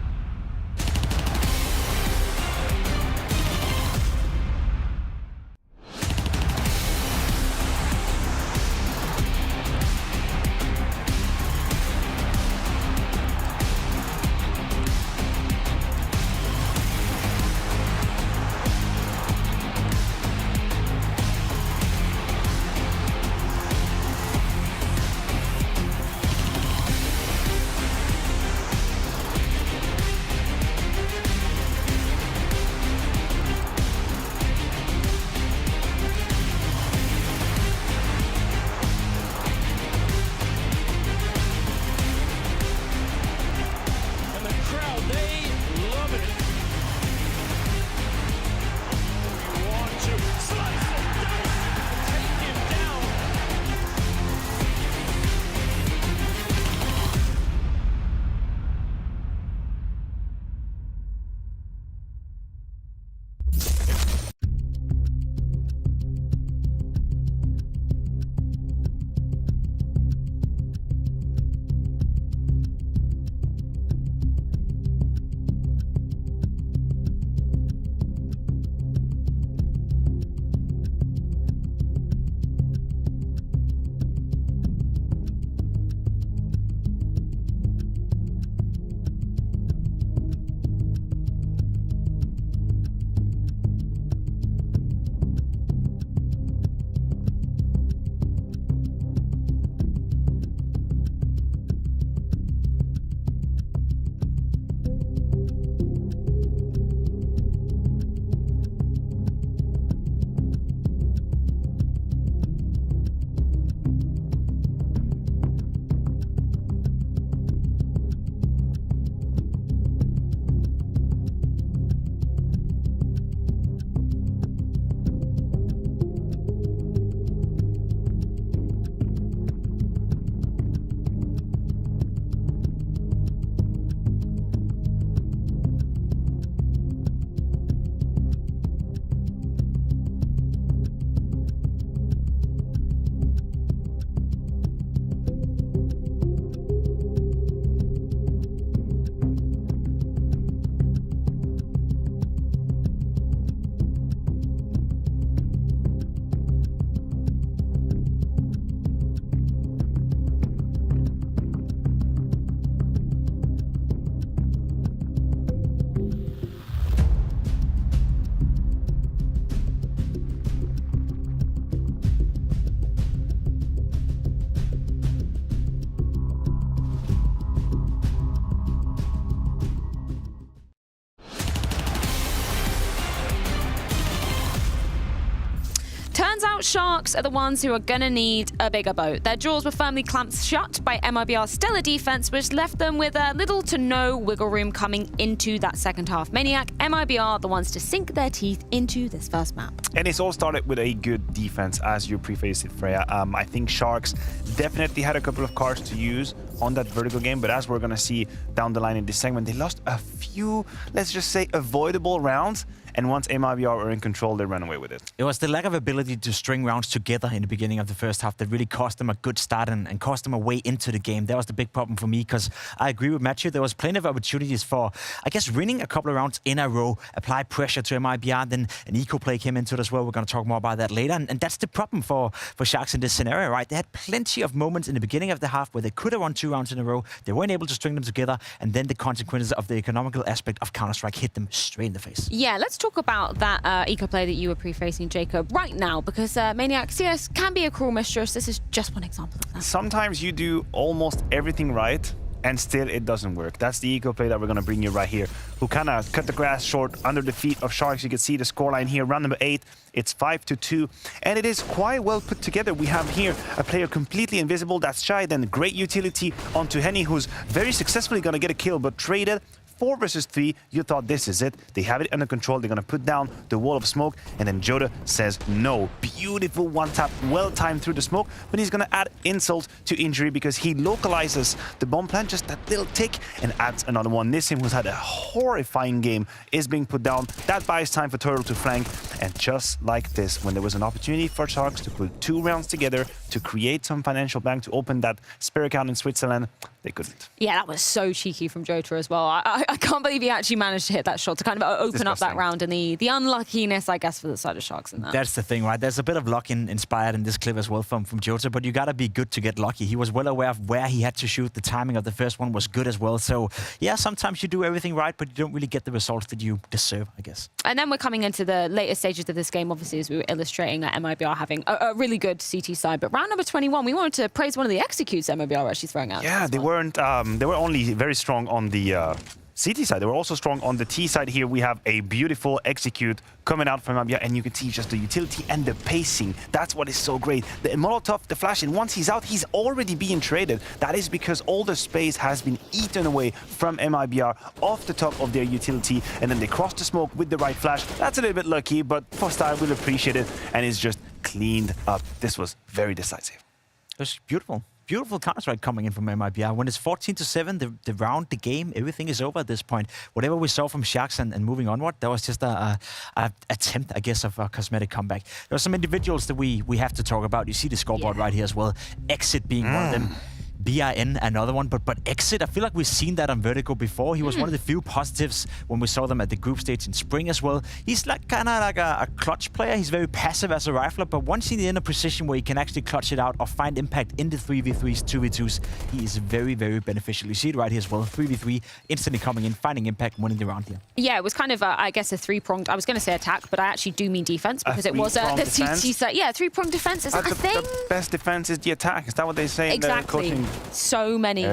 Turns out Sharks are the ones who are gonna need a bigger boat. Their jaws were firmly clamped shut by MIBR's stellar defense, which left them with little to no wiggle room coming into that second half. Maniac, MIBR are the ones to sink their teeth into this first map. And it's all started with a good defense, as you prefaced it, Freya. I think Sharks definitely had a couple of cards to use on that Vertigo game, but as we're going to see down the line in this segment, they lost a few, let's just say, avoidable rounds. And once MIBR were in control, they ran away with it. It was the lack of ability to string rounds together in the beginning of the first half that really cost them a good start and cost them a way into the game. That was the big problem for me, because I agree with Matthew. There was plenty of opportunities for, I guess, winning a couple of rounds in a row, apply pressure to MIBR, then an eco play came into it as well. We're going to talk more about that later. And that's the problem for Sharks in this scenario, right? They had plenty of moments in the beginning of the half where they could have won 2 rounds in a row. They weren't able to string them together, and then the consequences of the economical aspect of Counter-Strike hit them straight in the face. Yeah, let's talk about that eco play that you were prefacing, Jacob, right now, because Maniac CS can be a cruel mistress. This is just one example of that. Sometimes you do almost everything right, and still it doesn't work. That's the eco play that we're going to bring you right here, who kind of cut the grass short under the feet of Sharks. You can see the scoreline here, round number 8. It's 5-2, and it is quite well put together. We have here a player completely invisible, that's Shy, then great utility onto Henny, who's very successfully going to get a kill, but traded 4 versus 3, you thought this is it. They have it under control. They're going to put down the wall of smoke. And then Jota says no. Beautiful one tap, well timed through the smoke. But he's going to add insult to injury because he localizes the bomb plant, just that little tick, and adds another one. Nissim, who's had a horrifying game, is being put down. That buys time for Turtle to flank. And just like this, when there was an opportunity for Sharks to put 2 rounds together to create some financial bank, to open that spare account in Switzerland, they couldn't. Yeah, that was so cheeky from Jota as well. I can't believe he actually managed to hit that shot to kind of open up that round, and the unluckiness, I guess, for the side of Sharks in that. That's the thing, right? There's a bit of luck inspired in this clip as well from Jota, but you gotta be good to get lucky. He was well aware of where he had to shoot. The timing of the first one was good as well. So yeah, sometimes you do everything right, but you don't really get the results that you deserve, I guess. And then we're coming into the later stages of this game, obviously, as we were illustrating that MIBR having a really good CT side. But round number 21, we wanted to praise one of the executes MIBR were actually throwing out. Yeah, they weren't. They were only very strong on the CT side. They were also strong on the T side. Here we have a beautiful execute coming out from MIBR, and you can see just the utility and the pacing. That's what is so great. The Molotov, the flash, and once he's out, he's already being traded. That is because all the space has been eaten away from MIBR off the top of their utility, and then they cross the smoke with the right flash. That's a little bit lucky, but for Style will appreciate it, and it's just cleaned up. This was very decisive. That's beautiful. Beautiful Counter-Strike coming in from MIBR. When it's 14-7, the round, the game, everything is over at this point. Whatever we saw from Sharks and moving onward, that was just a attempt, I guess, of a cosmetic comeback. There are some individuals that we have to talk about. You see the scoreboard right here as well. Exit being one of them. BIN, another one, but Exit, I feel like we've seen that on Vertigo before. He was one of the few positives when we saw them at the group stage in spring as well. He's like kind of like a clutch player. He's very passive as a rifler, but once he's in a position where he can actually clutch it out or find impact in the 3v3s, 2v2s, he is very, very beneficial. You see it right here as well. 3v3, instantly coming in, finding impact, winning the round here. Yeah, it was kind of, I guess, a three-pronged, I was going to say attack, but I actually do mean defense because it was the CT side. Yeah, three-pronged defense, is that a thing? The best defense is the attack. Is that what they say in the coaching? So many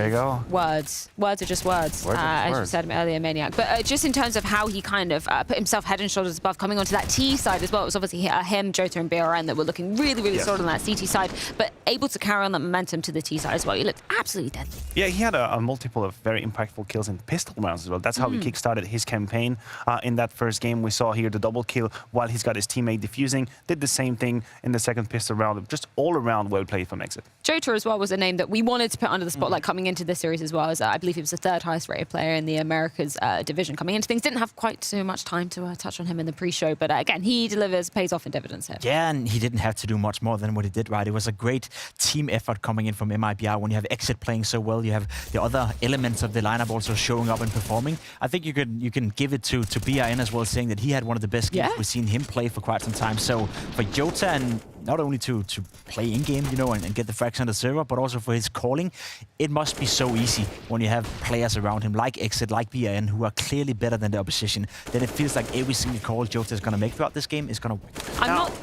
words. Words are just words, as you said earlier, Maniac. But just in terms of how he kind of put himself head and shoulders above, coming onto that T side as well, it was obviously him, Jota, and BRN that were looking really, really solid on that CT side, but able to carry on that momentum to the T side as well. He looked absolutely deadly. Yeah, he had a multiple of very impactful kills in pistol rounds as well. That's how he kickstarted his campaign in that first game. We saw here the double kill while he's got his teammate defusing. Did the same thing in the second pistol round. Just all around well played from Exit. Jota as well was a name that we wanted to put under the spotlight coming into this series as well, as I believe he was the 3rd highest rated player in the Americas division coming into things. Didn't have quite so much time to touch on him in the pre-show, but again, he delivers, pays off in dividends here. Yeah, and he didn't have to do much more than what he did, right? It was a great team effort coming in from MIBR. When you have Exit playing so well, you have the other elements of the lineup also showing up and performing. I think you can give it to BIN as well, saying that he had one of the best games we've seen him play for quite some time. So for Jota, and not only to play in-game, you know, and get the frags on the server, but also for his calling, it must be so easy when you have players around him like Exit, like BIN, who are clearly better than the opposition. Then it feels like every single call Jota is going to make throughout this game is going to win.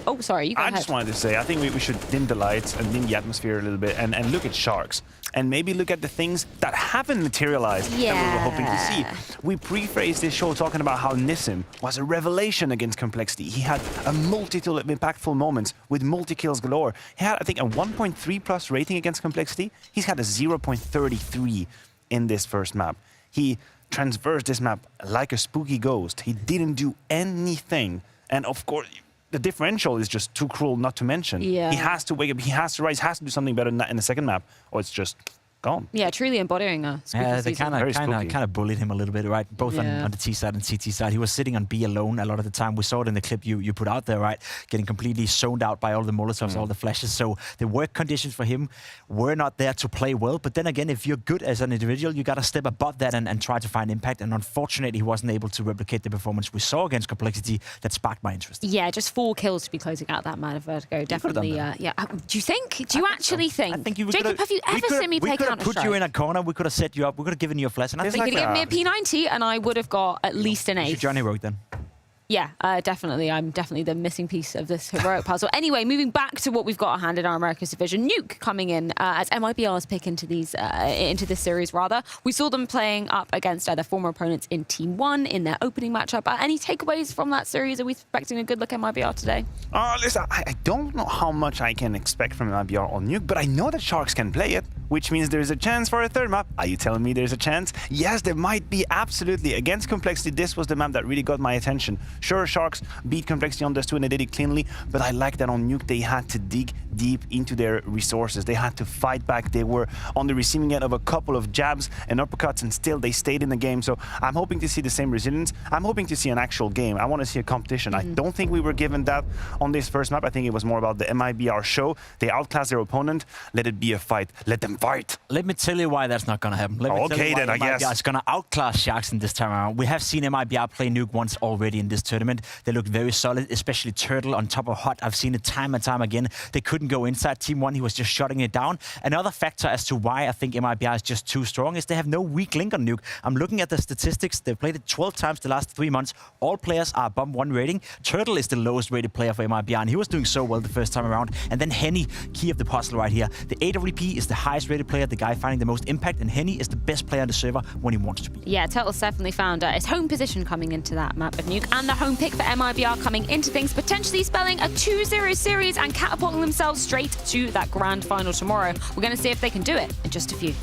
Oh, sorry, you go ahead. I just wanted to say, I think we should dim the lights and dim the atmosphere a little bit and look at Sharks. And maybe look at the things that haven't materialized that we were hoping to see. We prephrased this show talking about how Nissim was a revelation against Complexity. He had a multitude of impactful moments with multi-kills galore. He had, I think, a 1.3 plus rating against Complexity. He's had a 0.33 in this first map. He transversed this map like a spooky ghost. He didn't do anything. And of course, the differential is just too cruel not to mention. Yeah. He has to wake up, he has to rise, he has to do something better than that in the second map, or it's just gone. Yeah, truly embodying a spooky they kind of bullied him a little bit, right? Both on the T side and CT side. He was sitting on B alone a lot of the time. We saw it in the clip you put out there, right? Getting completely zoned out by all the Molotovs, all the flashes. So the work conditions for him were not there to play well. But then again, if you're good as an individual, you got to step above that and try to find impact. And unfortunately, he wasn't able to replicate the performance we saw against Complexity that sparked my interest. Yeah, just 4 kills to be closing out that man of Vertigo. Definitely, yeah. Do you think? Do you actually think? I think Jacob, have you ever seen me play Counter-Strike? We could have put you in a corner. We could have set you up. We could have given you a flash. And I think you could have given me a P90 and I would have got at least an ace. Johnny Rogue then. Yeah, definitely. I'm definitely the missing piece of this heroic puzzle. Anyway, moving back to what we've got at hand in our Americas division, Nuke coming in as MIBR's pick into this series, rather. We saw them playing up against their former opponents in Team 1 in their opening matchup. Any takeaways from that series? Are we expecting a good look at MIBR today? Listen, I don't know how much I can expect from MIBR on Nuke, but I know that Sharks can play it, which means there's a chance for a third map. Are you telling me there's a chance? Yes, there might be, absolutely. Against Complexity, this was the map that really got my attention. Sure, Sharks beat Complexity on this too, and they did it cleanly, but I like that on Nuke they had to dig deep into their resources. They had to fight back. They were on the receiving end of a couple of jabs and uppercuts, and still they stayed in the game. So I'm hoping to see the same resilience. I'm hoping to see an actual game. I want to see a competition. I don't think we were given that on this first map. I think it was more about the MIBR show. They outclassed their opponent. Let it be a fight. Let them fight. Let me tell you why that's not going to happen. Okay, then, I guess. MIBR is going to outclass Sharks in this time around. We have seen MIBR play Nuke once already in this tournament. They looked very solid, especially Turtle on top of Hot. I've seen it time and time again. They couldn't go inside Team 1. He was just shutting it down. Another factor as to why I think MIBR is just too strong is they have no weak link on Nuke. I'm looking at the statistics. They've played it 12 times the last 3 months. All players are above 1 rating. Turtle is the lowest rated player for MIBR, and he was doing so well the first time around. And then Henny, key of the puzzle right here. The AWP is the highest rated player, the guy finding the most impact, and Henny is the best player on the server when he wants to be. Yeah, Turtle's definitely found his home position coming into that map of Nuke, and the home pick for MIBR coming into things, potentially spelling a 2-0 series and catapulting themselves straight to that grand final tomorrow. We're going to see if they can do it in just a few.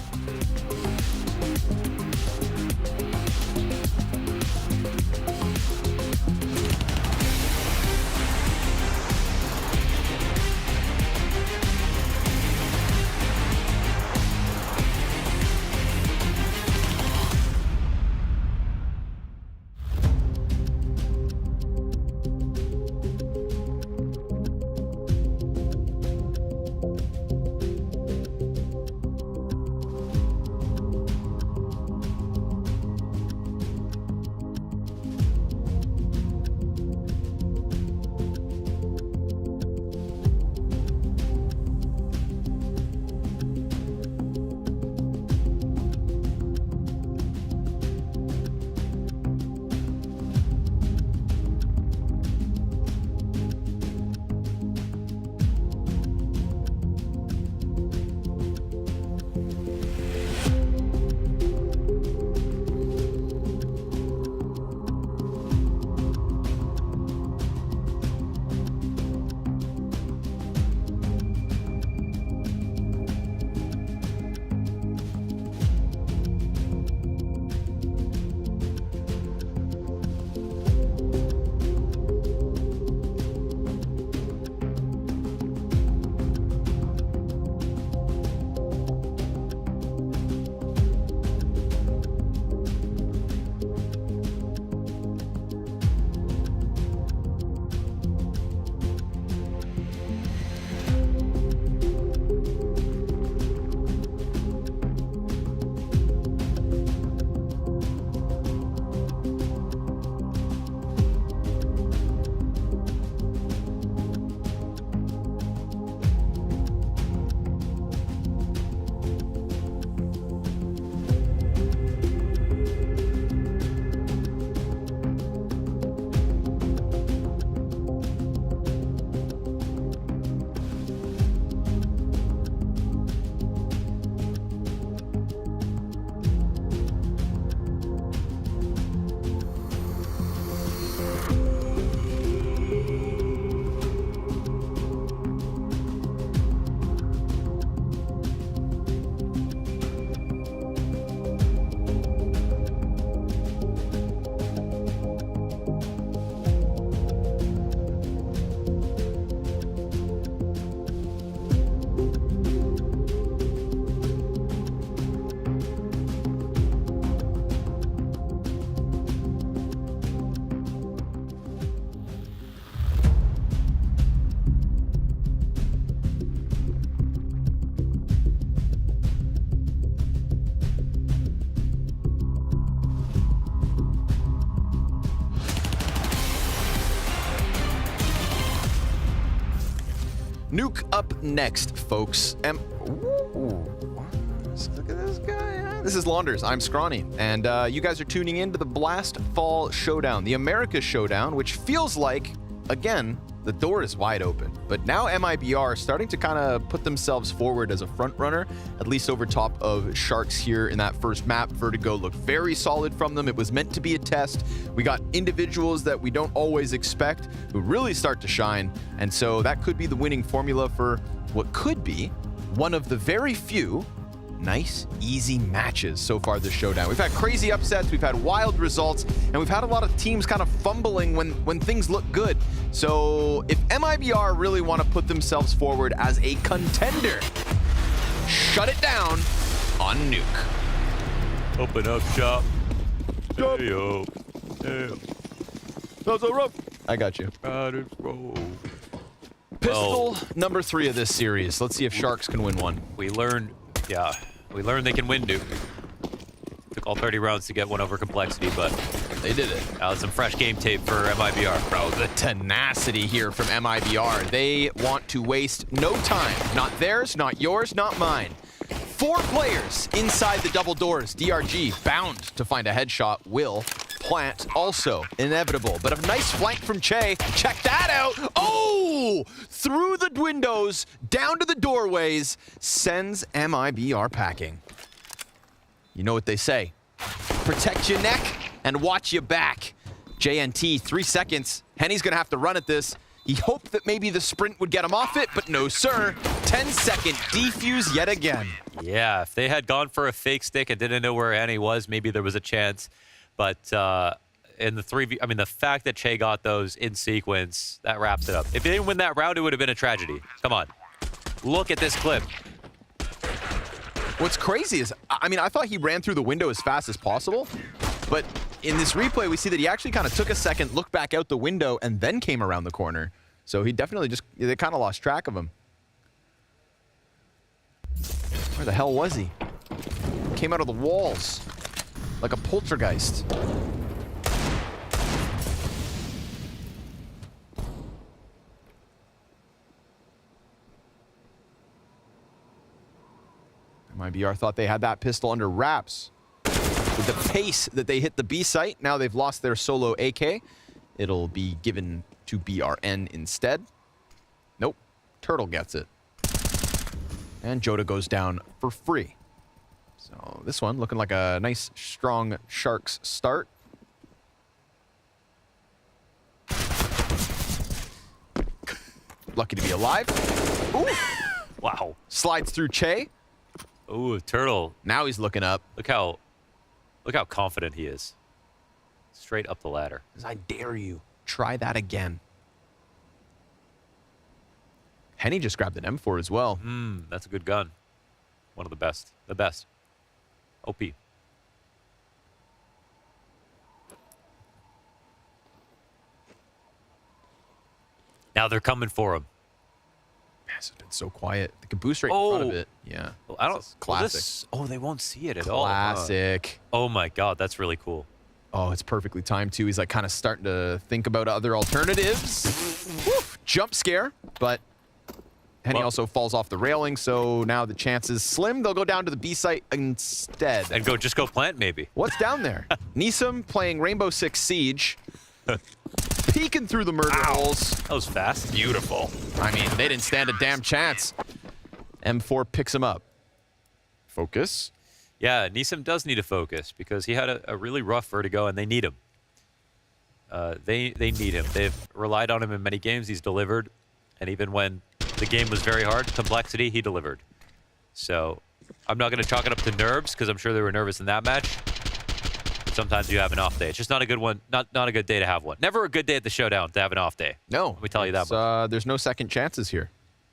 Nuke up next, folks. Look at this guy. This is Launders. I'm Scrawny. And you guys are tuning in to the Blast Fall Showdown, the America Showdown, which feels like, again, the door is wide open. But now MIBR are starting to kind of put themselves forward as a front runner, at least over top of Sharks here in that first map. Vertigo looked very solid from them. It was meant to be a test. We got individuals that we don't always expect who really start to shine. And so that could be the winning formula for what could be one of the very few nice, easy matches so far this showdown. We've had crazy upsets, we've had wild results, and we've had a lot of teams kind of fumbling when things look good. So if MIBR really want to put themselves forward as a contender, shut it down on Nuke. Open up shop. Hey, yo. Hey. That's a rope. I got you. Pistol number 3 of this series. Let's see if Sharks can win one. We learned they can win Nuke. Took all 30 rounds to get one over Complexity, but they did it. That was some fresh game tape for MIBR. Bro, the tenacity here from MIBR. They want to waste no time. Not theirs, not yours, not mine. 4 players inside the double doors. DRG bound to find a headshot. Will plant also inevitable, but a nice flank from Che. Check that out. Oh, through the windows, down to the doorways, sends MIBR packing. You know what they say. Protect your neck and watch your back. JNT, 3 seconds. Henny's gonna have to run at this. He hoped that maybe the sprint would get him off it, but no, sir. 10-second defuse yet again. Yeah, if they had gone for a fake stick and didn't know where Henny was, maybe there was a chance. But in the 3v, I mean, the fact that Che got those in sequence, that wraps it up. If they didn't win that round, it would have been a tragedy. Come on. Look at this clip. What's crazy is, I mean, I thought he ran through the window as fast as possible, but in this replay, we see that he actually kind of took a second, looked back out the window, and then came around the corner. So he definitely just, they kind of lost track of him. Where the hell was he? Came out of the walls like a poltergeist. MIBR thought they had that pistol under wraps. With the pace that they hit the B site, now they've lost their solo AK. It'll be given to BRN instead. Nope, Turtle gets it. And Joda goes down for free. So this one looking like a nice, strong Sharks start. Lucky to be alive. Ooh. Wow. Slides through Che. Ooh, Turtle. Now he's looking up. Look how confident he is. Straight up the ladder. I dare you. Try that again. Henny just grabbed an M4 as well. That's a good gun. One of the best. The best. OP. Now they're coming for him. It's been so quiet. They can boost right in front of it. Yeah. Well, I don't. Classic. They won't see it at Classic. all. Oh my God, that's really cool. Oh, it's perfectly timed too. He's like kind of starting to think about other alternatives. Woof, jump scare, but Henny also falls off the railing, so now the chance is slim. They'll go down to the B site instead. And just go plant maybe. What's down there? Nisam playing Rainbow Six Siege. Peeking through the murder holes. That was fast. Beautiful. I mean, they didn't stand a damn chance. M4 picks him up. Focus. Yeah, Nisam does need to focus because he had a really rough vertigo, and they need him. They need him. They've relied on him in many games. He's delivered. And even when the game was very hard, Complexity, he delivered. So I'm not going to chalk it up to nerves because I'm sure they were nervous in that match. Sometimes you have an off day. It's just not a good one. Not a good day to have one. Never a good day at the showdown to have an off day. No. Let me tell you that much. There's no second chances here.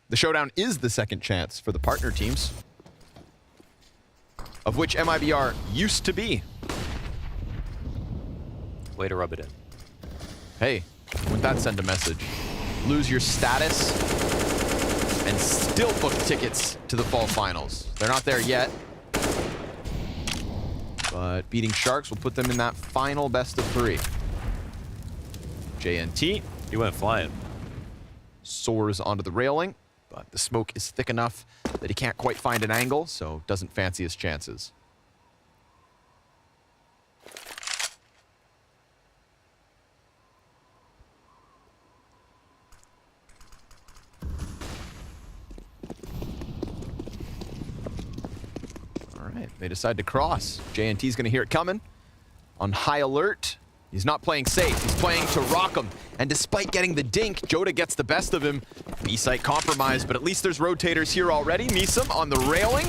The showdown is the second chance for the partner teams, of which MIBR used to be. Way to rub it in. Hey, wouldn't that send a message? Lose your status and still book tickets to the fall finals. They're not there yet. But beating Sharks will put them in that final best of 3. JNT. He went flying. Soars onto the railing, But the smoke is thick enough that he can't quite find an angle, so doesn't fancy his chances. All right, they decide to cross. JNT's going to hear it coming. On high alert. He's not playing safe. He's playing to rock him. And despite getting the dink, Joda gets the best of him. B-site compromised, but at least there's rotators here already. Nisam on the railing.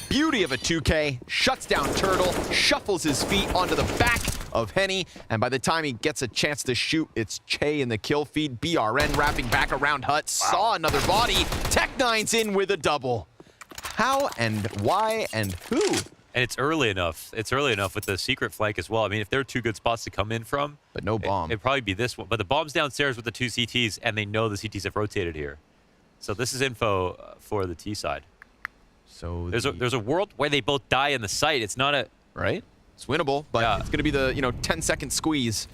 Beauty of a 2K. Shuts down Turtle. Shuffles his feet onto the back of Henny. And by the time he gets a chance to shoot, it's Che in the kill feed. BRN wrapping back around Hut. Saw another body. Tech9's in with a double. How and why and who? And it's early enough. It's early enough with the secret flank as well. I mean, if there are two good spots to come in from. But no bomb. It'd probably be this one. But the bomb's downstairs with the 2 CTs, and they know the CTs have rotated here. So this is info for the T side. So there's a world where they both die in the site. It's not a... Right? It's winnable, but it's going to be the, 10-second squeeze.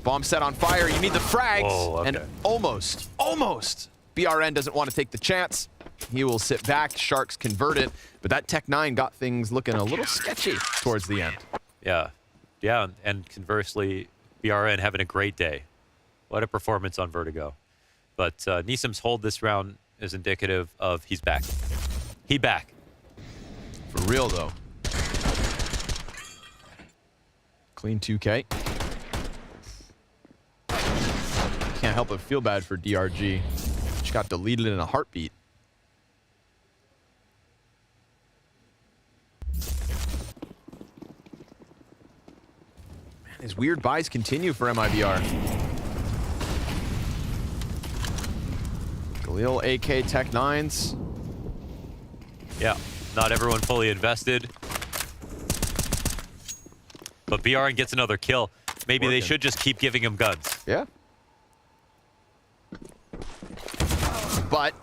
Bomb set on fire. You need the frags. Whoa, okay. And almost. BRN doesn't want to take the chance. He will sit back. Sharks convert it. But that Tech9 got things looking a little sketchy towards the end. Yeah. Yeah, and conversely, BRN having a great day. What a performance on Vertigo. But Nisam's hold this round is indicative of he's back. He back. For real, though. Clean 2K. Can't help but feel bad for DRG. She got deleted in a heartbeat. Man, these weird buys continue for MIBR. Galil, AK, Tech9s. Yeah, not everyone fully invested. But BRN gets another kill. Maybe they should just keep giving him guns. Yeah. But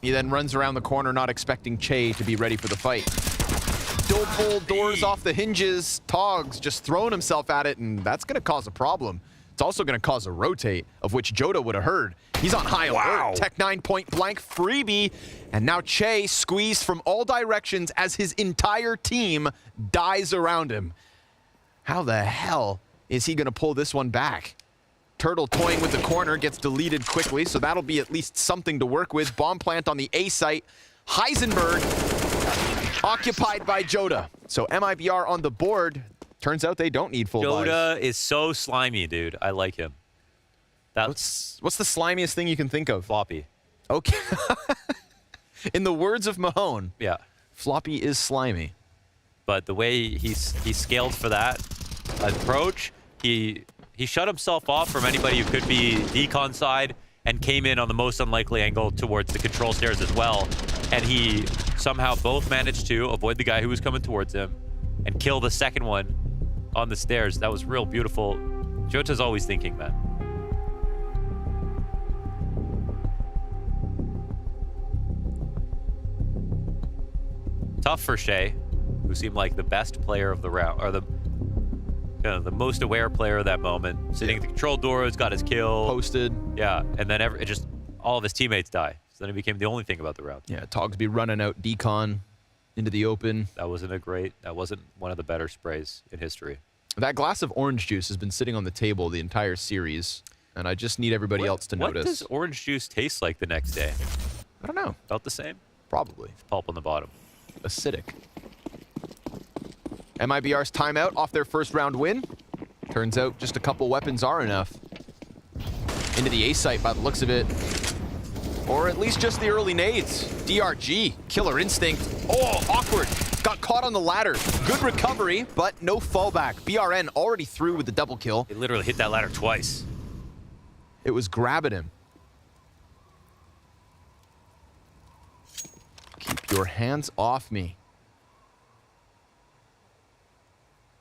he then runs around the corner not expecting Che to be ready for the fight. Double doors off the hinges. Togs just throwing himself at it, and that's going to cause a problem. It's also going to cause a rotate, of which Joda would have heard. He's on high alert. Tech9 point blank freebie. And now Che squeezed from all directions as his entire team dies around him. How the hell is he going to pull this one back? Turtle toying with the corner, gets deleted quickly, so that'll be at least something to work with. Bomb plant on the A site. Heisenberg occupied by Joda. So MIBR on the board. Turns out they don't need full buys. Joda is so slimy, dude. I like him. What's the slimiest thing you can think of? Floppy. Okay. In the words of Mahone, yeah, Floppy is slimy. But the way he scaled for that approach, he shut himself off from anybody who could be decon side and came in on the most unlikely angle towards the control stairs as well. And he somehow both managed to avoid the guy who was coming towards him and kill the second one on the stairs. That was real beautiful. Jota's always thinking that. Tough for Shay, who seemed like the best player of the round, or the most aware player of that moment. Sitting at the control doors, got his kill. Posted. Yeah, and then all of his teammates die. So then it became the only thing about the round. Yeah, Togsby running out decon into the open. That wasn't one of the better sprays in history. That glass of orange juice has been sitting on the table the entire series, and I just need everybody else to notice. What does orange juice taste like the next day? I don't know. About the same? Probably. Pulp on the bottom. Acidic. MIBR's timeout off their first round win. Turns out just a couple weapons are enough. Into the A site by the looks of it. Or at least just the early nades. DRG, killer instinct. Oh, awkward. Got caught on the ladder. Good recovery, but no fallback. BRN already through with the double kill. He literally hit that ladder twice. It was grabbing him. Keep your hands off me.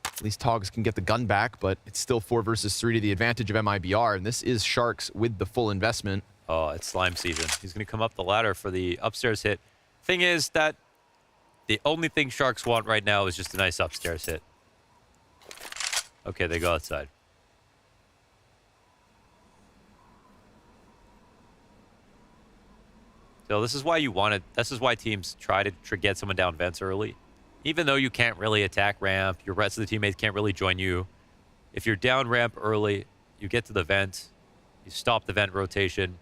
At least Togs can get the gun back, but it's still 4 versus 3 to the advantage of MIBR, and this is Sharks with the full investment. Oh, it's slime season. He's going to come up the ladder for the upstairs hit. Thing is that the only thing Sharks want right now is just a nice upstairs hit. Okay, they go outside. So this is why you want to. This is why teams try to get someone down vents early, even though you can't really attack ramp. Your rest of the teammates can't really join you. If you're down ramp early, you get to the vent, you stop the vent rotation,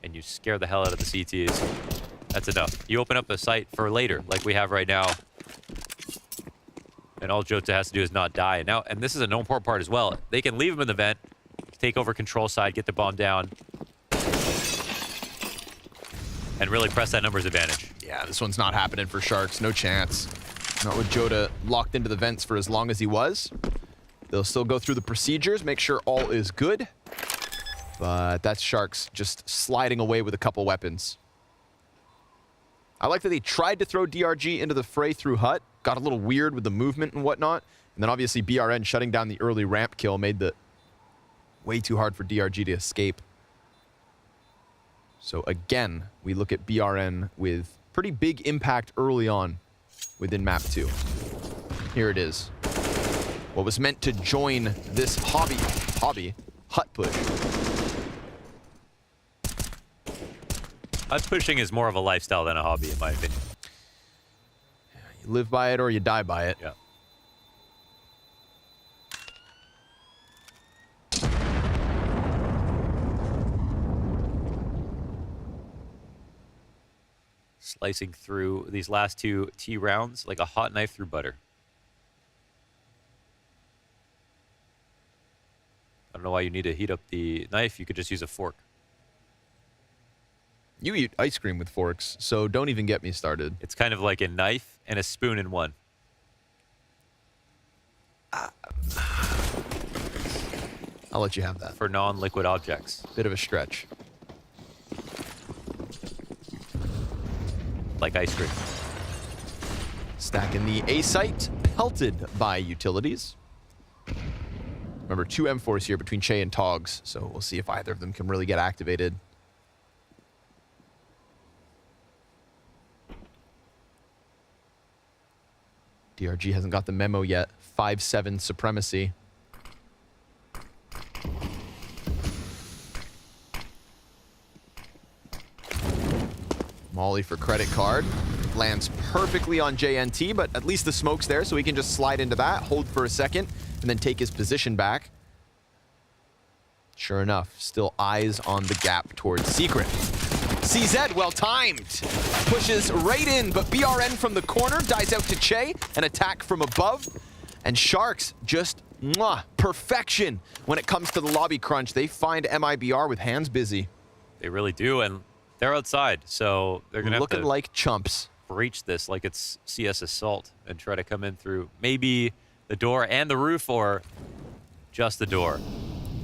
and you scare the hell out of the CTs. That's enough. You open up a site for later, like we have right now. And all Jota has to do is not die. And this is an important part as well. They can leave him in the vent, take over control side, get the bomb down, and really press that numbers advantage. Yeah, this one's not happening for Sharks. No chance. Not with Jota locked into the vents for as long as he was. They'll still go through the procedures, make sure all is good. But that's Sharks just sliding away with a couple weapons. I like that they tried to throw DRG into the fray through hut. Got a little weird with the movement and whatnot. And then obviously BRN shutting down the early ramp kill made the way too hard for DRG to escape. So again, we look at BRN with pretty big impact early on within map 2. Here it is. What was meant to join this hut push. Hut pushing is more of a lifestyle than a hobby, in my opinion. You live by it or you die by it. Yeah. Slicing through these last 2 T rounds like a hot knife through butter. I don't know why you need to heat up the knife. You could just use a fork. You eat ice cream with forks, so don't even get me started. It's kind of like a knife and a spoon in one. I'll let you have that. For non-liquid objects. Bit of a stretch. Like ice cream. Stacking the A site, pelted by utilities. Remember, 2 M4s here between Che and Togs, so we'll see if either of them can really get activated. DRG hasn't got the memo yet. 5-7 supremacy. Molly for credit card. Lands perfectly on JNT, but at least the smoke's there, so he can just slide into that, hold for a second, and then take his position back. Sure enough, still eyes on the gap towards Secret. CZ, well timed. Pushes right in, but BRN from the corner dies out to Che, an attack from above. And Sharks just perfection when it comes to the lobby crunch. They find MIBR with hands busy. They really do, and they're outside, so they're gonna looking have to like chumps. Breach this like it's CS Assault and try to come in through maybe the door and the roof, or just the door.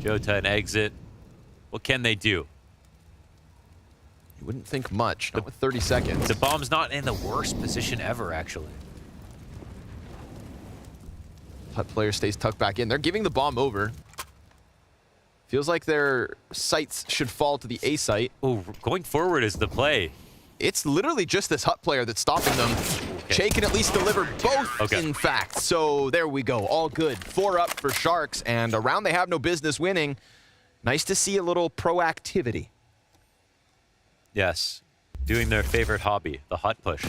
Jota and exit. What can they do? You wouldn't think much, not with 30 seconds. The bomb's not in the worst position ever, actually. Hut player stays tucked back in. They're giving the bomb over. Feels like their sights should fall to the A site. Oh, going forward is the play. It's literally just this Hut player that's stopping them. Okay. Che can at least deliver both, in fact. So there we go, all good. 4 up for Sharks, and a round they have no business winning. Nice to see a little proactivity. Yes, doing their favorite hobby, the Hut push.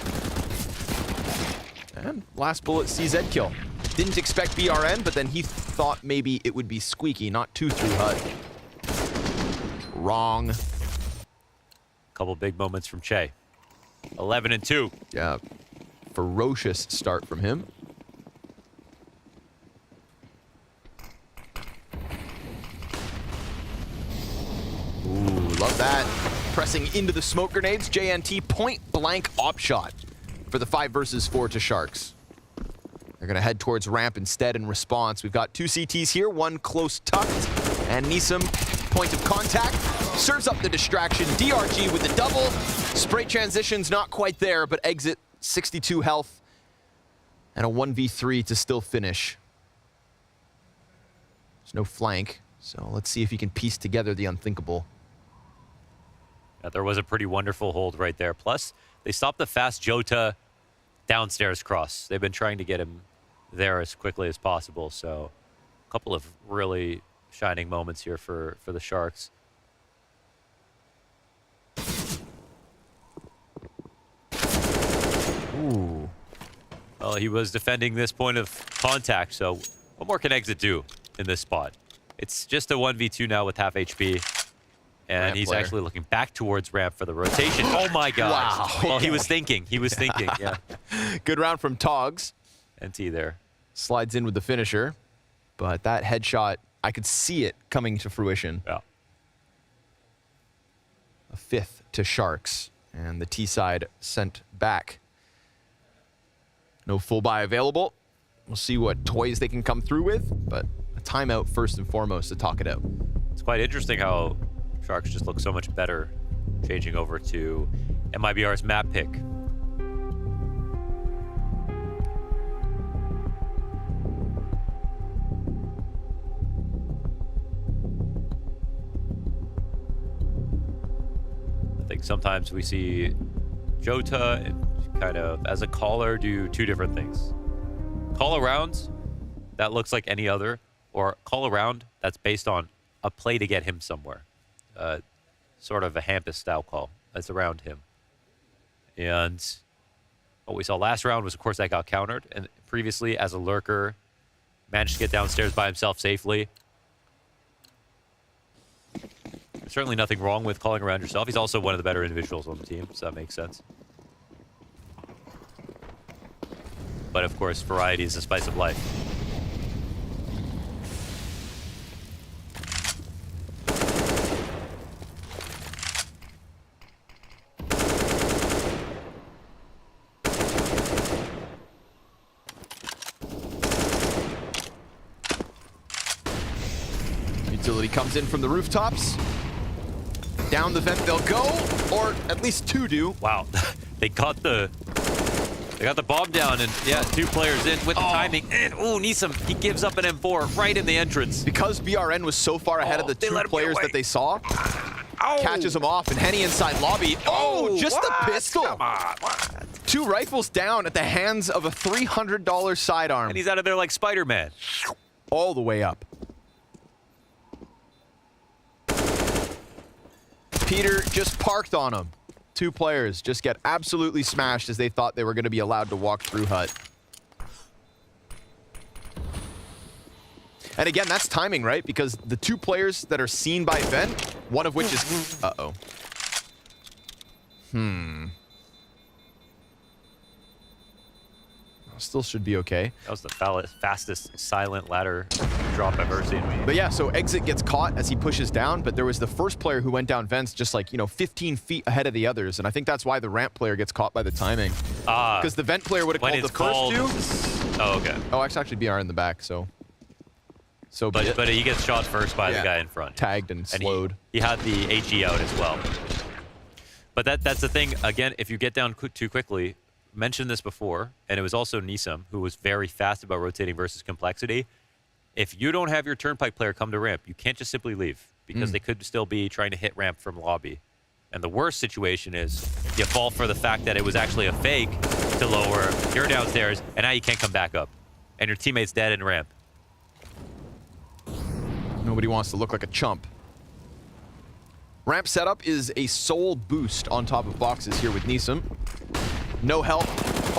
And last bullet, CZ kill. Didn't expect BRN, but then he thought maybe it would be squeaky, not 2 through Hut. Wrong. Couple big moments from Che. 11 and 2. Yeah, ferocious start from him. Ooh, love that. Pressing into the smoke grenades. JNT point blank op shot for the 5 versus 4 to Sharks. They're going to head towards ramp instead in response. We've got 2 CTs here, 1 close tucked, and Nisam, point of contact, serves up the distraction. DRG with the double. Spray transition's not quite there, but exit 62 health and a 1v3 to still finish. There's no flank, so let's see if he can piece together the unthinkable. Yeah, there was a pretty wonderful hold right there. Plus, they stopped the fast Jota downstairs cross. They've been trying to get him there as quickly as possible, so a couple of really shining moments here for the Sharks. Ooh. Well, he was defending this point of contact, so what more can Exit do in this spot? It's just a 1v2 now with half HP. And Ramp he's player. actually looking back towards ramp for the rotation. Oh my gosh. Wow. Well, he was thinking. He was thinking, yeah. Good round from Togs. NT there. Slides in with the finisher. But that headshot, I could see it coming to fruition. Yeah. A 5th to Sharks. And the T side sent back. No full buy available. We'll see what toys they can come through with, but a timeout first and foremost to talk it out. It's quite interesting how Sharks just look so much better changing over to MIBR's map pick. I think sometimes we see Jota kind of as a caller do two different things. Call around that looks like any other, or call around that's based on a play to get him somewhere. Sort of a Hampus style call that's around him. And what we saw last round was, of course, that got countered. And previously, as a lurker, managed to get downstairs by himself safely. There's certainly nothing wrong with calling around yourself. He's also one of the better individuals on the team, so that makes sense. But of course, variety is the spice of life. Utility comes in from the rooftops. Down the vent they'll go, or at least two do. Wow, they got the bomb down, and yeah, 2 players in with the timing. And oh, Neeson, he gives up an M4 right in the entrance. Because BRN was so far ahead of the 2 players that they saw, catches him off, and Henny inside lobby. Oh, just the pistol. Come on, 2 rifles down at the hands of a $300 sidearm. And he's out of there like Spider-Man. All the way up. Peter just parked on him. 2 players just get absolutely smashed as they thought they were going to be allowed to walk through hut. And again, that's timing, right? Because the 2 players that are seen by Vent, one of which is... Uh-oh. Still should be okay. That was the fastest silent ladder drop I've ever seen. But yeah, so Exit gets caught as he pushes down, but there was the first player who went down vents just like, 15 feet ahead of the others, and I think that's why the ramp player gets caught by the timing. Because the vent player would have called the first 2. Oh, okay. Oh, actually BR in the back, so but he gets shot first by the guy in front. Tagged and slowed. He had the HE out as well. But that's the thing, again, if you get down too quickly, mentioned this before, and it was also Nisam, who was very fast about rotating versus complexity. If you don't have your turnpike player come to ramp, you can't just simply leave, because they could still be trying to hit ramp from lobby. And the worst situation is you fall for the fact that it was actually a fake to lower, you're downstairs, and now you can't come back up. And your teammate's dead in ramp. Nobody wants to look like a chump. Ramp setup is a sole boost on top of boxes here with Nisam. No help.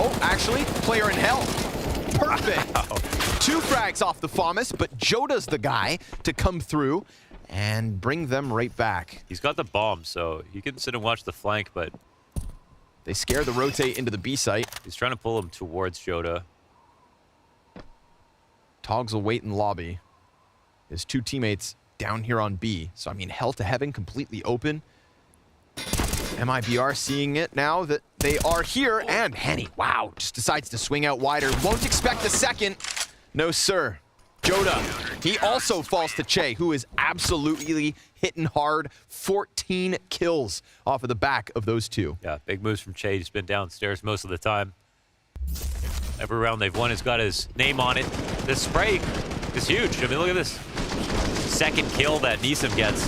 Oh, actually, player in hell. Perfect. 2 frags off the FAMAS, but Joda's the guy to come through and bring them right back. He's got the bomb, so he can sit and watch the flank, but they scare the rotate into the B site. He's trying to pull him towards Joda. Togs will wait in lobby. His 2 teammates down here on B. So, I mean, hell to heaven, completely open. MIBR seeing it now that they are here, and Henny, wow, just decides to swing out wider. Won't expect a second. No, sir. Joda, he also falls to Che, who is absolutely hitting hard. 14 kills off of the back of those 2. Yeah, big moves from Che. He's been downstairs most of the time. Every round they've won has got his name on it. This spray is huge. I mean, look at this. Second kill that Nisam gets.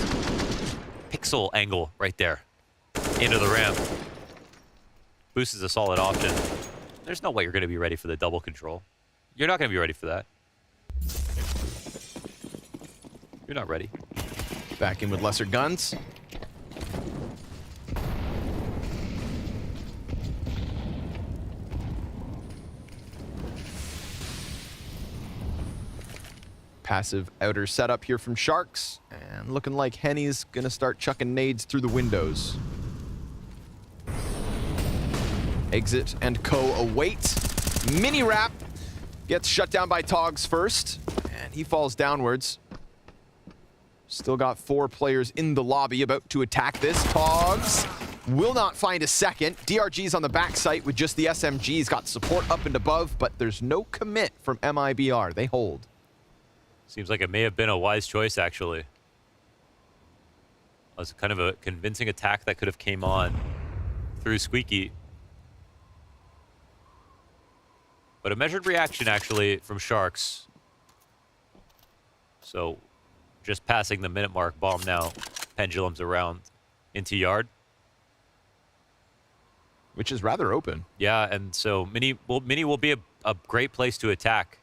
Pixel angle right there. Into the ramp. Boost is a solid option. There's no way you're going to be ready for the double control. You're not going to be ready for that. You're not ready. Back in with lesser guns. passive outer setup here from Sharks. And looking like Henny's gonna start chucking nades through the windows. Exit and Co await. Mini wrap gets shut down by Togs first, and he falls downwards. Still got 4 players in the lobby about to attack this. Togs will not find a second. DRG's on the back site with just the SMGs. Got support up and above, but there's no commit from MIBR. They hold. Seems like it may have been a wise choice, actually. It was kind of a convincing attack that could have came on through Squeaky. But a measured reaction, actually, from Sharks. So, just passing the minute mark, bomb now. Pendulums around into yard. Which is rather open. Yeah, and so Mini will be a great place to attack.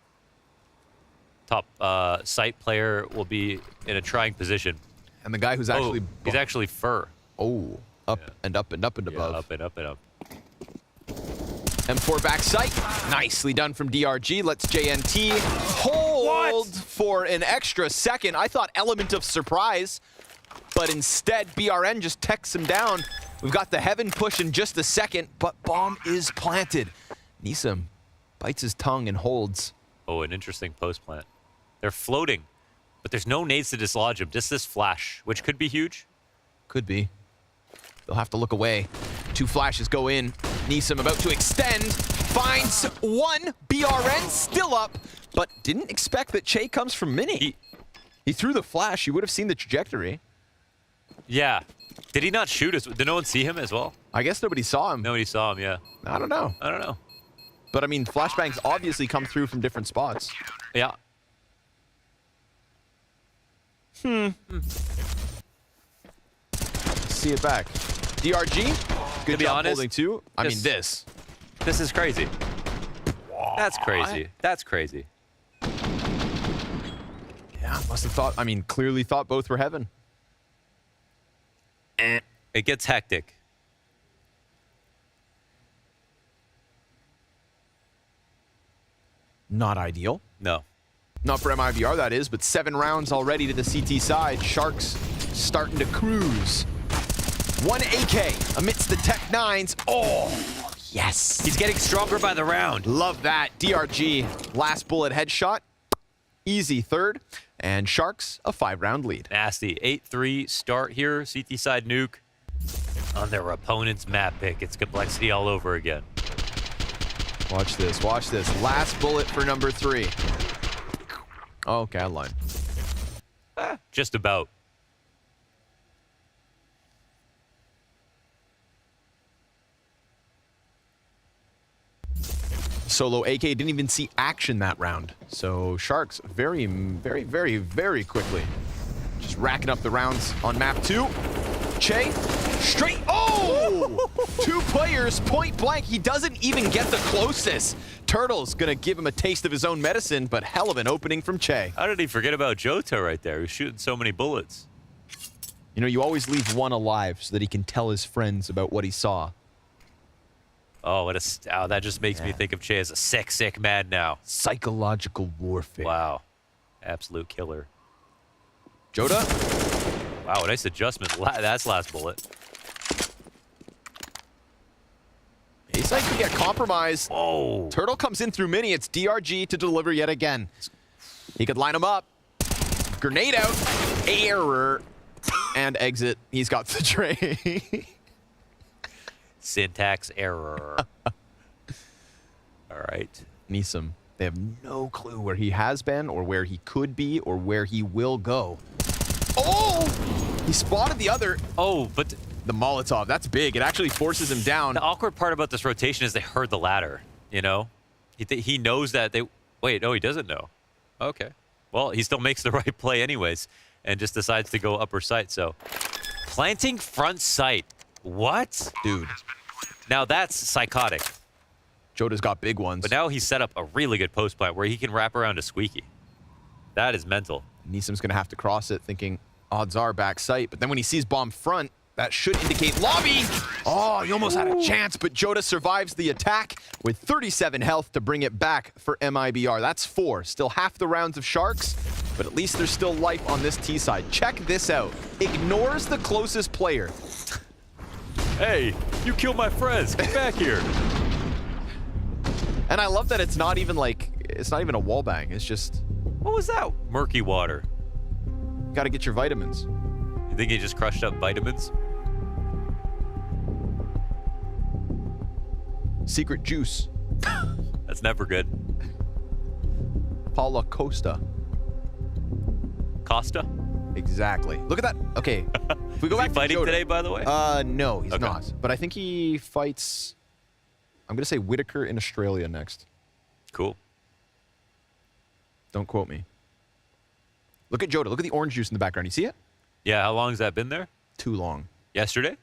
Top site player will be in a trying position. And the guy who's actually... he's actually Fur. Oh, up and up and up and above. Up and up and up. M4 back sight. Nicely done from DRG. Let's JNT hold for an extra second. I thought element of surprise, but instead BRN just techs him down. We've got the heaven push in just a second, but bomb is planted. Nisam bites his tongue and holds. Oh, an interesting post plant. They're floating, but there's no nades to dislodge him. Just this flash, which could be huge. Could be. They'll have to look away. 2 flashes go in. Nisam about to extend. Finds 1. BRN still up, but didn't expect that Che comes from Mini. He threw the flash. You would have seen the trajectory. Yeah. Did he not shoot us? Did no one see him as well? I guess nobody saw him. Nobody saw him, yeah. I don't know. I don't know. But I mean, flashbangs obviously come through from different spots. Yeah. See it back. DRG, good job honest, holding 2. I mean, this is crazy. That's crazy. That's crazy. Yeah, must have thought, I mean, clearly thought both were heaven. It gets hectic. Not ideal. No. Not for MIBR, that is, but 7 rounds already to the CT side. Sharks starting to cruise. 1 AK amidst the Tech 9s. Oh, yes. He's getting stronger by the round. Love that. DRG, last bullet headshot. Easy third. And Sharks, a 5-round lead. Nasty. 8-3 start here. CT side nuke on their opponent's map pick. It's complexity all over again. Watch this. Watch this. Last bullet for number 3. Oh, okay, I lied. Just about. Solo AK didn't even see action that round. So Sharks very, very, very, very quickly just racking up the rounds on map 2. Che, straight, oh! 2 players, point blank. He doesn't even get the closest. Turtle's gonna give him a taste of his own medicine, but hell of an opening from Che. How did he forget about Jota right there? He was shooting so many bullets. You know, you always leave one alive so that he can tell his friends about what he saw. Oh, what a that just makes me think of Che as a sick man now. Psychological warfare. Wow. Absolute killer. Jota? Wow, nice adjustment. That's last bullet. A-side could get compromised. Whoa. Turtle comes in through Mini. It's DRG to deliver yet again. He could line him up. Grenade out. Error. And exit. He's got the tray. Syntax error. All right. Nisam. They have no clue where he has been or where he could be or where he will go. Oh! He spotted the other. Oh, but the Molotov. That's big. It actually forces him down. The awkward part about this rotation is they heard the ladder, you know? He knows that they... Wait, no, he doesn't know. Okay. Well, he still makes the right play anyways and just decides to go upper sight, so... Planting front sight. What? Dude. Now that's psychotic. Jota's got big ones. But now he's set up a really good post plant where he can wrap around to Squeaky. That is mental. Nisam's going to have to cross it thinking odds are back sight. But then when he sees bomb front, that should indicate lobby. Oh, he almost had a chance, but Jota survives the attack with 37 health to bring it back for MIBR. That's 4. Still half the rounds of Sharks. But at least there's still life on this T side. Check this out. Ignores the closest player. Hey, you killed my friends. Get back here. And I love that it's not even like, it's not even a wall bang. It's just, what was that? Murky water. Got to get your vitamins. You think he just crushed up vitamins? Secret juice. That's never good. Paula Costa. Costa? Exactly. Look at that. Okay. If we go back he fighting to today, by the way? No, he's not. But I think he fights, I'm going to say Whitaker in Australia next. Cool. Don't quote me. Look at Jota. Look at the orange juice in the background. You see it? Yeah, how long has that been there? Too long. Yesterday?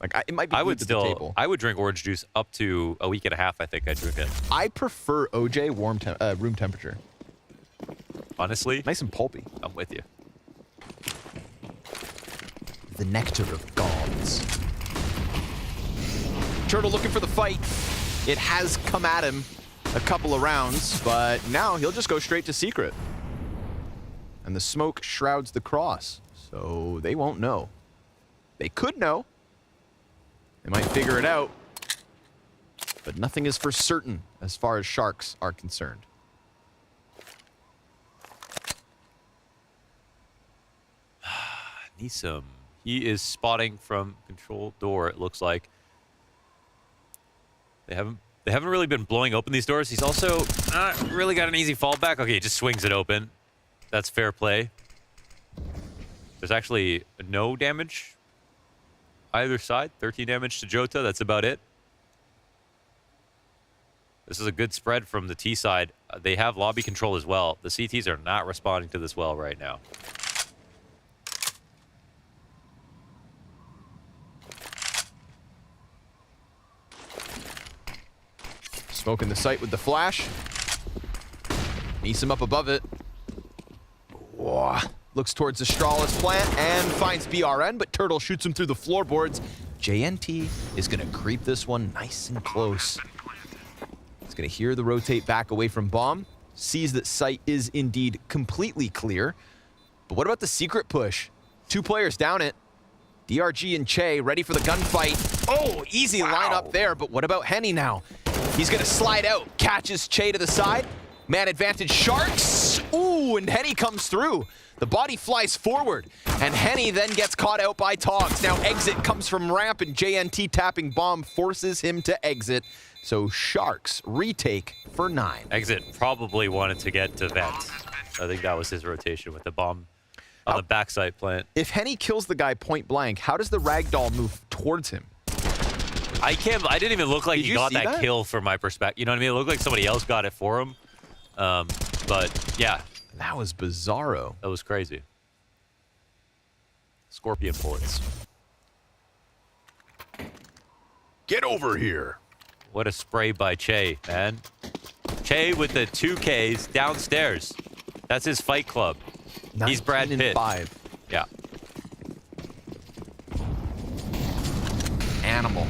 Like, it might be I glued would to the table. I would drink orange juice up to a week and a half, I think I'd drink it. I prefer OJ room temperature. Honestly? Nice and pulpy. I'm with you. The nectar of gods. Turtle looking for the fight. It has come at him a couple of rounds, but now he'll just go straight to secret. And the smoke shrouds the cross, so they won't know. They could know. They might figure it out. But nothing is for certain as far as Sharks are concerned. Nisam. He is spotting from control door, it looks like. They haven't really been blowing open these doors. He's also not really got an easy fallback. Okay, he just swings it open. That's fair play. There's actually no damage either side. 13 damage to Jota. That's about it. This is a good spread from the T side. They have lobby control as well. The CTs are not responding to this well right now. Smoking the site with the flash. Nisam up above it. Whoa. Looks towards Astralis plant and finds BRN, but Turtle shoots him through the floorboards. JNT is going to creep this one nice and close. He's going to hear the rotate back away from bomb. Sees that site is indeed completely clear. But what about the secret push? 2 players down it. DRG and Che ready for the gunfight. Oh, easy lineup there, but what about Henny now? He's going to slide out, catches Che to the side. Man advantage Sharks. Ooh, and Henny comes through. The body flies forward, and Henny then gets caught out by Togs. Now exit comes from ramp, and JNT tapping bomb forces him to exit. So Sharks retake for 9. Exit probably wanted to get to vent. I think that was his rotation with the bomb on the backside plant. If Henny kills the guy point blank, how does the ragdoll move towards him? I didn't even look like he got that kill from my perspective. You know what I mean? It looked like somebody else got it for him. But yeah. That was bizarro. That was crazy. Scorpion bullets. Get over here. What a spray by Che, man. Che with the 2Ks downstairs. That's his fight club. He's Brad Pitt. 5. Yeah. Animal.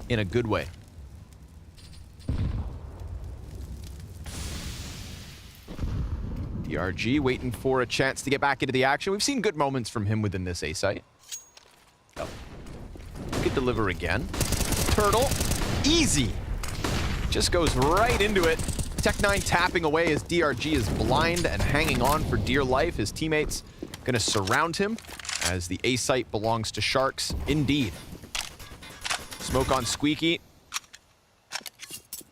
In a good way. DRG waiting for a chance to get back into the action. We've seen good moments from him within this A site. Oh. Could deliver again. Turtle. Easy. Just goes right into it. Tech9 tapping away as DRG is blind and hanging on for dear life. His teammates gonna surround him as the A site belongs to Sharks. Indeed. Smoke on Squeaky.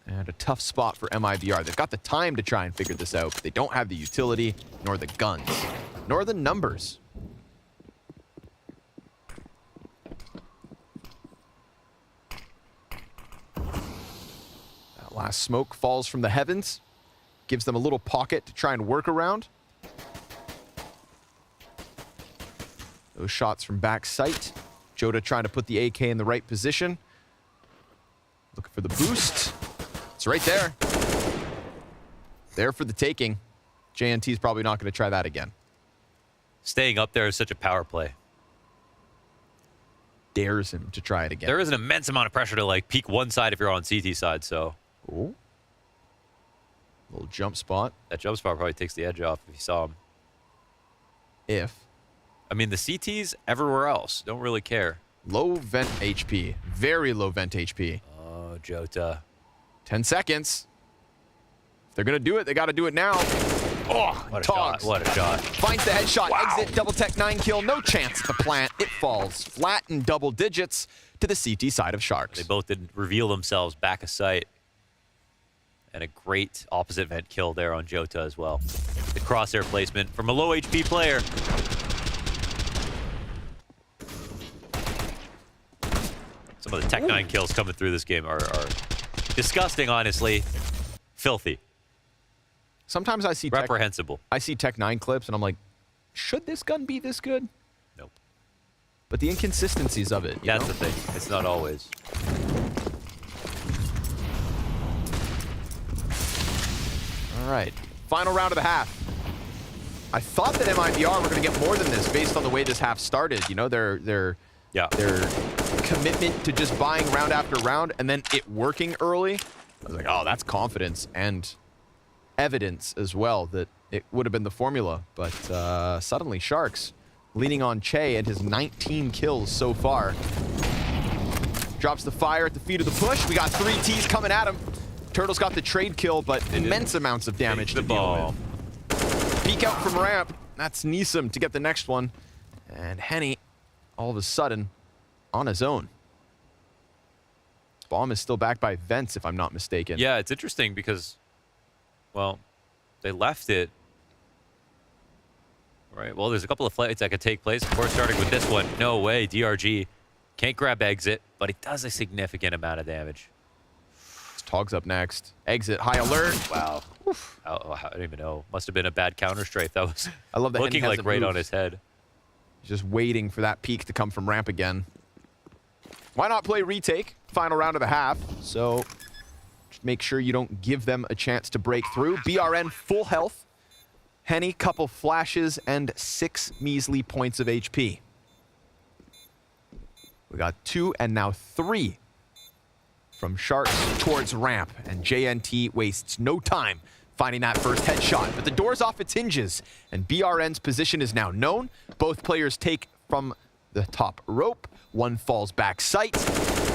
And a tough spot for MIBR. They've got the time to try and figure this out, but they don't have the utility, nor the guns, nor the numbers. That last smoke falls from the heavens, gives them a little pocket to try and work around. Those shots from back sight. Jota trying to put the AK in the right position. Looking for the boost. It's right there. There for the taking. JNT's probably not going to try that again. Staying up there is such a power play. Dares him to try it again. There is an immense amount of pressure to like peek one side if you're on CT side, so. Ooh. Little jump spot. That jump spot probably takes the edge off if you saw him. if. I mean, the CTs everywhere else don't really care. Low vent HP. Very low vent HP. Oh, Jota. 10 seconds. If they're going to do it, they got to do it now. Oh, What a Togs. shot. What a shot. Finds the headshot. Exit, double tech 9 kill. No chance at the plant. It falls flat in double digits to the CT side of Sharks. They both did reveal themselves back of sight. And a great opposite vent kill there on Jota as well. The crosshair placement from a low HP player. Some of the Tech 9 kills coming through this game are disgusting, honestly. Filthy. Sometimes I see reprehensible. I see Tech 9 clips and I'm like, should this gun be this good? Nope. But the inconsistencies of it. That's the thing. It's not always. All right. Final round of the half. I thought that MIBR were going to get more than this based on the way this half started. You know, their commitment to just buying round after round and then it working early. I was like, oh, that's confidence and evidence as well that it would have been the formula. But suddenly Sharks leaning on Che and his 19 kills so far. Drops the fire at the feet of the push. We got 3 Ts coming at him. Turtle's got the trade kill, but immense amounts of damage to deal with. Peek out from ramp. That's Neeson to get the next one. And Henny, all of a sudden, on his own. Bomb is still backed by Vents, if I'm not mistaken. Yeah, it's interesting because, well, they left it. Right, well, there's a couple of fights that could take place. Of course, starting with this one. No way, DRG can't grab exit, but he does a significant amount of damage. Togs up next. Exit, high alert. Wow. I don't even know. Must have been a bad counter strafe. That was I love that looking like right on his head. He's just waiting for that peak to come from ramp again. Why not play retake? Final round of the half. So just make sure you don't give them a chance to break through. BRN full health. Henny, couple flashes, and 6 measly points of HP. We got 2 and now 3 from Sharks towards ramp, and JNT wastes no time finding that first headshot. But the door's off its hinges, and BRN's position is now known. Both players take from the top rope. One falls back sight.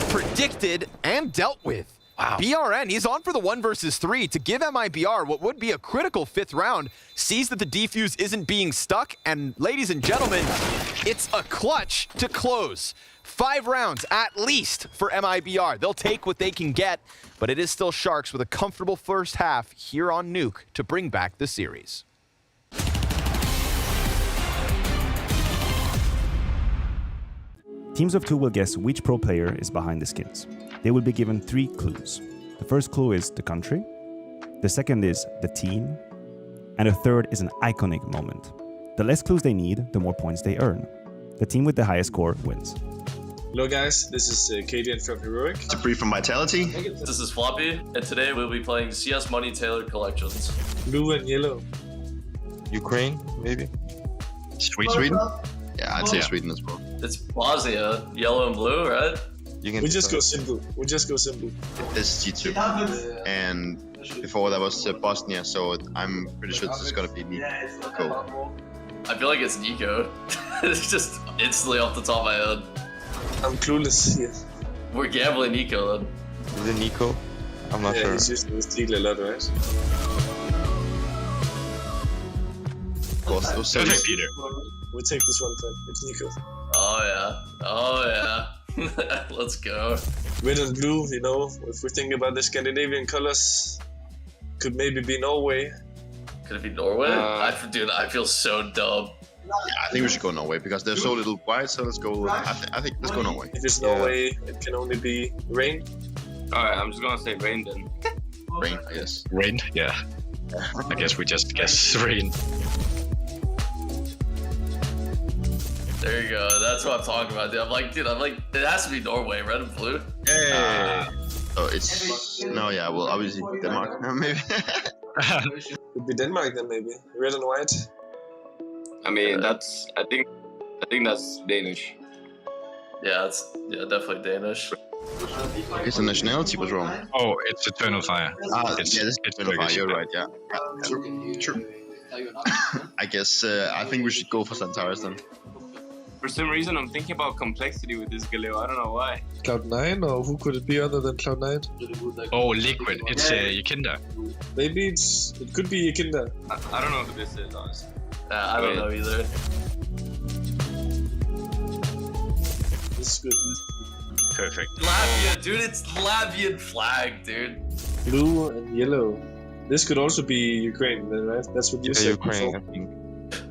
Predicted and dealt with. Wow. BRN, he's on for the 1 versus 3 to give MIBR what would be a critical 5th round. Sees that the defuse isn't being stuck, and ladies and gentlemen, it's a clutch to close. 5 rounds at least for MIBR. They'll take what they can get, but it is still Sharks with a comfortable first half here on Nuke to bring back the series. Teams of 2 will guess which pro player is behind the skins. They will be given 3 clues. The first clue is the country, the second is the team, and the third is an iconic moment. The less clues they need, the more points they earn. The team with the highest score wins. Hello guys, this is Kadian from Heroic. It's a brief from Vitality. This is Floppy, and today we'll be playing CS Money Tailored Collections. Blue and yellow. Ukraine, maybe? Sweden? Yeah, I'd say Sweden as well. It's Bosnia, yellow and blue, right? We just go simple. This is G2. And before that was Bosnia, so I'm pretty sure this is gonna be Nico. I feel like it's Nico. It's just instantly off the top of my head. I'm clueless here. We're gambling Nico then. Is it Nico? I'm not sure. He's using the steal a lot, right? Of course, those Peter. We'll take this one time. It's Nico. Oh yeah. Let's go. Red and blue, you know, if we think about the Scandinavian colors, could maybe be Norway. Could it be Norway? Dude, I feel so dumb. Yeah, I think we should go Norway because there's so little white, so let's go. I think let's go Norway. If it's Norway, it can only be rain. Alright, I'm just gonna say rain then. Rain, yes. Rain, yeah. I guess we just guess rain. There you go. That's what I'm talking about, dude. I'm like, it has to be Norway, red and blue. Hey. So it's well, obviously Denmark, maybe. Could be Denmark then, maybe red and white. I mean, I think that's Danish. Yeah, it's definitely Danish. Because the nationality was wrong. Oh, it's Eternal Fire. This is Eternal Fire. You're right. Yeah. True. I guess I think we should go for Santaris then. For some reason, I'm thinking about complexity with this Galeo. I don't know why. Cloud9, or who could it be other than Cloud9? Oh, Liquid. It's Yakinda. Maybe it could be Yakinda. I don't know who this is, honestly. I don't know either. This is good. Perfect. Latvian, dude, it's Latvian flag, dude. Blue and yellow. This could also be Ukraine, then, right? That's what you said. Ukraine, I before. think.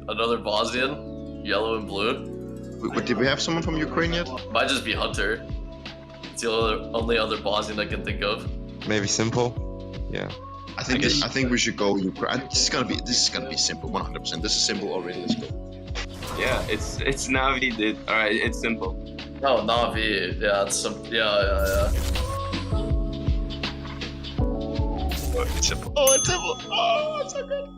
Another Bosnian, yellow and blue. Did we have someone from Ukraine yet? Might just be Hunter. It's the only other Bosnian I can think of. Maybe Simple. Yeah. I think we should go Ukraine. This is gonna be simple, 100%. This is simple already. Let's go. Yeah, it's Navi, dude. Alright, it's simple. Oh, Navi. Yeah, it's some. Yeah. Oh, it's simple. Oh, it's simple. Oh, it's so good.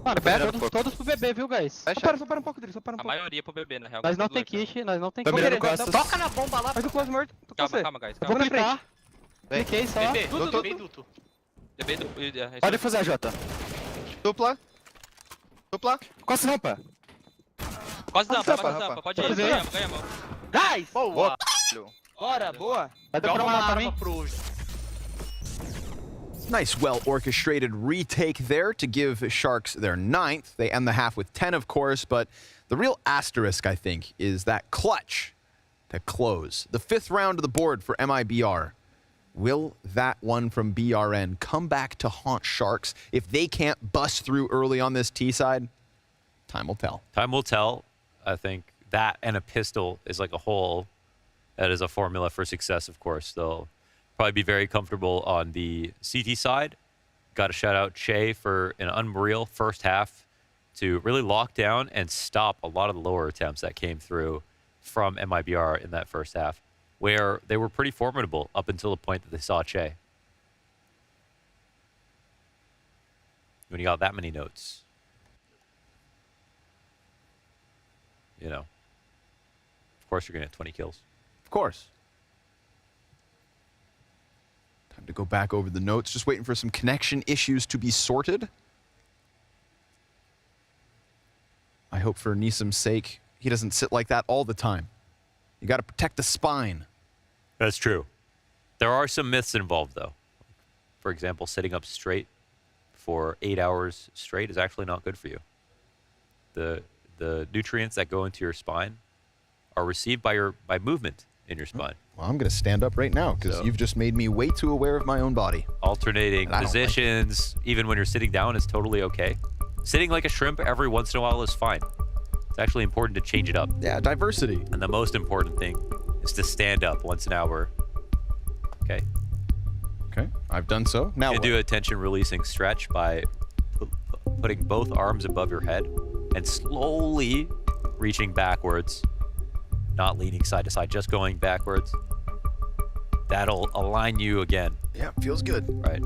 Mano, todos pro BB, viu, guys? Só para um pouco, Dri, só para um A pouco. maioria pro BB, na real. Nós não tem kit, nós não tem Tô kit. mirando costas. Toca na bomba lá. Faz o close morto. Calma, guys. Vou na frente. Cliquei só. BB, duto. Pode fazer a Jota. Dupla. Quase rampa. Quase rampa. Pode ir, ganhamos. Nice! Boa! Bora, boa! Vai dar pra matar pra mim? Nice, well-orchestrated retake there to give Sharks their 9th. They end the half with 10, of course, but the real asterisk, I think, is that clutch to close. The 5th round of the board for MIBR. Will that one from BRN come back to haunt Sharks if they can't bust through early on this T side? Time will tell. Time will tell. I think that and a pistol is like a whole. That is a formula for success, of course. They'll probably be very comfortable on the CT side. Got to shout out Che for an unreal first half to really lock down and stop a lot of the lower attempts that came through from MIBR in that first half, where they were pretty formidable up until the point that they saw Che. When you got that many notes, you know, of course you're going to get 20 kills. Of course. Time to go back over the notes. Just waiting for some connection issues to be sorted. I hope for Nisam's sake, he doesn't sit like that all the time. You got to protect the spine. That's true. There are some myths involved, though. For example, sitting up straight for 8 hours straight is actually not good for you. The nutrients that go into your spine are received by movement in your spine. Well, I'm going to stand up right now because you've just made me way too aware of my own body. Alternating positions, even when you're sitting down, is totally okay. Sitting like a shrimp every once in a while is fine. It's actually important to change it up. Yeah, diversity. And the most important thing is to stand up once an hour. Okay. Okay, I've done so. Now you do a tension releasing stretch by putting both arms above your head and slowly reaching backwards, not leaning side to side, just going backwards. That'll align you again. Yeah, feels good. Right.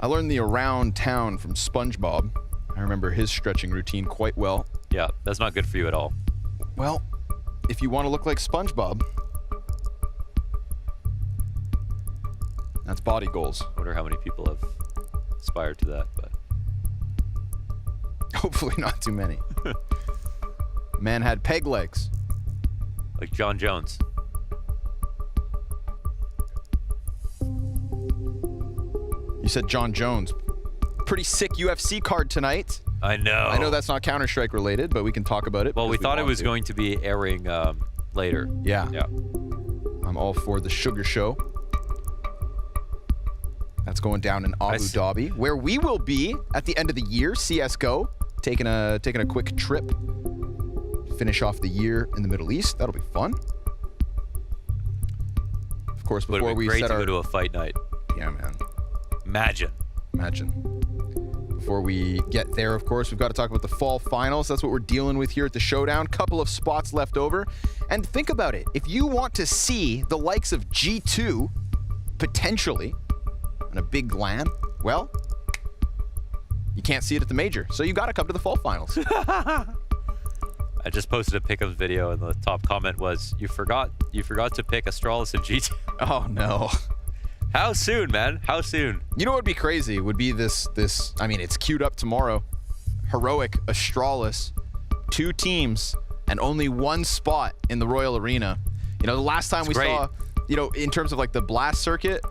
I learned the around town from SpongeBob. I remember his stretching routine quite well. Yeah, that's not good for you at all. Well, if you want to look like SpongeBob, that's body goals. I wonder how many people have aspired to that, but hopefully not too many. Man had peg legs. Like John Jones. You said John Jones. Pretty sick UFC card tonight. I know. I know that's not Counter-Strike related, but we can talk about it. Well, we thought it was going to be airing later. Yeah. Yeah. I'm all for the Sugar Show. That's going down in Abu Dhabi, where we will be at the end of the year. CSGO, taking a quick trip, finish off the year in the Middle East. That'll be fun. Of course, before we great set to our go to a fight night. Yeah, man. Imagine. Before we get there, of course, we've got to talk about the fall finals. That's what we're dealing with here at the Showdown. Couple of spots left over. And think about it. If you want to see the likes of G2 potentially on a big LAN, well, you can't see it at the major. So you got to come to the fall finals. I just posted a Pick'em video, and the top comment was, "You forgot to pick Astralis and G2." Oh no! How soon, man? How soon? You know what would be crazy? Would be this. I mean, it's queued up tomorrow. Heroic, Astralis, 2 teams, and only 1 spot in the Royal Arena. You know, the last time we saw, you know, in terms of like the Blast circuit,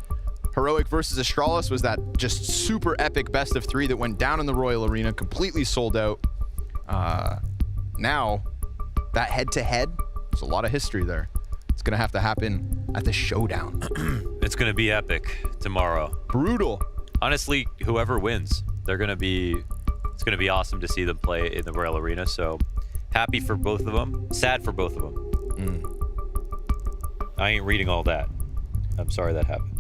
Heroic versus Astralis was that just super epic best of 3 that went down in the Royal Arena, completely sold out. Now, that head-to-head, there's a lot of history there. It's going to have to happen at the Showdown. It's going to be epic tomorrow. Brutal. Honestly, whoever wins, it's going to be awesome to see them play in the Royal Arena. So happy for both of them. Sad for both of them. I ain't reading all that. I'm sorry that happened.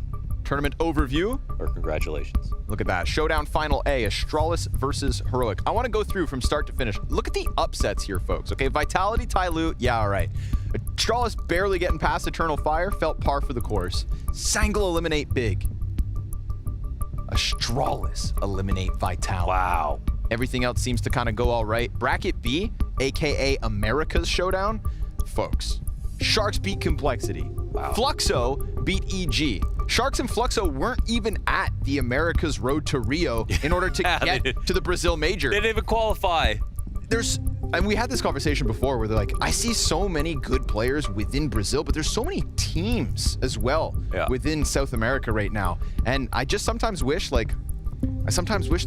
Tournament overview. Or congratulations. Look at that. Showdown Final A, Astralis versus Heroic. I want to go through from start to finish. Look at the upsets here, folks. Okay, Vitality, Tyloo, yeah, all right. Astralis barely getting past Eternal Fire, felt par for the course. Sangal eliminate Big. Astralis eliminate Vitality. Wow. Everything else seems to kind of go all right. Bracket B, aka America's Showdown. Folks, Sharks beat Complexity. Wow. Fluxo beat EG. Sharks and Fluxo weren't even at the America's Road to Rio in order to get to the Brazil Major. They didn't even qualify. And we had this conversation before where they're like, I see so many good players within Brazil, but there's so many teams as well within South America right now. And I just sometimes wish, there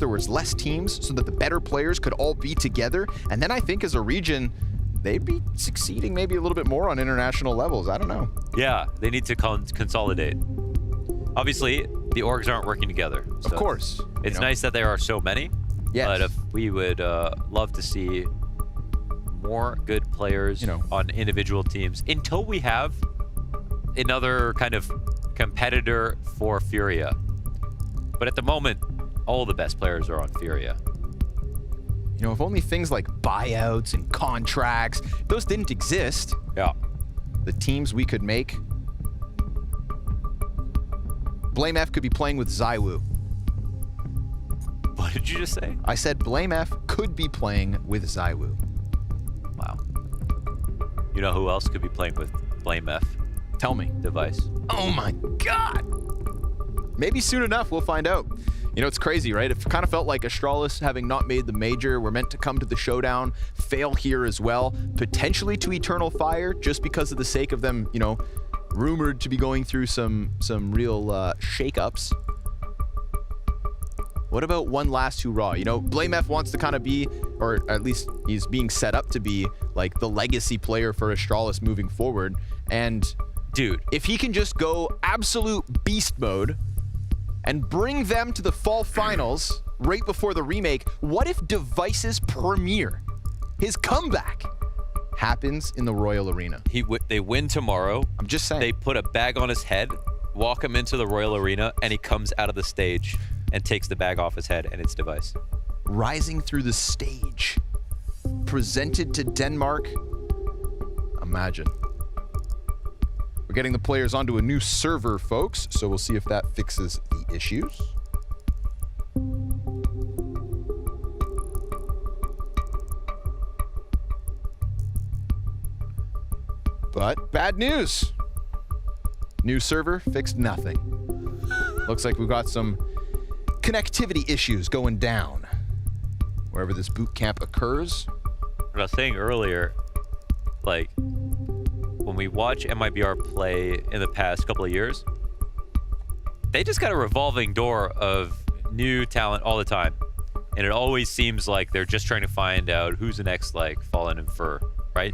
was less teams so that the better players could all be together. And then I think as a region, they'd be succeeding maybe a little bit more on international levels. I don't know. Yeah, they need to consolidate. Obviously, the orgs aren't working together. So of course. It's nice that there are so many. Yes. But if we would love to see more good players on individual teams until we have another kind of competitor for Furia. But at the moment, all the best players are on Furia. You know, if only things like buyouts and contracts, those didn't exist. Yeah. The teams we could make. Blame F could be playing with Zywoo. What did you just say? I said Blame F could be playing with Zywoo. Wow. You know who else could be playing with Blame F? Tell me. Device. Oh my God. Maybe soon enough we'll find out. You know, it's crazy, right? It kind of felt like Astralis, having not made the major, were meant to come to the Showdown, fail here as well, potentially to Eternal Fire, just because of the sake of them, you know, rumored to be going through some real shakeups. What about one last hurrah? You know, Blame F wants to kind of be, or at least he's being set up to be, like the legacy player for Astralis moving forward. And dude, if he can just go absolute beast mode and bring them to the fall finals right before the remake, what if Device's premiere, his comeback, happens in the Royal Arena? They win tomorrow. I'm just saying. They put a bag on his head, walk him into the Royal Arena, and he comes out of the stage and takes the bag off his head, and it's Device. Rising through the stage. Presented to Denmark. Imagine. We're getting the players onto a new server, folks, so we'll see if that fixes the issues. But bad news. New server fixed nothing. Looks like we've got some connectivity issues going down wherever this boot camp occurs. What I was saying earlier, like, when we watch MIBR play in the past couple of years, they just got a revolving door of new talent all the time. And it always seems like they're just trying to find out who's the next, like, Fallen and Fur, right?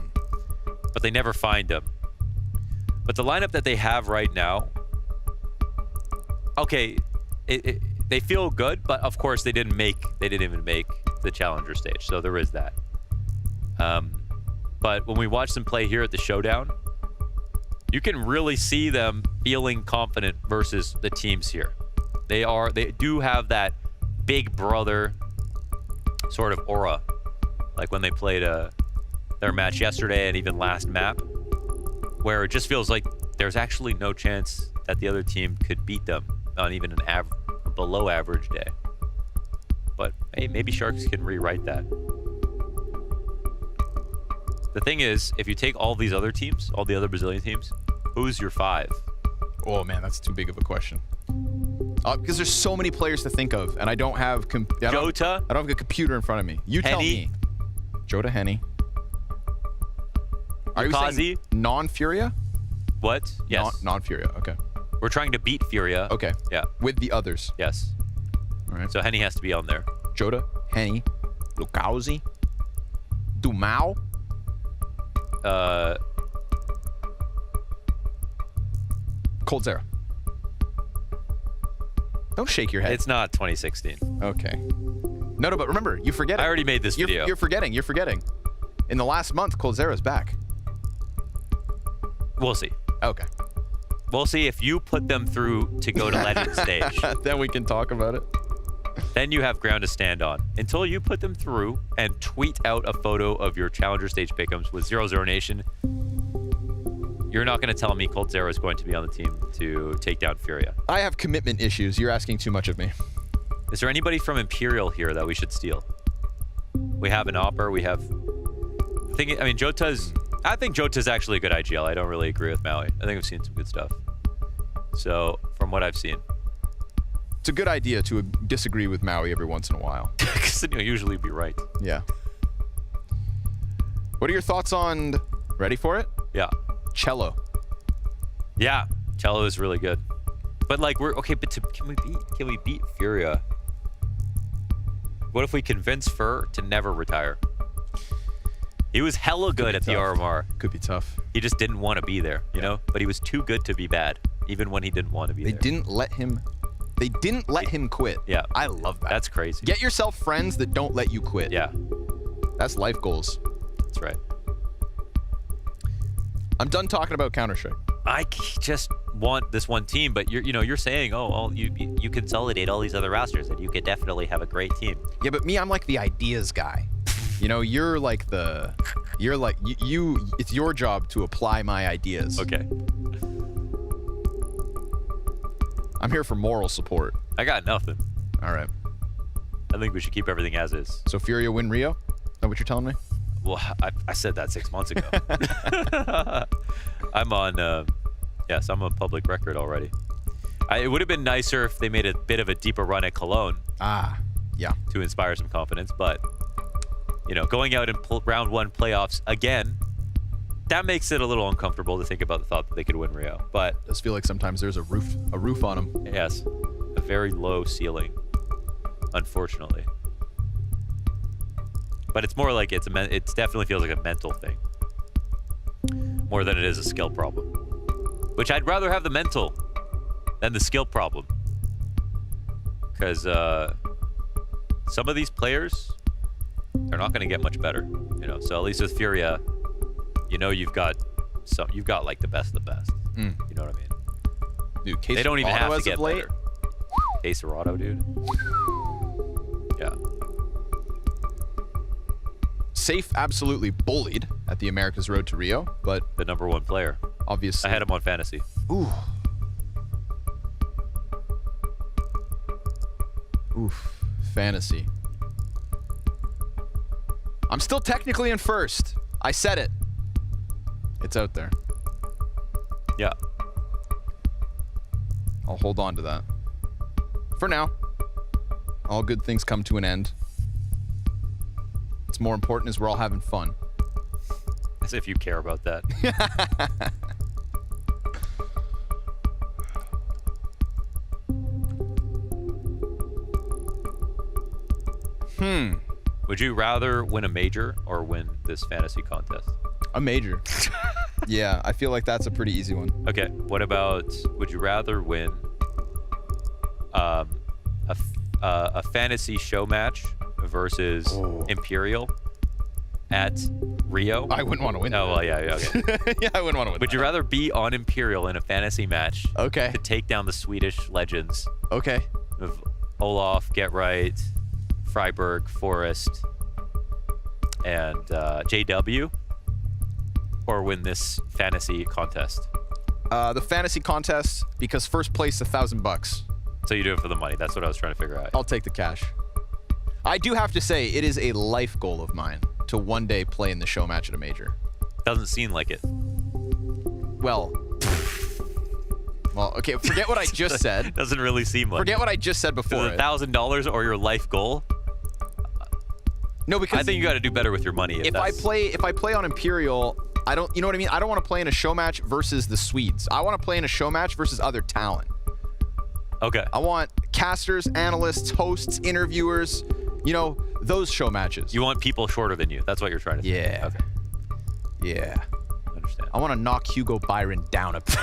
But they never find them. But the lineup that they have right now, okay, they feel good, but of course they didn't even make the challenger stage, so there is that. But when we watch them play here at the Showdown, you can really see them feeling confident versus the teams here. They do have that big brother sort of aura, like when they played their match yesterday and even last map, where it just feels like there's actually no chance that the other team could beat them on even a below average day. But hey, maybe Sharks can rewrite that. The thing is, if you take all these other teams, all the other Brazilian teams, who's your 5? Oh man, that's too big of a question. Because there's so many players to think of, and I don't have Jota. I don't have a computer in front of me. You tell me. Jota, Henny. Are you saying non-Furia? What? Yes. Non-Furia. Okay. We're trying to beat Furia. Okay. Yeah. With the others. Yes. All right. So Henny has to be on there. Jota, Henny, Lukauzi, Dumao. Coldzera. Don't shake your head. It's not 2016. Okay. No, but remember, you forget. I already made this video. You're forgetting. You're forgetting. In the last month, Coldzera's back. We'll see. Okay. We'll see if you put them through to go to Legend stage. Then we can talk about it. Then you have ground to stand on. Until you put them through and tweet out a photo of your Challenger stage pick'ems with 00Nation, you're not going to tell me Coldzera is going to be on the team to take down Furia. I have commitment issues. You're asking too much of me. Is there anybody from Imperial here that we should steal? We have an Opper. We have... I mean, Jota's... I think Jota's actually a good IGL. I don't really agree with Maui. I think I've seen some good stuff. So, from what I've seen. It's a good idea to disagree with Maui every once in a while. Because then you'll usually be right. Yeah. What are your thoughts on... Ready for it? Yeah. Cello. Yeah. Cello is really good. But like, we're... Okay, but can we beat Furia? What if we convince Fur to never retire? He was hella good at the RMR. Could be tough. He just didn't want to be there, you know? But he was too good to be bad, even when he didn't want to be there. They didn't let him quit. Yeah. I love that. That's crazy. Get yourself friends that don't let you quit. Yeah. That's life goals. That's right. I'm done talking about Counter-Strike. I just want this one team, but you're saying, oh, you consolidate all these other rosters and you could definitely have a great team. Yeah, but me, I'm like the ideas guy. You know, you're like it's your job to apply my ideas. Okay. I'm here for moral support. I got nothing. All right. I think we should keep everything as is. So Furia win Rio? Is that what you're telling me? Well, I said that 6 months ago. I'm on, yes, I'm on public record already. It would have been nicer if they made a bit of a deeper run at Cologne. Ah, yeah. To inspire some confidence, but, going out in round 1 playoffs again, that makes it a little uncomfortable to think about the thought that they could win Rio. But it does feel like sometimes there's a roof on them. Yes, a very low ceiling, unfortunately. But it's more like it definitely feels like a mental thing, more than it is a skill problem. Which I'd rather have the mental than the skill problem, because some of these players, they're not going to get much better, So at least with Furia, you've got like the best of the best. You know what I mean? Dude, they don't even have to get better. Case Serrato, dude. Yeah. Safe absolutely bullied at the America's Road to Rio, but the #1 player. Obviously. I had him on fantasy. Ooh. Oof. Fantasy. I'm still technically in first. I said it. It's out there. Yeah. I'll hold on to that. For now. All good things come to an end. What's more important is we're all having fun. As if you care about that. Would you rather win a major or win this fantasy contest? A major. Yeah, I feel like that's a pretty easy one. Okay, what about, would you rather win a fantasy show match versus Imperial at Rio? I wouldn't want to win. Oh, well, yeah, okay. Yeah, I wouldn't want to win. Would you rather be on Imperial in a fantasy match? Okay. To take down the Swedish legends? Okay. Of Olaf, Get Right, Freiburg, Forrest, and JW? Or win this fantasy contest? The fantasy contest, because first place $1,000. So you do it for the money. That's what I was trying to figure out. I'll take the cash. I do have to say, it is a life goal of mine to one day play in the show match at a major? Doesn't seem like it. Well, okay, forget what I just said. Doesn't really seem like Forget what I just said before. Is it $1,000 or your life goal? No, because I think you got to do better with your money. If I play on Imperial, I don't, you know what I mean? I don't want to play in a show match versus the Swedes. I want to play in a show match versus other talent. Okay. I want casters, analysts, hosts, interviewers, you know, those show matches. You want people shorter than you. That's what you're trying to say. Yeah. Okay. Yeah. Understand. I want to knock Hugo Byron down a bit.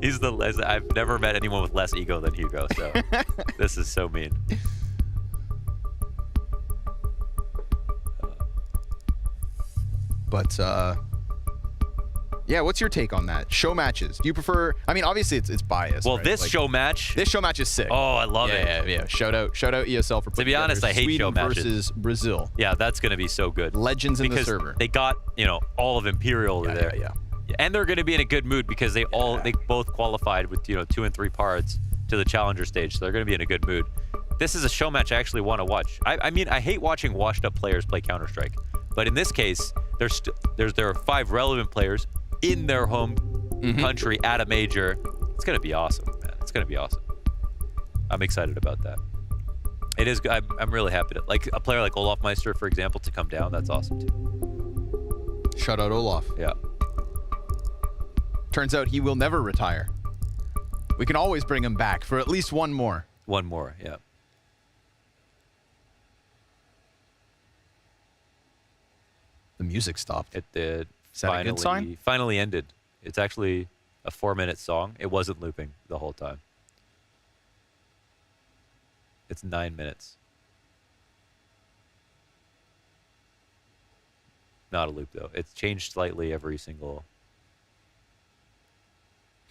He's the less. I've never met anyone with less ego than Hugo, so this is so mean. But yeah, what's your take on that? Show matches. Do you prefer? I mean, obviously it's biased. Well, right? this show match. This show match is sick. Oh, I love it. Yeah. Shout out ESL for. To be honest, I hate Sweden show matches. versus Brazil. Yeah, that's gonna be so good. Legends in the because server. They got all of Imperial over there. Yeah. And they're gonna be in a good mood because they both qualified with 2 and 3 parts to the challenger stage, so they're gonna be in a good mood. This is a show match I actually want to watch. I mean, I hate watching washed-up players play Counter-Strike, but in this case, there are 5 relevant players in their home country at a major. It's gonna be awesome, man. It's gonna be awesome. I'm excited about that. It is. I'm really happy to a player like Olaf Meister, for example, to come down. That's awesome too. Shout out Olaf. Yeah. Turns out he will never retire. We can always bring him back for at least one more. One more, yeah. The music stopped. It did. Is that a good sign? Finally ended. It's actually a 4-minute song. It wasn't looping the whole time. It's 9 minutes. Not a loop though. It's changed slightly every single.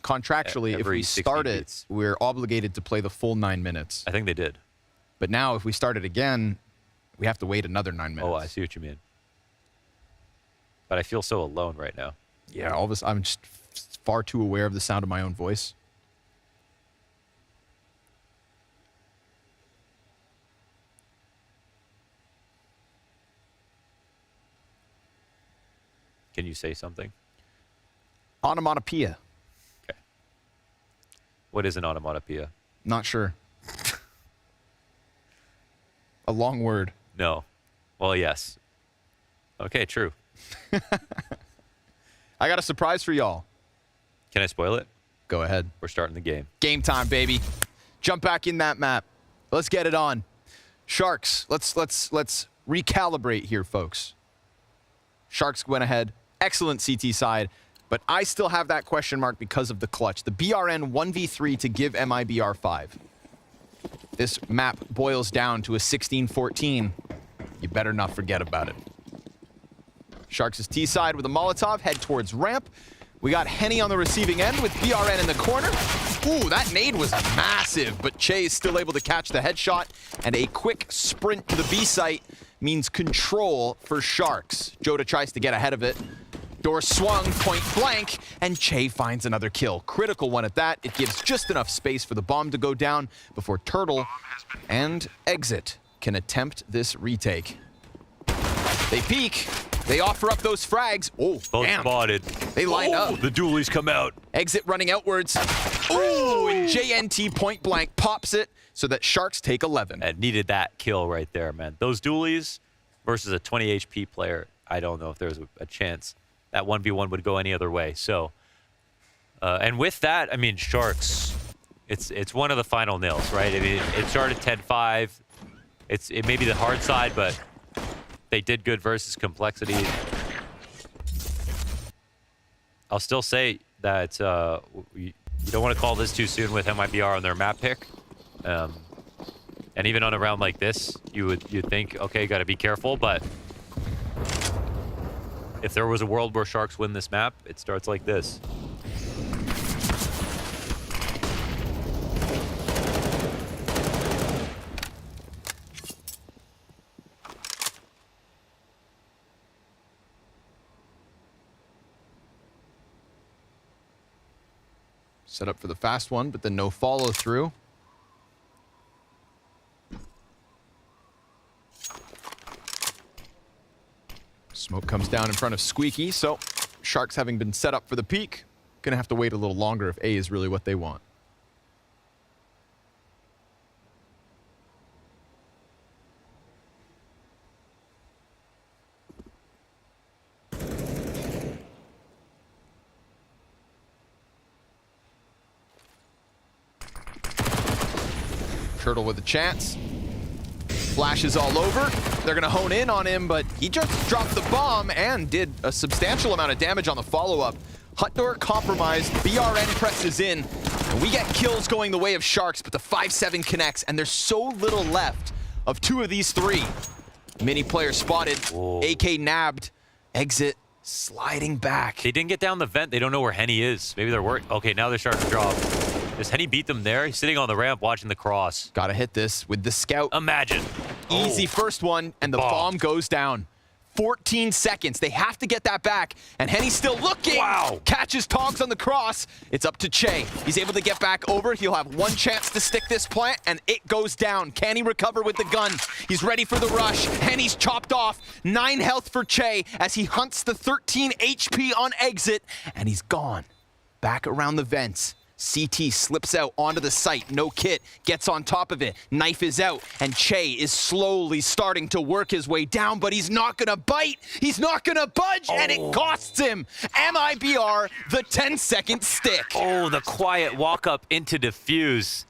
Contractually, if we start it, we're obligated to play the full 9 minutes. I think they did. But now, if we start it again, we have to wait another 9 minutes. Oh, I see what you mean. But I feel so alone right now. Yeah, all this. I'm just far too aware of the sound of my own voice. Can you say something? Onomatopoeia. Okay. What is an onomatopoeia? Not sure. A long word. No. Well, yes. Okay, true. I got a surprise for y'all. Can I spoil it? Go ahead. We're starting the game. Game time, baby. Jump back in that map. Let's get it on. Sharks, let's recalibrate here, folks. Sharks went ahead. Excellent CT side. But I still have that question mark because of the clutch. The BRN 1v3 to give MIBR 5. This map boils down to a 16-14. You better not forget about it. Sharks' T side with a Molotov, head towards ramp. We got Henny on the receiving end with BRN in the corner. Ooh, that nade was massive, but Che is still able to catch the headshot, and a quick sprint to the B site means control for Sharks. Joda tries to get ahead of it. Door swung, point blank, and Che finds another kill. Critical one at that. It gives just enough space for the bomb to go down before Turtle and Exit can attempt this retake. They peek. They offer up those frags. Oh, both damn. spotted. They line up. The dualies come out. Exit running outwards. Ooh, and JNT point blank pops it so that Sharks take 11. And needed that kill right there, man. Those dualies versus a 20 HP player, I don't know if there's a chance that 1v1 would go any other way. So, and with that, I mean, Sharks, it's one of the final nails, right? I mean, it started 10-5. It may be the hard side, but they did good versus complexity. I'll still say that you don't want to call this too soon with MIBR on their map pick. And even on a round like this, you'd think, okay, got to be careful. But if there was a world where Sharks win this map, it starts like this. Set up for the fast one, but then no follow through. Smoke comes down in front of Squeaky, so Sharks having been set up for the peak, gonna have to wait a little longer if A is really what they want. Turtle with a chance. Flashes all over. They're gonna hone in on him, but he just dropped the bomb and did a substantial amount of damage on the follow-up. Hut door compromised, BRN presses in, and we get kills going the way of Sharks, but the 5-7 connects, and there's so little left of two of these three. Mini player spotted, AK nabbed, exit sliding back. They didn't get down the vent. They don't know where Henny is. Maybe they're worried. Okay, now they're starting to drop. Does Henny beat them there? He's sitting on the ramp watching the cross. Gotta hit this with the scout. Imagine. Easy first one, and the bomb goes down. 14 seconds. They have to get that back, and Henny's still looking. Wow. Catches Tongs on the cross. It's up to Che. He's able to get back over. He'll have one chance to stick this plant, and it goes down. Can he recover with the gun? He's ready for the rush. Henny's chopped off. 9 health for Che as he hunts the 13 HP on exit, and he's gone. Back around the vents. CT slips out onto the site, no kit, gets on top of it, knife is out, and Che is slowly starting to work his way down, but he's not gonna bite, he's not gonna budge, and it costs him MIBR the 10-second stick. Oh, the quiet walk up into defuse.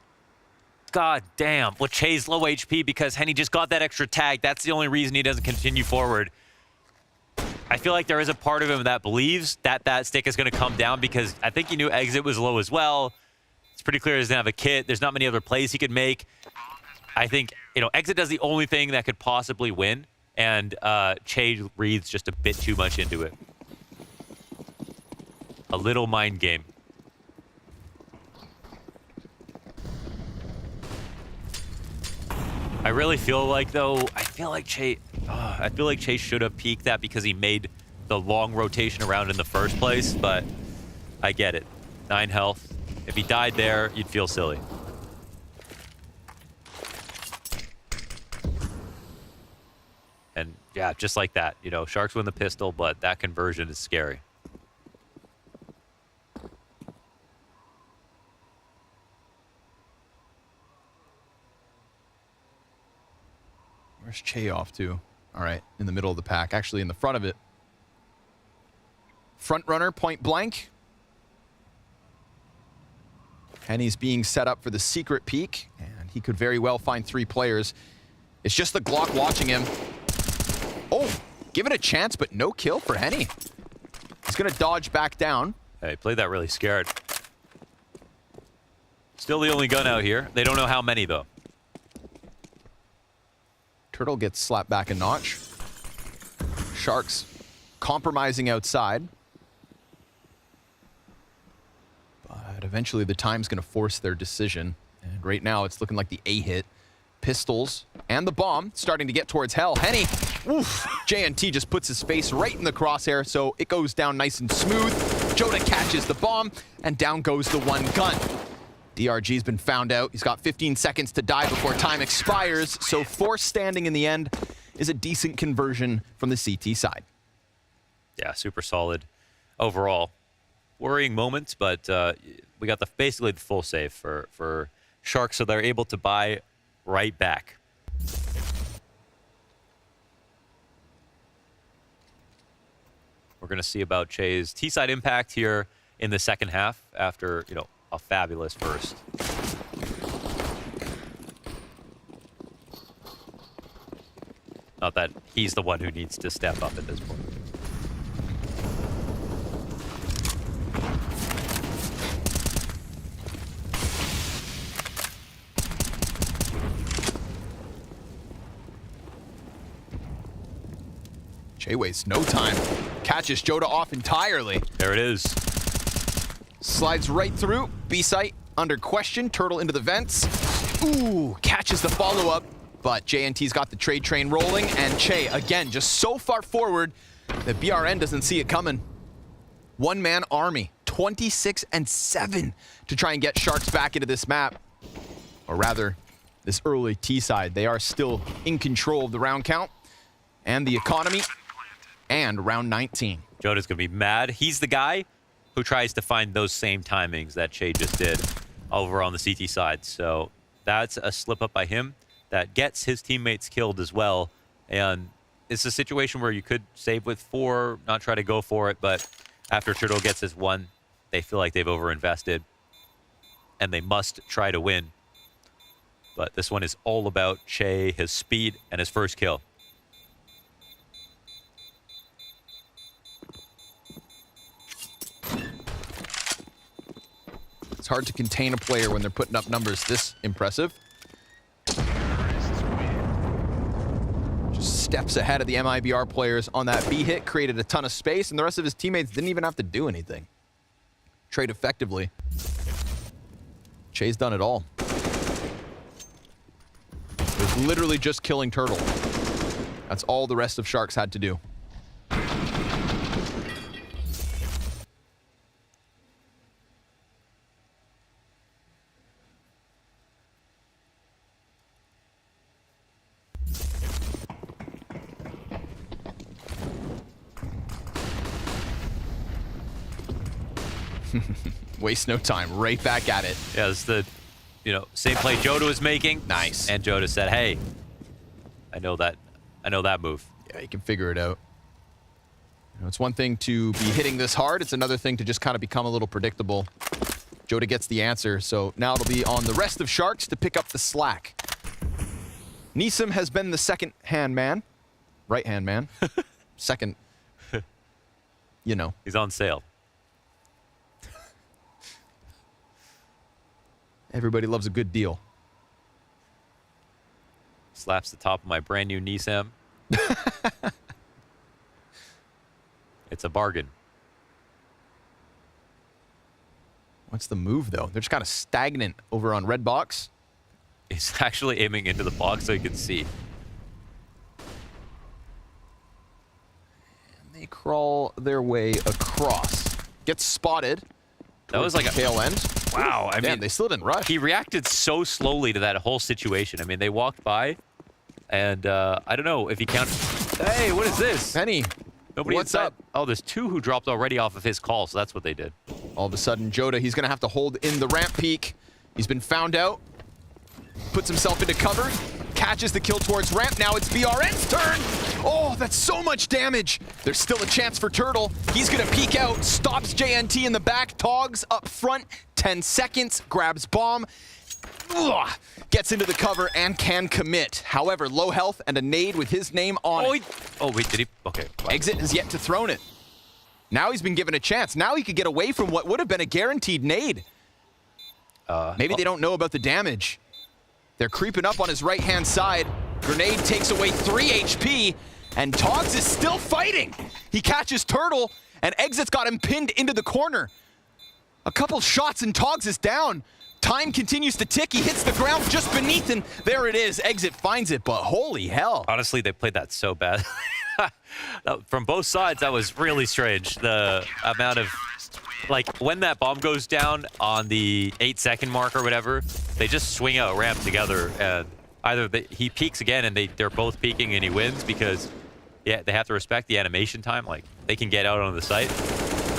God damn. Well, Che's low HP because Henny just got that extra tag. That's the only reason he doesn't continue forward. I feel like there is a part of him that believes that that stick is going to come down because I think he knew exit was low as well. It's pretty clear he doesn't have a kit. There's not many other plays he could make. I think, you know, exit does the only thing that could possibly win, and Che reads just a bit too much into it. A little mind game. I really feel like, though, I feel like Che should have peeked that because he made the long rotation around in the first place, but I get it. 9 health. If he died there, you'd feel silly. And yeah, just like that, you know, Sharks win the pistol, but that conversion is scary. Where's Che off to? All right, in the middle of the pack, actually in the front of it. Front runner, point blank. Henny's being set up for the secret peek, and he could very well find 3 players. It's just the Glock watching him. Oh, give it a chance, but no kill for Henny. He's gonna dodge back down. Hey, played that really scared. Still the only gun out here. They don't know how many, though. Turtle gets slapped back a notch. Sharks compromising outside. But eventually the time's going to force their decision. And right now it's looking like the A hit. Pistols and the bomb starting to get towards hell. Henny, oof. JNT just puts his face right in the crosshair, so it goes down nice and smooth. Joda catches the bomb, and down goes the one gun. DRG's been found out. He's got 15 seconds to die before time expires, so 4 standing in the end is a decent conversion from the CT side. Yeah, super solid overall. Worrying moments, but we got basically the full save for Sharks, so they're able to buy right back. We're going to see about Che's T-side impact here in the second half after, you know, a fabulous first. Not that he's the one who needs to step up at this point. Che wastes no time. Catches Joda off entirely. There it is. Slides right through. B-site under question. Turtle into the vents. Ooh, catches the follow-up. But JNT's got the trade train rolling. And Che, again, just so far forward that BRN doesn't see it coming. One-man army. 26-7 to try and get Sharks back into this map. Or rather, this early T-side. They are still in control of the round count and the economy. and round 19. Joda's going to be mad. He's the guy who tries to find those same timings that Che just did over on the CT side. So that's a slip up by him that gets his teammates killed as well. And it's a situation where you could save with 4, not try to go for it, but after Turtle gets his 1, they feel like they've overinvested and they must try to win. But this one is all about Che, his speed, and his first kill. It's hard to contain a player when they're putting up numbers this impressive. Just steps ahead of the MIBR players on that B hit, created a ton of space, and the rest of his teammates didn't even have to do anything. Trade effectively. Che's done it all. It was literally just killing Turtle. That's all the rest of Sharks had to do. Waste no time, right back at it. Yeah, it's the, same play Joda was making. Nice. And Joda said, "Hey, I know that move." Yeah, you can figure it out. It's one thing to be hitting this hard. It's another thing to just kind of become a little predictable. Joda gets the answer, so now it'll be on the rest of Sharks to pick up the slack. Neeson has been the second-hand man. Right-hand man. Second, He's on sale. Everybody loves a good deal. Slaps the top of my brand new Nissan. It's a bargain. What's the move, though? They're just kind of stagnant over on red box. He's actually aiming into the box so he can see. And they crawl their way across. Gets spotted. That was like a tail end. Wow, I mean, they still didn't rush. He reacted so slowly to that whole situation. I mean, they walked by, and I don't know if he counted. Hey, what is this? Penny, nobody what's inside. up? Oh, there's 2 who dropped already off of his call, so that's what they did. All of a sudden, Joda, he's going to have to hold in the ramp peak. He's been found out. Puts himself into cover. Catches the kill towards ramp. Now it's BRN's turn. Oh, that's so much damage. There's still a chance for Turtle. He's going to peek out. Stops JNT in the back. Togs up front. 10 seconds. Grabs bomb. Ugh. Gets into the cover and can commit. However, low health and a nade with his name on it. Oh, wait, did he? Okay. Wow. Exit has yet to thrown it. Now he's been given a chance. Now he could get away from what would have been a guaranteed nade. Maybe they don't know about the damage. They're creeping up on his right-hand side. Grenade takes away 3 HP, and Togs is still fighting. He catches Turtle, and Exit's got him pinned into the corner. A couple shots, and Togs is down. Time continues to tick. He hits the ground just beneath, and there it is. Exit finds it, but holy hell. Honestly, they played that so bad. From both sides, that was really strange. The amount of... Like, when that bomb goes down on the 8-second mark or whatever, they just swing out ramp together, and either he peeks again and they're both peeking and he wins because, yeah, they have to respect the animation time. Like, they can get out on the site.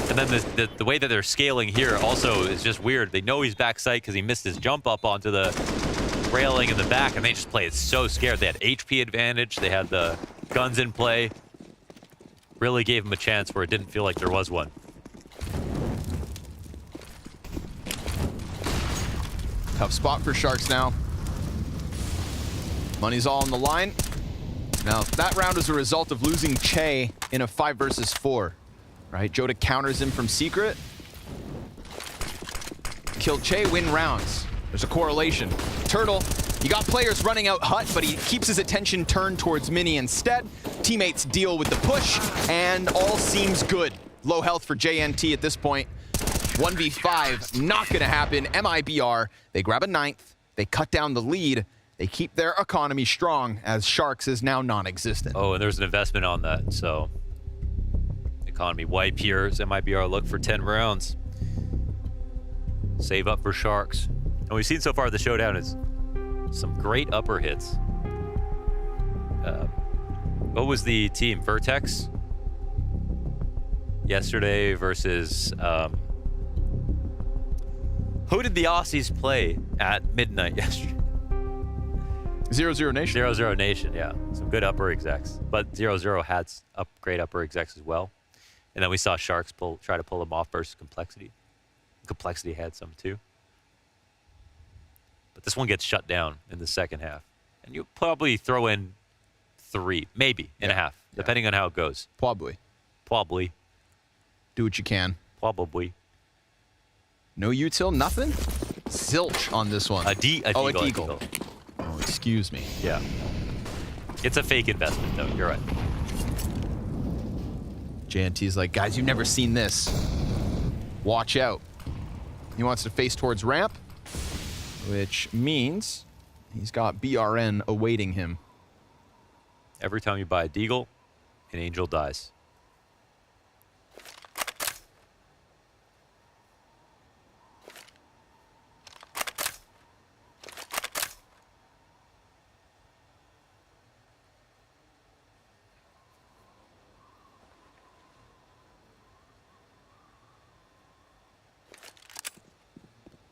And then the way that they're scaling here also is just weird. They know he's back site because he missed his jump up onto the railing in the back, and they just play it so scared. They had HP advantage. They had the guns in play. Really gave him a chance where it didn't feel like there was one. Tough spot for Sharks now. Money's all on the line. Now, that round was a result of losing Che in a 5 versus 4. Right? Joda counters him from secret. Kill Che, win rounds. There's a correlation. Turtle, you got players running out Hut, but he keeps his attention turned towards Mini instead. Teammates deal with the push, and all seems good. Low health for JNT at this point. 1v5, not gonna happen. MIBR, they grab a 9th. They cut down the lead. They keep their economy strong as Sharks is now non-existent. Oh, and there's an investment on that, so economy wipe here as MIBR look for 10 rounds. Save up for Sharks. And we've seen so far the showdown is some great upper hits. What was the team? Vertex? yesterday versus who did the Aussies play at midnight yesterday? 00NATION. 00NATION, yeah. Some good upper execs. But 00 had great upper execs as well. And then we saw Sharks try to pull them off versus Complexity. Complexity had some too. But this one gets shut down in the second half. And you probably throw in 3, maybe, and a half, depending on how it goes. Probably. Do what you can. Probably. No util, nothing? Zilch on this one. A deagle. Oh, excuse me. Yeah. It's a fake investment, though. You're right. JNT's like, guys, you've never seen this. Watch out. He wants to face towards ramp, which means he's got BRN awaiting him. Every time you buy a deagle, an angel dies.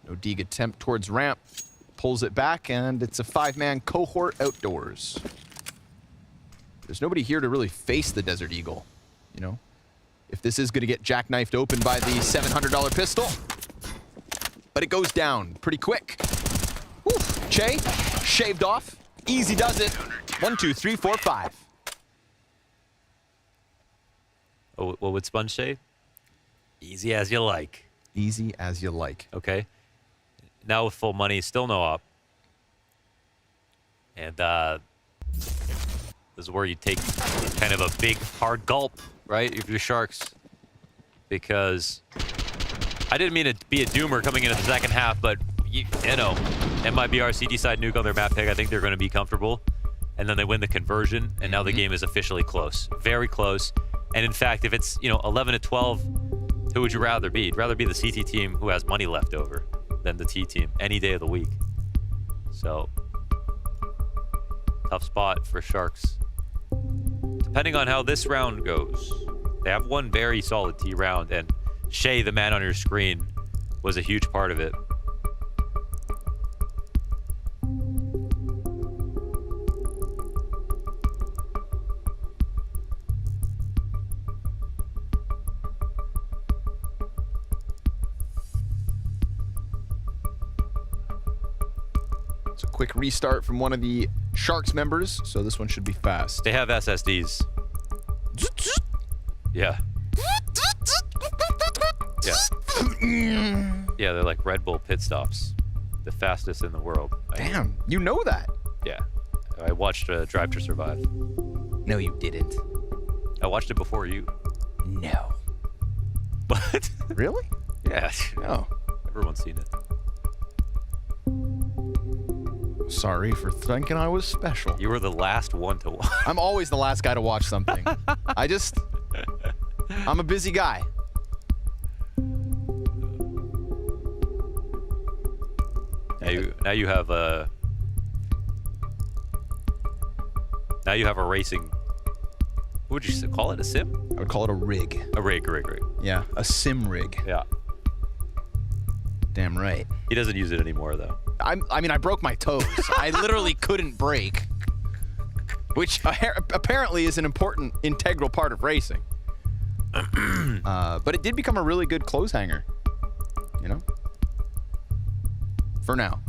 No dig attempt towards ramp. Pulls it back, and it's a 5-man cohort outdoors. There's nobody here to really face the Desert Eagle, you know? If this is going to get jackknifed open by the $700 pistol. But it goes down pretty quick. Whew. Che, shaved off. Easy does it. 1, 2, 3, 4, 5. Oh, what would Sponge say? Easy as you like. Easy as you like. Okay. Now with full money, still no op. And this is where you take kind of a big, hard gulp, right, if you're Sharks. Because I didn't mean to be a doomer coming into the second half, but, you know, MIBR CT side nuke on their map pick, I think they're going to be comfortable. And then they win the conversion, and now the game is officially close. Very close. And in fact, if it's, you know, 11-12, who would you rather be? You'd rather be the CT team who has money left over than the T team any day of the week. So, tough spot for Sharks. Depending on how this round goes, they have one very solid T round, and Shay, the man on your screen, was a huge part of it. It's a quick restart from one of the Sharks members, so this one should be fast. They have SSDs. Yeah. Yeah. Yeah, they're like Red Bull pit stops. The fastest in the world. Damn, you know that? Yeah. I watched Drive to Survive. No, you didn't. I watched it before you. No. What? Really? Yeah. Oh. Everyone's seen it. Sorry for thinking I was special. You were the last one to watch. I'm always the last guy to watch something. I'm a busy guy. Now you have a racing. What would you call it? A sim? I would call it a rig. A rig. Yeah, a sim rig. Yeah. Damn right. He doesn't use it anymore, though. I mean, I broke my toes. I literally couldn't brake, which apparently is an important, integral part of racing. But it did become a really good clothes hanger, you know? For now.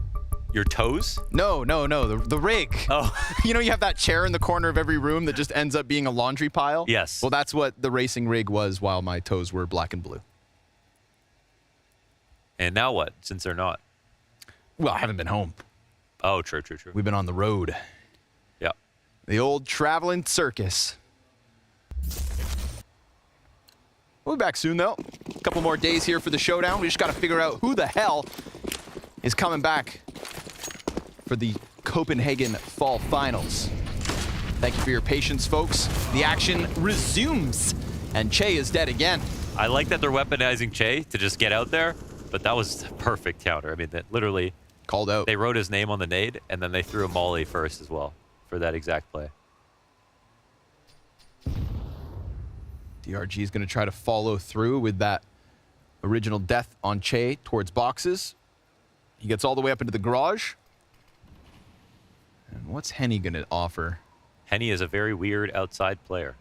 Your toes? No, the rig. Oh. You know, you have that chair in the corner of every room that just ends up being a laundry pile? Yes. Well, that's what the racing rig was while my toes were black and blue. And now what, since they're not? Well, I haven't been home. Oh, true. We've been on the road. Yeah. The old traveling circus. We'll be back soon, though. A couple more days here for the showdown. We just got to figure out who the hell is coming back for the Copenhagen Fall Finals. Thank you for your patience, folks. The action resumes, and Che is dead again. I like that they're weaponizing Che to just get out there, but that was a perfect counter. I mean, that literally called out. They wrote his name on the nade, and then they threw a molly first as well for that exact play. DRG is going to try to follow through with that original death on Che towards boxes. He gets all the way up into the garage. And what's Henny going to offer? Henny is a very weird outside player.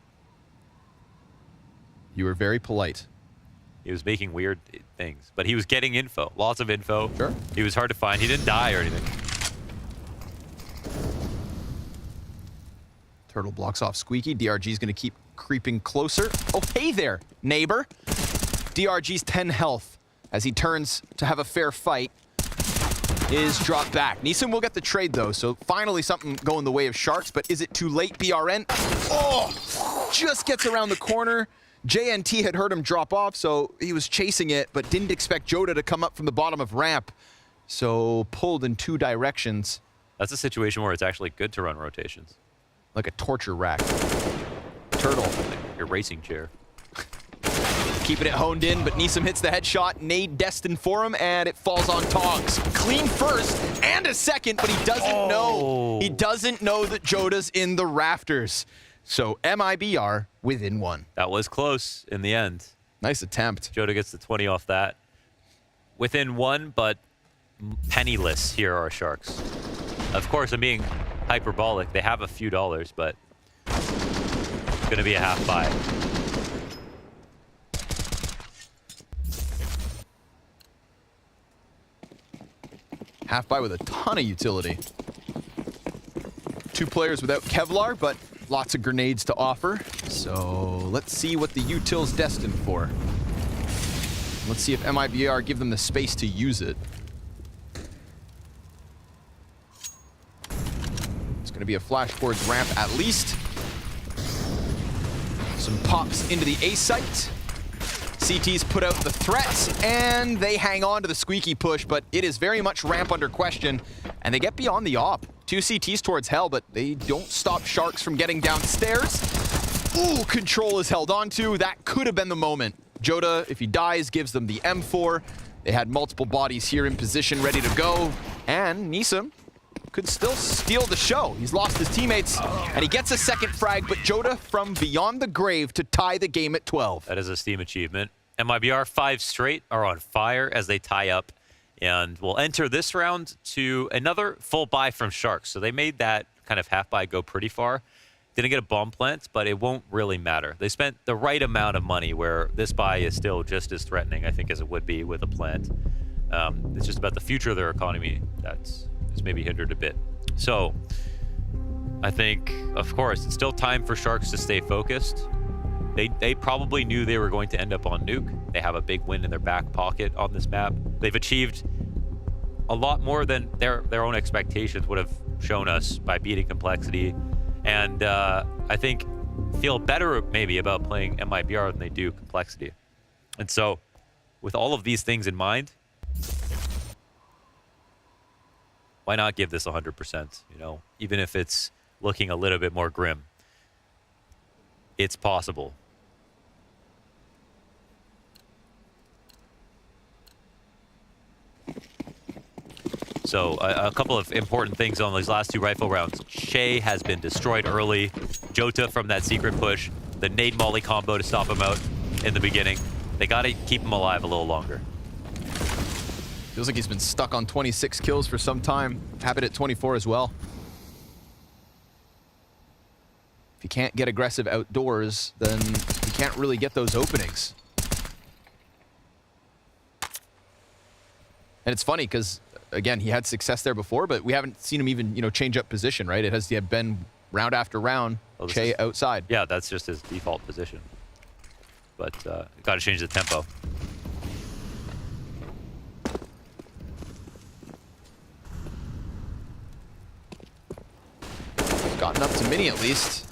You were very polite. He was making weird things, but he was getting info, lots of info. Sure. He was hard to find. He didn't die or anything. Turtle blocks off Squeaky. DRG's going to keep creeping closer. Oh, hey there, neighbor. DRG's 10 health as he turns to have a fair fight is dropped back. Neeson will get the trade, though, so finally something going the way of Sharks, but is it too late, BRN? Oh, just gets around the corner. JNT had heard him drop off, so he was chasing it, but didn't expect Joda to come up from the bottom of ramp. So pulled in 2 directions. That's a situation where it's actually good to run rotations. Like a torture rack. Turtle. Like your racing chair. Keeping it honed in, but Neeson hits the headshot. Nade destined for him, and it falls on Togs. Clean first and a second, but he doesn't know. He doesn't know that Joda's in the rafters. So MIBR within 1. That was close in the end. Nice attempt. Joda gets the 20 off that. Within 1, but penniless here are Sharks. Of course, I'm being hyperbolic. They have a few dollars, but it's going to be a half buy. Half buy with a ton of utility. 2 players without Kevlar, but lots of grenades to offer. So let's see what the util's destined for. Let's see if MIBR give them the space to use it. It's going to be a flash towards ramp at least. Some pops into the A site. CT's put out the threats, and they hang on to the squeaky push, but it is very much ramp under question, and they get beyond the op. 2 CTs towards hell, but they don't stop Sharks from getting downstairs. Ooh, control is held onto. That could have been the moment. Joda, if he dies, gives them the M4. They had multiple bodies here in position, ready to go, and Neeson could still steal the show. He's lost his teammates, and he gets a second frag, but Joda from beyond the grave to tie the game at 12. That is a Steam achievement. MIBR 5 straight are on fire as they tie up, and will enter this round to another full buy from Sharks. So they made that kind of half buy go pretty far. Didn't get a bomb plant, but it won't really matter. They spent the right amount of money where this buy is still just as threatening, I think, as it would be with a plant. It's just about the future of their economy that's maybe hindered a bit. So I think, of course, it's still time for Sharks to stay focused. They probably knew they were going to end up on Nuke. They have a big win in their back pocket on this map. They've achieved a lot more than their own expectations would have shown us by beating Complexity. And I think feel better maybe about playing MIBR than they do Complexity. And so with all of these things in mind, why not give this 100%, you know, even if it's looking a little bit more grim? It's possible. So a couple of important things on these last 2 rifle rounds. Shea has been destroyed early. Jota from that secret push. The nade molly combo to stop him out in the beginning. They got to keep him alive a little longer. Feels like he's been stuck on 26 kills for some time. Happened at 24 as well. If you can't get aggressive outdoors, then you can't really get those openings. And it's funny because, again, he had success there before, but we haven't seen him even, you know, change up position, right? It has been round after round, Che outside. Yeah, that's just his default position. But got to change the tempo. Gotten up to mini at least.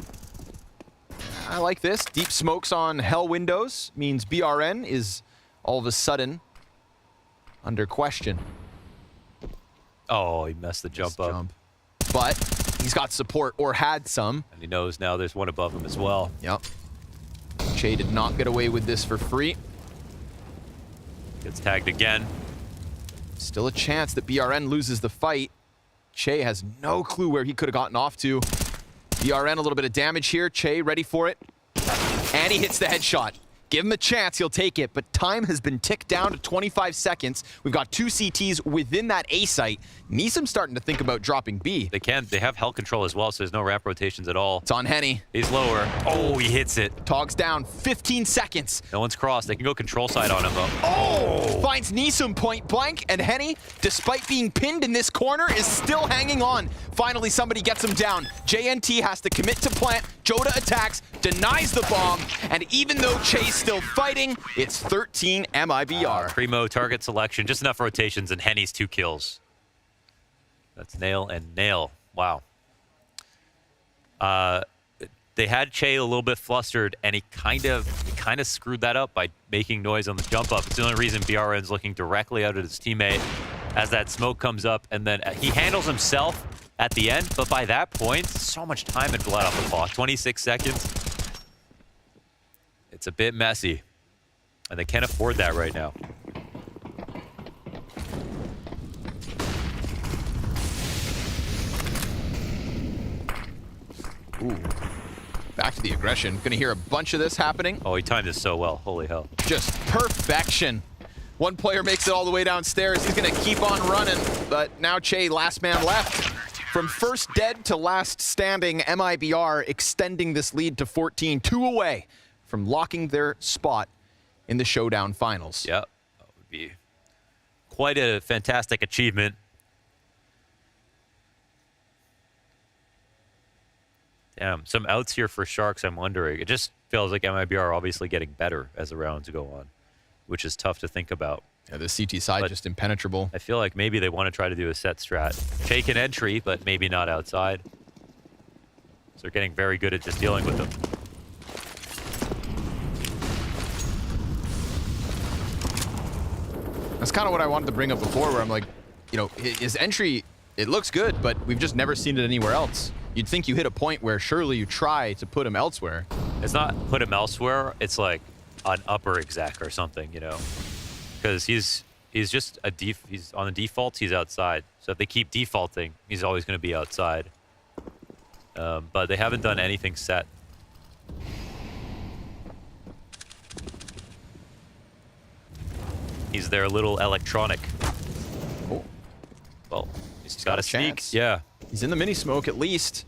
I like this. Deep smokes on Hell windows means BRN is all of a sudden under question. Oh, he messed the jump up. But he's got support, or had some. And he knows now there's one above him as well. Yep. Che did not get away with this for free. Gets tagged again. Still a chance that BRN loses the fight. Che has no clue where he could have gotten off to. BRN a little bit of damage here. Che ready for it. And he hits the headshot. Give him a chance, he'll take it, but time has been ticked down to 25 seconds. We've got 2 CTs within that A site. Neesum's starting to think about dropping B. They can. They have hell control as well, so there's no ramp rotations at all. It's on Henny. He's lower. Oh, he hits it. Tog's down, 15 seconds. No one's crossed. They can go control side on him, though. Oh! Finds Neesum point blank, and Henny, despite being pinned in this corner, is still hanging on. Finally, somebody gets him down. JNT has to commit to plant. Joda attacks, denies the bomb, and even though Che's still fighting, it's 13 MIBR. Primo target selection, just enough rotations, and Henny's 2 kills. That's nail and nail. Wow. They had Che a little bit flustered, and he kind of screwed that up by making noise on the jump up. It's the only reason BRN's looking directly out at his teammate as that smoke comes up, and then he handles himself at the end, but by that point, so much time had bled off the clock. 26 seconds. It's a bit messy, and they can't afford that right now. Ooh. Back to the aggression. Gonna hear a bunch of this happening. Oh, he timed this so well. Holy hell. Just perfection. One player makes it all the way downstairs. He's gonna keep on running, but now Che, last man left. From first dead to last standing, MIBR extending this lead to 14, 2 away from locking their spot in the Showdown finals. Yep, that would be quite a fantastic achievement. Damn, some outs here for Sharks, I'm wondering. It just feels like MIBR are obviously getting better as the rounds go on, which is tough to think about. Yeah, the CT side just impenetrable. I feel like maybe they want to try to do a set strat. Shake an entry, but maybe not outside. So they're getting very good at just dealing with them. That's kind of what I wanted to bring up before, where I'm like, you know, his entry, it looks good, but we've just never seen it anywhere else. You'd think you hit a point where surely you try to put him elsewhere. It's not put him elsewhere. It's like an upper exec or something, you know, because he's just he's on the defaults. He's outside. So if they keep defaulting, he's always going to be outside. But they haven't done anything set. He's their little electronic. Oh. Well, he's got a sneak. Yeah. He's in the mini smoke at least.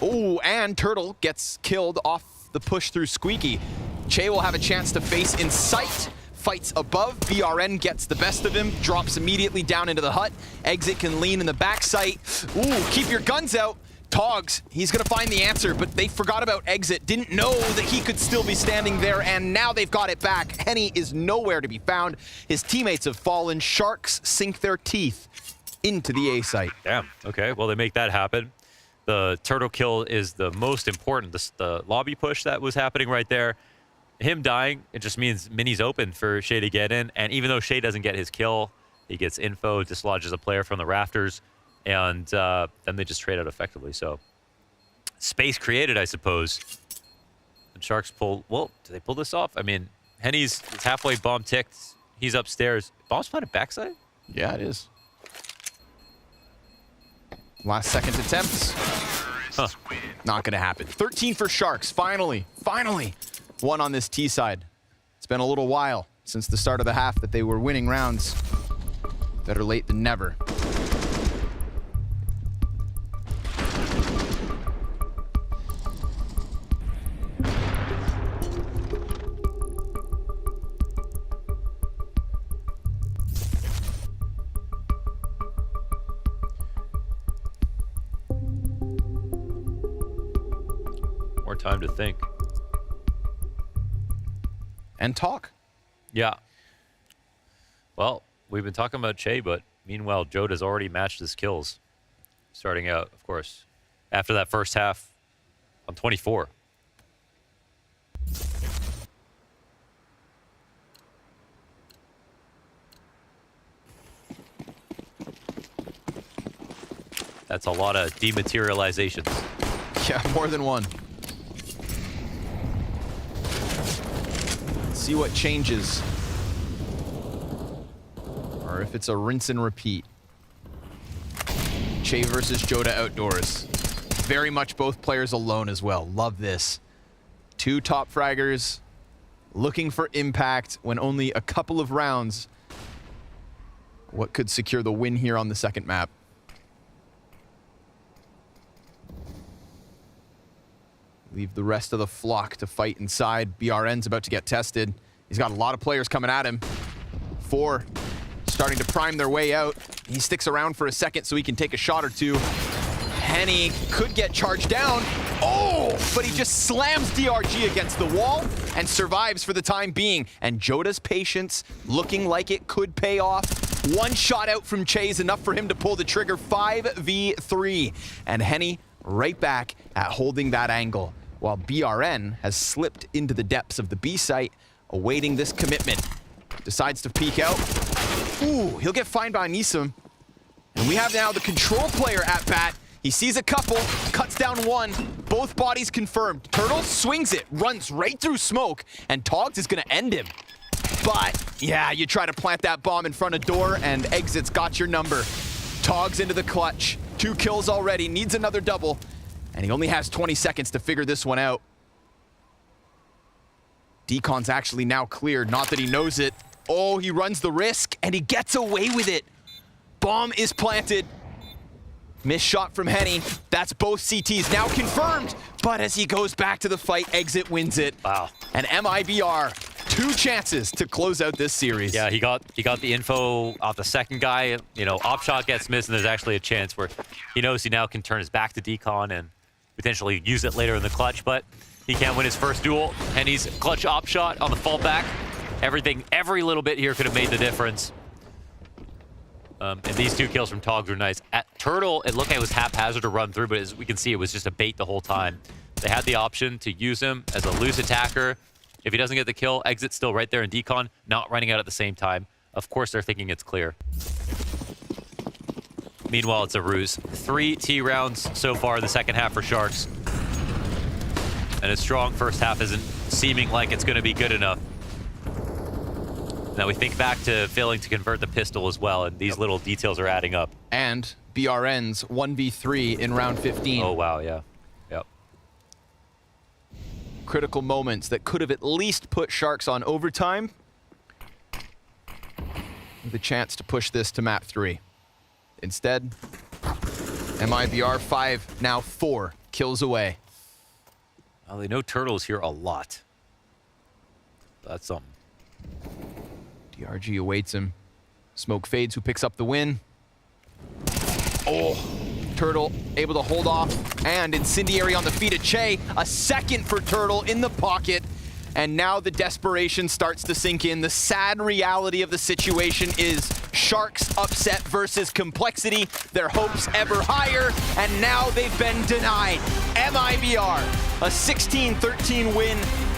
Oh, and Turtle gets killed off the push through Squeaky. Che will have a chance to face in sight. Fights above. BRN gets the best of him. Drops immediately down into the hut. Exit can lean in the back sight. Ooh, keep your guns out. Togs, he's gonna find the answer, but they forgot about Exit. Didn't know that he could still be standing there, and now they've got it back. Henny is nowhere to be found. His teammates have fallen. Sharks sink their teeth into the A site. Damn. Okay. Well, they make that happen. The turtle kill is the most important. The lobby push that was happening right there. Him dying, it just means Mini's open for Shay to get in. And even though Shay doesn't get his kill, he gets info, dislodges a player from the rafters, and then they just trade out effectively. So space created, I suppose. And Sharks pull. Well, do they pull this off? I mean, Henny's halfway bomb ticked. He's upstairs. Bomb's planted backside? Yeah, it is. Last second attempts. Huh. Not going to happen. 13 for Sharks. Finally. One on this T side. It's been a little while since the start of the half that they were winning rounds. Better late than never. More time to think. And talk. Yeah. Well, we've been talking about Che, but meanwhile, Joda's already matched his kills. Starting out, of course, after that first half on 24. That's a lot of dematerializations. Yeah, more than one. See what changes. Or if it's a rinse and repeat. Che versus Joda outdoors. Very much both players alone as well. Love this. Two top fraggers looking for impact when only a couple of rounds. What could secure the win here on the second map? Leave the rest of the flock to fight inside. BRN's about to get tested. He's got a lot of players coming at him. 4 starting to prime their way out. He sticks around for a second so he can take a shot or two. Henny could get charged down. Oh, but he just slams DRG against the wall and survives for the time being. And Joda's patience looking like it could pay off. One shot out from Chase, enough for him to pull the trigger. 5v3. And Henny right back at holding that angle, while BRN has slipped into the depths of the B site, awaiting this commitment. Decides to peek out. Ooh, he'll get fined by Nisam. And we have now the control player at bat. He sees a couple, cuts down one, both bodies confirmed. Turtle swings it, runs right through smoke, and Togs is gonna end him. But, yeah, you try to plant that bomb in front of door, and Exit's got your number. Togs into the clutch. 2 kills already, needs another double. And he only has 20 seconds to figure this one out. Decon's actually now cleared, not that he knows it. Oh, he runs the risk, and he gets away with it. Bomb is planted. Missed shot from Henny. That's both CTs now confirmed. But as he goes back to the fight, Exit wins it. Wow. And MIBR, 2 chances to close out this series. Yeah, he got the info off the second guy. You know, op shot gets missed, and there's actually a chance where he knows he now can turn his back to Decon and potentially use it later in the clutch, but he can't win his first duel. Henny's clutch op shot on the fallback. Every little bit here could have made the difference. And these 2 kills from Togs were nice. At Turtle, it looked like it was haphazard to run through, but as we can see, it was just a bait the whole time. They had the option to use him as a loose attacker. If he doesn't get the kill, Exit's still right there in Decon, not running out at the same time. Of course, they're thinking it's clear. Meanwhile, it's a ruse. 3 T rounds so far in the second half for Sharks. And a strong first half isn't seeming like it's going to be good enough. Now we think back to failing to convert the pistol as well, and these little details are adding up. And BRN's 1v3 in round 15. Oh, wow, yeah. Yep. Critical moments that could have at least put Sharks on overtime. The chance to push this to map 3. Instead, MIBR 5, now 4 kills away. Well, they know Turtle's here a lot. That's something. DRG awaits him. Smoke fades, who picks up the win. Oh, Turtle able to hold off, and Incendiary on the feet of Che. A second for Turtle in the pocket, and now the desperation starts to sink in. The sad reality of the situation is Sharks upset versus Complexity. Their hopes ever higher, and now they've been denied. MIBR, a 16-13 win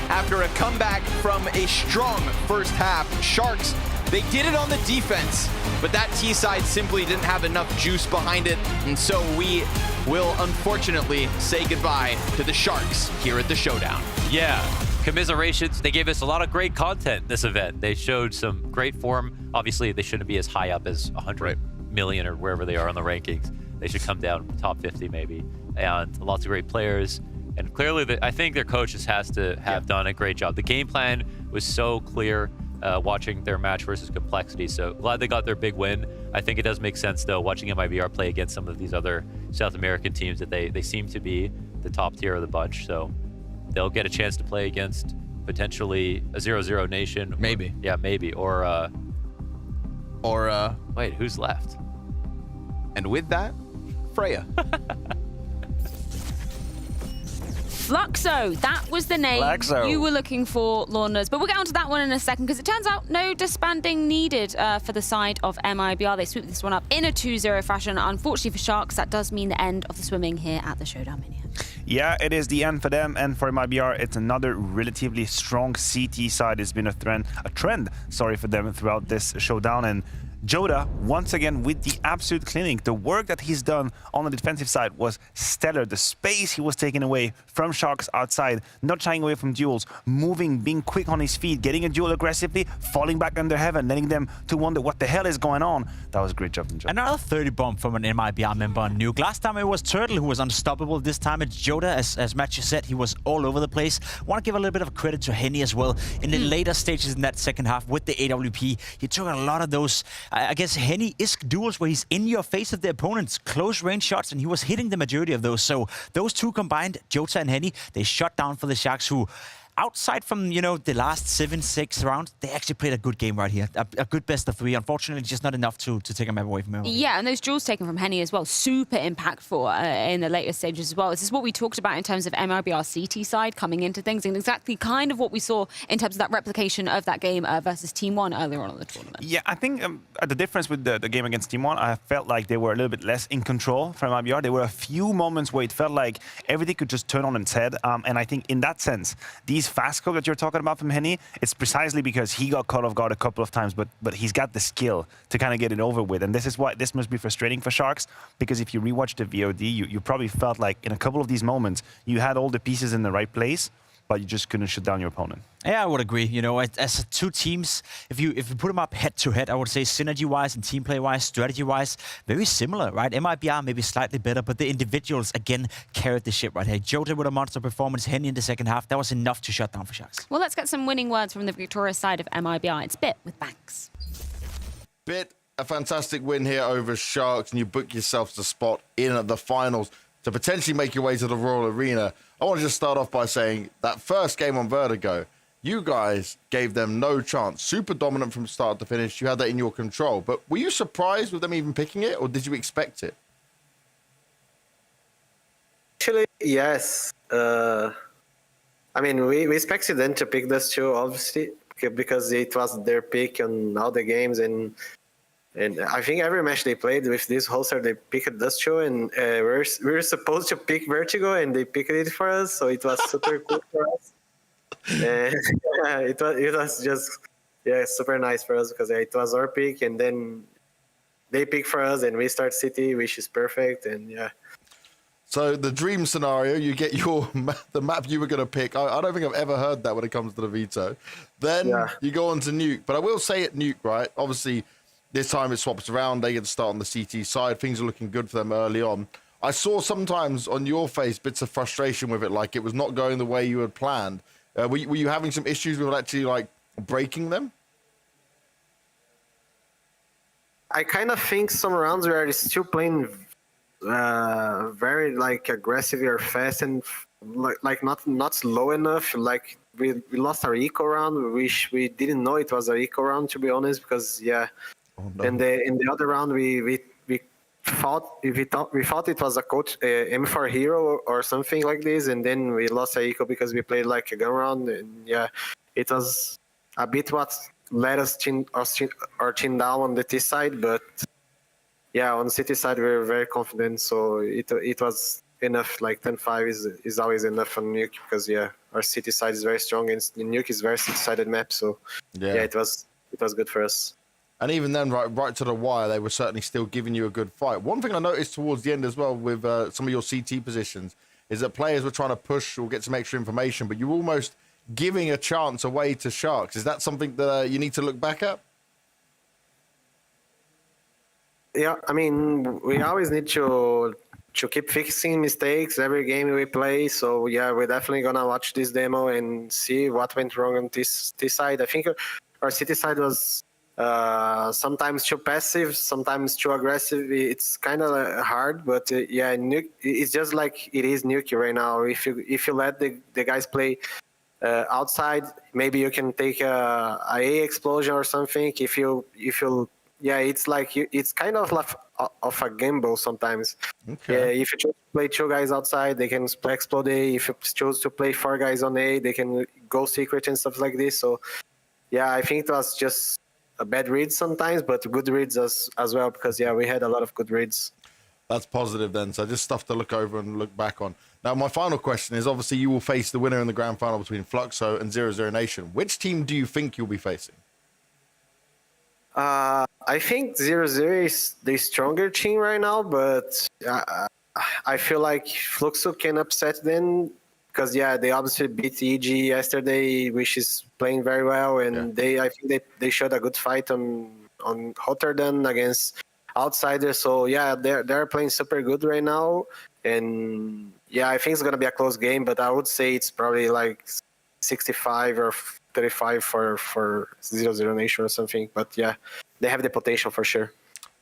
after a comeback from a strong first half. Sharks, they did it on the defense, but that T side simply didn't have enough juice behind it, and so we will unfortunately say goodbye to the Sharks here at the Showdown. Yeah, commiserations. They gave us a lot of great content this event. They showed some great form. Obviously, they shouldn't be as high up as 100 million or wherever they are on the rankings. They should come down top 50 maybe, and lots of great players. And clearly, I think their coaches has to have done a great job. The game plan was so clear watching their match versus Complexity, so glad they got their big win. I think it does make sense, though, watching MIBR play against some of these other South American teams that they seem to be the top tier of the bunch, so they'll get a chance to play against potentially a 00NATION. Maybe. Yeah, maybe. Or wait, who's left? And with that, Freya. Fluxo, that was the name you were looking for, Lawners. But we'll get onto that one in a second, because it turns out no disbanding needed for the side of MIBR. They swooped this one up in a 2-0 fashion. Unfortunately for Sharks, that does mean the end of the swimming here at the Showdown Maniac. Yeah, it is the end for them, and for MIBR, it's another relatively strong CT side. It's been a trend for them throughout this Showdown, and Joda, once again, with the absolute clinic. The work that he's done on the defensive side was stellar. The space he was taking away from Sharks outside, not shying away from duels, moving, being quick on his feet, getting a duel aggressively, falling back under heaven, letting them to wonder what the hell is going on. That was a great job from Joda. Another 30 bomb from an MIBR member on Nuke. Last time it was Turtle who was unstoppable. This time it's Joda. As Matthew said, he was all over the place. Want to give a little bit of credit to Henny as well. In the later stages in that second half with the AWP, he took a lot of those, I guess, Henny-esque duels where he's in your face of the opponents, close range shots, and he was hitting the majority of those. So those two combined, Jota and Henny, they shut down for the Sharks, who, outside from, you know, the last 7-6 rounds, they actually played a good game right here. A good best of 3. Unfortunately, just not enough to take a map away from him. Yeah, and those duels taken from Henny as well, super impactful in the later stages as well. This is what we talked about in terms of MIBR CT side coming into things, and exactly kind of what we saw in terms of that replication of that game versus Team 1 earlier on in the tournament. Yeah, I think the difference with the game against Team 1, I felt like they were a little bit less in control from MIBR. There were a few moments where it felt like everything could just turn on its head, and I think in that sense, these fast scope that you're talking about from Henny, it's precisely because he got caught off guard a couple of times, but he's got the skill to kind of get it over with. And this is why this must be frustrating for Sharks, because if you rewatch the VOD, you probably felt like in a couple of these moments, you had all the pieces in the right place, but you just couldn't shut down your opponent. Yeah, I would agree. You know, as two teams, if you put them up head to head, I would say synergy-wise and team play-wise, strategy-wise, very similar, right? MIBR maybe slightly better, but the individuals, again, carried the ship right here. Jota with a monster performance, Henny in the second half, that was enough to shut down for Sharks. Well, let's get some winning words from the victorious side of MIBR. It's Bit with Banks. Bit, a fantastic win here over Sharks, and you book yourselves a spot in the finals to potentially make your way to the Royal Arena. I want to just start off by saying that first game on Vertigo, you guys gave them no chance. Super dominant from start to finish. You had that in your control. But were you surprised with them even picking it, or did you expect it? Actually, yes. I mean, we expected them to pick this too, obviously, because it was their pick on all the games. And I think every match they played with this hoster, they picked Dust Show, and we were supposed to pick Vertigo, and they picked it for us, so it was super cool for us. And it was just super nice for us because it was our pick, and then they pick for us, and we start City, which is perfect, and yeah. So the dream scenario, you get the map you were going to pick. I don't think I've ever heard that when it comes to the veto. Then you go on to Nuke, but I will say at Nuke, right? Obviously, this time it swaps around. They get to start on the CT side. Things are looking good for them early on. I saw sometimes on your face bits of frustration with it, like it was not going the way you had planned. Were you having some issues with actually like breaking them? I kind of think some rounds we are still playing very like aggressive or fast, and like not slow enough. Like we lost our eco round, which we didn't know it was an eco round, to be honest, because in the other round we thought it was a coach M4 hero or something like this, and then we lost a eco because we played like a gun round, and it was a bit what let us chin down on the T side, but on the City side we were very confident, so it was enough. Like 10-5 is always enough for Nuke, because our City side is very strong, and Nuke is very six-sided map, so it was good for us. And even then, right to the wire, they were certainly still giving you a good fight. One thing I noticed towards the end as well with some of your CT positions is that players were trying to push or get some extra information, but you were almost giving a chance away to Sharks. Is that something that you need to look back at? Yeah, I mean, we always need to keep fixing mistakes every game we play. So we're definitely gonna watch this demo and see what went wrong on this side. I think our City side was sometimes too passive, sometimes too aggressive. It's kind of hard, but Nuke, it's just like it is Nuke right now. If you let the guys play outside, maybe you can take a explosion or something. If you it's like it's kind of like a gamble sometimes. Okay. If you choose to play 2 guys outside, they can explode A. If you choose to play 4 guys on A, they can go secret and stuff like this. So I think it was just a bad read sometimes, but good reads as well, because we had a lot of good reads. That's positive then. So just stuff to look over and look back on. Now, my final question is, obviously you will face the winner in the grand final between Fluxo and 00NATION. Which team do you think you'll be facing? I think 0-0 is the stronger team right now, but I feel like Fluxo can upset them because they obviously beat EG yesterday, which is playing very well, and I think they showed a good fight on Rotterdam against outsiders. So they're playing super good right now, and I think it's gonna be a close game, but I would say it's probably like 65 or 35 for 00NATION or something. But they have the potential for sure.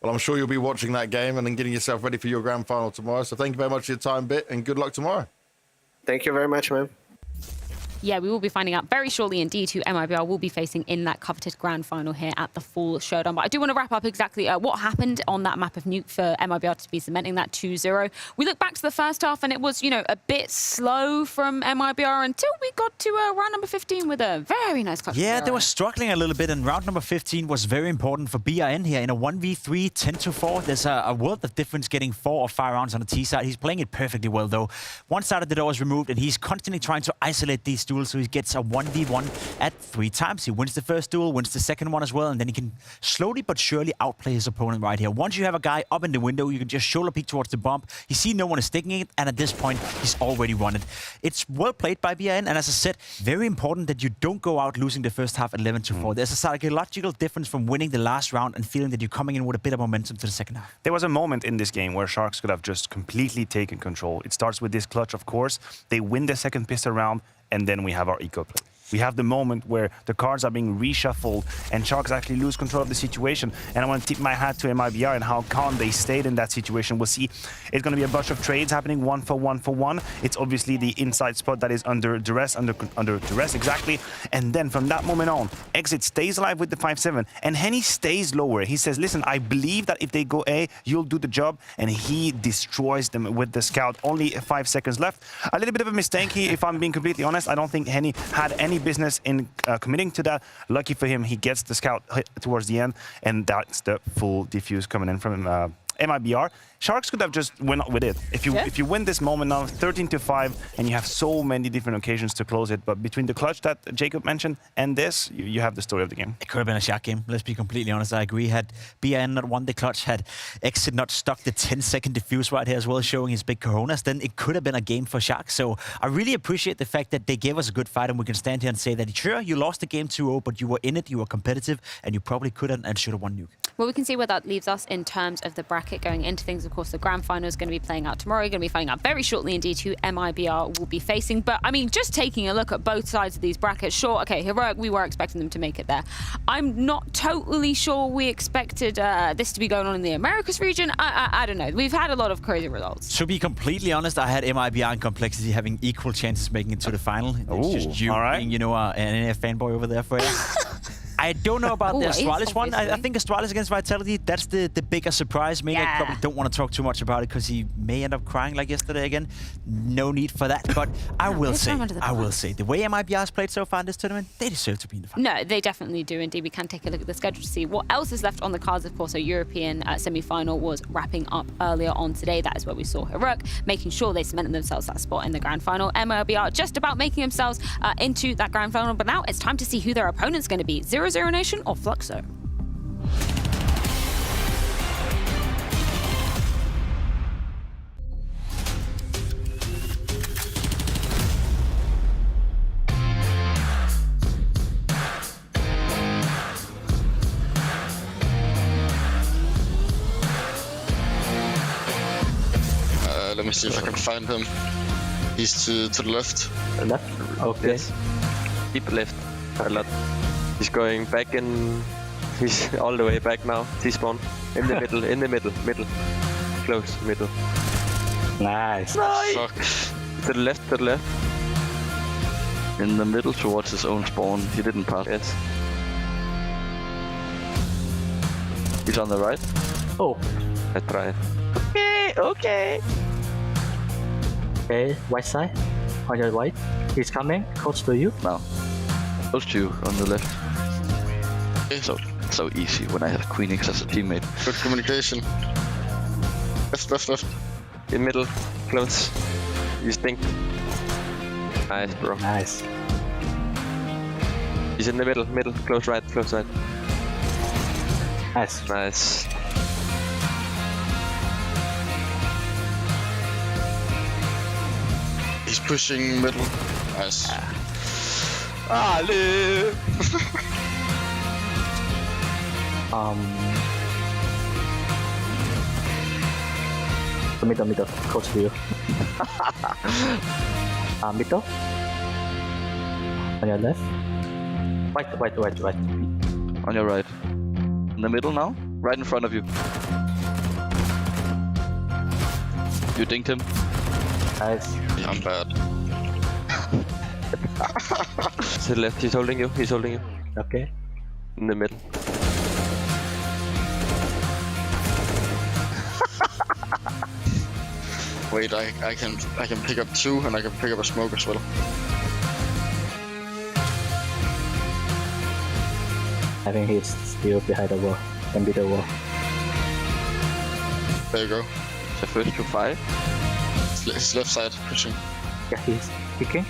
Well, I'm sure you'll be watching that game and then getting yourself ready for your grand final tomorrow. So thank you very much for your time, Bit, and good luck tomorrow. Thank you very much, man. Yeah, we will be finding out very shortly indeed who MIBR will be facing in that coveted grand final here at the Fall Showdown. But I do want to wrap up exactly what happened on that map of Nuke for MIBR to be cementing that 2-0. We look back to the first half and it was, a bit slow from MIBR until we got to round number 15 with a very nice clutch. Yeah, they were struggling a little bit, and round number 15 was very important for BRN here in a 1v3, 10-4. There's a world of difference getting 4 or 5 rounds on the T side. He's playing it perfectly well, though. One side of the door is removed, and he's constantly trying to isolate these duels, so he gets a 1v1 at 3 times. He wins the first duel, wins the second one as well, and then he can slowly but surely outplay his opponent right here. Once you have a guy up in the window, you can just shoulder peek towards the bomb. You see no one is sticking it, and at this point, he's already won it. It's well played by BRN, and as I said, very important that you don't go out losing the first half 11-4. There's a psychological difference from winning the last round and feeling that you're coming in with a bit of momentum to the second half. There was a moment in this game where Sharks could have just completely taken control. It starts with this clutch, of course. They win the second pistol round, and then we have our eco play. We have the moment where the cards are being reshuffled and Sharks actually lose control of the situation. And I want to tip my hat to MIBR and how calm they stayed in that situation. We'll see. It's going to be a bunch of trades happening, 1 for 1 for 1. It's obviously the inside spot that is under duress, under duress, exactly. And then from that moment on, Exit stays alive with the 5-7, and Henny stays lower. He says, listen, I believe that if they go A, you'll do the job. And he destroys them with the scout. Only 5 seconds left. A little bit of a mistake here, if I'm being completely honest. I don't think Henny had any business in committing to that. Lucky for him, he gets the scout towards the end, and that's the full defuse coming in from MIBR. Sharks could have just went with it. If you win this moment now, 13-5, and you have so many different occasions to close it, but between the clutch that Jacob mentioned and this, you have the story of the game. It could have been a Shark game, let's be completely honest. I agree. Had BRN not won the clutch, had Exit not stuck the 10-second defuse right here as well, showing his big coronas, then it could have been a game for Sharks. So I really appreciate the fact that they gave us a good fight, and we can stand here and say that, sure, you lost the game 2-0, but you were in it, you were competitive, and you probably could have and should have won Nuke. Well, we can see where that leaves us in terms of the bracket going into things. Of course, the grand final is going to be playing out tomorrow. You're going to be finding out very shortly indeed who MIBR will be facing. But, I mean, just taking a look at both sides of these brackets, sure, okay, Heroic, we were expecting them to make it there. I'm not totally sure we expected this to be going on in the Americas region. I don't know. We've had a lot of crazy results. To be completely honest, I had MIBR and Complexity having equal chances making it to the final. It's just you being, an NF fanboy over there, Freya. I don't know about the Astralis one. I think Astralis against Vitality, that's the bigger surprise. Maybe I probably don't want to talk too much about it because he may end up crying like yesterday again. No need for that. But I will say, the way MIBR has played so far in this tournament, they deserve to be in the final. No, they definitely do indeed. We can take a look at the schedule to see what else is left on the cards. Of course, a European semi-final was wrapping up earlier on today. That is where we saw Heroic making sure they cemented themselves that spot in the grand final. MIBR just about making themselves into that grand final. But now it's time to see who their opponent's going to be. 00NATION or Fluxo? Let me see if I can find him. He's to the left. Left? Okay. Yes. Deep left. A lot. He's going back in. He's all the way back now. T-spawn. In the middle, in the middle. Close, middle. Nice. Fuck. To the left, In the middle towards his own spawn. He didn't pass. Yes. He's on the right. Oh. I tried. Okay. Okay, right side. On your right. He's coming. Close to you. No. Close to you on the left. So easy when I have Queenix as a teammate. Good communication. Left. In middle, close. You stink. Nice, bro. Nice. He's in the middle, close right. Nice. He's pushing middle. Nice. Ale! Middle, close to you. Middle. On your left. Right. On your right. In the middle now? Right in front of you. You dinked him. Nice. Yeah, I'm bad. To the left, he's holding you. Okay. In the middle. Wait, I can pick up 2 and I can pick up a smoke as well. I think he's still behind the wall. Can be the wall. There you go. The first to 5. His left side pushing. Yeah, he's picking.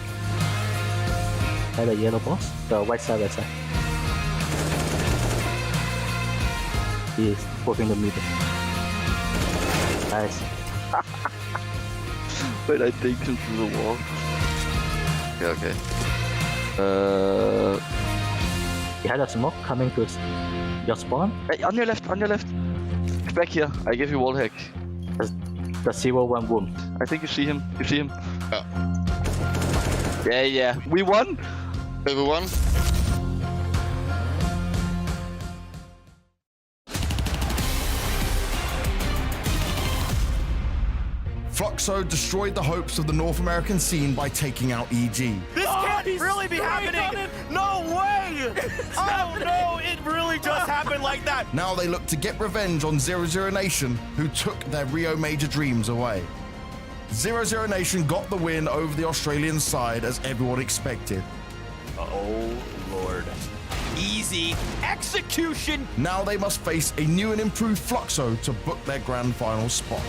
By the yellow box. The right side. He is working the middle. Nice. Wait, I dinked him through the wall. Yeah, okay. He had a smoke coming to your spawn. Hey, on your left. Back here. I give you wall hack. The 0-1 wound. I think you see him. Yeah. We won. We won. Fluxo destroyed the hopes of the North American scene by taking out EG. This can't really be happening! No way! Oh no, it really just happened like that! Now they look to get revenge on 00NATION, who took their Rio Major dreams away. 00NATION got the win over the Australian side as everyone expected. Oh lord. Easy execution! Now they must face a new and improved Fluxo to book their grand final spot.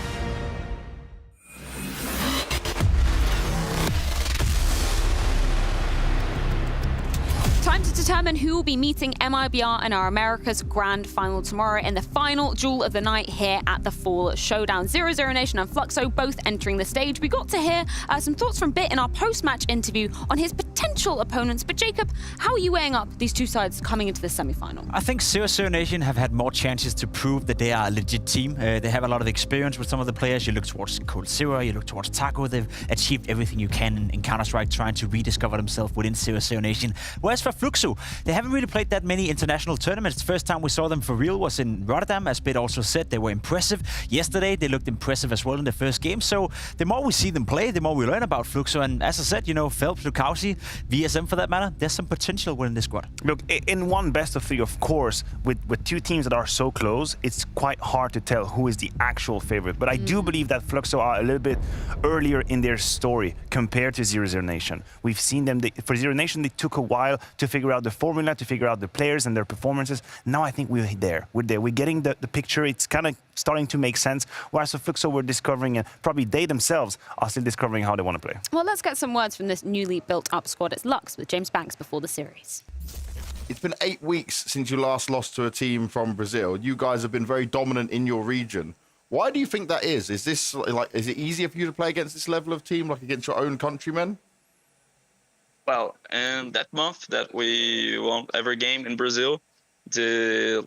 Time to determine who will be meeting MIBR in our America's Grand Final tomorrow in the final duel of the night here at the Fall Showdown. 00NATION and Fluxo both entering the stage. We got to hear some thoughts from Bit in our post-match interview on his potential opponents. But Jacob, how are you weighing up these two sides coming into the semi-final? I think 00NATION have had more chances to prove that they are a legit team. They have a lot of experience with some of the players. You look towards Cold Zero, you look towards Taco. They've achieved everything you can in Counter-Strike, trying to rediscover themselves within 00NATION. Whereas for Fluxo, they haven't really played that many international tournaments. The first time we saw them for real was in Rotterdam. As Bit also said, they were impressive. Yesterday, they looked impressive as well in the first game. So the more we see them play, the more we learn about Fluxo. And as I said, you know, Phelps, Lukowski, VSM for that matter, there's some potential within this squad. Look, in one best of 3, of course, with two teams that are so close, it's quite hard to tell who is the actual favorite. But I do believe that Fluxo are a little bit earlier in their story compared to 00NATION. We've seen them, for 00NATION, they took a while to figure out the formula, to figure out the players and their performances. Now I think we're there. We're getting the picture. It's kind of starting to make sense. Whereas for Fluxo, we're discovering, and probably they themselves are still discovering how they want to play. Well, let's get some words from this newly built-up squad. It's Lux with James Banks before the series. It's been 8 weeks since you last lost to a team from Brazil. You guys have been very dominant in your region. Why do you think that is? Is this is it easier for you to play against this level of team, like against your own countrymen? Well, and that month that we won every game in Brazil, the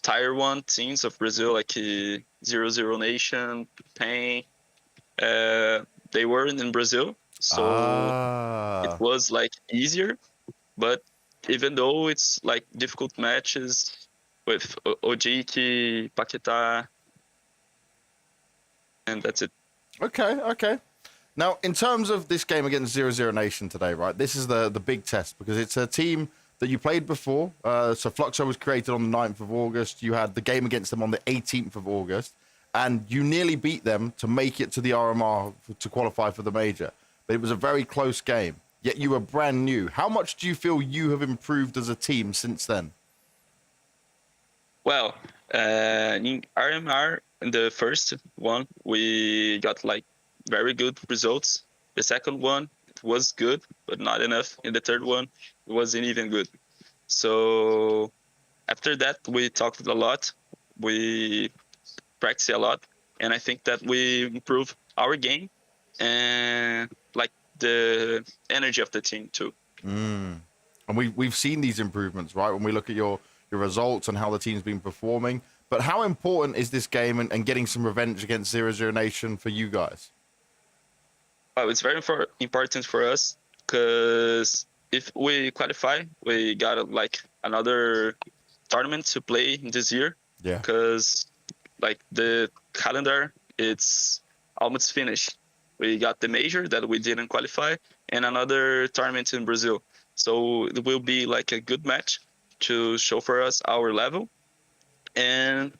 tier 1 teams of Brazil, like 00NATION, Pimp, they were in Brazil, so it was easier. But even though it's difficult matches with Ojiki, Paquetá, and that's it. Okay. Now, in terms of this game against 00NATION today, right, this is the big test because it's a team that you played before. So Fluxo was created on the 9th of August. You had the game against them on the 18th of August, and you nearly beat them to make it to the RMR to qualify for the major. But it was a very close game, yet you were brand new. How much do you feel you have improved as a team since then? Well, in RMR, in the first one, we got very good results. The second one, it was good, but not enough. In the third one, it wasn't even good. So after that, we talked a lot we practice a lot, and I think that we improve our game and like the energy of the team too. And we've seen these improvements, right? When we look at your results and how the team's been performing. But how important is this game and getting some revenge against 00Nation for you guys? Well, it's very important for us because if we qualify, we got like another tournament to play this year. Yeah. Because like the calendar, it's almost finished. We got the major that we didn't qualify and another tournament in Brazil. So it will be like a good match to show for us our level and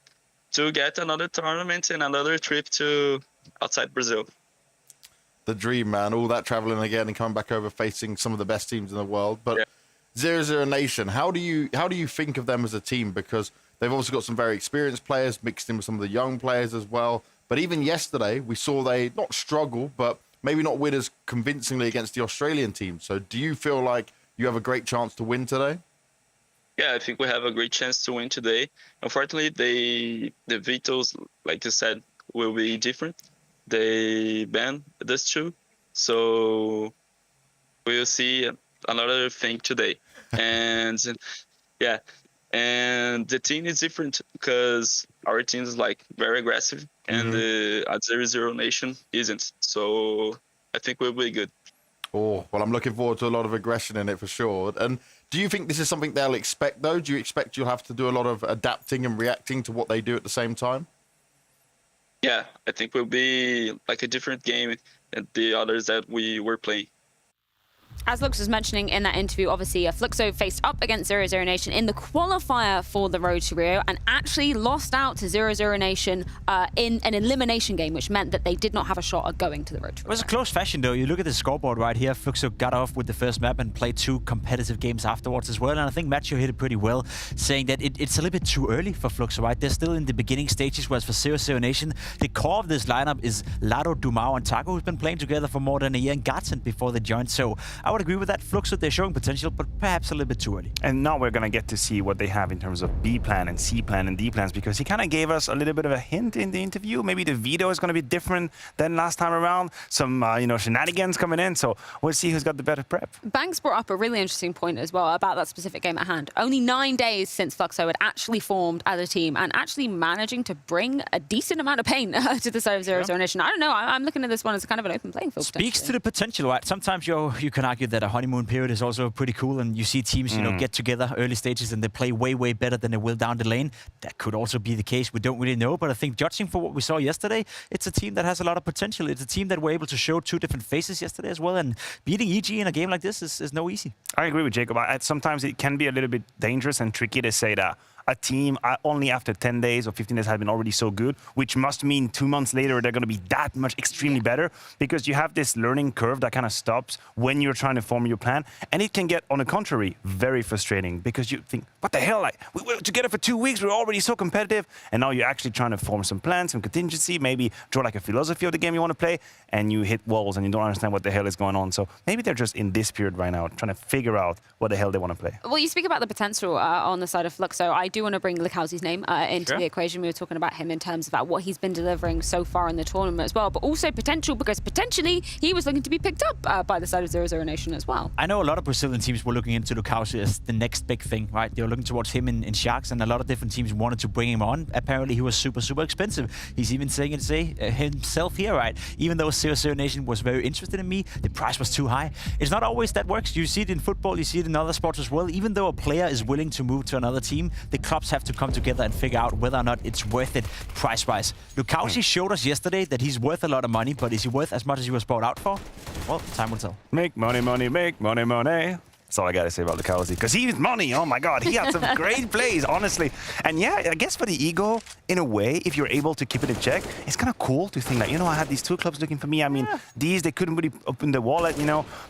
to get another tournament and another trip to outside Brazil. The dream, man. All that traveling again and coming back over facing some of the best teams in the world. But 00Nation, how do you think of them as a team? Because they've also got some very experienced players mixed in with some of the young players as well. But even yesterday, we saw they not struggle, but maybe not win as convincingly against the Australian team. So do you feel like you have a great chance to win today? Yeah, I think we have a great chance to win today. Unfortunately, the vetoes, like you said, will be different. They ban this too, so we'll see another thing today. And yeah, and the team is different because our team is like very aggressive, and the at 00Nation isn't. So I think we'll be good. Oh, well, I'm looking forward to a lot of aggression in it for sure. And do you think this is something they'll expect, though? Do you expect you'll have to do a lot of adapting and reacting to what they do at the same time? Yeah, I think we'll be like a different game than the others that we were playing. As Lux was mentioning in that interview, obviously, Fluxo faced up against 00Nation in the qualifier for the Road to Rio and actually lost out to 00Nation in an elimination game, which meant that they did not have a shot at going to the Road to Rio. It was a close fashion, though. You look at the scoreboard right here. Fluxo got off with the first map and played 2 competitive games afterwards as well. And I think Macho hit it pretty well, saying that it's a little bit too early for Fluxo, right? They're still in the beginning stages, whereas for 00Nation, the core of this lineup is Lado, Dumao, and Taco, who's been playing together for more than a year, and Garten before they joined. So I would agree with that. Fluxo, they're showing potential, but perhaps a little bit too early. And now we're going to get to see what they have in terms of B plan and C plan and D plans, because he kind of gave us a little bit of a hint in the interview. Maybe the veto is going to be different than last time around. Some, shenanigans coming in. So we'll see who's got the better prep. Banks brought up a really interesting point as well about that specific game at hand. Only 9 days since Fluxo had actually formed as a team and actually managing to bring a decent amount of pain to the side of 00Nation. I don't know. I'm looking at this one as kind of an open playing field. Speaks to the potential, right? Sometimes you can argue that a honeymoon period is also pretty cool, and you see teams, get together early stages and they play way, way better than they will down the lane. That could also be the case. We don't really know, but I think judging for what we saw yesterday, it's a team that has a lot of potential. It's a team that were able to show 2 different faces yesterday as well, and beating EG in a game like this is no easy. I agree with Jacob. Sometimes it can be a little bit dangerous and tricky to say that a team only after 10 days or 15 days has been already so good, which must mean 2 months later they're going to be that much extremely better, because you have this learning curve that kind of stops when you're trying to form your plan, and it can get, on the contrary, very frustrating, because you think, what the hell, like we were together for 2 weeks, we're already so competitive, and now you're actually trying to form some plans, some contingency, maybe draw like a philosophy of the game you want to play, and you hit walls and you don't understand what the hell is going on. So maybe they're just in this period right now trying to figure out what the hell they want to play. Well, you speak about the potential on the side of Fluxo. I do want to bring Likowski's name into the equation. We were talking about him in terms of what he's been delivering so far in the tournament as well, but also potential, because potentially he was looking to be picked up by the side of 00Nation as well. I know a lot of Brazilian teams were looking into Likowski as the next big thing, right? They were looking towards him in Sharks, and a lot of different teams wanted to bring him on. Apparently he was super, super expensive. He's even saying it himself here, right? Even though 00Nation was very interested in me, the price was too high. It's not always that works. You see it in football, you see it in other sports as well. Even though a player is willing to move to another team, the clubs have to come together and figure out whether or not it's worth it price-wise. Likowski showed us yesterday that he's worth a lot of money, but is he worth as much as he was bought out for? Well, time will tell. Make money, money, make money, money. That's all I got to say about Likowski, because he's money. Oh my God, he had some great plays, honestly. And yeah, I guess for the ego, in a way, if you're able to keep it in check, it's kind of cool to think that, I had these 2 clubs looking for me. I mean, they couldn't really open the wallet,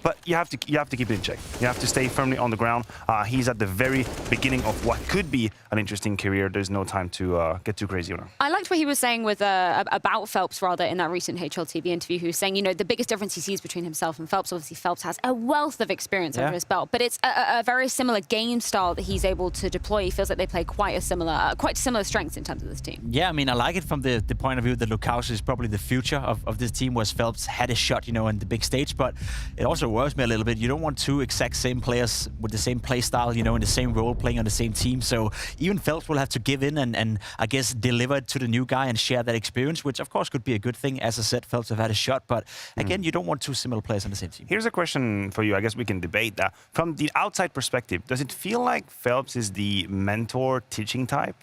but you have to keep it in check. You have to stay firmly on the ground. He's at the very beginning of what could be an interesting career. There's no time to get too crazy. I liked what he was saying with about Phelps, rather, in that recent HLTV interview. He was saying, the biggest difference he sees between himself and Phelps, obviously Phelps has a wealth of experience under his belt, but it's a very similar game style that he's able to deploy. He feels like they play quite similar strengths in terms of this team. Yeah, I mean, I like it from the point of view that Lukausi is probably the future of this team, whereas Phelps had a shot, you know, in the big stage, but it also worries me a little bit. You don't want two exact same players with the same play style, you know, in the same role, playing on the same team. So even Phelps will have to give in and I guess deliver it to the new guy and share that experience, which of course could be a good thing. As I said, Phelps have had a shot, but again, you don't want two similar players on the same team. Here's a question for you. I guess we can debate that. From the outside perspective, does it feel like Phelps is the mentor teaching type?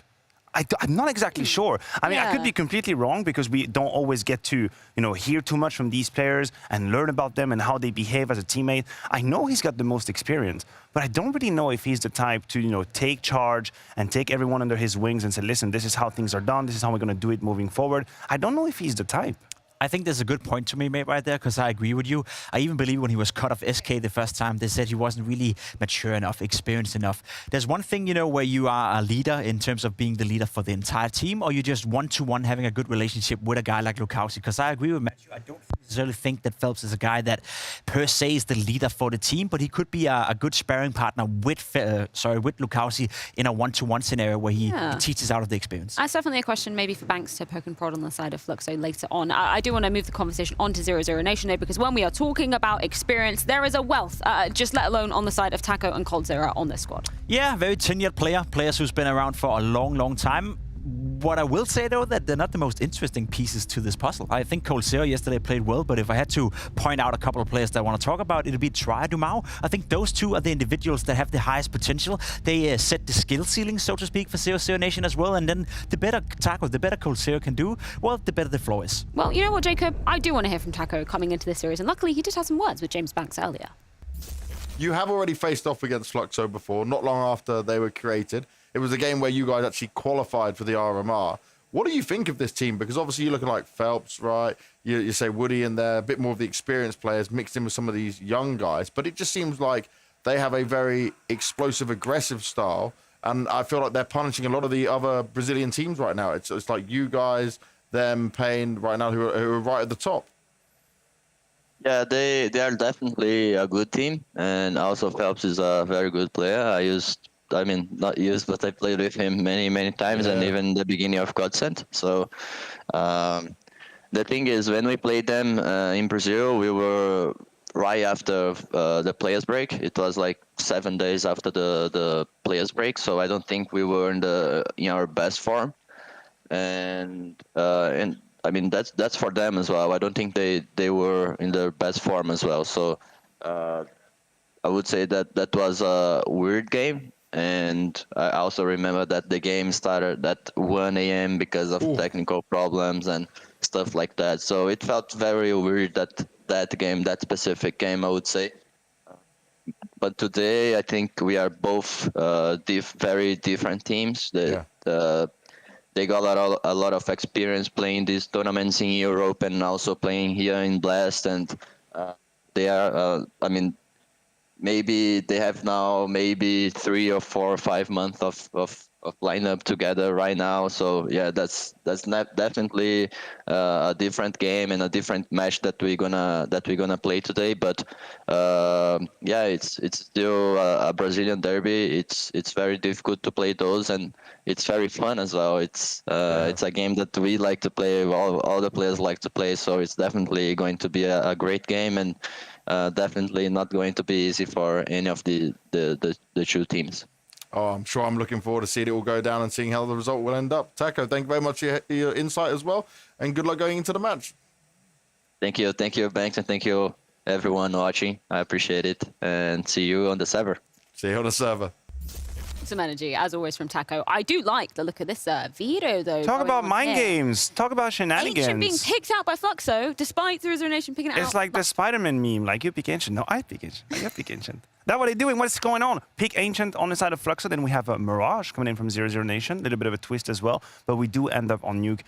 I'm not exactly sure. I mean, I could be completely wrong because we don't always get to, you know, hear too much from these players and learn about them and how they behave as a teammate. I know he's got the most experience, but I don't really know if he's the type to, you know, take charge and take everyone under his wings and say, listen, this is how things are done. This is how we're going to do it moving forward. I don't know if he's the type. I think there's a good point to be made right there, because I agree with you. I even believe when he was cut off SK the first time, they said he wasn't really mature enough, experienced enough. There's one thing, you know, where you are a leader in terms of being the leader for the entire team, or you just one-to-one having a good relationship with a guy like Lukausi. Because I agree with Matthew, I don't necessarily think that Phelps is a guy that per se is the leader for the team, but he could be a good sparring partner with Lukausi in a one-to-one scenario where he teaches out of the experience. That's definitely a question maybe for Banks to poke and prod on the side of Fluxo later on. I do want to move the conversation on to 00Nation though, because when we are talking about experience, there is a wealth, just let alone on the side of Taco and Coldzera on this squad. Yeah, very tenured players who's been around for a long, long time. What I will say, though, that they're not the most interesting pieces to this puzzle. I think Coldzera yesterday played well, but if I had to point out a couple of players that I want to talk about, it'd be Try Dumao. I think those two are the individuals that have the highest potential. They set the skill ceiling, so to speak, for 00Nation as well, and then the better Taco, the better Coldzera can do, well, the better the floor is. Well, you know what, Jacob? I do want to hear from Taco coming into this series, and luckily he did have some words with James Banks earlier. You have already faced off against Fluxo before, not long after they were created. It was a game where you guys actually qualified for the RMR. What do you think of this team? Because obviously you're looking like Phelps, right? You say Woody in there, a bit more of the experienced players mixed in with some of these young guys. But it just seems like they have a very explosive, aggressive style. And I feel like they're punishing a lot of the other Brazilian teams right now. It's like you guys, them, Pain right now, who are right at the top. Yeah, they are definitely a good team. And also Phelps is a very good player. Not used, but I played with him many times, and even the beginning of Godsend. So the thing is, when we played them in Brazil, we were right after the players break. It was like 7 days after the players break, so I don't think we were in our best form. And I mean that's for them as well. I don't think they were in their best form as well. So I would say that was a weird game. And I also remember that the game started at 1 a.m. because of technical problems and stuff like that. So it felt very weird that specific game, I would say. But today, I think we are both very different teams. They got a lot of experience playing these tournaments in Europe and also playing here in Blast. And they are, maybe they have now maybe 3 or 4 or 5 months of lineup together right now. So yeah, that's definitely a different game and a different match that we're gonna play today. But yeah, it's still a Brazilian derby. It's very difficult to play those, and it's very fun as well. It's a game that we like to play. All the players like to play. So it's definitely going to be a great game, and definitely not going to be easy for any of the two teams. Oh, I'm sure I'm looking forward to seeing it all go down and seeing how the result will end up. Taco, thank you very much for your insight as well, and good luck going into the match. Thank you, Banks, and thank you everyone watching. I appreciate it, and see you on the server. See you on the server. Some energy, as always, from Taco. I do like the look of this Vito, though. Talk about mind games. Talk about shenanigans. Ancient being picked out by Fluxo, despite 00Nation picking it out. It's like the Spider-Man meme, like, you pick Ancient. No, I pick Ancient. You pick Ancient. That's what they're doing. What's going on? Pick Ancient on the side of Fluxo. Then we have a Mirage coming in from 00Nation. A little bit of a twist as well. But we do end up on Nuke.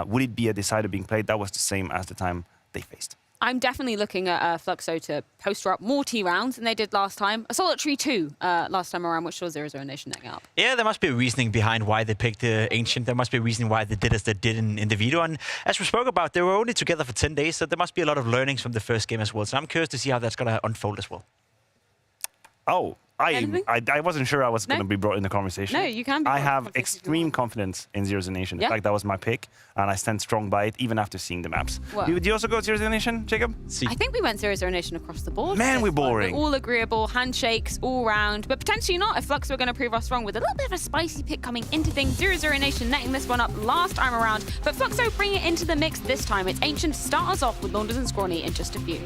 Would it be a decider being played? That was the same as the time they faced. I'm definitely looking at Fluxo to poster up more T rounds than they did last time. A solitary 2 last time around, which saw 00Nation netting up. Yeah, there must be a reasoning behind why they picked Ancient. There must be a reason why they did as they did in the video. And as we spoke about, they were only together for 10 days, so there must be a lot of learnings from the first game as well. So I'm curious to see how that's going to unfold as well. Oh, Anything? I wasn't sure I was going No? to be brought in the conversation. No, you can be I brought in the have conversation if you extreme confidence in 00NATION. In Yeah? fact, that was my pick, and I stand strong by it even after seeing the maps. Wow. Did you also go 00NATION, Jacob? I think we went 00NATION across the board. Man, for we're this one. boring. We're all agreeable, handshakes all round, but potentially not if Fluxo are going to prove us wrong with a little bit of a spicy pick coming into things. 00NATION netting this one up last time around, but Fluxo bring it into the mix this time. It's Ancient to start us off with Launders and Scrawny in just a few.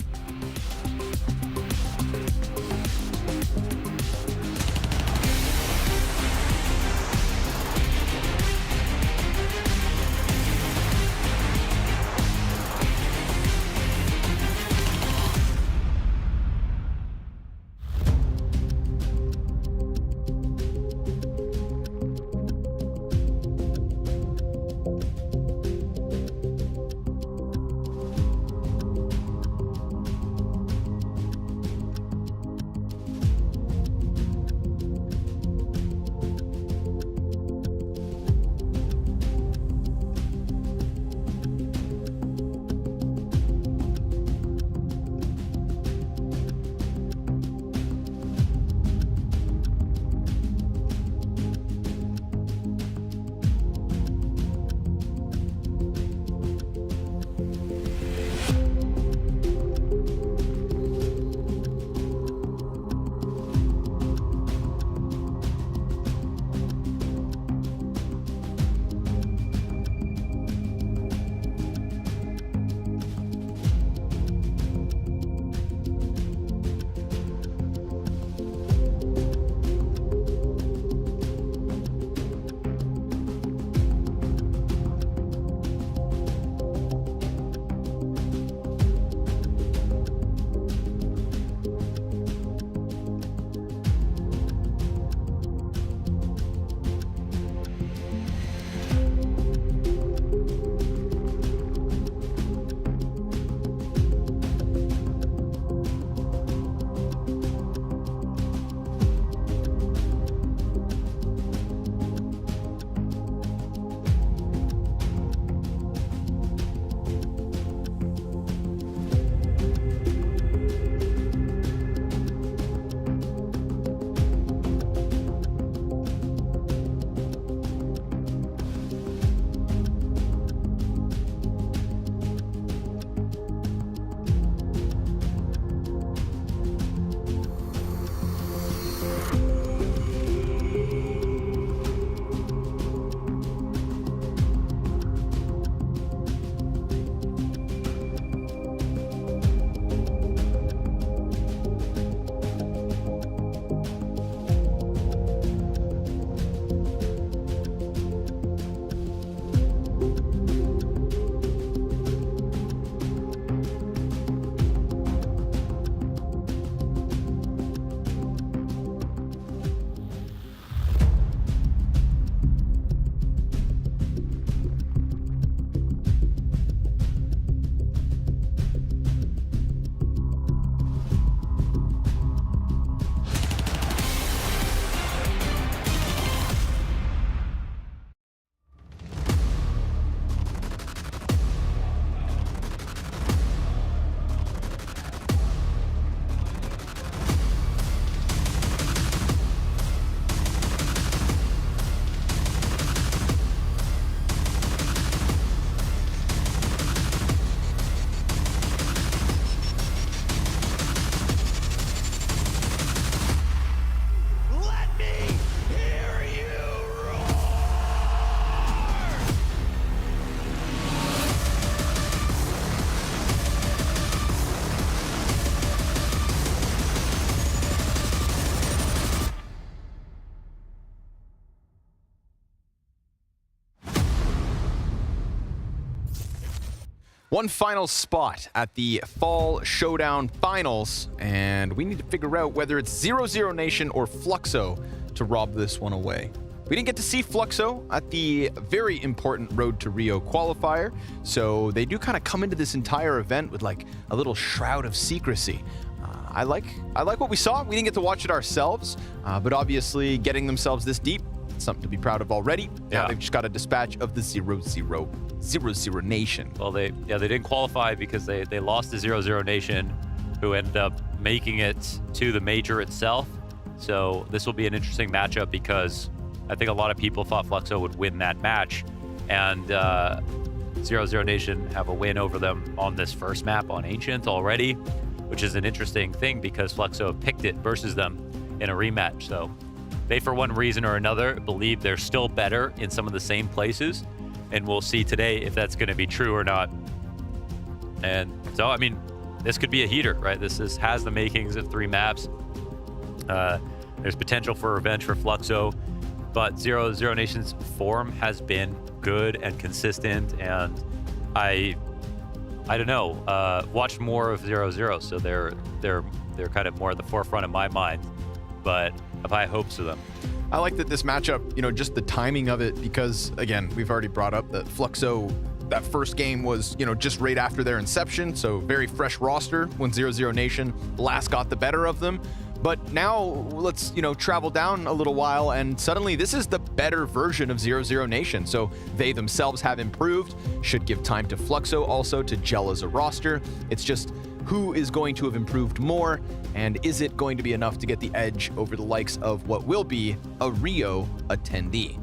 One final spot at the Fall Showdown Finals, and we need to figure out whether it's 00NATION or Fluxo to rob this one away. We didn't get to see Fluxo at the very important Road to Rio qualifier, so they do kind of come into this entire event with like a little shroud of secrecy. I like what we saw. We didn't get to watch it ourselves, but obviously getting themselves this deep, something to be proud of already. Now they've just got a dispatch of the 00NATION. Well, they didn't qualify because they lost to 00NATION, who ended up making it to the major itself. So this will be an interesting matchup because I think a lot of people thought Fluxo would win that match. And 00NATION have a win over them on this first map on Ancient already, which is an interesting thing because Fluxo picked it versus them in a rematch. So they, for one reason or another, believe they're still better in some of the same places. And we'll see today if that's going to be true or not. And so, I mean, this could be a heater, right? This has the makings of 3 maps. There's potential for revenge for Fluxo, but 00NATION's form has been good and consistent, and I don't know, watched more of 00, so they're kind of more at the forefront of my mind, but I've high hopes for them. I like that this matchup, you know, just the timing of it, because again, we've already brought up that Fluxo, that first game was, you know, just right after their inception, so very fresh roster when 00NATION last got the better of them. But now let's, you know, travel down a little while, and suddenly this is the better version of 00NATION. So they themselves have improved, should give time to Fluxo also to gel as a roster. It's just who is going to have improved more, and is it going to be enough to get the edge over the likes of what will be a Rio attendee?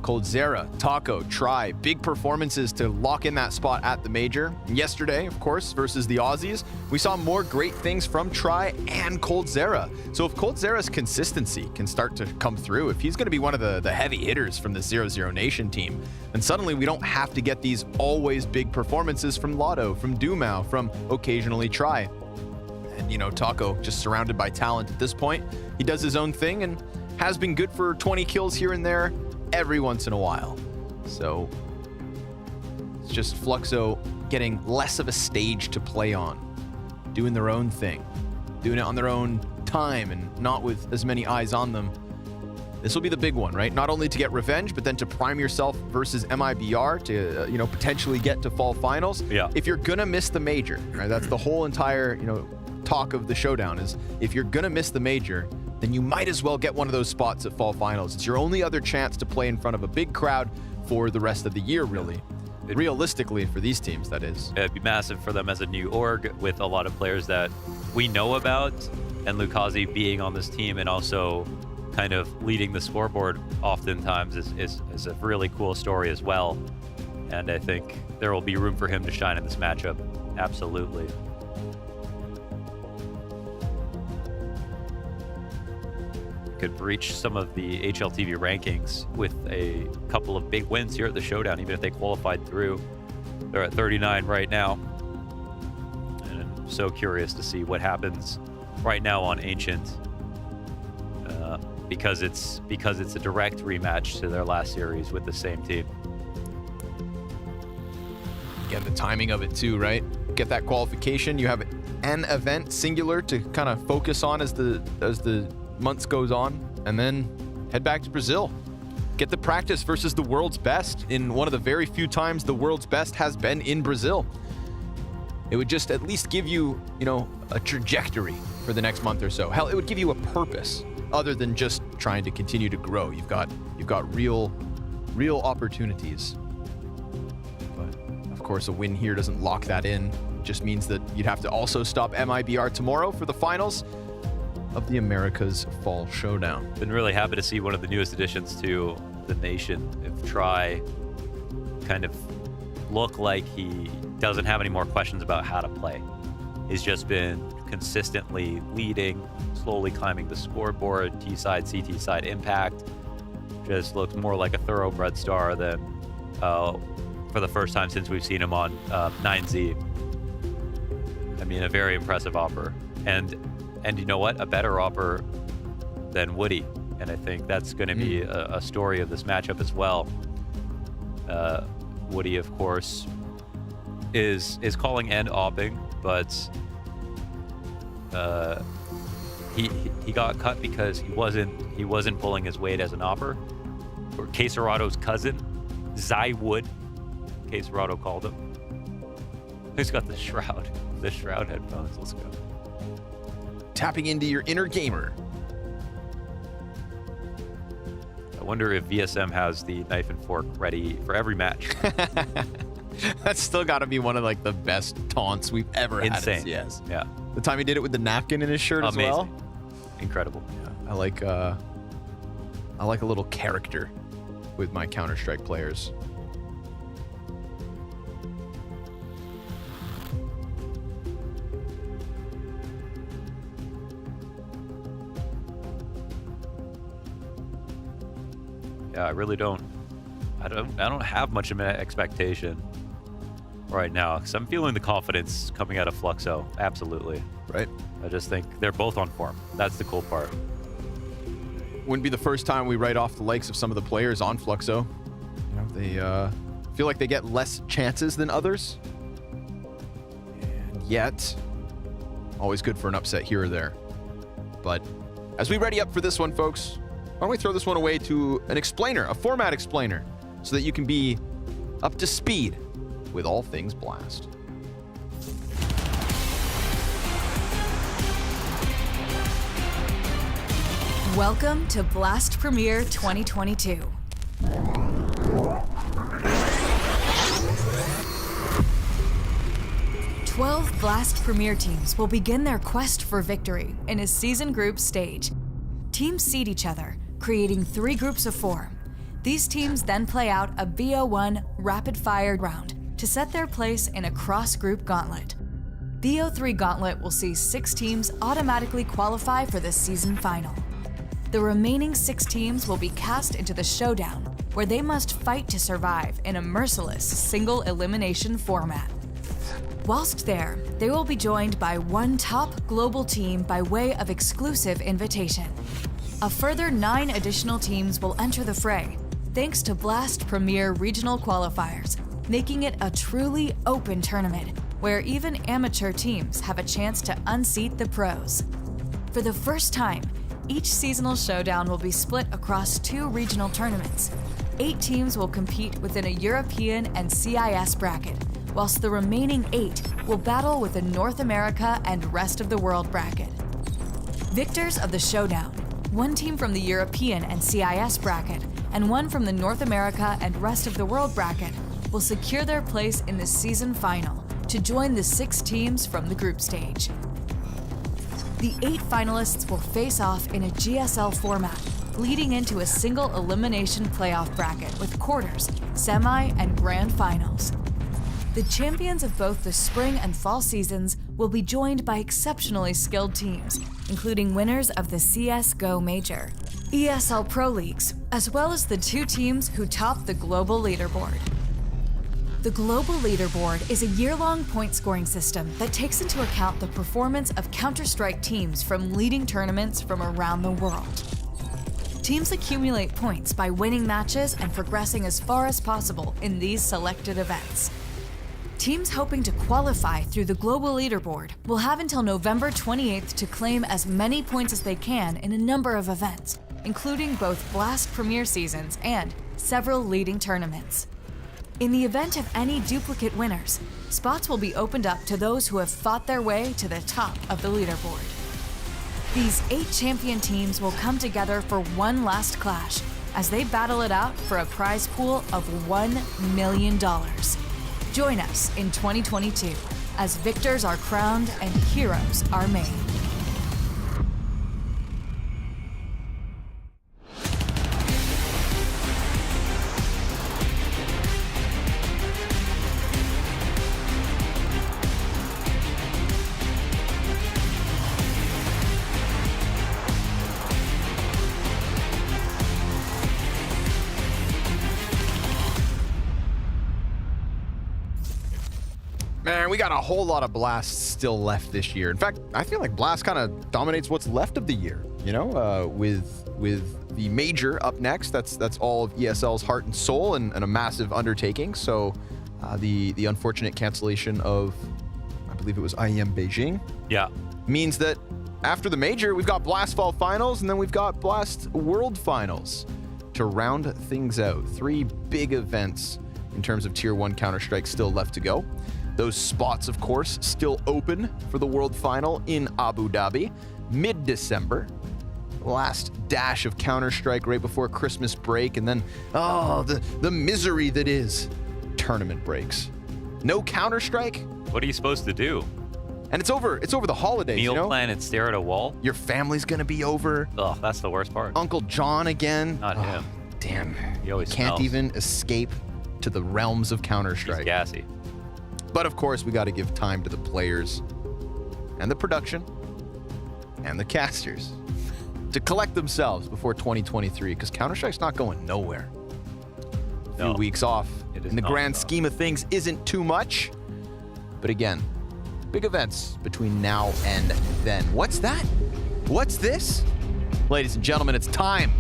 coldzera, Taco, Try, big performances to lock in that spot at the major. Yesterday, of course, versus the Aussies, we saw more great things from Try and coldzera. So if coldzera's consistency can start to come through, if he's going to be one of the heavy hitters from the 00NATION team, then suddenly we don't have to get these always big performances from Lotto, from Dumao, from occasionally Try. And, you know, Taco just surrounded by talent at this point. He does his own thing and has been good for 20 kills here and there every once in a while. So it's just Fluxo getting less of a stage to play on, doing their own thing, doing it on their own time and not with as many eyes on them. This will be the big one, right? Not only to get revenge, but then to prime yourself versus MIBR to, you know, potentially get to fall finals. Yeah. If you're gonna miss the major, right? That's the whole entire, you know, talk of the showdown is if you're gonna miss the major, then you might as well get one of those spots at fall finals. It's your only other chance to play in front of a big crowd for the rest of the year, really. Realistically, for these teams, that is. It'd be massive for them as a new org with a lot of players that we know about, and Lukazi being on this team and also kind of leading the scoreboard oftentimes is a really cool story as well. And I think there will be room for him to shine in this matchup. Absolutely. Could breach some of the HLTV rankings with a couple of big wins here at the Showdown, even if they qualified through. They're at 39 right now. And I'm so curious to see what happens right now on Ancient. Because it's a direct rematch to their last series with the same team. Again, the timing of it too, right? Get that qualification. You have an event singular to kind of focus on as the months goes on, and then head back to Brazil. Get the practice versus the world's best in one of the very few times the world's best has been in Brazil. It would just at least give you, you know, a trajectory for the next month or so. Hell, it would give you a purpose other than just trying to continue to grow. You've got real opportunities. But of course, a win here doesn't lock that in. It just means that you'd have to also stop MIBR tomorrow for the finals of the Americas Fall Showdown. Been really happy to see one of the newest additions to the nation, if Try, kind of look like he doesn't have any more questions about how to play. He's just been consistently leading, slowly climbing the scoreboard, T side, CT side impact. Just looks more like a thoroughbred star than for the first time since we've seen him on 9Z. I mean, a very impressive offer. And you know what? A better offer than Woody. And I think that's going to be a story of this matchup as well. Woody, of course, is calling and opping, but he got cut because he wasn't pulling his weight as an opper. Or Cacerato's cousin, Zai Wood, Cacerato called him. He's got the shroud headphones. Let's go. Tapping into your inner gamer. I wonder if VSM has the knife and fork ready for every match. That's still got to be one of like the best taunts we've ever had. Insane. Yes. Yeah. The time he did it with the napkin in his shirt as well. Incredible. Yeah. I like a little character with my Counter-Strike players. Yeah, I really don't. I don't have much of an expectation right now because I'm feeling the confidence coming out of Fluxo. Absolutely. Right. I just think they're both on form. That's the cool part. Wouldn't be the first time we write off the likes of some of the players on Fluxo. You know, they feel like they get less chances than others. And yet, always good for an upset here or there. But as we ready up for this one, folks, why don't we throw this one away to an explainer, a format explainer, so that you can be up to speed with all things Blast. Welcome to Blast Premier 2022. 12 Blast Premier teams will begin their quest for victory in a season group stage. Teams seed each other, creating 3 groups of 4. These teams then play out a BO1 rapid-fire round to set their place in a cross-group gauntlet. BO3 gauntlet will see 6 teams automatically qualify for the season final. The remaining 6 teams will be cast into the showdown, where they must fight to survive in a merciless single elimination format. Whilst there, they will be joined by 1 top global team by way of exclusive invitation. A further 9 additional teams will enter the fray, thanks to Blast Premier regional qualifiers, making it a truly open tournament, where even amateur teams have a chance to unseat the pros. For the first time, each seasonal showdown will be split across 2 regional tournaments. 8 teams will compete within a European and CIS bracket, whilst the remaining 8 will battle with the North America and rest of the world bracket. Victors of the showdown, 1 team from the European and CIS bracket, and 1 from the North America and rest of the world bracket, will secure their place in the season final to join the 6 teams from the group stage. The 8 finalists will face off in a GSL format, leading into a single elimination playoff bracket with quarters, semi, and grand finals. The champions of both the spring and fall seasons will be joined by exceptionally skilled teams, including winners of the CSGO Major, ESL Pro Leagues, as well as the 2 teams who top the global leaderboard. The global leaderboard is a year-long point-scoring system that takes into account the performance of Counter-Strike teams from leading tournaments from around the world. Teams accumulate points by winning matches and progressing as far as possible in these selected events. Teams hoping to qualify through the global leaderboard will have until November 28th to claim as many points as they can in a number of events, including both Blast Premier seasons and several leading tournaments. In the event of any duplicate winners, spots will be opened up to those who have fought their way to the top of the leaderboard. These 8 champion teams will come together for one last clash as they battle it out for a prize pool of $1 million. Join us in 2022 as victors are crowned and heroes are made. Man, we got a whole lot of Blast still left this year. In fact, I feel like Blast kind of dominates what's left of the year. You know, with the major up next, that's all of ESL's heart and soul, and a massive undertaking. So, the unfortunate cancellation of, I believe it was IEM Beijing. Yeah, means that after the major, we've got Blast Fall Finals, and then we've got Blast World Finals to round things out. 3 big events in terms of Tier 1 Counter-Strike still left to go. Those spots, of course, still open for the World Final in Abu Dhabi, mid-December. Last dash of Counter-Strike right before Christmas break, and then, the misery that is tournament breaks. No Counter-Strike? What are you supposed to do? And it's over the holidays, Meal you know? plan and stare at a wall. Your family's gonna be over. Ugh, that's the worst part. Uncle John again. Not him. Damn. He always Can't smells. even escape to the realms of He's Counter-Strike. gassy. But of course, we got to give time to the players and the production and the casters to collect themselves before 2023, because Counter-Strike's not going nowhere. A few weeks off in the grand scheme of things isn't too much. But again, big events between now and then. What's that? What's this? Ladies and gentlemen, it's time.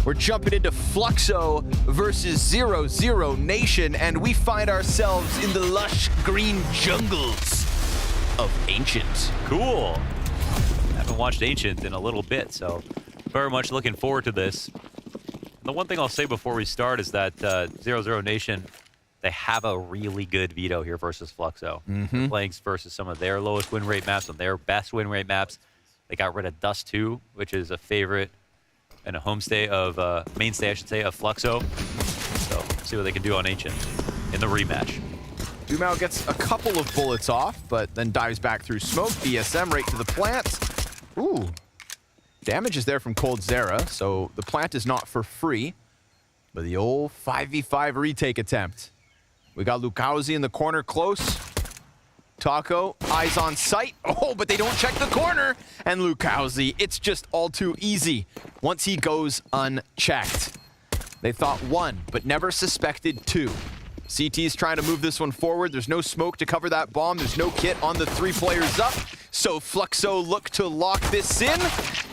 We're jumping into Fluxo versus 00NATION, and we find ourselves in the lush green jungles of Ancient. Cool. Haven't watched Ancient in a little bit, so very much looking forward to this. The one thing I'll say before we start is that 00NATION, they have a really good veto here versus Fluxo. Mm-hmm. Playing versus some of their lowest win rate maps and their best win rate maps. They got rid of Dust 2, which is a favorite and a mainstay, I should say, of Fluxo. So see what they can do on Ancient in the rematch. Dumao gets a couple of bullets off, but then dives back through smoke. BSM right to the plant. Ooh. Damage is there from Cold Zera, so the plant is not for free. But the old 5v5 retake attempt. We got Lukowski in the corner close. Taco, eyes on sight. Oh, but they don't check the corner. And Lukowski, it's just all too easy once he goes unchecked. They thought one, but never suspected two. CT's trying to move this one forward. There's no smoke to cover that bomb. There's no kit on the 3 players up. So Fluxo look to lock this in.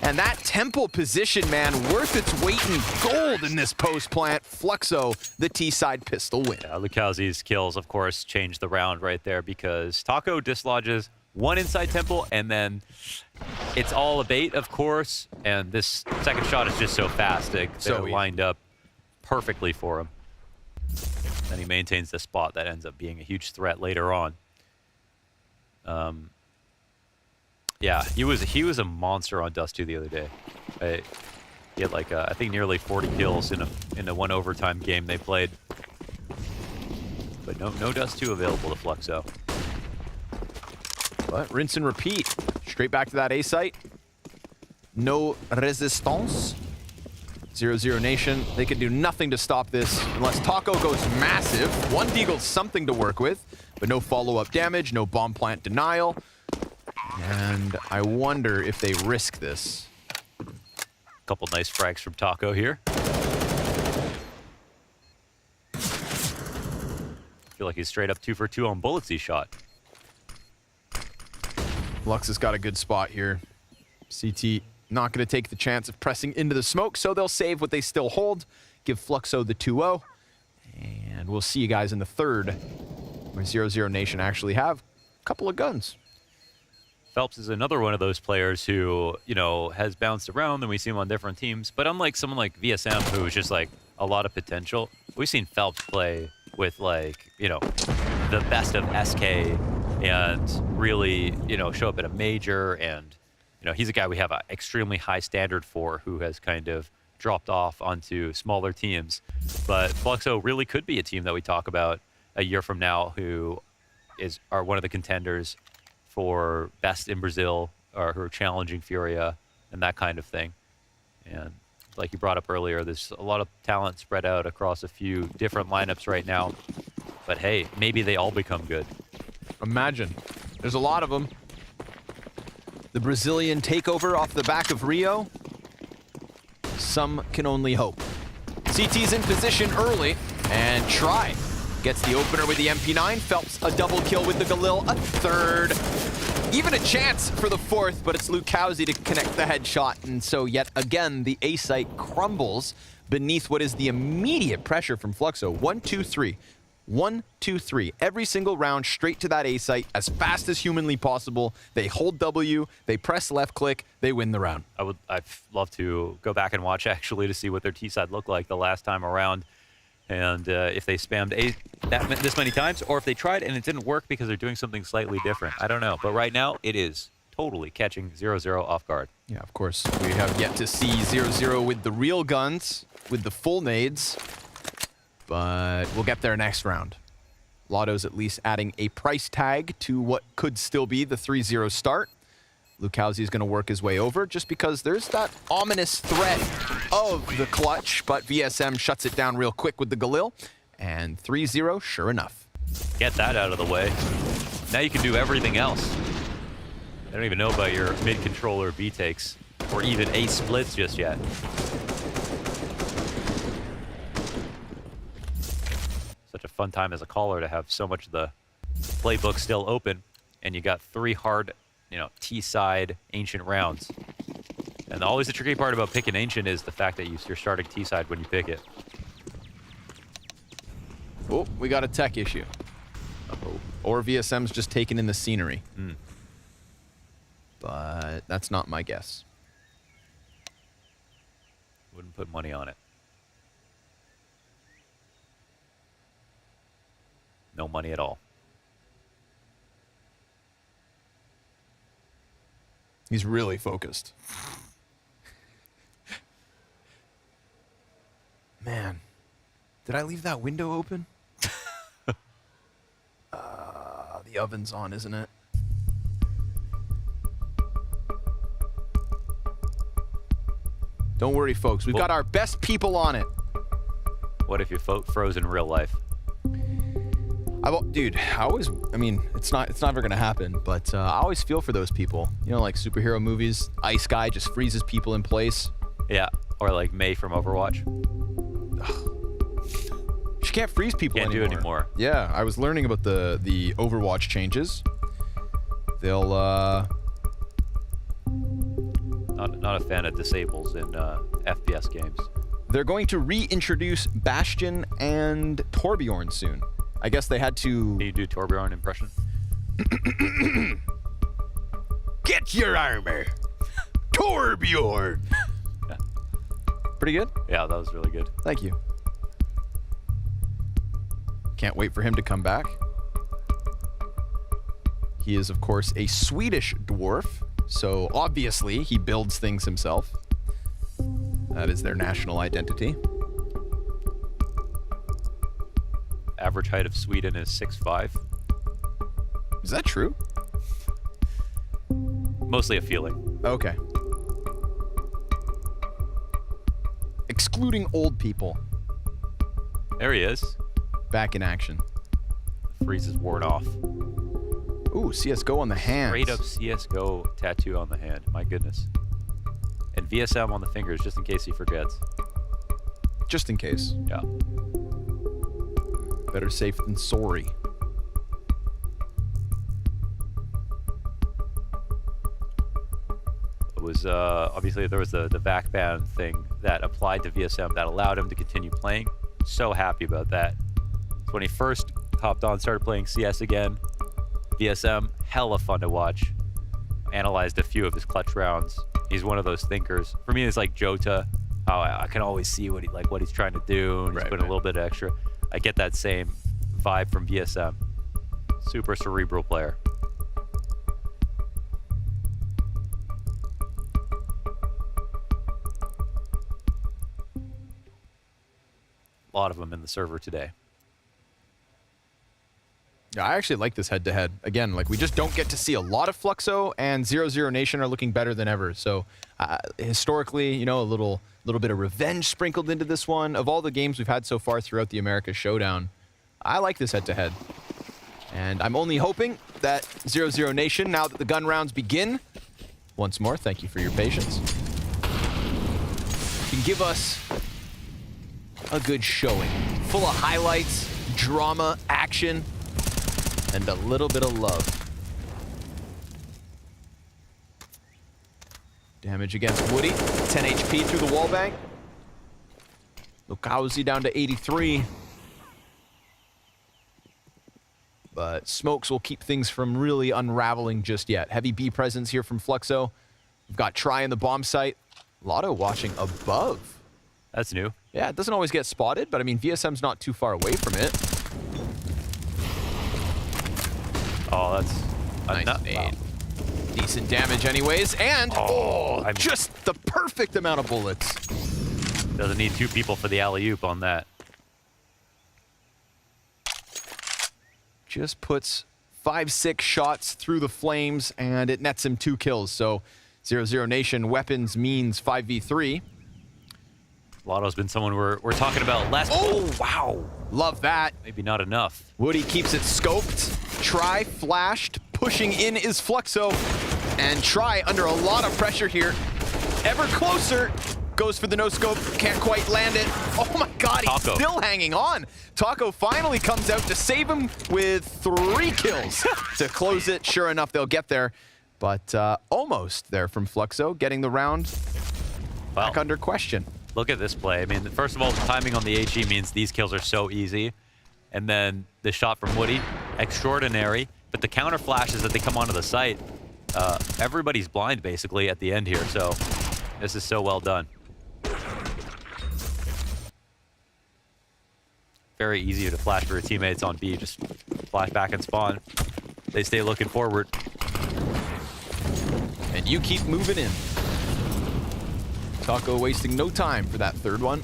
And that temple position, man, worth its weight in gold in this post plant. Fluxo, the T-side pistol win. Yeah, Lukowski's kills, of course, changed the round right there because Taco dislodges one inside temple, and then it's all a bait, of course. And this second shot is just so fast. They're lined up perfectly for him. Then he maintains the spot that ends up being a huge threat later on. Yeah, he was a monster on Dust 2 the other day. He had like I think nearly 40 kills in a 1 overtime game they played. But no Dust 2 available to Fluxo. But rinse and repeat. Straight back to that A site. No resistance. 00NATION, they can do nothing to stop this unless Taco goes massive. One Deagle's something to work with, but no follow-up damage, no bomb plant denial. And I wonder if they risk this. Couple nice frags from Taco here. Feel like he's straight up 2 for 2 on bullets he shot. Lux has got a good spot here. CT not going to take the chance of pressing into the smoke, so they'll save what they still hold, give Fluxo the 2-0, and we'll see you guys in the third, where 00NATION actually have a couple of guns. Phelps is another one of those players who, you know, has bounced around and we see him on different teams, but unlike someone like VSM, who is just like a lot of potential, we've seen Phelps play with like, you know, the best of SK and really, you know, show up at a major, and you know, he's a guy we have an extremely high standard for, who has kind of dropped off onto smaller teams. But Fluxo really could be a team that we talk about a year from now, who are one of the contenders for best in Brazil, or who are challenging Freya and that kind of thing. And like you brought up earlier, there's a lot of talent spread out across a few different lineups right now. But hey, maybe they all become good. Imagine. There's a lot of them. The Brazilian takeover off the back of Rio. Some can only hope. CT's in position early, and Try gets the opener with the MP9. Phelps a double kill with the Galil, a third. Even a chance for the fourth, but it's Lukowski to connect the headshot. And so yet again, the A site crumbles beneath what is the immediate pressure from Fluxo. 1, 2, 3. 1, 2, 3. Every single round straight to that A site as fast as humanly possible. They hold W, they press left click, they win the round. I'd love to go back and watch actually to see what their T side looked like the last time around, and if they spammed this many times, or if they tried and it didn't work because they're doing something slightly different. I don't know, but right now it is totally catching 0-0 off guard. Yeah, of course. We have yet to see 0-0 with the real guns, with the full nades. But we'll get there next round. Lotto's at least adding a price tag to what could still be the 3-0 start. Lukowski is going to work his way over just because there's that ominous threat of the clutch, but VSM shuts it down real quick with the Galil, and 3-0, sure enough. Get that out of the way. Now you can do everything else. I don't even know about your mid-controller B takes, or even A splits just yet. Such a fun time as a caller to have so much of the playbook still open, and you got 3 hard, T-side ancient rounds. And always the tricky part about picking ancient is the fact that you're starting T-side when you pick it. Oh, we got a tech issue. Uh-oh. Or VSM's just taking in the scenery. But that's not my guess. Wouldn't put money on it. No money at all. He's really focused. Man, did I leave that window open? The oven's on, isn't it? Don't worry, folks. We've got our best people on it. What if you froze in real life? Dude, it's never gonna happen, but I always feel for those people. Like superhero movies, Ice Guy just freezes people in place. Yeah, or like Mei from Overwatch. She can't freeze people anymore. Can't do it anymore. Yeah, I was learning about the Overwatch changes. They'll Not a fan of disables in FPS games. They're going to reintroduce Bastion and Torbjorn soon. I guess they had to... Can you do Torbjorn impression? Get your armor! Torbjorn! Yeah. Pretty good? Yeah, that was really good. Thank you. Can't wait for him to come back. He is, of course, a Swedish dwarf, so obviously he builds things himself. That is their national identity. Average height of Sweden is 6'5". Is that true? Mostly a feeling. Okay. Excluding old people. There he is. Back in action. Freeze is worn off. Ooh, CSGO on the hand. Straight up CSGO tattoo on the hand. My goodness. And VSM on the fingers, just in case he forgets. Just in case. Yeah. Better safe than sorry. It was, obviously, there was the VAC ban thing that applied to VSM that allowed him to continue playing. So happy about that. So when he first hopped on, started playing CS again, VSM, hella fun to watch. Analyzed a few of his clutch rounds. He's one of those thinkers. For me, it's like Jota. How I can always see what he's trying to do, and he's putting a little bit extra. I get that same vibe from VSM. Super cerebral player. A lot of them in the server today. Yeah, I actually like this head-to-head. Again, like we just don't get to see a lot of Fluxo, and 00NATION are looking better than ever. So historically, a little bit of revenge sprinkled into this one. Of all the games we've had so far throughout the America Showdown, I like this head-to-head. And I'm only hoping that 00NATION, now that the gun rounds begin, once more, thank you for your patience, can give us a good showing. Full of highlights, drama, action, and a little bit of love. Damage against Woody. 10 HP through the wallbang. Lukowski down to 83. But smokes will keep things from really unraveling just yet. Heavy B presence here from Fluxo. We've got Try in the bomb site. Lotto watching above. That's new. Yeah, it doesn't always get spotted, but I mean, VSM's not too far away from it. Oh, that's nice nade. Wow. Decent damage anyways, and just the perfect amount of bullets. Doesn't need 2 people for the alley-oop on that. just puts 5-6 shots through the flames, and it nets him 2 kills. So 00Nation weapons means 5v3. Lotto's been someone we're talking about less. Oh, wow. Love that. Maybe not enough. Woody keeps it scoped. Try flashed. Pushing in is Fluxo. And Try under a lot of pressure here. Ever closer. Goes for the no-scope. Can't quite land it. Oh my god, he's Taco. still hanging on. Taco finally comes out to save him with 3 kills to close it. Sure enough, they'll get there. But almost there from Fluxo, getting the round back under question. Look at this play. I mean, first of all, the timing on the HE means these kills are so easy. And then the shot from Woody, extraordinary. But the counter flashes that they come onto the site, everybody's blind basically at the end here. So this is so well done. Very easy to flash for your teammates on B. Just flash back and spawn. They stay looking forward. And you keep moving in. Taco wasting no time for that 3rd one.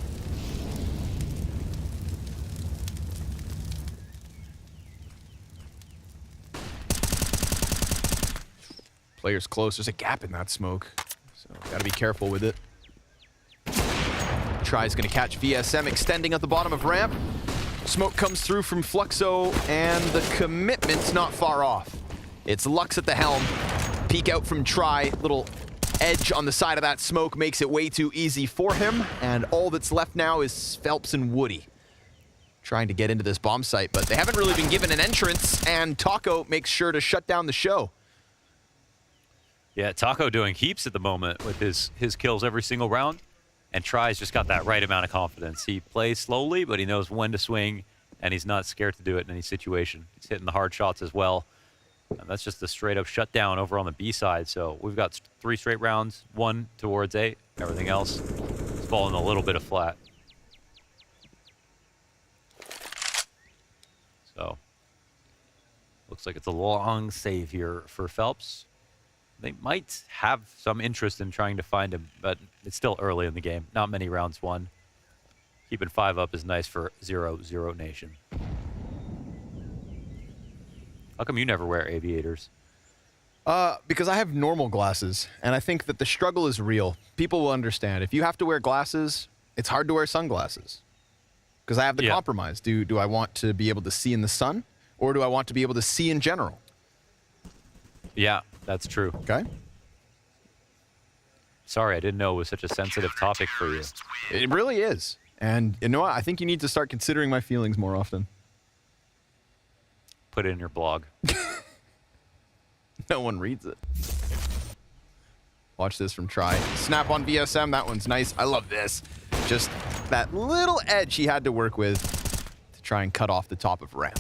Player's close. There's a gap in that smoke, so gotta be careful with it. Tries gonna catch VSM extending at the bottom of ramp. Smoke comes through from Fluxo, and the commitment's not far off. It's Lux at the helm. Peek out from Try. Little edge on the side of that smoke makes it way too easy for him, and all that's left now is Phelps and Woody trying to get into this bomb site, but they haven't really been given an entrance, and Taco makes sure to shut down the show. Yeah, Taco doing heaps at the moment with his kills every single round. And Try's just got that right amount of confidence. He plays slowly, but he knows when to swing, and he's not scared to do it in any situation. He's hitting the hard shots as well. And that's just a straight-up shutdown over on the B side. So we've got 3 straight rounds, 1 towards 8. Everything else is falling a little bit of flat. So looks like it's a long save here for Phelps. They might have some interest in trying to find him, but it's still early in the game. Not many rounds won. Keeping 5 up is nice for 00Nation. How come you never wear aviators? Because I have normal glasses, and I think that the struggle is real. People will understand. If you have to wear glasses, it's hard to wear sunglasses. Because I have the compromise. Do I want to be able to see in the sun, or do I want to be able to see in general? Yeah, that's true. Okay. Sorry, I didn't know it was such a sensitive topic for you. It really is. And you know what? I think you need to start considering my feelings more often. Put it in your blog. No one reads it. Watch this from Try. Snap on VSM. That one's nice. I love this. Just that little edge he had to work with to try and cut off the top of ramp.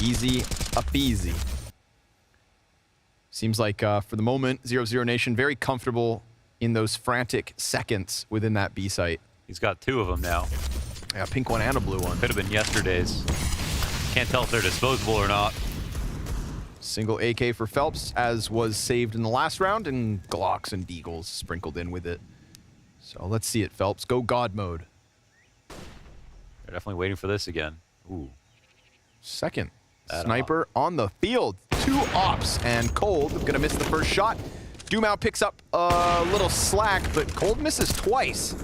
Easy, up easy. Seems like for the moment, 00Nation very comfortable in those frantic seconds within that B site. He's got 2 of them now. Yeah, pink one and a blue one. Could have been yesterday's. Can't tell if they're disposable or not. Single AK for Phelps, as was saved in the last round, and Glocks and Deagles sprinkled in with it. So let's see it, Phelps. Go God mode. They're definitely waiting for this again. Ooh. Second. Sniper on the field. 2 ops, and Cold gonna miss the first shot. Dumao picks up a little slack, but Cold misses twice.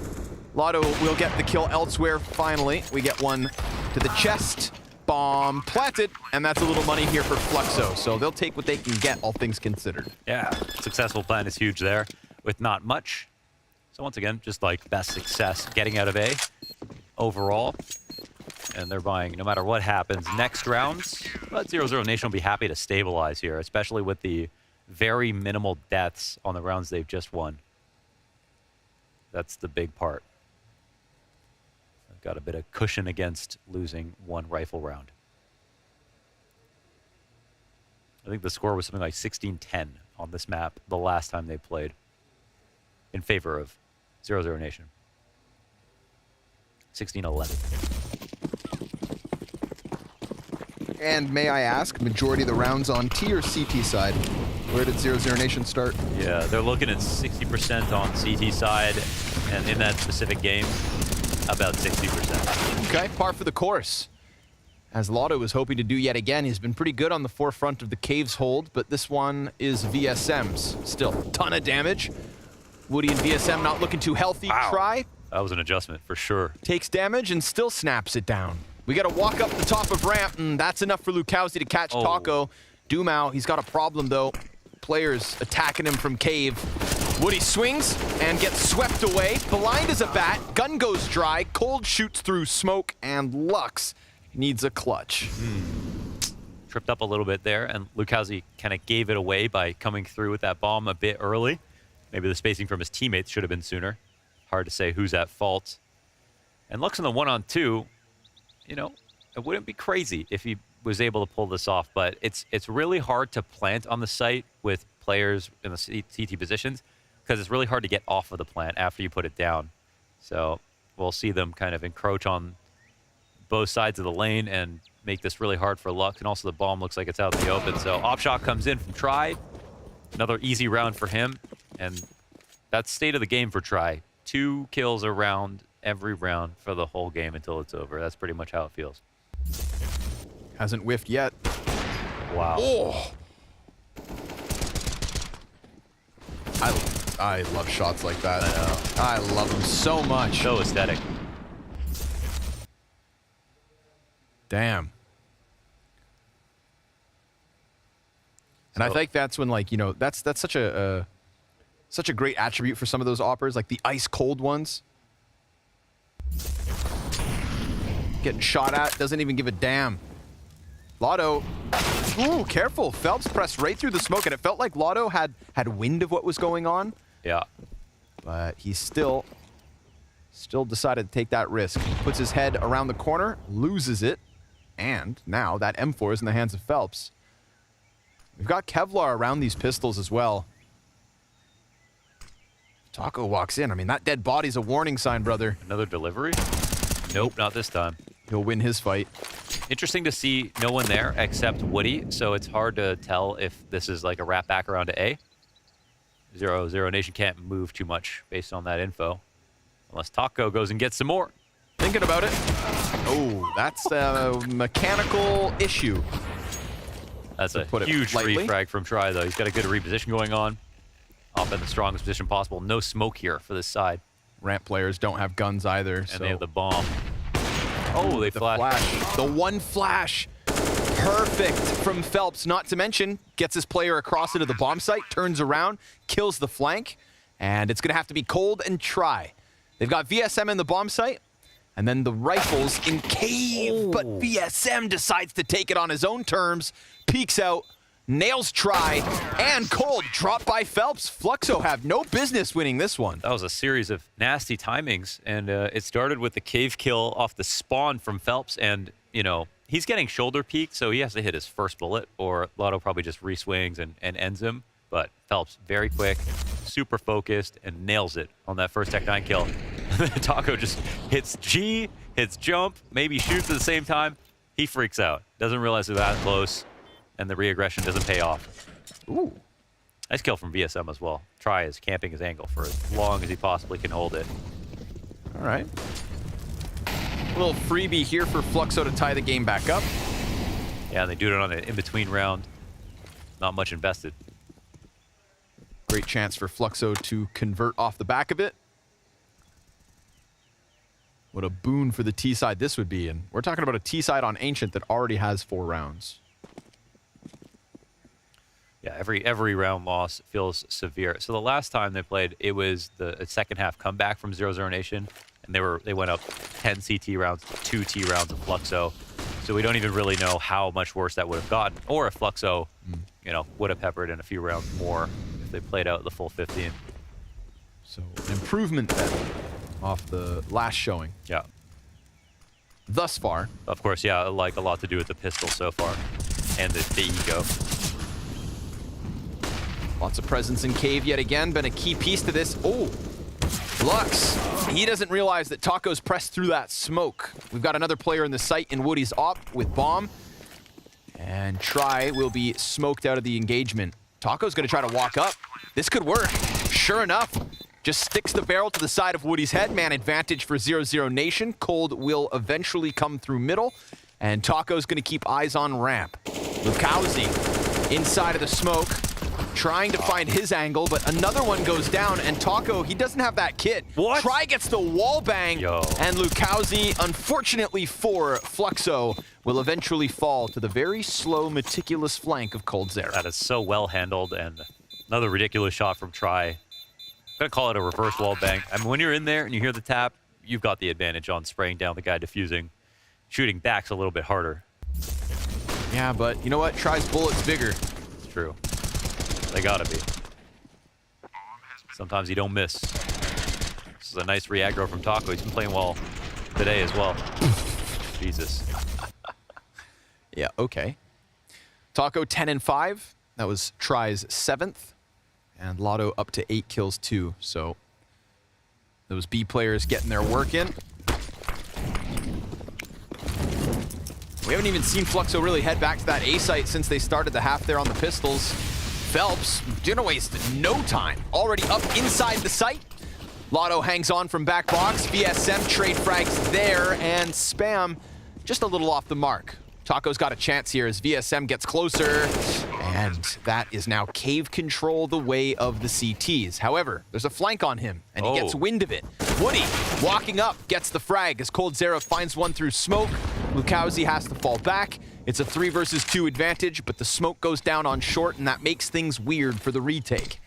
Lotto will get the kill elsewhere finally. We get one to the chest. Bomb planted, and that's a little money here for Fluxo. So they'll take what they can get, all things considered. Yeah, successful plan is huge there with not much. So once again, just like best success getting out of A overall. And they're buying no matter what happens next rounds. But 00Nation will be happy to stabilize here, especially with the very minimal deaths on the rounds they've just won. That's the big part. I've got a bit of cushion against losing 1 rifle round. I think the score was something like 16-10 on this map the last time they played in favor of 00Nation. 16-11. And may I ask, majority of the rounds on T or CT side? Where did 00Nation start? Yeah, they're looking at 60% on CT side, and in that specific game, about 60%. Okay, par for the course. as Lotto was hoping to do yet again. He's been pretty good on the forefront of the Caves hold, but this one is VSM's. Still, ton of damage. Woody and VSM not looking too healthy. Wow. Try. That was an adjustment for sure. Takes damage and still snaps it down. We got to walk up the top of ramp, and that's enough for Lukowski to catch Taco. Dumau, he's got a problem though. Players attacking him from Cave. Woody swings and gets swept away. Blind as a bat. Gun goes dry. Cold shoots through smoke, and Lux needs a clutch. Tripped up a little bit there, and Lukowski kind of gave it away by coming through with that bomb a bit early. Maybe the spacing from his teammates should have been sooner. Hard to say who's at fault. And Lux in the 1-on-2, you know, it wouldn't be crazy if he was able to pull this off, but it's really hard to plant on the site with players in the CT positions because it's really hard to get off of the plant after you put it down. So we'll see them kind of encroach on both sides of the lane and make this really hard for Lux. And also the bomb looks like it's out in the open. So Opshot comes in from Try. Another easy round for him. And that's state of the game for Try. 2 kills a round every round for the whole game until it's over. That's pretty much how it feels. Hasn't whiffed yet. Wow. Oh. I love shots like that. I know. I love them so much. So aesthetic. Damn. And I think that's when, like, you know, that's such a great attribute for some of those operas, like the ice cold ones. Getting shot at, doesn't even give a damn. Lotto, ooh, careful. Phelps pressed right through the smoke, and it felt like Lotto had wind of what was going on. Yeah. But he still decided to take that risk. Puts his head around the corner, loses it, and now that M4 is in the hands of Phelps. We've got Kevlar around these pistols as well. Taco walks in. I mean, that dead body's a warning sign, brother. Another delivery? Nope, not this time. He'll win his fight. Interesting to see no one there except Woody, so it's hard to tell if this is like a wrap back around to A. 00NATION can't move too much based on that info. Unless Taco goes and gets some more. Thinking about it. Oh, that's a mechanical issue. That's a huge refrag from Try, though. He's got a good reposition going on. Off in the strongest position possible. No smoke here for this side. Ramp players don't have guns either. And they have the bomb. Oh, they flash. The one flash. Perfect from Phelps. Not to mention, gets his player across into the bomb site, turns around, kills the flank, and it's going to have to be Cold and Try. They've got VSM in the bomb site, and then the rifles in Cave, but VSM decides to take it on his own terms, peeks out, nails Try, and Cold dropped by Phelps. Fluxo have no business winning this one. That was a series of nasty timings, and it started with the Cave kill off the spawn from Phelps, and, you know, he's getting shoulder peaked, so he has to hit his first bullet, or Lotto probably just re-swings and ends him. But Phelps, very quick, super focused, and nails it on that first Tech 9 kill. Taco just hits G, hits jump, maybe shoots at the same time. He freaks out, doesn't realize they're that close, and the re-aggression doesn't pay off. Ooh. Nice kill from VSM as well. Try is camping his angle for as long as he possibly can hold it. All right. A little freebie here for Fluxo to tie the game back up. Yeah, and they do it on an in-between round. Not much invested. Great chance for Fluxo to convert off the back of it. What a boon for the T side this would be. And we're talking about a T side on Ancient that already has 4 rounds. Yeah, every round loss feels severe. So the last time they played, it was the second half comeback from 00NATION, and they went up 10 CT rounds, 2 T rounds of Fluxo. So we don't even really know how much worse that would have gotten, or if Fluxo, you know, would have peppered in a few rounds more if they played out the full 15. So an improvement then off the last showing. Yeah. Thus far. Of course, yeah, like a lot to do with the pistol so far, and the ego. Lots of presence in Cave yet again. Been a key piece to this. Oh, Lux. He doesn't realize that Taco's pressed through that smoke. We've got another player in the site in Woody's op with bomb. And Try will be smoked out of the engagement. Taco's going to try to walk up. This could work. Sure enough, just sticks the barrel to the side of Woody's head. Man advantage for 00NATION. Cold will eventually come through middle. And Taco's going to keep eyes on ramp. Lukowski inside of the smoke, trying to find his angle, but another one goes down, and Taco, he doesn't have that kit. What? Try gets the wall bang, and Lukowski, unfortunately for Fluxo, will eventually fall to the very slow, meticulous flank of coldzera. That is so well handled, and another ridiculous shot from Try. I'm going to call it a reverse wall bang. I mean, when you're in there and you hear the tap, you've got the advantage on spraying down the guy defusing. Shooting back's a little bit harder. Yeah, but you know what? Try's bullet's bigger. It's true. They gotta be. Sometimes you don't miss. This is a nice re-aggro from Taco. He's been playing well today as well. Jesus. Yeah, okay. Taco 10-5. That was Try's 7th. And Lotto up to 8 kills too. So those B players getting their work in. We haven't even seen Fluxo really head back to that A site since they started the half there on the pistols. Phelps didn't waste no time. Already up inside the site. Lotto hangs on from back box. VSM trade frags there, and Spam just a little off the mark. Taco's got a chance here as VSM gets closer, and that is now cave control the way of the CTs. However, there's a flank on him, and he gets wind of it. Woody walking up, gets the frag as coldzera finds one through smoke. Lukowski has to fall back. It's a 3 versus 2 advantage, but the smoke goes down on short, and that makes things weird for the retake.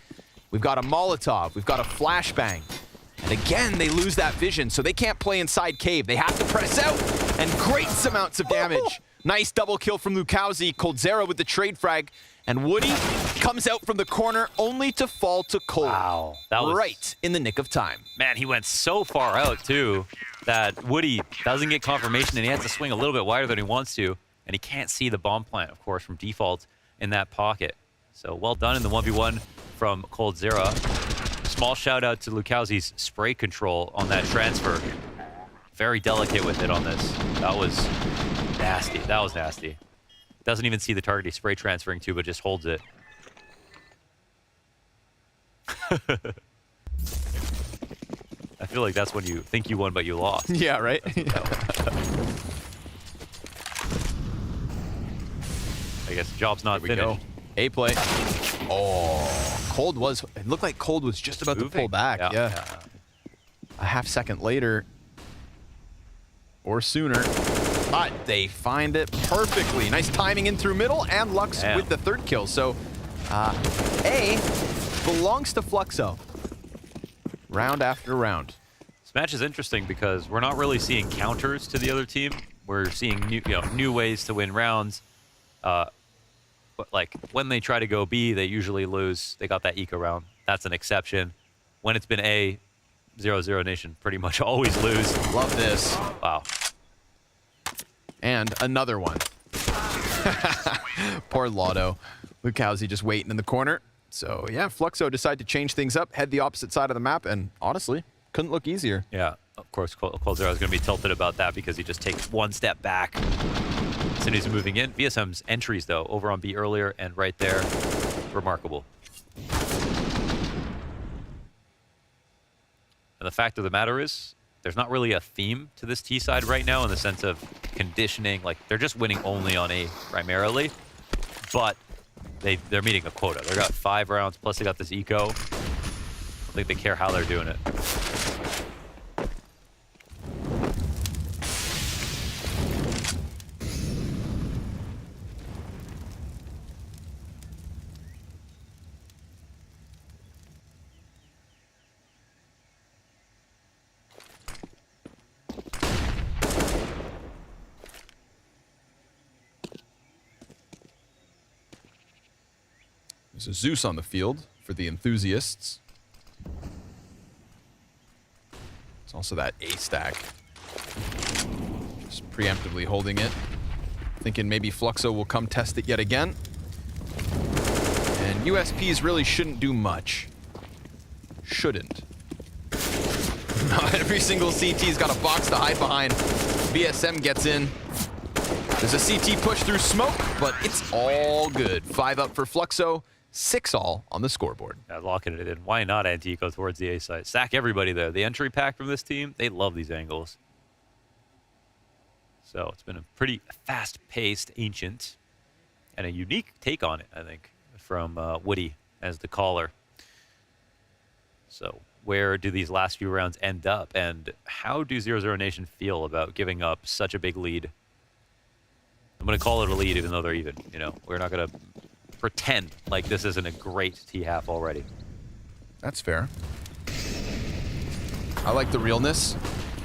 We've got a Molotov, we've got a flashbang. And again, they lose that vision, so they can't play inside cave. They have to press out, and great amounts of damage. Nice double kill from Lukowski, coldzera with the trade frag, and Woody comes out from the corner only to fall to cold. Wow. That was right in the nick of time. Man, he went so far out, too, that Woody doesn't get confirmation, and he has to swing a little bit wider than he wants to, and he can't see the bomb plant, of course, from default in that pocket. So well done in the 1v1 from coldzera. Small shout out to Lukowski's spray control on that transfer. Very delicate with it on this. That was nasty. That was nasty. Doesn't even see the target he's spray transferring to, but just holds it. I feel like that's when you think you won, but you lost. Yeah, right? I guess the job's not finished. Go. A play. Oh, Cold was, it looked like Cold was just about to pull back. Yeah. A half second later, or sooner, but they find it perfectly. Nice timing in through middle, and Lux with the 3rd kill. So, A belongs to Fluxo. Round after round. This match is interesting because we're not really seeing counters to the other team. We're seeing new ways to win rounds. But like when they try to go B, they usually lose. They got that eco round. That's an exception. When it's been A, 00NATION pretty much always lose. Love this. Wow. And another one. Poor Lotto. Lukowski just waiting in the corner. So yeah, Fluxo decided to change things up, head the opposite side of the map, and honestly, couldn't look easier. Yeah, of course, coldzera is going to be tilted about that because he just takes one step back as soon as he's moving in. VSM's entries, though, over on B earlier and right there, remarkable. And the fact of the matter is, there's not really a theme to this T side right now in the sense of conditioning. Like, they're just winning only on A primarily, but they're meeting a quota. They got 5 rounds, plus they got this eco. I don't think they care how they're doing it. There's a Zeus on the field for the enthusiasts. It's also that A stack. Just preemptively holding it. Thinking maybe Fluxo will come test it yet again. And USPs really shouldn't do much. Shouldn't. Not every single CT's got a box to hide behind. VSM gets in. There's a CT push through smoke, but it's all good. 5 up for Fluxo. 6 all on the scoreboard. Yeah, locking it in. Why not anti-eco towards the A site? Stack everybody there. The entry pack from this team, they love these angles. So it's been a pretty fast-paced Ancient and a unique take on it, I think, from Woody as the caller. So where do these last few rounds end up, and how do 00Nation feel about giving up such a big lead? I'm going to call it a lead even though they're even. You know, we're not going to pretend like this isn't a great T-half already. That's fair. I like the realness.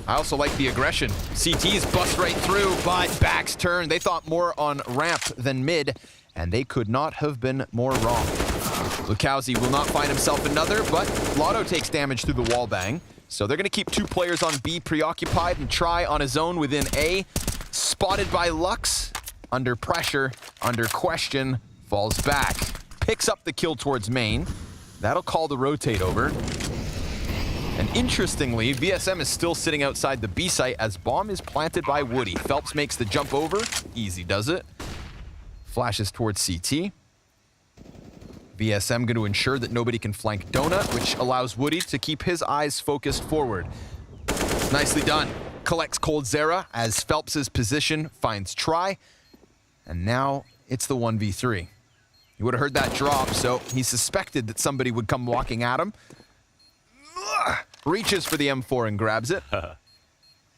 I also like the aggression. CT's bust right through, but Back's turn. They thought more on ramp than mid, and they could not have been more wrong. Lukowski will not find himself another, but Lotto takes damage through the wall bang. So they're going to keep 2 players on B preoccupied and try on his own within A. Spotted by Lux. Under pressure, under question, falls back. Picks up the kill towards main. That'll call the rotate over. And interestingly, VSM is still sitting outside the B site as bomb is planted by Woody. Phelps makes the jump over. Easy does it. Flashes towards CT. VSM going to ensure that nobody can flank Donut, which allows Woody to keep his eyes focused forward. Nicely done. Collects coldzera as Phelps' position finds try. And now it's the 1v3. He would have heard that drop, so he suspected that somebody would come walking at him. Reaches for the M4 and grabs it.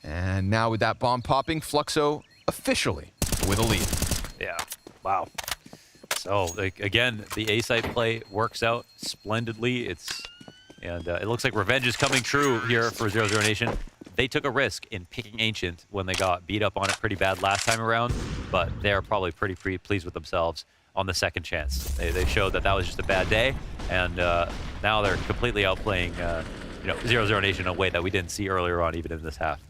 And now with that bomb popping, Fluxo officially with a lead. Yeah, wow. So again, the A site play works out splendidly. It looks like revenge is coming true here for 00Nation. They took a risk in picking Ancient when they got beat up on it pretty bad last time around, but they're probably pretty pleased with themselves on the second chance. They showed that was just a bad day, and now they're completely outplaying 00Nation in a way that we didn't see earlier on, even in this half.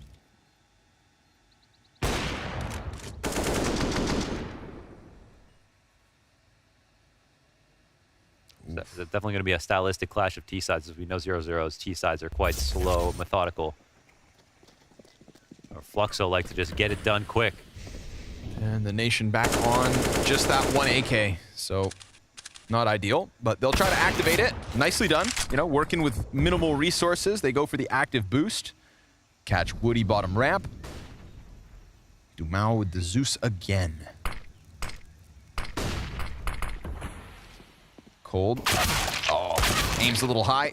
It's definitely going to be a stylistic clash of T-sides, as we know 00's T-sides are quite slow, methodical. Or Fluxo like to just get it done quick. And the Nation back on just that 1 AK, so not ideal, but they'll try to activate it. Nicely done. You know, working with minimal resources, they go for the active boost. Catch Woody bottom ramp. Dumao with the Zeus again. Cold. Oh, aims a little high.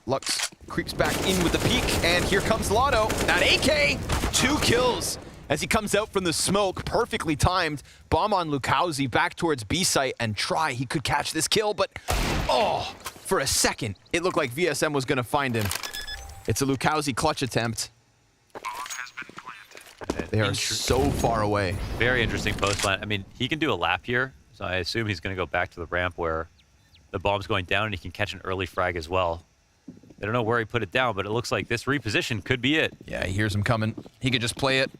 Lux creeps back in with the peek, and here comes Lotto. That AK, 2 kills as he comes out from the smoke, perfectly timed. Bomb on Lukowski back towards B site and try. He could catch this kill, but oh, for a second, it looked like VSM was going to find him. It's a Lukowski clutch attempt. They are so far away. Very interesting post plant. I mean, he can do a lap here, so I assume he's going to go back to the ramp where the bomb's going down and he can catch an early frag as well. I don't know where he put it down, but it looks like this reposition could be it. Yeah, he hears him coming. He could just play it.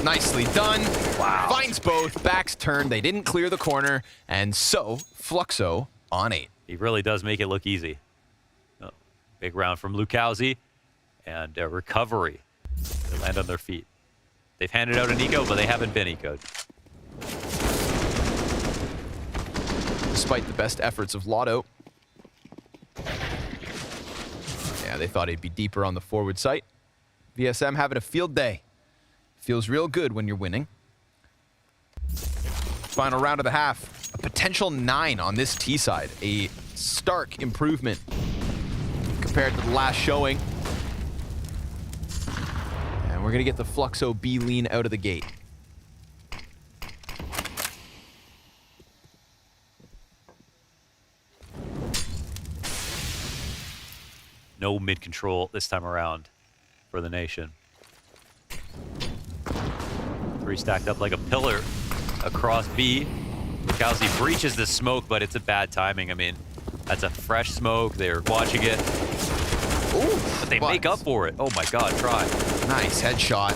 Nicely done. Wow. Finds both. Back's turn. They didn't clear the corner, and so Fluxo on 8. He really does make it look easy. Oh, big round from Lukowski, and a recovery. They land on their feet. They've handed out an eco, but they haven't been ecoed. Despite the best efforts of Lotto. Yeah, they thought he'd be deeper on the forward site. VSM having a field day. Feels real good when you're winning. Final round of the half. A potential 9 on this T side. A stark improvement compared to the last showing. And we're going to get the Fluxo B lean out of the gate. No mid-control this time around for the Nation. 3 stacked up like a pillar across B. Lukowski breaches the smoke, but it's a bad timing. I mean, that's a fresh smoke. They're watching it. Ooh, but they make up for it. Oh my God, try. Nice headshot.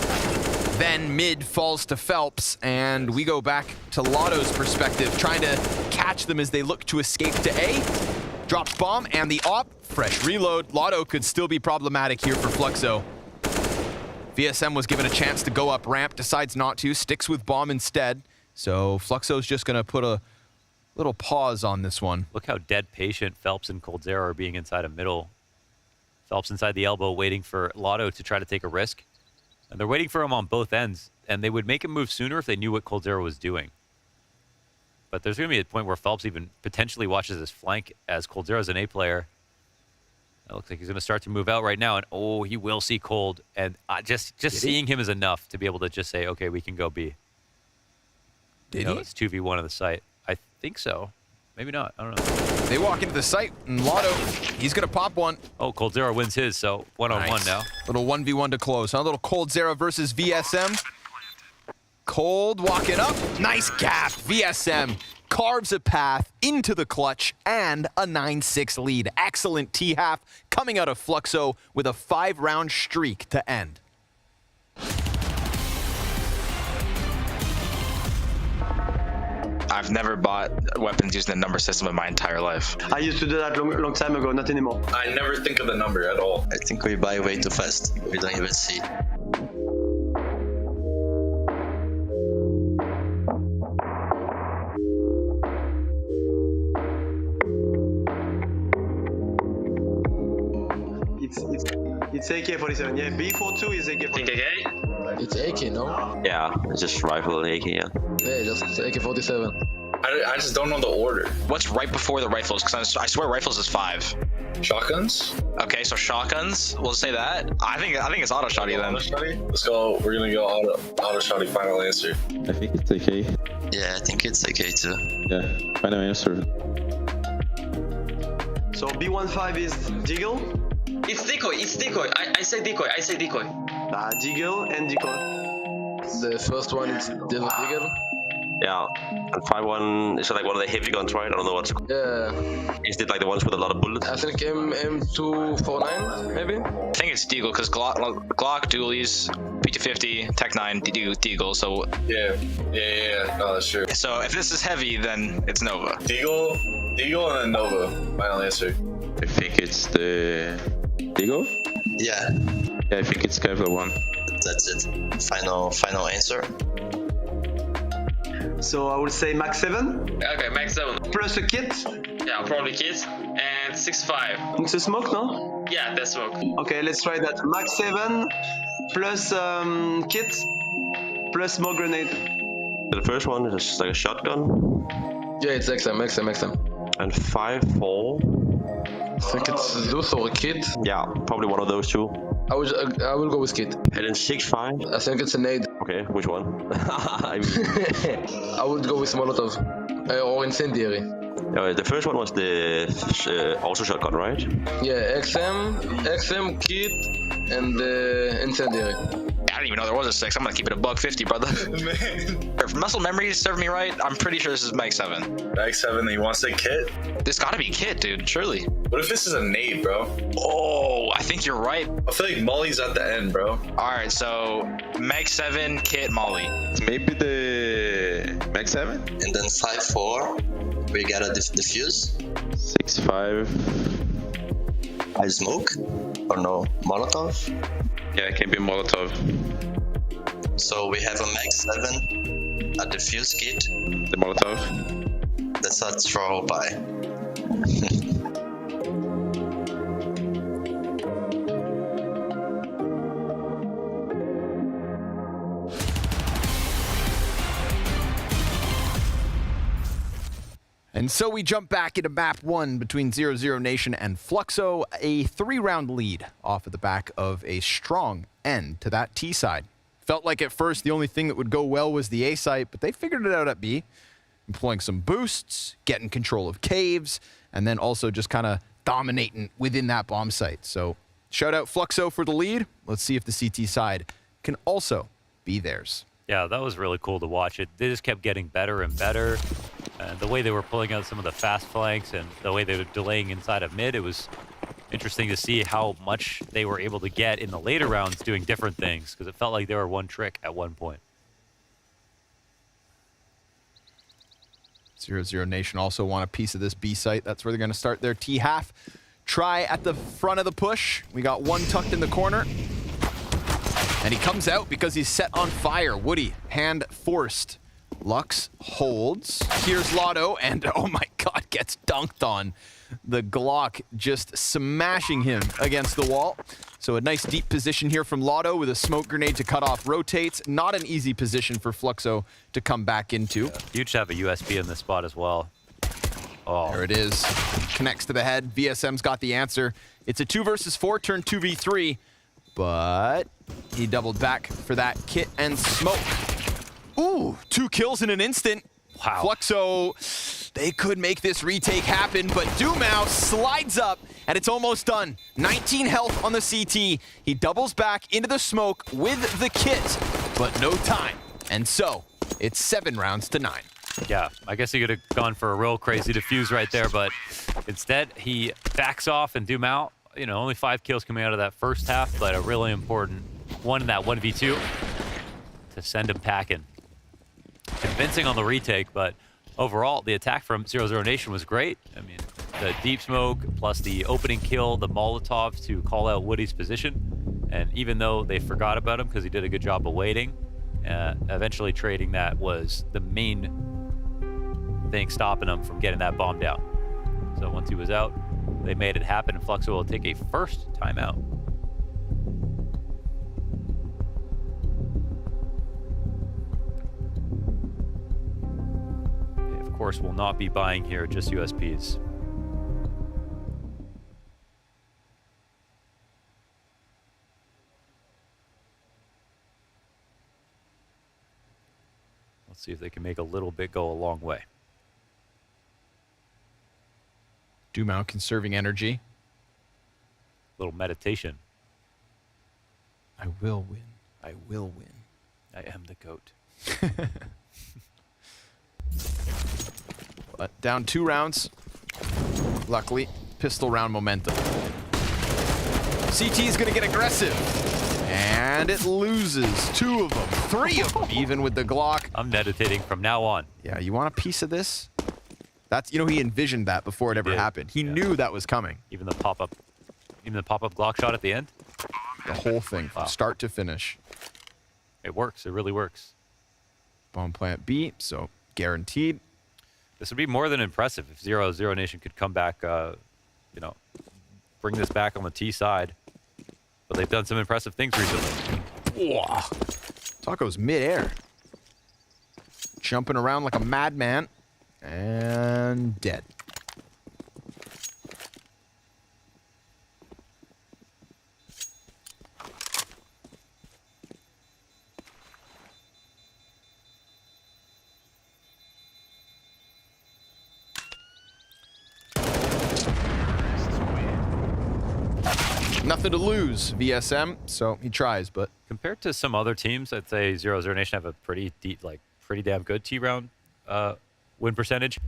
Then mid falls to Phelps, and we go back to Lotto's perspective, trying to catch them as they look to escape to A. Drops bomb, and the op. Fresh reload. Lotto could still be problematic here for Fluxo. VSM was given a chance to go up ramp, decides not to, sticks with bomb instead. So Fluxo's just going to put a little pause on this one. Look how dead patient Phelps and coldzera are being inside a middle. Phelps inside the elbow, waiting for Lotto to try to take a risk. And they're waiting for him on both ends. And they would make him move sooner if they knew what coldzera was doing. But there's going to be a point where Phelps even potentially watches his flank as coldzera's an A player. It looks like he's going to start to move out right now. And, oh, he will see Cold. And just seeing him is enough to be able to just say, okay, we can go B. Did he? It's 2v1 on the site. I think so. Maybe not. I don't know. They walk into the site, and Lotto, he's going to pop one. Oh, coldzera wins his, so one-on-one now. Little 1v1 to close. A little coldzera versus VSM. Cold walking up. Nice gap. VSM carves a path into the clutch and a 9-6 lead. Excellent T-half coming out of Fluxo with a 5-round streak to end. I've never bought weapons using the number system in my entire life. I used to do that long time ago, not anymore. I never think of the number at all. I think we buy way too fast. We don't even see. It's AK-47, yeah. B42 is AK-47. Think AK? It's AK, no? Yeah, it's just rifle AK, yeah. Yeah, just AK-47. I just don't know the order. What's right before the rifles? Because I swear rifles is 5. Shotguns? Okay, so shotguns. We'll say that. I think it's auto shotty then. Auto shotty? Let's go. We're gonna go auto shotty. Final answer. I think it's AK. Yeah, I think it's AK too. Yeah, final answer. So B15 is Deagle? It's decoy. It's decoy. I say decoy. I say decoy. Deagle and decoy. The first one is Deagle. Yeah, and 5-1 is like one of the heavy guns, right? I don't know what's called. Yeah. Is it like the ones with a lot of bullets? I think M249, maybe? I think it's Deagle, because Glock, dualies, P250, Tech 9, Deagle, so... Yeah. No, that's true. So if this is heavy, then it's Nova. Deagle and then Nova. Final answer. I think it's the... Deagle? Yeah. Yeah, I think it's Kevlar 1. That's it. Final answer. So I would say Max 7. Okay, Max 7. Plus a kit. Yeah, probably kit. And 6.5. It's a smoke, no? Yeah, that's smoke. Okay, let's try that. Max 7 plus kit plus smoke grenade. The first one is just like a shotgun. Yeah, it's XM. And 5-4. I think it's those or a kit. Yeah, probably one of those two. I will go with kit. And then 6.5. I think it's a nade. Okay, which one? I would go with Molotov or incendiary. The first one was the also shotgun, right? Yeah, XM, kit, and incendiary. I didn't even know there was a 6. I'm gonna keep it a $150, brother. If muscle memory served me right, I'm pretty sure this is Mag 7. Mag 7, you want to say kit? This gotta be kit, dude, surely. What if this is a nade, bro? Oh, I think you're right. I feel like Molly's at the end, bro. Alright, so Mag 7, kit, Molly. Maybe the Mag 7? And then 5-4, we got a diffuse. 6.5. I smoke? Or no, Molotov? Yeah, it can be Molotov. So we have a Mag 7, a diffuse kit. The Molotov. That's a throw by. And so we jump back into map 1 between 00NATION and Fluxo, a 3-round lead off of the back of a strong end to that T side. Felt like at first the only thing that would go well was the A site, but they figured it out at B, employing some boosts, getting control of caves, and then also just kind of dominating within that bomb site. So shout out Fluxo for the lead. Let's see if the CT side can also be theirs. Yeah, that was really cool to watch. They just kept getting better and better. The way they were pulling out some of the fast flanks and the way they were delaying inside of mid, it was interesting to see how much they were able to get in the later rounds doing different things, because it felt like they were one trick at one point. 00NATION also want a piece of this B site. That's where they're going to start their T-half. Try at the front of the push. We got one tucked in the corner. And he comes out because he's set on fire. Woody, hand forced. Lux holds. Here's Lotto, and oh my god, gets dunked on. The Glock just smashing him against the wall. So a nice deep position here from Lotto with a smoke grenade to cut off rotates. Not an easy position for Fluxo to come back into. Huge to have a USB in this spot as well. Oh. There it is. Connects to the head. VSM's got the answer. It's a 2 versus 4, turn 2v3. But he doubled back for that kit and smoke. Ooh, 2 kills in an instant. Wow. Fluxo, they could make this retake happen, but Dumao slides up, and it's almost done. 19 health on the CT. He doubles back into the smoke with the kit, but no time. And so, it's 7 rounds to 9. Yeah, I guess he could have gone for a real crazy defuse right there, but instead he backs off and Dumao, you know, only 5 kills coming out of that first half, but a really important one in that 1v2 to send him packing. Convincing on the retake, but overall, the attack from 00NATION was great. I mean, the deep smoke plus the opening kill, the Molotov to call out Woody's position. And even though they forgot about him because he did a good job of waiting, eventually trading that was the main thing stopping him from getting that bomb down. So once he was out, they made it happen, and Fluxo will take a first timeout. Of course, will not be buying here, just USPs. Let's see if they can make a little bit go a long way. Dumao conserving energy. Little meditation. I will win. I will win. I am the GOAT. But down 2 rounds. Luckily, pistol round momentum. CT is going to get aggressive. And it loses 2 of them, 3 of them, even with the Glock. I'm meditating from now on. Yeah, you want a piece of this? That's, you know, he envisioned that before it ever happened. He knew that was coming. Even the pop-up Glock shot at the end? The whole thing, from start to finish. It works. It really works. Bomb plant B, so guaranteed. This would be more than impressive if 00NATION could come back, you know, bring this back on the T side. But they've done some impressive things recently. Whoa. Taco's mid-air. Jumping around like a madman. And dead. Nothing to lose, VSM, so he tries, but... Compared to some other teams, I'd say 00NATION have a pretty deep, like, pretty damn good T-round win percentage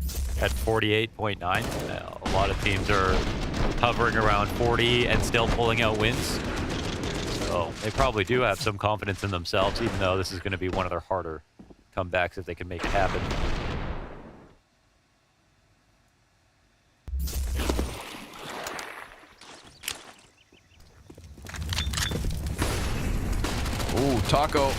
at 48.9. A lot of teams are hovering around 40 and still pulling out wins. So they probably do have some confidence in themselves, even though this is going to be one of their harder comebacks if they can make it happen. Ooh, Taco.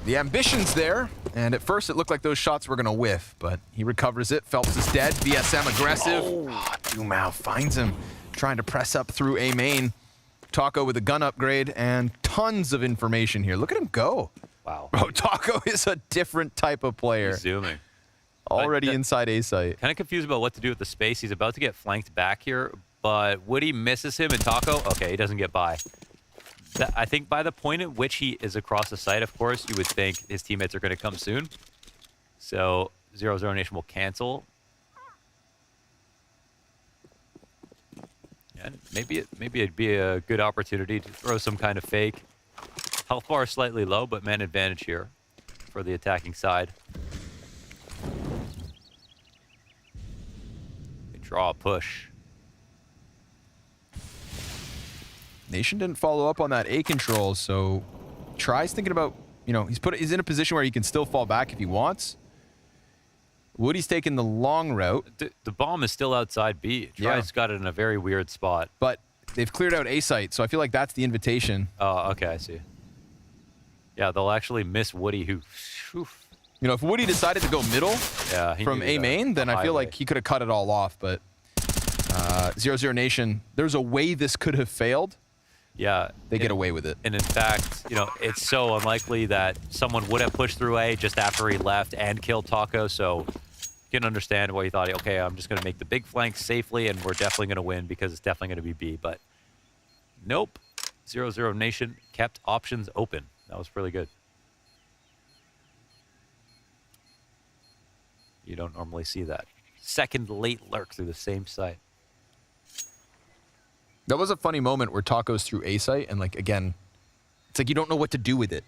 The ambition's there, and at first it looked like those shots were going to whiff, but he recovers it. Phelps is dead. VSM aggressive. Oh, Dumao finds him, trying to press up through A main. Taco with a gun upgrade and tons of information here. Look at him go. Wow. Bro, Taco is a different type of player. He's zooming. Already inside A site. Kind of confused about what to do with the space. He's about to get flanked back here, but Woody misses him, and Taco, okay, he doesn't get by. I think by the point at which he is across the site, of course, you would think his teammates are going to come soon. So 00NATION will cancel. And maybe it'd be a good opportunity to throw some kind of fake. Health bar slightly low, but man advantage here for the attacking side. They draw a push. Nation didn't follow up on that A control, so tries thinking about, you know, he's in a position where he can still fall back if he wants. Woody's taking the long route. The bomb is still outside B. Try's got it in a very weird spot. But they've cleared out A site, so I feel like that's the invitation. Oh, okay, I see. Yeah, they'll actually miss Woody, who... Oof. You know, if Woody decided to go middle from A main, then I feel like he could have cut it all off, but 00NATION, there's a way this could have failed. Yeah. They get away with it. And in fact, you know, it's so unlikely that someone would have pushed through A just after he left and killed Taco. So you can understand why he thought, okay, I'm just going to make the big flank safely and we're definitely going to win because it's definitely going to be B. But nope. 00Nation kept options open. That was really good. You don't normally see that. Second late lurk through the same site. That was a funny moment where Taco's through A site, and like again, it's like you don't know what to do with it.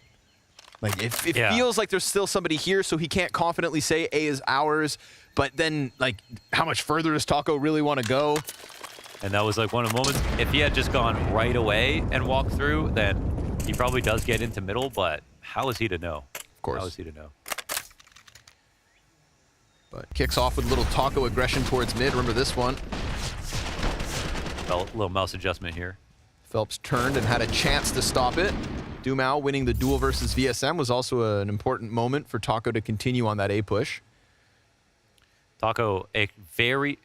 Like it feels like there's still somebody here, so he can't confidently say A is ours. But then, like, how much further does Taco really want to go? And that was like one of the moments. If he had just gone right away and walked through, then he probably does get into middle. But how is he to know? Of course. How is he to know? But kicks off with a little Taco aggression towards mid. Remember this one. A little mouse adjustment here. Phelps turned and had a chance to stop it. Dumao winning the duel versus VSM was also an important moment for Taco to continue on that A push. Taco, a very,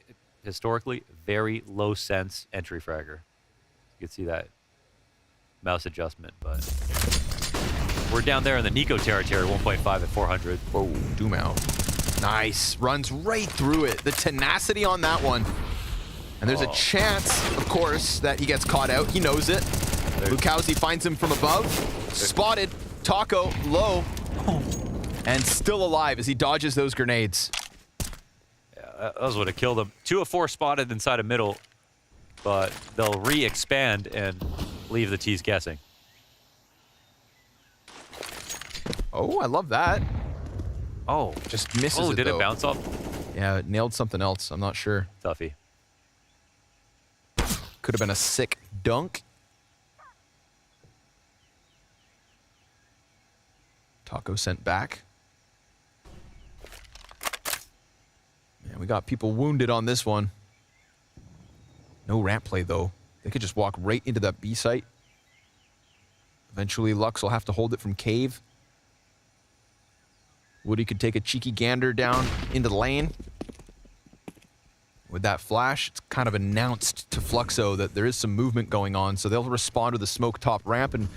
historically, very low sense entry fragger. You can see that mouse adjustment, but we're down there in the Nico territory, 1.5 at 400. Oh, Dumao. Nice. Runs right through it. The tenacity on that one. And there's a chance, of course, that he gets caught out. He knows it. Lukowski finds him from above. Spotted. Taco low. And still alive as he dodges those grenades. Yeah, that was what have killed him. 2 of 4 spotted inside of middle, but they'll re-expand and leave the T's guessing. Oh, I love that. Oh. Just misses it, did though. it bounce off? Yeah, it nailed something else. I'm not sure. Toughy. Could have been a sick dunk. Taco sent back. Man, we got people wounded on this one. No ramp play, though. They could just walk right into that B site. Eventually, Lux will have to hold it from cave. Woody could take a cheeky gander down into the lane. With that flash, it's kind of announced to Fluxo that there is some movement going on, so they'll respond with a smoke top ramp and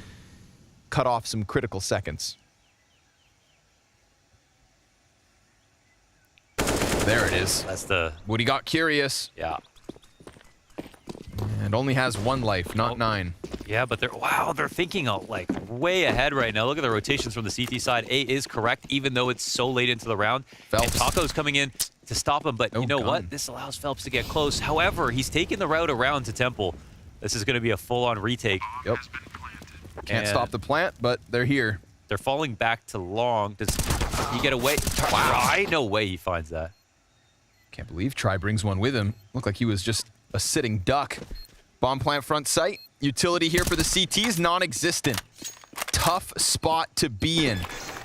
cut off some critical seconds. There it is. That's the... Woody got curious. Yeah. And only has 1 life, not 9. Yeah, but they're thinking like way ahead right now. Look at the rotations from the CT side. A is correct, even though it's so late into the round. Phelps. And Taco's coming in to stop him, but you know what? This allows Phelps to get close. However, he's taking the route around to Temple. This is going to be a full-on retake. Yep. Can't stop the plant, but they're here. They're falling back to long. Does he get away? Wow. No way he finds that. Can't believe Try brings one with him. Looked like he was just a sitting duck. Bomb plant front sight. Utility here for the CTs, non-existent. Tough spot to be in.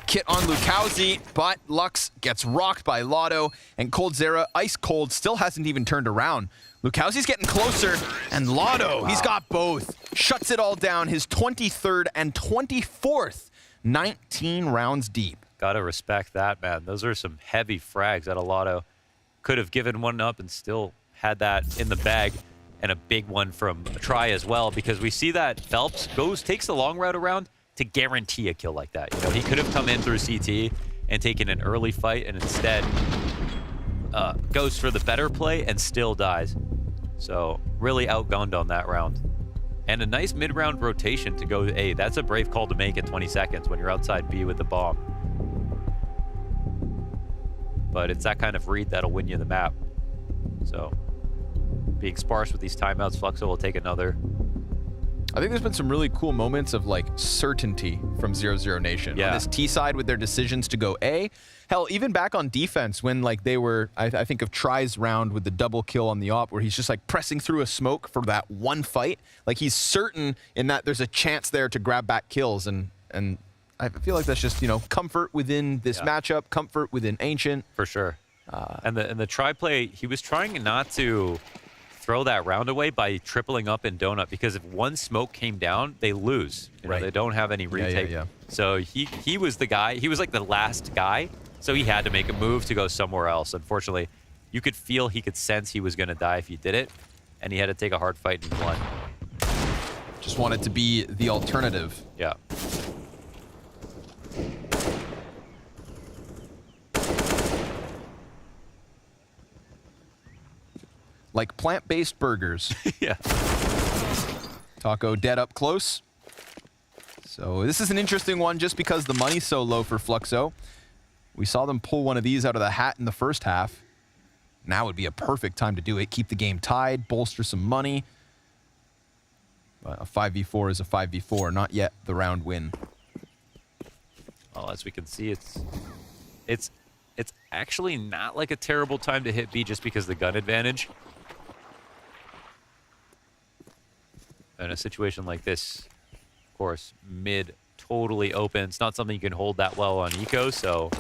Kit on Lukowski, but Lux gets rocked by Lotto, and Cold Zera, ice cold, still hasn't even turned around. Lukowski's getting closer, and Lotto, he's got both. Shuts it all down, his 23rd and 24th, 19 rounds deep. Gotta respect that, man. Those are some heavy frags out of Lotto. Could have given one up and still had that in the bag. And a big one from Try as well, because we see that Phelps takes the long route around to guarantee a kill like that. You know, he could have come in through CT and taken an early fight, and instead goes for the better play and still dies. So really outgunned on that round. And a nice mid-round rotation to go to A. That's a brave call to make in 20 seconds when you're outside B with the bomb. But it's that kind of read that'll win you the map. So being sparse with these timeouts, Fluxo will take another. I think there's been some really cool moments of like certainty from 00Nation. Yeah. On this T side with their decisions to go A. Hell, even back on defense when like they were, I think of Try's round with the double kill on the op where he's just like pressing through a smoke for that one fight. Like he's certain in that there's a chance there to grab back kills, and I feel like that's just, you know, comfort within this matchup, comfort within Ancient. For sure. And the Try play, he was trying not to throw that round away by tripling up in donut, because if one smoke came down, they lose. You know, they don't have any retake. So he was the guy. He was like the last guy. So he had to make a move to go somewhere else. Unfortunately, you could feel, he could sense he was going to die if he did it, and he had to take a hard fight and won. Just wanted to be the alternative. Yeah. Like plant-based burgers. Yeah. Taco dead up close. So this is an interesting one just because the money's so low for Fluxo. We saw them pull one of these out of the hat in the first half. Now would be a perfect time to do it. Keep the game tied, bolster some money. But a 5v4 is a 5v4, not yet the round win. Well, as we can see, it's actually not like a terrible time to hit B just because of the gun advantage. In a situation like this, of course, mid totally open. It's not something you can hold that well on eco, so I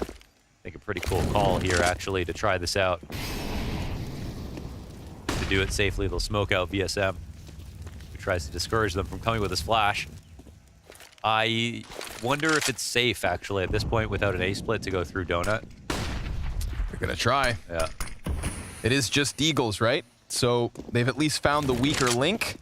think a pretty cool call here actually to try this out. To do it safely, they'll smoke out VSM, who tries to discourage them from coming with his flash. I wonder if it's safe actually at this point without an A-split to go through Donut. They're gonna try. Yeah. It is just Eagles, right? So they've at least found the weaker link.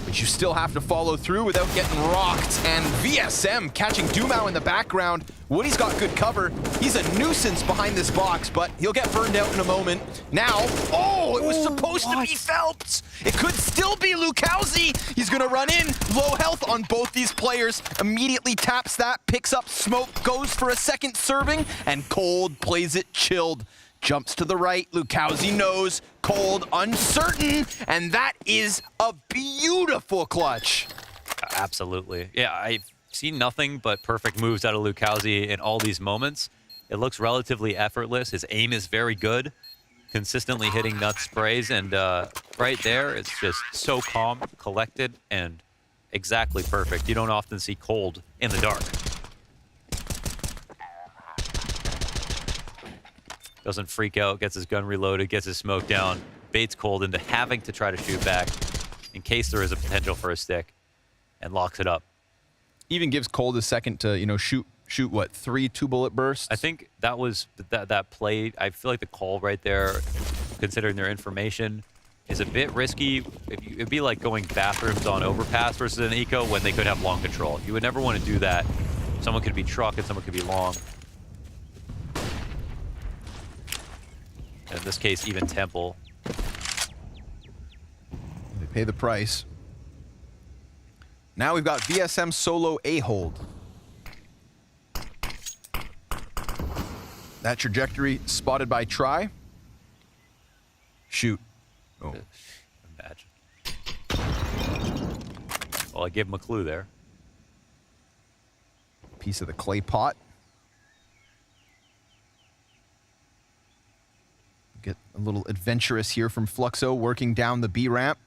But you still have to follow through without getting rocked. And VSM catching Dumao in the background. Woody's got good cover. He's a nuisance behind this box, but he'll get burned out in a moment. Now, oh, it was supposed to be Phelps. It could still be Lukowski. He's gonna run in, low health on both these players. Immediately taps that, picks up smoke, goes for a second serving, and Cold plays it chilled. Jumps to the right, Lukowski knows, Cold uncertain, and that is a beautiful clutch. Absolutely. Yeah, I've seen nothing but perfect moves out of Lukowski in all these moments. It looks relatively effortless. His aim is very good, consistently hitting nut sprays, and right there, it's just so calm, collected, and exactly perfect. You don't often see Cold in the dark. Doesn't freak out, gets his gun reloaded, gets his smoke down, baits Cold into having to try to shoot back in case there is a potential for a stick, and locks it up. Even gives Cold a second to, you know, shoot what, 3 2-bullet bursts? I think that was that play. I feel like the call right there, considering their information, is a bit risky. It'd be like going bathrooms on overpass versus an eco when they could have long control. You would never want to do that. Someone could be truck and someone could be long. In this case, even Temple. They pay the price. Now we've got VSM solo A-hold. That trajectory spotted by Try. Shoot. Oh. Imagine. Well, I gave him a clue there. Piece of the clay pot. Get a little adventurous here from Fluxo, working down the B ramp.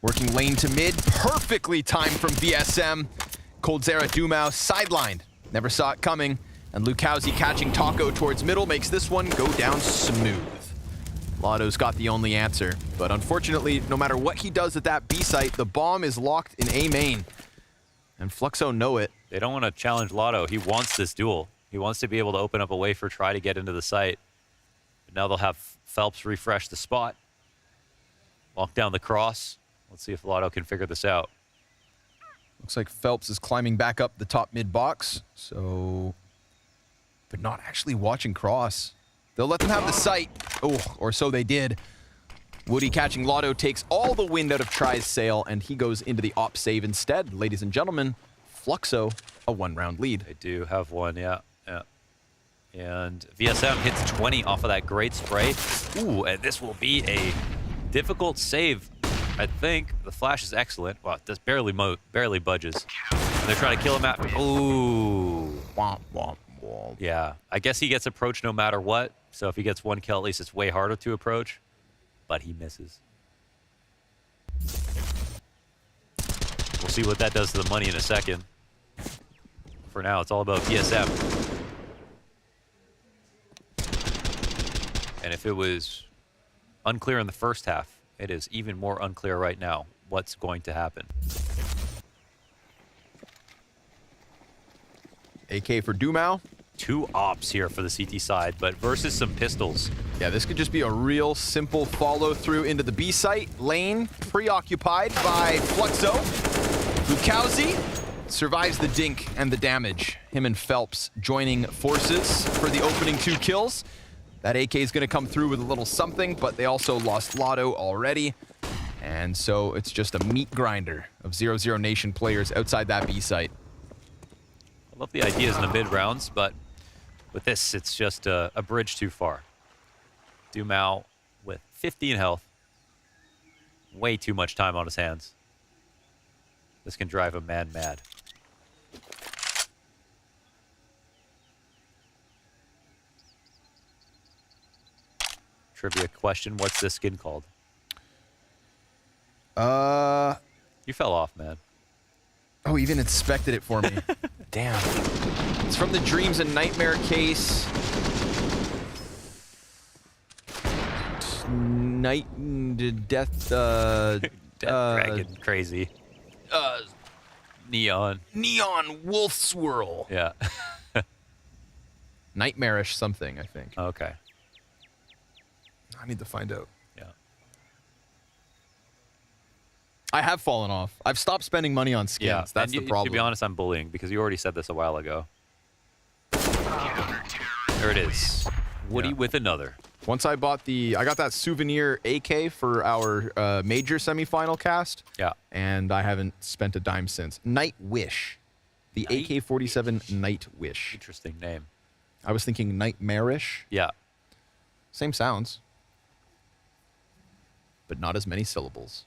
Working lane to mid, perfectly timed from VSM. Coldzera Dumao sidelined, never saw it coming. And Lukowski catching Taco towards middle makes this one go down smooth. Lotto's got the only answer, but unfortunately, no matter what he does at that B site, the bomb is locked in A main. And Fluxo know it. They don't want to challenge Lotto. He wants this duel. He wants to be able to open up a way for Try to get into the site. But now they'll have Phelps refresh the spot. Lock down the cross. Let's see if Lotto can figure this out. Looks like Phelps is climbing back up the top mid box, so they're not actually watching cross. They'll let them have the sight. Oh, or so they did. Woody catching Lotto takes all the wind out of Try's sail, and he goes into the op save instead. Ladies and gentlemen, Fluxo, a 1-round lead. They do have one, yeah. And VSM hits 20 off of that great spray. Ooh, and this will be a difficult save, I think. The flash is excellent. Wow, this barely budges. And they're trying to kill him at... Ooh. Womp, womp, womp. Yeah, I guess he gets approached no matter what. So if he gets one kill, at least it's way harder to approach. But he misses. We'll see what that does to the money in a second. For now, it's all about VSM. And if it was unclear in the first half, it is even more unclear right now what's going to happen. AK for Dumao. 2 ops here for the CT side, but versus some pistols. Yeah, this could just be a real simple follow-through into the B site. Lane preoccupied by Fluxo. Lukowski survives the dink and the damage. Him and Phelps joining forces for the opening 2 kills. That AK is going to come through with a little something, but they also lost Lotto already. And so it's just a meat grinder of 00Nation players outside that B site. I love the ideas in the mid rounds, but with this, it's just a bridge too far. Dumao with 15 health. Way too much time on his hands. This can drive a man mad. Trivia question, what's this skin called? You fell off, man. Oh, even inspected it for me. Damn. It's from the Dreams and Nightmare case. Death Dragon, crazy. Neon Wolf Swirl. Yeah. Nightmarish something, I think. Okay. I need to find out. Yeah. I have fallen off. I've stopped spending money on skins. Yeah, That's the problem. To be honest, I'm bullying because you already said this a while ago. There it is. Woody with another. Once I got that souvenir AK for our major semifinal cast. Yeah. And I haven't spent a dime since. Night Wish. The AK-47 Night Wish. Interesting name. I was thinking nightmarish. Yeah. Same sounds. But not as many syllables.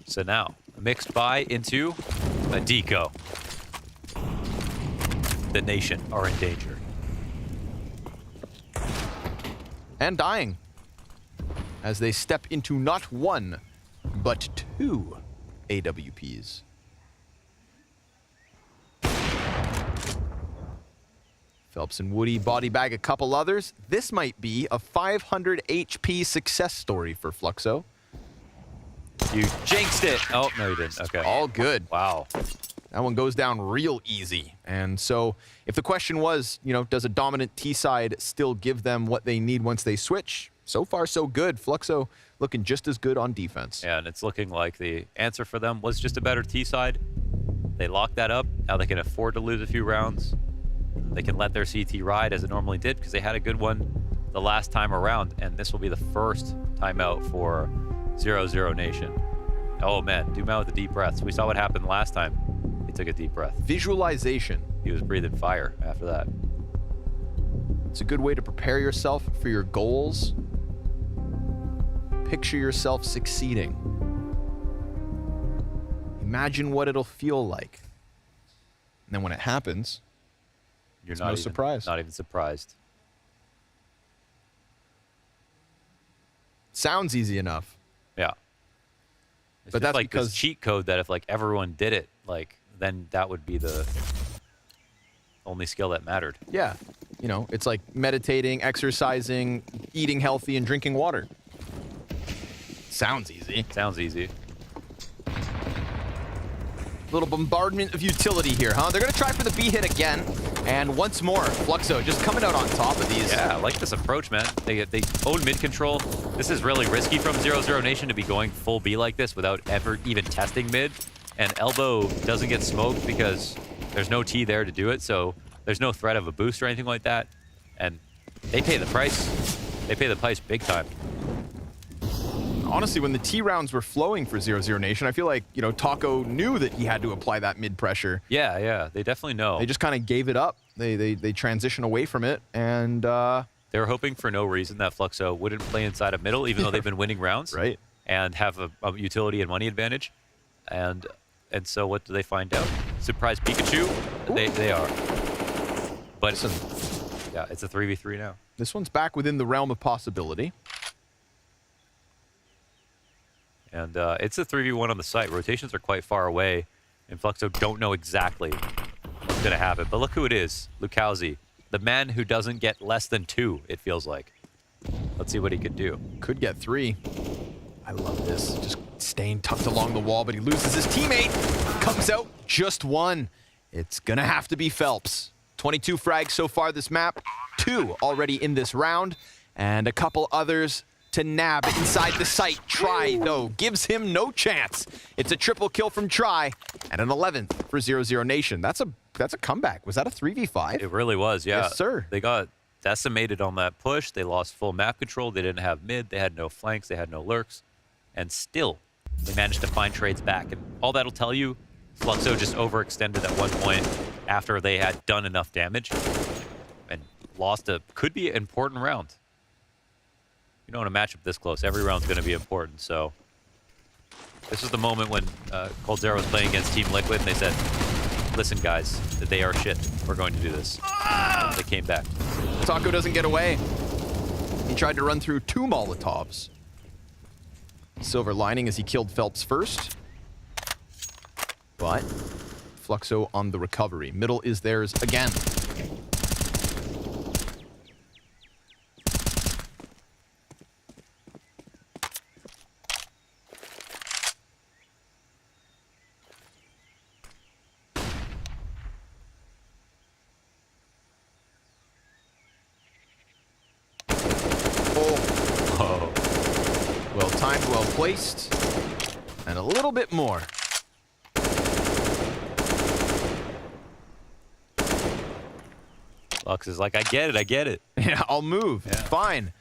So now, a mixed buy into a deco. The nation are in danger. And dying. As they step into not 1, but 2 AWPs. Phelps and Woody body bag a couple others. This might be a 500 HP success story for Fluxo. You jinxed it. Oh, no, you didn't. Okay. All good. Wow. That one goes down real easy. And so if the question was, you know, does a dominant T side still give them what they need once they switch? So far, so good. Fluxo looking just as good on defense. Yeah, and it's looking like the answer for them was just a better T side. They locked that up. Now they can afford to lose a few rounds. They can let their CT ride as it normally did because they had a good one the last time around. And this will be the first timeout for 00Nation. Oh, man. Dumao with the deep breaths. We saw what happened last time. He took a deep breath. Visualization. He was breathing fire after that. It's a good way to prepare yourself for your goals. Picture yourself succeeding. Imagine what it'll feel like. And then when it happens, You're it's not no even, surprise. Not even surprised. Sounds easy enough. Yeah. It's But just that's like because this cheat code that if like everyone did it, like then that would be the only skill that mattered. Yeah. You know, it's like meditating, exercising, eating healthy, and drinking water. Sounds easy. Sounds easy. Little bombardment of utility here, huh? They're going to try for the B hit again. And once more, Fluxo just coming out on top of these. Yeah, I like this approach, man. They own mid control. This is really risky from 00Nation to be going full B like this without ever even testing mid. And Elbow doesn't get smoked because there's no T there to do it, so there's no threat of a boost or anything like that. And they pay the price. They pay the price big time. Honestly, when the T rounds were flowing for 00Nation, I feel like, you know, Taco knew that he had to apply that mid pressure. Yeah, yeah, they definitely know. They just kind of gave it up. They transition away from it, and they were hoping for no reason that Fluxo wouldn't play inside of middle, even though they've been winning rounds, right? And have a utility and money advantage. And so what do they find out? Surprise Pikachu? They are. But yeah, it's a 3v3 now. This one's back within the realm of possibility. And it's a 3v1 on the site. Rotations are quite far away, and Fluxo don't know exactly what's going to happen. But look who it is, Lukowski, the man who doesn't get less than 2, it feels like. Let's see what he could do. Could get 3. I love this. Just staying tucked along the wall, but he loses his teammate. Comes out just 1. It's gonna have to be Phelps. 22 frags so far this map, 2 already in this round, and a couple others to nab inside the site. Try, though, gives him no chance. It's a triple kill from Try, and an 11th for 00Nation. That's a comeback. Was that a 3v5? It really was, yeah. Yes, sir. They got decimated on that push. They lost full map control. They didn't have mid. They had no flanks. They had no lurks. And still, they managed to find trades back. And all that'll tell you, Fluxo just overextended at one point after they had done enough damage and lost a, could be an important round. You know, in a matchup this close, every round's going to be important. So this is the moment when coldzera was playing against Team Liquid and they said, listen, guys, that they are shit. We're going to do this. They came back. Taco doesn't get away. He tried to run through 2 Molotovs. Silver lining as he killed Phelps first. But Fluxo on the recovery. Middle is theirs again. Well timed, well placed, and a little bit more. Lux is like, I get it. Yeah, I'll move. Yeah. Fine.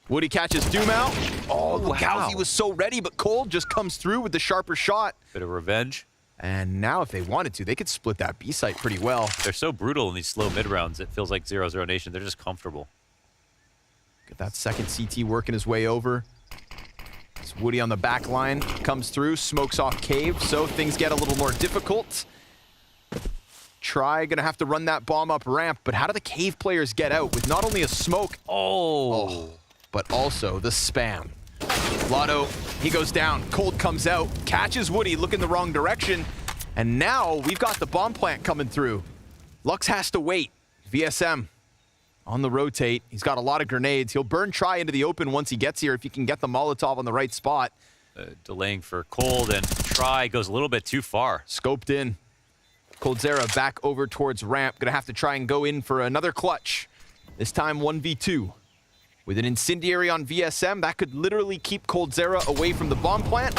Woody catches Doom out. Oh, look how he was so ready, but Cold just comes through with the sharper shot. Bit of revenge. And now if they wanted to, they could split that B site pretty well. They're so brutal in these slow mid rounds. It feels like 00Nation. They're just comfortable. Get that second CT working his way over. It's Woody on the back line, comes through, smokes off Cave, so things get a little more difficult. Try, gonna have to run that bomb up ramp, but how do the Cave players get out with not only a smoke, but also the spam? Lotto, he goes down, Cold comes out, catches Woody, looking the wrong direction, and now we've got the bomb plant coming through. Lux has to wait. VSM on the rotate. He's got a lot of grenades. He'll burn Try into the open once he gets here if he can get the Molotov on the right spot. Delaying for Cold, and Try goes a little bit too far. Scoped in. coldzera back over towards ramp. Gonna have to try and go in for another clutch. This time 1v2. With an incendiary on VSM, that could literally keep coldzera away from the bomb plant.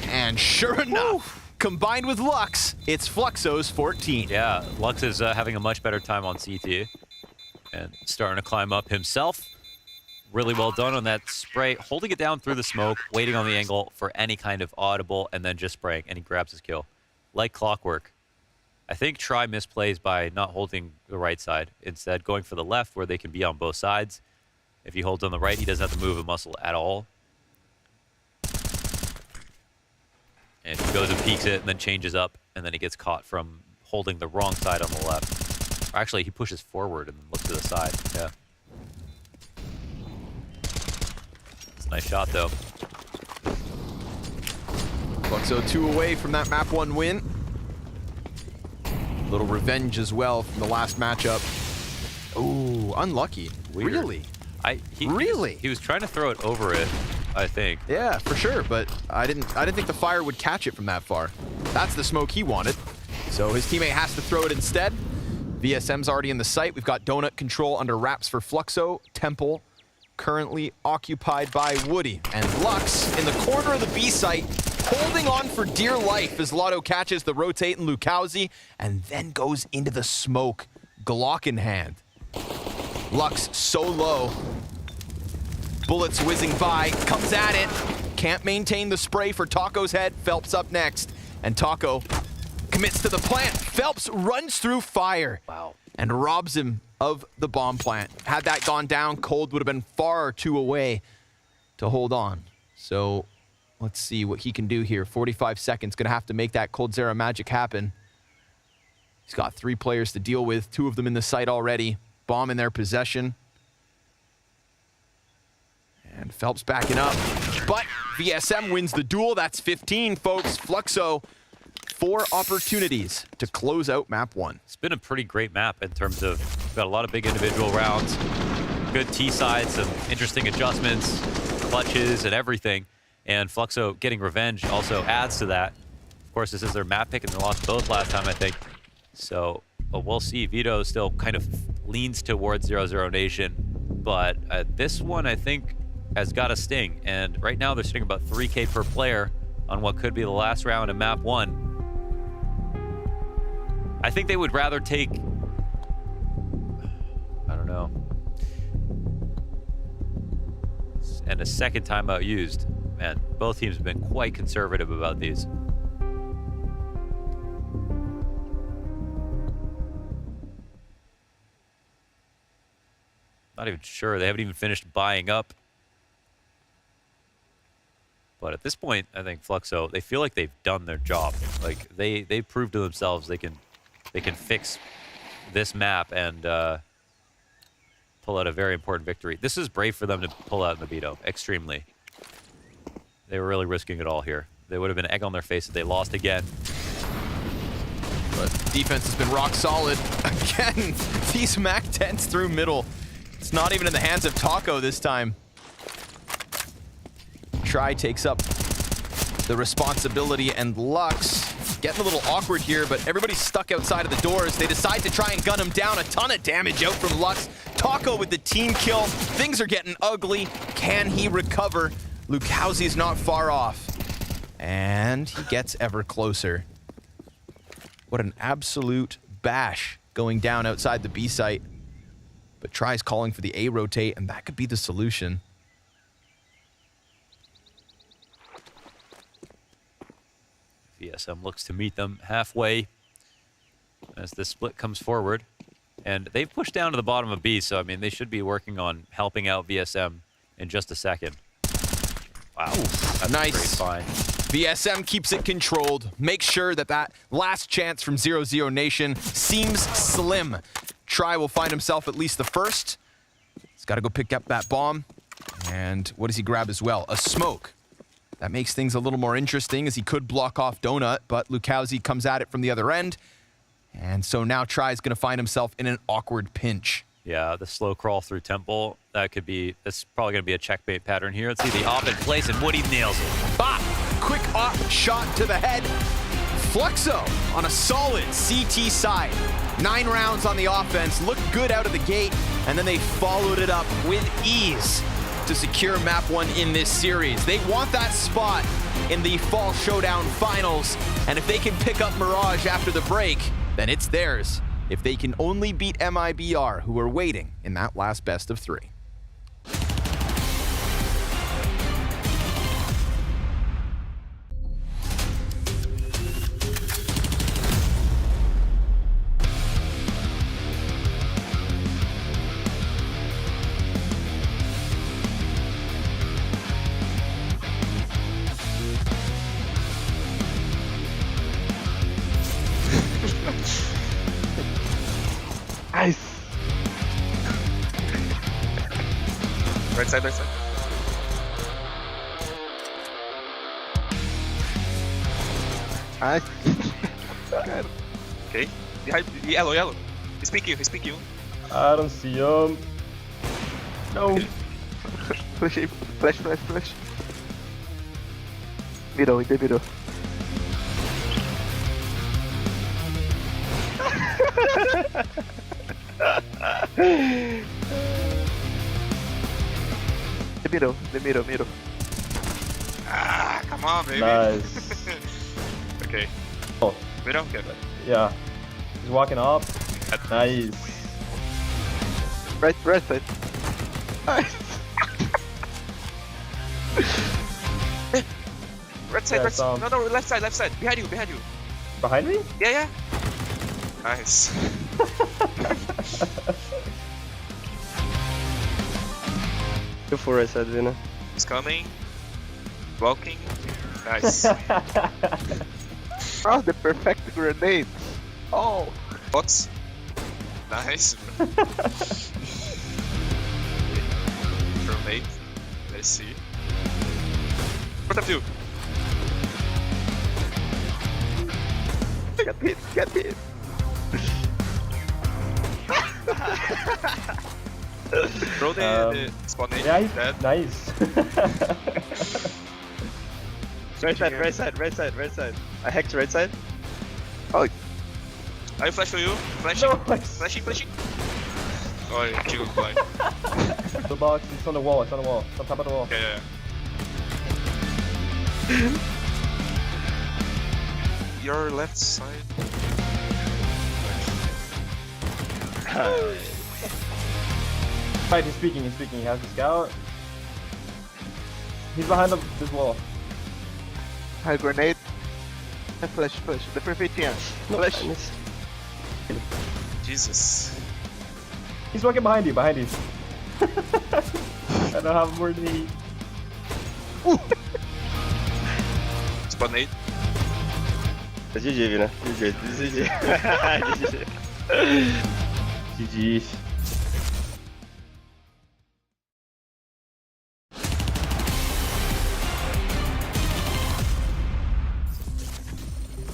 And sure enough, combined with Lux, it's Fluxo's 14. Yeah, Lux is having a much better time on CT. And starting to climb up himself. Really well done on that spray. Holding it down through the smoke, waiting on the angle for any kind of audible, and then just spraying, and he grabs his kill. Like clockwork. I think Try misplays by not holding the right side. Instead, going for the left where they can be on both sides. If he holds on the right, he doesn't have to move a muscle at all. And he goes and peeks it and then changes up, and then he gets caught from holding the wrong side on the left. Or actually, he pushes forward and looks to the side. Yeah. It's a nice shot, though. Fluxo 2 away from that map 1 win. A little revenge as well from the last matchup. Ooh, unlucky. Weird. Really? Really? He was trying to throw it over it, I think. Yeah, for sure, but I didn't think the fire would catch it from that far. That's the smoke he wanted. So his teammate has to throw it instead. VSM's already in the site. We've got donut control under wraps for Fluxo. Temple currently occupied by Woody. And Lux in the corner of the B site, holding on for dear life as Lotto catches the rotate and Lukowski and then goes into the smoke, Glock in hand. Lux so low. Bullets whizzing by, comes at it. Can't maintain the spray for Taco's head. Phelps up next. And Taco commits to the plant. Phelps runs through fire. Wow. And robs him of the bomb plant. Had that gone down, Cold would have been far too away to hold on. So let's see what he can do here. 45 seconds, gonna have to make that coldzera magic happen. He's got 3 players to deal with, 2 of them in the site already. Bomb in their possession. And Phelps backing up. But VSM wins the duel. That's 15, folks. Fluxo, 4 opportunities to close out map 1. It's been a pretty great map in terms of, we've got a lot of big individual rounds, good T-sides, some interesting adjustments, clutches, and everything. And Fluxo getting revenge also adds to that. Of course, this is their map pick, and they lost both last time, I think. So we'll see. Vito still kind of leans towards 00Nation, but this one I think has got a sting. And right now they're sitting about 3K per player on what could be the last round of map 1. I think they would rather take, I don't know, and a second timeout used. Man, both teams have been quite conservative about these. Not even sure. They haven't even finished buying up. But at this point, I think Fluxo, they feel like they've done their job. Like they proved to themselves they can fix this map and pull out a very important victory. This is brave for them to pull out Mabito, extremely. They were really risking it all here. They would have been egg on their face if they lost again. But defense has been rock solid. Again, these MAC 10s through middle. It's not even in the hands of Taco this time. Try takes up the responsibility, and Lux getting a little awkward here, but everybody's stuck outside of the doors. They decide to try and gun him down. A ton of damage out from Lux. Taco with the team kill. Things are getting ugly. Can he recover? Lukowski's not far off. And he gets ever closer. What an absolute bash going down outside the B site. But tries calling for the A rotate, and that could be the solution. VSM looks to meet them halfway as the split comes forward. And they've pushed down to the bottom of B, so I mean, they should be working on helping out VSM in just a second. Wow, that's nice. Great find. VSM keeps it controlled. Makes sure that that last chance from 00Nation seems slim. Try will find himself at least the first. He's got to go pick up that bomb. And what does he grab as well? A smoke. That makes things a little more interesting as he could block off Donut, but Lukowski comes at it from the other end. And so now Try's going to find himself in an awkward pinch. Yeah, the slow crawl through Temple, that's probably going to be a checkmate pattern here. Let's see the op in place, and Woody nails it. Bah! Quick op shot to the head. Fluxo on a solid CT side. 9 rounds on the offense, looked good out of the gate, and then they followed it up with ease to secure map 1 in this series. They want that spot in the Fall Showdown finals, and if they can pick up Mirage after the break, then it's theirs. If they can only beat MIBR, who are waiting in that last best of 3. Nice. Right side, right side. Nice. Okay. Behind, yellow. He's peeking you. I don't see him. No. Flash. Middle, in the middle. The middle. Ah, come on, baby. Nice. Okay. Oh. Middle? Okay, good. Yeah. He's walking up. Nice. Right side. Nice. Right side, Yeah, right side. No, left side. Behind you. Behind me? Yeah. Nice. Go for right side, Vina. He's coming. Walking. Nice. Oh, the perfect grenade. Oh. Box. Nice. Grenade. Let's see. What up, you? Get hit. Throw the spawn nade. Yeah, he's dead. nice. Right side. I hacked right side. Oh. I flash for you. Flashing. Flashing. Oh, I killed blind. The box, it's on the wall, it's on top of the wall. Yeah. Your left side. Right, he's speaking, he has the scout. He's behind this wall. High grenade. Flash. The perfect chance. Flash. Jesus. He's walking behind you. I don't have more than he. Spawn 8. GG, Vina. GG. GG.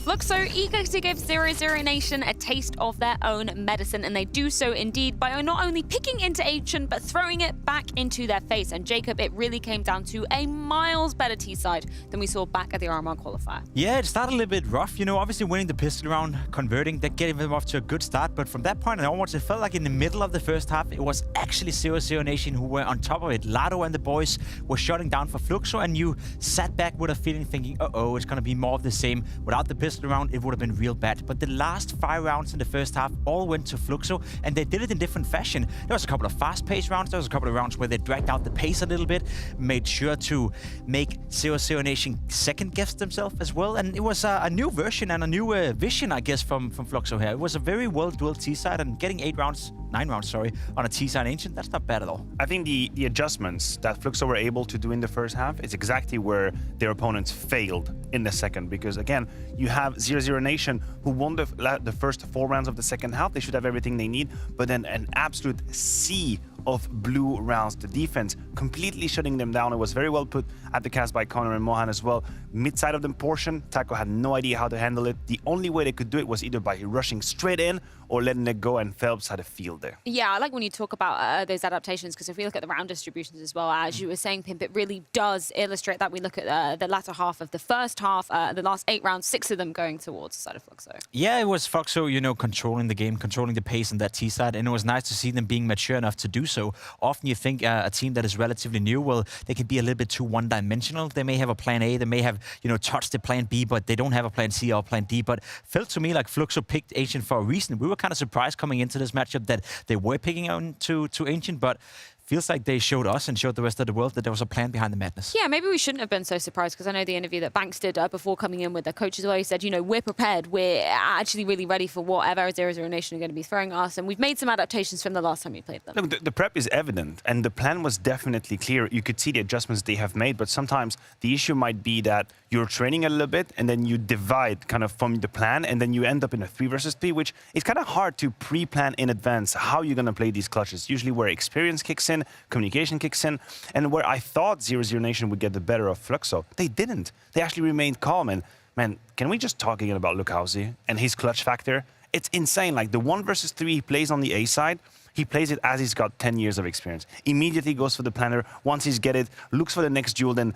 Fluxo eager to give 00NATION a taste of their own medicine, and they do so indeed by not only picking into Ancient, but throwing it back into their face. And Jacob, it really came down to a miles better T-side than we saw back at the RMR qualifier. Yeah, it started a little bit rough, you know, obviously winning the pistol round, converting, that gave them off to a good start, but from that point onwards, it felt like in the middle of the first half, it was actually 00NATION who were on top of it. Lado and the boys were shutting down for Fluxo, and you sat back with a feeling thinking, uh-oh, it's gonna be more of the same. Without the pistol round, it would have been real bad. But the last 5 rounds in the first half all went to Fluxo, and they did it in different fashion. There was a couple of fast-paced rounds. There was a couple of rounds where they dragged out the pace a little bit, made sure to make 00NATION second-guess themselves as well. And it was a new version and a new vision, I guess, from Fluxo here. It was a very well-dueled T-side, and getting 9 rounds, on a T-side Ancient, that's not bad at all. I think the adjustments that Fluxo were able to do in the first half is exactly where their opponents failed in the second, because again, you have 00NATION who won the first 4 rounds of the second half. They should have everything they need, but then an absolute sea of blue rounds. The defense completely shutting them down. It was very well put at the cast by Connor and Mahone as well. Mid-side of the portion, Taco had no idea how to handle it. The only way they could do it was either by rushing straight in or letting it go, and Phelps had a field there. Yeah, I like when you talk about those adaptations, because if we look at the round distributions as well, as you were saying, Pimp, it really does illustrate that. We look at the latter half of the first half, the last 8 rounds, 6 of them going towards the side of Fluxo. Yeah, it was Fluxo, you know, controlling the game, controlling the pace on that T-side, and it was nice to see them being mature enough to do so. Often you think a team that is relatively new, well, they can be a little bit too one-dimensional. They may have a plan A, they may have, you know, touched the plan B, but they don't have a plan C or plan D. But felt to me like Fluxo picked Ancient for a reason. We were kind of surprised coming into this matchup that they were picking on to Ancient, but feels like they showed us and showed the rest of the world that there was a plan behind the madness. Yeah, maybe we shouldn't have been so surprised, because I know the interview that Banks did before coming in with the coaches, where he said, you know, we're prepared. We're actually really ready for whatever 00NATION are going to be throwing us, and we've made some adaptations from the last time we played them. Look, the prep is evident, and the plan was definitely clear. You could see the adjustments they have made, but sometimes the issue might be that you're training a little bit, and then you divide kind of from the plan, and then you end up in a 3 versus 3, which is kind of hard to pre-plan in advance how you're going to play these clutches. Usually where experience kicks in, communication kicks in, and where I thought 00NATION would get the better of Fluxo, they didn't. They actually remained calm. And man, can we just talk again about Lukowski and his clutch factor? It's insane. Like the 1 versus 3 he plays on the A side, he plays it as he's got 10 years of experience. Immediately goes for the planner. Once he's get it, looks for the next duel, then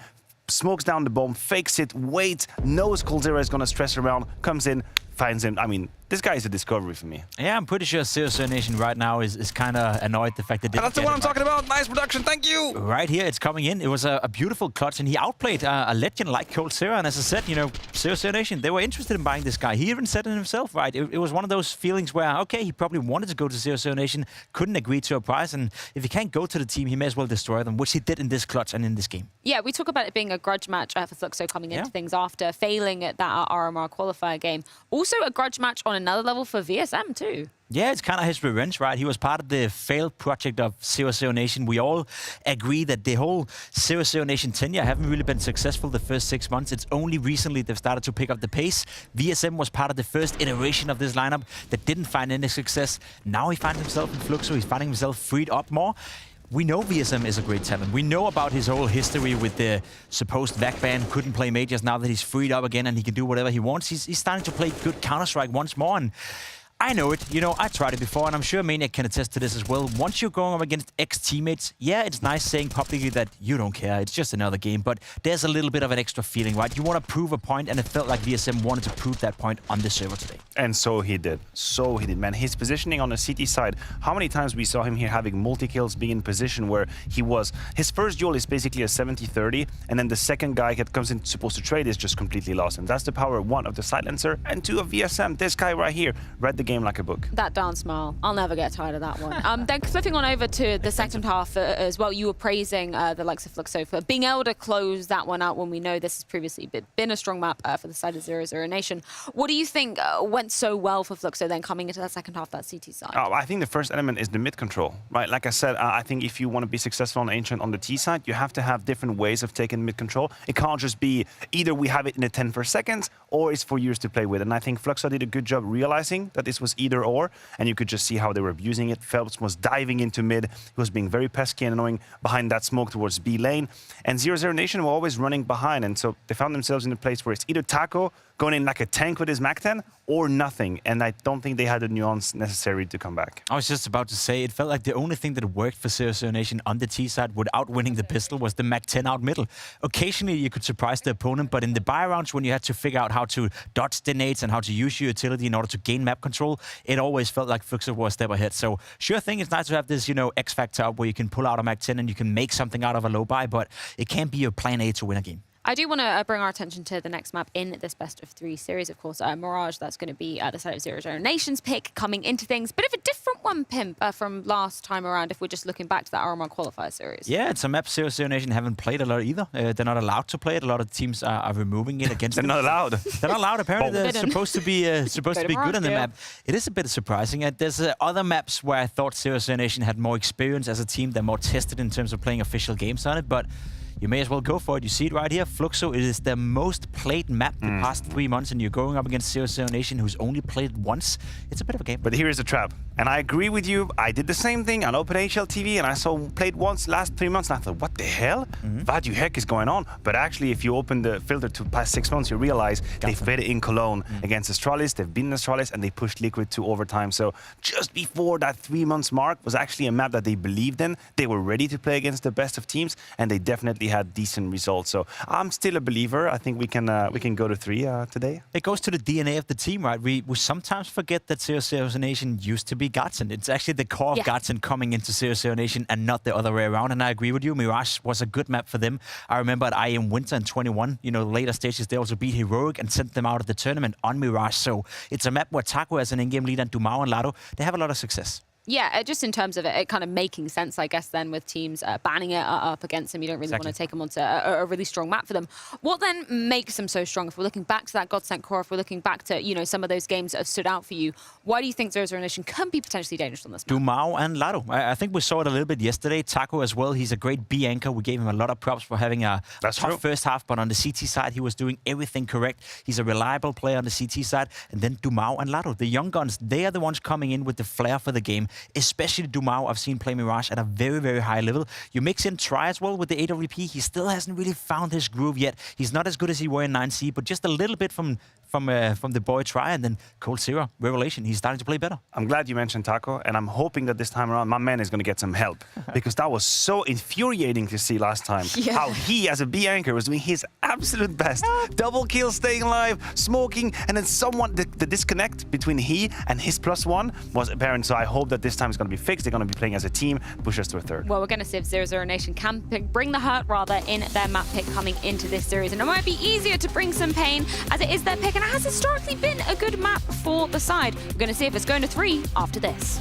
smokes down the bomb, fakes it, waits, knows Coldzera is going to stress around, comes in, finds him. I mean, this guy is a discovery for me. Yeah, I'm pretty sure 00NATION right now is kind of annoyed the fact that they that's the one I'm talking about. Nice production, thank you. Right here, it's coming in. It was a beautiful clutch, and he outplayed a legend like Coldzera. And as I said, you know, 00NATION, they were interested in buying this guy. He even said it himself, right? It was one of those feelings where, okay, he probably wanted to go to 00NATION, couldn't agree to a price, and if he can't go to the team, he may as well destroy them, which he did in this clutch and in this game. Yeah, we talk about it being a grudge match for Fluxo coming into things after failing at that RMR qualifier game. Also a grudge match on another level for VSM too. Yeah, it's kind of his revenge, right? He was part of the failed project of 00NATION. We all agree that the whole 00NATION tenure haven't really been successful the first 6 months. It's only recently they've started to pick up the pace. VSM was part of the first iteration of this lineup that didn't find any success. Now he finds himself in Fluxo. He's finding himself freed up more. We know VSM is a great talent. We know about his whole history with the supposed VAC ban, couldn't play majors. Now that he's freed up again and he can do whatever he wants, he's starting to play good Counter-Strike once more. And I know it. You know, I tried it before, and I'm sure Maniac can attest to this as well. Once you're going up against ex-teammates, yeah, it's nice saying publicly that you don't care. It's just another game, but there's a little bit of an extra feeling, right? You want to prove a point, and it felt like VSM wanted to prove that point on the server today. And so he did. So he did, man. His positioning on the CT side, how many times we saw him here having multi-kills, being in position where he was... His first duel is basically a 70-30, and then the second guy that comes in supposed to trade is just completely lost. And that's the power, one, of the silencer, and two, of VSM. This guy right here read the game like a book. That dance smile, I'll never get tired of that one. Then flipping on over to the second half as well, you were praising the likes of Fluxo for being able to close that one out when we know this has previously been a strong map for the side of 00Nation. What do you think went so well for Fluxo then coming into that second half, that CT side? I think the first element is the mid control, right? Like I said, I think if you want to be successful on Ancient on the T side, you have to have different ways of taking mid control. It can't just be either we have it in the 10 first seconds or it's for years to play with. And I think Fluxo did a good job realizing that this was either or, and you could just see how they were abusing it. Phelps was diving into mid. He was being very pesky and annoying behind that smoke towards B lane. And 00Nation were always running behind, and so they found themselves in a place where it's either Taco going in like a tank with his Mac-10 or nothing, and I don't think they had the nuance necessary to come back. I was just about to say, it felt like the only thing that worked for 00Nation on the T side without winning the pistol was the Mac-10 out middle. Occasionally you could surprise the opponent, but in the buy rounds when you had to figure out how to dodge the nades and how to use your utility in order to gain map control, it always felt like Fluxo was a step ahead. So sure thing, it's nice to have this, you know, X factor up where you can pull out a Mac-10 and you can make something out of a low buy, but it can't be your plan A to win a game. I do want to bring our attention to the next map in this best of 3 series, of course. Mirage, that's going to be the side of 00Nation's pick coming into things. Bit of a different one, Pimp, from last time around, if we're just looking back to that RMR qualifier series. Yeah, it's a map 00Nation haven't played a lot either. They're not allowed to play it. A lot of teams are removing it against them. They're not allowed. They're not allowed. Apparently, they're supposed to be good on the map. It is a bit surprising. There's other maps where I thought 00Nation had more experience as a team. They're more tested in terms of playing official games on it, but you may as well go for it. You see it right here. Fluxo, it is the most played map the past 3 months, and you're going up against 00Nation, who's only played it once. It's a bit of a game. But here is the trap. And I agree with you. I did the same thing on OpenHL TV, and I saw played once last 3 months, and I thought, what the hell? What the heck is going on? But actually, if you open the filter to past 6 months, you realize they've played it in Cologne against Astralis. They've been in Astralis, and they pushed Liquid to overtime. So just before that 3 months mark was actually a map that they believed in. They were ready to play against the best of teams, and they definitely had decent results. So I'm still a believer. I think we can go to 3 today. It goes to the DNA of the team, right? We sometimes forget that 00Nation used to be Godsend. It's actually the core of Godsend coming into 00Nation and not the other way around. And I agree with you. Mirage was a good map for them. I remember at IM Winter in 21, you know, later stages, they also beat Heroic and sent them out of the tournament on Mirage. So it's a map where Taco as an in-game leader and Dumao and Lado, they have a lot of success. Yeah, just in terms of it kind of making sense, I guess, then with teams banning it up against them. You don't really want to take them onto a really strong map for them. What then makes them so strong? If we're looking back to that Godsend core, if we're looking back to, you know, some of those games that have stood out for you, why do you think 00Nation can be potentially dangerous on this map? Dumao and Lado. I think we saw it a little bit yesterday. Taco as well. He's a great B anchor. We gave him a lot of props for having a tough first half, but on the CT side, he was doing everything correct. He's a reliable player on the CT side. And then Dumao and Lado, the young guns, they are the ones coming in with the flair for the game, especially Dumao. I've seen play Mirage at a very, very high level. You mix in Try as well with the AWP. He still hasn't really found his groove yet. He's not as good as he were in 9C, but just a little bit from the boy Try, and then Cold Zero, revelation. He's starting to play better. I'm glad you mentioned Taco, and I'm hoping that this time around my man is going to get some help, because that was so infuriating to see last time. How he, as a B anchor, was doing his absolute best. Double kill, staying alive, smoking, and then the disconnect between he and his +1 was apparent. So I hope that this time it's going to be fixed. They're going to be playing as a team, push us to a 3rd. Well, we're going to see if 00Nation can bring the hurt, rather, in their map pick coming into this series. And it might be easier to bring some pain, as it is their pick, and it has historically been a good map for the side. We're going to see if it's going to 3 after this.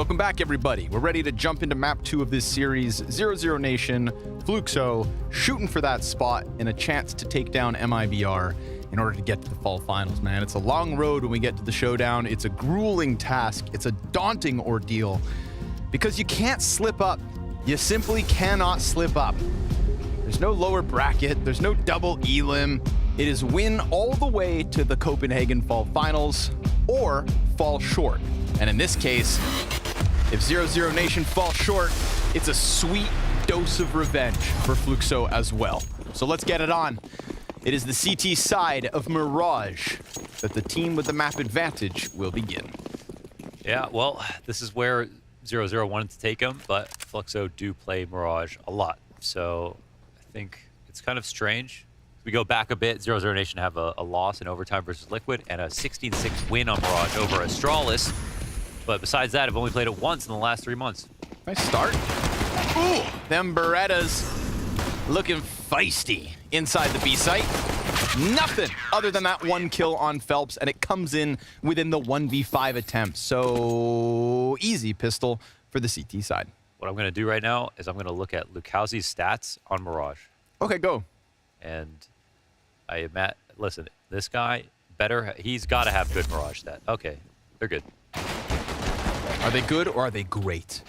Welcome back, everybody. We're ready to jump into map 2 of this series. 00Nation, Fluxo, shooting for that spot and a chance to take down MIBR in order to get to the fall finals, man. It's a long road when we get to the showdown. It's a grueling task. It's a daunting ordeal because you can't slip up. You simply cannot slip up. There's no lower bracket. There's no double elim. It is win all the way to the Copenhagen fall finals or fall short. And in this case, if 00Nation falls short, it's a sweet dose of revenge for Fluxo as well. So let's get it on. It is the CT side of Mirage that the team with the map advantage will begin. Yeah, well, this is where 00 wanted to take him, but Fluxo do play Mirage a lot. So I think it's kind of strange. We go back a bit, 00Nation have a loss in overtime versus Liquid and a 16-6 win on Mirage over Astralis. But besides that, I've only played it once in the last 3 months. Nice start. Ooh, them Berettas looking feisty inside the B site. Nothing other than that 1 kill on Phelps, and it comes in within the 1v5 attempt. So easy pistol for the CT side. What I'm going to do right now is I'm going to look at Lukowski's stats on Mirage. Okay, go. And listen, this guy he's got to have good Mirage stat. Okay, they're good. Are they good or are they great?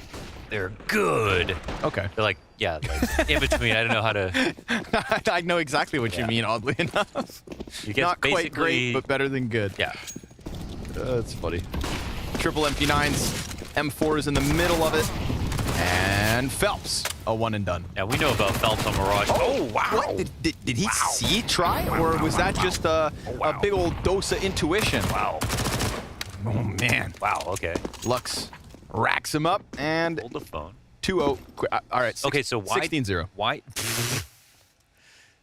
They're good. Okay. They're like, yeah, like in between. I don't know how to. I know exactly what you mean, oddly enough. You get Not quite great, but better than good. Yeah. That's funny. Triple MP9s. M4 is in the middle of it. And Phelps, a 1 and done. Yeah, we know about Phelps on Mirage. Oh, wow. What? Did he see it try? Or was that just a big old dose of intuition? Wow. Oh, man. Wow, okay. Lux racks him up and... Hold the phone. 2-0. All right. Okay, so why... 16-0. Why...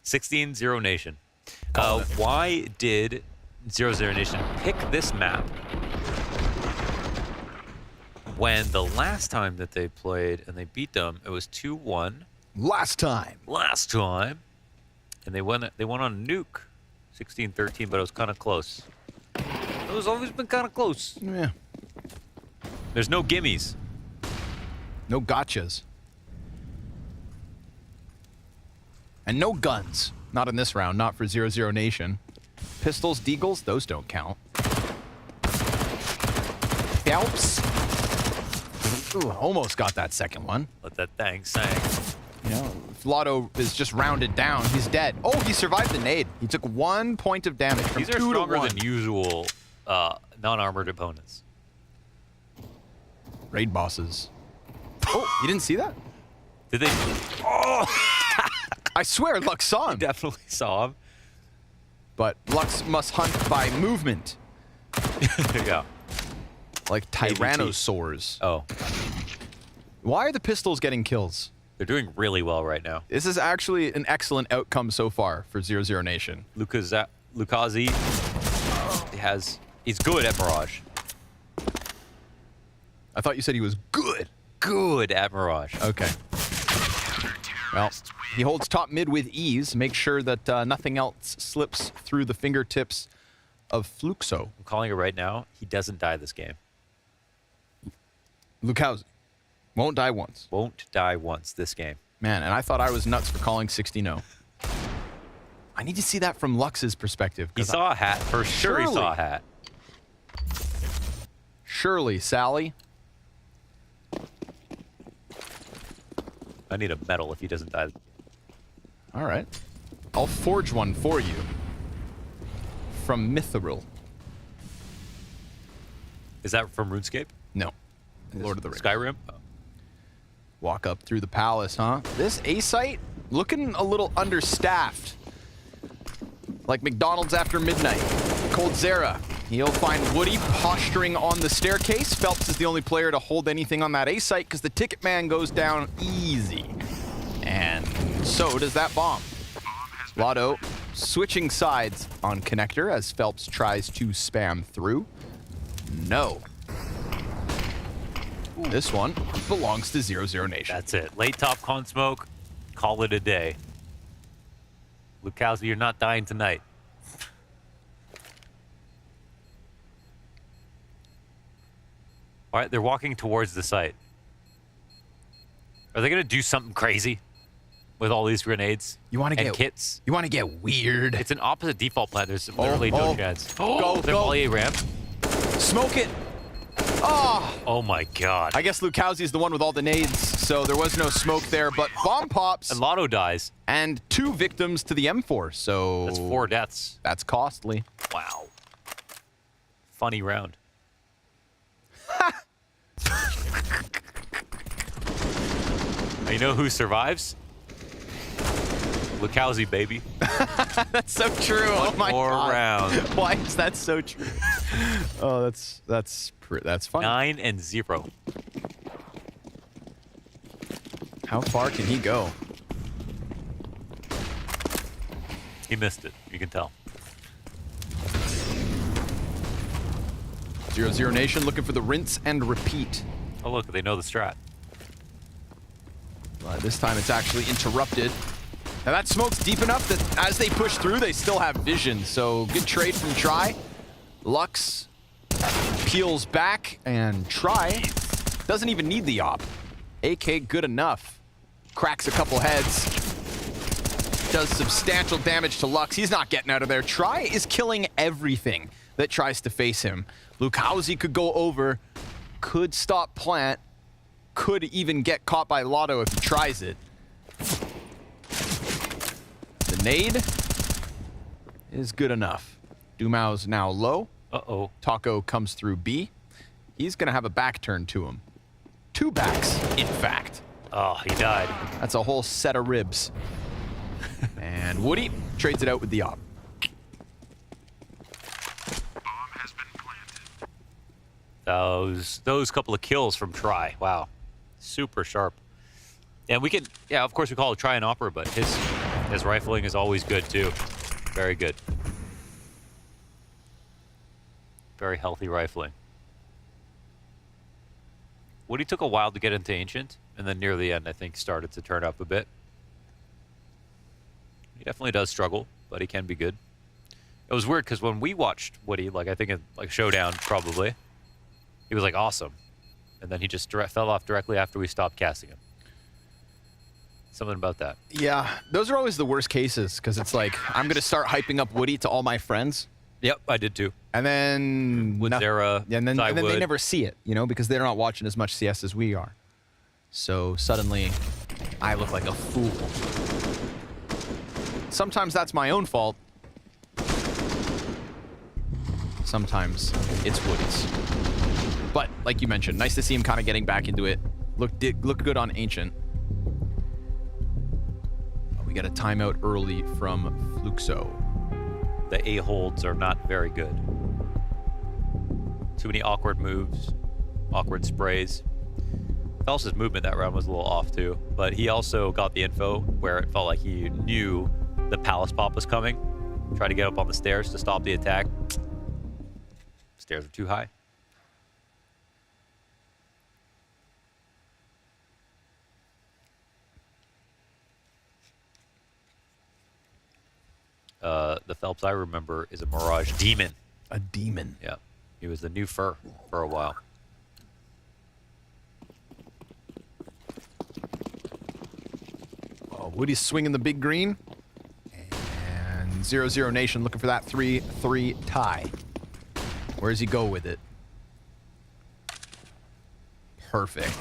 16-0 Nation. Why did 00Nation pick this map when the last time that they played and they beat them, it was 2-1. Last time. And they won on Nuke. 16-13, but it was kind of close. It was always been kind of close. Yeah. There's no gimmies. No gotchas. And no guns. Not in this round, not for 00Nation. Pistols, deagles, those don't count. Phelps. Ooh, almost got that second one. Let that thing sing. You know, Lotto is just rounded down. He's dead. Oh, he survived the nade. He took 1 point of damage from 2 to 1. These are stronger than usual non-armored opponents. Raid bosses. Oh, you didn't see that? Did they? Oh! I swear Lux saw him. Definitely saw him. But Lux must hunt by movement. Yeah. Like tyrannosaurs. Oh. Why are the pistols getting kills? They're doing really well right now. This is actually an excellent outcome so far for 00Nation. Lukazi he's good at Mirage. I thought you said he was good. Good at Mirage. Okay. Well, he holds top mid with ease. Make sure that nothing else slips through the fingertips of Fluxo. I'm calling it right now. He doesn't die this game. Lukowski won't die once. Won't die once this game. Man, and I thought I was nuts for calling 16-0. I need to see that from Lux's perspective. He saw a hat. For sure he saw a hat. Surely, Sally. I need a medal if he doesn't die. All right. I'll forge one for you. From Mithril. Is that from RuneScape? No. Lord of the Rings. Skyrim? Oh. Walk up through the palace, huh? This A site looking a little understaffed. Like McDonald's after midnight. Coldzera. He'll find Woody posturing on the staircase. Phelps is the only player to hold anything on that A site because the ticket man goes down easy. And so does that bomb. Lotto switching sides on connector as Phelps tries to spam through. No. This one belongs to 00Nation. That's it. Late top con smoke. Call it a day. Lukowski, you're not dying tonight. All right, they're walking towards the site. Are they going to do something crazy with all these grenades? You want to get kits? You want to get weird? It's an opposite default plan. There's literally no chance. Go, they're volley ramp. Smoke it. Oh. Oh my god. I guess Lukowski is the one with all the nades, so there was no smoke there, but bomb pops. And Lotto dies. And 2 victims to the M4, so... That's 4 deaths. That's costly. Wow. Funny round. Now, you know who survives? Lukowski, baby. That's so true. One oh my more god. round. Why is that so true? Oh, that's fun. 9-0. How far can he go? He missed it. You can tell. 00Nation looking for the rinse and repeat. Oh look, they know the strat. This time it's actually interrupted. Now that smoke's deep enough that as they push through, they still have vision. So good trade from Try. Lux peels back, and Try doesn't even need the op. AK good enough. Cracks a couple heads. Does substantial damage to Lux. He's not getting out of there. Try is killing everything that tries to face him. Lukowski could go over, could stop plant, could even get caught by Lotto if he tries it. The nade is good enough. Dumao's now low. Uh-oh. Taco comes through B. He's going to have a back turn to him. 2 backs, in fact. Oh, he died. That's a whole set of ribs. And Woody trades it out with the op. Those couple of kills from Try. Wow. Super sharp. And we can, yeah, of course we call it Try and Opera, but his rifling is always good too. Very good. Very healthy rifling. Woody took a while to get into Ancient, and then near the end, I think, started to turn up a bit. He definitely does struggle, but he can be good. It was weird because when we watched Woody, like I think in like Showdown probably, he was like awesome, and then he just fell off directly after we stopped casting him. Something about that. Yeah, those are always the worst cases because it's like I'm gonna start hyping up Woody to all my friends. Yep, I did too. And then Zara, and then they never see it, you know, because they're not watching as much CS as we are. So suddenly, I look like a fool. Sometimes that's my own fault. Sometimes it's Woody's. But like you mentioned, nice to see him kind of getting back into it. Look good on Ancient. We got a timeout early from Fluxo. The A-holds are not very good. Too many awkward moves, awkward sprays. Phelps' movement that round was a little off too, but he also got the info where it felt like he knew the Palace Pop was coming. Tried to get up on the stairs to stop the attack. Stairs are too high. The Phelps I remember is a Mirage Demon. A demon? Yeah. He was the new fur for a while. Oh, Woody's swinging the big green. And 00Nation looking for that 3-3 tie. Where does he go with it? Perfect.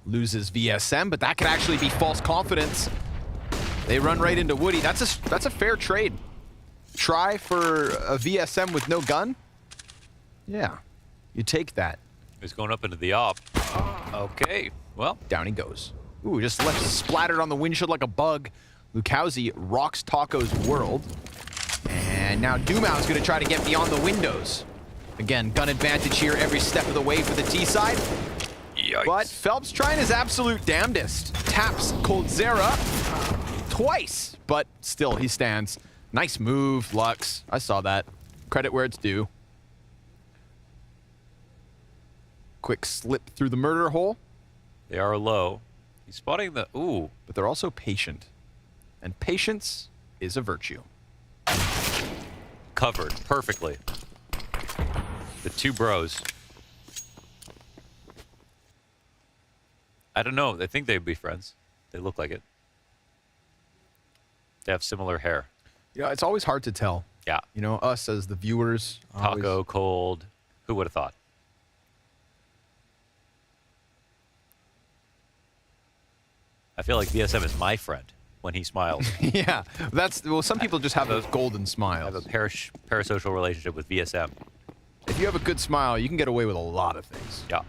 Loses VSM, but that could actually be false confidence. They run right into Woody. That's a fair trade. Try for a VSM with no gun? Yeah, you take that. He's going up into the op. Okay, well. Down he goes. Ooh, just left splattered on the windshield like a bug. Lukowski rocks Taco's world. And now Dumao's going to try to get beyond the windows. Again, gun advantage here every step of the way for the T side. Yikes. But Phelps trying his absolute damnedest. Taps Coldzera twice, but still he stands. Nice move, Lux. I saw that. Credit where it's due. Quick slip through the murder hole. They are low. He's spotting the... Ooh. But they're also patient. And patience is a virtue. Covered perfectly. The two bros. I don't know. I think they'd be friends. They look like it. They have similar hair. Yeah, it's always hard to tell. Yeah. You know, us as the viewers. Taco, Cold. Who would have thought? I feel like VSM is my friend when he smiles. Yeah, well, some people just have those golden smiles. I have a parasocial relationship with VSM. If you have a good smile, you can get away with a lot of things. Yeah.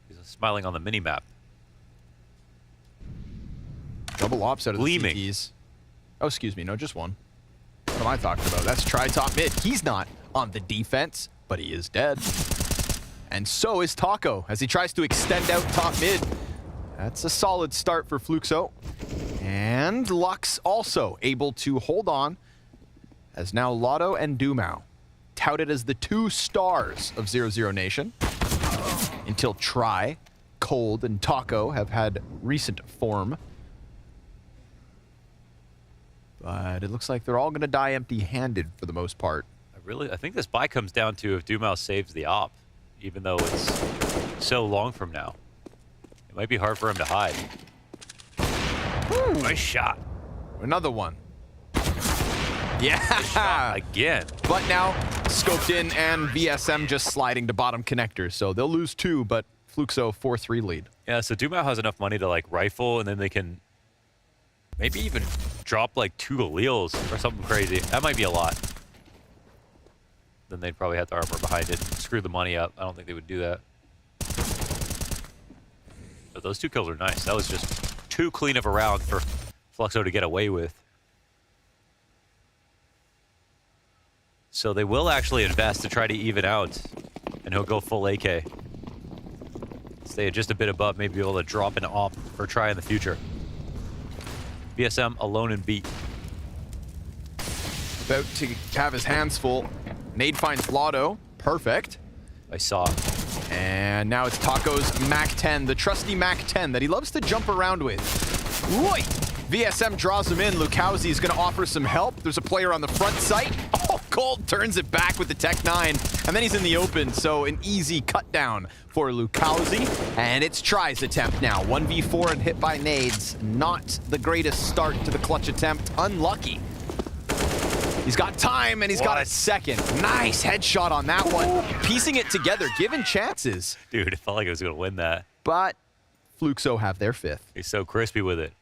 He's smiling on the mini-map. Double ops out of the CTs. Oh, excuse me. No, just one. What am I talking about? That's try top mid. He's not on the defense, but he is dead. And so is Taco as he tries to extend out top mid. That's a solid start for Fluxo. And Lux also able to hold on as now Lotto and Dumao touted as the 2 stars of 00Nation until Try, Cold, and Taco have had recent form. But it looks like they're all going to die empty-handed for the most part. I think this buy comes down to if Dumao saves the op, even though it's so long from now. It might be hard for him to hide. Ooh. Nice shot. Another one. Yeah. Again. But now, scoped in and VSM just sliding to bottom connector. So they'll lose 2, but Fluxo 4-3 lead. Yeah, so Dumao has enough money to like rifle, and then they can maybe even drop like 2 alleles or something crazy. That might be a lot. Then they'd probably have the armor behind it and screw the money up. I don't think they would do that. But those 2 kills are nice. That was just too clean of a round for Fluxo to get away with. So they will actually invest to try to even out, and he'll go full AK. Stay just a bit above, maybe be able to drop an op or try in the future. VSM alone in B. About to have his hands full. Nade finds Lotto. Perfect. I saw. And now it's Taco's Mac 10, the trusty Mac 10 that he loves to jump around with. Roy! VSM draws him in. Lukowski is going to offer some help. There's a player on the front site. Oh, Cold turns it back with the Tech 9. And then he's in the open, so an easy cut down for Lukowski. And it's Try's attempt now. 1v4 and hit by nades. Not the greatest start to the clutch attempt. Unlucky. He's got time, and he's got a second. Nice headshot on that one. Piecing it together, giving chances. Dude, it felt like I was going to win that. But Fluxo have their 5th. He's so crispy with it.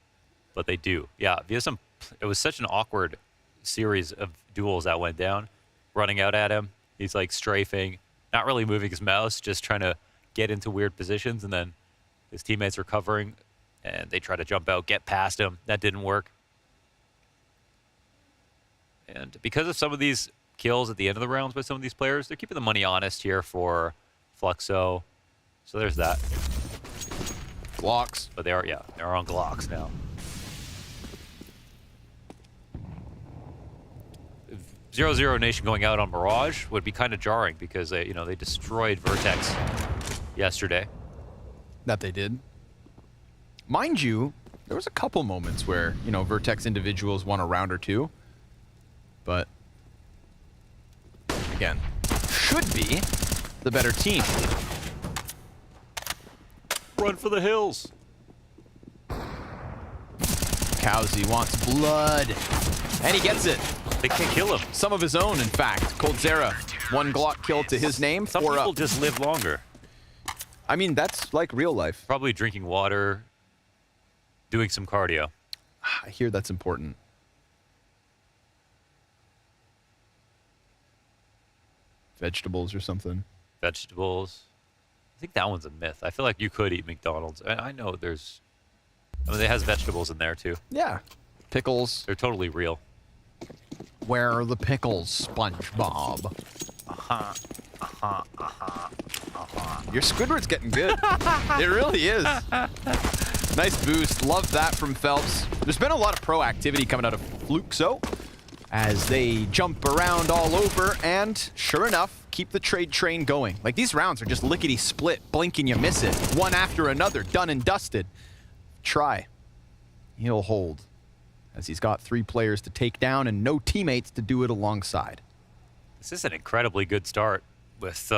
But they do. Yeah, VSM, it was such an awkward series of duels that went down. Running out at him. He's like strafing, not really moving his mouse, just trying to get into weird positions. And then his teammates are covering, and they try to jump out, get past him. That didn't work. And because of some of these kills at the end of the rounds by some of these players, they're keeping the money honest here for Fluxo. So there's that. Glocks. But they're on Glocks now. 00Nation going out on Mirage would be kind of jarring because they destroyed Vertex yesterday. That they did. Mind you, there was a couple moments where, Vertex individuals won a round or 2. But again, should be the better team. Run for the hills. Cowsey wants blood. And he gets it. They can't kill him. Some of his own, in fact. Coldzera, 1 Glock kill to his name. Some 4 people up. just live longer. I mean, that's like real life. Probably drinking water, doing some cardio. I hear that's important. Vegetables or something. Vegetables. I think that one's a myth. I feel like you could eat McDonald's. I know it has vegetables in there too. Yeah. Pickles. They're totally real. Where are the pickles, SpongeBob? Your Squidward's getting good. It really is. Nice boost. Love that from Phelps. There's been a lot of pro activity coming out of Fluxo as they jump around all over and, sure enough, keep the trade train going. Like, these rounds are just lickety-split. Blink and you miss it. One after another. Done and dusted. Try. He'll hold, as he's got 3 players to take down and no teammates to do it alongside. This is an incredibly good start with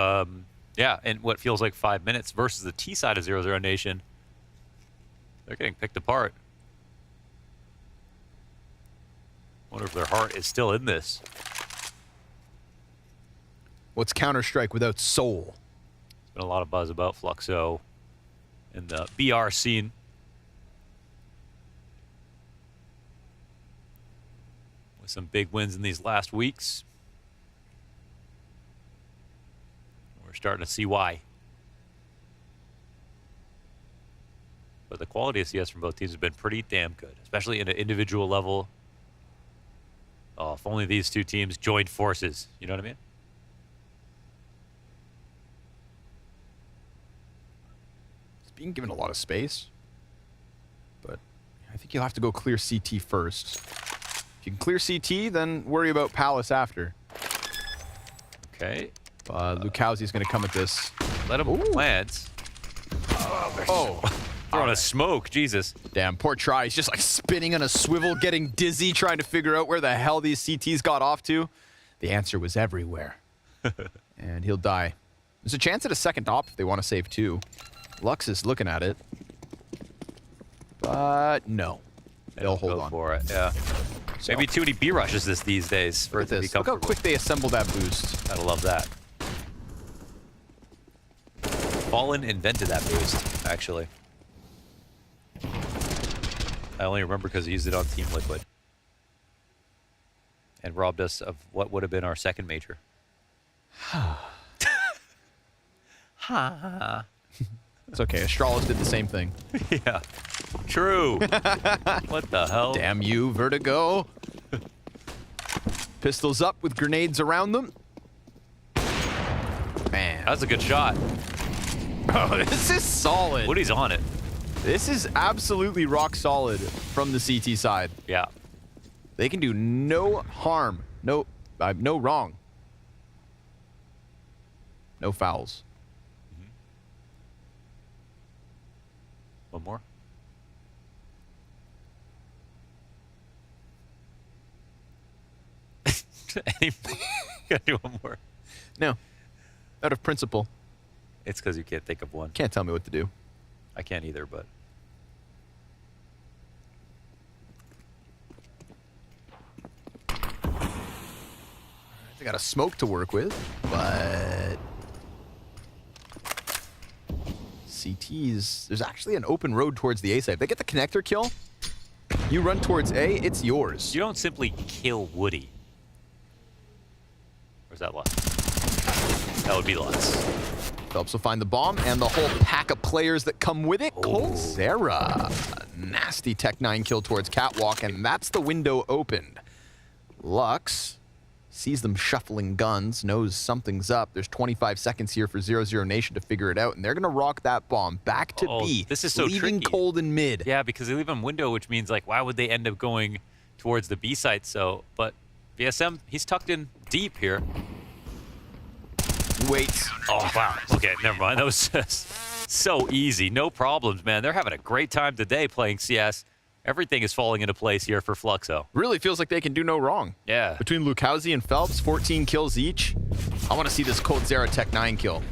Yeah, in what feels like 5 minutes versus the T side of 00Nation. They're getting picked apart. Wonder if their heart is still in this. What's Counter-Strike without soul? There's been a lot of buzz about Fluxo in the BR scene. With some big wins in these last weeks. We're starting to see why. But the quality of CS from both teams has been pretty damn good, especially in an individual level. Oh, if only these two teams joined forces, you know what I mean? It's being given a lot of space, but I think you'll have to go clear CT first. If you can clear CT, then worry about Palace after. Okay. Lukowski's going to come at this. Let him plant. Oh. Throwing a smoke, Jesus. Damn, poor try. He's just like spinning on a swivel, getting dizzy, trying to figure out where the hell these CTs got off to. The answer was everywhere. And he'll die. There's a chance at a second op if they want to save 2. Lux is looking at it. But no. They'll hold on. For it, yeah. So. Maybe too many B rushes these days for it to be Look how quick they assemble that boost. Gotta love that. Fallen invented that boost, actually. I only remember because he used it on Team Liquid. And robbed us of what would have been our second major. It's okay. Astralis did the same thing. Yeah. True. What the hell? Damn you, Vertigo. Pistols up with grenades around them. Man. That's a good shot. Oh, this is solid. Woody's on it. This is absolutely rock solid from the CT side. Yeah. They can do no harm. No wrong. No fouls. One more. Gotta do one more. No. Out of principle. It's because you can't think of one. Can't tell me what to do. I can't either, but... They got a smoke to work with, but... CTs... There's actually an open road towards the A side. If they get the connector kill, you run towards A, it's yours. You don't simply kill Woody. Or is that Lutz? That would be Lutz. Phelps will find the bomb and the whole pack of players that come with it. Coldzera. Nasty Tech 9 kill towards Catwalk, and that's the window opened. Lux sees them shuffling guns, knows something's up. There's 25 seconds here for 00Nation to figure it out, and they're going to rock that bomb back to B. This is so leaving tricky. cold in mid. Yeah, because they leave him window, which means, like, why would they end up going towards the B site? So, but VSM, he's tucked in deep here. Wait. Oh, wow. Okay, never mind. That was just so easy. No problems, man. They're having a great time today playing CS. Everything is falling into place here for Fluxo. Really feels like they can do no wrong. Yeah. Between Lukowski and Phelps, 14 kills each. I want to see this Coldzera Tech 9 kill.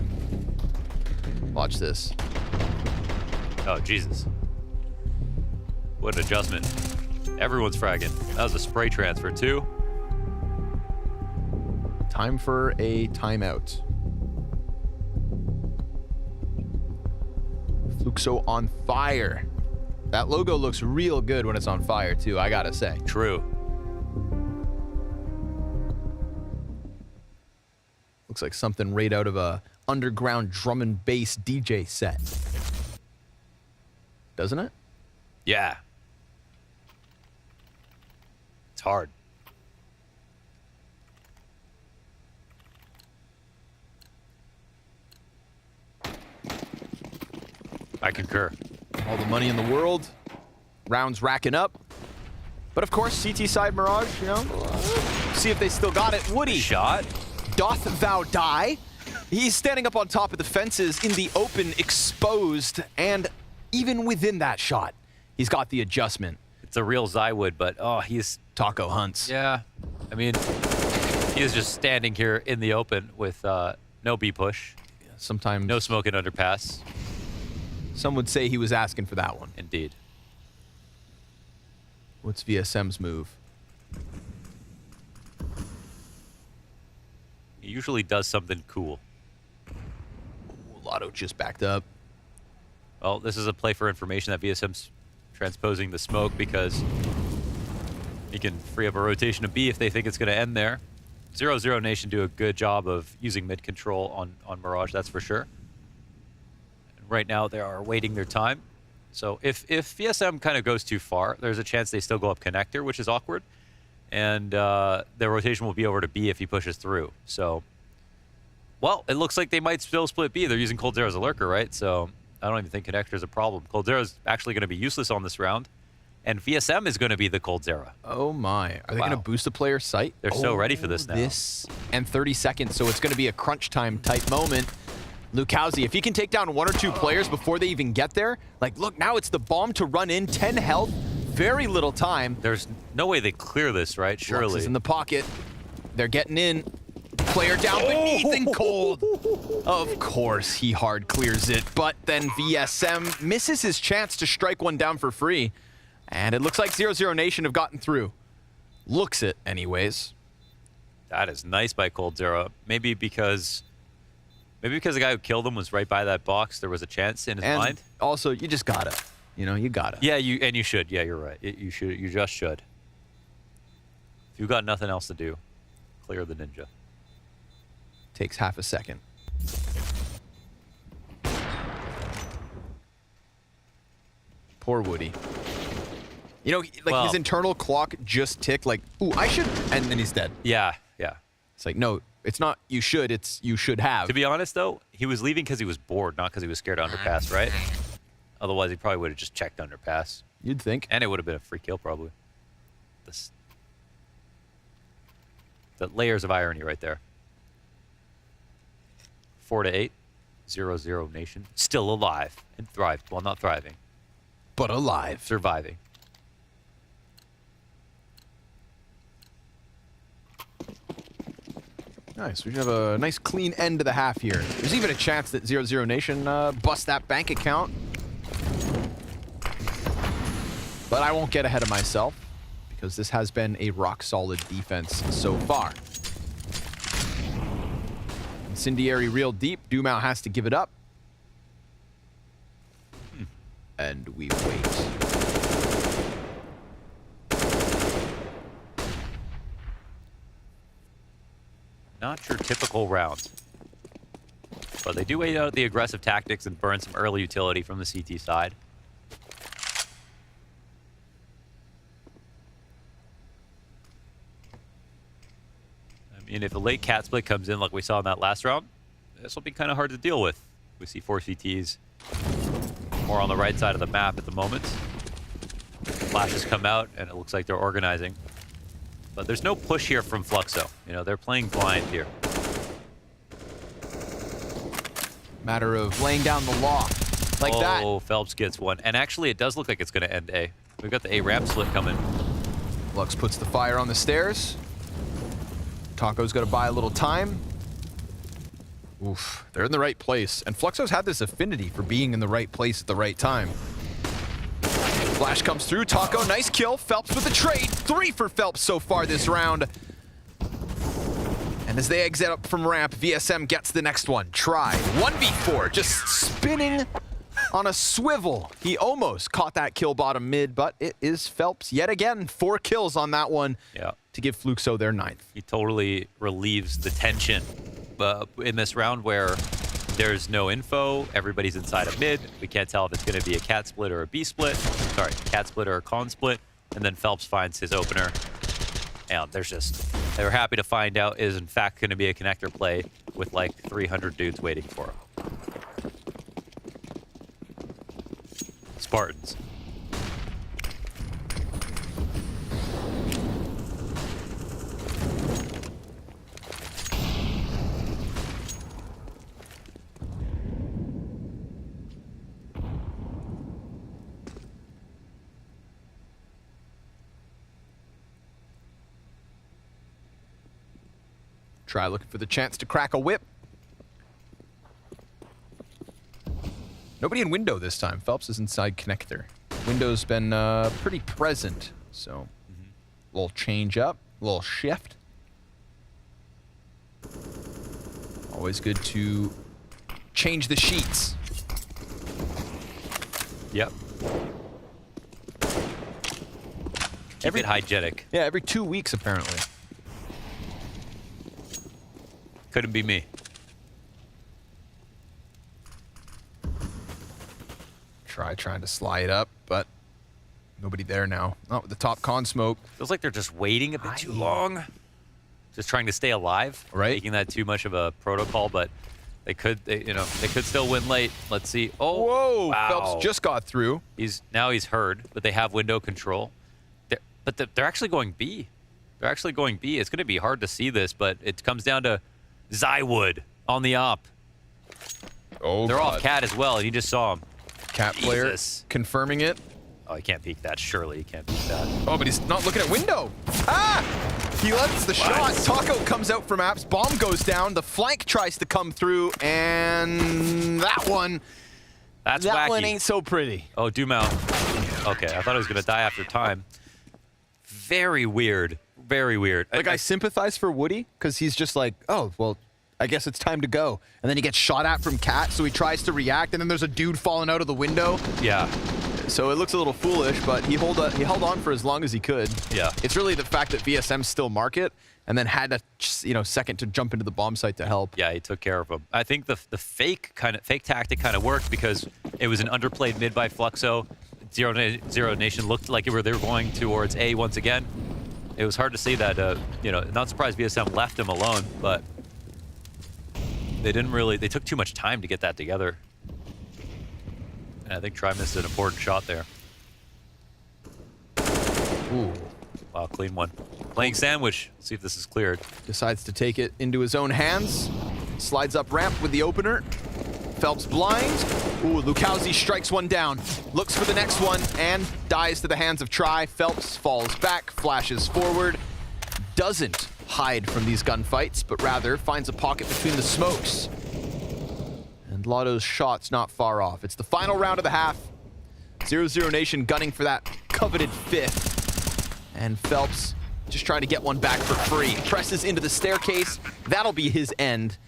Watch this. Oh, Jesus. What an adjustment. Everyone's fragging. That was a spray transfer, too. Time for a timeout. Fluxo on fire. That logo looks real good when it's on fire, too, I gotta say. True. Looks like something right out of a underground drum and bass DJ set. Doesn't it? Yeah. It's hard. I concur. All the money in the world. Rounds racking up. But of course, CT side Mirage, you know. See if they still got it. Woody. Shot. Doth thou die? He's standing up on top of the fences in the open, exposed. And even within that shot, he's got the adjustment. It's a real Zywood, but oh, he's... Taco hunts. Yeah. I mean, he is just standing here in the open with no B push. sometimes... No smoke in underpass. Some would say he was asking for that one. Indeed. What's VSM's move? He usually does something cool. Lotto just backed up. Well, this is a play for information that VSM's transposing the smoke because he can free up a rotation of B if they think it's going to end there. 00Nation do a good job of using mid control on Mirage, that's for sure. And right now, they are waiting their time. So if VSM kind of goes too far, there's a chance they still go up connector, which is awkward. And their rotation will be over to B if he pushes through. So, well, it looks like they might still split B. They're using coldzera as a lurker, right? So I don't even think connector is a problem. coldzera is actually going to be useless on this round. And VSM is going to be the coldzera. Oh my. Are they going to boost the player's sight? They're so ready for this now. This and 30 seconds, so it's going to be a crunch time type moment. Lukowski, if he can take down 1 or 2 players before they even get there, like, look, now it's the bomb to run in, 10 health, very little time. There's no way they clear this, right? Surely. Lux is in the pocket. They're getting in. Player down beneath and cold. Of course, he hard clears it, but then VSM misses his chance to strike one down for free. And it looks like 00Nation have gotten through. Looks it, anyways. That is nice by coldzera. Maybe because the guy who killed him was right by that box. There was a chance in his mind. Also, you just gotta. You know, you gotta. Yeah, you should. Yeah, you're right. You should. You just should. If you've got nothing else to do, clear the ninja. Takes half a second. Poor Woody. You know, like his internal clock just ticked like, ooh, I should, and then he's dead. Yeah, yeah. It's like, no, it's not you should, it's you should have. To be honest, though, he was leaving because he was bored, not because he was scared of underpass, right? Otherwise, he probably would have just checked underpass. You'd think. And it would have been a free kill, probably. The layers of irony right there. 4-8. 00Nation. Still alive and thrived. Well, not thriving. But alive. Surviving. Nice. We have a nice clean end to the half here. There's even a chance that 00Nation bust that bank account. But I won't get ahead of myself because this has been a rock-solid defense so far. Incendiary real deep. Dumau has to give it up. And we wait. Not your typical round. But they do wait out the aggressive tactics and burn some early utility from the CT side. I mean, if a late cat split comes in like we saw in that last round, this will be kind of hard to deal with. We see 4 CTs more on the right side of the map at the moment. Flashes come out, and it looks like they're organizing. But there's no push here from Fluxo. You know, they're playing blind here. Matter of laying down the law. Like that. Oh, Phelps gets one. And actually, it does look like it's going to end A. We've got the A ramp split coming. Lux puts the fire on the stairs. Taco's got to buy a little time. Oof, they're in the right place. And Fluxo's had this affinity for being in the right place at the right time. Flash comes through. Taco, nice kill. Phelps with the trade. 3 for Phelps so far this round. And as they exit up from ramp, VSM gets the next one. Try. 1v4, just spinning on a swivel. He almost caught that kill bottom mid, but it is Phelps yet again. 4 kills on that one to give Fluxo their 9th. He totally relieves the tension in this round where there's no info. Everybody's inside a mid. We can't tell if it's going to be a cat split or a B split. Sorry, cat split or a con split. And then Phelps finds his opener. And they're happy to find out is in fact going to be a connector play with like 300 dudes waiting for him. Spartans. Try looking for the chance to crack a whip. Nobody in window this time. Phelps is inside connector. Window's been pretty present, so a little change up, a little shift. Always good to change the sheets. Yep. Keep it hygienic. Yeah, every 2 weeks apparently. Couldn't be me. Trying to slide up, but nobody there now. Not with the top con smoke. Feels like they're just waiting a bit too long. Just trying to stay alive. Right. Making that too much of a protocol, but they could still win late. Let's see. Oh, whoa! Wow. Phelps just got through. He's heard, but they have window control. They're actually going B. They're actually going B. It's going to be hard to see this, but it comes down to Zywood on the op. Oh, they're God. off Cat as well, and you just saw him. Cat player confirming it. Oh, he can't peek that. Surely he can't peek that. Oh, but he's not looking at window. Ah! He lets the shot. Taco comes out from apps. Bomb goes down. The flank tries to come through, and that one. That's that wacky. one ain't so pretty. Oh, do mount. Okay, I thought it was gonna die after time. Very weird. Very weird. Like I sympathize for Woody because he's just like, oh well, I guess it's time to go. And then he gets shot at from Cat, so he tries to react, and then there's a dude falling out of the window. Yeah. So it looks a little foolish, but he held on for as long as he could. Yeah. It's really the fact that VSM still market and then had a second to jump into the bomb site to help. Yeah, he took care of him. I think the fake tactic kind of worked because it was an underplayed mid by Fluxo. Zero Nation looked like they were going towards A once again. It was hard to see that. Not surprised VSM left him alone, but they didn't really. They took too much time to get that together. And I think Try missed an important shot there. Ooh. Wow, clean one. Playing sandwich. Let's see if this is cleared. Decides to take it into his own hands. Slides up ramp with the opener. Phelps blind. Ooh, Lukowski strikes one down. Looks for the next one and dies to the hands of Try. Phelps falls back, flashes forward. Doesn't hide from these gunfights, but rather finds a pocket between the smokes. And Lotto's shot's not far off. It's the final round of the half. 00Nation gunning for that coveted fifth. And Phelps just trying to get one back for free. Presses into the staircase. That'll be his end.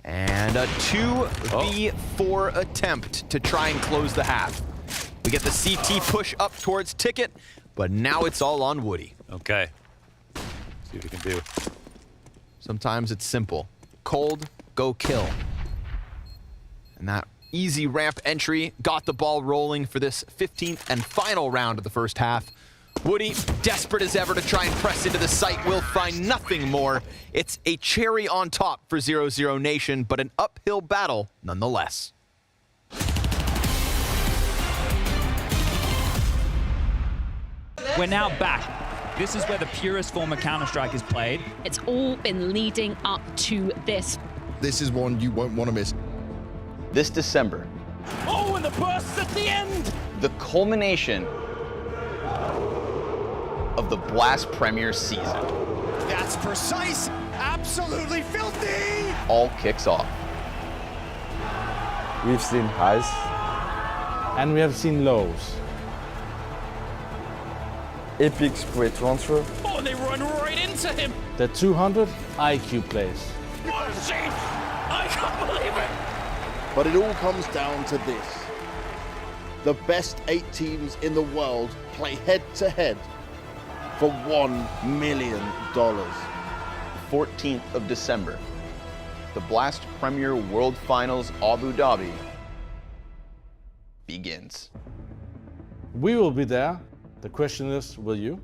And a 2v4 attempt to try and close the half. We get the CT push up towards Ticket, but now it's all on Woody. Okay. See what we can do. Sometimes it's simple. Cold, go kill. And that easy ramp entry got the ball rolling for this 15th and final round of the first half. Woody, desperate as ever to try and press into the site, will find nothing more. It's a cherry on top for 00Nation, but an uphill battle nonetheless. We're now back. This is where the purest form of Counter-Strike is played. It's all been leading up to this. This is one you won't want to miss. This December, Oh, and the bursts at the end! the culmination of the Blast Premier season That's precise. Absolutely filthy. all kicks off. We've seen highs and we have seen lows. Epic spray transfer. Oh, and they run right into him. The 200 IQ plays. What a scene! I can't believe it. But it all comes down to this. The best 8 teams in the world play head-to-head for $1 million. 14th of December, the Blast Premier World Finals Abu Dhabi begins. We will be there. The question is, will you?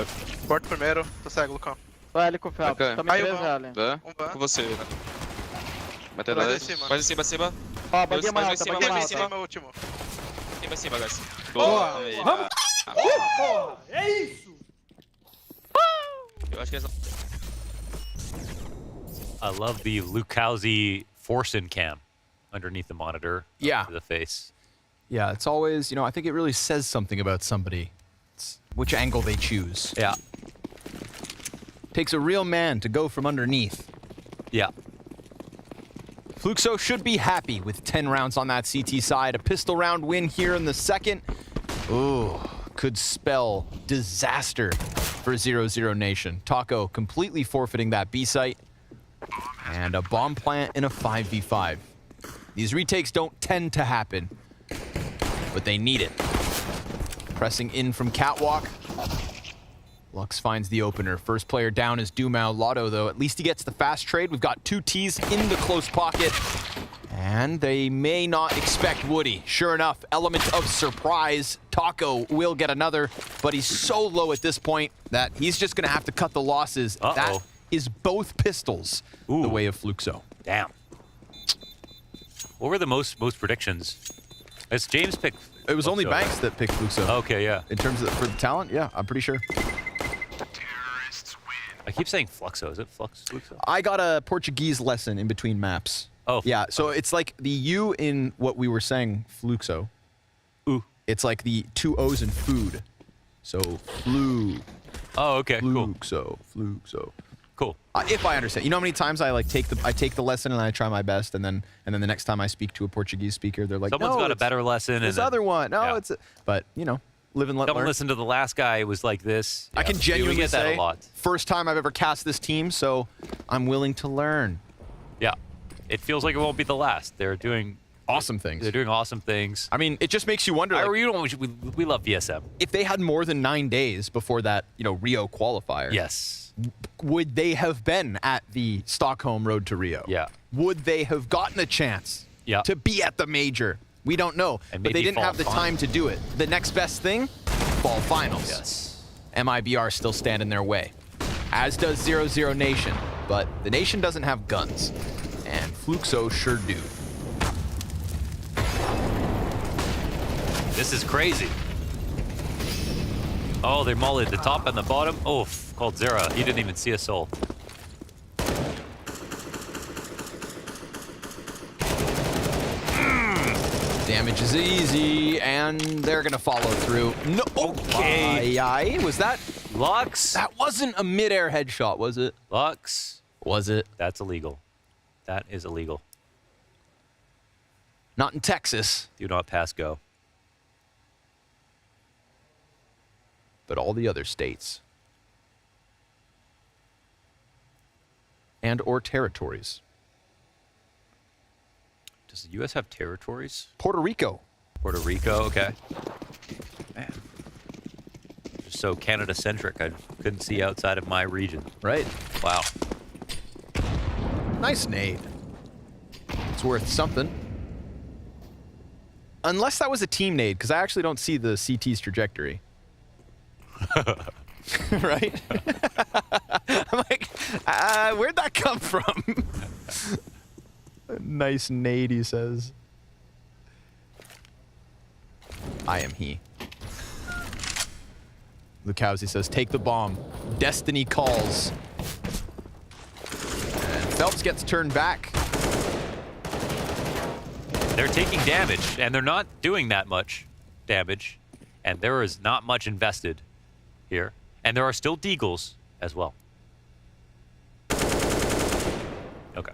velho. Corta primeiro, tô cego, Lucão. Vai ali com o Felps. Ok. Tome 3 Van. ali. Com você, velho. Vai ter Mais em 10. cima. Mais em cima, acima. Ó, baguinha mais Mais alta, em cima, baguinha mais mais em alta. cima. Último. Em cima, guys. Boa. Aí, Vamos. Porra, é isso. Eu acho que eles I love the Lukowski Forsen cam underneath the monitor. Yeah. To the face. Yeah, it's always, you know, I think it really says something about somebody. It's which angle they choose. Yeah. Takes a real man to go from underneath. Yeah. Fluxo should be happy with 10 rounds on that CT side. A pistol round win here in the second. Ooh, could spell disaster for 00Nation. Taco completely forfeiting that B site. And a bomb plant in a 5v5. These retakes don't tend to happen, but they need it. Pressing in from Catwalk. Lux finds the opener. First player down is Dumao. Lotto, though, at least he gets the fast trade. We've got 2 Ts in the close pocket. And they may not expect Woody. Sure enough, element of surprise. Taco will get another, but he's so low at this point that he's just going to have to cut the losses. That is both pistols the way of Fluxo. Damn. What were the most predictions? As James picked. It was only Fluxo, Banks that picked Fluxo. Okay, yeah. In terms of for the talent, yeah, I'm pretty sure. I keep saying Fluxo. Is it Fluxo? I got a Portuguese lesson in between maps. Oh. Yeah, so it's like the U in what we were saying, Fluxo. Ooh. It's like the 2 O's in food. So, flu. Oh, okay, cool. Fluxo. Cool. If I understand. You know how many times I like take the lesson and I try my best, and then the next time I speak to a Portuguese speaker, they're like, Someone's no, got a it's better lesson. this and other one. No, yeah. it's but you know, live and let Don't learn. listen to the last guy. It was like this. I can Yeah, genuinely we get that say, a lot. first time I've ever cast this team, so I'm willing to learn. Yeah. It feels like it won't be the last. They're doing awesome things. They're doing awesome things. I mean, it just makes you wonder. We love VSM. If they had more than 9 days before that, you know, Rio qualifier. Yes. Would they have been at the Stockholm Road to Rio? Yeah. Would they have gotten a chance to be at the major? We don't know. And but they maybe didn't have the fall time to do it. The next best thing? Fall finals. Yes. MIBR still stand in their way. As does 00Nation. But the nation doesn't have guns. And Fluxo sure do. This is crazy. Oh, they mullied the top and the bottom. Oh, called Zera. He didn't even see a soul. Damage is easy, and they're gonna follow through. No, okay. Was that Lux? That wasn't a mid-air headshot, was it? Lux? Was it? That's illegal. That is illegal. Not in Texas. Do not pass go. But all the other states. And or territories. Does the U.S. have territories? Puerto Rico. Puerto Rico, okay. Man. Just so Canada-centric, I couldn't see outside of my region. Right. Wow. Nice nade. It's worth something. Unless that was a team nade, because I actually don't see the CT's trajectory. Right? I'm like, where'd that come from? Nice nade, he says. I am he. Lukowski says, take the bomb. Destiny calls. And Phelps gets turned back. They're taking damage, and they're not doing that much damage. And there is not much invested here. And there are still deagles as well. Okay.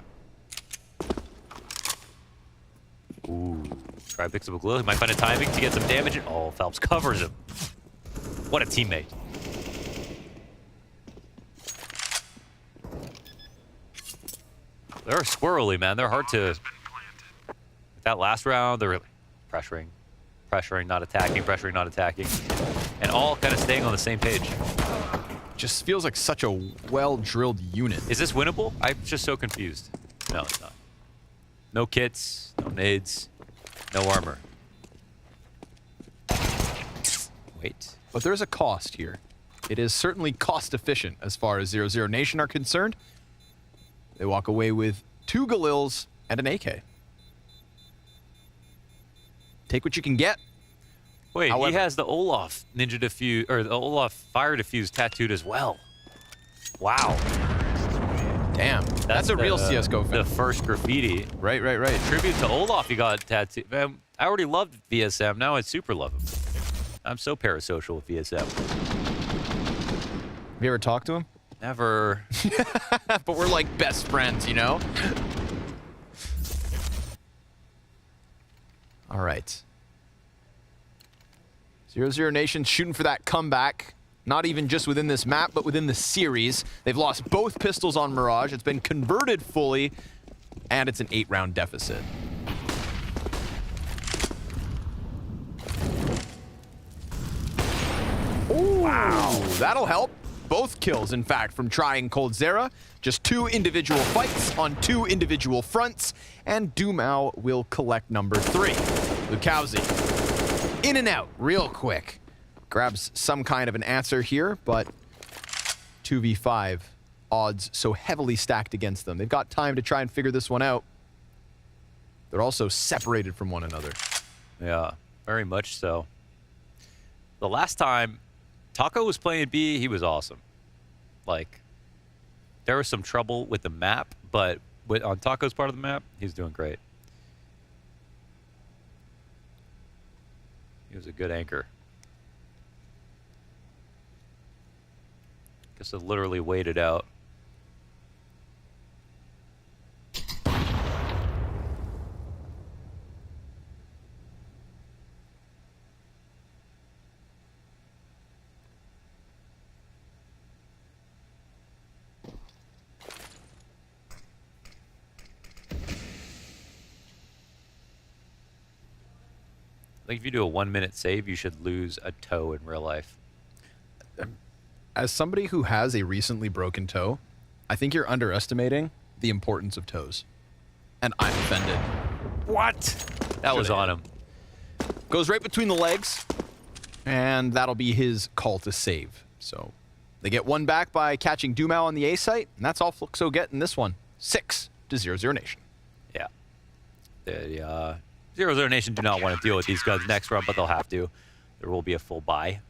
Ooh. Try picks up a glue. He might find a timing to get some damage. Oh, Phelps covers him. What a teammate. They're squirrely, man. They're hard to... That last round, they're really pressuring. Pressuring, not attacking. Pressuring, not attacking. And all kind of staying on the same page. Just feels like such a well-drilled unit. Is this winnable? I'm just so confused. No, it's not. No kits, no nades, no armor. Wait. But there's a cost here. it is certainly cost efficient as far as 00Nation are concerned. They walk away with 2 Galils and an AK. Take what you can get. Wait, However, he has the Olaf ninja diffuse, or the Olaf fire diffuse tattooed as well. Wow. Damn, that's a real CSGO fan. The first graffiti. Right. Tribute to Olaf, he got tattooed. Man, I already loved VSM, now I super love him. I'm so parasocial with VSM. Have you ever talked to him? Never. But we're like best friends, you know? All right. 00Nation shooting for that comeback. Not even just within this map, but within the series. They've lost both pistols on Mirage. It's been converted fully, and it's an 8-round deficit. Ooh, wow. That'll help. Both kills, in fact, from trying coldzera. Just 2 individual fights on 2 individual fronts, and Dumao will collect number 3. Lukowski, in and out, real quick. Grabs some kind of an answer here, but 2v5 odds so heavily stacked against them. They've got time to try and figure this one out. They're also separated from one another. Yeah, very much so. The last time Taco was playing B, he was awesome. Like, there was some trouble with the map, but on Taco's part of the map, he's doing great. He was a good anchor. Guess I literally waited out. Like if you do a 1-minute save, you should lose a toe in real life. As somebody who has a recently broken toe, I think you're underestimating the importance of toes. And I'm offended. What? That was on him. Goes right between the legs, and that'll be his call to save. So they get 1 back by catching Dumao on the A site, and that's all Fluxo get in this one. 6 to 00Nation. Yeah. 00Nation do not want to deal with these guys next round, but they'll have to. There will be a full buy.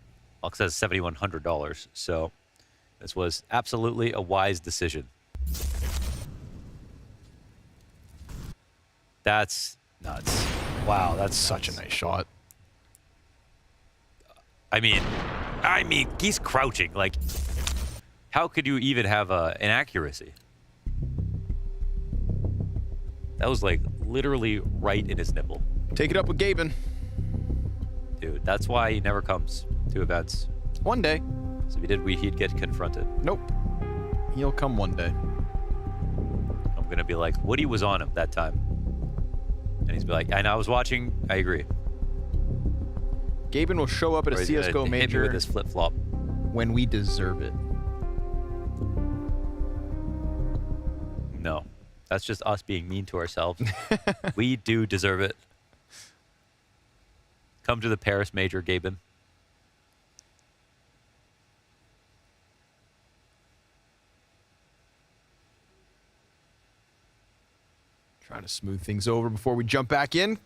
Lux has $7,100, so this was absolutely a wise decision. That's nuts. Wow, that's such a nice shot. I mean, he's crouching. Like, how could you even have an accuracy? That was like literally right in his nipple. Take it up with Gaben. Dude, that's why he never comes to events. One day. So if he did, he'd get confronted. Nope. He'll come one day. I'm gonna be like, Woody was on him that time. And he's be like, and I was watching, I agree. Gaben will show up at a CSGO major hit me with this flip-flop when we deserve it. No. That's just us being mean to ourselves. We do deserve it. Come to the Paris major, Gaben. Trying to smooth things over before we jump back in.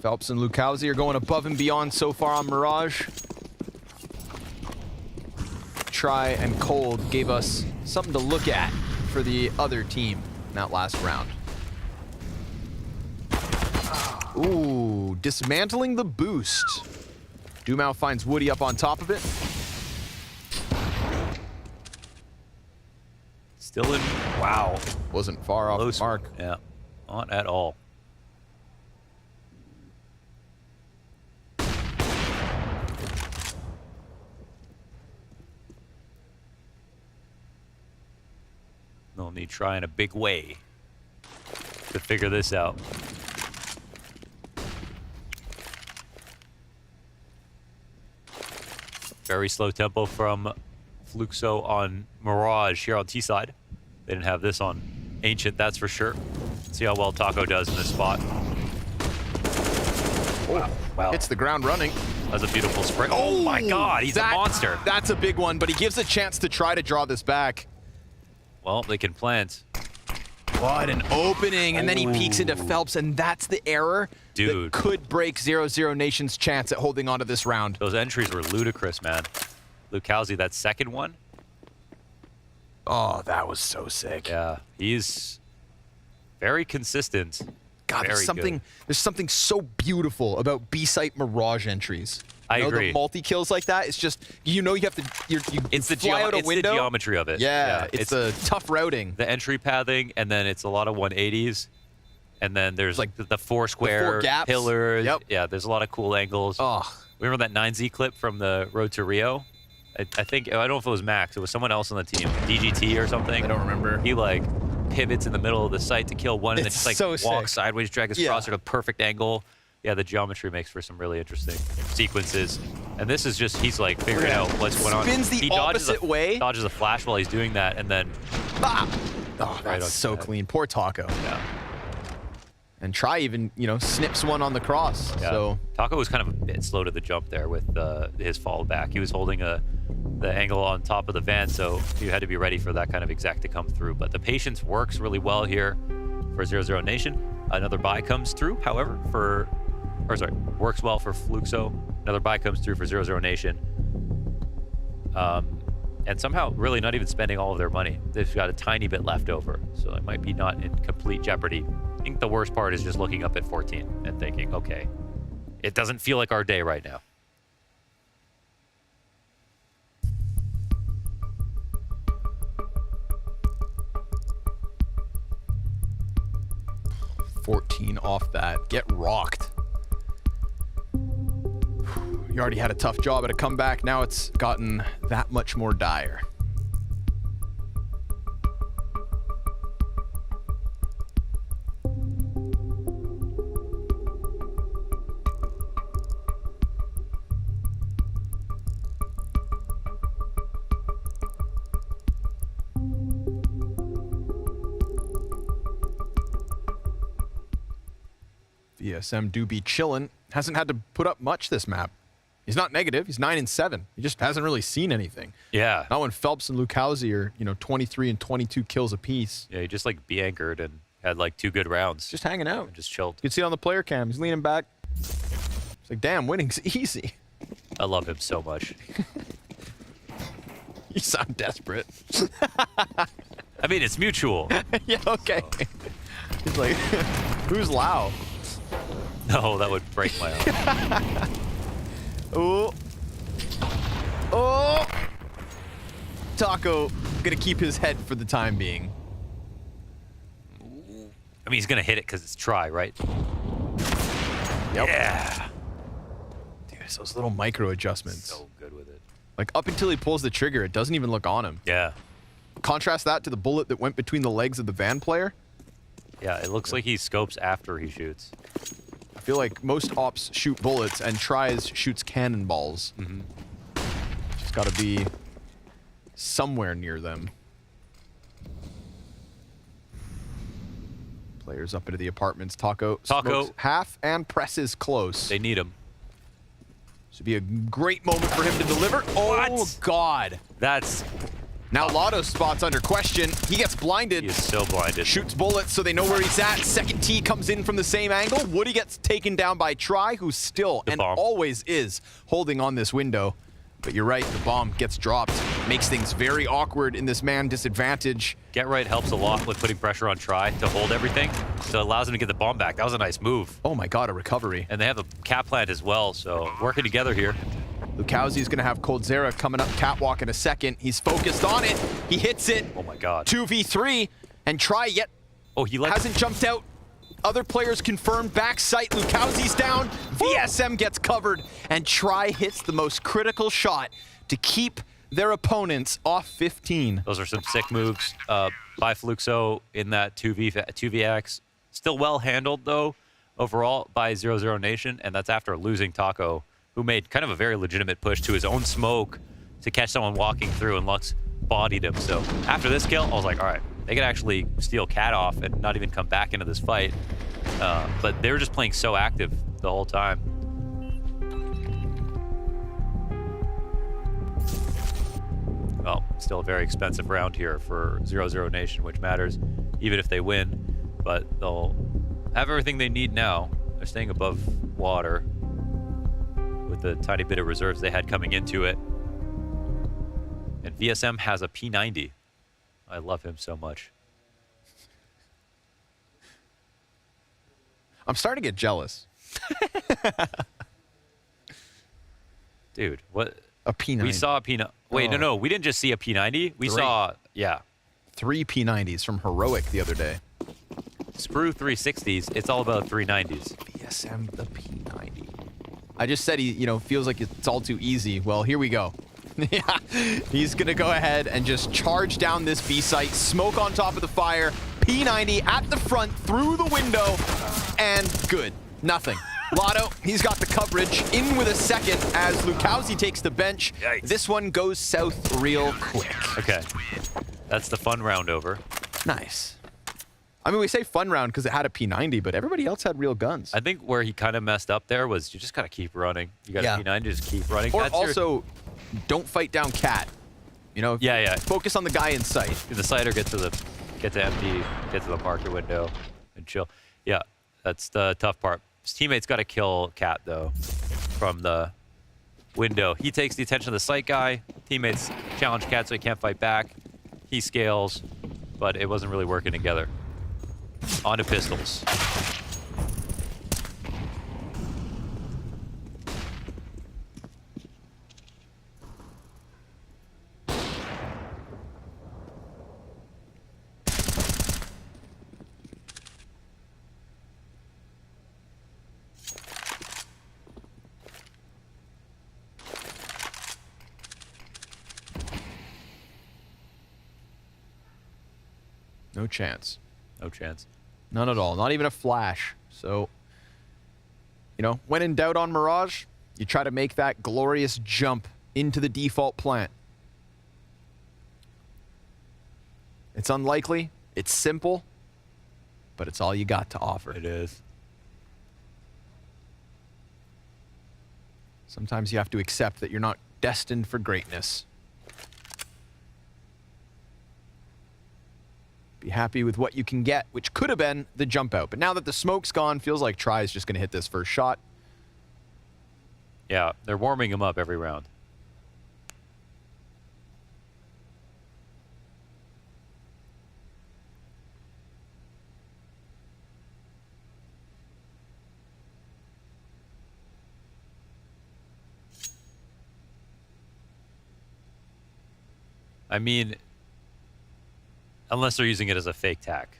Phelps and Lukowski are going above and beyond so far on Mirage. Try and Cold gave us something to look at for the other team in that last round. Ooh, dismantling the boost. Dumao finds Woody up on top of it. Still in. Wow. Wasn't far off the mark. Yeah, not at all. They'll need to try in a big way to figure this out. Very slow tempo from Fluxo on Mirage here on T-side. They didn't have this on Ancient, that's for sure. Let's see how well Taco does in this spot. Oh, wow. Hits the ground running. That's a beautiful spray. Oh my God, he's a monster. That's a big one, but he gives a chance to try to draw this back. Well, they can plant. What an opening, and then he peeks into Phelps, and that's the error that could break 00Nation's chance at holding on to this round. Those entries were ludicrous, man. Lucalzi, that second one. Oh, that was so sick. Yeah, he's very consistent. God, there's something so beautiful about B-site Mirage entries. I agree. The multi-kills like that, it's just, you have to, it's the fly out a window. It's the geometry of it. Yeah, it's the tough routing. The entry pathing, and then it's a lot of 180s. And then there's like the four square pillars. Yep. Yeah, there's a lot of cool angles. Oh. Remember that 9Z clip from the Road to Rio? I don't know if it was Max. It was someone else on the team. DGT or something. I don't remember. He like pivots in the middle of the site to kill one and then just like walks sideways, drag his crosser at a perfect angle. Yeah, the geometry makes for some really interesting sequences. And this is just, he's like figuring out what's going on. Spins the opposite way. Dodges a flash while he's doing that, and then... Oh, that's so clean. Poor Taco. Yeah. And Try even, snips one on the cross. Yeah. So Taco was kind of a bit slow to the jump there with his fall back. He was holding the angle on top of the van, so you had to be ready for that kind of exec to come through. But the patience works really well here for 00Nation. Another buy comes through, however, works well for Fluxo. Another buy comes through for 00Nation. And somehow really not even spending all of their money. They've got a tiny bit left over, so it might be not in complete jeopardy. I think the worst part is just looking up at 14 and thinking, okay, it doesn't feel like our day right now. $14 off that. Get rocked. You already had a tough job at a comeback. Now it's gotten that much more dire. VSM do be chillin'. Hasn't had to put up much this map. He's not negative. He's 9-7. He just hasn't really seen anything. Yeah. Not when Phelps and Lucalzi are, 23 and 22 kills apiece. Yeah, he just like be-anchored and had like 2 good rounds. Just hanging out. And just chilled. You can see it on the player cam. He's leaning back. It's like, damn, winning's easy. I love him so much. You sound desperate. I mean, it's mutual. Yeah, okay. So. He's like, who's Lau? No, that would break my heart. Oh. Oh. Taco gonna keep his head for the time being. I mean, he's gonna hit it because it's try, right? Yep. Yeah. Dude, it's those little micro adjustments. So good with it. Like up until he pulls the trigger, it doesn't even look on him. Yeah. Contrast that to the bullet that went between the legs of the van player. Yeah, it looks like he scopes after he shoots. I feel like most ops shoot bullets and Tries shoots cannonballs. Just got to be somewhere near them. Players up into the apartments. Taco smokes half and presses close. They need him. This would be a great moment for him to deliver. Oh, God. That's... Now Lotto's spot's under question. He gets blinded. He is so blinded. Shoots bullets so they know where he's at. Second T comes in from the same angle. Woody gets taken down by Try, who still and always is holding on this window. But you're right, the bomb gets dropped. Makes things very awkward in this man disadvantage. Get right helps a lot with putting pressure on Try to hold everything. So it allows him to get the bomb back. That was a nice move. Oh my God, a recovery. And they have a cap plant as well, so working together here. Lucalzi's going to have Coldzera coming up catwalk in a second. He's focused on it. He hits it. Oh my God. 2v3 and Try yet hasn't jumped out. Other players confirmed backside. Lucalzi's down. VSM gets covered and Try hits the most critical shot to keep their opponents off 15. Those are some sick moves by Fluxo in that 2vx. Still well handled though overall by 00Nation, and that's after losing Taco, who made kind of a very legitimate push to his own smoke to catch someone walking through, and Lux bodied him. So after this kill, I was like, all right, they could actually steal Cat off and not even come back into this fight. But they were just playing so active the whole time. well, still a very expensive round here for 00NATION, which matters even if they win. But they'll have everything they need now. They're staying above water with the tiny bit of reserves they had coming into it. And VSM has a P90. I love him so much. I'm starting to get jealous. Dude, what? A P90. We saw a P90. Wait, no, we didn't just see a P90. We saw, yeah. 3 P90s from Heroic the other day. Sprue 360s. It's all about 390s. VSM the P90. I just said he, feels like it's all too easy. Well, here we go. Yeah, he's going to go ahead and just charge down this B site. Smoke on top of the fire. P90 at the front through the window. And good. Nothing. Lotto, he's got the coverage. In with a second as Lukowski takes the bench. Yikes. This one goes south real quick. Okay. That's the fun round over. Nice. I mean, we say fun round because it had a P90, but everybody else had real guns. I think where he kind of messed up there was you just got to keep running. You got a P90, just keep running. Or That's also, don't fight down Cat. Yeah. Focus on the guy in sight. The sight or get to empty, get to the marker window and chill. Yeah, that's the tough part. His teammate's got to kill Cat, though, from the window. He takes the attention of the sight guy. Teammates challenge Cat so he can't fight back. He scales, but it wasn't really working together. On to pistols. No chance. No chance. None at all. Not even a flash. So, when in doubt on Mirage, you try to make that glorious jump into the default plant. It's unlikely. It's simple. But it's all you got to offer. It is. Sometimes you have to accept that you're not destined for greatness. Be happy with what you can get, which could have been the jump out. But now that the smoke's gone, feels like Try is just going to hit this first shot. Yeah, they're warming him up every round. I mean, unless they're using it as a fake tack.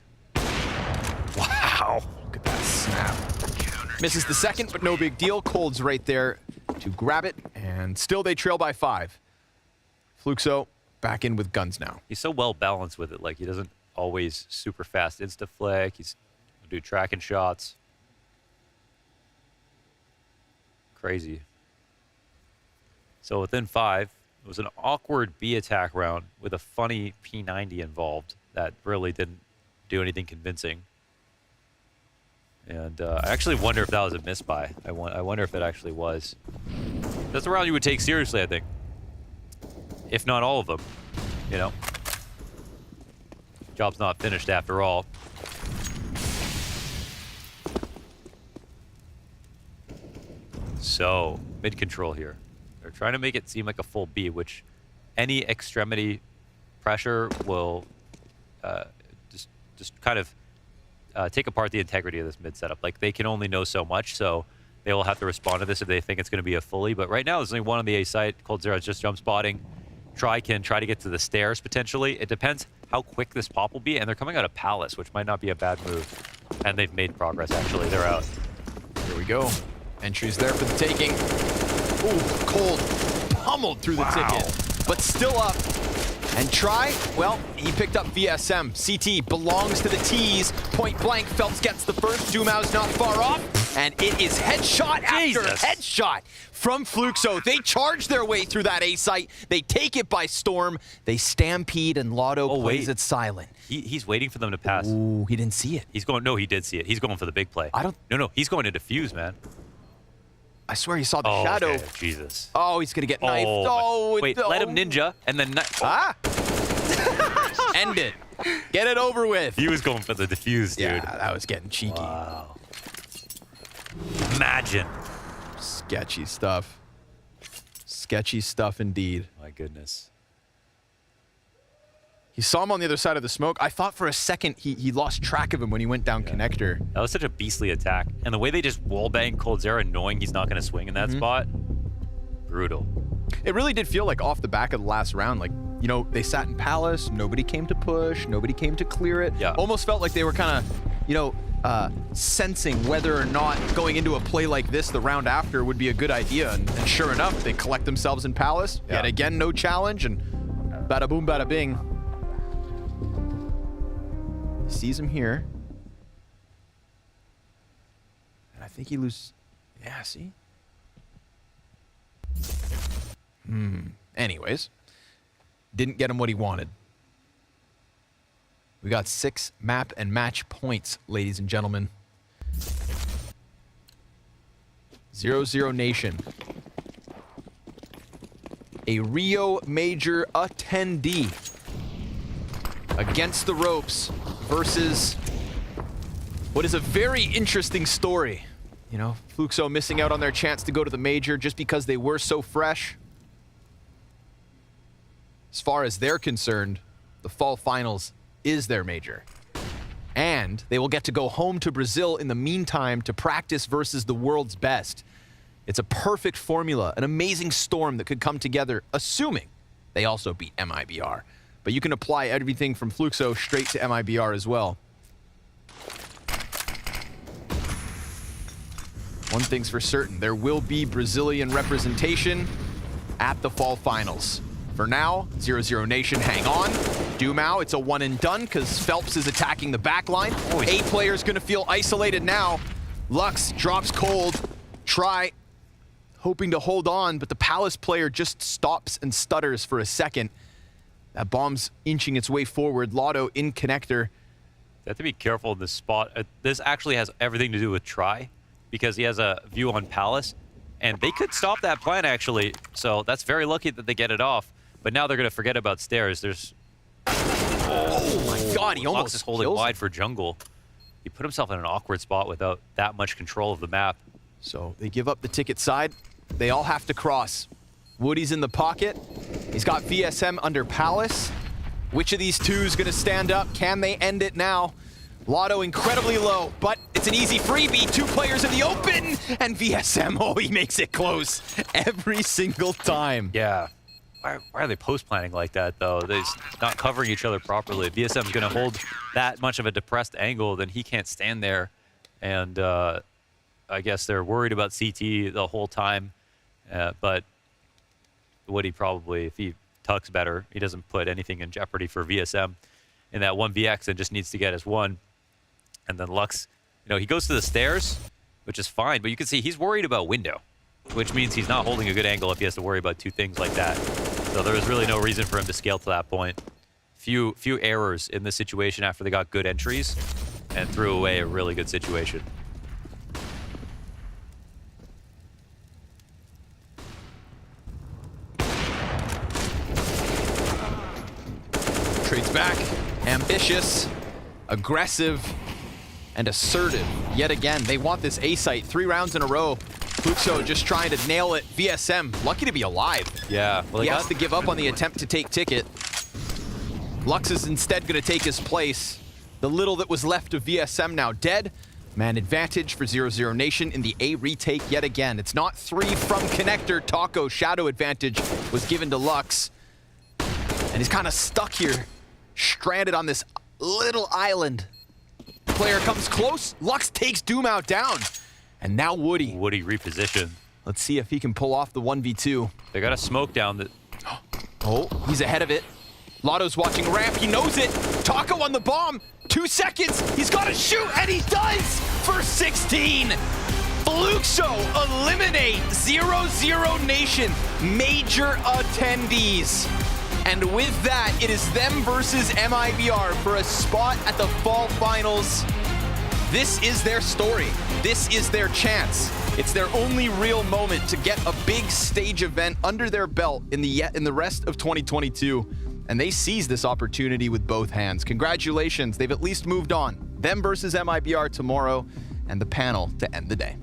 Wow. Look at that snap. Misses the second, but no big deal. Cold's right there to grab it, and still they trail by 5. Fluxo back in with guns now. He's so well balanced with it. Like, he doesn't always super fast insta-flick. He's do tracking shots. Crazy. So within 5, it was an awkward B attack round with a funny P90 involved that really didn't do anything convincing. And I actually wonder if that was a misbuy. I wonder if it actually was. That's a round you would take seriously, I think. If not all of them, Job's not finished after all. So, mid-control here. They're trying to make it seem like a full B, which any extremity pressure will just kind of take apart the integrity of this mid setup. Like, they can only know so much, so they will have to respond to this if they think it's going to be a fully. But right now, there's only one on the A site. Cold Zero is just jump spotting. Try can try to get to the stairs, potentially. It depends how quick this pop will be, and they're coming out of Palace, which might not be a bad move. And they've made progress, actually. They're out. Here we go. Entry's there for the taking. Ooh, Cold pummeled through the ticket, but still up. And Try, well, he picked up VSM. CT belongs to the T's. Point blank, Phelps gets the first. Dumau's not far off. And it is headshot after headshot from Fluxo. They charge their way through that A site. They take it by storm. They stampede, and Lotto plays it silent. He's waiting for them to pass. Ooh, he didn't see it. He's going, no, he did see it. He's going for the big play. No, he's going to defuse, man. I swear he saw the Oh, shadow. okay. Jesus. Oh, he's going to get knifed. Oh, wait, let him ninja and then... Ah! End it. Get it over with. He was going for the defuse, dude. Yeah, that was getting cheeky. Wow. Imagine. Sketchy stuff. Sketchy stuff indeed. My goodness. He saw him on the other side of the smoke. I thought for a second he lost track of him when he went down connector. That was such a beastly attack. And the way they just wallbang coldzera knowing he's not going to swing in that spot, brutal. It really did feel like off the back of the last round, like, you know, they sat in Palace, nobody came to push, nobody came to clear it. Yeah. Almost felt like they were kind of, you know, sensing whether or not going into a play like this the round after would be a good idea. And sure enough, they collect themselves in Palace. Yeah. Yet again, no challenge, and bada boom, bada bing. Sees him here. And I think he loses. Yeah, see? Anyways, didn't get him what he wanted. We got 6 map and match points, ladies and gentlemen. 00NATION. A Rio Major attendee. Against the ropes versus what is a very interesting story. You know, Fluxo missing out on their chance to go to the major just because they were so fresh. As far as they're concerned, the fall finals is their major. And they will get to go home to Brazil in the meantime to practice versus the world's best. It's a perfect formula, an amazing storm that could come together, assuming they also beat MIBR. But you can apply everything from Fluxo straight to MIBR as well. One thing's for certain, there will be Brazilian representation at the fall finals. For now, 00NATION hang on. Dumao, it's a one and done because Phelps is attacking the back line. A player's gonna feel isolated now. Lux drops cold. Try hoping to hold on, but the Palace player just stops and stutters for a second. That bomb's inching its way forward. Lotto in connector. You have to be careful in this spot. This actually has everything to do with Try, because he has a view on Palace, and they could stop that plan, actually. So that's very lucky that they get it off. But now they're going to forget about stairs. There's... Oh my god, he almost is holding wide for jungle. He put himself in an awkward spot without that much control of the map. So they give up the ticket side. They all have to cross. Woody's in the pocket. He's got VSM under Palace. Which of these two is going to stand up? Can they end it now? Lotto incredibly low, but it's an easy freebie. 2 players in the open, and VSM, oh, he makes it close every single time. Yeah. Why are they post-planning like that, though? They're not covering each other properly. VSM's going to hold that much of a depressed angle, then he can't stand there. And I guess they're worried about CT the whole time, but Woody probably, if he tucks better, he doesn't put anything in jeopardy for VSM in that 1vx and just needs to get his 1. And then Lux, you know, he goes to the stairs, which is fine, but you can see he's worried about window, which means he's not holding a good angle if he has to worry about 2 things like that. So there was really no reason for him to scale to that point. Few errors in this situation after they got good entries and threw away a really good situation. Trades back. Ambitious, aggressive, and assertive. Yet again, they want this A site 3 rounds in a row. Fluxo just trying to nail it. VSM, lucky to be alive. Yeah. Well, he has to give up on the attempt to take ticket. Lux is instead going to take his place. The little that was left of VSM now dead. Man advantage for 00NATION in the A retake yet again. It's not 3 from connector. Taco shadow advantage was given to Lux. And he's kind of stuck here, stranded on this little island. Player comes close. Lux takes Dumao down. And now Woody. Woody repositioned. Let's see if he can pull off the 1v2. They got a smoke down that... Oh, he's ahead of it. Lotto's watching ramp. He knows it. Taco on the bomb. 2 seconds. He's got to shoot, and he does for 16. Fluxo eliminate 00NATION major attendees. And with that, it is them versus MIBR for a spot at the fall finals. This is their story. This is their chance. It's their only real moment to get a big stage event under their belt in the rest of 2022. And they seize this opportunity with both hands. Congratulations, they've at least moved on. Them versus MIBR tomorrow, and the panel to end the day.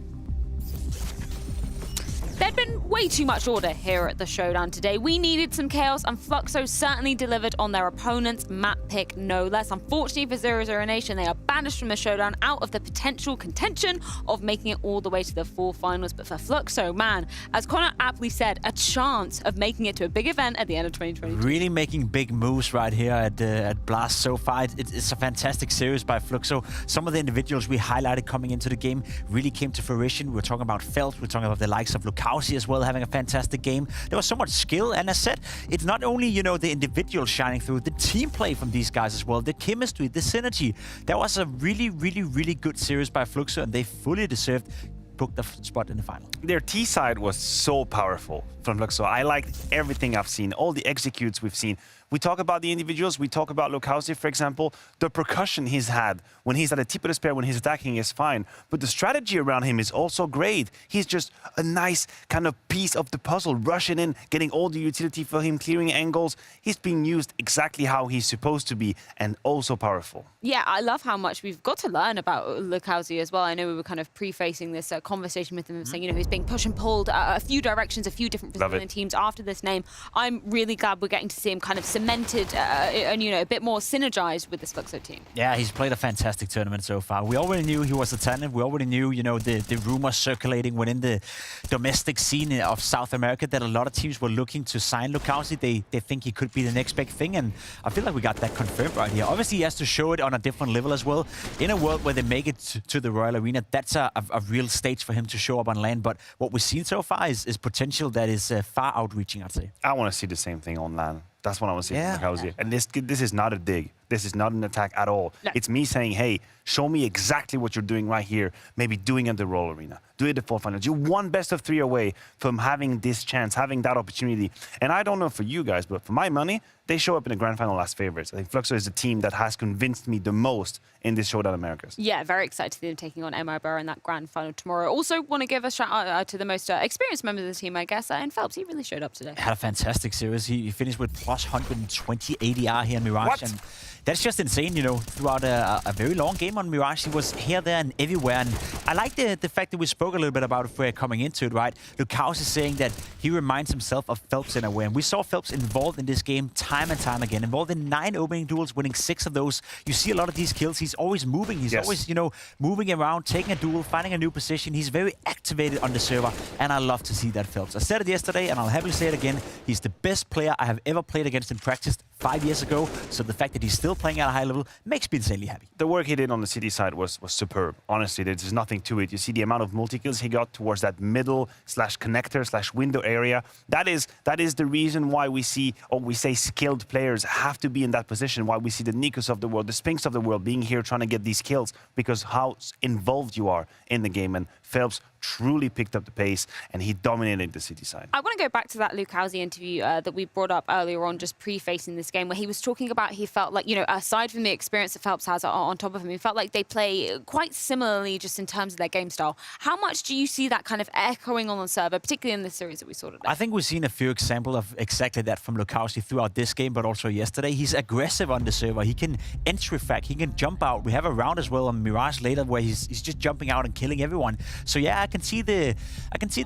There'd been way too much order here at the Showdown today. We needed some chaos, and Fluxo certainly delivered on their opponent's map pick, no less. Unfortunately for 00NATION, they are banished from the Showdown out of the potential contention of making it all the way to the 4 finals. But for Fluxo, man, as Connor aptly said, a chance of making it to a big event at the end of 2022. Really making big moves right here at Blast so far. It's a fantastic series by Fluxo. Some of the individuals we highlighted coming into the game really came to fruition. We're talking about Phelps, we're talking about the likes of Lukaku as well, having a fantastic game. There was so much skill, and as said, it's not only, you know, the individuals shining through, the team play from these guys as well, the chemistry, the synergy. That was a really, really, really good series by Fluxo, and they fully deserved booked the spot in the final. Their T side was so powerful from Fluxo. I liked everything I've seen, all the executes we've seen. We talk about the individuals, we talk about Lukowski, for example. The percussion he's had when he's at the tip of the spear, when he's attacking is fine. But the strategy around him is also great. He's just a nice kind of piece of the puzzle, rushing in, getting all the utility for him, clearing angles. He's being used exactly how he's supposed to be, and also powerful. Yeah, I love how much we've got to learn about Lukowski as well. I know we were kind of prefacing this conversation with him, saying, you know, he's being pushed and pulled a few directions, a few different Brazilian teams after this name. I'm really glad we're getting to see him kind of cemented and, you know, a bit more synergized with this Fluxo team. Yeah, he's played a fantastic tournament so far. We already knew he was a talent. We already knew, you know, the rumors circulating within the domestic scene of South America that a lot of teams were looking to sign Lukowski. They think he could be the next big thing, and I feel like we got that confirmed right here. Obviously, he has to show it on a different level as well. In a world where they make it to the Royal Arena, that's a real stage for him to show up on land. But what we've seen so far is potential that is far outreaching, I'd say. I want to see the same thing on land. That's what I want to see from Lukowski. Yeah. And this is not a dig. This is not an attack at all. No. It's me saying, hey, show me exactly what you're doing right here. Maybe doing it at the Royal Arena. Do it at the 4 finals. You're one best of 3 away from having this chance, having that opportunity. And I don't know for you guys, but for my money, they show up in the grand final as favorites. I think Fluxo is the team that has convinced me the most in this Showdown Americas. Yeah, very excited to see them taking on MIBR in that grand final tomorrow. Also want to give a shout out to the most experienced members of the team, I guess. And Phelps, he really showed up today. Had a fantastic series. He finished with plus 120 ADR here in Mirage. What? And that's just insane, you know, throughout a very long game on Mirage. He was here, there, and everywhere. And I like the fact that we spoke a little bit about Freya coming into it, right? Lukaus is saying that he reminds himself of Phelps in a way. And we saw Phelps involved in this game time and time again. Involved in 9 opening duels, winning 6 of those. You see a lot of these kills. He's always moving. He's always, you know, moving around, taking a duel, finding a new position. He's very activated on the server. And I love to see that Phelps. I said it yesterday, and I'll happily say it again. He's the best player I have ever played against in practice 5 years ago. So the fact that he's still playing at a high level makes me insanely happy. The work he did on the city side was superb. Honestly, there's nothing to it. You see the amount of multi-kills he got towards that middle / connector / window area. That is the reason why we see, or we say skilled players have to be in that position, why we see the Nikos of the world, the Spinks of the world being here trying to get these kills, because how involved you are in the game. And Phelps truly picked up the pace, and he dominated the city side. I want to go back to that Lukowski interview that we brought up earlier on, just pre-facing this game, where he was talking about he felt like, you know, aside from the experience that Phelps has on top of him, he felt like they play quite similarly just in terms of their game style. How much do you see that kind of echoing on the server, particularly in the series that we saw today? I think we've seen a few examples of exactly that from Lukowski throughout this game, but also yesterday. He's aggressive on the server. He can entry frag. He can jump out. We have a round as well on Mirage later where he's just jumping out and killing everyone. So yeah, I can see the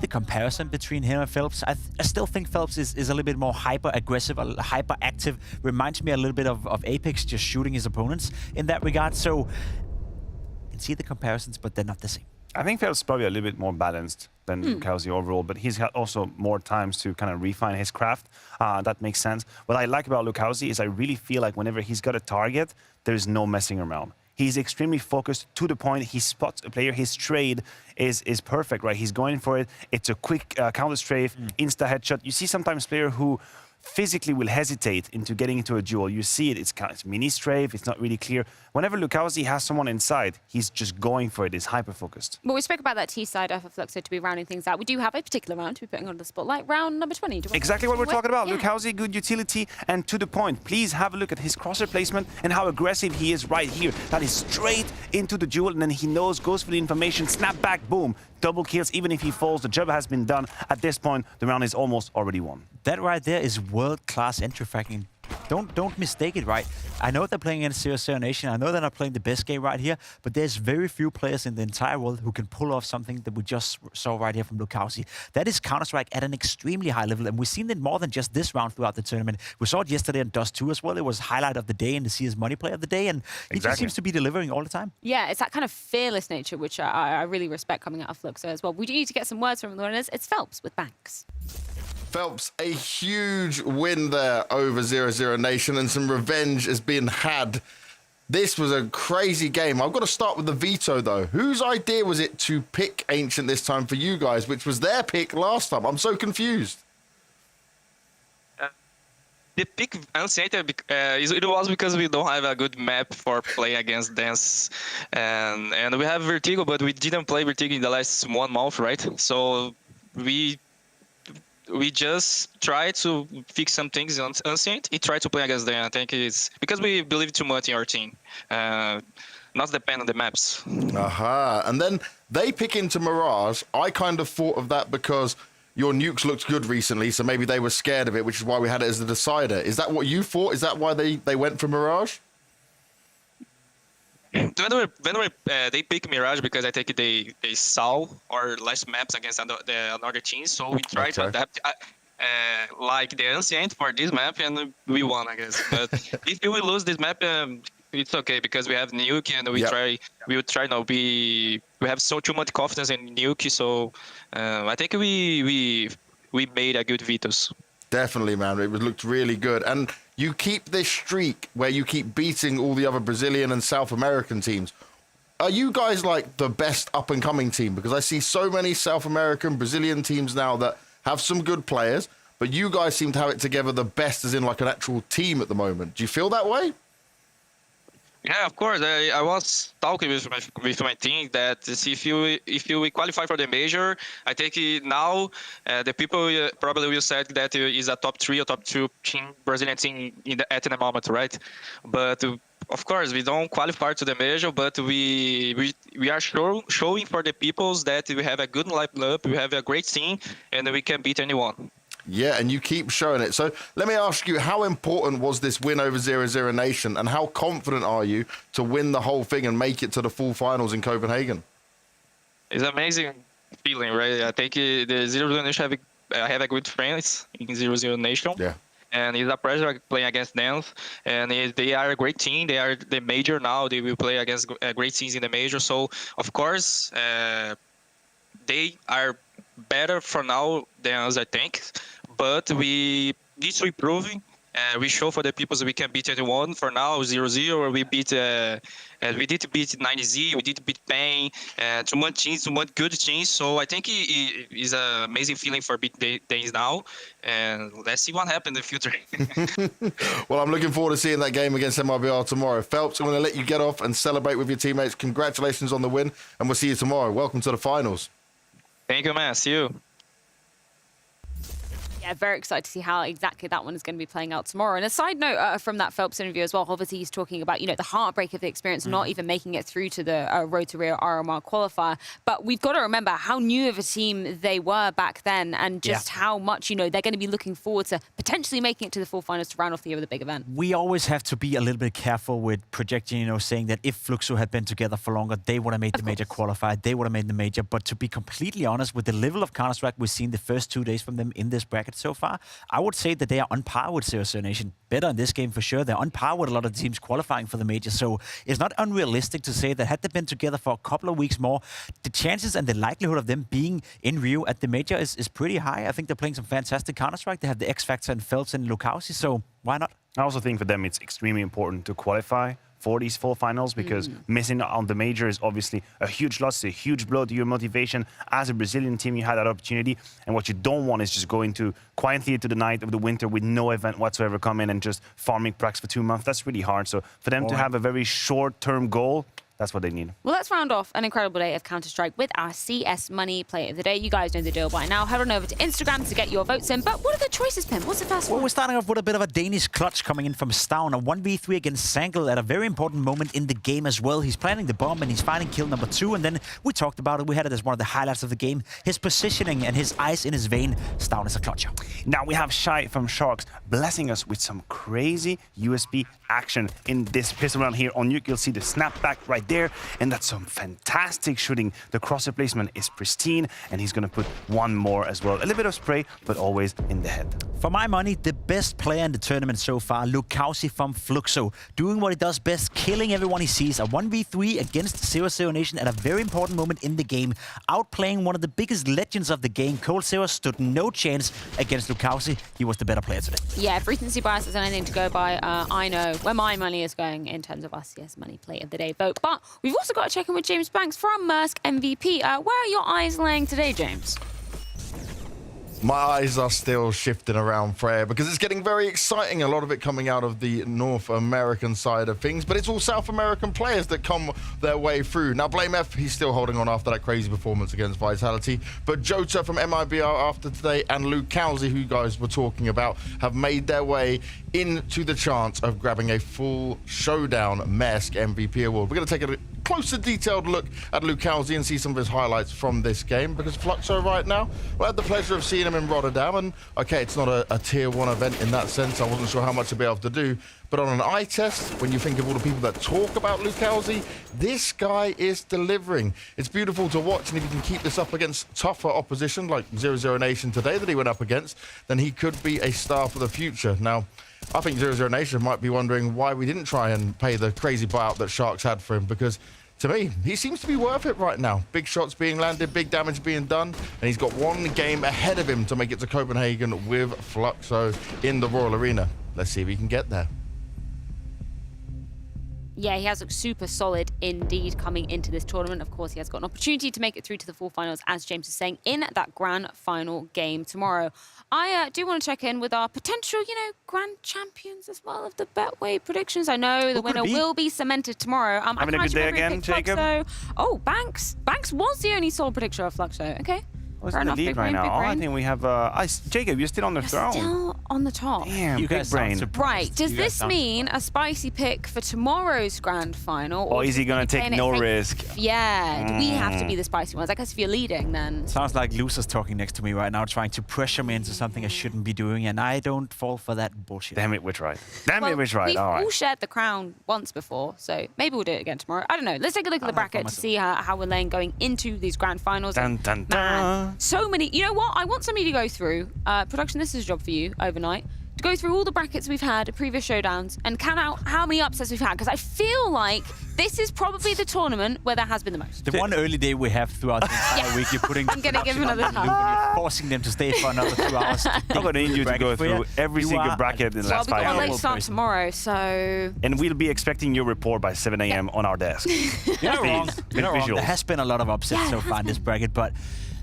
comparison between him and Phelps. I still think Phelps is a little bit more hyper-aggressive, hyper-active. Reminds me a little bit of Apex, just shooting his opponents in that regard. So I can see the comparisons, but they're not the same. I think Phelps is probably a little bit more balanced than Lukowski overall, but he's got also more times to kind of refine his craft. That makes sense. What I like about Lukowski is I really feel like whenever he's got a target, there's no messing around. He's extremely focused, to the point. He spots a player. His trade is perfect, right? He's going for it. It's a quick counter strafe, insta headshot. You see sometimes player who physically will hesitate into getting into a duel. You see it, it's mini strafe, it's not really clear. Whenever Lukowski has someone inside, he's just going for it, he's hyper-focused. Well, we spoke about that T side for Fluxo to be rounding things out. We do have a particular round to be putting on the spotlight, round number 20. Exactly what we're talking about. Lukowski, good utility, and to the point. Please have a look at his crosshair placement and how aggressive he is right here. That is straight into the duel, and then he knows, goes for the information, snap back, boom. Double kills, even if he falls, the job has been done. At this point, the round is almost already won. That right there is world-class entry fracking. Don't mistake it, right? I know they're playing against 00NATION. I know they're not playing the best game right here, but there's very few players in the entire world who can pull off something that we just saw right here from Lukowski. That is Counter-Strike at an extremely high level, and we've seen it more than just this round throughout the tournament. We saw it yesterday in Dust 2 as well. It was highlight of the day and the CS Money Play of the day, and he just seems to be delivering all the time. Yeah, it's that kind of fearless nature, which I really respect coming out of Fluxo as well. We do need to get some words from the winners. It's Phelps with Banks. Phelps, a huge win there over 00NATION, and some revenge has been had. This was a crazy game. I've got to start with the veto, though. Whose idea was it to pick Ancient this time for you guys, which was their pick last time? I'm so confused. The pick Ancient, it was because we don't have a good map for playing against Dance, and we have Vertigo, but we didn't play Vertigo in the last 1 month, right? So we just try to fix some things on Ancient and try to play against them. I think it's because we believe too much in our team, not depend on the maps. Aha. And then they pick into Mirage. I kind of thought of that because your nukes looked good recently, so maybe they were scared of it, which is why we had it as the decider. Is that what you thought? Is that why they went for Mirage? They pick Mirage because I think they saw our last maps against another team, so we try to adapt like the Ancient for this map, and we won, I guess. But if we lose this map, it's okay because we have Nuke, and we will try. No, we have too much confidence in Nuke, so I think we made a good vetoes. Definitely, man. It looked really good. And you keep this streak where you keep beating all the other Brazilian and South American teams. Are you guys like the best up-and-coming team? Because I see so many South American, Brazilian teams now that have some good players, but you guys seem to have it together the best as in like an actual team at the moment. Do you feel that way? Yeah, of course. I was talking with my team that if you qualify for the major, I think now the people probably will say that is a top 3 or top 2 team, Brazilian team at the moment, right? But of course, we don't qualify to the major, but we are showing for the peoples that we have a good lineup, we have a great team, and we can beat anyone. Yeah, and you keep showing it. So let me ask you, how important was this win over 00NATION, and how confident are you to win the whole thing and make it to the full finals in Copenhagen? It's an amazing feeling, right? I think the 00NATION have a good friends in 00NATION. Yeah. And it's a pleasure playing against them. And they are a great team. They are the major now. They will play against great teams in the major. So, of course, they are better for now than us, I think. But we need to improve. We show for the people that we can beat anyone. For now, 0-0, we did beat 90Z, we did beat Pain, too much good teams. So I think it is an amazing feeling for beating things now. And let's see what happens in the future. Well, I'm looking forward to seeing that game against MIBR tomorrow. Phelps, I'm going to let you get off and celebrate with your teammates. Congratulations on the win, and we'll see you tomorrow. Welcome to the finals. Thank you, man. See you. Yeah, very excited to see how exactly that one is going to be playing out tomorrow. And a side note from that Phelps interview as well, obviously he's talking about, the heartbreak of the experience, not even making it through to the Road to Rio RMR qualifier. But we've got to remember how new of a team they were back then, and just how much, they're going to be looking forward to potentially making it to the full finals to round off the year with a big event. We always have to be a little bit careful with projecting, saying that if Fluxo had been together for longer, they would have made the major qualifier, they would have made the major. But to be completely honest, with the level of Counter-Strike we've seen the first 2 days from them in this bracket so far, I would say that they are on par with 00NATION. Better in this game for sure. They're on par with a lot of the teams qualifying for the major. So it's not unrealistic to say that had they been together for a couple of weeks more, the chances and the likelihood of them being in Rio at the major is pretty high. I think they're playing some fantastic Counter-Strike. They have the X Factor and Phelps and Lukowski, so why not? I also think for them it's extremely important to qualify for these full finals, because missing out on the major is obviously a huge loss, a huge blow to your motivation. As a Brazilian team, you had that opportunity, and what you don't want is just going quietly into the night of the winter with no event whatsoever coming and just farming pracs for 2 months. That's really hard. So for them to have a very short-term goal, that's what they need. Well, let's round off an incredible day of Counter-Strike with our CS Money Player of the Day. You guys know the deal by now. Head on over to Instagram to get your votes in. But what are the choices, Pimp? What's the first one? Well, we're starting off with a bit of a Danish clutch coming in from Stavn. A 1v3 against Sangal at a very important moment in the game as well. He's planting the bomb and he's finding kill number 2. And then we talked about it. We had it as one of the highlights of the game. His positioning and his eyes in his vein. Stavn is a clutcher. Now we have Shai from Sharks blessing us with some crazy USB action in this pistol round here on Nuke. You'll see the snapback right there, and that's some fantastic shooting. The crosser placement is pristine, and he's going to put one more as well. A little bit of spray, but always in the head. For my money, the best player in the tournament so far, Lukausi from Fluxo, doing what he does best, killing everyone he sees. A 1v3 against 00NATION at a very important moment in the game, outplaying one of the biggest legends of the game. Cold0 stood no chance against Lukausi. He was the better player today. Yeah, if recency bias is anything to go by, I know where my money is going in terms of our CS Money Play of the Day vote. But we've also got to check in with James Banks from Mersk MVP. Where are your eyes laying today, James? My eyes are still shifting around Freya because it's getting very exciting. A lot of it coming out of the North American side of things, but it's all South American players that come their way through. Now, Blame F, he's still holding on after that crazy performance against Vitality, but Jota from MIBR after today and Lukausi, who you guys were talking about, have made their way into the chance of grabbing a full showdown Mersk MVP award. We're going to take a closer detailed look at Lukausi and see some of his highlights from this game, because Fluxo right now, well, I had the pleasure of seeing him in Rotterdam, and okay, it's not a tier 1 event in that sense. I wasn't sure how much to be able to do, but on an eye test, when you think of all the people that talk about Lukausi, this guy is delivering. It's beautiful to watch, and if you can keep this up against tougher opposition like 00NATION today that he went up against, then he could be a star for the future. Now, I think 00NATION might be wondering why we didn't try and pay the crazy buyout that Sharks had for him, because to me, he seems to be worth it right now. Big shots being landed, big damage being done, and he's got one game ahead of him to make it to Copenhagen with Fluxo in the Royal Arena. Let's see if he can get there. Yeah, he has looked super solid indeed coming into this tournament. Of course, he has got an opportunity to make it through to the full finals, as James is saying, in that grand final game tomorrow. I do want to check in with our potential, grand champions as well of the Betway predictions. I know the winner will be cemented tomorrow. Having a good day again, Jacob. Fluxo. Oh, Banks. Banks was the only sole predictor of Fluxo. Okay. What's in the lead right now? I think we have Jacob, you're still on the throne. Still on the top. Damn, you big brain. Right. Does this mean a spicy pick for tomorrow's grand final? Or is he going to take no risk? Yeah. Do we have to be the spicy ones? I guess if you're leading, then... Sounds like losers talking next to me right now, trying to pressure me into something I shouldn't be doing, and I don't fall for that bullshit. Damn it, we're tried. Damn it, we're tried. We've all right. all shared the crown once before, so maybe we'll do it again tomorrow. I don't know. Let's take a look at the bracket to see how we're laying going into these grand finals. Dun, dun, dun. Man, so many... You know what? I want somebody to go through, production, this is a job for you overnight, to go through all the brackets we've had at previous showdowns and count out how many upsets we've had, because I feel like this is probably the tournament where there has been the most. The one early day we have throughout the entire week, you're putting... I'm going to give him another time. You're forcing them to stay for another 2 hours. I'm going to need you to go through every single bracket in the last 5 we've got a hours. late start tomorrow, so... And we'll be expecting your report by 7 a.m. on our desk. You're not wrong. You're not wrong. There has been a lot of upsets so far in this bracket, but...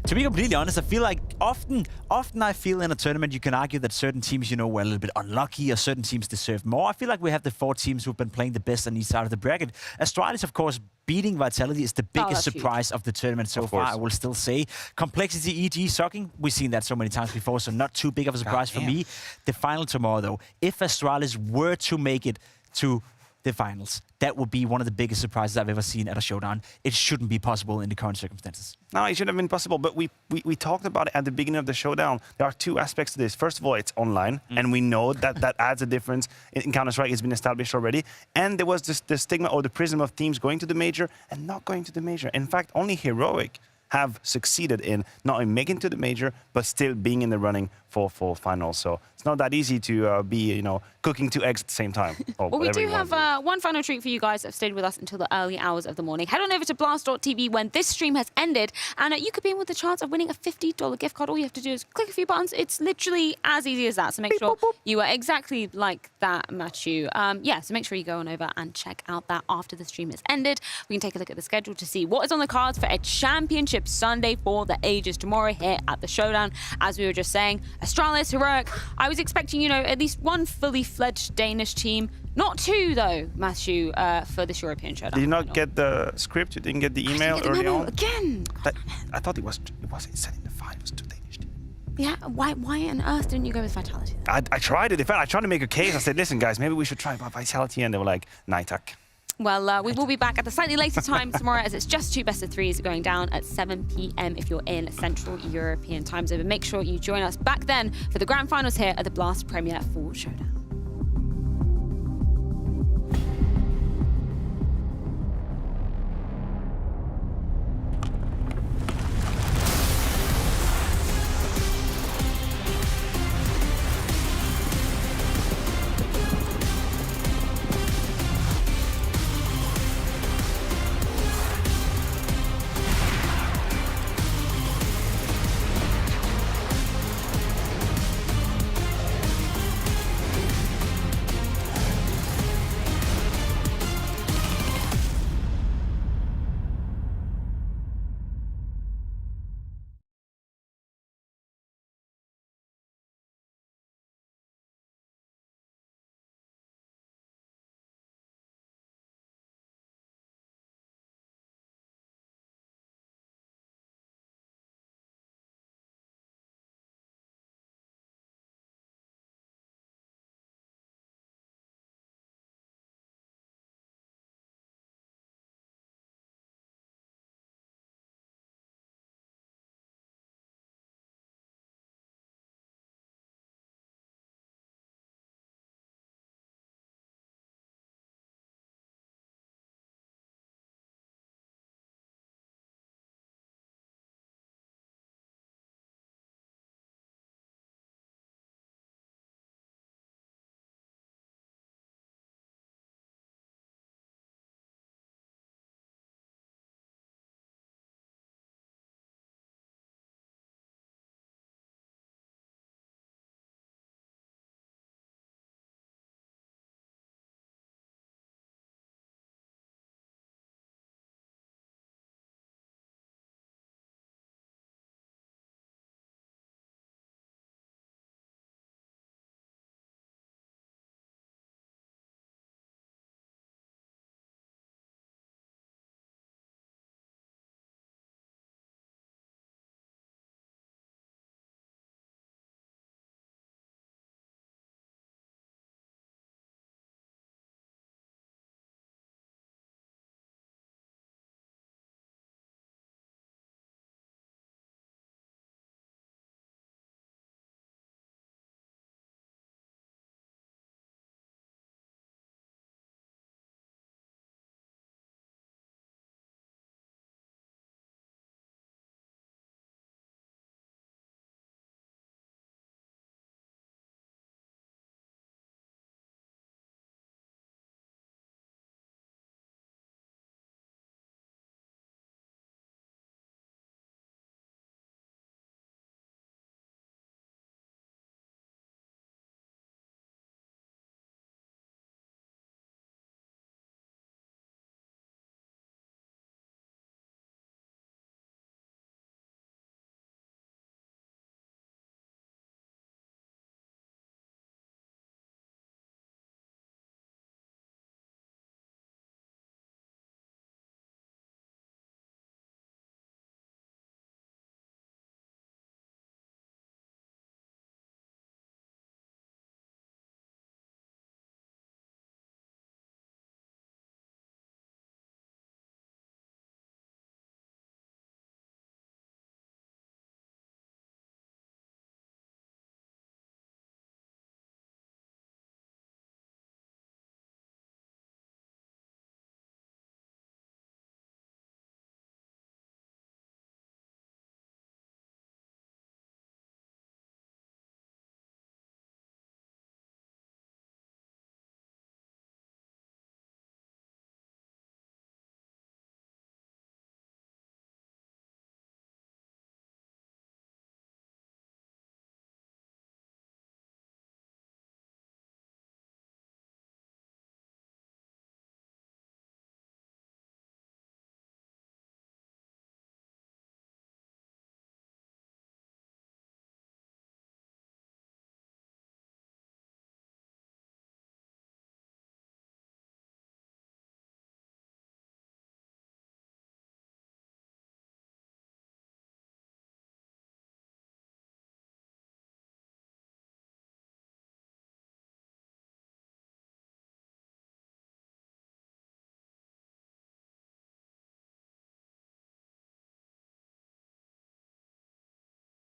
To be completely honest, I feel like often I feel in a tournament you can argue that certain teams, were a little bit unlucky or certain teams deserve more. I feel like we have the 4 teams who've been playing the best on each side of the bracket. Astralis, of course, beating Vitality is the biggest surprise of the tournament so far, I will still say. Complexity, EG, sucking, we've seen that so many times before, so not too big of a surprise for me. The final tomorrow, though, if Astralis were to make it to the finals, that would be one of the biggest surprises I've ever seen at a showdown. It shouldn't be possible in the current circumstances. No, it shouldn't have been possible, but we talked about it at the beginning of the showdown. There are 2 aspects to this. First of all, it's online, and we know that adds a difference in Counter-Strike. It's been established already. And there was the stigma or the prism of teams going to the major and not going to the major. In fact, only Heroic have succeeded in not only making to the major, but still being in the running for finals. So it's not that easy to be, cooking 2 eggs at the same time. Well, we do have one final treat for you guys that have stayed with us until the early hours of the morning. Head on over to blast.tv when this stream has ended, and you could be in with the chance of winning a $50 gift card. All you have to do is click a few buttons. It's literally as easy as that. So make sure you are exactly like that, Matthew. So make sure you go on over and check out that after the stream has ended. We can take a look at the schedule to see what is on the cards for a championship Sunday for the ages tomorrow here at the Showdown. As we were just saying, Astralis, Heroic. I was expecting, at least one fully fledged Danish team. Not 2, though, Matthew, for this European Showdown. Did you not get the script? You didn't get the email early on? Again. I thought it said in the file it was 2 Danish teams. Yeah, why on earth didn't you go with Vitality? I tried it. In fact, I tried to make a case. I said, listen, guys, maybe we should try Vitality. And they were like, "Nej tak." Well, we will be back at a slightly later time tomorrow, as it's just 2 best of 3s going down at 7 p.m. if you're in Central European time zone. But make sure you join us back then for the grand finals here at the Blast Premier Fall Showdown.